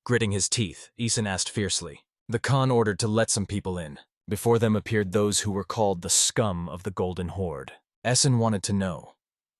S1: Gritting his teeth, Isin asked fiercely. The Khan ordered to let some people in. Before them appeared those who were called the scum of the Golden Horde. Isin wanted to know,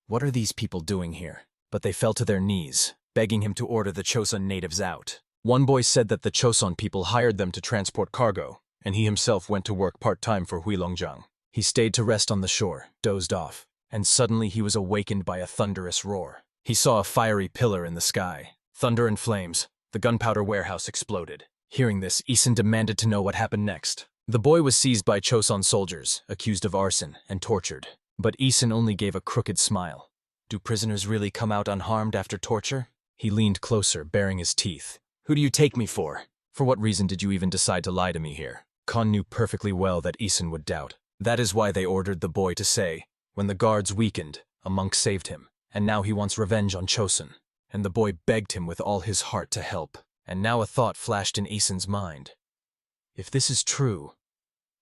S1: what are these people doing here? But they fell to their knees, begging him to order the Chosun natives out. One boy said that the Chosun people hired them to transport cargo, and he himself went to work part-time for Huilongjiang. He stayed to rest on the shore, dozed off, and suddenly he was awakened by a thunderous roar. He saw a fiery pillar in the sky. Thunder and flames. The gunpowder warehouse exploded. Hearing this, Isin demanded to know what happened next. The boy was seized by Chosun soldiers, accused of arson, and tortured. But Isin only gave a crooked smile. Do prisoners really come out unharmed after torture? He leaned closer, baring his teeth. Who do you take me for? For what reason did you even decide to lie to me here? Khan knew perfectly well that Isin would doubt. That is why they ordered the boy to say, when the guards weakened, a monk saved him, and now he wants revenge on Chosun. And the boy begged him with all his heart to help. And now a thought flashed in Isin's mind. If this is true,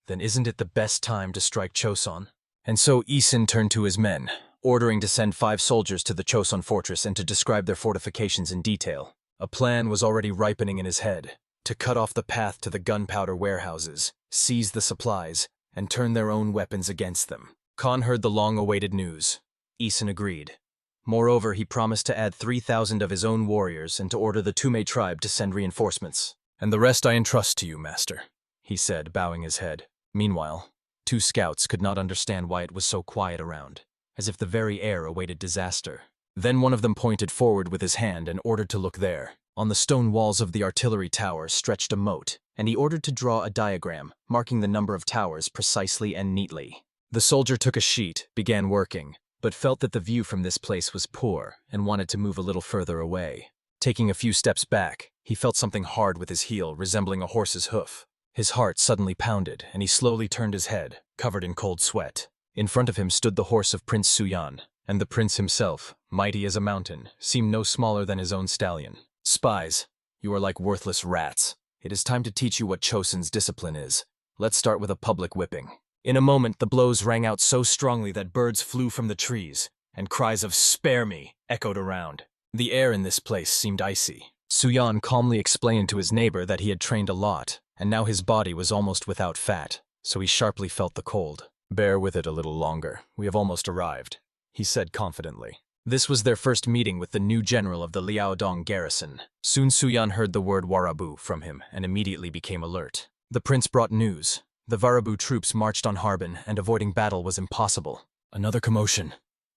S1: then isn't it the best time to strike Chosun? And so Isin turned to his men, ordering to send 5 soldiers to the Chosun fortress and to describe their fortifications in detail. A plan was already ripening in his head, to cut off the path to the gunpowder warehouses, seize the supplies, and turn their own weapons against them. Khan heard the long-awaited news. Isin agreed. Moreover, he promised to add 3,000 of his own warriors and to order the Tume tribe to send reinforcements. And the rest I entrust to you, master, he said, bowing his head. Meanwhile, 2 scouts could not understand why it was so quiet around, as if the very air awaited disaster. Then one of them pointed forward with his hand and ordered to look there. On the stone walls of the artillery tower stretched a moat, and he ordered to draw a diagram, marking the number of towers precisely and neatly. The soldier took a sheet, began working, but felt that the view from this place was poor and wanted to move a little further away. Taking a few steps back, he felt something hard with his heel, resembling a horse's hoof. His heart suddenly pounded, and he slowly turned his head, covered in cold sweat. In front of him stood the horse of Prince Suyan, and the prince himself, mighty as a mountain, seemed no smaller than his own stallion. Spies, you are like worthless rats. It is time to teach you what Chosun's discipline is. Let's start with a public whipping. In a moment, the blows rang out so strongly that birds flew from the trees, and cries of "Spare me" echoed around. The air in this place seemed icy. Suyan calmly explained to his neighbor that he had trained a lot, and now his body was almost without fat, so he sharply felt the cold. Bear with it a little longer. We have almost arrived, he said confidently. This was their first meeting with the new general of the Liaodong garrison. Soon Suyan heard the word Warabu from him and immediately became alert. The prince brought news. The Warabu troops marched on Harbin, and avoiding battle was impossible. Another commotion,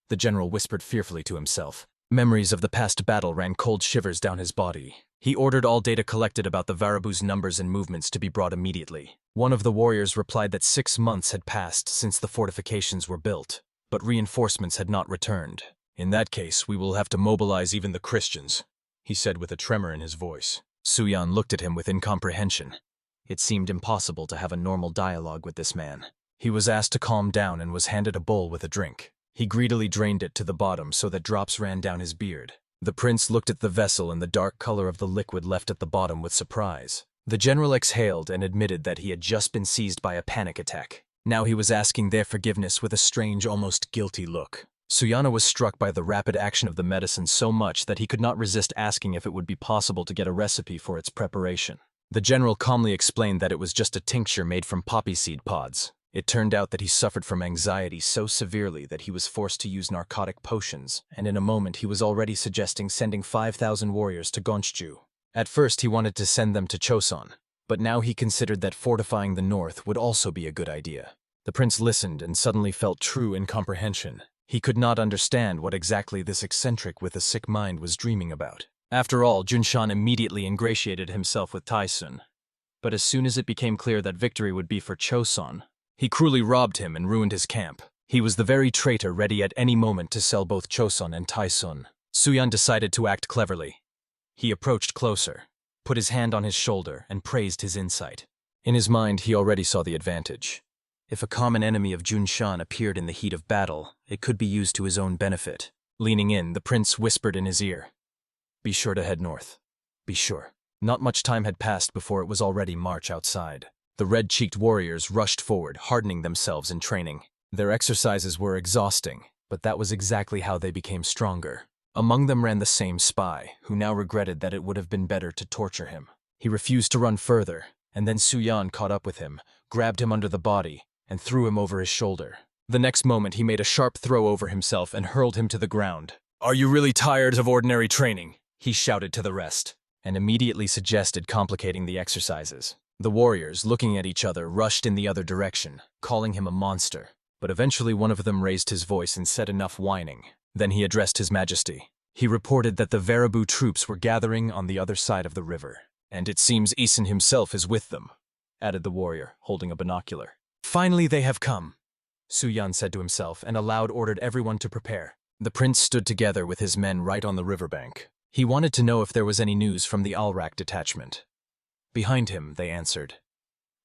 S1: the general whispered fearfully to himself. Memories of the past battle ran cold shivers down his body. He ordered all data collected about the Warabu's numbers and movements to be brought immediately. One of the warriors replied that 6 months had passed since the fortifications were built, but reinforcements had not returned. In that case, we will have to mobilize even the Christians, he said with a tremor in his voice. Suyan looked at him with incomprehension. It seemed impossible to have a normal dialogue with this man. He was asked to calm down and was handed a bowl with a drink. He greedily drained it to the bottom so that drops ran down his beard. The prince looked at the vessel and the dark color of the liquid left at the bottom with surprise. The general exhaled and admitted that he had just been seized by a panic attack. Now he was asking their forgiveness with a strange, almost guilty look. Suyana was struck by the rapid action of the medicine so much that he could not resist asking if it would be possible to get a recipe for its preparation. The general calmly explained that it was just a tincture made from poppy seed pods. It turned out that he suffered from anxiety so severely that he was forced to use narcotic potions, and in a moment he was already suggesting sending 5,000 warriors to Gonchju. At first he wanted to send them to Chosun, but now he considered that fortifying the north would also be a good idea. The prince listened and suddenly felt true incomprehension. He could not understand what exactly this eccentric with a sick mind was dreaming about. After all, Junshan immediately ingratiated himself with Tyson. But as soon as it became clear that victory would be for Chosun, he cruelly robbed him and ruined his camp. He was the very traitor ready at any moment to sell both Chosun and Tyson. Suyan decided to act cleverly. He approached closer, put his hand on his shoulder, and praised his insight. In his mind, he already saw the advantage. If a common enemy of Junshan appeared in the heat of battle, it could be used to his own benefit. Leaning in, the prince whispered in his ear, "Be sure to head north. Be sure." Not much time had passed before it was already March outside. The red-cheeked warriors rushed forward, hardening themselves in training. Their exercises were exhausting, but that was exactly how they became stronger. Among them ran the same spy, who now regretted that it would have been better to torture him. He refused to run further, and then Su Yan caught up with him, grabbed him under the body, and threw him over his shoulder. The next moment he made a sharp throw over himself and hurled him to the ground. "Are you really tired of ordinary training?" he shouted to the rest, and immediately suggested complicating the exercises. The warriors, looking at each other, rushed in the other direction, calling him a monster. But eventually one of them raised his voice and said enough whining. Then he addressed His Majesty. He reported that the Varibu troops were gathering on the other side of the river. "And it seems Isin himself is with them," added the warrior, holding a binocular. "Finally they have come," Su Yan said to himself, and aloud ordered everyone to prepare. The prince stood together with his men right on the riverbank. He wanted to know if there was any news from the Alrak detachment. Behind him, they answered.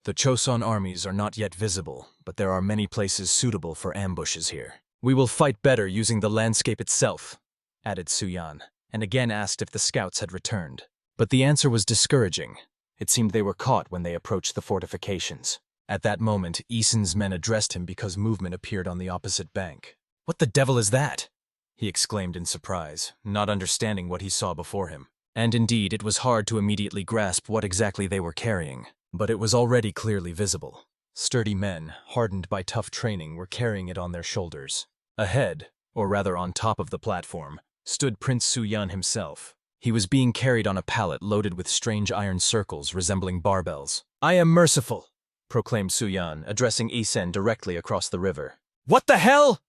S1: "The Choson armies are not yet visible, but there are many places suitable for ambushes here. We will fight better using the landscape itself," added Su Yan, and again asked if the scouts had returned. But the answer was discouraging. It seemed they were caught when they approached the fortifications. At that moment, Isin's men addressed him because movement appeared on the opposite bank. "What the devil is that?" he exclaimed in surprise, not understanding what he saw before him. And indeed, it was hard to immediately grasp what exactly they were carrying. But it was already clearly visible. Sturdy men, hardened by tough training, were carrying it on their shoulders. Ahead, or rather on top of the platform, stood Prince Su Yan himself. He was being carried on a pallet loaded with strange iron circles resembling barbells. "I am merciful," proclaimed Su Yan, addressing Isen directly across the river. "What the hell?"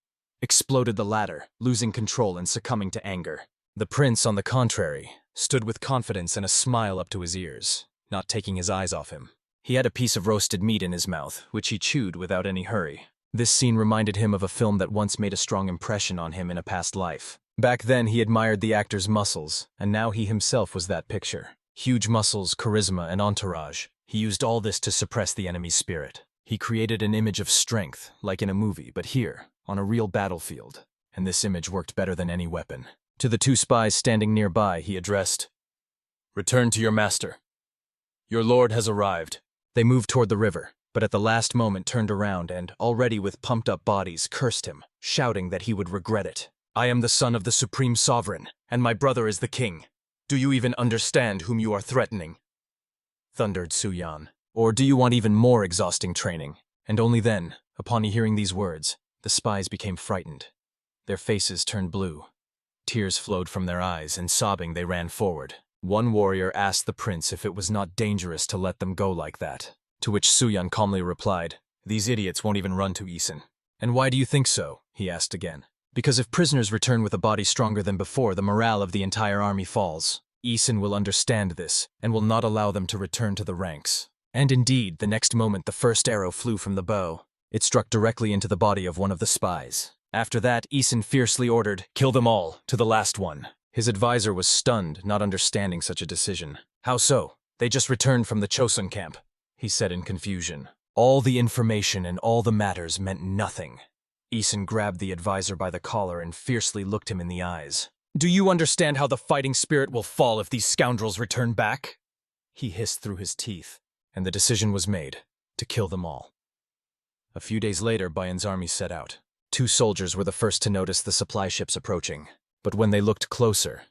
S1: exploded the latter, losing control and succumbing to anger. The prince, on the contrary, stood with confidence and a smile up to his ears, not taking his eyes off him. He had a piece of roasted meat in his mouth, which he chewed without any hurry. This scene reminded him of a film that once made a strong impression on him in a past life. Back then he admired the actor's muscles, and now he himself was that picture. Huge muscles, charisma, and entourage. He used all this to suppress the enemy's spirit. He created an image of strength, like in a movie, but here, on a real battlefield. And this image worked better than any weapon. To the two spies standing nearby, he addressed, "Return to your master. Your lord has arrived." They moved toward the river, but at the last moment turned around and, already with pumped-up bodies, cursed him, shouting that he would regret it. "I am the son of the Supreme Sovereign, and my brother is the king. Do you even understand whom you are threatening?" thundered Su Yan. "Or do you want even more exhausting training?" And only then, upon hearing these words, the spies became frightened. Their faces turned blue. Tears flowed from their eyes, and sobbing they ran forward. One warrior asked the prince if it was not dangerous to let them go like that, to which Su Yan calmly replied, "These idiots won't even run to Isin." "And why do you think so?" he asked again. "Because if prisoners return with a body stronger than before, the morale of the entire army falls. Isin will understand this, and will not allow them to return to the ranks." And indeed, the next moment the first arrow flew from the bow. It struck directly into the body of one of the spies. After that, Isin fiercely ordered, "Kill them all, to the last one." His advisor was stunned, not understanding such a decision. "How so? They just returned from the Chosun camp," he said in confusion. All the information and all the matters meant nothing. Isin grabbed the advisor by the collar and fiercely looked him in the eyes. "Do you understand how the fighting spirit will fall if these scoundrels return back?" he hissed through his teeth, and the decision was made, to kill them all. A few days later, Bayan's army set out. 2 soldiers were the first to notice the supply ships approaching. But when they looked closer,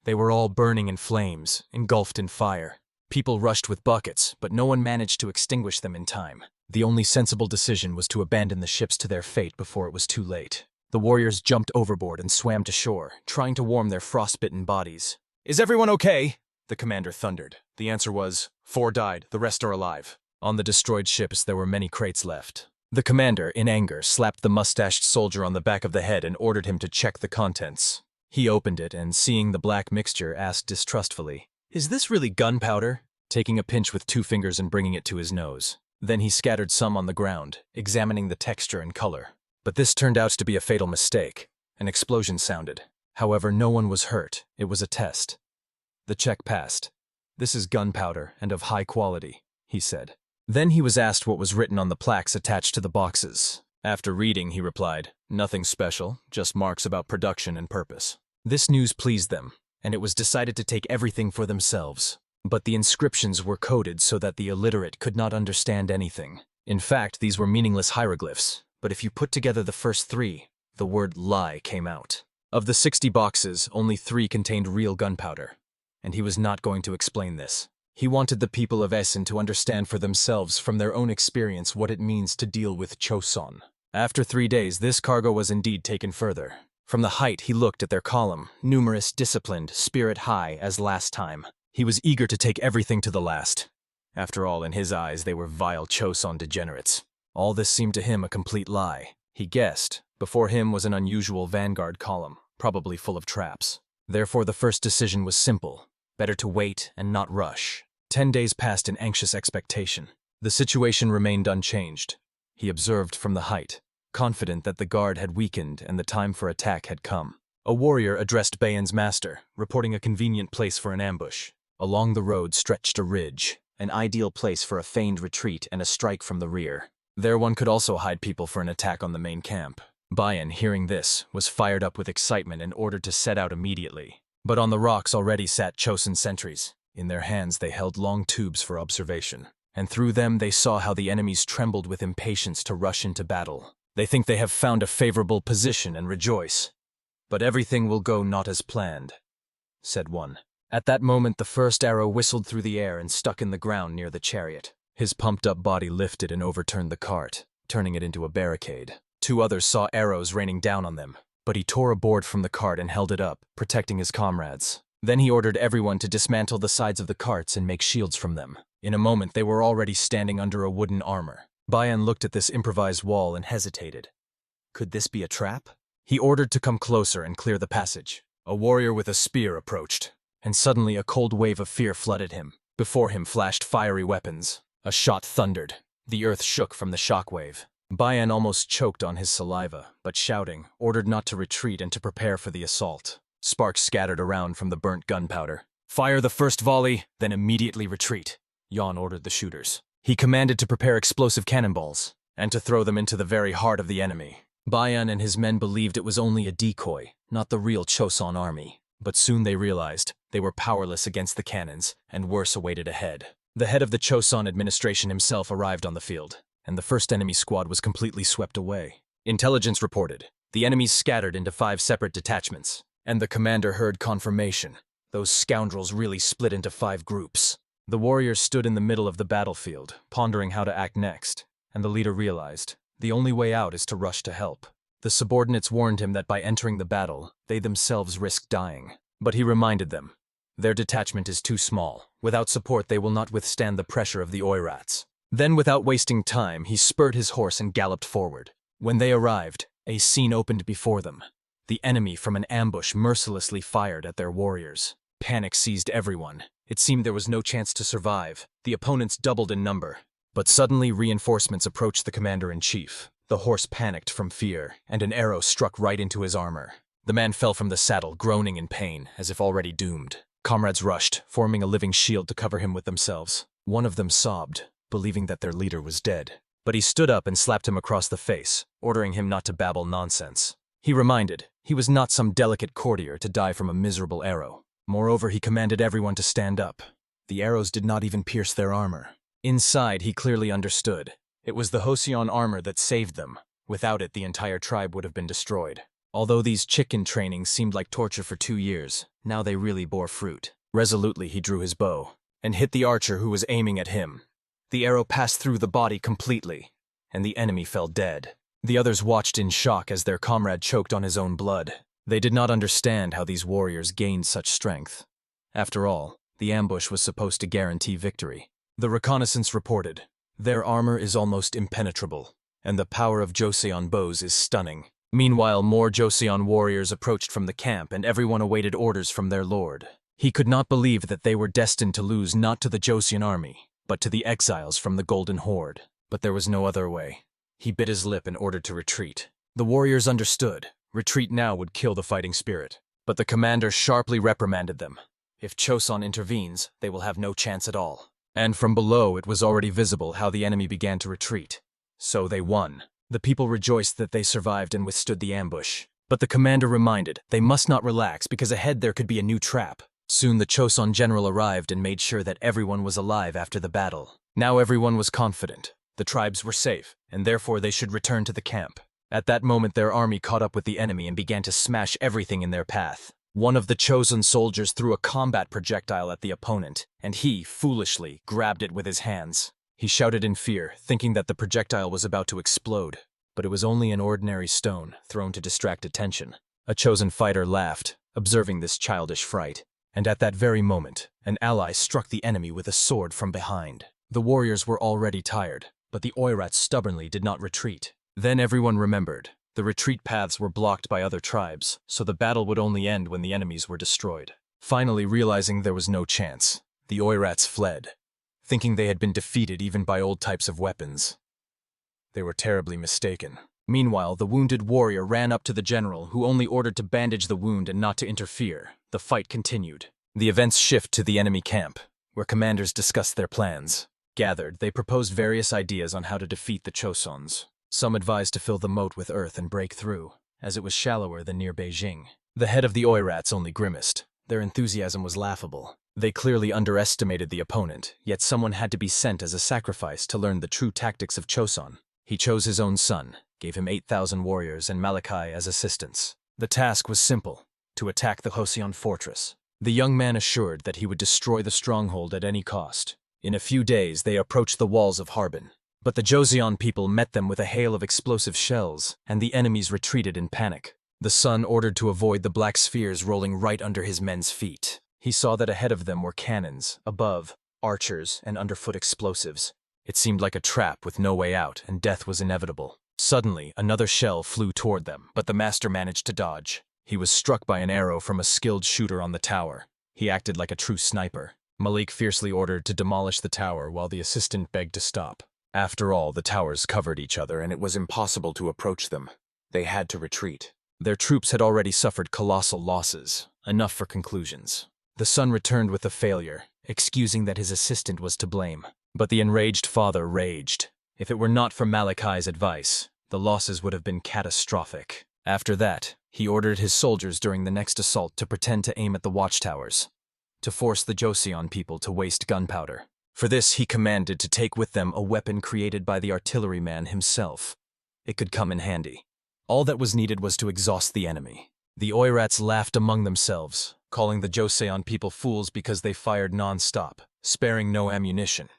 S1: they were all burning in flames, engulfed in fire. People rushed with buckets, but no one managed to extinguish them in time. The only sensible decision was to abandon the ships to their fate before it was too late. The warriors jumped overboard and swam to shore, trying to warm their frostbitten bodies. "Is everyone okay?" the commander thundered. The answer was, 4 died, the rest are alive. On the destroyed ships there were many crates left. The commander, in anger, slapped the mustached soldier on the back of the head and ordered him to check the contents. He opened it and, seeing the black mixture, asked distrustfully, "Is this really gunpowder?" taking a pinch with 2 fingers and bringing it to his nose. Then he scattered some on the ground, examining the texture and color. But this turned out to be a fatal mistake. An explosion sounded. However, no one was hurt. It was a test. The check passed. "This is gunpowder and of high quality," he said. Then he was asked what was written on the plaques attached to the boxes. After reading, he replied, "Nothing special, just marks about production and purpose." This news pleased them, and it was decided to take everything for themselves. But the inscriptions were coded so that the illiterate could not understand anything. In fact, these were meaningless hieroglyphs, but if you put together the first 3, the word lie came out. Of the 60 boxes, only 3 contained real gunpowder. And he was not going to explain this. He wanted the people of Essen to understand for themselves from their own experience what it means to deal with Choson. After 3 days, this cargo was indeed taken further. From the height, he looked at their column, numerous, disciplined, spirit high, as last time. He was eager to take everything to the last. After all, in his eyes, they were vile Choson degenerates. All this seemed to him a complete lie. He guessed. Before him was an unusual vanguard column, probably full of traps. Therefore, the first decision was simple. Better to wait and not rush. 10 days passed in anxious expectation. The situation remained unchanged. He observed from the height, confident that the guard had weakened and the time for attack had come. A warrior addressed Bayan's master, reporting a convenient place for an ambush. Along the road stretched a ridge, an ideal place for a feigned retreat and a strike from the rear. There one could also hide people for an attack on the main camp. Bayan, hearing this, was fired up with excitement and ordered to set out immediately. But on the rocks already sat Choson sentries. In their hands they held long tubes for observation, and through them they saw how the enemies trembled with impatience to rush into battle. They think they have found a favorable position and rejoice. But everything will go not as planned, said one. At that moment the first arrow whistled through the air and stuck in the ground near the chariot. His pumped-up body lifted and overturned the cart, turning it into a barricade. 2 others saw arrows raining down on them, but he tore a board from the cart and held it up, protecting his comrades. Then he ordered everyone to dismantle the sides of the carts and make shields from them. In a moment they were already standing under a wooden armor. Bayan looked at this improvised wall and hesitated. Could this be a trap? He ordered to come closer and clear the passage. A warrior with a spear approached, and suddenly a cold wave of fear flooded him. Before him flashed fiery weapons. A shot thundered. The earth shook from the shockwave. Bayan almost choked on his saliva, but shouting, ordered not to retreat and to prepare for the assault. Sparks scattered around from the burnt gunpowder. Fire the first volley, then immediately retreat, Yan ordered the shooters. He commanded to prepare explosive cannonballs, and to throw them into the very heart of the enemy. Bayan and his men believed it was only a decoy, not the real Choson army. But soon they realized they were powerless against the cannons, and worse awaited ahead. The head of the Choson administration himself arrived on the field, and the first enemy squad was completely swept away. Intelligence reported. The enemies scattered into 5 separate detachments, and the commander heard confirmation. Those scoundrels really split into 5 groups. The warriors stood in the middle of the battlefield, pondering how to act next, and the leader realized the only way out is to rush to help. The subordinates warned him that by entering the battle, they themselves risked dying. But he reminded them, their detachment is too small. Without support, they will not withstand the pressure of the Oirats. Then, without wasting time, he spurred his horse and galloped forward. When they arrived, a scene opened before them. The enemy from an ambush mercilessly fired at their warriors. Panic seized everyone. It seemed there was no chance to survive. The opponents doubled in number. But suddenly reinforcements approached the commander-in-chief. The horse panicked from fear, and an arrow struck right into his armor. The man fell from the saddle, groaning in pain, as if already doomed. Comrades rushed, forming a living shield to cover him with themselves. One of them sobbed, believing that their leader was dead. But he stood up and slapped him across the face, ordering him not to babble nonsense. He reminded, he was not some delicate courtier to die from a miserable arrow. Moreover, he commanded everyone to stand up. The arrows did not even pierce their armor. Inside, he clearly understood. It was the Joseon armor that saved them. Without it, the entire tribe would have been destroyed. Although these chicken trainings seemed like torture for 2 years, now they really bore fruit. Resolutely, he drew his bow, and hit the archer who was aiming at him. The arrow passed through the body completely, and the enemy fell dead. The others watched in shock as their comrade choked on his own blood. They did not understand how these warriors gained such strength. After all, the ambush was supposed to guarantee victory. The reconnaissance reported, their armor is almost impenetrable, and the power of Joseon bows is stunning. Meanwhile, more Joseon warriors approached from the camp, and everyone awaited orders from their lord. He could not believe that they were destined to lose not to the Joseon army, but to the exiles from the Golden Horde. But there was no other way. He bit his lip and ordered to retreat. The warriors understood. Retreat now would kill the fighting spirit. But the commander sharply reprimanded them. If Choson intervenes, they will have no chance at all. And from below it was already visible how the enemy began to retreat. So they won. The people rejoiced that they survived and withstood the ambush. But the commander reminded they must not relax because ahead there could be a new trap. Soon the Choson general arrived and made sure that everyone was alive after the battle. Now everyone was confident. The tribes were safe, and therefore they should return to the camp. At that moment their army caught up with the enemy and began to smash everything in their path. One of the chosen soldiers threw a combat projectile at the opponent, and he, foolishly, grabbed it with his hands. He shouted in fear, thinking that the projectile was about to explode. But it was only an ordinary stone, thrown to distract attention. A chosen fighter laughed, observing this childish fright. And at that very moment, an ally struck the enemy with a sword from behind. The warriors were already tired, but the Oirats stubbornly did not retreat. Then everyone remembered. The retreat paths were blocked by other tribes, so the battle would only end when the enemies were destroyed. Finally realizing there was no chance, the Oirats fled, thinking they had been defeated even by old types of weapons. They were terribly mistaken. Meanwhile, the wounded warrior ran up to the general, who only ordered to bandage the wound and not to interfere. The fight continued. The events shift to the enemy camp, where commanders discussed their plans. Gathered, they proposed various ideas on how to defeat the Chosons. Some advised to fill the moat with earth and break through, as it was shallower than near Beijing. The head of the Oirats only grimaced. Their enthusiasm was laughable. They clearly underestimated the opponent, yet someone had to be sent as a sacrifice to learn the true tactics of Choson. He chose his own son, gave him 8,000 warriors and Malachi as assistants. The task was simple, to attack the Joseon fortress. The young man assured that he would destroy the stronghold at any cost. In a few days they approached the walls of Harbin. But the Joseon people met them with a hail of explosive shells, and the enemies retreated in panic. The son ordered to avoid the black spheres rolling right under his men's feet. He saw that ahead of them were cannons, above, archers, and underfoot explosives. It seemed like a trap with no way out, and death was inevitable. Suddenly, another shell flew toward them, but the master managed to dodge. He was struck by an arrow from a skilled shooter on the tower. He acted like a true sniper. Malik fiercely ordered to demolish the tower while the assistant begged to stop. After all, the towers covered each other and it was impossible to approach them. They had to retreat. Their troops had already suffered colossal losses, enough for conclusions. The son returned with the failure, excusing that his assistant was to blame. But the enraged father raged. If it were not for Malachi's advice, the losses would have been catastrophic. After that, he ordered his soldiers during the next assault to pretend to aim at the watchtowers, to force the Joseon people to waste gunpowder. For this, he commanded to take with them a weapon created by the artilleryman himself. It could come in handy. All that was needed was to exhaust the enemy. The Oirats laughed among themselves, calling the Joseon people fools because they fired non-stop, sparing no ammunition.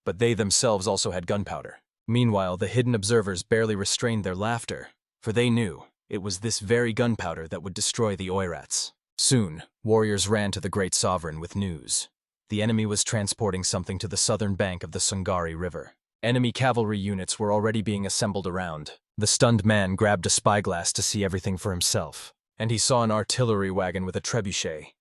S1: But they themselves also had gunpowder. Meanwhile, the hidden observers barely restrained their laughter, for they knew it was this very gunpowder that would destroy the Oirats. Soon, warriors ran to the great sovereign with news. The enemy was transporting something to the southern bank of the Sungari River. Enemy cavalry units were already being assembled around. The stunned man grabbed a spyglass to see everything for himself, and he saw an artillery wagon with a trebuchet.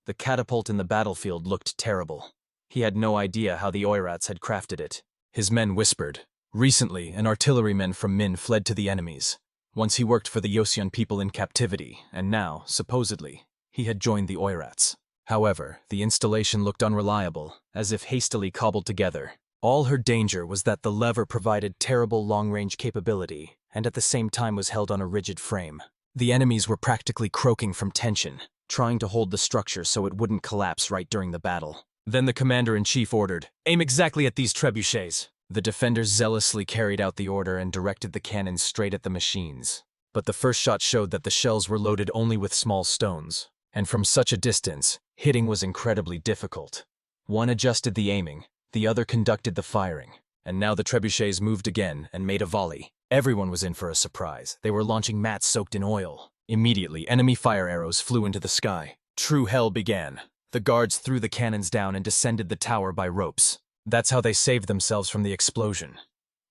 S1: The catapult in the battlefield looked terrible. He had no idea how the Oirats had crafted it. His men whispered. Recently, an artilleryman from Min fled to the enemies. Once he worked for the Joseon people in captivity, and now, supposedly, he had joined the Oirats. However, the installation looked unreliable, as if hastily cobbled together. All her danger was that the lever provided terrible long-range capability, and at the same time was held on a rigid frame. The enemies were practically croaking from tension, trying to hold the structure so it wouldn't collapse right during the battle. Then the commander-in-chief ordered, "Aim exactly at these trebuchets." The defenders zealously carried out the order and directed the cannons straight at the machines. But the first shot showed that the shells were loaded only with small stones, and from such a distance, hitting was incredibly difficult. One adjusted the aiming, the other conducted the firing, and now the trebuchets moved again and made a volley. Everyone was in for a surprise. They were launching mats soaked in oil. Immediately, enemy fire arrows flew into the sky. True hell began. The guards threw the cannons down and descended the tower by ropes. That's how they saved themselves from the explosion,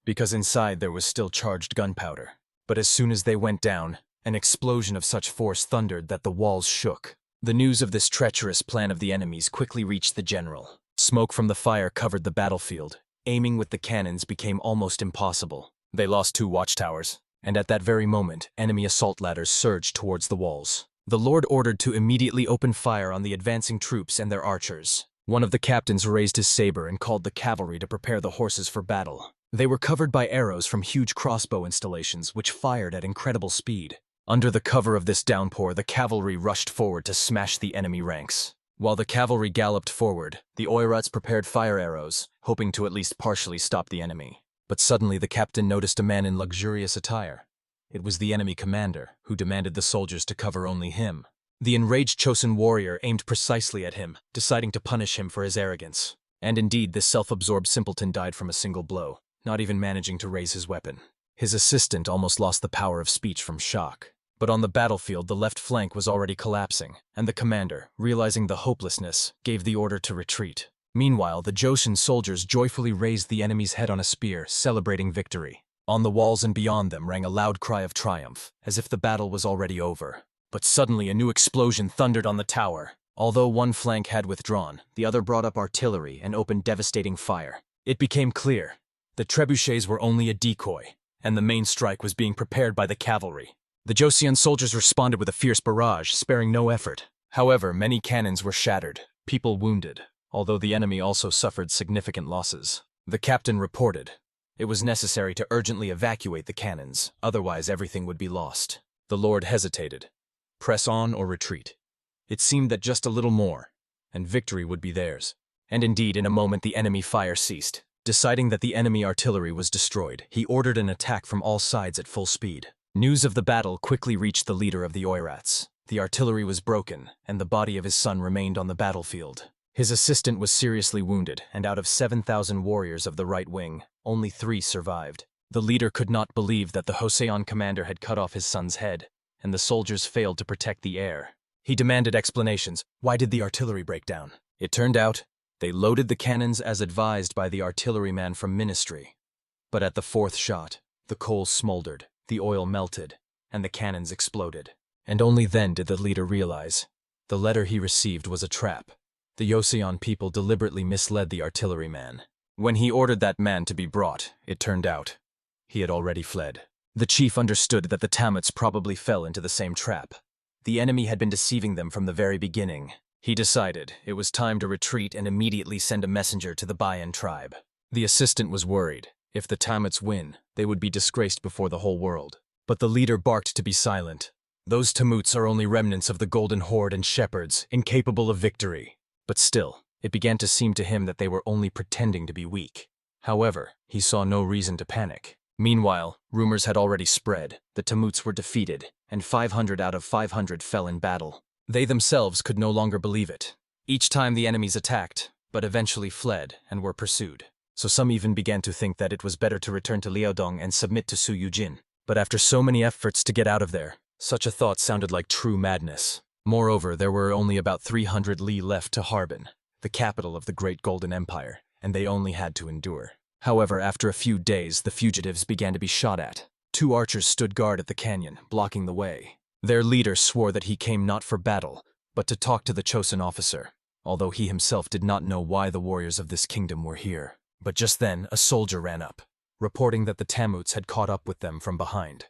S1: because inside there was still charged gunpowder. But as soon as they went down, an explosion of such force thundered that the walls shook. The news of this treacherous plan of the enemies quickly reached the general. Smoke from the fire covered the battlefield. Aiming with the cannons became almost impossible. They lost 2 watchtowers, and at that very moment, enemy assault ladders surged towards the walls. The Lord ordered to immediately open fire on the advancing troops and their archers. One of the captains raised his saber and called the cavalry to prepare the horses for battle. They were covered by arrows from huge crossbow installations which fired at incredible speed. Under the cover of this downpour, the cavalry rushed forward to smash the enemy ranks. While the cavalry galloped forward, the Oirats prepared fire arrows, hoping to at least partially stop the enemy. But suddenly the captain noticed a man in luxurious attire. It was the enemy commander, who demanded the soldiers to cover only him. The enraged Chosen warrior aimed precisely at him, deciding to punish him for his arrogance. And indeed, this self-absorbed simpleton died from a single blow, not even managing to raise his weapon. His assistant almost lost the power of speech from shock. But on the battlefield, the left flank was already collapsing, and the commander, realizing the hopelessness, gave the order to retreat. Meanwhile, the Joseon soldiers joyfully raised the enemy's head on a spear, celebrating victory. On the walls and beyond them rang a loud cry of triumph, as if the battle was already over. But suddenly a new explosion thundered on the tower. Although one flank had withdrawn, the other brought up artillery and opened devastating fire. It became clear. The trebuchets were only a decoy, and the main strike was being prepared by the cavalry. The Joseon soldiers responded with a fierce barrage, sparing no effort. However, many cannons were shattered, people wounded, although the enemy also suffered significant losses. The captain reported. It was necessary to urgently evacuate the cannons, otherwise everything would be lost. The lord hesitated. Press on or retreat? It seemed that just a little more, and victory would be theirs. And indeed, in a moment the enemy fire ceased. Deciding that the enemy artillery was destroyed, he ordered an attack from all sides at full speed. News of the battle quickly reached the leader of the Oirats. The artillery was broken, and the body of his son remained on the battlefield. His assistant was seriously wounded, and out of 7,000 warriors of the right wing, only 3 survived. The leader could not believe that the Joseon commander had cut off his son's head, and the soldiers failed to protect the heir. He demanded explanations. Why did the artillery break down? It turned out, they loaded the cannons as advised by the artilleryman from Ministry. But at the 4th shot, the coal smoldered, the oil melted, and the cannons exploded. And only then did the leader realize. The letter he received was a trap. The Joseon people deliberately misled the artilleryman. When he ordered that man to be brought, it turned out he had already fled. The chief understood that the Tamuts probably fell into the same trap. The enemy had been deceiving them from the very beginning. He decided it was time to retreat and immediately send a messenger to the Bayan tribe. The assistant was worried. If the Tamuts win, they would be disgraced before the whole world. But the leader barked to be silent. Those Tamuts are only remnants of the Golden Horde and shepherds, incapable of victory. But still, it began to seem to him that they were only pretending to be weak. However, he saw no reason to panic. Meanwhile, rumors had already spread. The Tamuts were defeated, and 500 out of 500 fell in battle. They themselves could no longer believe it. Each time the enemies attacked, but eventually fled and were pursued. So some even began to think that it was better to return to Liaodong and submit to Su Yujin. But after so many efforts to get out of there, such a thought sounded like true madness. Moreover, there were only about 300 li left to Harbin, the capital of the Great Golden Empire, and they only had to endure. However, after a few days, the fugitives began to be shot at. 2 archers stood guard at the canyon, blocking the way. Their leader swore that he came not for battle, but to talk to the Chosen officer, although he himself did not know why the warriors of this kingdom were here. But just then, a soldier ran up, reporting that the Tamuts had caught up with them from behind.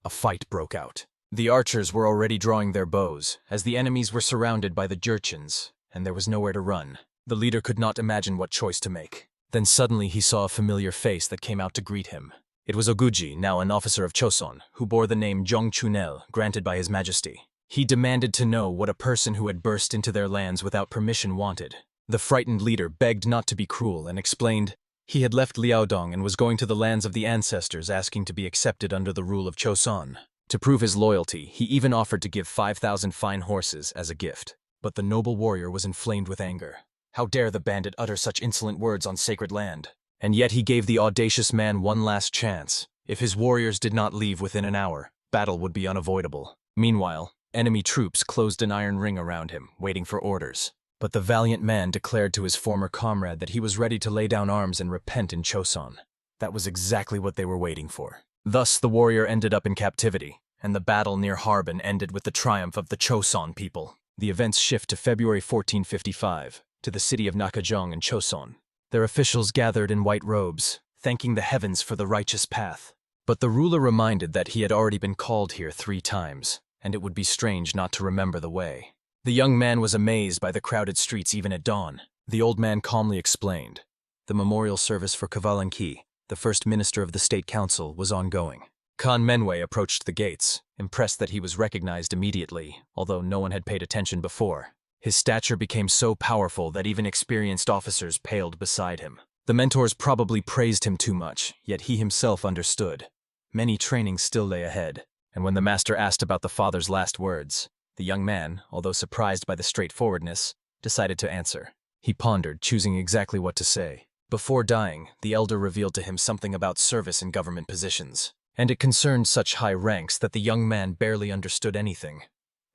S1: A fight broke out. The archers were already drawing their bows, as the enemies were surrounded by the Jurchens, and there was nowhere to run. The leader could not imagine what choice to make. Then suddenly he saw a familiar face that came out to greet him. It was Oguji, now an officer of Choson, who bore the name Jongchunel, granted by His Majesty. He demanded to know what a person who had burst into their lands without permission wanted. The frightened leader begged not to be cruel and explained he had left Liaodong and was going to the lands of the ancestors, asking to be accepted under the rule of Choson. To prove his loyalty, he even offered to give 5,000 fine horses as a gift. But the noble warrior was inflamed with anger. How dare the bandit utter such insolent words on sacred land? And yet he gave the audacious man one last chance. If his warriors did not leave within an hour, battle would be unavoidable. Meanwhile, enemy troops closed an iron ring around him, waiting for orders. But the valiant man declared to his former comrade that he was ready to lay down arms and repent in Choson. That was exactly what they were waiting for. Thus the warrior ended up in captivity, and the battle near Harbin ended with the triumph of the Choson people. The events shift to February 1455, to the city of Nakajong in Choson. Their officials gathered in white robes, thanking the heavens for the righteous path. But the ruler reminded that he had already been called here 3 times, and it would be strange not to remember the way. The young man was amazed by the crowded streets even at dawn. The old man calmly explained. The memorial service for Kavalanki, the first minister of the state council, was ongoing. Khan Menwei approached the gates, impressed that he was recognized immediately, although no one had paid attention before. His stature became so powerful that even experienced officers paled beside him. The mentors probably praised him too much, yet he himself understood. Many trainings still lay ahead, and when the master asked about the father's last words, the young man, although surprised by the straightforwardness, decided to answer. He pondered, choosing exactly what to say. Before dying, the elder revealed to him something about service in government positions, and it concerned such high ranks that the young man barely understood anything,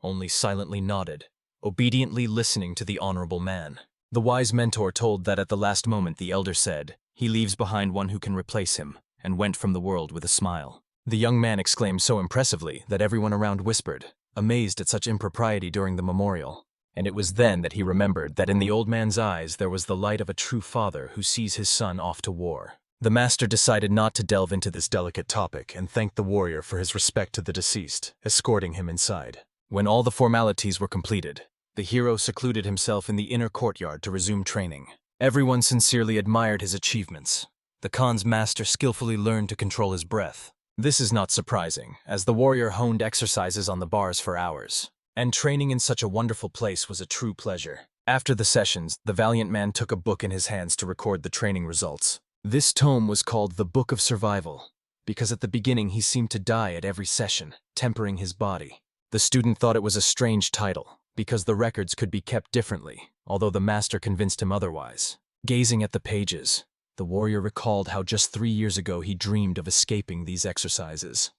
S1: only silently nodded, obediently listening to the honorable man. The wise mentor told that at the last moment the elder said, "He leaves behind one who can replace him," and went from the world with a smile. The young man exclaimed so impressively that everyone around whispered, amazed at such impropriety during the memorial. And it was then that he remembered that in the old man's eyes there was the light of a true father who sees his son off to war. The master decided not to delve into this delicate topic and thanked the warrior for his respect to the deceased, escorting him inside. When all the formalities were completed, the hero secluded himself in the inner courtyard to resume training. Everyone sincerely admired his achievements. The Khan's master skillfully learned to control his breath. This is not surprising, as the warrior honed exercises on the bars for hours. And training in such a wonderful place was a true pleasure. After the sessions, the valiant man took a book in his hands to record the training results. This tome was called the Book of Survival, because at the beginning he seemed to die at every session, tempering his body. The student thought it was a strange title, because the records could be kept differently, although the master convinced him otherwise. Gazing at the pages, the warrior recalled how just 3 years ago he dreamed of escaping these exercises.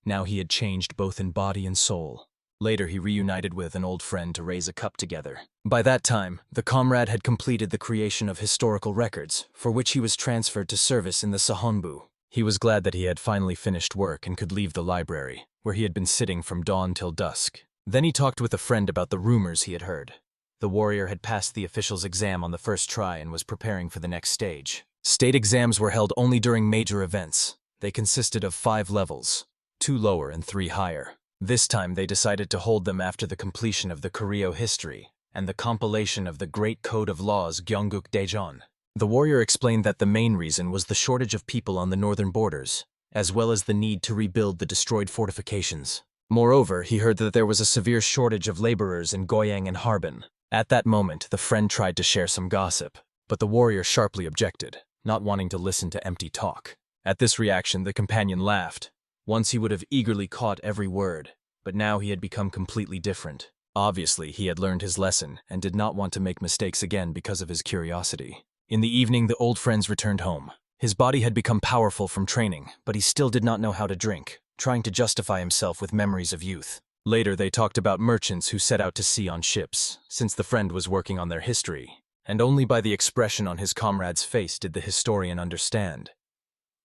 S1: Now he had changed both in body and soul. Later he reunited with an old friend to raise a cup together. By that time, the comrade had completed the creation of historical records, for which he was transferred to service in the Sehonbu. He was glad that he had finally finished work and could leave the library, where he had been sitting from dawn till dusk. Then he talked with a friend about the rumors he had heard. The warrior had passed the official's exam on the first try and was preparing for the next stage. State exams were held only during major events. They consisted of 5 levels, 2 lower and 3 higher. This time they decided to hold them after the completion of the Koryo history and the compilation of the Great Code of Laws Gyeongguk Daejeon. The warrior explained that the main reason was the shortage of people on the northern borders, as well as the need to rebuild the destroyed fortifications. Moreover, he heard that there was a severe shortage of laborers in Goyang and Harbin. At that moment, the friend tried to share some gossip, but the warrior sharply objected, not wanting to listen to empty talk. At this reaction, the companion laughed. Once he would have eagerly caught every word, but now he had become completely different. Obviously, he had learned his lesson and did not want to make mistakes again because of his curiosity. In the evening, the old friends returned home. His body had become powerful from training, but he still did not know how to drink, trying to justify himself with memories of youth. Later, they talked about merchants who set out to sea on ships, since the friend was working on their history, and only by the expression on his comrade's face did the historian understand.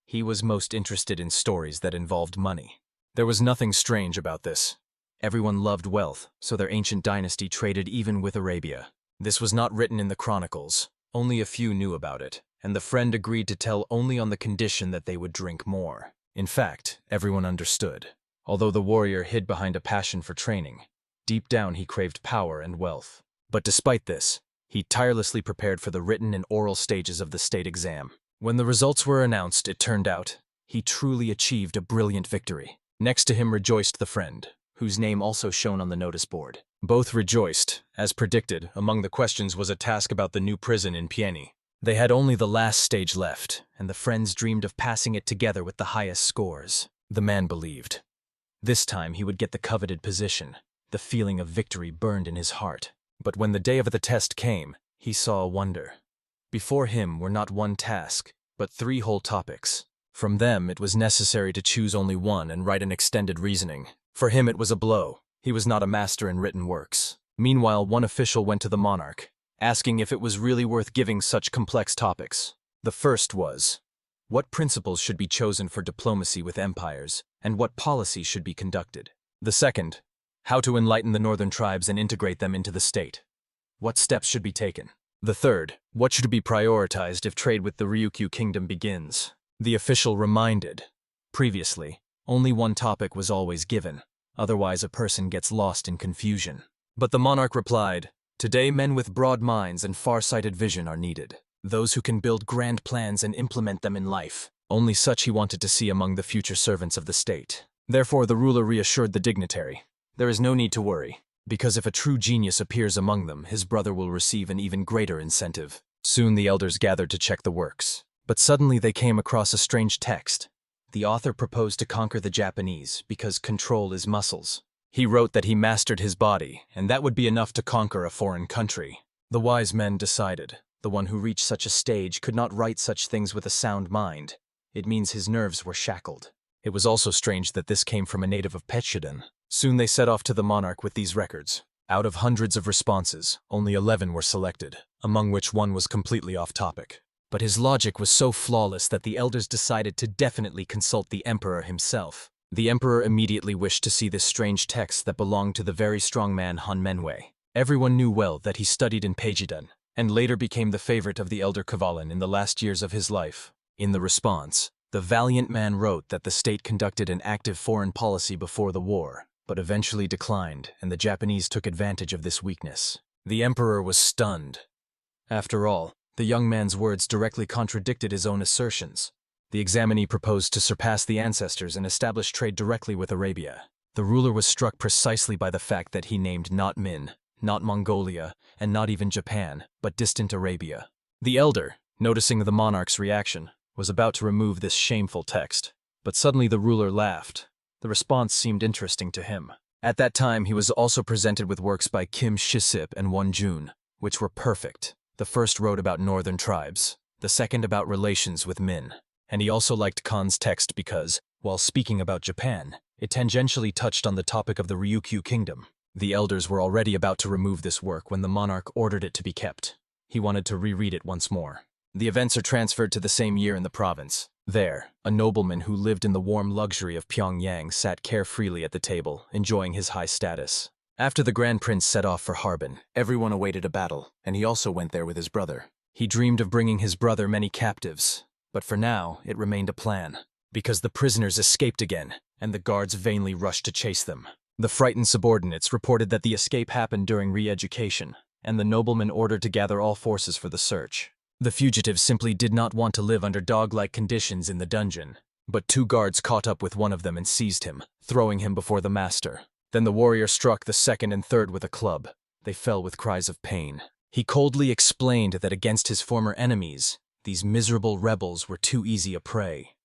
S1: He was most interested in stories that involved money. There was nothing strange about this. Everyone loved wealth, so their ancient dynasty traded even with Arabia. This was not written in the chronicles. Only a few knew about it, and the friend agreed to tell only on the condition that they would drink more. In fact, everyone understood. Although the warrior hid behind a passion for training, deep down he craved power and wealth. But despite this, he tirelessly prepared for the written and oral stages of the state exam. When the results were announced, it turned out he truly achieved a brilliant victory. Next to him rejoiced the friend, whose name also shone on the notice board. Both rejoiced. As predicted, among the questions was a task about the new prison in Pieni. They had only the last stage left, and the friends dreamed of passing it together with the highest scores. The man believed. This time he would get the coveted position. The feeling of victory burned in his heart. But when the day of the test came, he saw a wonder. Before him were not one task, but 3 whole topics. From them, it was necessary to choose only one and write an extended reasoning. For him, it was a blow. He was not a master in written works. Meanwhile, one official went to the monarch, asking if it was really worth giving such complex topics. The first was, what principles should be chosen for diplomacy with empires, and what policy should be conducted? The second, how to enlighten the northern tribes and integrate them into the state. What steps should be taken? The third, what should be prioritized if trade with the Ryukyu kingdom begins? The official reminded. Previously, only one topic was always given, otherwise a person gets lost in confusion. But the monarch replied, today men with broad minds and far-sighted vision are needed. Those who can build grand plans and implement them in life. Only such he wanted to see among the future servants of the state. Therefore the ruler reassured the dignitary. There is no need to worry. because if a true genius appears among them, his brother will receive an even greater incentive. Soon the elders gathered to check the works. But suddenly they came across a strange text. The author proposed to conquer the Japanese because control is muscles. He wrote that he mastered his body, and that would be enough to conquer a foreign country. The wise men decided. The one who reached such a stage could not write such things with a sound mind. It means his nerves were shackled. It was also strange that this came from a native of Pechedan. Soon they set off to the monarch with these records. Out of hundreds of responses, only 11 were selected, among which one was completely off topic. But his logic was so flawless that the elders decided to definitely consult the emperor himself. The emperor immediately wished to see this strange text that belonged to the very strong man Han Menwei. Everyone knew well that he studied in Pechedan, and later became the favorite of the elder Kavalan in the last years of his life. In the response, the valiant man wrote that the state conducted an active foreign policy before the war, but eventually declined, and the Japanese took advantage of this weakness. The emperor was stunned. After all, the young man's words directly contradicted his own assertions. The examinee proposed to surpass the ancestors and establish trade directly with Arabia. The ruler was struck precisely by the fact that he named not Min, not Mongolia, and not even Japan, but distant Arabia. The elder, noticing the monarch's reaction, was about to remove this shameful text. But suddenly the ruler laughed. The response seemed interesting to him. At that time he was also presented with works by Kim Shisip and Won Jun, which were perfect. The first wrote about northern tribes, the second about relations with Min. And he also liked Khan's text because, while speaking about Japan, it tangentially touched on the topic of the Ryukyu kingdom. The elders were already about to remove this work when the monarch ordered it to be kept. He wanted to reread it once more. The events are transferred to the same year in the province. There, a nobleman who lived in the warm luxury of Pyongyang sat carefreely at the table, enjoying his high status. After the Grand Prince set off for Harbin, everyone awaited a battle, and he also went there with his brother. He dreamed of bringing his brother many captives. But for now, it remained a plan, because the prisoners escaped again, and the guards vainly rushed to chase them. The frightened subordinates reported that the escape happened during re-education, and the nobleman ordered to gather all forces for the search. The fugitives simply did not want to live under dog-like conditions in the dungeon, but 2 guards caught up with one of them and seized him, throwing him before the master. Then the warrior struck the second and third with a club. They fell with cries of pain. He coldly explained that against his former enemies, these miserable rebels were too easy a prey.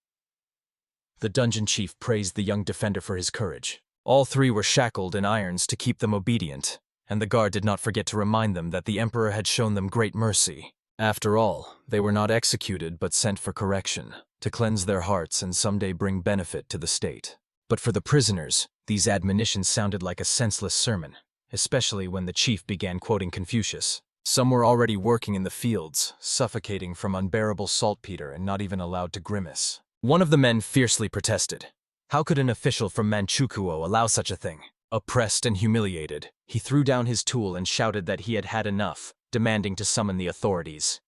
S1: The dungeon chief praised the young defender for his courage. All 3 were shackled in irons to keep them obedient, and the guard did not forget to remind them that the emperor had shown them great mercy. After all, they were not executed but sent for correction, to cleanse their hearts and someday bring benefit to the state. But for the prisoners, these admonitions sounded like a senseless sermon, especially when the chief began quoting Confucius. Some were already working in the fields, suffocating from unbearable saltpeter and not even allowed to grimace. One of the men fiercely protested. How could an official from Manchukuo allow such a thing? Oppressed and humiliated, he threw down his tool and shouted that he had had enough, demanding to summon the authorities.